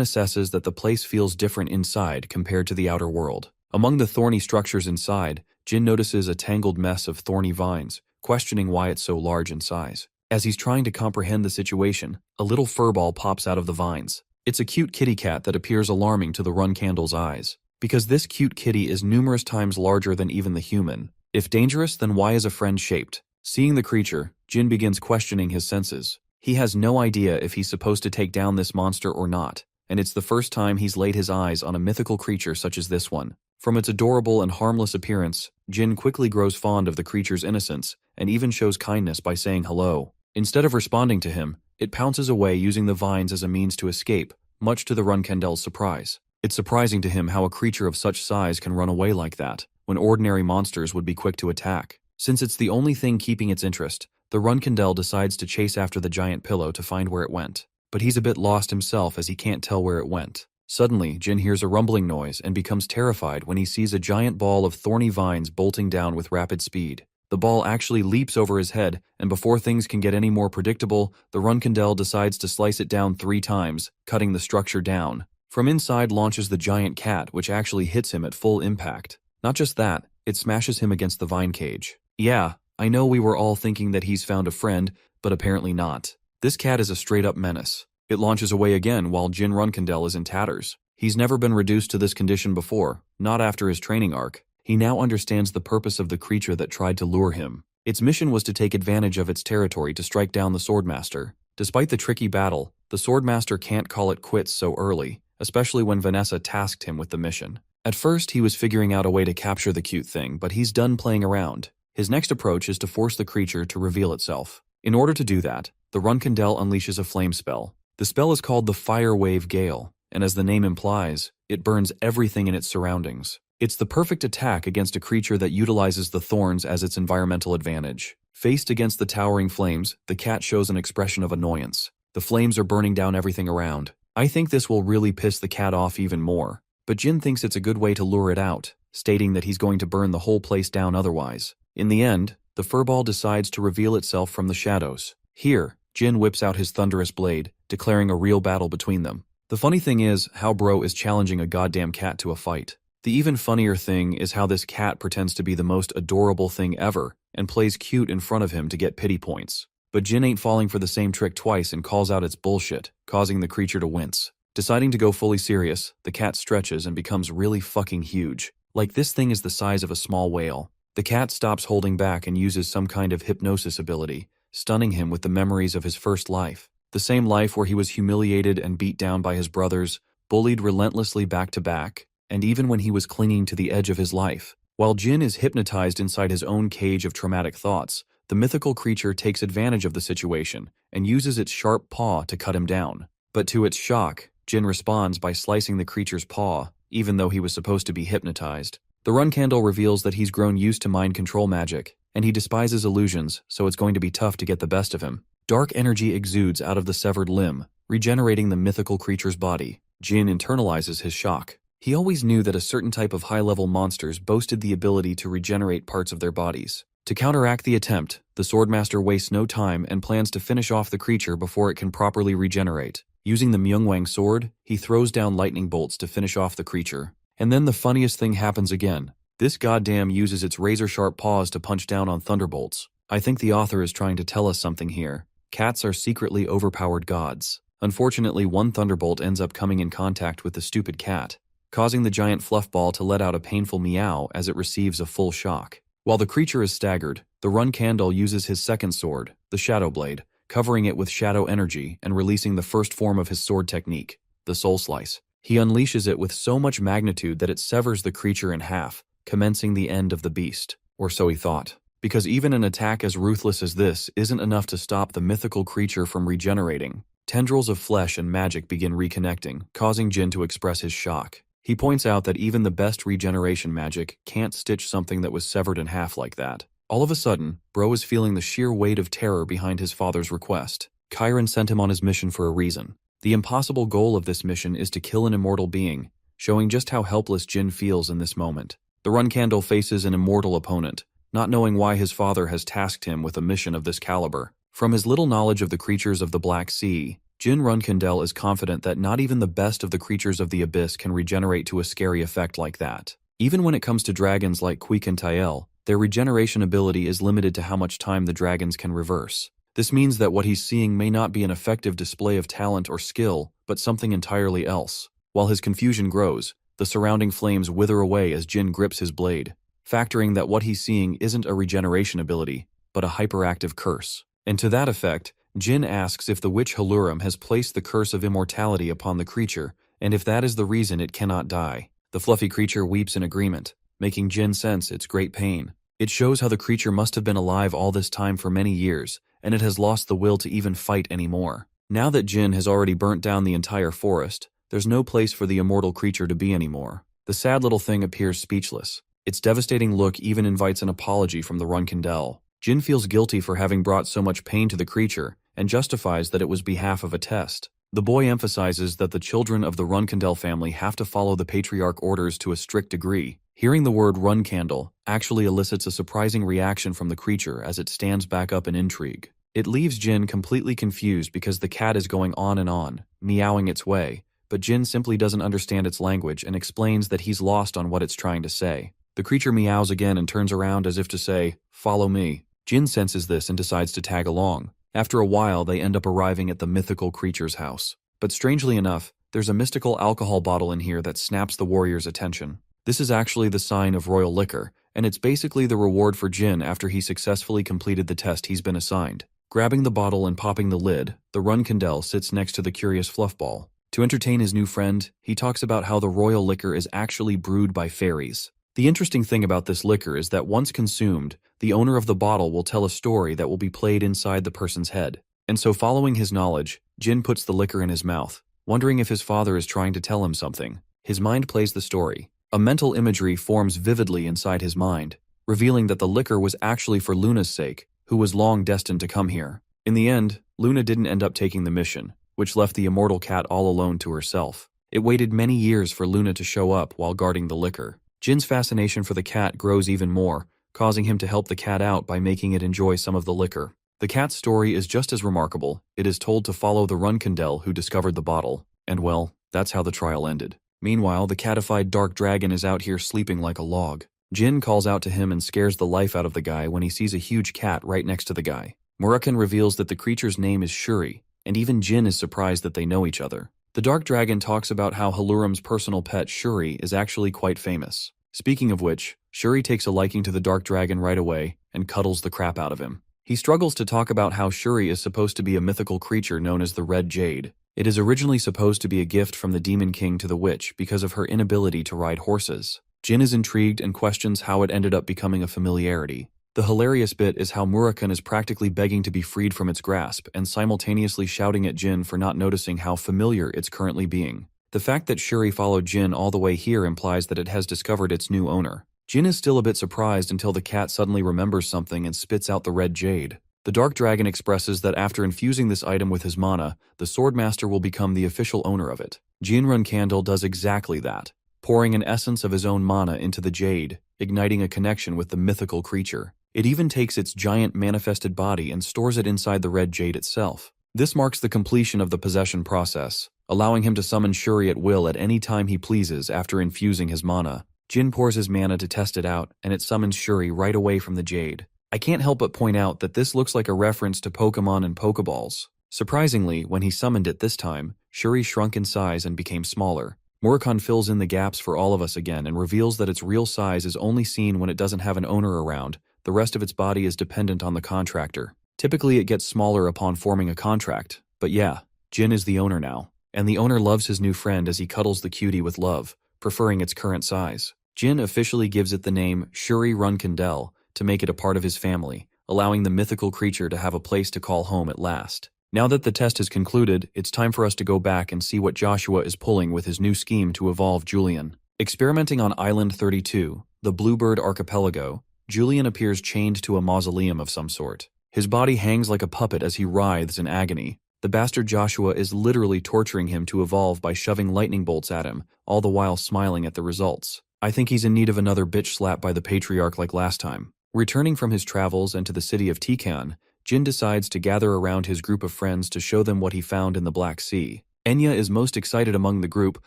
assesses that the place feels different inside compared to the outer world. Among the thorny structures inside, Jin notices a tangled mess of thorny vines, questioning why it's so large in size. As he's trying to comprehend the situation, a little furball pops out of the vines. It's a cute kitty cat that appears alarming to the run candle's eyes, because this cute kitty is numerous times larger than even the human. If dangerous, then why is a friend shaped? Seeing the creature, Jin begins questioning his senses. He has no idea if he's supposed to take down this monster or not, and it's the first time he's laid his eyes on a mythical creature such as this one. From its adorable and harmless appearance, Jin quickly grows fond of the creature's innocence and even shows kindness by saying hello. Instead of responding to him, it pounces away using the vines as a means to escape, much to the Runkendel's surprise. It's surprising to him how a creature of such size can run away like that, when ordinary monsters would be quick to attack. Since it's the only thing keeping its interest, the Runkendel decides to chase after the giant pillow to find where it went. But he's a bit lost himself as he can't tell where it went. Suddenly, Jin hears a rumbling noise and becomes terrified when he sees a giant ball of thorny vines bolting down with rapid speed. The ball actually leaps over his head, and before things can get any more predictable, the Runkendel decides to slice it down 3 times, cutting the structure down. From inside launches the giant cat, which actually hits him at full impact. Not just that, it smashes him against the vine cage. Yeah, I know we were all thinking that he's found a friend, but apparently not. This cat is a straight-up menace. It launches away again while Jin Runkendel is in tatters. He's never been reduced to this condition before, not after his training arc. He now understands the purpose of the creature that tried to lure him. Its mission was to take advantage of its territory to strike down the Swordmaster. Despite the tricky battle, the Swordmaster can't call it quits so early, especially when Vanessa tasked him with the mission. At first, he was figuring out a way to capture the cute thing, but he's done playing around. His next approach is to force the creature to reveal itself. In order to do that, the Runkendel unleashes a flame spell. The spell is called the Fire Wave Gale, and as the name implies, it burns everything in its surroundings. It's the perfect attack against a creature that utilizes the thorns as its environmental advantage. Faced against the towering flames, the cat shows an expression of annoyance. The flames are burning down everything around. I think this will really piss the cat off even more, but Jin thinks it's a good way to lure it out, stating that he's going to burn the whole place down otherwise. In the end, the furball decides to reveal itself from the shadows. Here, Jin whips out his thunderous blade, declaring a real battle between them. The funny thing is how Bro is challenging a goddamn cat to a fight. The even funnier thing is how this cat pretends to be the most adorable thing ever and plays cute in front of him to get pity points. But Jin ain't falling for the same trick twice and calls out its bullshit, causing the creature to wince. Deciding to go fully serious, the cat stretches and becomes really fucking huge. Like this thing is the size of a small whale. The cat stops holding back and uses some kind of hypnosis ability, stunning him with the memories of his first life. The same life where he was humiliated and beat down by his brothers, bullied relentlessly back to back, and even when he was clinging to the edge of his life. While Jin is hypnotized inside his own cage of traumatic thoughts, the mythical creature takes advantage of the situation and uses its sharp paw to cut him down. But to its shock, Jin responds by slicing the creature's paw, even though he was supposed to be hypnotized. The Runkendel reveals that he's grown used to mind control magic, and he despises illusions, so it's going to be tough to get the best of him. Dark energy exudes out of the severed limb, regenerating the mythical creature's body. Jin internalizes his shock. He always knew that a certain type of high-level monsters boasted the ability to regenerate parts of their bodies. To counteract the attempt, the Swordmaster wastes no time and plans to finish off the creature before it can properly regenerate. Using the Myungwang sword, he throws down lightning bolts to finish off the creature. And then the funniest thing happens again. This goddamn uses its razor-sharp paws to punch down on thunderbolts. I think the author is trying to tell us something here. Cats are secretly overpowered gods. Unfortunately, one thunderbolt ends up coming in contact with the stupid cat, causing the giant fluff ball to let out a painful meow as it receives a full shock. While the creature is staggered, the Runkendel uses his second sword, the Shadow Blade, covering it with shadow energy and releasing the first form of his sword technique, the Soul Slice. He unleashes it with so much magnitude that it severs the creature in half, commencing the end of the beast. Or so he thought. Because even an attack as ruthless as this isn't enough to stop the mythical creature from regenerating. Tendrils of flesh and magic begin reconnecting, causing Jin to express his shock. He points out that even the best regeneration magic can't stitch something that was severed in half like that. All of a sudden, Bro is feeling the sheer weight of terror behind his father's request. Chiron sent him on his mission for a reason. The impossible goal of this mission is to kill an immortal being, showing just how helpless Jin feels in this moment. The Runkendel faces an immortal opponent, not knowing why his father has tasked him with a mission of this caliber. From his little knowledge of the creatures of the Black Sea, Jin Runkendel is confident that not even the best of the creatures of the abyss can regenerate to a scary effect like that. Even when it comes to dragons like Queek and Tael, their regeneration ability is limited to how much time the dragons can reverse. This means that what he's seeing may not be an effective display of talent or skill, but something entirely else. While his confusion grows, the surrounding flames wither away as Jin grips his blade, factoring that what he's seeing isn't a regeneration ability, but a hyperactive curse. And to that effect, Jin asks if the witch Haluram has placed the curse of immortality upon the creature, and if that is the reason it cannot die. The fluffy creature weeps in agreement, making Jin sense its great pain. It shows how the creature must have been alive all this time for many years, and it has lost the will to even fight anymore. Now that Jin has already burnt down the entire forest, there's no place for the immortal creature to be anymore. The sad little thing appears speechless. Its devastating look even invites an apology from the Runkindel. Jin feels guilty for having brought so much pain to the creature, and justifies that it was behalf of a test. The boy emphasizes that the children of the Runkindel family have to follow the patriarch orders to a strict degree. Hearing the word Runkindel actually elicits a surprising reaction from the creature as it stands back up in intrigue. It leaves Jin completely confused because the cat is going on, meowing its way, but Jin simply doesn't understand its language and explains that he's lost on what it's trying to say. The creature meows again and turns around as if to say, "Follow me." Jin senses this and decides to tag along. After a while, they end up arriving at the mythical creature's house. But strangely enough, there's a mystical alcohol bottle in here that snaps the warrior's attention. This is actually the sign of royal liquor, and it's basically the reward for Jin after he successfully completed the test he's been assigned. Grabbing the bottle and popping the lid, the Runkindel sits next to the curious fluffball. To entertain his new friend, he talks about how the royal liquor is actually brewed by fairies. The interesting thing about this liquor is that once consumed, the owner of the bottle will tell a story that will be played inside the person's head. And so following his knowledge, Jin puts the liquor in his mouth, wondering if his father is trying to tell him something. His mind plays the story. A mental imagery forms vividly inside his mind, revealing that the liquor was actually for Luna's sake, who was long destined to come here. In the end, Luna didn't end up taking the mission, which left the immortal cat all alone to herself. It waited many years for Luna to show up while guarding the liquor. Jin's fascination for the cat grows even more, causing him to help the cat out by making it enjoy some of the liquor. The cat's story is just as remarkable. It is told to follow the Runkindel who discovered the bottle. And well, that's how the trial ended. Meanwhile, the catified dark dragon is out here sleeping like a log. Jin calls out to him and scares the life out of the guy when he sees a huge cat right next to the guy. Murakkan reveals that the creature's name is Shuri, and even Jin is surprised that they know each other. The dark dragon talks about how Haluram's personal pet Shuri is actually quite famous. Speaking of which, Shuri takes a liking to the dark dragon right away and cuddles the crap out of him. He struggles to talk about how Shuri is supposed to be a mythical creature known as the Red Jade. It is originally supposed to be a gift from the Demon King to the witch because of her inability to ride horses. Jin is intrigued and questions how it ended up becoming a familiarity. The hilarious bit is how Murakkan is practically begging to be freed from its grasp and simultaneously shouting at Jin for not noticing how familiar it's currently being. The fact that Shuri followed Jin all the way here implies that it has discovered its new owner. Jin is still a bit surprised until the cat suddenly remembers something and spits out the red jade. The dark dragon expresses that after infusing this item with his mana, the Swordmaster will become the official owner of it. Jinrun Candle does exactly that, pouring an essence of his own mana into the jade, igniting a connection with the mythical creature. It even takes its giant manifested body and stores it inside the red jade itself. This marks the completion of the possession process, allowing him to summon Shuri at will at any time he pleases after infusing his mana. Jin pours his mana to test it out, and it summons Shuri right away from the jade. I can't help but point out that this looks like a reference to Pokemon and Pokeballs. Surprisingly, when he summoned it this time, Shuri shrunk in size and became smaller. Murakkan fills in the gaps for all of us again and reveals that its real size is only seen when it doesn't have an owner around. The rest of its body is dependent on the contractor. Typically, it gets smaller upon forming a contract. But yeah, Jin is the owner now. And the owner loves his new friend as he cuddles the cutie with love, preferring its current size. Jin officially gives it the name Shuri Runkindel to make it a part of his family, allowing the mythical creature to have a place to call home at last. Now that the test is concluded, it's time for us to go back and see what Joshua is pulling with his new scheme to evolve Julian. Experimenting on Island 32, the Bluebird Archipelago, Julian appears chained to a mausoleum of some sort. His body hangs like a puppet as he writhes in agony. The bastard Joshua is literally torturing him to evolve by shoving lightning bolts at him, all the while smiling at the results. I think he's in need of another bitch slap by the patriarch like last time. Returning from his travels and to the city of Tikan, Jin decides to gather around his group of friends to show them what he found in the Black Sea. Enya is most excited among the group,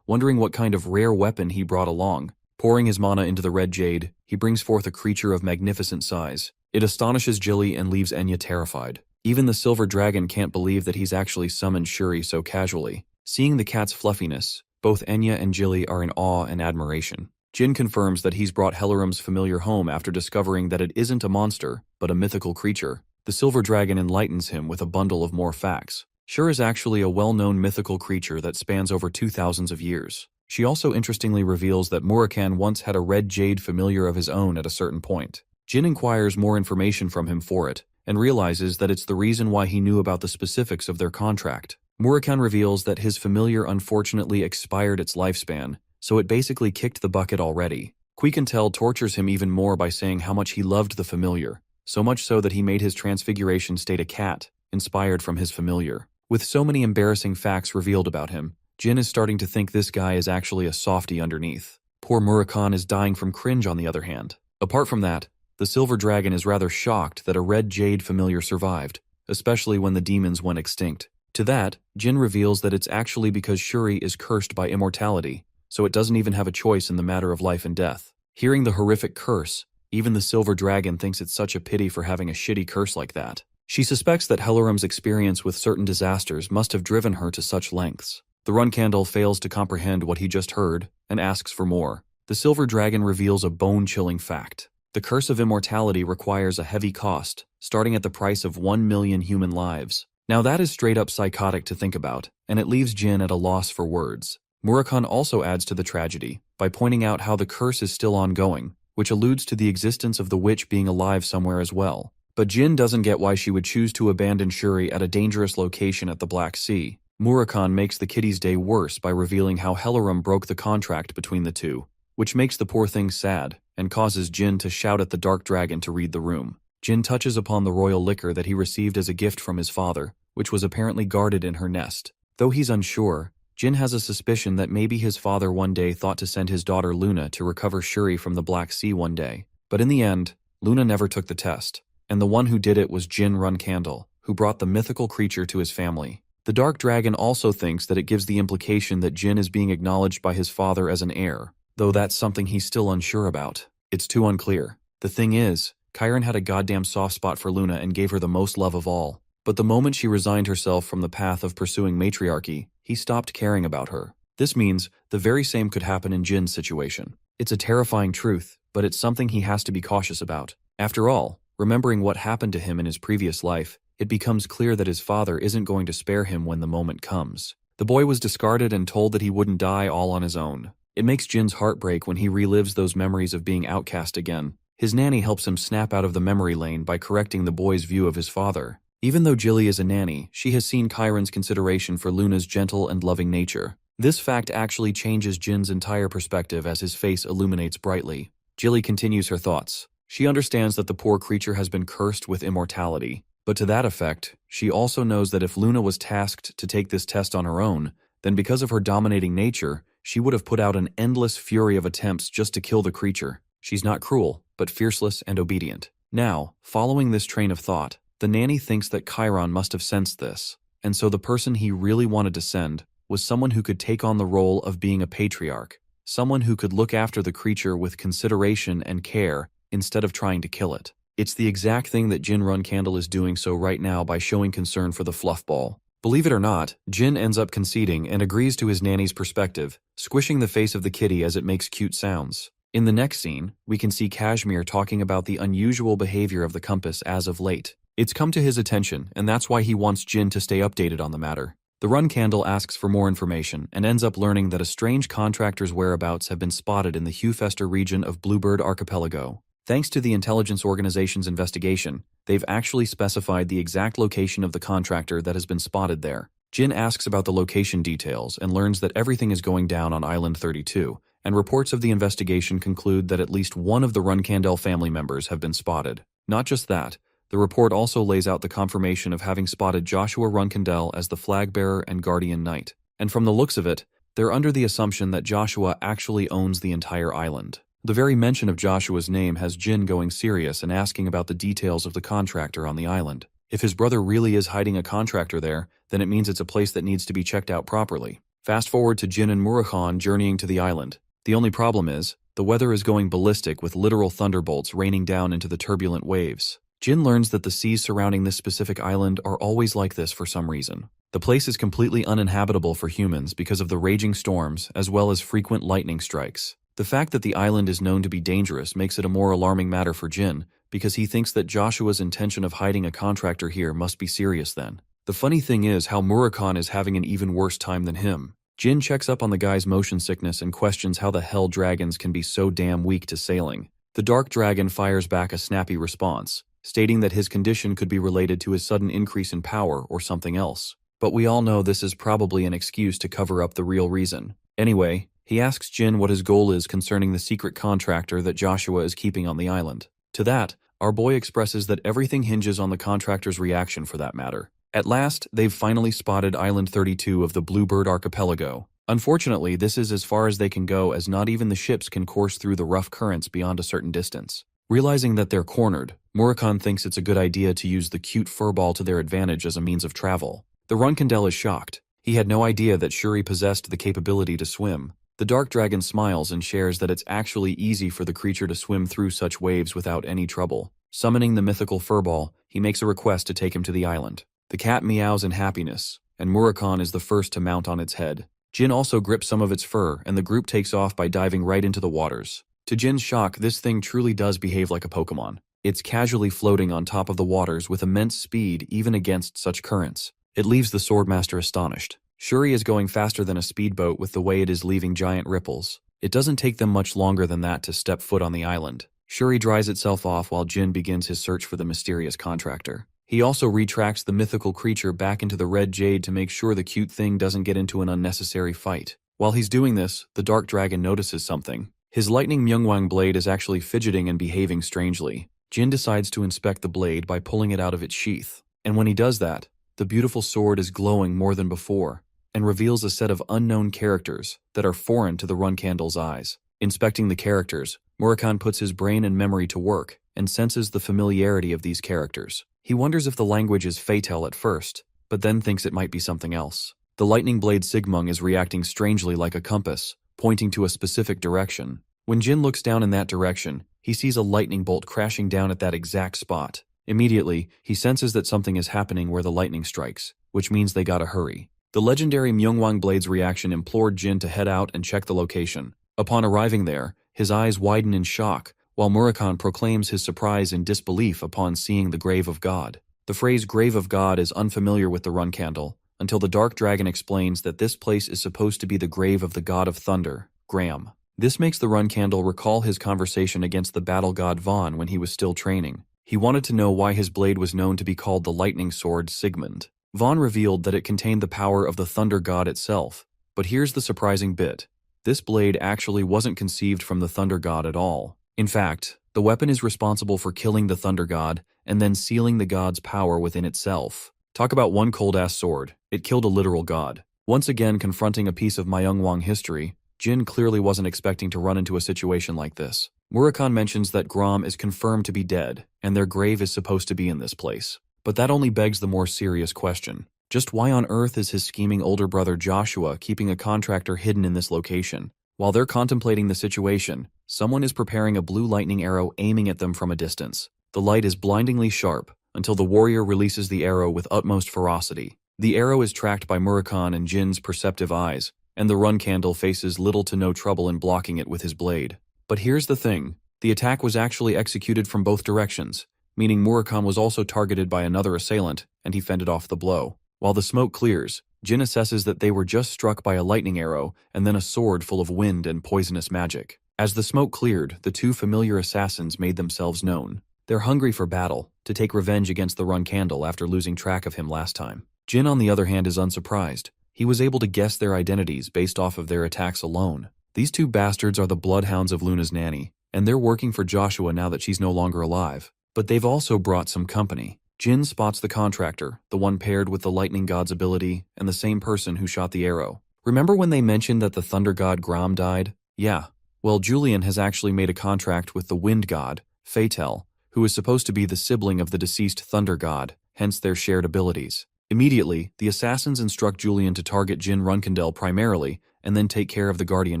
wondering what kind of rare weapon he brought along. Pouring his mana into the red jade, he brings forth a creature of magnificent size. It astonishes Jilly and leaves Enya terrified. Even the silver dragon can't believe that he's actually summoned Shuri so casually. Seeing the cat's fluffiness, both Enya and Jilly are in awe and admiration. Jin confirms that he's brought Helaram's familiar home after discovering that it isn't a monster, but a mythical creature. The silver dragon enlightens him with a bundle of more facts. Shur is actually a well-known mythical creature that spans over 2,000 years. She also interestingly reveals that Murakan once had a red jade familiar of his own at a certain point. Jin inquires more information from him for it, and realizes that it's the reason why he knew about the specifics of their contract. Murakan reveals that his familiar unfortunately expired its lifespan, so it basically kicked the bucket already. Quikentel tortures him even more by saying how much he loved the familiar, so much so that he made his transfiguration state a cat, inspired from his familiar. With so many embarrassing facts revealed about him, Jin is starting to think this guy is actually a softie underneath. Poor Murakan is dying from cringe on the other hand. Apart from that, the silver dragon is rather shocked that a red jade familiar survived, especially when the demons went extinct. To that, Jin reveals that it's actually because Shuri is cursed by immortality, so it doesn't even have a choice in the matter of life and death. Hearing the horrific curse, even the silver dragon thinks it's such a pity for having a shitty curse like that. She suspects that Helleram's experience with certain disasters must have driven her to such lengths. The Runcandle fails to comprehend what he just heard and asks for more. The silver dragon reveals a bone-chilling fact. The curse of immortality requires a heavy cost, starting at the price of 1 million human lives. Now that is straight up psychotic to think about, and it leaves Jin at a loss for words. Murakan also adds to the tragedy by pointing out how the curse is still ongoing, which alludes to the existence of the witch being alive somewhere as well. But Jin doesn't get why she would choose to abandon Shuri at a dangerous location at the Black Sea. Murakan makes the kitty's day worse by revealing how Helleram broke the contract between the two, which makes the poor thing sad and causes Jin to shout at the dark dragon to read the room. Jin touches upon the royal liquor that he received as a gift from his father, which was apparently guarded in her nest. Though he's unsure, Jin has a suspicion that maybe his father one day thought to send his daughter Luna to recover Shuri from the Black Sea one day. But in the end, Luna never took the test, and the one who did it was Jin Runcandle, who brought the mythical creature to his family. The Dark Dragon also thinks that it gives the implication that Jin is being acknowledged by his father as an heir, though that's something he's still unsure about. It's too unclear. The thing is, Chiron had a goddamn soft spot for Luna and gave her the most love of all. But the moment she resigned herself from the path of pursuing matriarchy, he stopped caring about her. This means the very same could happen in Jin's situation. It's a terrifying truth, but it's something he has to be cautious about. After all, remembering what happened to him in his previous life, it becomes clear that his father isn't going to spare him when the moment comes. The boy was discarded and told that he wouldn't die all on his own. It makes Jin's heart break when he relives those memories of being outcast again. His nanny helps him snap out of the memory lane by correcting the boy's view of his father. Even though Jilly is a nanny, she has seen Chiron's consideration for Luna's gentle and loving nature. This fact actually changes Jin's entire perspective as his face illuminates brightly. Jilly continues her thoughts. She understands that the poor creature has been cursed with immortality. But to that effect, she also knows that if Luna was tasked to take this test on her own, then because of her dominating nature, she would have put out an endless fury of attempts just to kill the creature. She's not cruel, but fierceless and obedient. Now, following this train of thought, the nanny thinks that Chiron must have sensed this, and so the person he really wanted to send was someone who could take on the role of being a patriarch, someone who could look after the creature with consideration and care instead of trying to kill it. It's the exact thing that Jin Runcandle is doing so right now by showing concern for the fluffball. Believe it or not, Jin ends up conceding and agrees to his nanny's perspective, squishing the face of the kitty as it makes cute sounds. In the next scene, we can see Kashmir talking about the unusual behavior of the compass as of late. It's come to his attention, and that's why he wants Jin to stay updated on the matter. The Runcandle asks for more information and ends up learning that a strange contractor's whereabouts have been spotted in the Hewfester region of Bluebird Archipelago. Thanks to the intelligence organization's investigation, they've actually specified the exact location of the contractor that has been spotted there. Jin asks about the location details and learns that everything is going down on Island 32, and reports of the investigation conclude that at least one of the Runcandle family members have been spotted. Not just that, the report also lays out the confirmation of having spotted Joshua Runcandle as the flag bearer and guardian knight. And from the looks of it, they're under the assumption that Joshua actually owns the entire island. The very mention of Joshua's name has Jin going serious and asking about the details of the contractor on the island. If his brother really is hiding a contractor there, then it means it's a place that needs to be checked out properly. Fast forward to Jin and Murakan journeying to the island. The only problem is, the weather is going ballistic with literal thunderbolts raining down into the turbulent waves. Jin learns that the seas surrounding this specific island are always like this for some reason. The place is completely uninhabitable for humans because of the raging storms as well as frequent lightning strikes. The fact that the island is known to be dangerous makes it a more alarming matter for Jin, because he thinks that Joshua's intention of hiding a contractor here must be serious then. The funny thing is how Murakhan is having an even worse time than him. Jin checks up on the guy's motion sickness and questions how the hell dragons can be so damn weak to sailing. The dark dragon fires back a snappy response, stating that his condition could be related to his sudden increase in power or something else. But we all know this is probably an excuse to cover up the real reason. Anyway, he asks Jin what his goal is concerning the secret contractor that Joshua is keeping on the island. To that, our boy expresses that everything hinges on the contractor's reaction for that matter. At last, they've finally spotted Island 32 of the Bluebird Archipelago. Unfortunately, this is as far as they can go as not even the ships can course through the rough currents beyond a certain distance. Realizing that they're cornered, Murakhan thinks it's a good idea to use the cute furball to their advantage as a means of travel. The Runkandel is shocked. He had no idea that Shuri possessed the capability to swim. The dark dragon smiles and shares that it's actually easy for the creature to swim through such waves without any trouble. Summoning the mythical furball, he makes a request to take him to the island. The cat meows in happiness, and Murakhan is the first to mount on its head. Jin also grips some of its fur, and the group takes off by diving right into the waters. To Jin's shock, this thing truly does behave like a Pokemon. It's casually floating on top of the waters with immense speed even against such currents. It leaves the Swordmaster astonished. Shuri is going faster than a speedboat with the way it is leaving giant ripples. It doesn't take them much longer than that to step foot on the island. Shuri dries itself off while Jin begins his search for the mysterious contractor. He also retracts the mythical creature back into the red jade to make sure the cute thing doesn't get into an unnecessary fight. While he's doing this, the dark dragon notices something. His lightning Myungwang blade is actually fidgeting and behaving strangely. Jin decides to inspect the blade by pulling it out of its sheath. And when he does that, the beautiful sword is glowing more than before, and reveals a set of unknown characters that are foreign to the Runkandle's eyes. Inspecting the characters, Murakhan puts his brain and memory to work and senses the familiarity of these characters. He wonders if the language is Fatal at first, but then thinks it might be something else. The lightning blade Sigmung is reacting strangely like a compass, pointing to a specific direction. When Jin looks down in that direction, he sees a lightning bolt crashing down at that exact spot. Immediately, he senses that something is happening where the lightning strikes, which means they gotta hurry. The legendary Myungwang blade's reaction implored Jin to head out and check the location. Upon arriving there, his eyes widen in shock, while Murakhan proclaims his surprise and disbelief upon seeing the Grave of God. The phrase Grave of God is unfamiliar with the Runkandle, until the dark dragon explains that this place is supposed to be the grave of the god of thunder, Graham. This makes the Runkandle recall his conversation against the battle god Vaughn when he was still training. He wanted to know why his blade was known to be called the lightning sword Sigmund. Vaughn revealed that it contained the power of the thunder god itself, but here's the surprising bit. This blade actually wasn't conceived from the thunder god at all. In fact, the weapon is responsible for killing the thunder god and then sealing the god's power within itself. Talk about one cold-ass sword. It killed a literal god. Once again confronting a piece of Myungwang history, Jin clearly wasn't expecting to run into a situation like this. Murakhan mentions that Grom is confirmed to be dead, and their grave is supposed to be in this place. But that only begs the more serious question. Just why on earth is his scheming older brother Joshua keeping a contractor hidden in this location? While they're contemplating the situation, someone is preparing a blue lightning arrow aiming at them from a distance. The light is blindingly sharp until the warrior releases the arrow with utmost ferocity. The arrow is tracked by Murakhan and Jin's perceptive eyes, and the Runkandle faces little to no trouble in blocking it with his blade. But here's the thing. The attack was actually executed from both directions, meaning Murakhan was also targeted by another assailant, and he fended off the blow. While the smoke clears, Jin assesses that they were just struck by a lightning arrow and then a sword full of wind and poisonous magic. As the smoke cleared, the two familiar assassins made themselves known. They're hungry for battle, to take revenge against the Runkandle after losing track of him last time. Jin, on the other hand, is unsurprised. He was able to guess their identities based off of their attacks alone. These two bastards are the bloodhounds of Luna's nanny, and they're working for Joshua now that she's no longer alive. But they've also brought some company. Jin spots the contractor, the one paired with the lightning god's ability, and the same person who shot the arrow. Remember when they mentioned that the thunder god Grom died? Yeah. Well, Julian has actually made a contract with the wind god, Fatal, who is supposed to be the sibling of the deceased thunder god, hence their shared abilities. Immediately, the assassins instruct Julian to target Jin Runkandel primarily, and then take care of the guardian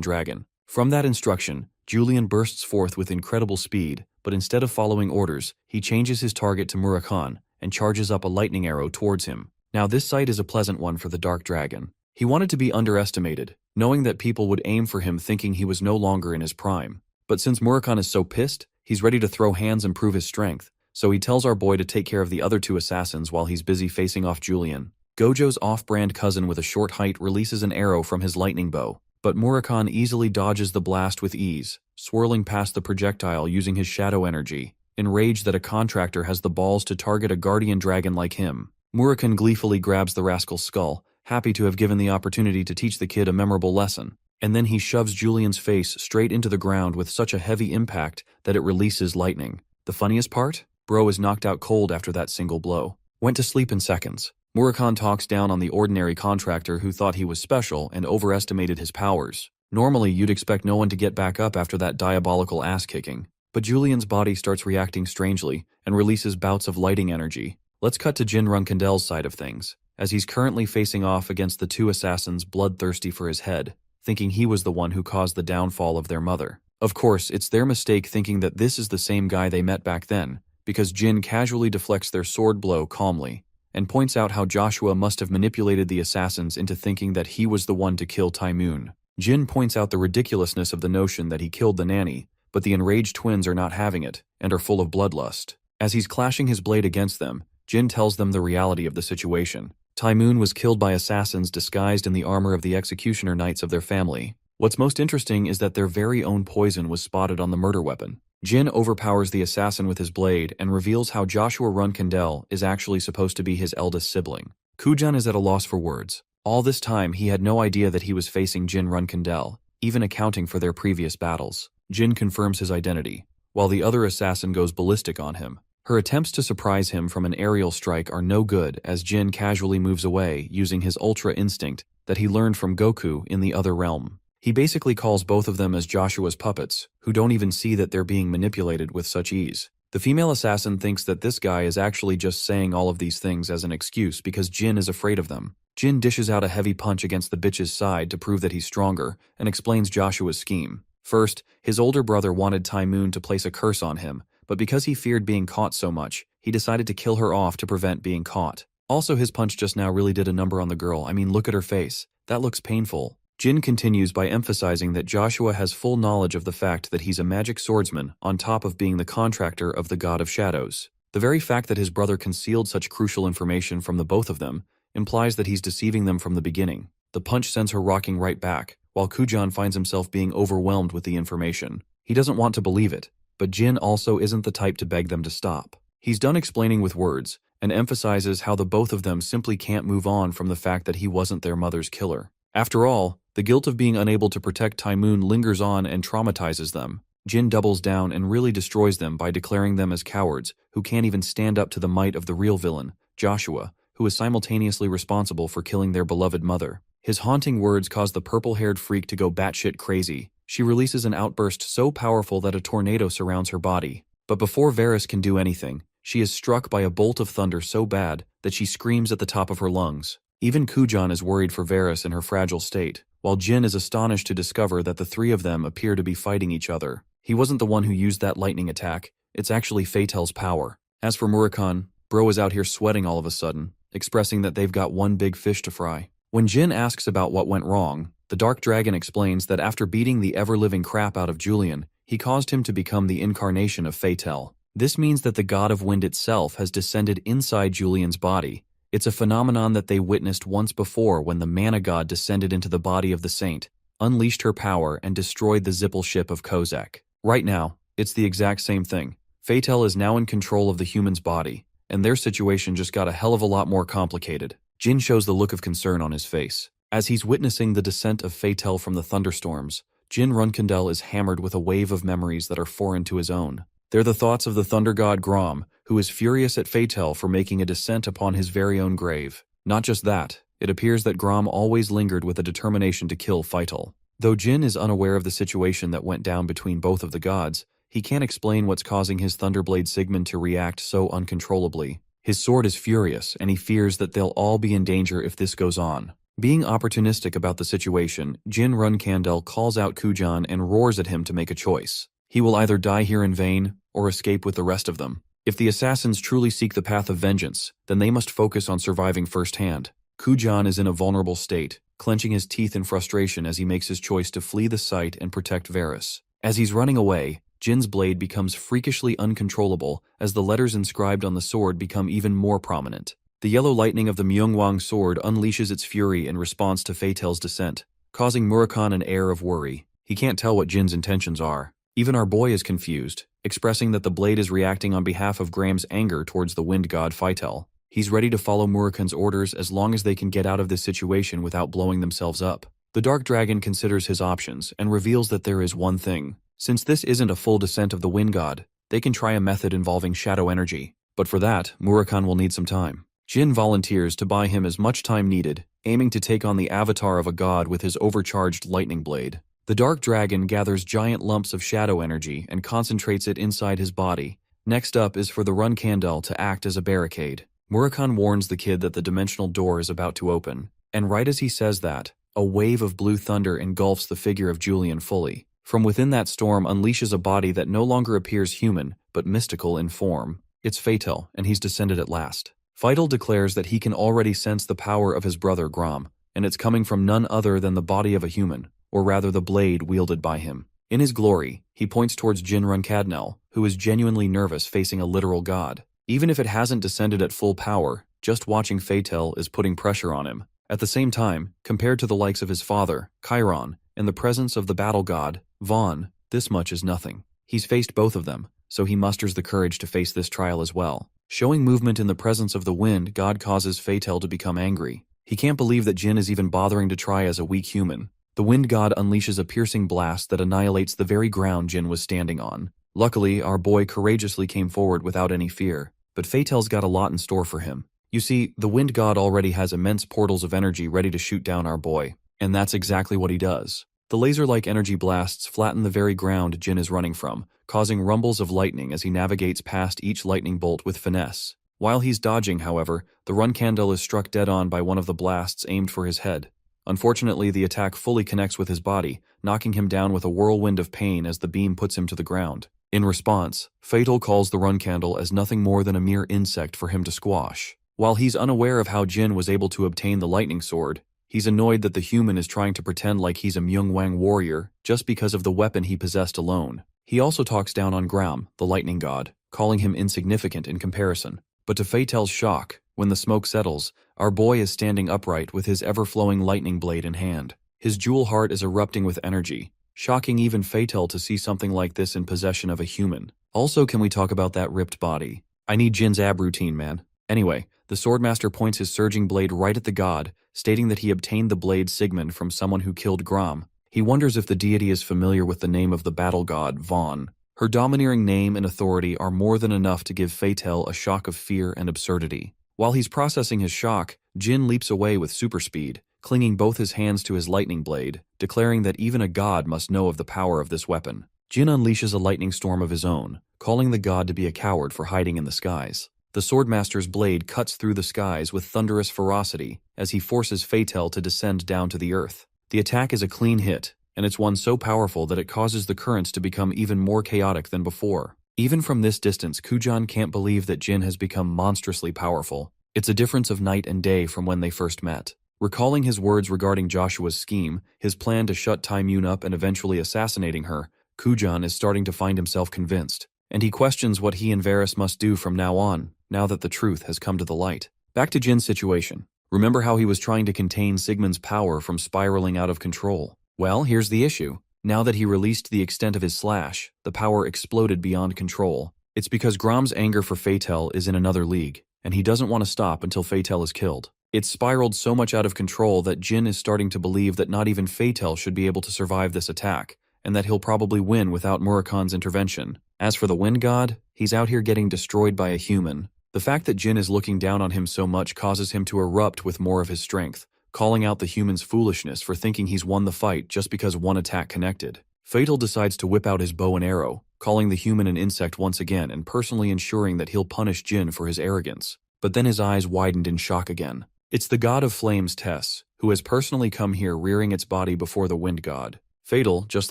dragon. From that instruction, Julian bursts forth with incredible speed, but instead of following orders, he changes his target to Murakhan and charges up a lightning arrow towards him. Now this sight is a pleasant one for the dark dragon. He wanted to be underestimated, knowing that people would aim for him thinking he was no longer in his prime. But since Murakhan is so pissed, He's ready to throw hands and prove his strength, so he tells our boy to take care of the other two assassins while he's busy facing off Julian. Gojo's off-brand cousin with a short height releases an arrow from his lightning bow, but Murakami easily dodges the blast with ease, swirling past the projectile using his shadow energy, enraged that a contractor has the balls to target a guardian dragon like him. Murakami gleefully grabs the rascal's skull, happy to have given the opportunity to teach the kid a memorable lesson, and then he shoves Julian's face straight into the ground with such a heavy impact that it releases lightning. The funniest part? Bro is knocked out cold after that single blow. Went to sleep in seconds. Murakami talks down on the ordinary contractor who thought he was special and overestimated his powers. Normally, you'd expect no one to get back up after that diabolical ass-kicking. But Julian's body starts reacting strangely and releases bouts of lighting energy. Let's cut to Jin Runkendel's side of things, as he's currently facing off against the two assassins bloodthirsty for his head, thinking he was the one who caused the downfall of their mother. Of course, it's their mistake thinking that this is the same guy they met back then, because Jin casually deflects their sword blow calmly, and points out how Joshua must have manipulated the assassins into thinking that he was the one to kill Taemoon. Jin points out the ridiculousness of the notion that he killed the nanny, but the enraged twins are not having it, and are full of bloodlust. As he's clashing his blade against them, Jin tells them the reality of the situation. Taemoon was killed by assassins disguised in the armor of the executioner knights of their family. What's most interesting is that their very own poison was spotted on the murder weapon. Jin overpowers the assassin with his blade and reveals how Joshua Runkendel is actually supposed to be his eldest sibling. Kujan is at a loss for words. All this time, he had no idea that he was facing Jin Runkendel, even accounting for their previous battles. Jin confirms his identity, while the other assassin goes ballistic on him. Her attempts to surprise him from an aerial strike are no good as Jin casually moves away using his Ultra Instinct that he learned from Goku in the other realm. He basically calls both of them as Joshua's puppets, who don't even see that they're being manipulated with such ease. The female assassin thinks that this guy is actually just saying all of these things as an excuse because Jin is afraid of them. Jin dishes out a heavy punch against the bitch's side to prove that he's stronger and explains Joshua's scheme. First, his older brother wanted Taemoon to place a curse on him, but because he feared being caught so much, he decided to kill her off to prevent being caught. Also, his punch just now really did a number on the girl. I mean, look at her face. That looks painful. Jin continues by emphasizing that Joshua has full knowledge of the fact that he's a magic swordsman on top of being the contractor of the God of Shadows. The very fact that his brother concealed such crucial information from the both of them implies that he's deceiving them from the beginning. The punch sends her rocking right back, while Kujan finds himself being overwhelmed with the information. He doesn't want to believe it, but Jin also isn't the type to beg them to stop. He's done explaining with words, and emphasizes how the both of them simply can't move on from the fact that he wasn't their mother's killer. After all, the guilt of being unable to protect Taemoon lingers on and traumatizes them. Jin doubles down and really destroys them by declaring them as cowards who can't even stand up to the might of the real villain, Joshua, who is simultaneously responsible for killing their beloved mother. His haunting words cause the purple-haired freak to go batshit crazy. She releases an outburst so powerful that a tornado surrounds her body. But before Varys can do anything, she is struck by a bolt of thunder so bad that she screams at the top of her lungs. Even Kujan is worried for Varys in her fragile state, while Jin is astonished to discover that the three of them appear to be fighting each other. He wasn't the one who used that lightning attack. It's actually Fatel's power. As for Murakami, bro is out here sweating all of a sudden, expressing that they've got one big fish to fry. When Jin asks about what went wrong, the Dark Dragon explains that after beating the ever-living crap out of Julian, he caused him to become the incarnation of Fatel. This means that the god of wind itself has descended inside Julian's body. It's a phenomenon that they witnessed once before when the mana god descended into the body of the saint, unleashed her power, and destroyed the Zippel ship of Kozak. Right now, it's the exact same thing. Fatel is now in control of the human's body, and their situation just got a hell of a lot more complicated. Jin shows the look of concern on his face. As he's witnessing the descent of Fatel from the thunderstorms, Jin Runkendel is hammered with a wave of memories that are foreign to his own. They're the thoughts of the thunder god Grom, who is furious at Fatel for making a descent upon his very own grave. Not just that, it appears that Grom always lingered with a determination to kill Fatel. Though Jin is unaware of the situation that went down between both of the gods, he can't explain what's causing his Thunderblade Sigmund to react so uncontrollably. His sword is furious, and he fears that they'll all be in danger if this goes on. Being opportunistic about the situation, Jin Runkendel calls out Kujan and roars at him to make a choice. He will either die here in vain, or escape with the rest of them. If the assassins truly seek the path of vengeance, then they must focus on surviving firsthand. Kujan is in a vulnerable state, clenching his teeth in frustration as he makes his choice to flee the site and protect Varys. As he's running away, Jin's blade becomes freakishly uncontrollable as the letters inscribed on the sword become even more prominent. The yellow lightning of the Myungwang sword unleashes its fury in response to Feital's descent, causing Murakhan an air of worry. He can't tell what Jin's intentions are. Even our boy is confused, expressing that the blade is reacting on behalf of Graham's anger towards the wind god Feital. He's ready to follow Murakhan's orders as long as they can get out of this situation without blowing themselves up. The Dark Dragon considers his options and reveals that there is one thing. Since this isn't a full descent of the wind god, they can try a method involving shadow energy. But for that, Murakhan will need some time. Jin volunteers to buy him as much time needed, aiming to take on the avatar of a god with his overcharged lightning blade. The Dark Dragon gathers giant lumps of shadow energy and concentrates it inside his body. Next up is for the Run Candle to act as a barricade. Murakhan warns the kid that the dimensional door is about to open, and right as he says that, a wave of blue thunder engulfs the figure of Julian fully. From within that storm unleashes a body that no longer appears human, but mystical in form. It's Feital, and he's descended at last. Feital declares that he can already sense the power of his brother Gram, and it's coming from none other than the body of a human, or rather the blade wielded by him. In his glory, he points towards Jin Runkadnel, who is genuinely nervous facing a literal god. Even if it hasn't descended at full power, just watching Feital is putting pressure on him. At the same time, compared to the likes of his father, Chiron, and the presence of the battle god, Vaughn, this much is nothing. He's faced both of them, so he musters the courage to face this trial as well. Showing movement in the presence of the wind god causes Feital to become angry. He can't believe that Jin is even bothering to try as a weak human. The wind god unleashes a piercing blast that annihilates the very ground Jin was standing on. Luckily, our boy courageously came forward without any fear, but Feital's got a lot in store for him. You see, the wind god already has immense portals of energy ready to shoot down our boy, and that's exactly what he does. The laser-like energy blasts flatten the very ground Jin is running from, causing rumbles of lightning as he navigates past each lightning bolt with finesse. While he's dodging, however, the Run Candle is struck dead on by one of the blasts aimed for his head. Unfortunately, the attack fully connects with his body, knocking him down with a whirlwind of pain as the beam puts him to the ground. In response, Feital calls the Run Candle as nothing more than a mere insect for him to squash. While he's unaware of how Jin was able to obtain the lightning sword, he's annoyed that the human is trying to pretend like he's a Myungwang warrior just because of the weapon he possessed alone. He also talks down on Gram, the lightning god, calling him insignificant in comparison. But to Feital's shock, when the smoke settles, our boy is standing upright with his ever-flowing lightning blade in hand. His jewel heart is erupting with energy, shocking even Feital to see something like this in possession of a human. Also, can we talk about that ripped body? I need Jin's ab routine, man. Anyway, the Swordmaster points his surging blade right at the god, stating that he obtained the blade Sigmund from someone who killed Gram. He wonders if the deity is familiar with the name of the battle god, Vaughn. Her domineering name and authority are more than enough to give Feital a shock of fear and absurdity. While he's processing his shock, Jin leaps away with super speed, clinging both his hands to his lightning blade, declaring that even a god must know of the power of this weapon. Jin unleashes a lightning storm of his own, calling the god to be a coward for hiding in the skies. The Swordmaster's blade cuts through the skies with thunderous ferocity as he forces Feital to descend down to the earth. The attack is a clean hit, and it's one so powerful that it causes the currents to become even more chaotic than before. Even from this distance, Kujan can't believe that Jin has become monstrously powerful. It's a difference of night and day from when they first met. Recalling his words regarding Joshua's scheme, his plan to shut Tai Myun up and eventually assassinating her, Kujan is starting to find himself convinced, and he questions what he and Varys must do from now on, now that the truth has come to the light. Back to Jin's situation. Remember how he was trying to contain Sigmund's power from spiraling out of control? Well, here's the issue. Now that he released the extent of his slash, the power exploded beyond control. It's because Gram's anger for Feital is in another league, and he doesn't want to stop until Feital is killed. It's spiraled so much out of control that Jin is starting to believe that not even Feital should be able to survive this attack, and that he'll probably win without Murakhan's intervention. As for the wind god, he's out here getting destroyed by a human. The fact that Jin is looking down on him so much causes him to erupt with more of his strength, calling out the human's foolishness for thinking he's won the fight just because one attack connected. Feital decides to whip out his bow and arrow, calling the human an insect once again and personally ensuring that he'll punish Jin for his arrogance. But then his eyes widened in shock again. It's the god of flames, Tess, who has personally come here rearing its body before the wind god. Feital, just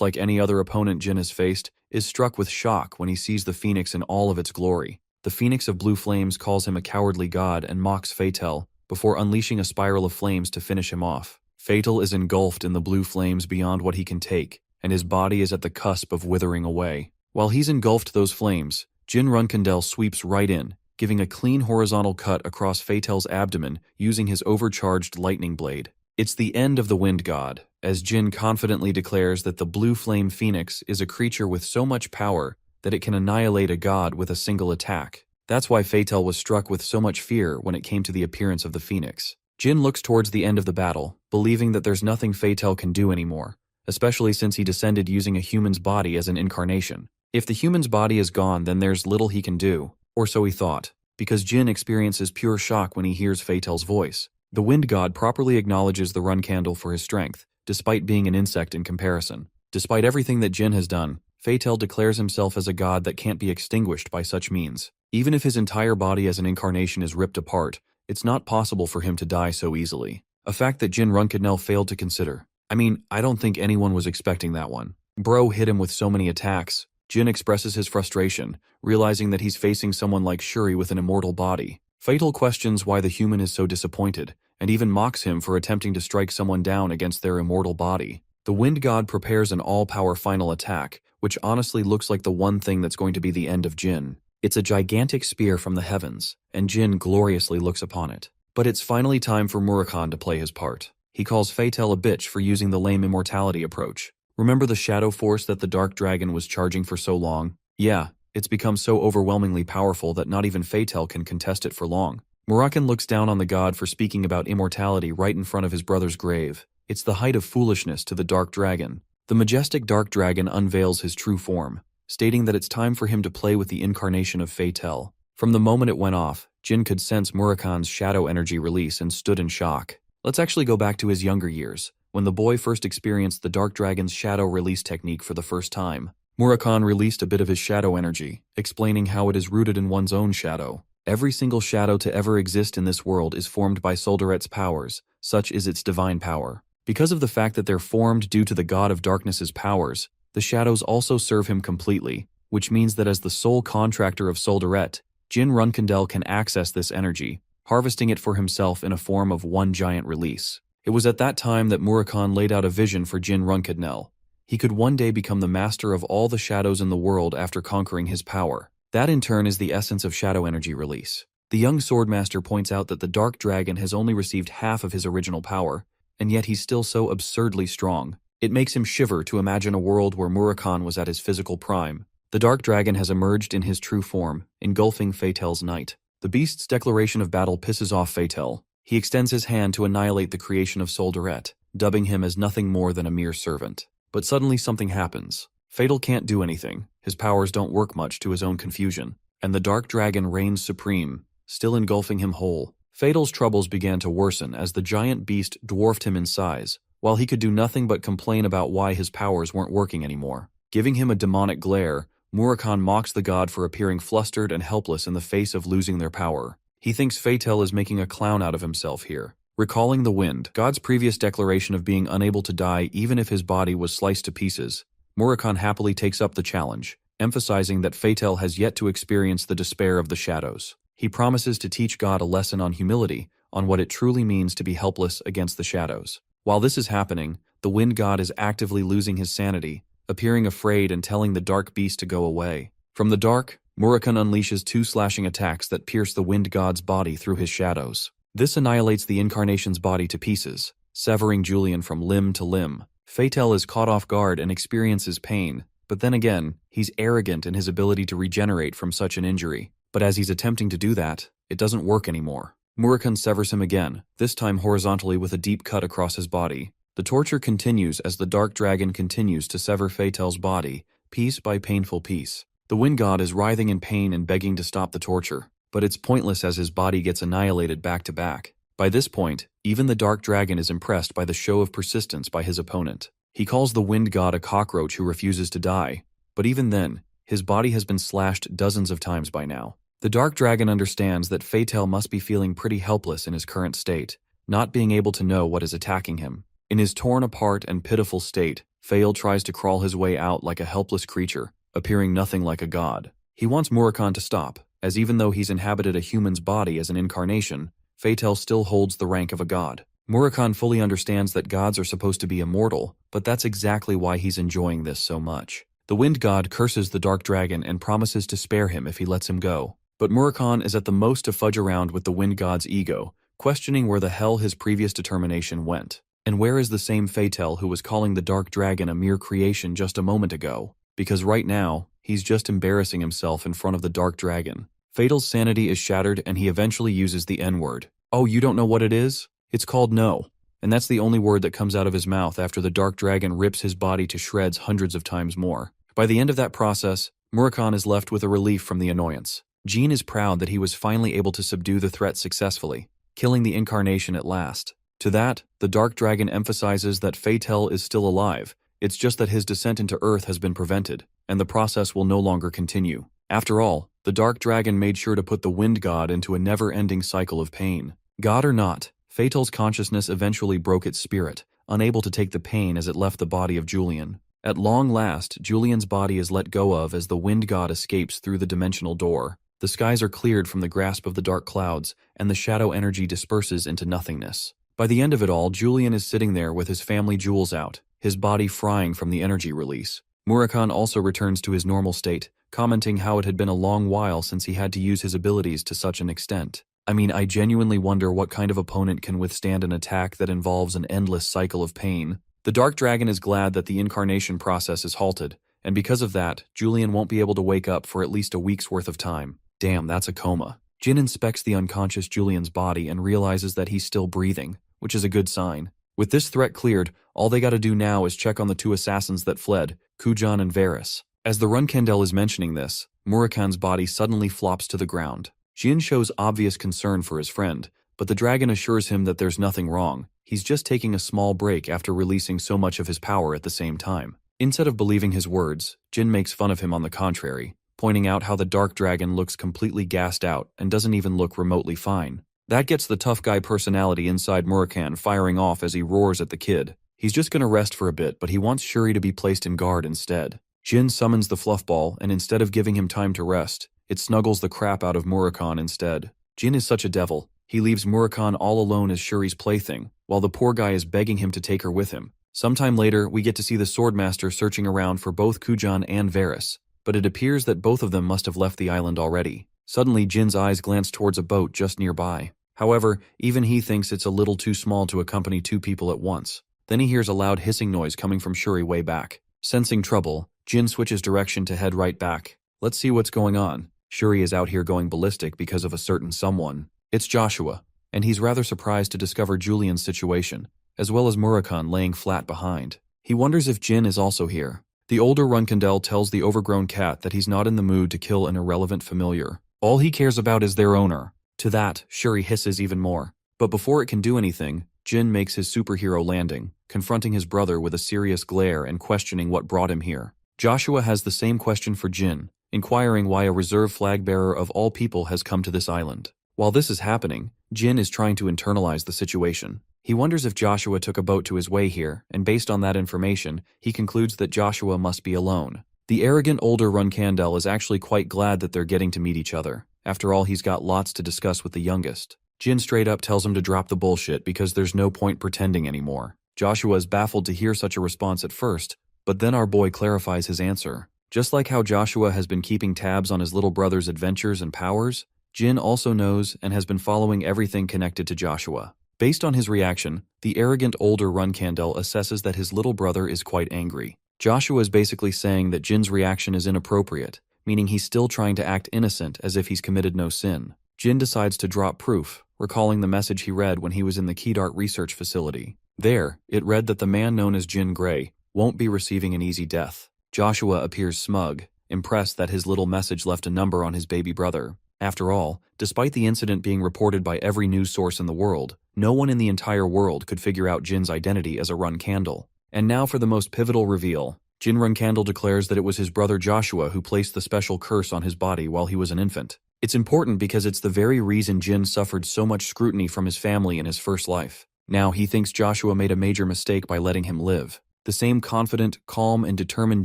like any other opponent Jin has faced, is struck with shock when he sees the phoenix in all of its glory. The phoenix of blue flames calls him a cowardly god and mocks Feital, before unleashing a spiral of flames to finish him off. Feital is engulfed in the blue flames beyond what he can take, and his body is at the cusp of withering away. While he's engulfed those flames, Jin Runkandel sweeps right in, giving a clean horizontal cut across Fatal's abdomen using his overcharged lightning blade. It's the end of the Wind God, as Jin confidently declares that the Blue Flame Phoenix is a creature with so much power that it can annihilate a god with a single attack. That's why Fatal was struck with so much fear when it came to the appearance of the Phoenix. Jin looks towards the end of the battle, believing that there's nothing Fatal can do anymore, especially since he descended using a human's body as an incarnation. If the human's body is gone, then there's little he can do, or so he thought, because Jin experiences pure shock when he hears Fatal's voice. The Wind God properly acknowledges the Runkandel for his strength, despite being an insect in comparison. Despite everything that Jin has done, Fatal declares himself as a god that can't be extinguished by such means. Even if his entire body as an incarnation is ripped apart, it's not possible for him to die so easily. A fact that Jin Runkandel failed to consider. I don't think anyone was expecting that one. Bro hit him with so many attacks. Jin expresses his frustration, realizing that he's facing someone like Shuri with an immortal body. Fatal questions why the human is so disappointed, and even mocks him for attempting to strike someone down against their immortal body. The Wind God prepares an all-power final attack, which honestly looks like the one thing that's going to be the end of Jin. It's a gigantic spear from the heavens, and Jin gloriously looks upon it. But it's finally time for Murakhan to play his part. He calls Fatal a bitch for using the lame immortality approach. Remember the shadow force that the Dark Dragon was charging for so long? Yeah, it's become so overwhelmingly powerful that not even Fatal can contest it for long. Murakhan looks down on the god for speaking about immortality right in front of his brother's grave. It's the height of foolishness to the Dark Dragon. The majestic Dark Dragon unveils his true form, stating that it's time for him to play with the incarnation of Fatal. From the moment it went off, Jin could sense Murakhan's shadow energy release and stood in shock. Let's actually go back to his younger years, when the boy first experienced the Dark Dragon's shadow release technique for the first time. Murakhan released a bit of his shadow energy, explaining how it is rooted in one's own shadow. Every single shadow to ever exist in this world is formed by Soldaret's powers, such is its divine power. Because of the fact that they're formed due to the God of Darkness's powers, the shadows also serve him completely, which means that as the sole contractor of Soldaret, Jin Runkandel can access this energy, harvesting it for himself in a form of one giant release. It was at that time that Murakhan laid out a vision for Jin Runkandel. He could one day become the master of all the shadows in the world after conquering his power. That in turn is the essence of shadow energy release. The young Swordmaster points out that the Dark Dragon has only received half of his original power, and yet he's still so absurdly strong. It makes him shiver to imagine a world where Murakhan was at his physical prime. The Dark Dragon has emerged in his true form, engulfing Fatal's knight. The beast's declaration of battle pisses off Fatal. He extends his hand to annihilate the creation of Soldaret, dubbing him as nothing more than a mere servant. But suddenly something happens. Fatal can't do anything, his powers don't work much to his own confusion, and the Dark Dragon reigns supreme, still engulfing him whole. Fatal's troubles began to worsen as the giant beast dwarfed him in size, while he could do nothing but complain about why his powers weren't working anymore. Giving him a demonic glare, Murakhan mocks the god for appearing flustered and helpless in the face of losing their power. He thinks Fatal is making a clown out of himself here. Recalling the Wind God's previous declaration of being unable to die even if his body was sliced to pieces, Murakhan happily takes up the challenge, emphasizing that Fatal has yet to experience the despair of the shadows. He promises to teach God a lesson on humility, on what it truly means to be helpless against the shadows. While this is happening, the Wind God is actively losing his sanity, appearing afraid and telling the dark beast to go away. From the dark, Murakhan unleashes two slashing attacks that pierce the Wind God's body through his shadows. This annihilates the incarnation's body to pieces, severing Julian from limb to limb. Fatal is caught off guard and experiences pain, but then again, he's arrogant in his ability to regenerate from such an injury. But as he's attempting to do that, it doesn't work anymore. Murakhan severs him again, this time horizontally with a deep cut across his body. The torture continues as the Dark Dragon continues to sever Fatal's body, piece by painful piece. The Wind God is writhing in pain and begging to stop the torture, but it's pointless as his body gets annihilated back to back. By this point, even the Dark Dragon is impressed by the show of persistence by his opponent. He calls the Wind God a cockroach who refuses to die, but even then, his body has been slashed dozens of times by now. The Dark Dragon understands that Fatal must be feeling pretty helpless in his current state, not being able to know what is attacking him. In his torn apart and pitiful state, Fatal tries to crawl his way out like a helpless creature, appearing nothing like a god. He wants Murakhan to stop, as even though he's inhabited a human's body as an incarnation, Fatal still holds the rank of a god. Murakhan fully understands that gods are supposed to be immortal, but that's exactly why he's enjoying this so much. The wind god curses the dark dragon and promises to spare him if he lets him go. But Murakhan is at the most to fudge around with the wind god's ego, questioning where the hell his previous determination went. And where is the same Fatal who was calling the dark dragon a mere creation just a moment ago? Because right now, he's just embarrassing himself in front of the dark dragon. Fatal's sanity is shattered and he eventually uses the N-word. Oh, you don't know what it is? It's called no. And that's the only word that comes out of his mouth after the dark dragon rips his body to shreds hundreds of times more. By the end of that process, Murakhan is left with a relief from the annoyance. Jin is proud that he was finally able to subdue the threat successfully, killing the incarnation at last. To that, the dark dragon emphasizes that Fatal is still alive. It's just that his descent into Earth has been prevented, and the process will no longer continue. After all, the dark dragon made sure to put the wind god into a never-ending cycle of pain. God or not, Fatal's consciousness eventually broke its spirit, unable to take the pain as it left the body of Julian. At long last, Julian's body is let go of as the wind god escapes through the dimensional door. The skies are cleared from the grasp of the dark clouds, and the shadow energy disperses into nothingness. By the end of it all, Julian is sitting there with his family jewels out, his body frying from the energy release. Murakhan also returns to his normal state, commenting how it had been a long while since he had to use his abilities to such an extent. I mean, I genuinely wonder what kind of opponent can withstand an attack that involves an endless cycle of pain. The Dark Dragon is glad that the incarnation process is halted, and because of that, Julian won't be able to wake up for at least a week's worth of time. Damn, that's a coma. Jin inspects the unconscious Julian's body and realizes that he's still breathing, which is a good sign. With this threat cleared, all they gotta do now is check on the two assassins that fled, Kujan and Varys. As the Runkendel is mentioning this, Murakhan's body suddenly flops to the ground. Jin shows obvious concern for his friend, but the dragon assures him that there's nothing wrong. He's just taking a small break after releasing so much of his power at the same time. Instead of believing his words, Jin makes fun of him on the contrary, pointing out how the dark dragon looks completely gassed out and doesn't even look remotely fine. That gets the tough guy personality inside Murakhan firing off as he roars at the kid. He's just gonna rest for a bit, but he wants Shuri to be placed in guard instead. Jin summons the fluffball, and instead of giving him time to rest, it snuggles the crap out of Murakhan instead. Jin is such a devil. He leaves Murakhan all alone as Shuri's plaything, while the poor guy is begging him to take her with him. Sometime later, we get to see the Swordmaster searching around for both Kujan and Varys, but it appears that both of them must have left the island already. Suddenly, Jin's eyes glance towards a boat just nearby. However, even he thinks it's a little too small to accompany two people at once. Then he hears a loud hissing noise coming from Shuri way back. Sensing trouble, Jin switches direction to head right back. Let's see what's going on. Shuri is out here going ballistic because of a certain someone. It's Joshua, and he's rather surprised to discover Julian's situation, as well as Murakhan laying flat behind. He wonders if Jin is also here. The older Runkendel tells the overgrown cat that he's not in the mood to kill an irrelevant familiar. All he cares about is their owner. To that, Shuri hisses even more. But before it can do anything, Jin makes his superhero landing, confronting his brother with a serious glare and questioning what brought him here. Joshua has the same question for Jin, inquiring why a reserve flag bearer of all people has come to this island. While this is happening, Jin is trying to internalize the situation. He wonders if Joshua took a boat to his way here, and based on that information, he concludes that Joshua must be alone. The arrogant older Runkendel is actually quite glad that they're getting to meet each other. After all, he's got lots to discuss with the youngest. Jin straight up tells him to drop the bullshit because there's no point pretending anymore. Joshua is baffled to hear such a response at first, but then our boy clarifies his answer. Just like how Joshua has been keeping tabs on his little brother's adventures and powers, Jin also knows and has been following everything connected to Joshua. Based on his reaction, the arrogant older Runkendel assesses that his little brother is quite angry. Joshua is basically saying that Jin's reaction is inappropriate, meaning he's still trying to act innocent as if he's committed no sin. Jin decides to drop proof, recalling the message he read when he was in the Keydart research facility. There, it read that the man known as Jin Grey won't be receiving an easy death. Joshua appears smug, impressed that his little message left a number on his baby brother. After all, despite the incident being reported by every news source in the world, no one in the entire world could figure out Jin's identity as a Runkendel. And now for the most pivotal reveal. Jin Runkendel declares that it was his brother Joshua who placed the special curse on his body while he was an infant. It's important because it's the very reason Jin suffered so much scrutiny from his family in his first life. Now he thinks Joshua made a major mistake by letting him live. The same confident, calm, and determined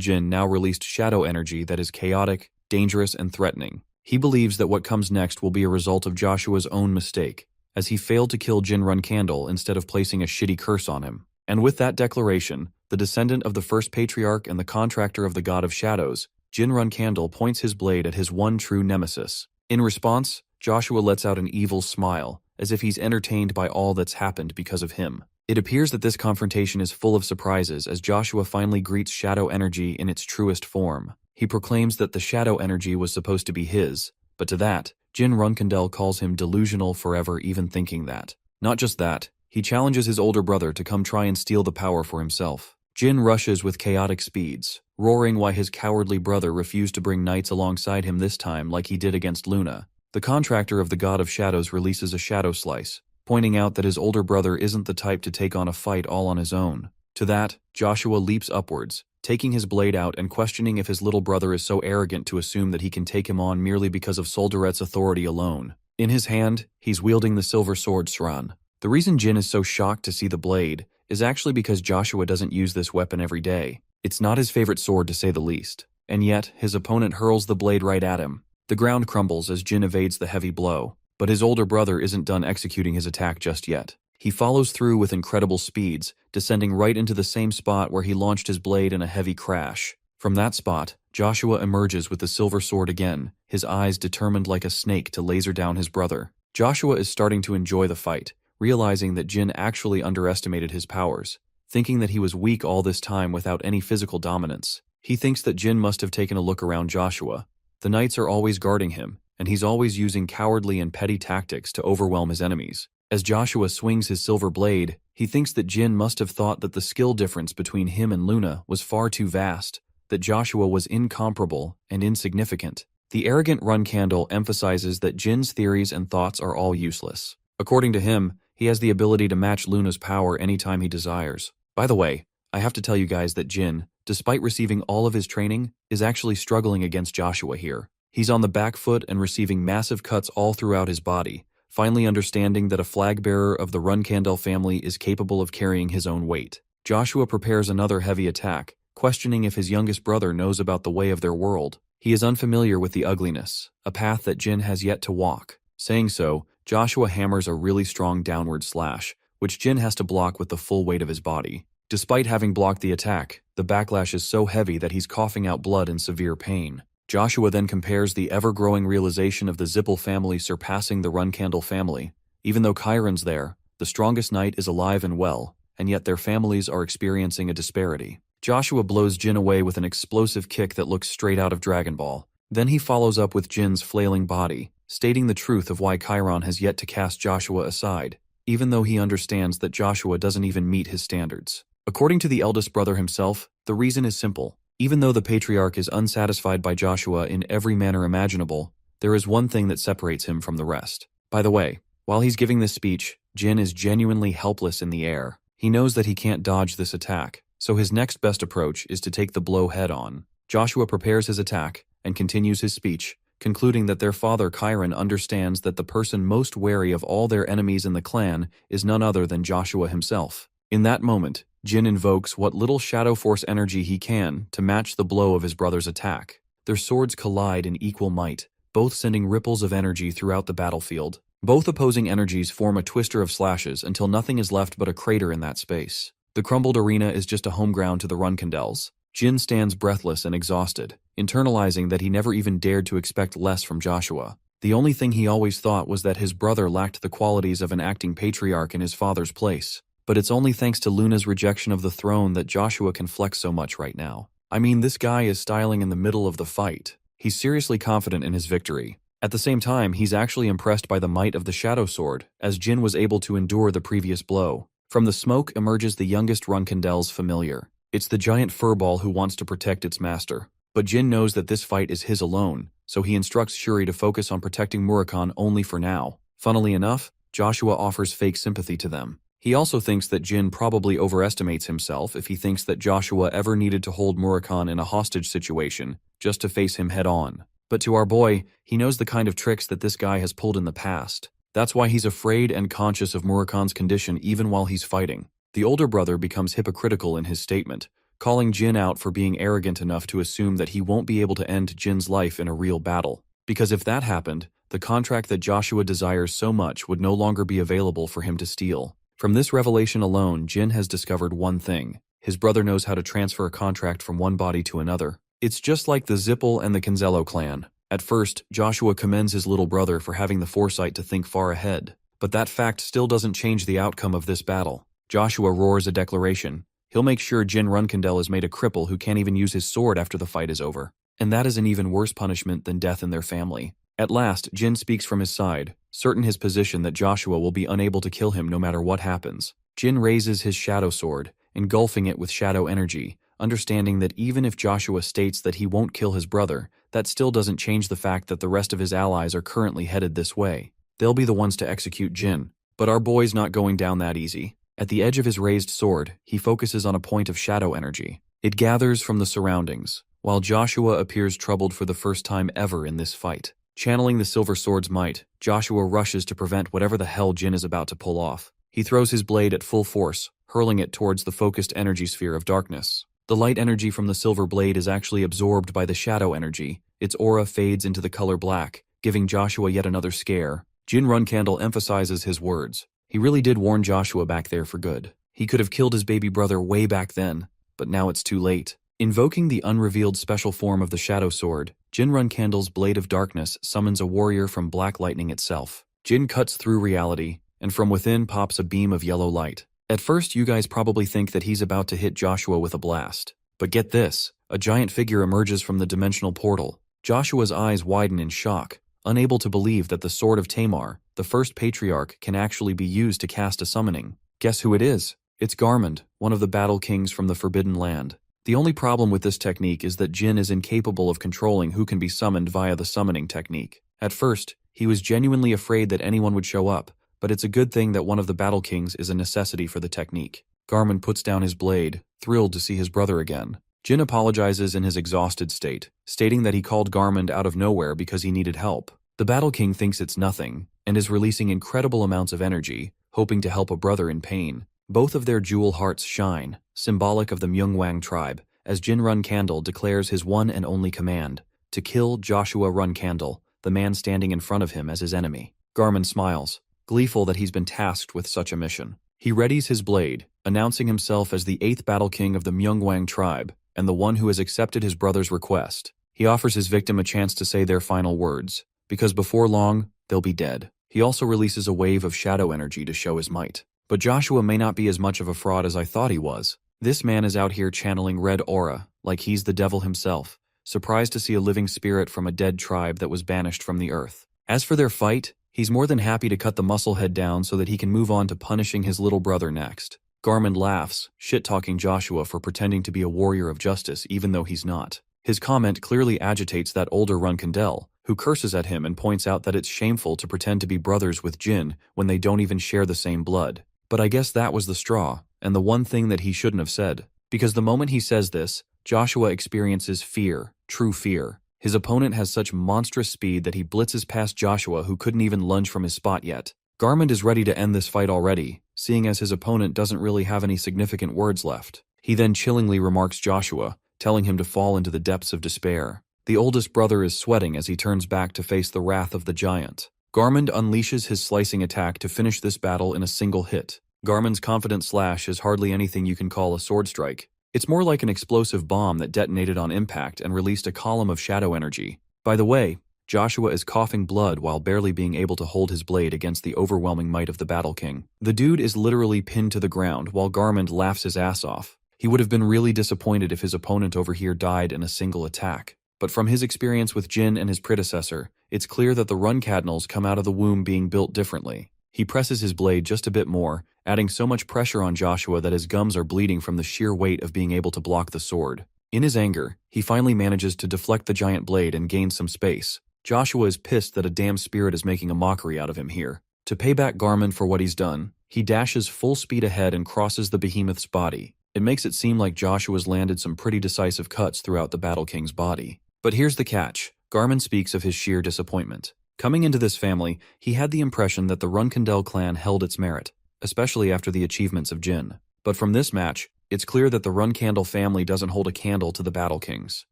Jin now released shadow energy that is chaotic, dangerous, and threatening. He believes that what comes next will be a result of Joshua's own mistake, as he failed to kill Jin Runkendel instead of placing a shitty curse on him. And with that declaration, the descendant of the first patriarch and the contractor of the god of shadows, Jin Runkandle points his blade at his one true nemesis. In response, Joshua lets out an evil smile, as if he's entertained by all that's happened because of him. It appears that this confrontation is full of surprises as Joshua finally greets shadow energy in its truest form. He proclaims that the shadow energy was supposed to be his, but to that, Jin Runkandle calls him delusional forever even thinking that. Not just that, he challenges his older brother to come try and steal the power for himself. Jin rushes with chaotic speeds, roaring why his cowardly brother refused to bring knights alongside him this time like he did against Luna. The contractor of the god of shadows releases a shadow slice, pointing out that his older brother isn't the type to take on a fight all on his own. To that, Joshua leaps upwards, taking his blade out and questioning if his little brother is so arrogant to assume that he can take him on merely because of Solderet's authority alone. In his hand, he's wielding the silver sword Sran. The reason Jin is so shocked to see the blade is actually because Joshua doesn't use this weapon every day. It's not his favorite sword to say the least, and yet his opponent hurls the blade right at him. The ground crumbles as Jin evades the heavy blow, but his older brother isn't done executing his attack just yet. He follows through with incredible speeds, descending right into the same spot where he launched his blade in a heavy crash. From that spot, Joshua emerges with the silver sword again, his eyes determined like a snake to laser down his brother. Joshua is starting to enjoy the fight, realizing that Jin actually underestimated his powers, thinking that he was weak all this time without any physical dominance. He thinks that Jin must have taken a look around Joshua. The knights are always guarding him, and he's always using cowardly and petty tactics to overwhelm his enemies. As Joshua swings his silver blade, he thinks that Jin must have thought that the skill difference between him and Luna was far too vast, that Joshua was incomparable and insignificant. The arrogant Runkandle emphasizes that Jin's theories and thoughts are all useless. According to him, he has the ability to match Luna's power anytime he desires. By the way, I have to tell you guys that Jin, despite receiving all of his training, is actually struggling against Joshua here. He's on the back foot and receiving massive cuts all throughout his body, finally understanding that a flag bearer of the Runkandle family is capable of carrying his own weight. Joshua prepares another heavy attack, questioning if his youngest brother knows about the way of their world. He is unfamiliar with the ugliness, a path that Jin has yet to walk. Saying so, Joshua hammers a really strong downward slash, which Jin has to block with the full weight of his body. Despite having blocked the attack, the backlash is so heavy that he's coughing out blood in severe pain. Joshua then compares the ever-growing realization of the Zippel family surpassing the Runkandle family. Even though Chiron's there, the strongest knight is alive and well, and yet their families are experiencing a disparity. Joshua blows Jin away with an explosive kick that looks straight out of Dragon Ball. Then he follows up with Jin's flailing body, stating the truth of why Chiron has yet to cast Joshua aside, even though he understands that Joshua doesn't even meet his standards. According to the eldest brother himself, the reason is simple. Even though the patriarch is unsatisfied by Joshua in every manner imaginable, there is one thing that separates him from the rest. By the way, while he's giving this speech, Jin is genuinely helpless in the air. He knows that he can't dodge this attack, so his next best approach is to take the blow head-on. Joshua prepares his attack and continues his speech, concluding that their father Chiron understands that the person most wary of all their enemies in the clan is none other than Joshua himself. In that moment, Jin invokes what little shadow force energy he can to match the blow of his brother's attack. Their swords collide in equal might, both sending ripples of energy throughout the battlefield. Both opposing energies form a twister of slashes until nothing is left but a crater in that space. The crumbled arena is just a home ground to the Runkandels. Jin stands breathless and exhausted, internalizing that he never even dared to expect less from Joshua. The only thing he always thought was that his brother lacked the qualities of an acting patriarch in his father's place. But it's only thanks to Luna's rejection of the throne that Joshua can flex so much right now. I mean, this guy is styling in the middle of the fight. He's seriously confident in his victory. At the same time, he's actually impressed by the might of the Shadow Sword, as Jin was able to endure the previous blow. From the smoke emerges the youngest Runkandel's familiar. It's the giant furball who wants to protect its master. But Jin knows that this fight is his alone, so he instructs Shuri to focus on protecting Murakhan only for now. Funnily enough, Joshua offers fake sympathy to them. He also thinks that Jin probably overestimates himself if he thinks that Joshua ever needed to hold Murakhan in a hostage situation just to face him head-on. But to our boy, he knows the kind of tricks that this guy has pulled in the past. That's why he's afraid and conscious of Murakhan's condition even while he's fighting. The older brother becomes hypocritical in his statement, calling Jin out for being arrogant enough to assume that he won't be able to end Jin's life in a real battle. Because if that happened, the contract that Joshua desires so much would no longer be available for him to steal. From this revelation alone, Jin has discovered one thing. His brother knows how to transfer a contract from one body to another. It's just like the Zippel and the Canzello clan. At first, Joshua commends his little brother for having the foresight to think far ahead. But that fact still doesn't change the outcome of this battle. Joshua roars a declaration. He'll make sure Jin Runkandel is made a cripple who can't even use his sword after the fight is over. And that is an even worse punishment than death in their family. At last, Jin speaks from his side, certain his position that Joshua will be unable to kill him no matter what happens. Jin raises his shadow sword, engulfing it with shadow energy, understanding that even if Joshua states that he won't kill his brother, that still doesn't change the fact that the rest of his allies are currently headed this way. They'll be the ones to execute Jin. But our boy's not going down that easy. At the edge of his raised sword, he focuses on a point of shadow energy. It gathers from the surroundings, while Joshua appears troubled for the first time ever in this fight. Channeling the silver sword's might, Joshua rushes to prevent whatever the hell Jin is about to pull off. He throws his blade at full force, hurling it towards the focused energy sphere of darkness. The light energy from the silver blade is actually absorbed by the shadow energy. Its aura fades into the color black, giving Joshua yet another scare. Jin Runkandel emphasizes his words. He really did warn Joshua back there for good. He could have killed his baby brother way back then, but now it's too late. Invoking the unrevealed special form of the shadow sword, Jin Runkandel's blade of darkness summons a warrior from black lightning itself. Jin cuts through reality, and from within pops a beam of yellow light. At first, you guys probably think that he's about to hit Joshua with a blast. But get this, a giant figure emerges from the dimensional portal. Joshua's eyes widen in shock, unable to believe that the Sword of Tamar, the first patriarch, can actually be used to cast a summoning. Guess who it is? It's Garmund, one of the battle kings from the Forbidden Land. The only problem with this technique is that Jin is incapable of controlling who can be summoned via the summoning technique. At first, he was genuinely afraid that anyone would show up, but it's a good thing that one of the battle kings is a necessity for the technique. Garmund puts down his blade, thrilled to see his brother again. Jin apologizes in his exhausted state, stating that he called Garmund out of nowhere because he needed help. The Battle King thinks it's nothing, and is releasing incredible amounts of energy, hoping to help a brother in pain. Both of their jewel hearts shine, symbolic of the Myungwang tribe, as Jin Runkandel declares his one and only command, to kill Joshua Runkandel, the man standing in front of him as his enemy. Garmund smiles, gleeful that he's been tasked with such a mission. He readies his blade, announcing himself as the 8th Battle King of the Myungwang tribe, and the one who has accepted his brother's request. He offers his victim a chance to say their final words, because before long, they'll be dead. He also releases a wave of shadow energy to show his might. But Joshua may not be as much of a fraud as I thought he was. This man is out here channeling red aura, like he's the devil himself, surprised to see a living spirit from a dead tribe that was banished from the earth. As for their fight, he's more than happy to cut the musclehead down so that he can move on to punishing his little brother next. Garmund laughs, shit-talking Joshua for pretending to be a warrior of justice even though he's not. His comment clearly agitates that older Runkandel, who curses at him and points out that it's shameful to pretend to be brothers with Jin when they don't even share the same blood. But I guess that was the straw, and the one thing that he shouldn't have said. Because the moment he says this, Joshua experiences fear, true fear. His opponent has such monstrous speed that he blitzes past Joshua, who couldn't even lunge from his spot yet. Garmund is ready to end this fight already, seeing as his opponent doesn't really have any significant words left. He then chillingly remarks Joshua, telling him to fall into the depths of despair. The oldest brother is sweating as he turns back to face the wrath of the giant. Garmund unleashes his slicing attack to finish this battle in a single hit. Garmund's confident slash is hardly anything you can call a sword strike. It's more like an explosive bomb that detonated on impact and released a column of shadow energy. By the way, Joshua is coughing blood while barely being able to hold his blade against the overwhelming might of the Battle King. The dude is literally pinned to the ground while Garmund laughs his ass off. He would have been really disappointed if his opponent over here died in a single attack. But from his experience with Jin and his predecessor, it's clear that the Runkadnels come out of the womb being built differently. He presses his blade just a bit more, adding so much pressure on Joshua that his gums are bleeding from the sheer weight of being able to block the sword. In his anger, he finally manages to deflect the giant blade and gain some space. Joshua is pissed that a damn spirit is making a mockery out of him here. To pay back Garmund for what he's done, he dashes full speed ahead and crosses the behemoth's body. It makes it seem like Joshua's landed some pretty decisive cuts throughout the Battle King's body. But here's the catch. Garmund speaks of his sheer disappointment. Coming into this family, he had the impression that the Runkandel clan held its merit, especially after the achievements of Jin. But from this match, it's clear that the Runkandel family doesn't hold a candle to the Battle Kings.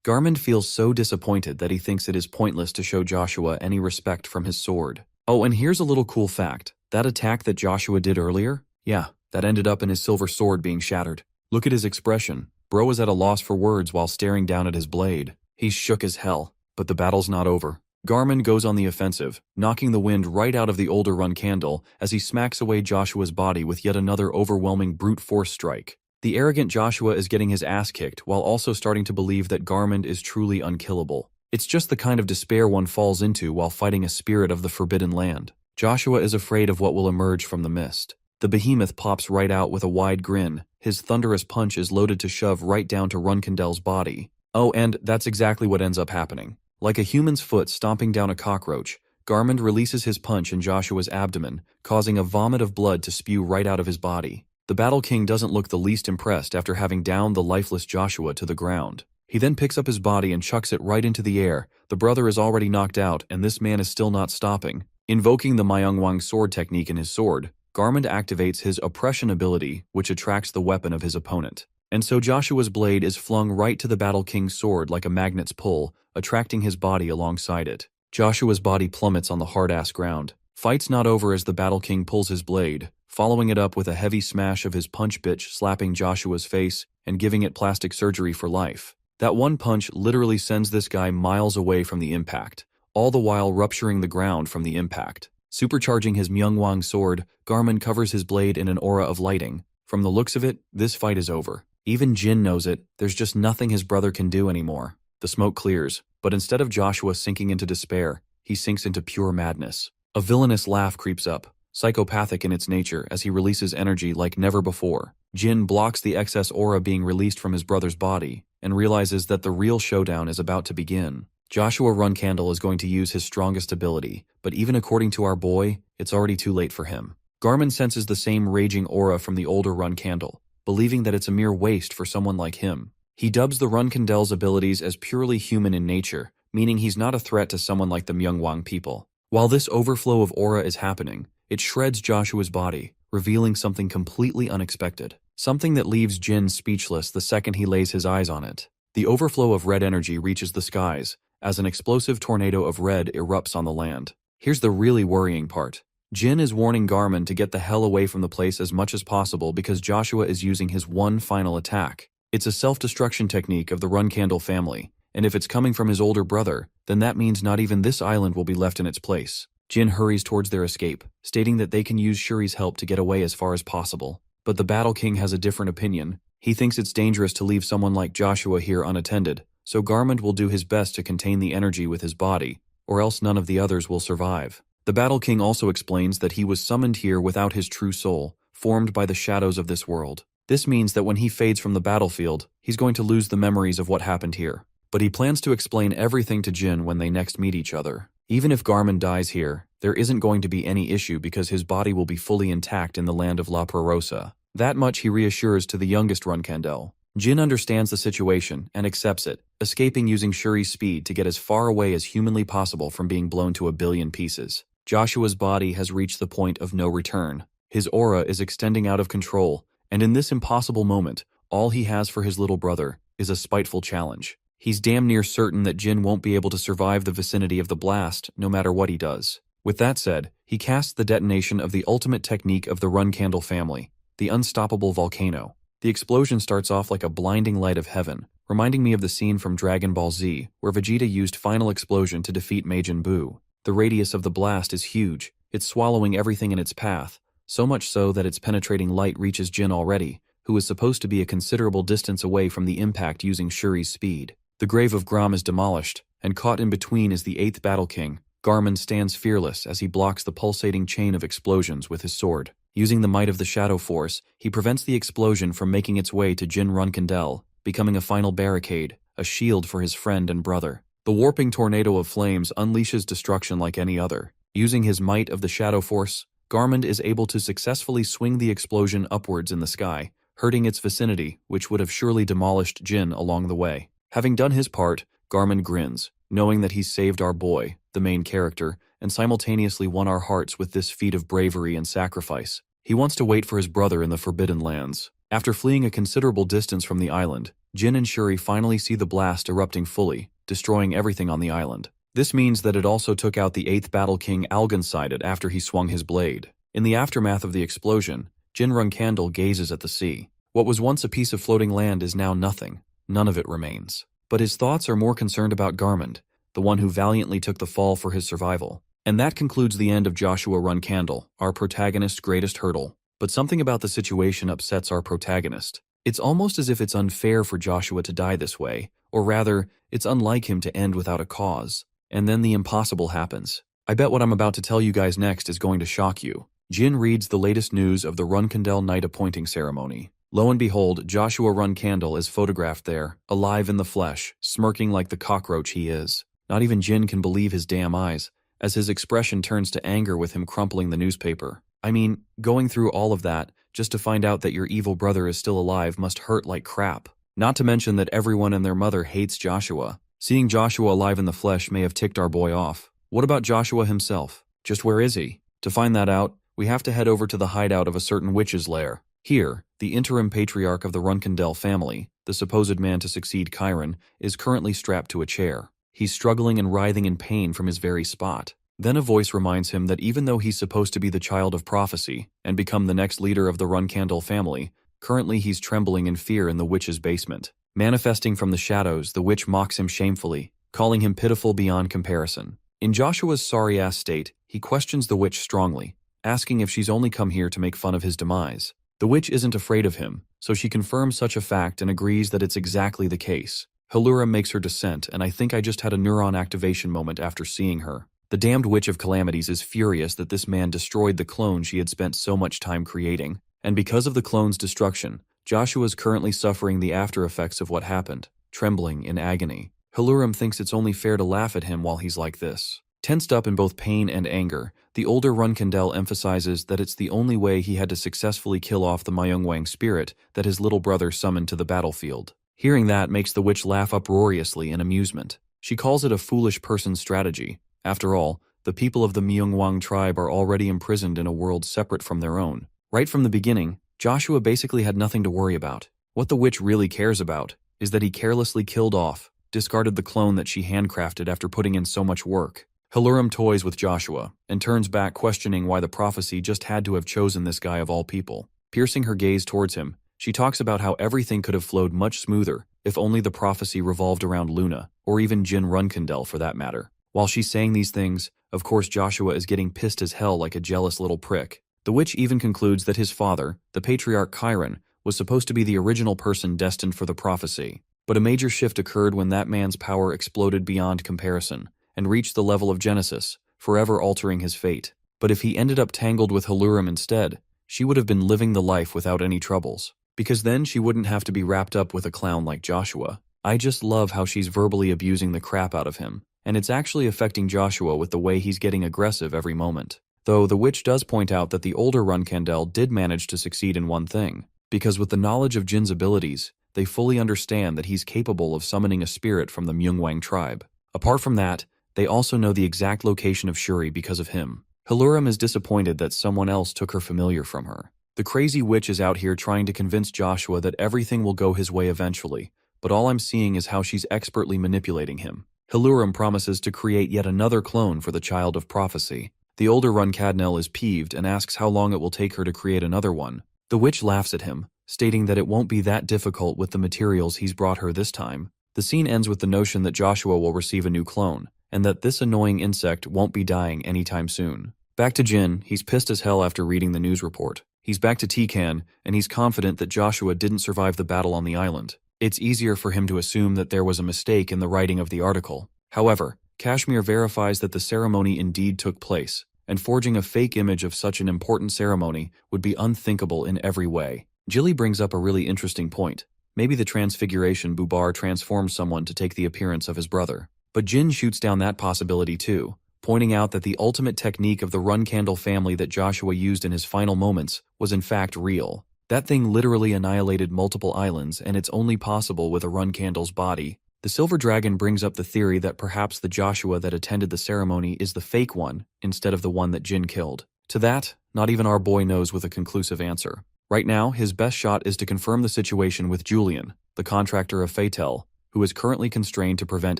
Garmund feels so disappointed that he thinks it is pointless to show Joshua any respect from his sword. Oh, and here's a little cool fact. That attack that Joshua did earlier? Yeah, that ended up in his silver sword being shattered. Look at his expression. Bro is at a loss for words while staring down at his blade. He's shook as hell, but the battle's not over. Garmin goes on the offensive, knocking the wind right out of the older run candle as he smacks away Joshua's body with yet another overwhelming brute force strike. The arrogant Joshua is getting his ass kicked while also starting to believe that Garmin is truly unkillable. It's just the kind of despair one falls into while fighting a spirit of the Forbidden Land. Joshua is afraid of what will emerge from the mist. The behemoth pops right out with a wide grin. His thunderous punch is loaded to shove right down to Runkendel's body. Oh, and that's exactly what ends up happening. Like a human's foot stomping down a cockroach, Garmin releases his punch in Joshua's abdomen, causing a vomit of blood to spew right out of his body. The Battle King doesn't look the least impressed after having downed the lifeless Joshua to the ground. He then picks up his body and chucks it right into the air. The brother is already knocked out, and this man is still not stopping. Invoking the Myungwang sword technique in his sword, Garmin activates his oppression ability, which attracts the weapon of his opponent. And so Joshua's blade is flung right to the Battle King's sword like a magnet's pull, attracting his body alongside it. Joshua's body plummets on the hard-ass ground. Fight's not over as the Battle King pulls his blade, following it up with a heavy smash of his punch bitch slapping Joshua's face and giving it plastic surgery for life. That one punch literally sends this guy miles away from the impact, all the while rupturing the ground from the impact. Supercharging his Myungwang sword, Garmin covers his blade in an aura of lighting. From the looks of it, this fight is over. Even Jin knows it, there's just nothing his brother can do anymore. The smoke clears, but instead of Joshua sinking into despair, he sinks into pure madness. A villainous laugh creeps up, psychopathic in its nature as he releases energy like never before. Jin blocks the excess aura being released from his brother's body, and realizes that the real showdown is about to begin. Joshua Runcandle is going to use his strongest ability, but even according to our boy, it's already too late for him. Garmin senses the same raging aura from the older Runcandle, believing that it's a mere waste for someone like him. He dubs the Runkendel's abilities as purely human in nature, meaning he's not a threat to someone like the Myungwang people. While this overflow of aura is happening, it shreds Joshua's body, revealing something completely unexpected. Something that leaves Jin speechless the second he lays his eyes on it. The overflow of red energy reaches the skies, as an explosive tornado of red erupts on the land. Here's the really worrying part. Jin is warning Garmin to get the hell away from the place as much as possible because Joshua is using his one final attack. It's a self-destruction technique of the Runcandle family, and if it's coming from his older brother, then that means not even this island will be left in its place. Jin hurries towards their escape, stating that they can use Shuri's help to get away as far as possible. But the Battle King has a different opinion. He thinks it's dangerous to leave someone like Joshua here unattended, so Garmin will do his best to contain the energy with his body, or else none of the others will survive. The Battle King also explains that he was summoned here without his true soul, formed by the shadows of this world. This means that when he fades from the battlefield, he's going to lose the memories of what happened here. But he plans to explain everything to Jin when they next meet each other. Even if Garmin dies here, there isn't going to be any issue because his body will be fully intact in the land of La Prorosa. That much he reassures to the youngest Runcandel. Jin understands the situation and accepts it, escaping using Shuri's speed to get as far away as humanly possible from being blown to a billion pieces. Joshua's body has reached the point of no return. His aura is extending out of control, and in this impossible moment, all he has for his little brother is a spiteful challenge. He's damn near certain that Jin won't be able to survive the vicinity of the blast, no matter what he does. With that said, he casts the detonation of the ultimate technique of the Runcandle family, the unstoppable volcano. The explosion starts off like a blinding light of heaven, reminding me of the scene from Dragon Ball Z, where Vegeta used Final Explosion to defeat Majin Buu. The radius of the blast is huge. It's swallowing everything in its path, so much so that its penetrating light reaches Jin already, who is supposed to be a considerable distance away from the impact using Shuri's speed. The grave of Grom is demolished, and caught in between is the 8th Battle King. Garmin stands fearless as he blocks the pulsating chain of explosions with his sword. Using the might of the Shadow Force, he prevents the explosion from making its way to Jin Runcandel, becoming a final barricade, a shield for his friend and brother. The warping tornado of flames unleashes destruction like any other. Using his might of the Shadow Force, Garmin is able to successfully swing the explosion upwards in the sky, hurting its vicinity, which would have surely demolished Jin along the way. Having done his part, Garmin grins, knowing that he's saved our boy, the main character, and simultaneously won our hearts with this feat of bravery and sacrifice. He wants to wait for his brother in the Forbidden Lands. After fleeing a considerable distance from the island, Jin and Shuri finally see the blast erupting fully, destroying everything on the island. This means that it also took out the 8th Battle King Algon-sided after he swung his blade. In the aftermath of the explosion, Jin Runcandle gazes at the sea. What was once a piece of floating land is now nothing. None of it remains. But his thoughts are more concerned about Garmund, the one who valiantly took the fall for his survival. And that concludes the end of Joshua Run Candle, our protagonist's greatest hurdle. But something about the situation upsets our protagonist. It's almost as if it's unfair for Joshua to die this way, or rather, it's unlike him to end without a cause. And then the impossible happens. I bet what I'm about to tell you guys next is going to shock you. Jin reads the latest news of the Runkandel Knight appointing ceremony. Lo and behold, Joshua Run Candle is photographed there, alive in the flesh, smirking like the cockroach he is. Not even Jin can believe his damn eyes, as his expression turns to anger with him crumpling the newspaper. I mean, going through all of that, just to find out that your evil brother is still alive must hurt like crap. Not to mention that everyone and their mother hates Joshua. Seeing Joshua alive in the flesh may have ticked our boy off. What about Joshua himself? Just where is he? To find that out, we have to head over to the hideout of a certain witch's lair. Here, the interim patriarch of the Runkandel family, the supposed man to succeed Chiron, is currently strapped to a chair. He's struggling and writhing in pain from his very spot. Then a voice reminds him that even though he's supposed to be the child of prophecy and become the next leader of the Runkandel family, currently he's trembling in fear in the witch's basement. Manifesting from the shadows, the witch mocks him shamefully, calling him pitiful beyond comparison. In Joshua's sorry-ass state, he questions the witch strongly, asking if she's only come here to make fun of his demise. The witch isn't afraid of him, so she confirms such a fact and agrees that it's exactly the case. Halura makes her descent, and I think I just had a neuron activation moment after seeing her. The damned Witch of Calamities is furious that this man destroyed the clone she had spent so much time creating, and because of the clone's destruction, Joshua is currently suffering the after effects of what happened, trembling in agony. Haluram thinks it's only fair to laugh at him while he's like this. Tensed up in both pain and anger, the older Runkandel emphasizes that it's the only way he had to successfully kill off the Myungwang spirit that his little brother summoned to the battlefield. Hearing that makes the witch laugh uproariously in amusement. She calls it a foolish person's strategy. After all, the people of the Myungwang tribe are already imprisoned in a world separate from their own. Right from the beginning, Joshua basically had nothing to worry about. What the witch really cares about is that he carelessly killed off, discarded the clone that she handcrafted after putting in so much work. Haluram toys with Joshua, and turns back questioning why the prophecy just had to have chosen this guy of all people. Piercing her gaze towards him, she talks about how everything could have flowed much smoother if only the prophecy revolved around Luna, or even Jin Runkandel for that matter. While she's saying these things, of course Joshua is getting pissed as hell like a jealous little prick. The witch even concludes that his father, the patriarch Chiron, was supposed to be the original person destined for the prophecy. But a major shift occurred when that man's power exploded beyond comparison, and reached the level of Genesis, forever altering his fate. But if he ended up tangled with Haluram instead, she would have been living the life without any troubles. Because then she wouldn't have to be wrapped up with a clown like Joshua. I just love how she's verbally abusing the crap out of him, and it's actually affecting Joshua with the way he's getting aggressive every moment. Though the witch does point out that the older Runkandel did manage to succeed in one thing, because with the knowledge of Jin's abilities, they fully understand that he's capable of summoning a spirit from the Myungwang tribe. Apart from that, they also know the exact location of Shuri because of him. Haluram is disappointed that someone else took her familiar from her. The crazy witch is out here trying to convince Joshua that everything will go his way eventually, but all I'm seeing is how she's expertly manipulating him. Haluram promises to create yet another clone for the child of prophecy. The older Runkadnel is peeved and asks how long it will take her to create another one. The witch laughs at him, stating that it won't be that difficult with the materials he's brought her this time. The scene ends with the notion that Joshua will receive a new clone, and that this annoying insect won't be dying anytime soon. Back to Jin, he's pissed as hell after reading the news report. He's back to Tikan, and he's confident that Joshua didn't survive the battle on the island. It's easier for him to assume that there was a mistake in the writing of the article. However, Kashmir verifies that the ceremony indeed took place, and forging a fake image of such an important ceremony would be unthinkable in every way. Jilly brings up a really interesting point. Maybe the transfiguration Bubar transforms someone to take the appearance of his brother. But Jin shoots down that possibility too, pointing out that the ultimate technique of the Runkandel family that Joshua used in his final moments was in fact real. That thing literally annihilated multiple islands, and it's only possible with a Runkandel's body. The Silver Dragon brings up the theory that perhaps the Joshua that attended the ceremony is the fake one, instead of the one that Jin killed. To that, not even our boy knows with a conclusive answer. Right now, his best shot is to confirm the situation with Julian, the contractor of Fatel, who is currently constrained to prevent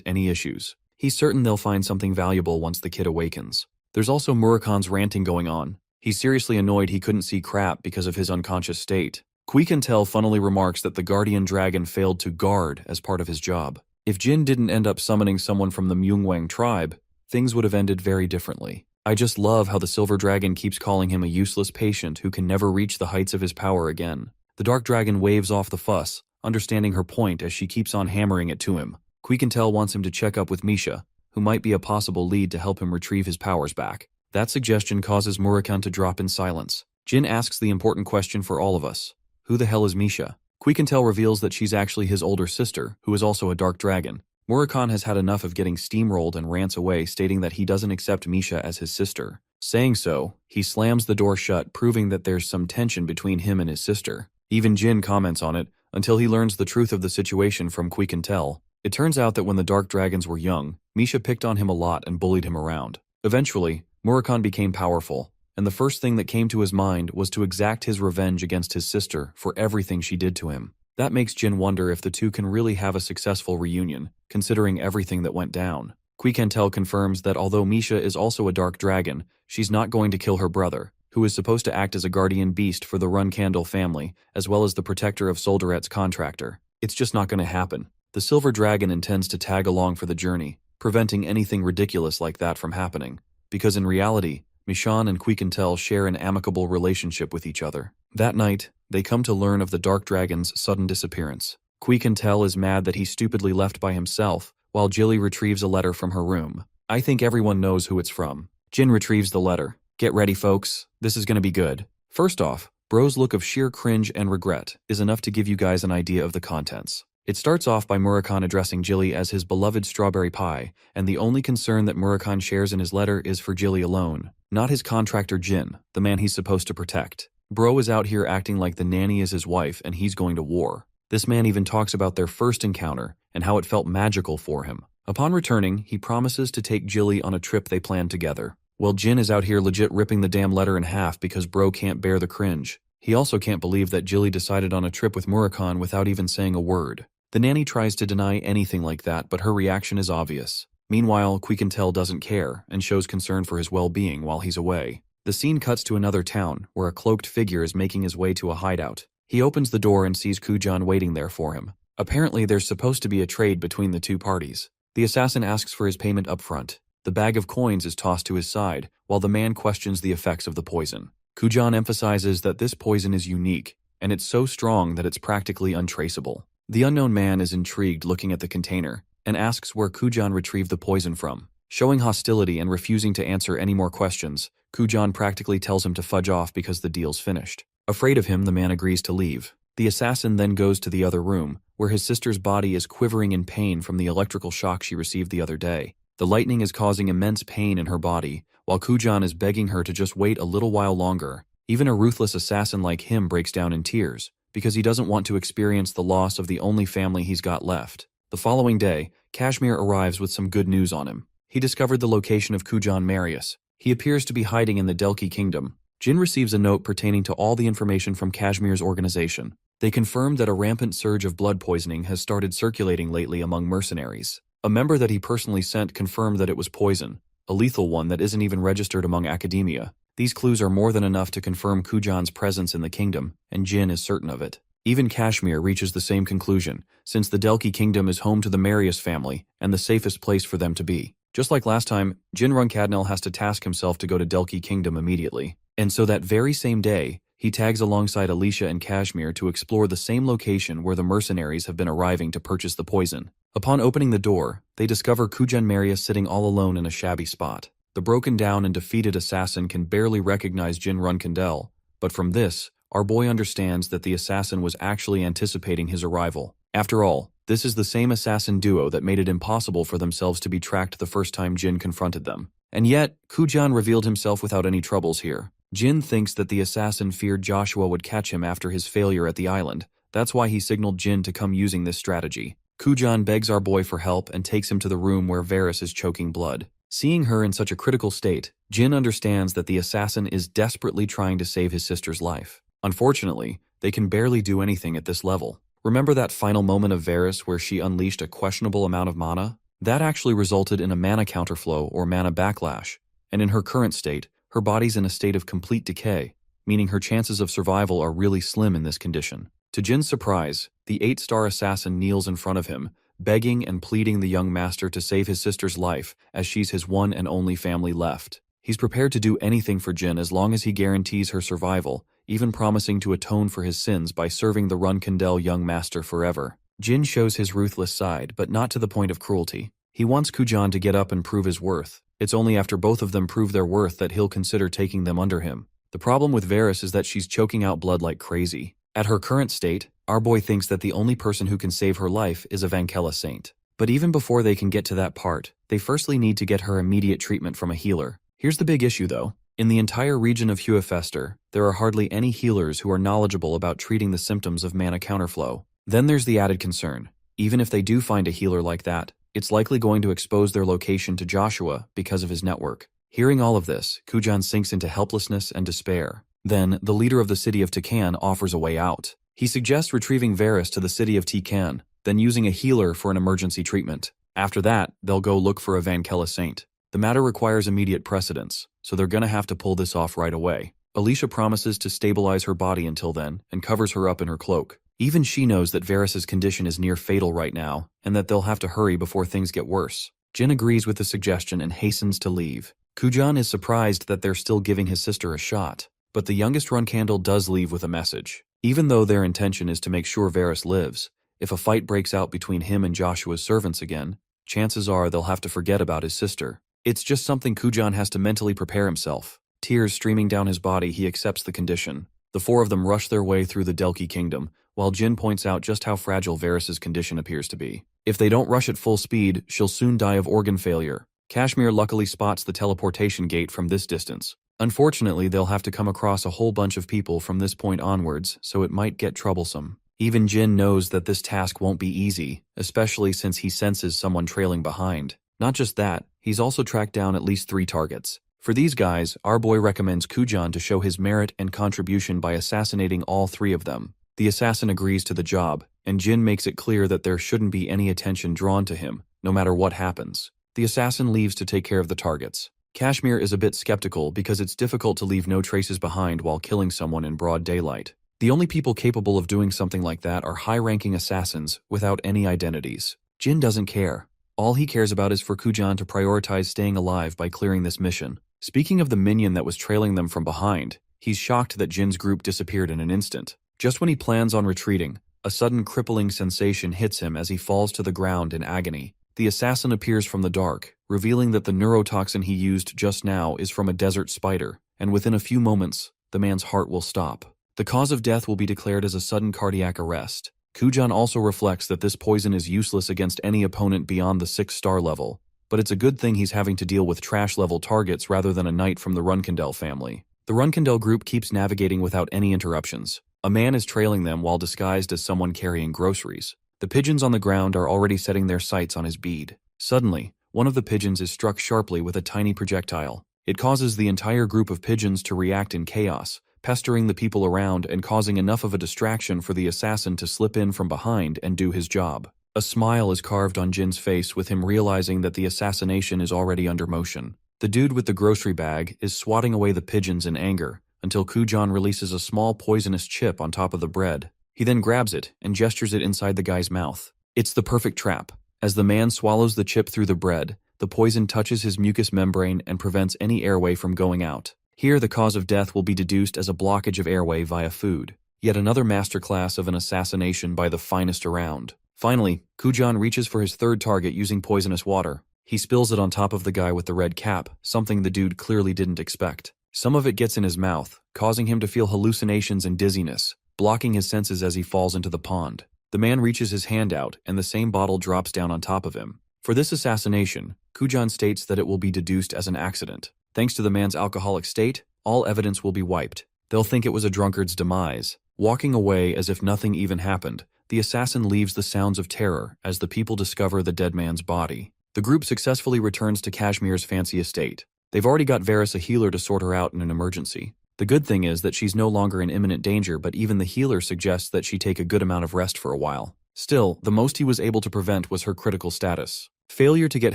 any issues. He's certain they'll find something valuable once the kid awakens. There's also Murakan's ranting going on. He's seriously annoyed he couldn't see crap because of his unconscious state. Quikentel funnily remarks that the guardian dragon failed to guard as part of his job. If Jin didn't end up summoning someone from the Myungwang tribe, things would have ended very differently. I just love how the silver dragon keeps calling him a useless patient who can never reach the heights of his power again. The dark dragon waves off the fuss, understanding her point as she keeps on hammering it to him. Quikentel wants him to check up with Misha, who might be a possible lead to help him retrieve his powers back. That suggestion causes Murakhan to drop in silence. Jin asks the important question for all of us. Who the hell is Misha? Quikentel reveals that she's actually his older sister, who is also a dark dragon. Murakhan has had enough of getting steamrolled and rants away, stating that he doesn't accept Misha as his sister. Saying so, he slams the door shut, proving that there's some tension between him and his sister. Even Jin comments on it, until he learns the truth of the situation from Quikentel. It turns out that when the dark dragons were young, Misha picked on him a lot and bullied him around. Eventually, Murakhan became powerful, and the first thing that came to his mind was to exact his revenge against his sister for everything she did to him. That makes Jin wonder if the two can really have a successful reunion, considering everything that went down. Quikentel confirms that although Misha is also a dark dragon, she's not going to kill her brother, who is supposed to act as a guardian beast for the Runcandle family, as well as the protector of Solderet's contractor. It's just not going to happen. The silver dragon intends to tag along for the journey, preventing anything ridiculous like that from happening, because in reality, Mishan and Quikentel share an amicable relationship with each other. That night, they come to learn of the dark dragon's sudden disappearance. Quikentel is mad that he stupidly left by himself, while Jilly retrieves a letter from her room. I think everyone knows who it's from. Jin retrieves the letter. Get ready, folks. This is gonna be good. First off, Bro's look of sheer cringe and regret is enough to give you guys an idea of the contents. It starts off by Murakhan addressing Jilly as his beloved strawberry pie, and the only concern that Murakhan shares in his letter is for Jilly alone, not his contractor Jin, the man he's supposed to protect. Bro is out here acting like the nanny is his wife and he's going to war. This man even talks about their first encounter and how it felt magical for him. Upon returning, he promises to take Jilly on a trip they planned together. Well, Jin is out here legit ripping the damn letter in half because Bro can't bear the cringe. He also can't believe that Jilly decided on a trip with Murakhan without even saying a word. The nanny tries to deny anything like that, but her reaction is obvious. Meanwhile, Quikentel doesn't care and shows concern for his well-being while he's away. The scene cuts to another town, where a cloaked figure is making his way to a hideout. He opens the door and sees Kujan waiting there for him. Apparently, there's supposed to be a trade between the two parties. The assassin asks for his payment up front. The bag of coins is tossed to his side, while the man questions the effects of the poison. Kujan emphasizes that this poison is unique, and it's so strong that it's practically untraceable. The unknown man is intrigued looking at the container, and asks where Kujan retrieved the poison from. Showing hostility and refusing to answer any more questions, Kujan practically tells him to fudge off because the deal's finished. Afraid of him, the man agrees to leave. The assassin then goes to the other room, where his sister's body is quivering in pain from the electrical shock she received the other day. The lightning is causing immense pain in her body, while Kujan is begging her to just wait a little while longer. Even a ruthless assassin like him breaks down in tears, because he doesn't want to experience the loss of the only family he's got left. The following day, Kashmir arrives with some good news on him. He discovered the location of Kujan Marius. He appears to be hiding in the Delki Kingdom. Jin receives a note pertaining to all the information from Kashmir's organization. They confirmed that a rampant surge of blood poisoning has started circulating lately among mercenaries. A member that he personally sent confirmed that it was poison, a lethal one that isn't even registered among academia. These clues are more than enough to confirm Kujan's presence in the kingdom, and Jin is certain of it. Even Kashmir reaches the same conclusion, since the Delki Kingdom is home to the Marius family and the safest place for them to be. Just like last time, Jin Runcadnell has to task himself to go to Delki Kingdom immediately. And so that very same day, he tags alongside Alicia and Kashmir to explore the same location where the mercenaries have been arriving to purchase the poison. Upon opening the door, they discover Kujan Marius sitting all alone in a shabby spot. The broken down and defeated assassin can barely recognize Jin Runcadnell, but from this, our boy understands that the assassin was actually anticipating his arrival. After all, this is the same assassin duo that made it impossible for themselves to be tracked the first time Jin confronted them. And yet, Kujan revealed himself without any troubles here. Jin thinks that the assassin feared Joshua would catch him after his failure at the island. That's why he signaled Jin to come using this strategy. Kujan begs our boy for help and takes him to the room where Varys is choking blood. Seeing her in such a critical state, Jin understands that the assassin is desperately trying to save his sister's life. Unfortunately, they can barely do anything at this level. Remember that final moment of Varys where she unleashed a questionable amount of mana? That actually resulted in a mana counterflow or mana backlash, and in her current state, her body's in a state of complete decay. meaning her chances of survival are really slim in this condition. To Jin's surprise, the 8-star assassin kneels in front of him, begging and pleading the young master to save his sister's life, as she's his one and only family left. He's prepared to do anything for Jin as long as he guarantees her survival, even promising to atone for his sins by serving the Runkindel young master forever. Jin shows his ruthless side, but not to the point of cruelty. He wants Kujan to get up and prove his worth. It's only after both of them prove their worth that he'll consider taking them under him. The problem with Varys is that she's choking out blood like crazy. At her current state, our boy thinks that the only person who can save her life is a Vankella saint. But even before they can get to that part, they firstly need to get her immediate treatment from a healer. Here's the big issue though. In the entire region of Huefester, there are hardly any healers who are knowledgeable about treating the symptoms of mana counterflow. Then there's the added concern. Even if they do find a healer like that, it's likely going to expose their location to Joshua because of his network. Hearing all of this, Kujan sinks into helplessness and despair. Then, the leader of the city of Tikan offers a way out. He suggests retrieving Varys to the city of Tikan, then using a healer for an emergency treatment. After that, they'll go look for a Vankella saint. The matter requires immediate precedence, so they're gonna have to pull this off right away. Alicia promises to stabilize her body until then, and covers her up in her cloak. Even she knows that Varys' condition is near fatal right now, and that they'll have to hurry before things get worse. Jin agrees with the suggestion and hastens to leave. Kujan is surprised that they're still giving his sister a shot, but the youngest Runkandel does leave with a message. Even though their intention is to make sure Varys lives, if a fight breaks out between him and Joshua's servants again, chances are they'll have to forget about his sister. It's just something Kujan has to mentally prepare himself. Tears streaming down his body, he accepts the condition. The four of them rush their way through the Delki kingdom, while Jin points out just how fragile Varys' condition appears to be. If they don't rush at full speed, she'll soon die of organ failure. Kashmir luckily spots the teleportation gate from this distance. Unfortunately, they'll have to come across a whole bunch of people from this point onwards, so it might get troublesome. Even Jin knows that this task won't be easy, especially since he senses someone trailing behind. Not just that, he's also tracked down at least 3 targets. For these guys, our boy recommends Kujan to show his merit and contribution by assassinating all 3 of them. The assassin agrees to the job, and Jin makes it clear that there shouldn't be any attention drawn to him, no matter what happens. The assassin leaves to take care of the targets. Kashmir is a bit skeptical because it's difficult to leave no traces behind while killing someone in broad daylight. The only people capable of doing something like that are high-ranking assassins without any identities. Jin doesn't care. All he cares about is for Kujan to prioritize staying alive by clearing this mission. Speaking of the minion that was trailing them from behind, he's shocked that Jin's group disappeared in an instant. Just when he plans on retreating, a sudden crippling sensation hits him as he falls to the ground in agony. The assassin appears from the dark, revealing that the neurotoxin he used just now is from a desert spider, and within a few moments, the man's heart will stop. The cause of death will be declared as a sudden cardiac arrest. Kujan also reflects that this poison is useless against any opponent beyond the 6-star level, but it's a good thing he's having to deal with trash-level targets rather than a knight from the Runkindel family. The Runkindel group keeps navigating without any interruptions. A man is trailing them while disguised as someone carrying groceries. The pigeons on the ground are already setting their sights on his bead. Suddenly, one of the pigeons is struck sharply with a tiny projectile. It causes the entire group of pigeons to react in chaos, pestering the people around and causing enough of a distraction for the assassin to slip in from behind and do his job. A smile is carved on Jin's face with him realizing that the assassination is already under motion. The dude with the grocery bag is swatting away the pigeons in anger, until Kujan releases a small poisonous chip on top of the bread. He then grabs it and gestures it inside the guy's mouth. It's the perfect trap. As the man swallows the chip through the bread, the poison touches his mucous membrane and prevents any airway from going out. Here, the cause of death will be deduced as a blockage of airway via food. Yet another masterclass of an assassination by the finest around. Finally, Kujan reaches for his 3rd target using poisonous water. He spills it on top of the guy with the red cap, something the dude clearly didn't expect. Some of it gets in his mouth, causing him to feel hallucinations and dizziness, blocking his senses as he falls into the pond. The man reaches his hand out, and the same bottle drops down on top of him. For this assassination, Kujan states that it will be deduced as an accident. Thanks to the man's alcoholic state, all evidence will be wiped. They'll think it was a drunkard's demise. Walking away as if nothing even happened, the assassin leaves the sounds of terror as the people discover the dead man's body. The group successfully returns to Kashmir's fancy estate. They've already got Varys a healer to sort her out in an emergency. The good thing is that she's no longer in imminent danger, but even the healer suggests that she take a good amount of rest for a while. Still, the most he was able to prevent was her critical status. Failure to get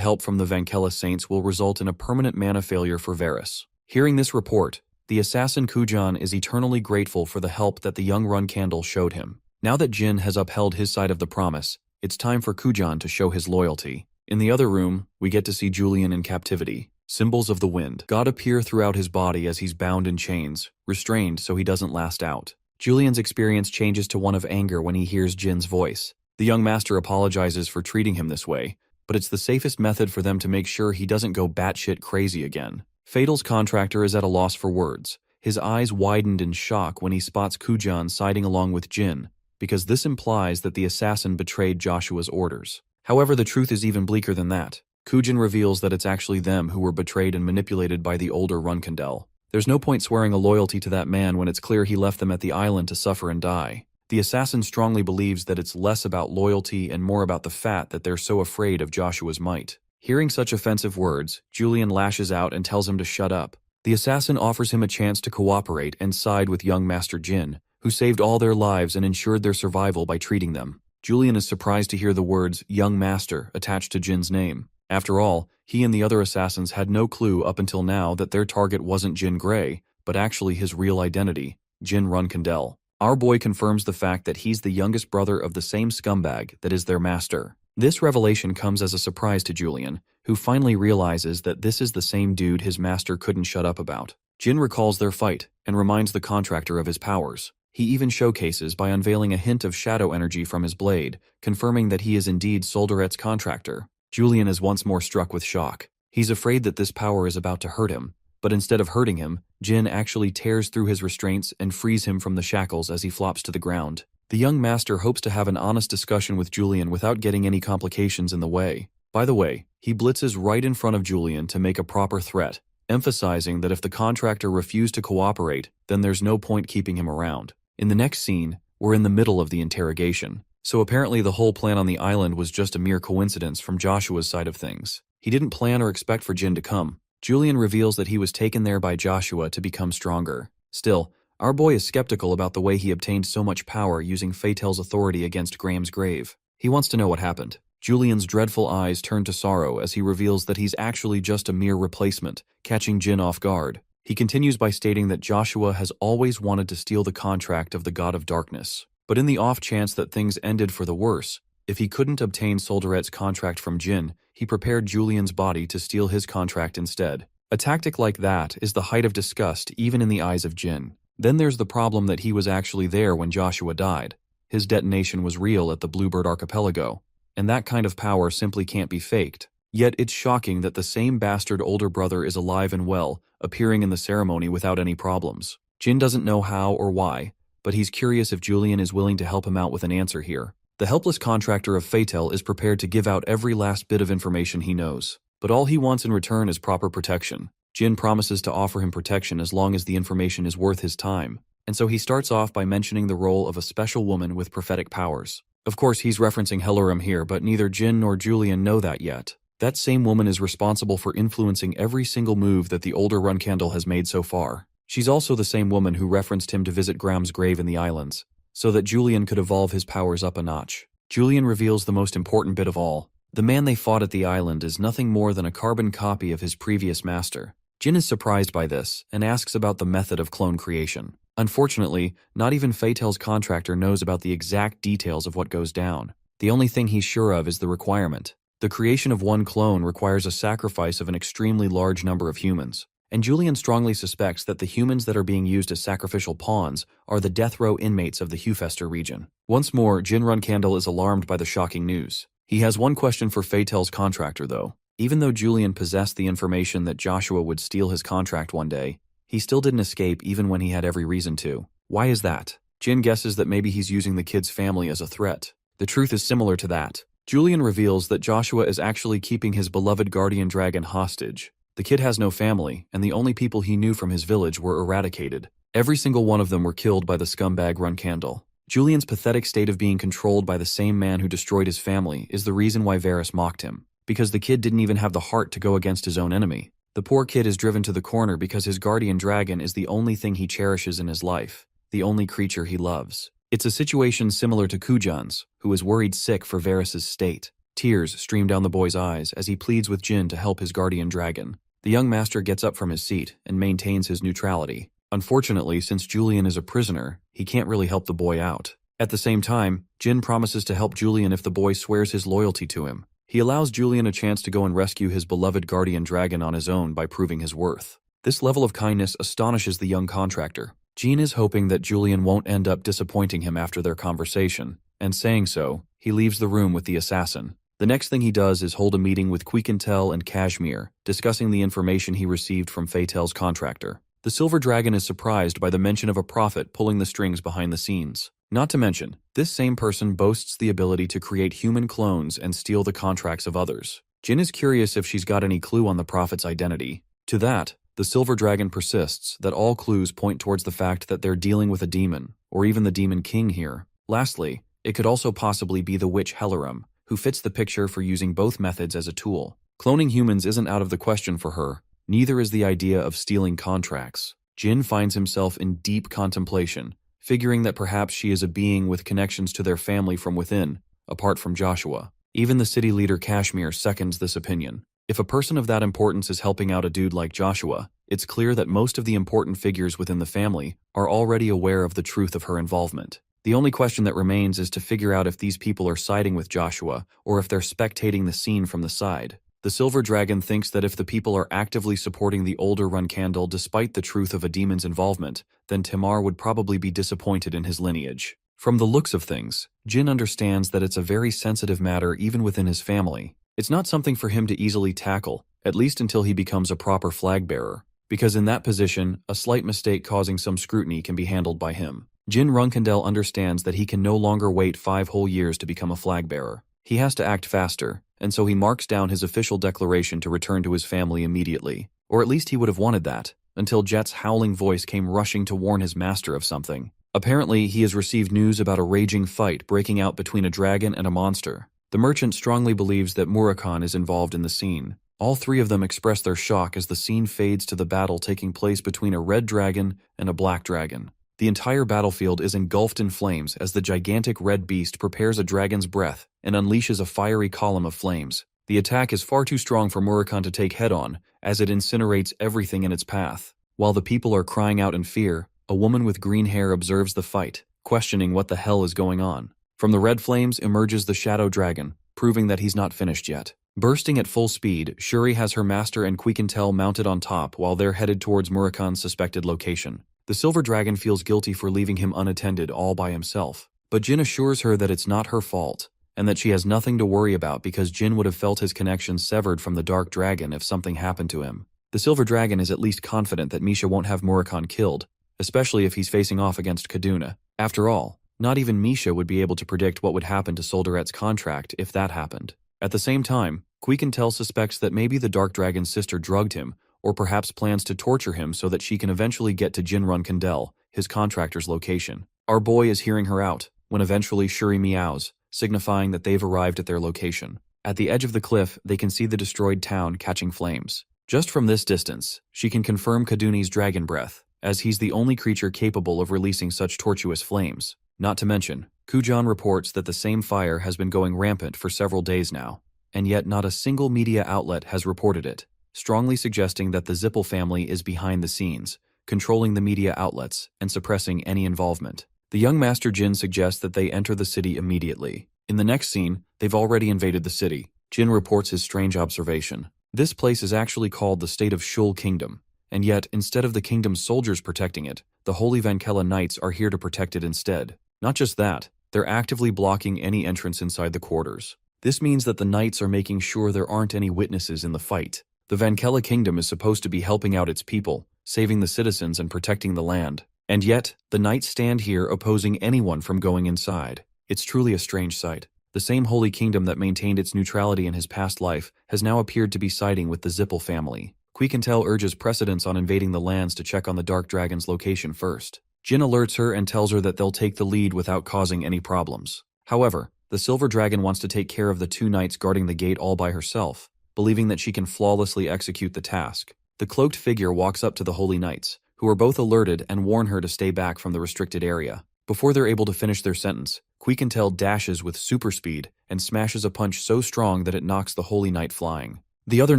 help from the Vankella saints will result in a permanent mana failure for Varys. Hearing this report, The assassin Kujan is eternally grateful for the help that the young Run Candle showed him. Now that Jin has upheld his side of the promise, it's time for Kujan to show his loyalty. In the other room, we get to see Julian in captivity. Symbols of the wind. God appear throughout his body as he's bound in chains, restrained so he doesn't last out. Julian's experience changes to one of anger when he hears Jin's voice. The young master apologizes for treating him this way, but it's the safest method for them to make sure he doesn't go batshit crazy again. Fatal's contractor is at a loss for words. His eyes widened in shock when he spots Kujan siding along with Jin, because this implies that the assassin betrayed Joshua's orders. However, the truth is even bleaker than that. Kujan reveals that it's actually them who were betrayed and manipulated by the older Runkandel. There's no point swearing a loyalty to that man when it's clear he left them at the island to suffer and die. The assassin strongly believes that it's less about loyalty and more about the fact that they're so afraid of Joshua's might. Hearing such offensive words, Julian lashes out and tells him to shut up. The assassin offers him a chance to cooperate and side with young Master Jin, who saved all their lives and ensured their survival by treating them. Julian is surprised to hear the words young master attached to Jin's name. After all, he and the other assassins had no clue up until now that their target wasn't Jin Gray, but actually his real identity, Jin Runkandel. Our boy confirms the fact that he's the youngest brother of the same scumbag that is their master. This revelation comes as a surprise to Julian, who finally realizes that this is the same dude his master couldn't shut up about. Jin recalls their fight and reminds the contractor of his powers. He even showcases by unveiling a hint of shadow energy from his blade, confirming that he is indeed Solderet's contractor. Julian is once more struck with shock. He's afraid that this power is about to hurt him, but instead of hurting him, Jin actually tears through his restraints and frees him from the shackles as he flops to the ground. The young master hopes to have an honest discussion with Julian without getting any complications in the way. By the way, he blitzes right in front of Julian to make a proper threat, emphasizing that if the contractor refused to cooperate, then there's no point keeping him around. In the next scene, we're in the middle of the interrogation. So apparently the whole plan on the island was just a mere coincidence from Joshua's side of things. He didn't plan or expect for Jin to come. Julian reveals that he was taken there by Joshua to become stronger. Still, our boy is skeptical about the way he obtained so much power using Fatel's authority against Graham's grave. He wants to know what happened. Julian's dreadful eyes turn to sorrow as he reveals that he's actually just a mere replacement, catching Jin off guard. He continues by stating that Joshua has always wanted to steal the contract of the God of Darkness. But in the off chance that things ended for the worse, if he couldn't obtain Solderet's contract from Jin, he prepared Julian's body to steal his contract instead. A tactic like that is the height of disgust even in the eyes of Jin. Then there's the problem that he was actually there when Joshua died. His detonation was real at the Bluebird Archipelago, and that kind of power simply can't be faked. Yet it's shocking that the same bastard older brother is alive and well, appearing in the ceremony without any problems. Jin doesn't know how or why, but he's curious if Julian is willing to help him out with an answer here. The helpless contractor of Fatel is prepared to give out every last bit of information he knows, but all he wants in return is proper protection. Jin promises to offer him protection as long as the information is worth his time, and so he starts off by mentioning the role of a special woman with prophetic powers. Of course, he's referencing Hellerim here, but neither Jin nor Julian know that yet. That same woman is responsible for influencing every single move that the older Runkandel has made so far. She's also the same woman who referenced him to visit Graham's grave in the islands, so that Julian could evolve his powers up a notch. Julian reveals the most important bit of all. The man they fought at the island is nothing more than a carbon copy of his previous master. Jin is surprised by this and asks about the method of clone creation. Unfortunately, not even Fatel's contractor knows about the exact details of what goes down. The only thing he's sure of is the requirement. The creation of one clone requires a sacrifice of an extremely large number of humans, and Julian strongly suspects that the humans that are being used as sacrificial pawns are the death row inmates of the Hufester region. Once more, Jin Runkandel is alarmed by the shocking news. He has one question for Fatel's contractor, though. Even though Julian possessed the information that Joshua would steal his contract one day, he still didn't escape even when he had every reason to. Why is that? Jin guesses that maybe he's using the kid's family as a threat. The truth is similar to that. Julian reveals that Joshua is actually keeping his beloved guardian dragon hostage. The kid has no family, and the only people he knew from his village were eradicated. Every single one of them were killed by the scumbag Runkandel. Julian's pathetic state of being controlled by the same man who destroyed his family is the reason why Varys mocked him, because the kid didn't even have the heart to go against his own enemy. The poor kid is driven to the corner because his guardian dragon is the only thing he cherishes in his life, the only creature he loves. It's a situation similar to Kujan's, who is worried sick for Varys' state. Tears stream down the boy's eyes as he pleads with Jin to help his guardian dragon. The young master gets up from his seat and maintains his neutrality. Unfortunately, since Julian is a prisoner, he can't really help the boy out. At the same time, Jin promises to help Julian if the boy swears his loyalty to him. He allows Julian a chance to go and rescue his beloved guardian dragon on his own by proving his worth. This level of kindness astonishes the young contractor. Jin is hoping that Julian won't end up disappointing him after their conversation, and saying so, he leaves the room with the assassin. The next thing he does is hold a meeting with Quiquintel and Kashmir, discussing the information he received from Fatel's contractor. The Silver Dragon is surprised by the mention of a prophet pulling the strings behind the scenes. Not to mention, this same person boasts the ability to create human clones and steal the contracts of others. Jin is curious if she's got any clue on the prophet's identity. To that, the Silver Dragon persists that all clues point towards the fact that they're dealing with a demon, or even the Demon King here. Lastly, it could also possibly be the witch Hellerum, who fits the picture for using both methods as a tool. Cloning humans isn't out of the question for her, neither is the idea of stealing contracts. Jin finds himself in deep contemplation, figuring that perhaps she is a being with connections to their family from within, apart from Joshua. Even the city leader Kashmir seconds this opinion. If a person of that importance is helping out a dude like Joshua, it's clear that most of the important figures within the family are already aware of the truth of her involvement. The only question that remains is to figure out if these people are siding with Joshua or if they're spectating the scene from the side. The Silver Dragon thinks that if the people are actively supporting the older Runkandel despite the truth of a demon's involvement, then Tamar would probably be disappointed in his lineage. From the looks of things, Jin understands that it's a very sensitive matter even within his family. It's not something for him to easily tackle, at least until he becomes a proper flag bearer, because in that position, a slight mistake causing some scrutiny can be handled by him. Jin Runkandel understands that he can no longer wait 5 whole years to become a flag bearer. He has to act faster, and so he marks down his official declaration to return to his family immediately. Or at least he would have wanted that, until Jet's howling voice came rushing to warn his master of something. Apparently, he has received news about a raging fight breaking out between a dragon and a monster. The merchant strongly believes that Murakhan is involved in the scene. All three of them express their shock as the scene fades to the battle taking place between a red dragon and a black dragon. The entire battlefield is engulfed in flames as the gigantic red beast prepares a dragon's breath and unleashes a fiery column of flames. The attack is far too strong for Murakhan to take head-on, as it incinerates everything in its path. While the people are crying out in fear, a woman with green hair observes the fight, questioning what the hell is going on. From the red flames emerges the Shadow Dragon, proving that he's not finished yet. Bursting at full speed, Shuri has her master and Quiquintel mounted on top while they're headed towards Murakhan's suspected location. The Silver Dragon feels guilty for leaving him unattended all by himself, but Jin assures her that it's not her fault, and that she has nothing to worry about because Jin would have felt his connection severed from the Dark Dragon if something happened to him. The Silver Dragon is at least confident that Misha won't have Murakhan killed, especially if he's facing off against Kaduna. After all, not even Misha would be able to predict what would happen to Solderet's contract if that happened. At the same time, Quiquintel suspects that maybe the Dark Dragon's sister drugged him, or perhaps plans to torture him so that she can eventually get to Jin Runkandel, his contractor's location. Our boy is hearing her out, when eventually Shuri meows, signifying that they've arrived at their location. At the edge of the cliff, they can see the destroyed town catching flames. Just from this distance, she can confirm Kaduni's dragon breath, as he's the only creature capable of releasing such tortuous flames. Not to mention, Kujan reports that the same fire has been going rampant for several days now, and yet not a single media outlet has reported it, strongly suggesting that the Zippel family is behind the scenes, controlling the media outlets and suppressing any involvement. The young Master Jin suggests that they enter the city immediately. In the next scene, they've already invaded the city. Jin reports his strange observation. This place is actually called the State of Shul Kingdom, and yet, instead of the kingdom's soldiers protecting it, the Holy Vankela Knights are here to protect it instead. Not just that, they're actively blocking any entrance inside the quarters. This means that the Knights are making sure there aren't any witnesses in the fight. The Vankela Kingdom is supposed to be helping out its people, saving the citizens and protecting the land. And yet, the Knights stand here opposing anyone from going inside. It's truly a strange sight. The same Holy Kingdom that maintained its neutrality in his past life has now appeared to be siding with the Zippel family. Quiquintel urges precedence on invading the lands to check on the Dark Dragon's location first. Jin alerts her and tells her that they'll take the lead without causing any problems. However, the Silver Dragon wants to take care of the 2 knights guarding the gate all by herself, believing that she can flawlessly execute the task. The cloaked figure walks up to the Holy Knights, who are both alerted and warn her to stay back from the restricted area. Before they're able to finish their sentence, Quiquintel dashes with super speed and smashes a punch so strong that it knocks the Holy Knight flying. The other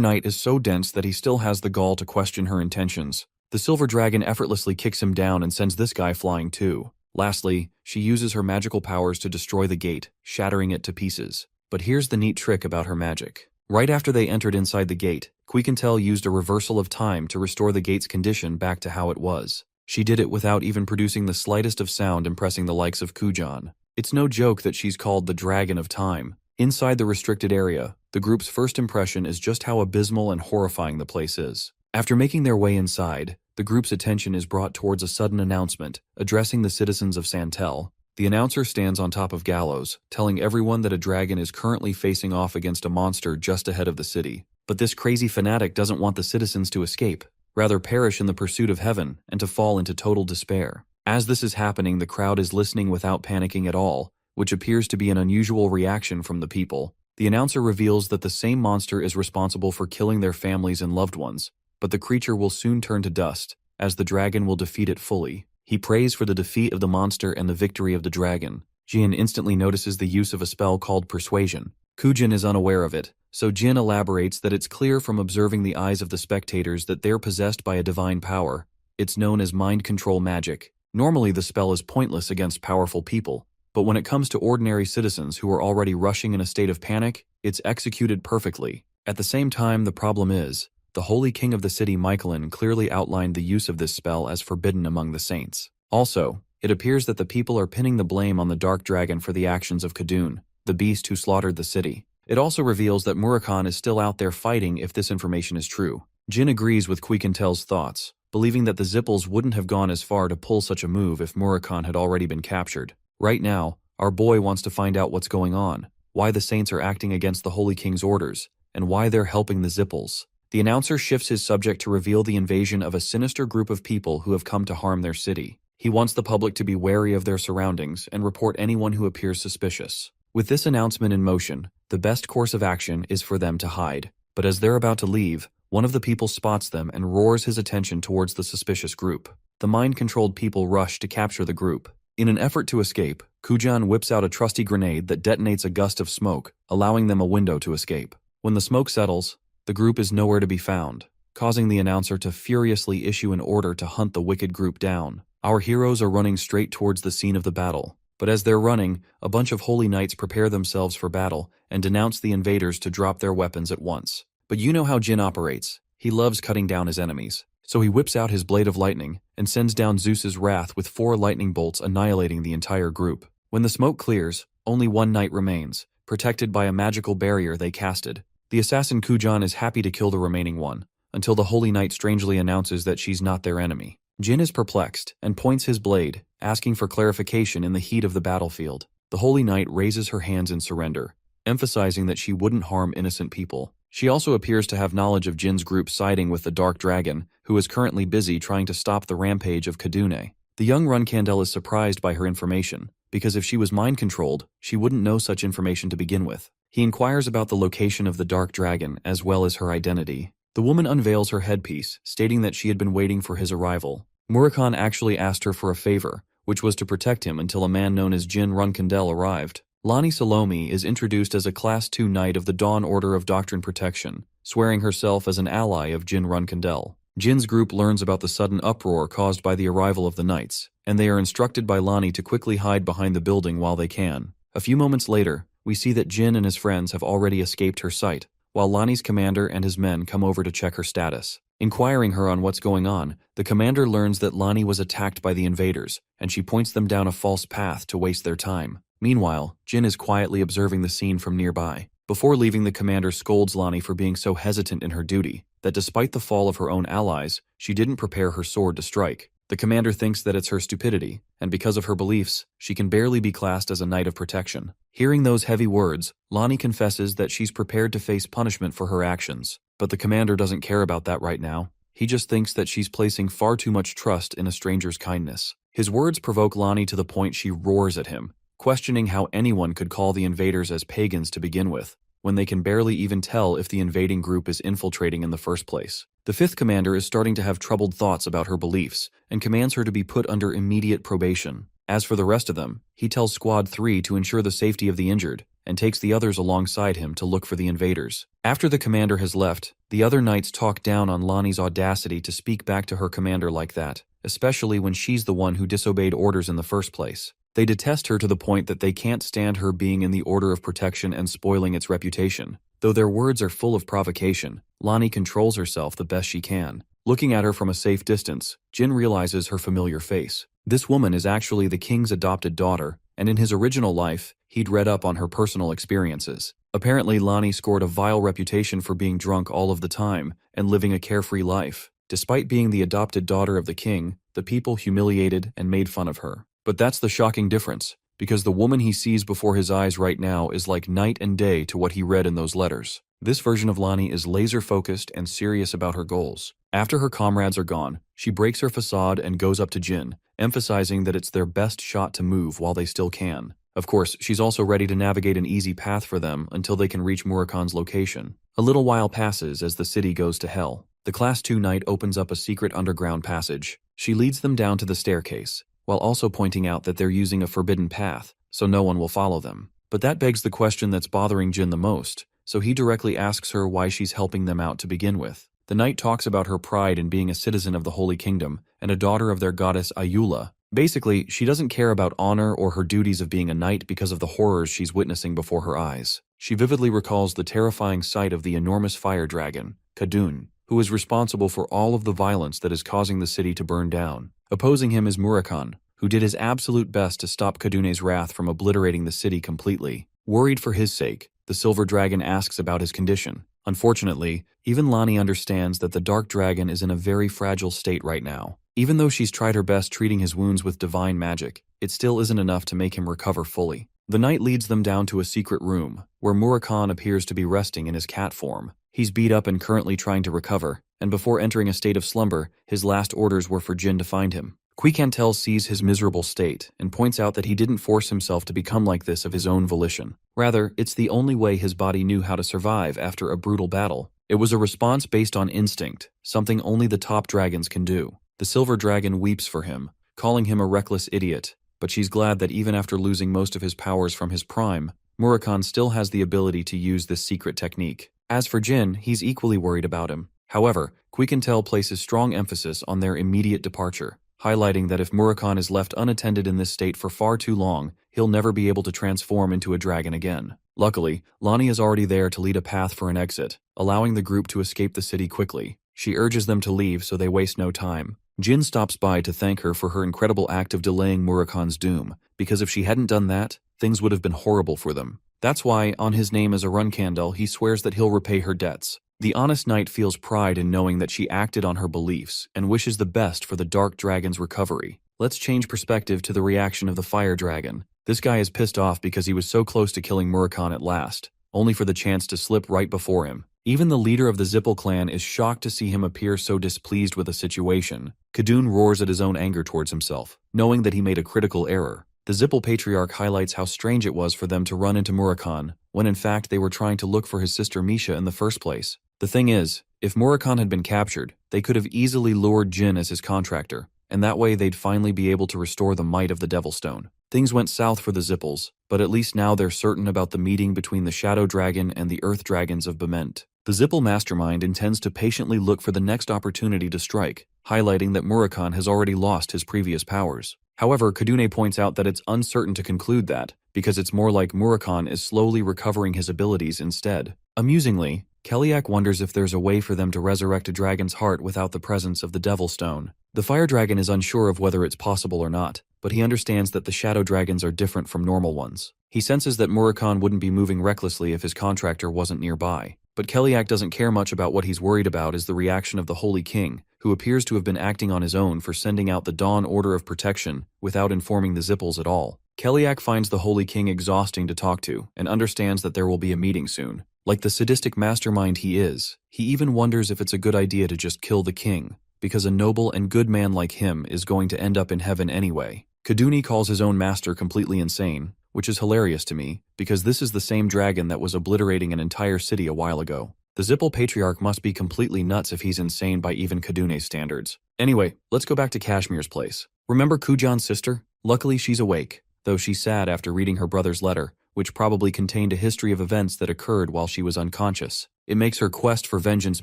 knight is so dense that he still has the gall to question her intentions, The silver dragon effortlessly kicks him down and sends this guy flying too. Lastly, she uses her magical powers to destroy the gate, shattering it to pieces. But here's the neat trick about her magic. Right after they entered inside the gate, Quiquintel used a reversal of time to restore the gate's condition back to how it was. She did it without even producing the slightest of sound, impressing the likes of Kujan. It's no joke that she's called the Dragon of Time. Inside the restricted area, the group's first impression is just how abysmal and horrifying the place is. After making their way inside, the group's attention is brought towards a sudden announcement, addressing the citizens of Santel. The announcer stands on top of gallows, telling everyone that a dragon is currently facing off against a monster just ahead of the city. But this crazy fanatic doesn't want the citizens to escape, rather perish in the pursuit of heaven and to fall into total despair. As this is happening, the crowd is listening without panicking at all, which appears to be an unusual reaction from the people. The announcer reveals that the same monster is responsible for killing their families and loved ones, but the creature will soon turn to dust, as the dragon will defeat it fully. He prays for the defeat of the monster and the victory of the dragon. Jin instantly notices the use of a spell called Persuasion. Kujin is unaware of it, so Jin elaborates that it's clear from observing the eyes of the spectators that they're possessed by a divine power. It's known as mind control magic. Normally the spell is pointless against powerful people, but when it comes to ordinary citizens who are already rushing in a state of panic, it's executed perfectly. At the same time, the problem is, the Holy King of the city Michaelin clearly outlined the use of this spell as forbidden among the saints. Also, it appears that the people are pinning the blame on the Dark Dragon for the actions of Kadun, the beast who slaughtered the city. It also reveals that Murakhan is still out there fighting if this information is true. Jin agrees with Quiquintel's thoughts, believing that the Zippels wouldn't have gone as far to pull such a move if Murakhan had already been captured. Right now, our boy wants to find out what's going on, why the saints are acting against the Holy King's orders, and why they're helping the Zippels. The announcer shifts his subject to reveal the invasion of a sinister group of people who have come to harm their city. He wants the public to be wary of their surroundings and report anyone who appears suspicious. With this announcement in motion, the best course of action is for them to hide. But as they're about to leave, one of the people spots them and roars his attention towards the suspicious group. The mind-controlled people rush to capture the group. In an effort to escape, Kujan whips out a trusty grenade that detonates a gust of smoke, allowing them a window to escape. When the smoke settles, the group is nowhere to be found, causing the announcer to furiously issue an order to hunt the wicked group down. Our heroes are running straight towards the scene of the battle, but as they're running, a bunch of holy knights prepare themselves for battle and denounce the invaders to drop their weapons at once. But you know how Jin operates. He loves cutting down his enemies. So he whips out his blade of lightning and sends down Zeus's wrath with 4 lightning bolts, annihilating the entire group. When the smoke clears, only one knight remains, protected by a magical barrier they casted. The assassin Kujan is happy to kill the remaining one, until the holy knight strangely announces that she's not their enemy. Jin is perplexed and points his blade, asking for clarification in the heat of the battlefield. The holy knight raises her hands in surrender, emphasizing that she wouldn't harm innocent people. She also appears to have knowledge of Jin's group siding with the Dark Dragon, who is currently busy trying to stop the rampage of Kadune. The young Runkandel is surprised by her information, because if she was mind-controlled, she wouldn't know such information to begin with. He inquires about the location of the Dark Dragon as well as her identity. The woman unveils her headpiece, stating that she had been waiting for his arrival. Murakhan actually asked her for a favor, which was to protect him until a man known as Jin Runkandel arrived. Lani Salome is introduced as a Class 2 Knight of the Dawn Order of Doctrine Protection, swearing herself as an ally of Jin Runkandel. Jin's group learns about the sudden uproar caused by the arrival of the knights, and they are instructed by Lani to quickly hide behind the building while they can. A few moments later, we see that Jin and his friends have already escaped her sight, while Lani's commander and his men come over to check her status. Inquiring her on what's going on, the commander learns that Lani was attacked by the invaders, and she points them down a false path to waste their time. Meanwhile, Jin is quietly observing the scene from nearby. Before leaving, the commander scolds Lani for being so hesitant in her duty, that despite the fall of her own allies, she didn't prepare her sword to strike. The commander thinks that it's her stupidity, and because of her beliefs, she can barely be classed as a knight of protection. Hearing those heavy words, Lani confesses that she's prepared to face punishment for her actions, but the commander doesn't care about that right now. He just thinks that she's placing far too much trust in a stranger's kindness. His words provoke Lani to the point she roars at him, questioning how anyone could call the invaders as pagans to begin with, when they can barely even tell if the invading group is infiltrating in the first place. The 5th commander is starting to have troubled thoughts about her beliefs, and commands her to be put under immediate probation. As for the rest of them, he tells Squad 3 to ensure the safety of the injured, and takes the others alongside him to look for the invaders. After the commander has left, the other knights talk down on Lonnie's audacity to speak back to her commander like that, especially when she's the one who disobeyed orders in the first place. They detest her to the point that they can't stand her being in the Order of Protection and spoiling its reputation. Though their words are full of provocation, Lonnie controls herself the best she can. Looking at her from a safe distance, Jin realizes her familiar face. This woman is actually the king's adopted daughter, and in his original life, he'd read up on her personal experiences. Apparently, Lonnie scored a vile reputation for being drunk all of the time and living a carefree life. Despite being the adopted daughter of the king, the people humiliated and made fun of her. But that's the shocking difference, because the woman he sees before his eyes right now is like night and day to what he read in those letters. This version of Lonnie is laser-focused and serious about her goals. After her comrades are gone, she breaks her facade and goes up to Jin, emphasizing that it's their best shot to move while they still can. Of course, she's also ready to navigate an easy path for them until they can reach Murakan's location. A little while passes as the city goes to hell. The Class 2 knight opens up a secret underground passage. She leads them down to the staircase, while also pointing out that they're using a forbidden path, so no one will follow them. But that begs the question that's bothering Jin the most, so he directly asks her why she's helping them out to begin with. The knight talks about her pride in being a citizen of the Holy Kingdom and a daughter of their goddess Ayula. Basically, she doesn't care about honor or her duties of being a knight because of the horrors she's witnessing before her eyes. She vividly recalls the terrifying sight of the enormous fire dragon, Kadun, who is responsible for all of the violence that is causing the city to burn down. Opposing him is Murakan, who did his absolute best to stop Kadune's wrath from obliterating the city completely. Worried for his sake, the silver dragon asks about his condition. Unfortunately, even Lonnie understands that the dark dragon is in a very fragile state right now. Even though she's tried her best treating his wounds with divine magic, it still isn't enough to make him recover fully. The knight leads them down to a secret room, where Murakan appears to be resting in his cat form. He's beat up and currently trying to recover, and before entering a state of slumber, his last orders were for Jin to find him. Quicantel sees his miserable state and points out that he didn't force himself to become like this of his own volition. Rather, it's the only way his body knew how to survive after a brutal battle. It was a response based on instinct, something only the top dragons can do. The silver dragon weeps for him, calling him a reckless idiot, but she's glad that even after losing most of his powers from his prime, Murakan still has the ability to use this secret technique. As for Jin, he's equally worried about him. However, Quicantel places strong emphasis on their immediate departure, highlighting that if Murakan is left unattended in this state for far too long, he'll never be able to transform into a dragon again. Luckily, Lonnie is already there to lead a path for an exit, allowing the group to escape the city quickly. She urges them to leave so they waste no time. Jin stops by to thank her for her incredible act of delaying Murakan's doom, because if she hadn't done that, things would have been horrible for them. That's why, on his name as a Runcandel, he swears that he'll repay her debts. The honest knight feels pride in knowing that she acted on her beliefs and wishes the best for the dark dragon's recovery. Let's change perspective to the reaction of the fire dragon. This guy is pissed off because he was so close to killing Murakan at last, only for the chance to slip right before him. Even the leader of the Zippel clan is shocked to see him appear so displeased with the situation. Kadun roars at his own anger towards himself, knowing that he made a critical error. The Zippel patriarch highlights how strange it was for them to run into Murakan, when in fact they were trying to look for his sister Misha in the first place. The thing is, if Murakan had been captured, they could have easily lured Jin as his contractor, and that way they'd finally be able to restore the might of the Devil Stone. Things went south for the Zippels, but at least now they're certain about the meeting between the Shadow Dragon and the Earth Dragons of Bement. The Zippel mastermind intends to patiently look for the next opportunity to strike, highlighting that Murakan has already lost his previous powers. However, Kadune points out that it's uncertain to conclude that, because it's more like Murakan is slowly recovering his abilities instead. Amusingly, Keliak wonders if there's a way for them to resurrect a dragon's heart without the presence of the Devil Stone. The Fire Dragon is unsure of whether it's possible or not, but he understands that the Shadow Dragons are different from normal ones. He senses that Murakan wouldn't be moving recklessly if his contractor wasn't nearby. But Keliak doesn't care much about what he's worried about is the reaction of the Holy King, who appears to have been acting on his own for sending out the Dawn Order of Protection without informing the Zippels at all. Keliak finds the Holy King exhausting to talk to and understands that there will be a meeting soon. Like the sadistic mastermind he is, he even wonders if it's a good idea to just kill the king, because a noble and good man like him is going to end up in heaven anyway. Kaduni calls his own master completely insane, which is hilarious to me, because this is the same dragon that was obliterating an entire city a while ago. The Zippel Patriarch must be completely nuts if he's insane by even Kadune's standards. Anyway, let's go back to Kashmir's place. Remember Kujan's sister? Luckily she's awake, though she's sad after reading her brother's letter, which probably contained a history of events that occurred while she was unconscious. It makes her quest for vengeance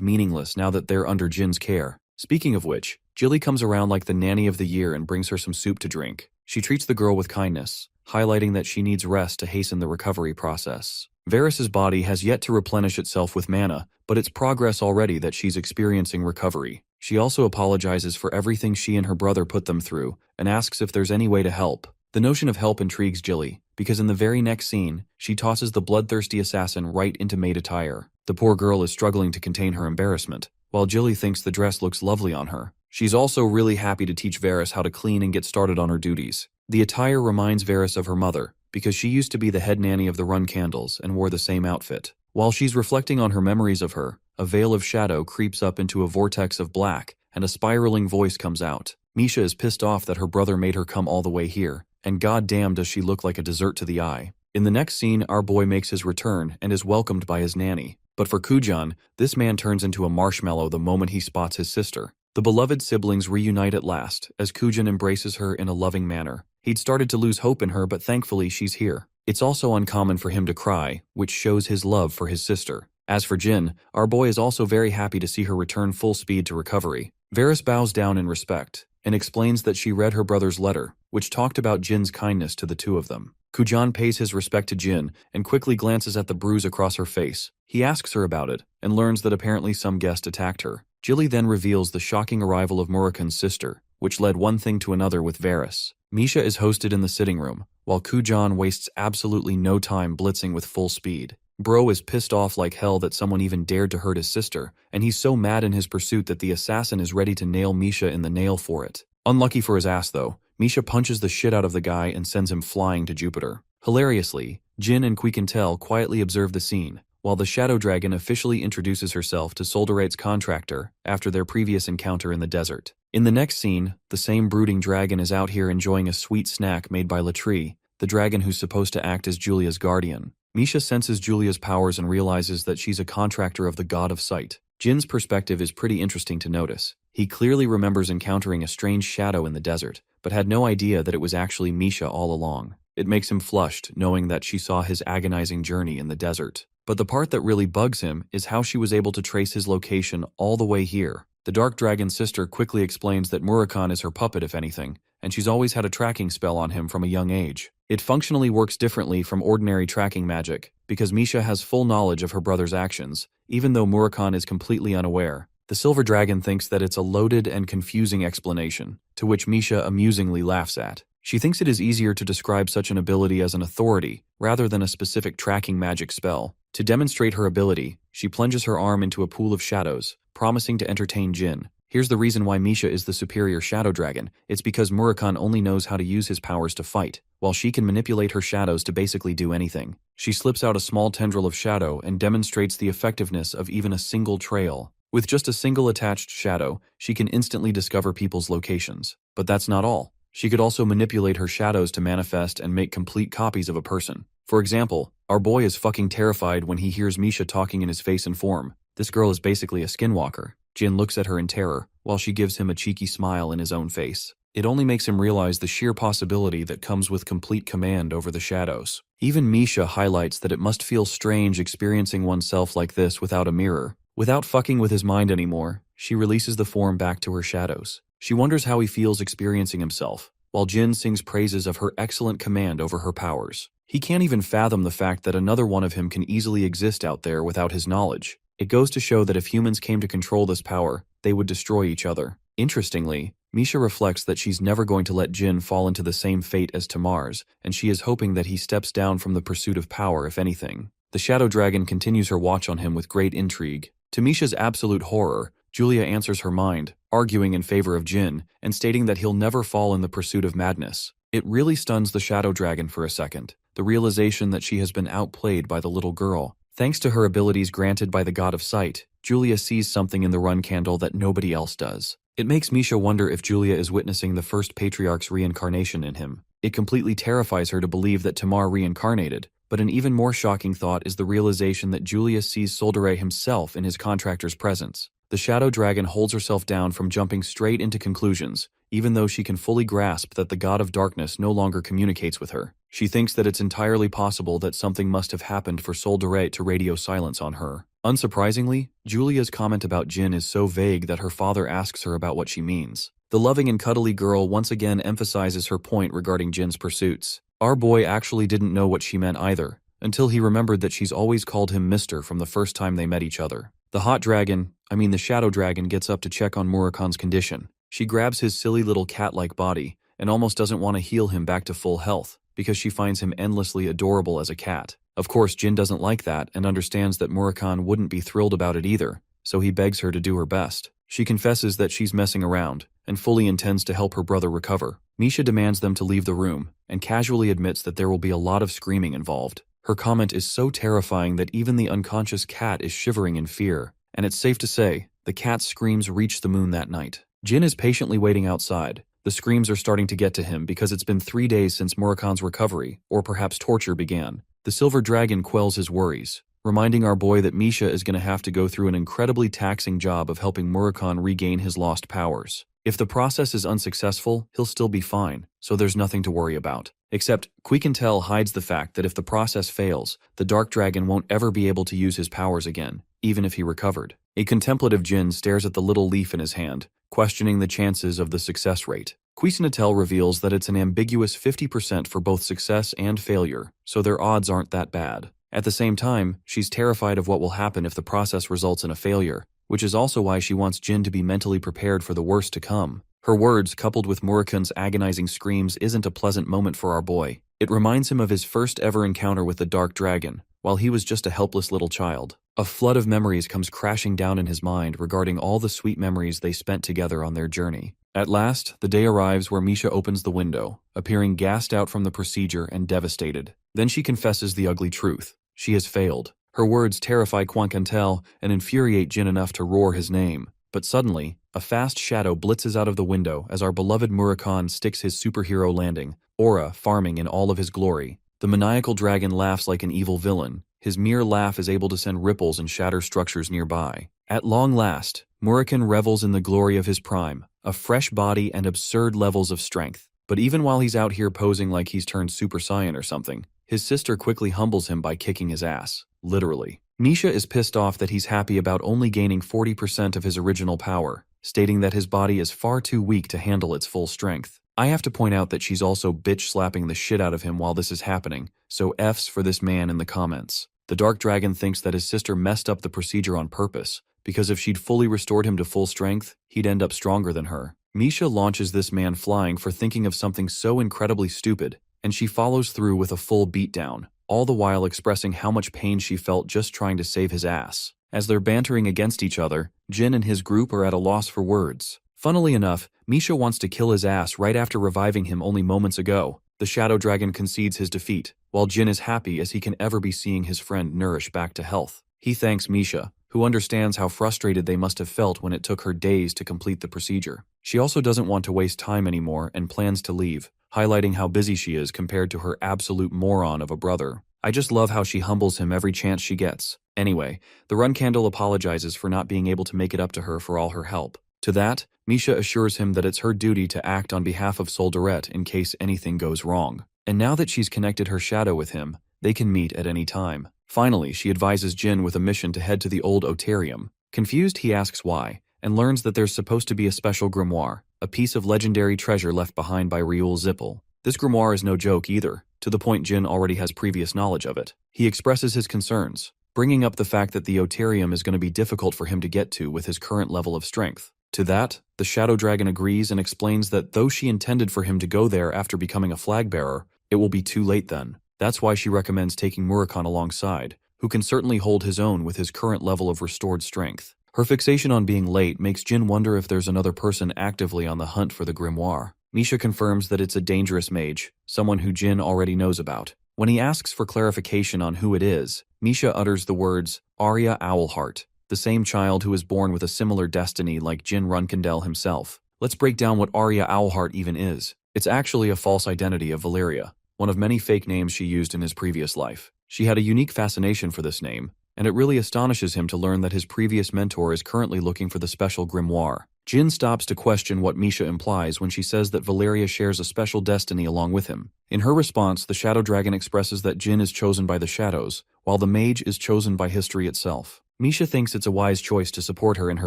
meaningless now that they're under Jin's care. Speaking of which, Jilly comes around like the nanny of the year and brings her some soup to drink. She treats the girl with kindness, highlighting that she needs rest to hasten the recovery process. Varys's body has yet to replenish itself with mana, but it's progress already that she's experiencing recovery. She also apologizes for everything she and her brother put them through, and asks if there's any way to help. The notion of help intrigues Jilly, because in the very next scene, she tosses the bloodthirsty assassin right into maid attire. The poor girl is struggling to contain her embarrassment, while Jilly thinks the dress looks lovely on her. She's also really happy to teach Varys how to clean and get started on her duties. The attire reminds Varys of her mother, because she used to be the head nanny of the Run Candles and wore the same outfit. While she's reflecting on her memories of her, a veil of shadow creeps up into a vortex of black, and a spiraling voice comes out. Misha is pissed off that her brother made her come all the way here, and goddamn does she look like a dessert to the eye. In the next scene, our boy makes his return and is welcomed by his nanny. But for Kujan, this man turns into a marshmallow the moment he spots his sister. The beloved siblings reunite at last, as Kujan embraces her in a loving manner. He'd started to lose hope in her, but thankfully she's here. It's also uncommon for him to cry, which shows his love for his sister. As for Jin, our boy is also very happy to see her return full speed to recovery. Varys bows down in respect, and explains that she read her brother's letter, which talked about Jin's kindness to the two of them. Kujan pays his respect to Jin, and quickly glances at the bruise across her face. He asks her about it, and learns that apparently some guest attacked her. Jilly then reveals the shocking arrival of Murakan's sister, which led one thing to another with Varys. Misha is hosted in the sitting room, while Kujan wastes absolutely no time blitzing with full speed. Bro is pissed off like hell that someone even dared to hurt his sister, and he's so mad in his pursuit that the assassin is ready to nail Misha in the nail for it. Unlucky for his ass though, Misha punches the shit out of the guy and sends him flying to Jupiter. Hilariously, Jin and Quiquintel quietly observe the scene, while the Shadow Dragon officially introduces herself to Solderate's contractor after their previous encounter in the desert. In the next scene, the same brooding dragon is out here enjoying a sweet snack made by Latrie, the dragon who's supposed to act as Julia's guardian. Misha senses Julia's powers and realizes that she's a contractor of the God of Sight. Jin's perspective is pretty interesting to notice. He clearly remembers encountering a strange shadow in the desert, but had no idea that it was actually Misha all along. It makes him flushed, knowing that she saw his agonizing journey in the desert. But the part that really bugs him is how she was able to trace his location all the way here. The Dark Dragon's sister quickly explains that Murakan is her puppet if anything, and she's always had a tracking spell on him from a young age. It functionally works differently from ordinary tracking magic, because Misha has full knowledge of her brother's actions, even though Murakan is completely unaware. The Silver Dragon thinks that it's a loaded and confusing explanation, to which Misha amusingly laughs at. She thinks it is easier to describe such an ability as an authority, rather than a specific tracking magic spell. To demonstrate her ability, she plunges her arm into a pool of shadows, promising to entertain Jin. Here's the reason why Misha is the superior Shadow Dragon. It's because Murakan only knows how to use his powers to fight, while she can manipulate her shadows to basically do anything. She slips out a small tendril of shadow and demonstrates the effectiveness of even a single trail. With just a single attached shadow, she can instantly discover people's locations. But that's not all. She could also manipulate her shadows to manifest and make complete copies of a person. For example, our boy is fucking terrified when he hears Misha talking in his face and form. This girl is basically a skinwalker. Jin looks at her in terror, while she gives him a cheeky smile in his own face. It only makes him realize the sheer possibility that comes with complete command over the shadows. Even Misha highlights that it must feel strange experiencing oneself like this without a mirror. Without fucking with his mind anymore, she releases the form back to her shadows. She wonders how he feels experiencing himself, while Jin sings praises of her excellent command over her powers. He can't even fathom the fact that another one of him can easily exist out there without his knowledge. It goes to show that if humans came to control this power, they would destroy each other. Interestingly, Misha reflects that she's never going to let Jin fall into the same fate as Tamar's, and she is hoping that he steps down from the pursuit of power if anything. The Shadow Dragon continues her watch on him with great intrigue. To Misha's absolute horror, Julia answers her mind, arguing in favor of Jin, and stating that he'll never fall in the pursuit of madness. It really stuns the Shadow Dragon for a second, the realization that she has been outplayed by the little girl. Thanks to her abilities granted by the God of Sight, Julia sees something in the Run Candle that nobody else does. It makes Misha wonder if Julia is witnessing the first Patriarch's reincarnation in him. It completely terrifies her to believe that Tamar reincarnated, but an even more shocking thought is the realization that Julia sees Solderé himself in his contractor's presence. The Shadow Dragon holds herself down from jumping straight into conclusions, even though she can fully grasp that the god of darkness no longer communicates with her. She thinks that it's entirely possible that something must have happened for Solderate to radio silence on her. Unsurprisingly, Julia's comment about Jin is so vague that her father asks her about what she means. The loving and cuddly girl once again emphasizes her point regarding Jin's pursuits. Our boy actually didn't know what she meant either, until he remembered that she's always called him Mister from the first time they met each other. The hot dragon, the shadow dragon, gets up to check on Murakan's condition. She grabs his silly little cat-like body and almost doesn't want to heal him back to full health because she finds him endlessly adorable as a cat. Of course, Jin doesn't like that and understands that Murakan wouldn't be thrilled about it either, so he begs her to do her best. She confesses that she's messing around and fully intends to help her brother recover. Misha demands them to leave the room and casually admits that there will be a lot of screaming involved. Her comment is so terrifying that even the unconscious cat is shivering in fear, and it's safe to say, the cat's screams reach the moon that night. Jin is patiently waiting outside. The screams are starting to get to him because it's been 3 days since Murakan's recovery, or perhaps torture, began. The silver dragon quells his worries, reminding our boy that Misha is going to have to go through an incredibly taxing job of helping Murakan regain his lost powers. If the process is unsuccessful, he'll still be fine, so there's nothing to worry about. Except, Quiquintel hides the fact that if the process fails, the Dark Dragon won't ever be able to use his powers again, even if he recovered. A contemplative Jin stares at the little leaf in his hand, questioning the chances of the success rate. Quiquintel reveals that it's an ambiguous 50% for both success and failure, so their odds aren't that bad. At the same time, she's terrified of what will happen if the process results in a failure, which is also why she wants Jin to be mentally prepared for the worst to come. Her words, coupled with Murakan's agonizing screams, isn't a pleasant moment for our boy. It reminds him of his first ever encounter with the Dark Dragon, while he was just a helpless little child. A flood of memories comes crashing down in his mind regarding all the sweet memories they spent together on their journey. At last, the day arrives where Misha opens the window, appearing gassed out from the procedure and devastated. Then she confesses the ugly truth. She has failed. Her words terrify Quiquintel and infuriate Jin enough to roar his name. But suddenly, a fast shadow blitzes out of the window as our beloved Murakan sticks his superhero landing, aura farming in all of his glory. The maniacal dragon laughs like an evil villain. His mere laugh is able to send ripples and shatter structures nearby. At long last, Murakan revels in the glory of his prime, a fresh body and absurd levels of strength. But even while he's out here posing like he's turned Super Saiyan or something, his sister quickly humbles him by kicking his ass. Literally. Misha is pissed off that he's happy about only gaining 40% of his original power, stating that his body is far too weak to handle its full strength. I have to point out that she's also bitch-slapping the shit out of him while this is happening, so F's for this man in the comments. The Dark Dragon thinks that his sister messed up the procedure on purpose, because if she'd fully restored him to full strength, he'd end up stronger than her. Misha launches this man flying for thinking of something so incredibly stupid, and she follows through with a full beatdown, all the while expressing how much pain she felt just trying to save his ass. As they're bantering against each other, Jin and his group are at a loss for words. Funnily enough, Misha wants to kill his ass right after reviving him only moments ago. The Shadow Dragon concedes his defeat, while Jin is happy as he can ever be seeing his friend nourish back to health. He thanks Misha, who understands how frustrated they must have felt when it took her days to complete the procedure. She also doesn't want to waste time anymore and plans to leave, highlighting how busy she is compared to her absolute moron of a brother. I just love how she humbles him every chance she gets. Anyway, the Run Candle apologizes for not being able to make it up to her for all her help. To that, Misha assures him that it's her duty to act on behalf of Solderate in case anything goes wrong. And now that she's connected her shadow with him, they can meet at any time. Finally, she advises Jin with a mission to head to the old Otarium. Confused, he asks why, and learns that there's supposed to be a special grimoire, a piece of legendary treasure left behind by Ryul Zippel. This grimoire is no joke either, to the point Jin already has previous knowledge of it. He expresses his concerns, bringing up the fact that the Otarium is going to be difficult for him to get to with his current level of strength. To that, the Shadow Dragon agrees and explains that though she intended for him to go there after becoming a flag bearer, it will be too late then. That's why she recommends taking Murakan alongside, who can certainly hold his own with his current level of restored strength. Her fixation on being late makes Jin wonder if there's another person actively on the hunt for the grimoire. Misha confirms that it's a dangerous mage, someone who Jin already knows about. When he asks for clarification on who it is, Misha utters the words, Arya Owlheart, the same child who was born with a similar destiny like Jin Runkindel himself. Let's break down what Arya Owlheart even is. It's actually a false identity of Valeria, one of many fake names she used in his previous life. She had a unique fascination for this name, and it really astonishes him to learn that his previous mentor is currently looking for the special grimoire. Jin stops to question what Misha implies when she says that Valeria shares a special destiny along with him. In her response, the Shadow Dragon expresses that Jin is chosen by the shadows, while the mage is chosen by history itself. Misha thinks it's a wise choice to support her in her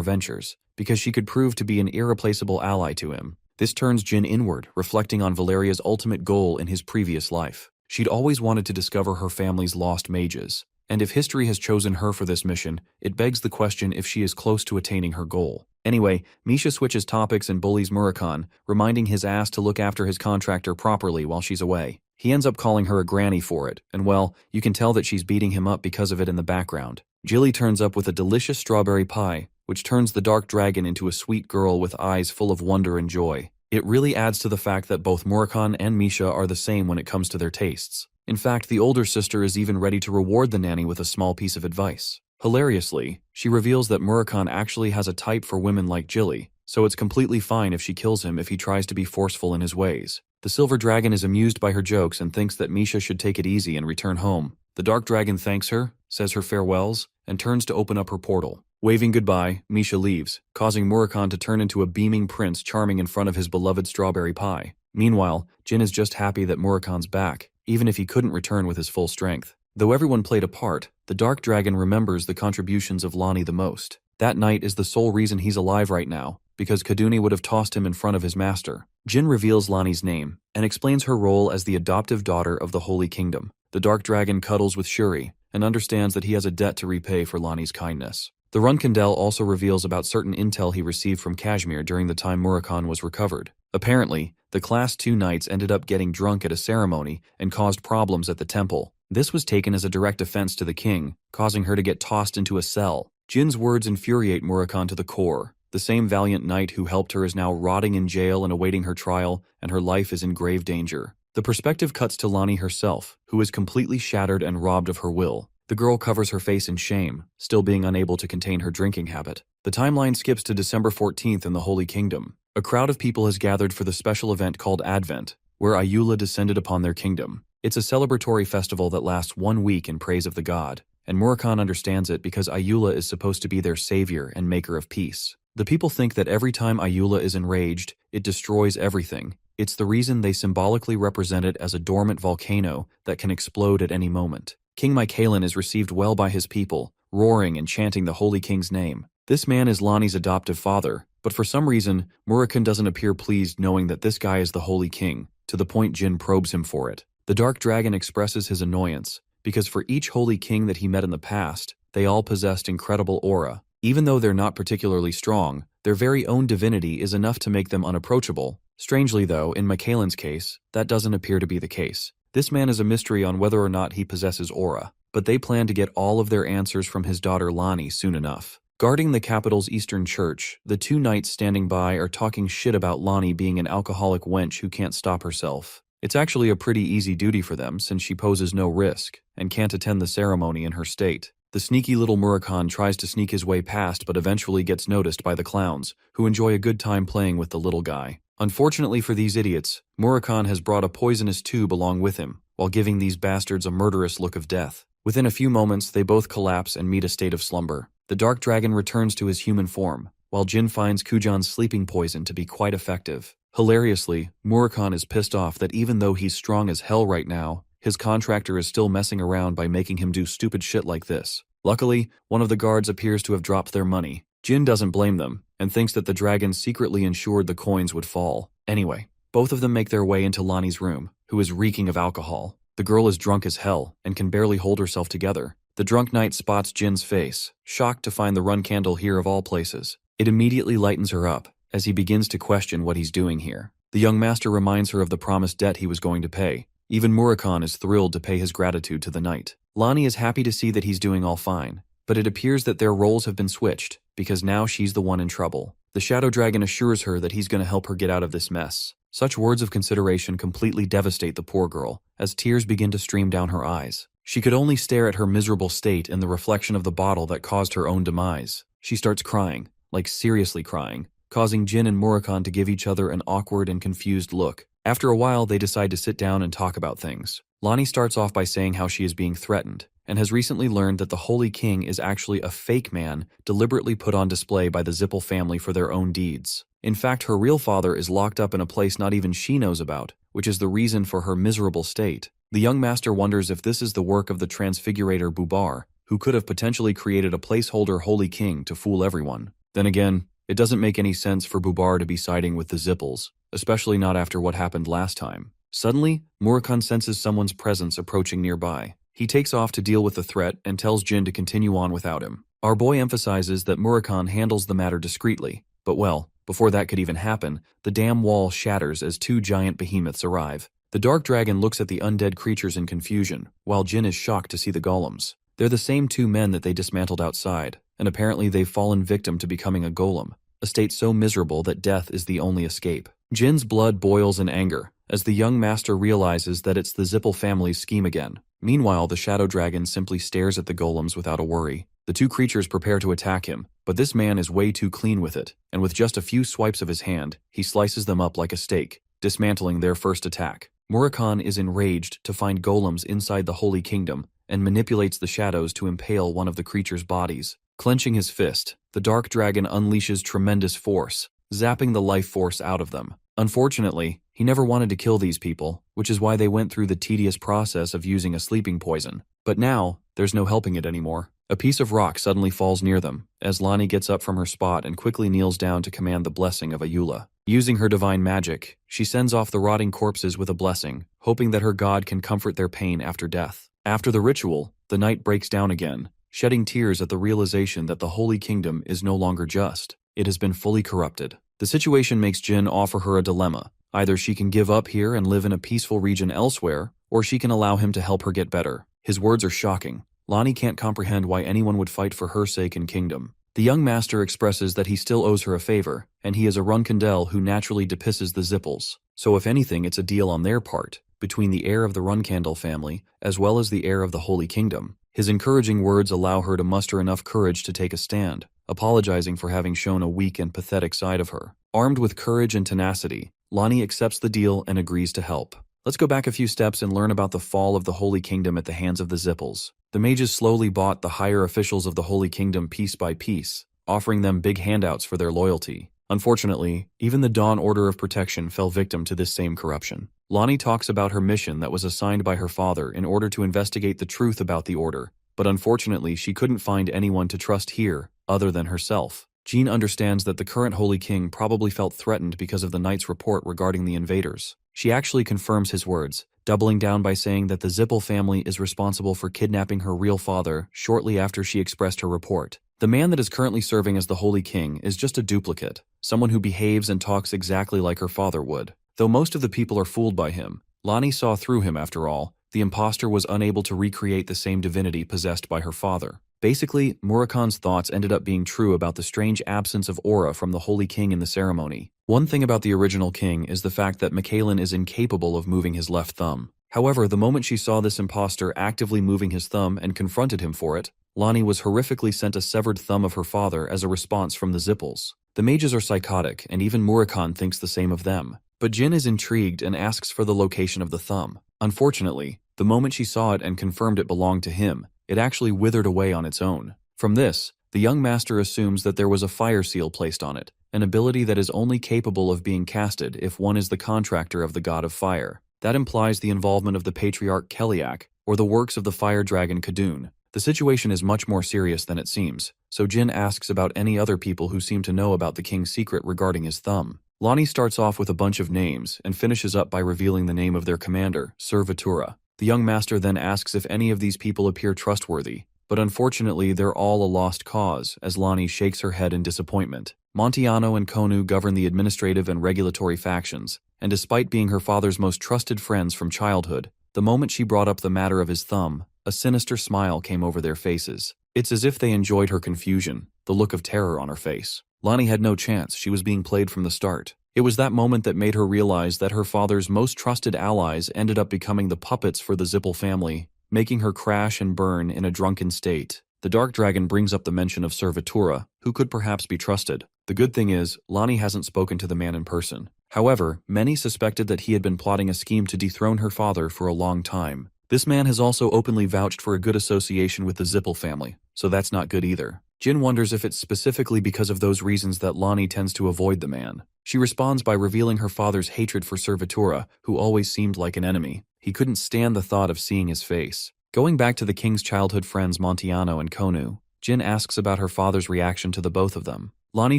ventures, because she could prove to be an irreplaceable ally to him. This turns Jin inward, reflecting on Valeria's ultimate goal in his previous life. She'd always wanted to discover her family's lost mages, and if history has chosen her for this mission, it begs the question if she is close to attaining her goal. Anyway, Misha switches topics and bullies Murakami, reminding his ass to look after his contractor properly while she's away. He ends up calling her a granny for it, and well, you can tell that she's beating him up because of it in the background. Jilly turns up with a delicious strawberry pie, which turns the dark dragon into a sweet girl with eyes full of wonder and joy. It really adds to the fact that both Murakami and Misha are the same when it comes to their tastes. In fact, the older sister is even ready to reward the nanny with a small piece of advice. Hilariously, she reveals that Murakami actually has a type for women like Jilly, so it's completely fine if she kills him if he tries to be forceful in his ways. The silver dragon is amused by her jokes and thinks that Misha should take it easy and return home. The dark dragon thanks her, says her farewells, and turns to open up her portal. Waving goodbye, Misha leaves, causing Murakami to turn into a beaming prince charming in front of his beloved strawberry pie. Meanwhile, Jin is just happy that Murakami's back, even if he couldn't return with his full strength. Though everyone played a part, the dark dragon remembers the contributions of Lani the most. That night is the sole reason he's alive right now, because Kaduni would have tossed him in front of his master. Jin reveals Lani's name, and explains her role as the adoptive daughter of the Holy Kingdom. The dark dragon cuddles with Shuri, and understands that he has a debt to repay for Lani's kindness. The Runkandel also reveals about certain intel he received from Kashmir during the time Murakami was recovered. Apparently, the Class 2 knights ended up getting drunk at a ceremony and caused problems at the temple. This was taken as a direct offense to the king, causing her to get tossed into a cell. Jin's words infuriate Murakami to the core. The same valiant knight who helped her is now rotting in jail and awaiting her trial, and her life is in grave danger. The perspective cuts to Lani herself, who is completely shattered and robbed of her will. The girl covers her face in shame, still being unable to contain her drinking habit. The timeline skips to December 14th in the Holy Kingdom. A crowd of people has gathered for the special event called Advent, where Ayula descended upon their kingdom. It's a celebratory festival that lasts 1 week in praise of the god, and Murakami understands it because Ayula is supposed to be their savior and maker of peace. The people think that every time Ayula is enraged, it destroys everything. It's the reason they symbolically represent it as a dormant volcano that can explode at any moment. King Mycalen is received well by his people, roaring and chanting the Holy King's name. This man is Lani's adoptive father, but for some reason, Murakami doesn't appear pleased knowing that this guy is the Holy King, to the point Jin probes him for it. The Dark Dragon expresses his annoyance, because for each Holy King that he met in the past, they all possessed incredible aura. Even though they're not particularly strong, their very own divinity is enough to make them unapproachable. Strangely though, in Mycalen's case, that doesn't appear to be the case. This man is a mystery on whether or not he possesses aura, but they plan to get all of their answers from his daughter Lani soon enough. Guarding the capital's eastern church, the 2 knights standing by are talking shit about Lani being an alcoholic wench who can't stop herself. It's actually a pretty easy duty for them since she poses no risk and can't attend the ceremony in her state. The sneaky little Murakami tries to sneak his way past but eventually gets noticed by the clowns, who enjoy a good time playing with the little guy. Unfortunately for these idiots, Murakami has brought a poisonous tube along with him, while giving these bastards a murderous look of death. Within a few moments, they both collapse and meet a state of slumber. The Dark Dragon returns to his human form, while Jin finds Kujan's sleeping poison to be quite effective. Hilariously, Murakami is pissed off that even though he's strong as hell right now, his contractor is still messing around by making him do stupid shit like this. Luckily, one of the guards appears to have dropped their money. Jin doesn't blame them, and thinks that the dragon secretly ensured the coins would fall. Anyway, both of them make their way into Lani's room, who is reeking of alcohol. The girl is drunk as hell, and can barely hold herself together. The drunk knight spots Jin's face, shocked to find the run candle here of all places. It immediately lightens her up, as he begins to question what he's doing here. The young master reminds her of the promised debt he was going to pay. Even Murakami is thrilled to pay his gratitude to the knight. Lani is happy to see that he's doing all fine, but it appears that their roles have been switched, because now she's the one in trouble. The Shadow Dragon assures her that he's going to help her get out of this mess. Such words of consideration completely devastate the poor girl, as tears begin to stream down her eyes. She could only stare at her miserable state in the reflection of the bottle that caused her own demise. She starts crying, like seriously crying, causing Jin and Murakami to give each other an awkward and confused look. After a while, they decide to sit down and talk about things. Lonnie starts off by saying how she is being threatened, and has recently learned that the Holy King is actually a fake man deliberately put on display by the Zippel family for their own deeds. In fact, her real father is locked up in a place not even she knows about, which is the reason for her miserable state. The young master wonders if this is the work of the transfigurator Bubar, who could have potentially created a placeholder Holy King to fool everyone. Then again, it doesn't make any sense for Bubar to be siding with the Zippels, especially not after what happened last time. Suddenly, Murakhan senses someone's presence approaching nearby. He takes off to deal with the threat and tells Jin to continue on without him. Our boy emphasizes that Murakhan handles the matter discreetly, but well, before that could even happen, the damn wall shatters as two giant behemoths arrive. The dark dragon looks at the undead creatures in confusion, while Jin is shocked to see the golems. They're the same two men that they dismantled outside, and apparently they've fallen victim to becoming a golem, a state so miserable that death is the only escape. Jin's blood boils in anger, as the young master realizes that it's the Zippel family's scheme again. Meanwhile, the shadow dragon simply stares at the golems without a worry. The two creatures prepare to attack him, but this man is way too clean with it, and with just a few swipes of his hand, he slices them up like a steak, dismantling their first attack. Murakhan is enraged to find golems inside the Holy Kingdom, and manipulates the shadows to impale one of the creature's bodies. Clenching his fist, the dark dragon unleashes tremendous force, zapping the life force out of them. Unfortunately, he never wanted to kill these people, which is why they went through the tedious process of using a sleeping poison. But now, there's no helping it anymore. A piece of rock suddenly falls near them, as Lonnie gets up from her spot and quickly kneels down to command the blessing of Ayula. Using her divine magic, she sends off the rotting corpses with a blessing, hoping that her god can comfort their pain after death. After the ritual, the knight breaks down again, shedding tears at the realization that the Holy Kingdom is no longer just. It has been fully corrupted. The situation makes Jin offer her a dilemma. Either she can give up here and live in a peaceful region elsewhere, or she can allow him to help her get better. His words are shocking. Lonnie can't comprehend why anyone would fight for her sake and kingdom. The young master expresses that he still owes her a favor, and he is a Runkindel who naturally depisses the Zippels. So if anything, it's a deal on their part, between the heir of the Runkandel family, as well as the heir of the Holy Kingdom. His encouraging words allow her to muster enough courage to take a stand, apologizing for having shown a weak and pathetic side of her. Armed with courage and tenacity, Lonnie accepts the deal and agrees to help. Let's go back a few steps and learn about the fall of the Holy Kingdom at the hands of the Zippels. The mages slowly bought the higher officials of the Holy Kingdom piece by piece, offering them big handouts for their loyalty. Unfortunately, even the Dawn Order of Protection fell victim to this same corruption. Lonnie talks about her mission that was assigned by her father in order to investigate the truth about the Order, but unfortunately she couldn't find anyone to trust here other than herself. Jean understands that the current Holy King probably felt threatened because of the knight's report regarding the invaders. She actually confirms his words, doubling down by saying that the Zippel family is responsible for kidnapping her real father shortly after she expressed her report. The man that is currently serving as the Holy King is just a duplicate, someone who behaves and talks exactly like her father would. Though most of the people are fooled by him, Lonnie saw through him after all. The imposter was unable to recreate the same divinity possessed by her father. Basically, Murakhan's thoughts ended up being true about the strange absence of aura from the Holy King in the ceremony. One thing about the original king is the fact that Mikhailin is incapable of moving his left thumb. However, the moment she saw this imposter actively moving his thumb and confronted him for it, Lonnie was horrifically sent a severed thumb of her father as a response from the Zippels. The mages are psychotic, and even Murakhan thinks the same of them. But Jin is intrigued and asks for the location of the thumb. Unfortunately, the moment she saw it and confirmed it belonged to him, it actually withered away on its own. From this, the young master assumes that there was a fire seal placed on it, an ability that is only capable of being casted if one is the contractor of the god of fire. That implies the involvement of the patriarch Keliak, or the works of the fire dragon Kadun. The situation is much more serious than it seems, so Jin asks about any other people who seem to know about the king's secret regarding his thumb. Lonnie starts off with a bunch of names and finishes up by revealing the name of their commander, Sir Vatura. The young master then asks if any of these people appear trustworthy, but unfortunately they're all a lost cause, as Lonnie shakes her head in disappointment. Montiano and Konu govern the administrative and regulatory factions, and despite being her father's most trusted friends from childhood, the moment she brought up the matter of his thumb, a sinister smile came over their faces. It's as if they enjoyed her confusion, the look of terror on her face. Lonnie had no chance, she was being played from the start. It was that moment that made her realize that her father's most trusted allies ended up becoming the puppets for the Zippel family, making her crash and burn in a drunken state. The Dark Dragon brings up the mention of Sir Vatura, who could perhaps be trusted. The good thing is, Lonnie hasn't spoken to the man in person. However, many suspected that he had been plotting a scheme to dethrone her father for a long time. This man has also openly vouched for a good association with the Zippel family, so that's not good either. Jin wonders if it's specifically because of those reasons that Lonnie tends to avoid the man. She responds by revealing her father's hatred for Sir Vitura, who always seemed like an enemy. He couldn't stand the thought of seeing his face. Going back to the king's childhood friends Montiano and Konu, Jin asks about her father's reaction to the both of them. Lonnie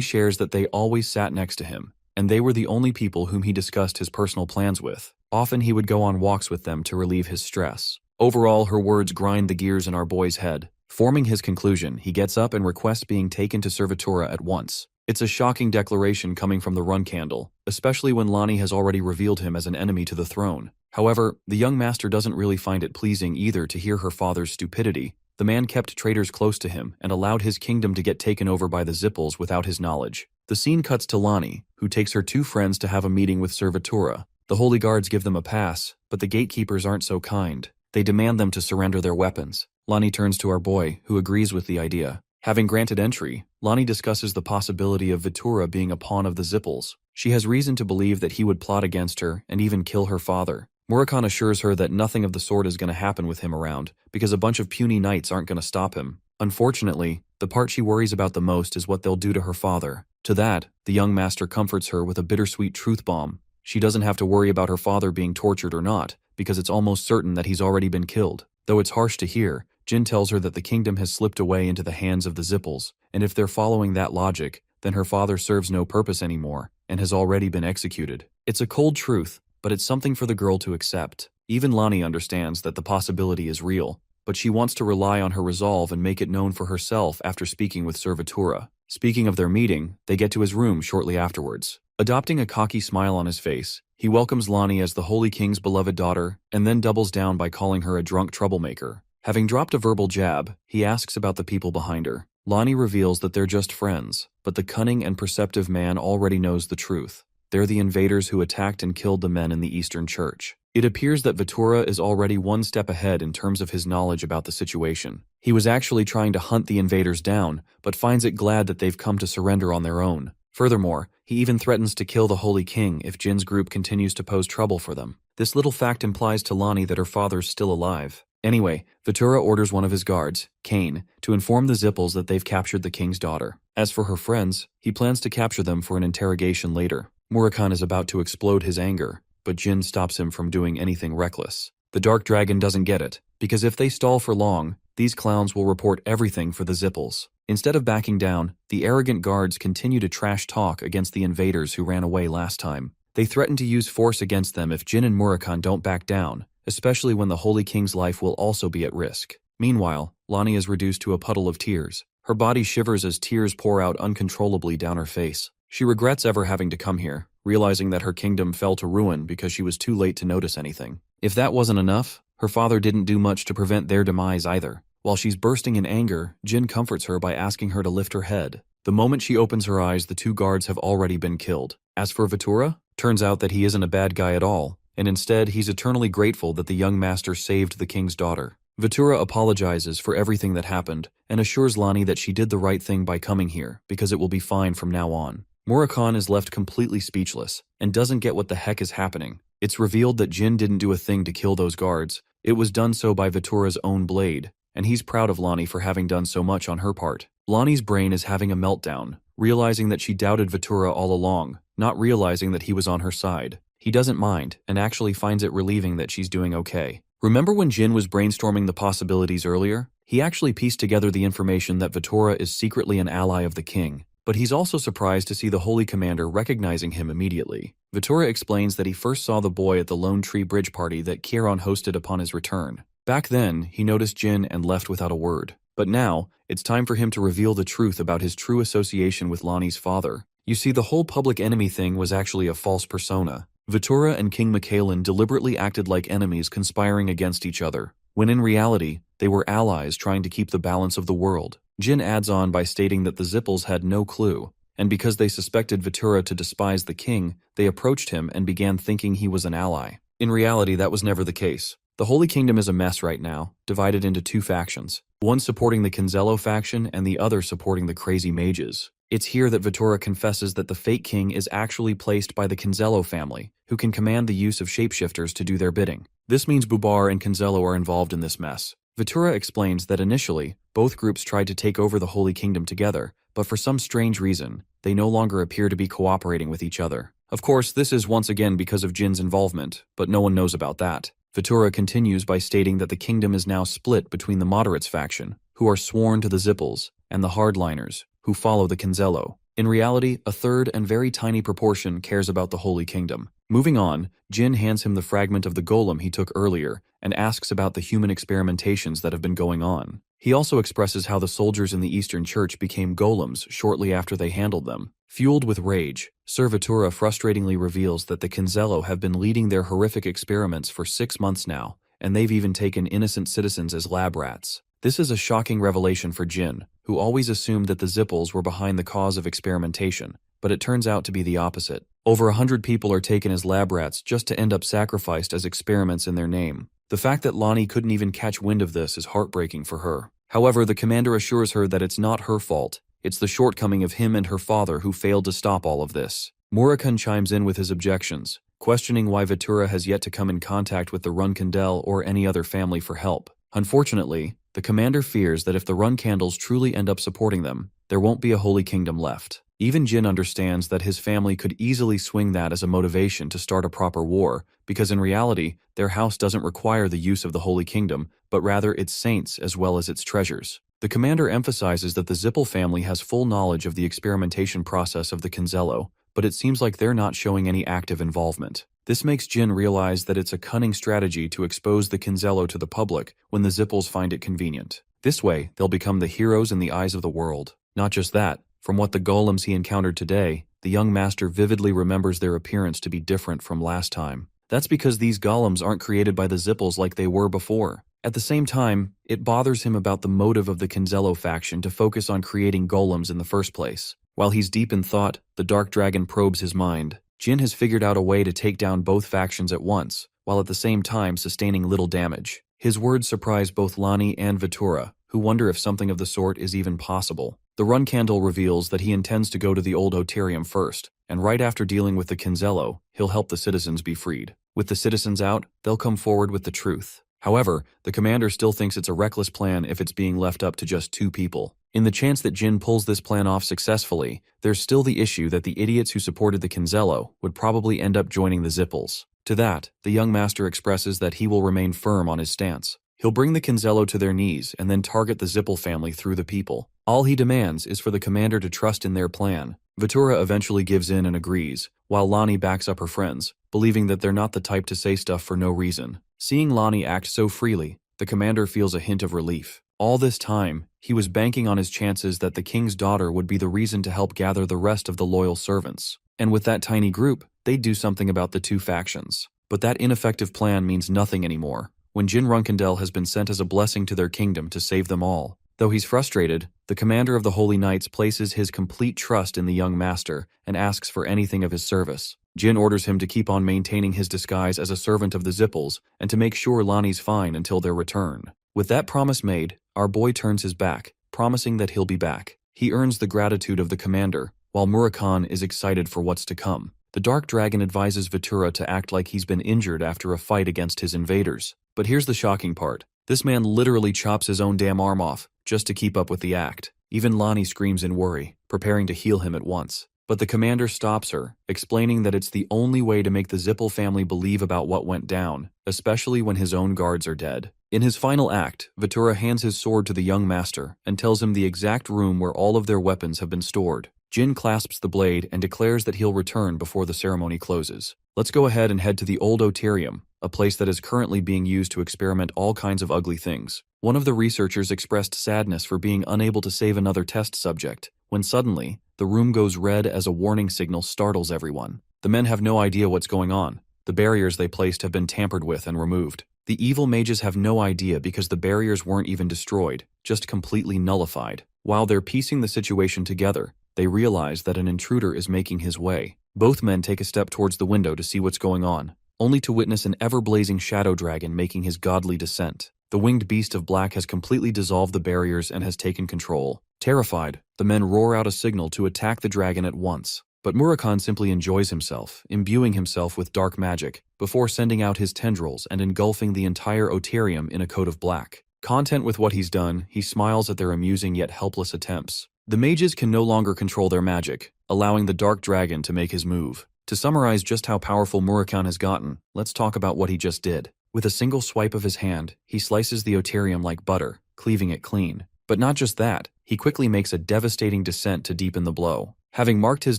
shares that they always sat next to him, and they were the only people whom he discussed his personal plans with. Often he would go on walks with them to relieve his stress. Overall, her words grind the gears in our boy's head. Forming his conclusion, he gets up and requests being taken to Sir Vitura at once. It's a shocking declaration coming from the Run Candle, especially when Lonnie has already revealed him as an enemy to the throne. However, the young master doesn't really find it pleasing either to hear her father's stupidity. The man kept traitors close to him and allowed his kingdom to get taken over by the Zippels without his knowledge. The scene cuts to Lonnie, who takes her two friends to have a meeting with Sir Vitura. The holy guards give them a pass, but the gatekeepers aren't so kind. They demand them to surrender their weapons. Lonnie turns to our boy, who agrees with the idea. Having granted entry, Lonnie discusses the possibility of Vitura being a pawn of the Zippels. She has reason to believe that he would plot against her and even kill her father. Murakhan assures her that nothing of the sort is going to happen with him around, because a bunch of puny knights aren't going to stop him. Unfortunately, the part she worries about the most is what they'll do to her father. To that, the young master comforts her with a bittersweet truth bomb. She doesn't have to worry about her father being tortured or not, because it's almost certain that he's already been killed. Though it's harsh to hear, Jin tells her that the kingdom has slipped away into the hands of the Zippels, and if they're following that logic, then her father serves no purpose anymore, and has already been executed. It's a cold truth, but it's something for the girl to accept. Even Lonnie understands that the possibility is real, but she wants to rely on her resolve and make it known for herself after speaking with Sir Vitura. Speaking of their meeting, they get to his room shortly afterwards. Adopting a cocky smile on his face, he welcomes Lonnie as the Holy King's beloved daughter, and then doubles down by calling her a drunk troublemaker. Having dropped a verbal jab, he asks about the people behind her. Lonnie reveals that they're just friends, but the cunning and perceptive man already knows the truth. They're the invaders who attacked and killed the men in the Eastern Church. It appears that Vitura is already one step ahead in terms of his knowledge about the situation. He was actually trying to hunt the invaders down, but finds it glad that they've come to surrender on their own. Furthermore, he even threatens to kill the Holy King if Jin's group continues to pose trouble for them. This little fact implies to Lonnie that her father's still alive. Anyway, Vitura orders one of his guards, Kane, to inform the Zippels that they've captured the king's daughter. As for her friends, he plans to capture them for an interrogation later. Murakhan is about to explode his anger, but Jin stops him from doing anything reckless. The Dark Dragon doesn't get it, because if they stall for long, these clowns will report everything for the Zippels. Instead of backing down, the arrogant guards continue to trash talk against the invaders who ran away last time. They threaten to use force against them if Jin and Murakhan don't back down, especially when the Holy King's life will also be at risk. Meanwhile, Lonnie is reduced to a puddle of tears. Her body shivers as tears pour out uncontrollably down her face. She regrets ever having to come here, realizing that her kingdom fell to ruin because she was too late to notice anything. If that wasn't enough, her father didn't do much to prevent their demise either. While she's bursting in anger, Jin comforts her by asking her to lift her head. The moment she opens her eyes, the two guards have already been killed. As for Vitura, turns out that he isn't a bad guy at all, and instead he's eternally grateful that the young master saved the king's daughter. Vitura apologizes for everything that happened and assures Lonnie that she did the right thing by coming here because it will be fine from now on. Murakhan is left completely speechless and doesn't get what the heck is happening. It's revealed that Jin didn't do a thing to kill those guards. It was done so by Vitura's own blade, and he's proud of Lonnie for having done so much on her part. Lonnie's brain is having a meltdown, realizing that she doubted Vitura all along, not realizing that he was on her side. He doesn't mind, and actually finds it relieving that she's doing okay. Remember when Jin was brainstorming the possibilities earlier? He actually pieced together the information that Vitura is secretly an ally of the king. But he's also surprised to see the Holy Commander recognizing him immediately. Vitura explains that he first saw the boy at the Lone Tree Bridge party that Kieran hosted upon his return. Back then, he noticed Jin and left without a word. But now, it's time for him to reveal the truth about his true association with Lonnie's father. You see, the whole public enemy thing was actually a false persona. Vitura and King Michaelan deliberately acted like enemies conspiring against each other, when in reality, they were allies trying to keep the balance of the world. Jin adds on by stating that the Zippels had no clue, and because they suspected Vitura to despise the king, they approached him and began thinking he was an ally. In reality, that was never the case. The Holy Kingdom is a mess right now, divided into two factions, one supporting the Kinzello faction and the other supporting the crazy mages. It's here that Vatura confesses that the Fake King is actually placed by the Kinzello family, who can command the use of shapeshifters to do their bidding. This means Bubar and Kinzello are involved in this mess. Vatura explains that initially, both groups tried to take over the Holy Kingdom together, but for some strange reason, they no longer appear to be cooperating with each other. Of course, this is once again because of Jin's involvement, but no one knows about that. Vatura continues by stating that the kingdom is now split between the moderates faction, who are sworn to the Zippels, and the hardliners, who follow the Kinzello. In reality, a third and very tiny proportion cares about the Holy Kingdom. Moving on, Jin hands him the fragment of the golem he took earlier and asks about the human experimentations that have been going on. He also expresses how the soldiers in the Eastern Church became golems shortly after they handled them. Fueled with rage, Sir Vatura frustratingly reveals that the Kinzello have been leading their horrific experiments for 6 months now, and they've even taken innocent citizens as lab rats. This is a shocking revelation for Jin, who always assumed that the Zippels were behind the cause of experimentation, but it turns out to be the opposite. Over 100 people are taken as lab rats just to end up sacrificed as experiments in their name. The fact that Lani couldn't even catch wind of this is heartbreaking for her. However, the commander assures her that it's not her fault. It's the shortcoming of him and her father who failed to stop all of this. Murakun chimes in with his objections, questioning why Vatura has yet to come in contact with the Runkandel or any other family for help. Unfortunately, the commander fears that if the Runcandles truly end up supporting them, there won't be a Holy Kingdom left. Even Jin understands that his family could easily swing that as a motivation to start a proper war, because in reality, their house doesn't require the use of the Holy Kingdom, but rather its saints as well as its treasures. The commander emphasizes that the Zippel family has full knowledge of the experimentation process of the Kinzello, but it seems like they're not showing any active involvement. This makes Jin realize that it's a cunning strategy to expose the Kinzello to the public when the Zippels find it convenient. This way, they'll become the heroes in the eyes of the world. Not just that, from what the golems he encountered today, the young master vividly remembers their appearance to be different from last time. That's because these golems aren't created by the Zippels like they were before. At the same time, it bothers him about the motive of the Kinzello faction to focus on creating golems in the first place. While he's deep in thought, the Dark Dragon probes his mind. Jin has figured out a way to take down both factions at once, while at the same time sustaining little damage. His words surprise both Lani and Vatura, who wonder if something of the sort is even possible. The Runcandle reveals that he intends to go to the Old Oterium first, and right after dealing with the Kinzello, he'll help the citizens be freed. With the citizens out, they'll come forward with the truth. However, the commander still thinks it's a reckless plan if it's being left up to just 2 people. In the chance that Jin pulls this plan off successfully, there's still the issue that the idiots who supported the Kinzello would probably end up joining the Zippels. To that, the young master expresses that he will remain firm on his stance. He'll bring the Kinzello to their knees and then target the Zippel family through the people. All he demands is for the commander to trust in their plan. Vatura eventually gives in and agrees, while Lani backs up her friends, believing that they're not the type to say stuff for no reason. Seeing Lani act so freely, the commander feels a hint of relief. All this time, he was banking on his chances that the king's daughter would be the reason to help gather the rest of the loyal servants. And with that tiny group, they'd do something about the 2 factions. But that ineffective plan means nothing anymore, when Jin Runkandel has been sent as a blessing to their kingdom to save them all. Though he's frustrated, the commander of the Holy Knights places his complete trust in the young master and asks for anything of his service. Jin orders him to keep on maintaining his disguise as a servant of the Zippels and to make sure Lani's fine until their return. With that promise made, our boy turns his back, promising that he'll be back. He earns the gratitude of the commander, while Murakun is excited for what's to come. The Dark Dragon advises Vatura to act like he's been injured after a fight against his invaders. But here's the shocking part. This man literally chops his own damn arm off, just to keep up with the act. Even Lani screams in worry, preparing to heal him at once. But the commander stops her, explaining that it's the only way to make the Zippel family believe about what went down, especially when his own guards are dead. In his final act, Vatura hands his sword to the young master and tells him the exact room where all of their weapons have been stored. Jin clasps the blade and declares that he'll return before the ceremony closes. Let's go ahead and head to the Old Oterium, a place that is currently being used to experiment all kinds of ugly things. One of the researchers expressed sadness for being unable to save another test subject, when suddenly, the room goes red as a warning signal startles everyone. The men have no idea what's going on. The barriers they placed have been tampered with and removed. The evil mages have no idea because the barriers weren't even destroyed, just completely nullified. While they're piecing the situation together, they realize that an intruder is making his way. Both men take a step towards the window to see what's going on, only to witness an ever-blazing shadow dragon making his godly descent. The winged beast of black has completely dissolved the barriers and has taken control, Terrified, the men roar out a signal to attack the dragon at once. But Murakhan simply enjoys himself, imbuing himself with dark magic, before sending out his tendrils and engulfing the entire Otarium in a coat of black. Content with what he's done, he smiles at their amusing yet helpless attempts. The mages can no longer control their magic, allowing the dark dragon to make his move. To summarize just how powerful Murakhan has gotten, let's talk about what he just did. With a single swipe of his hand, he slices the Otarium like butter, cleaving it clean. But not just that, he quickly makes a devastating descent to deepen the blow. Having marked his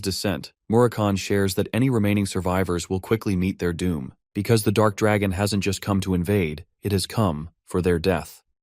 descent, Murakhan shares that any remaining survivors will quickly meet their doom. Because the dark dragon hasn't just come to invade, it has come for their death.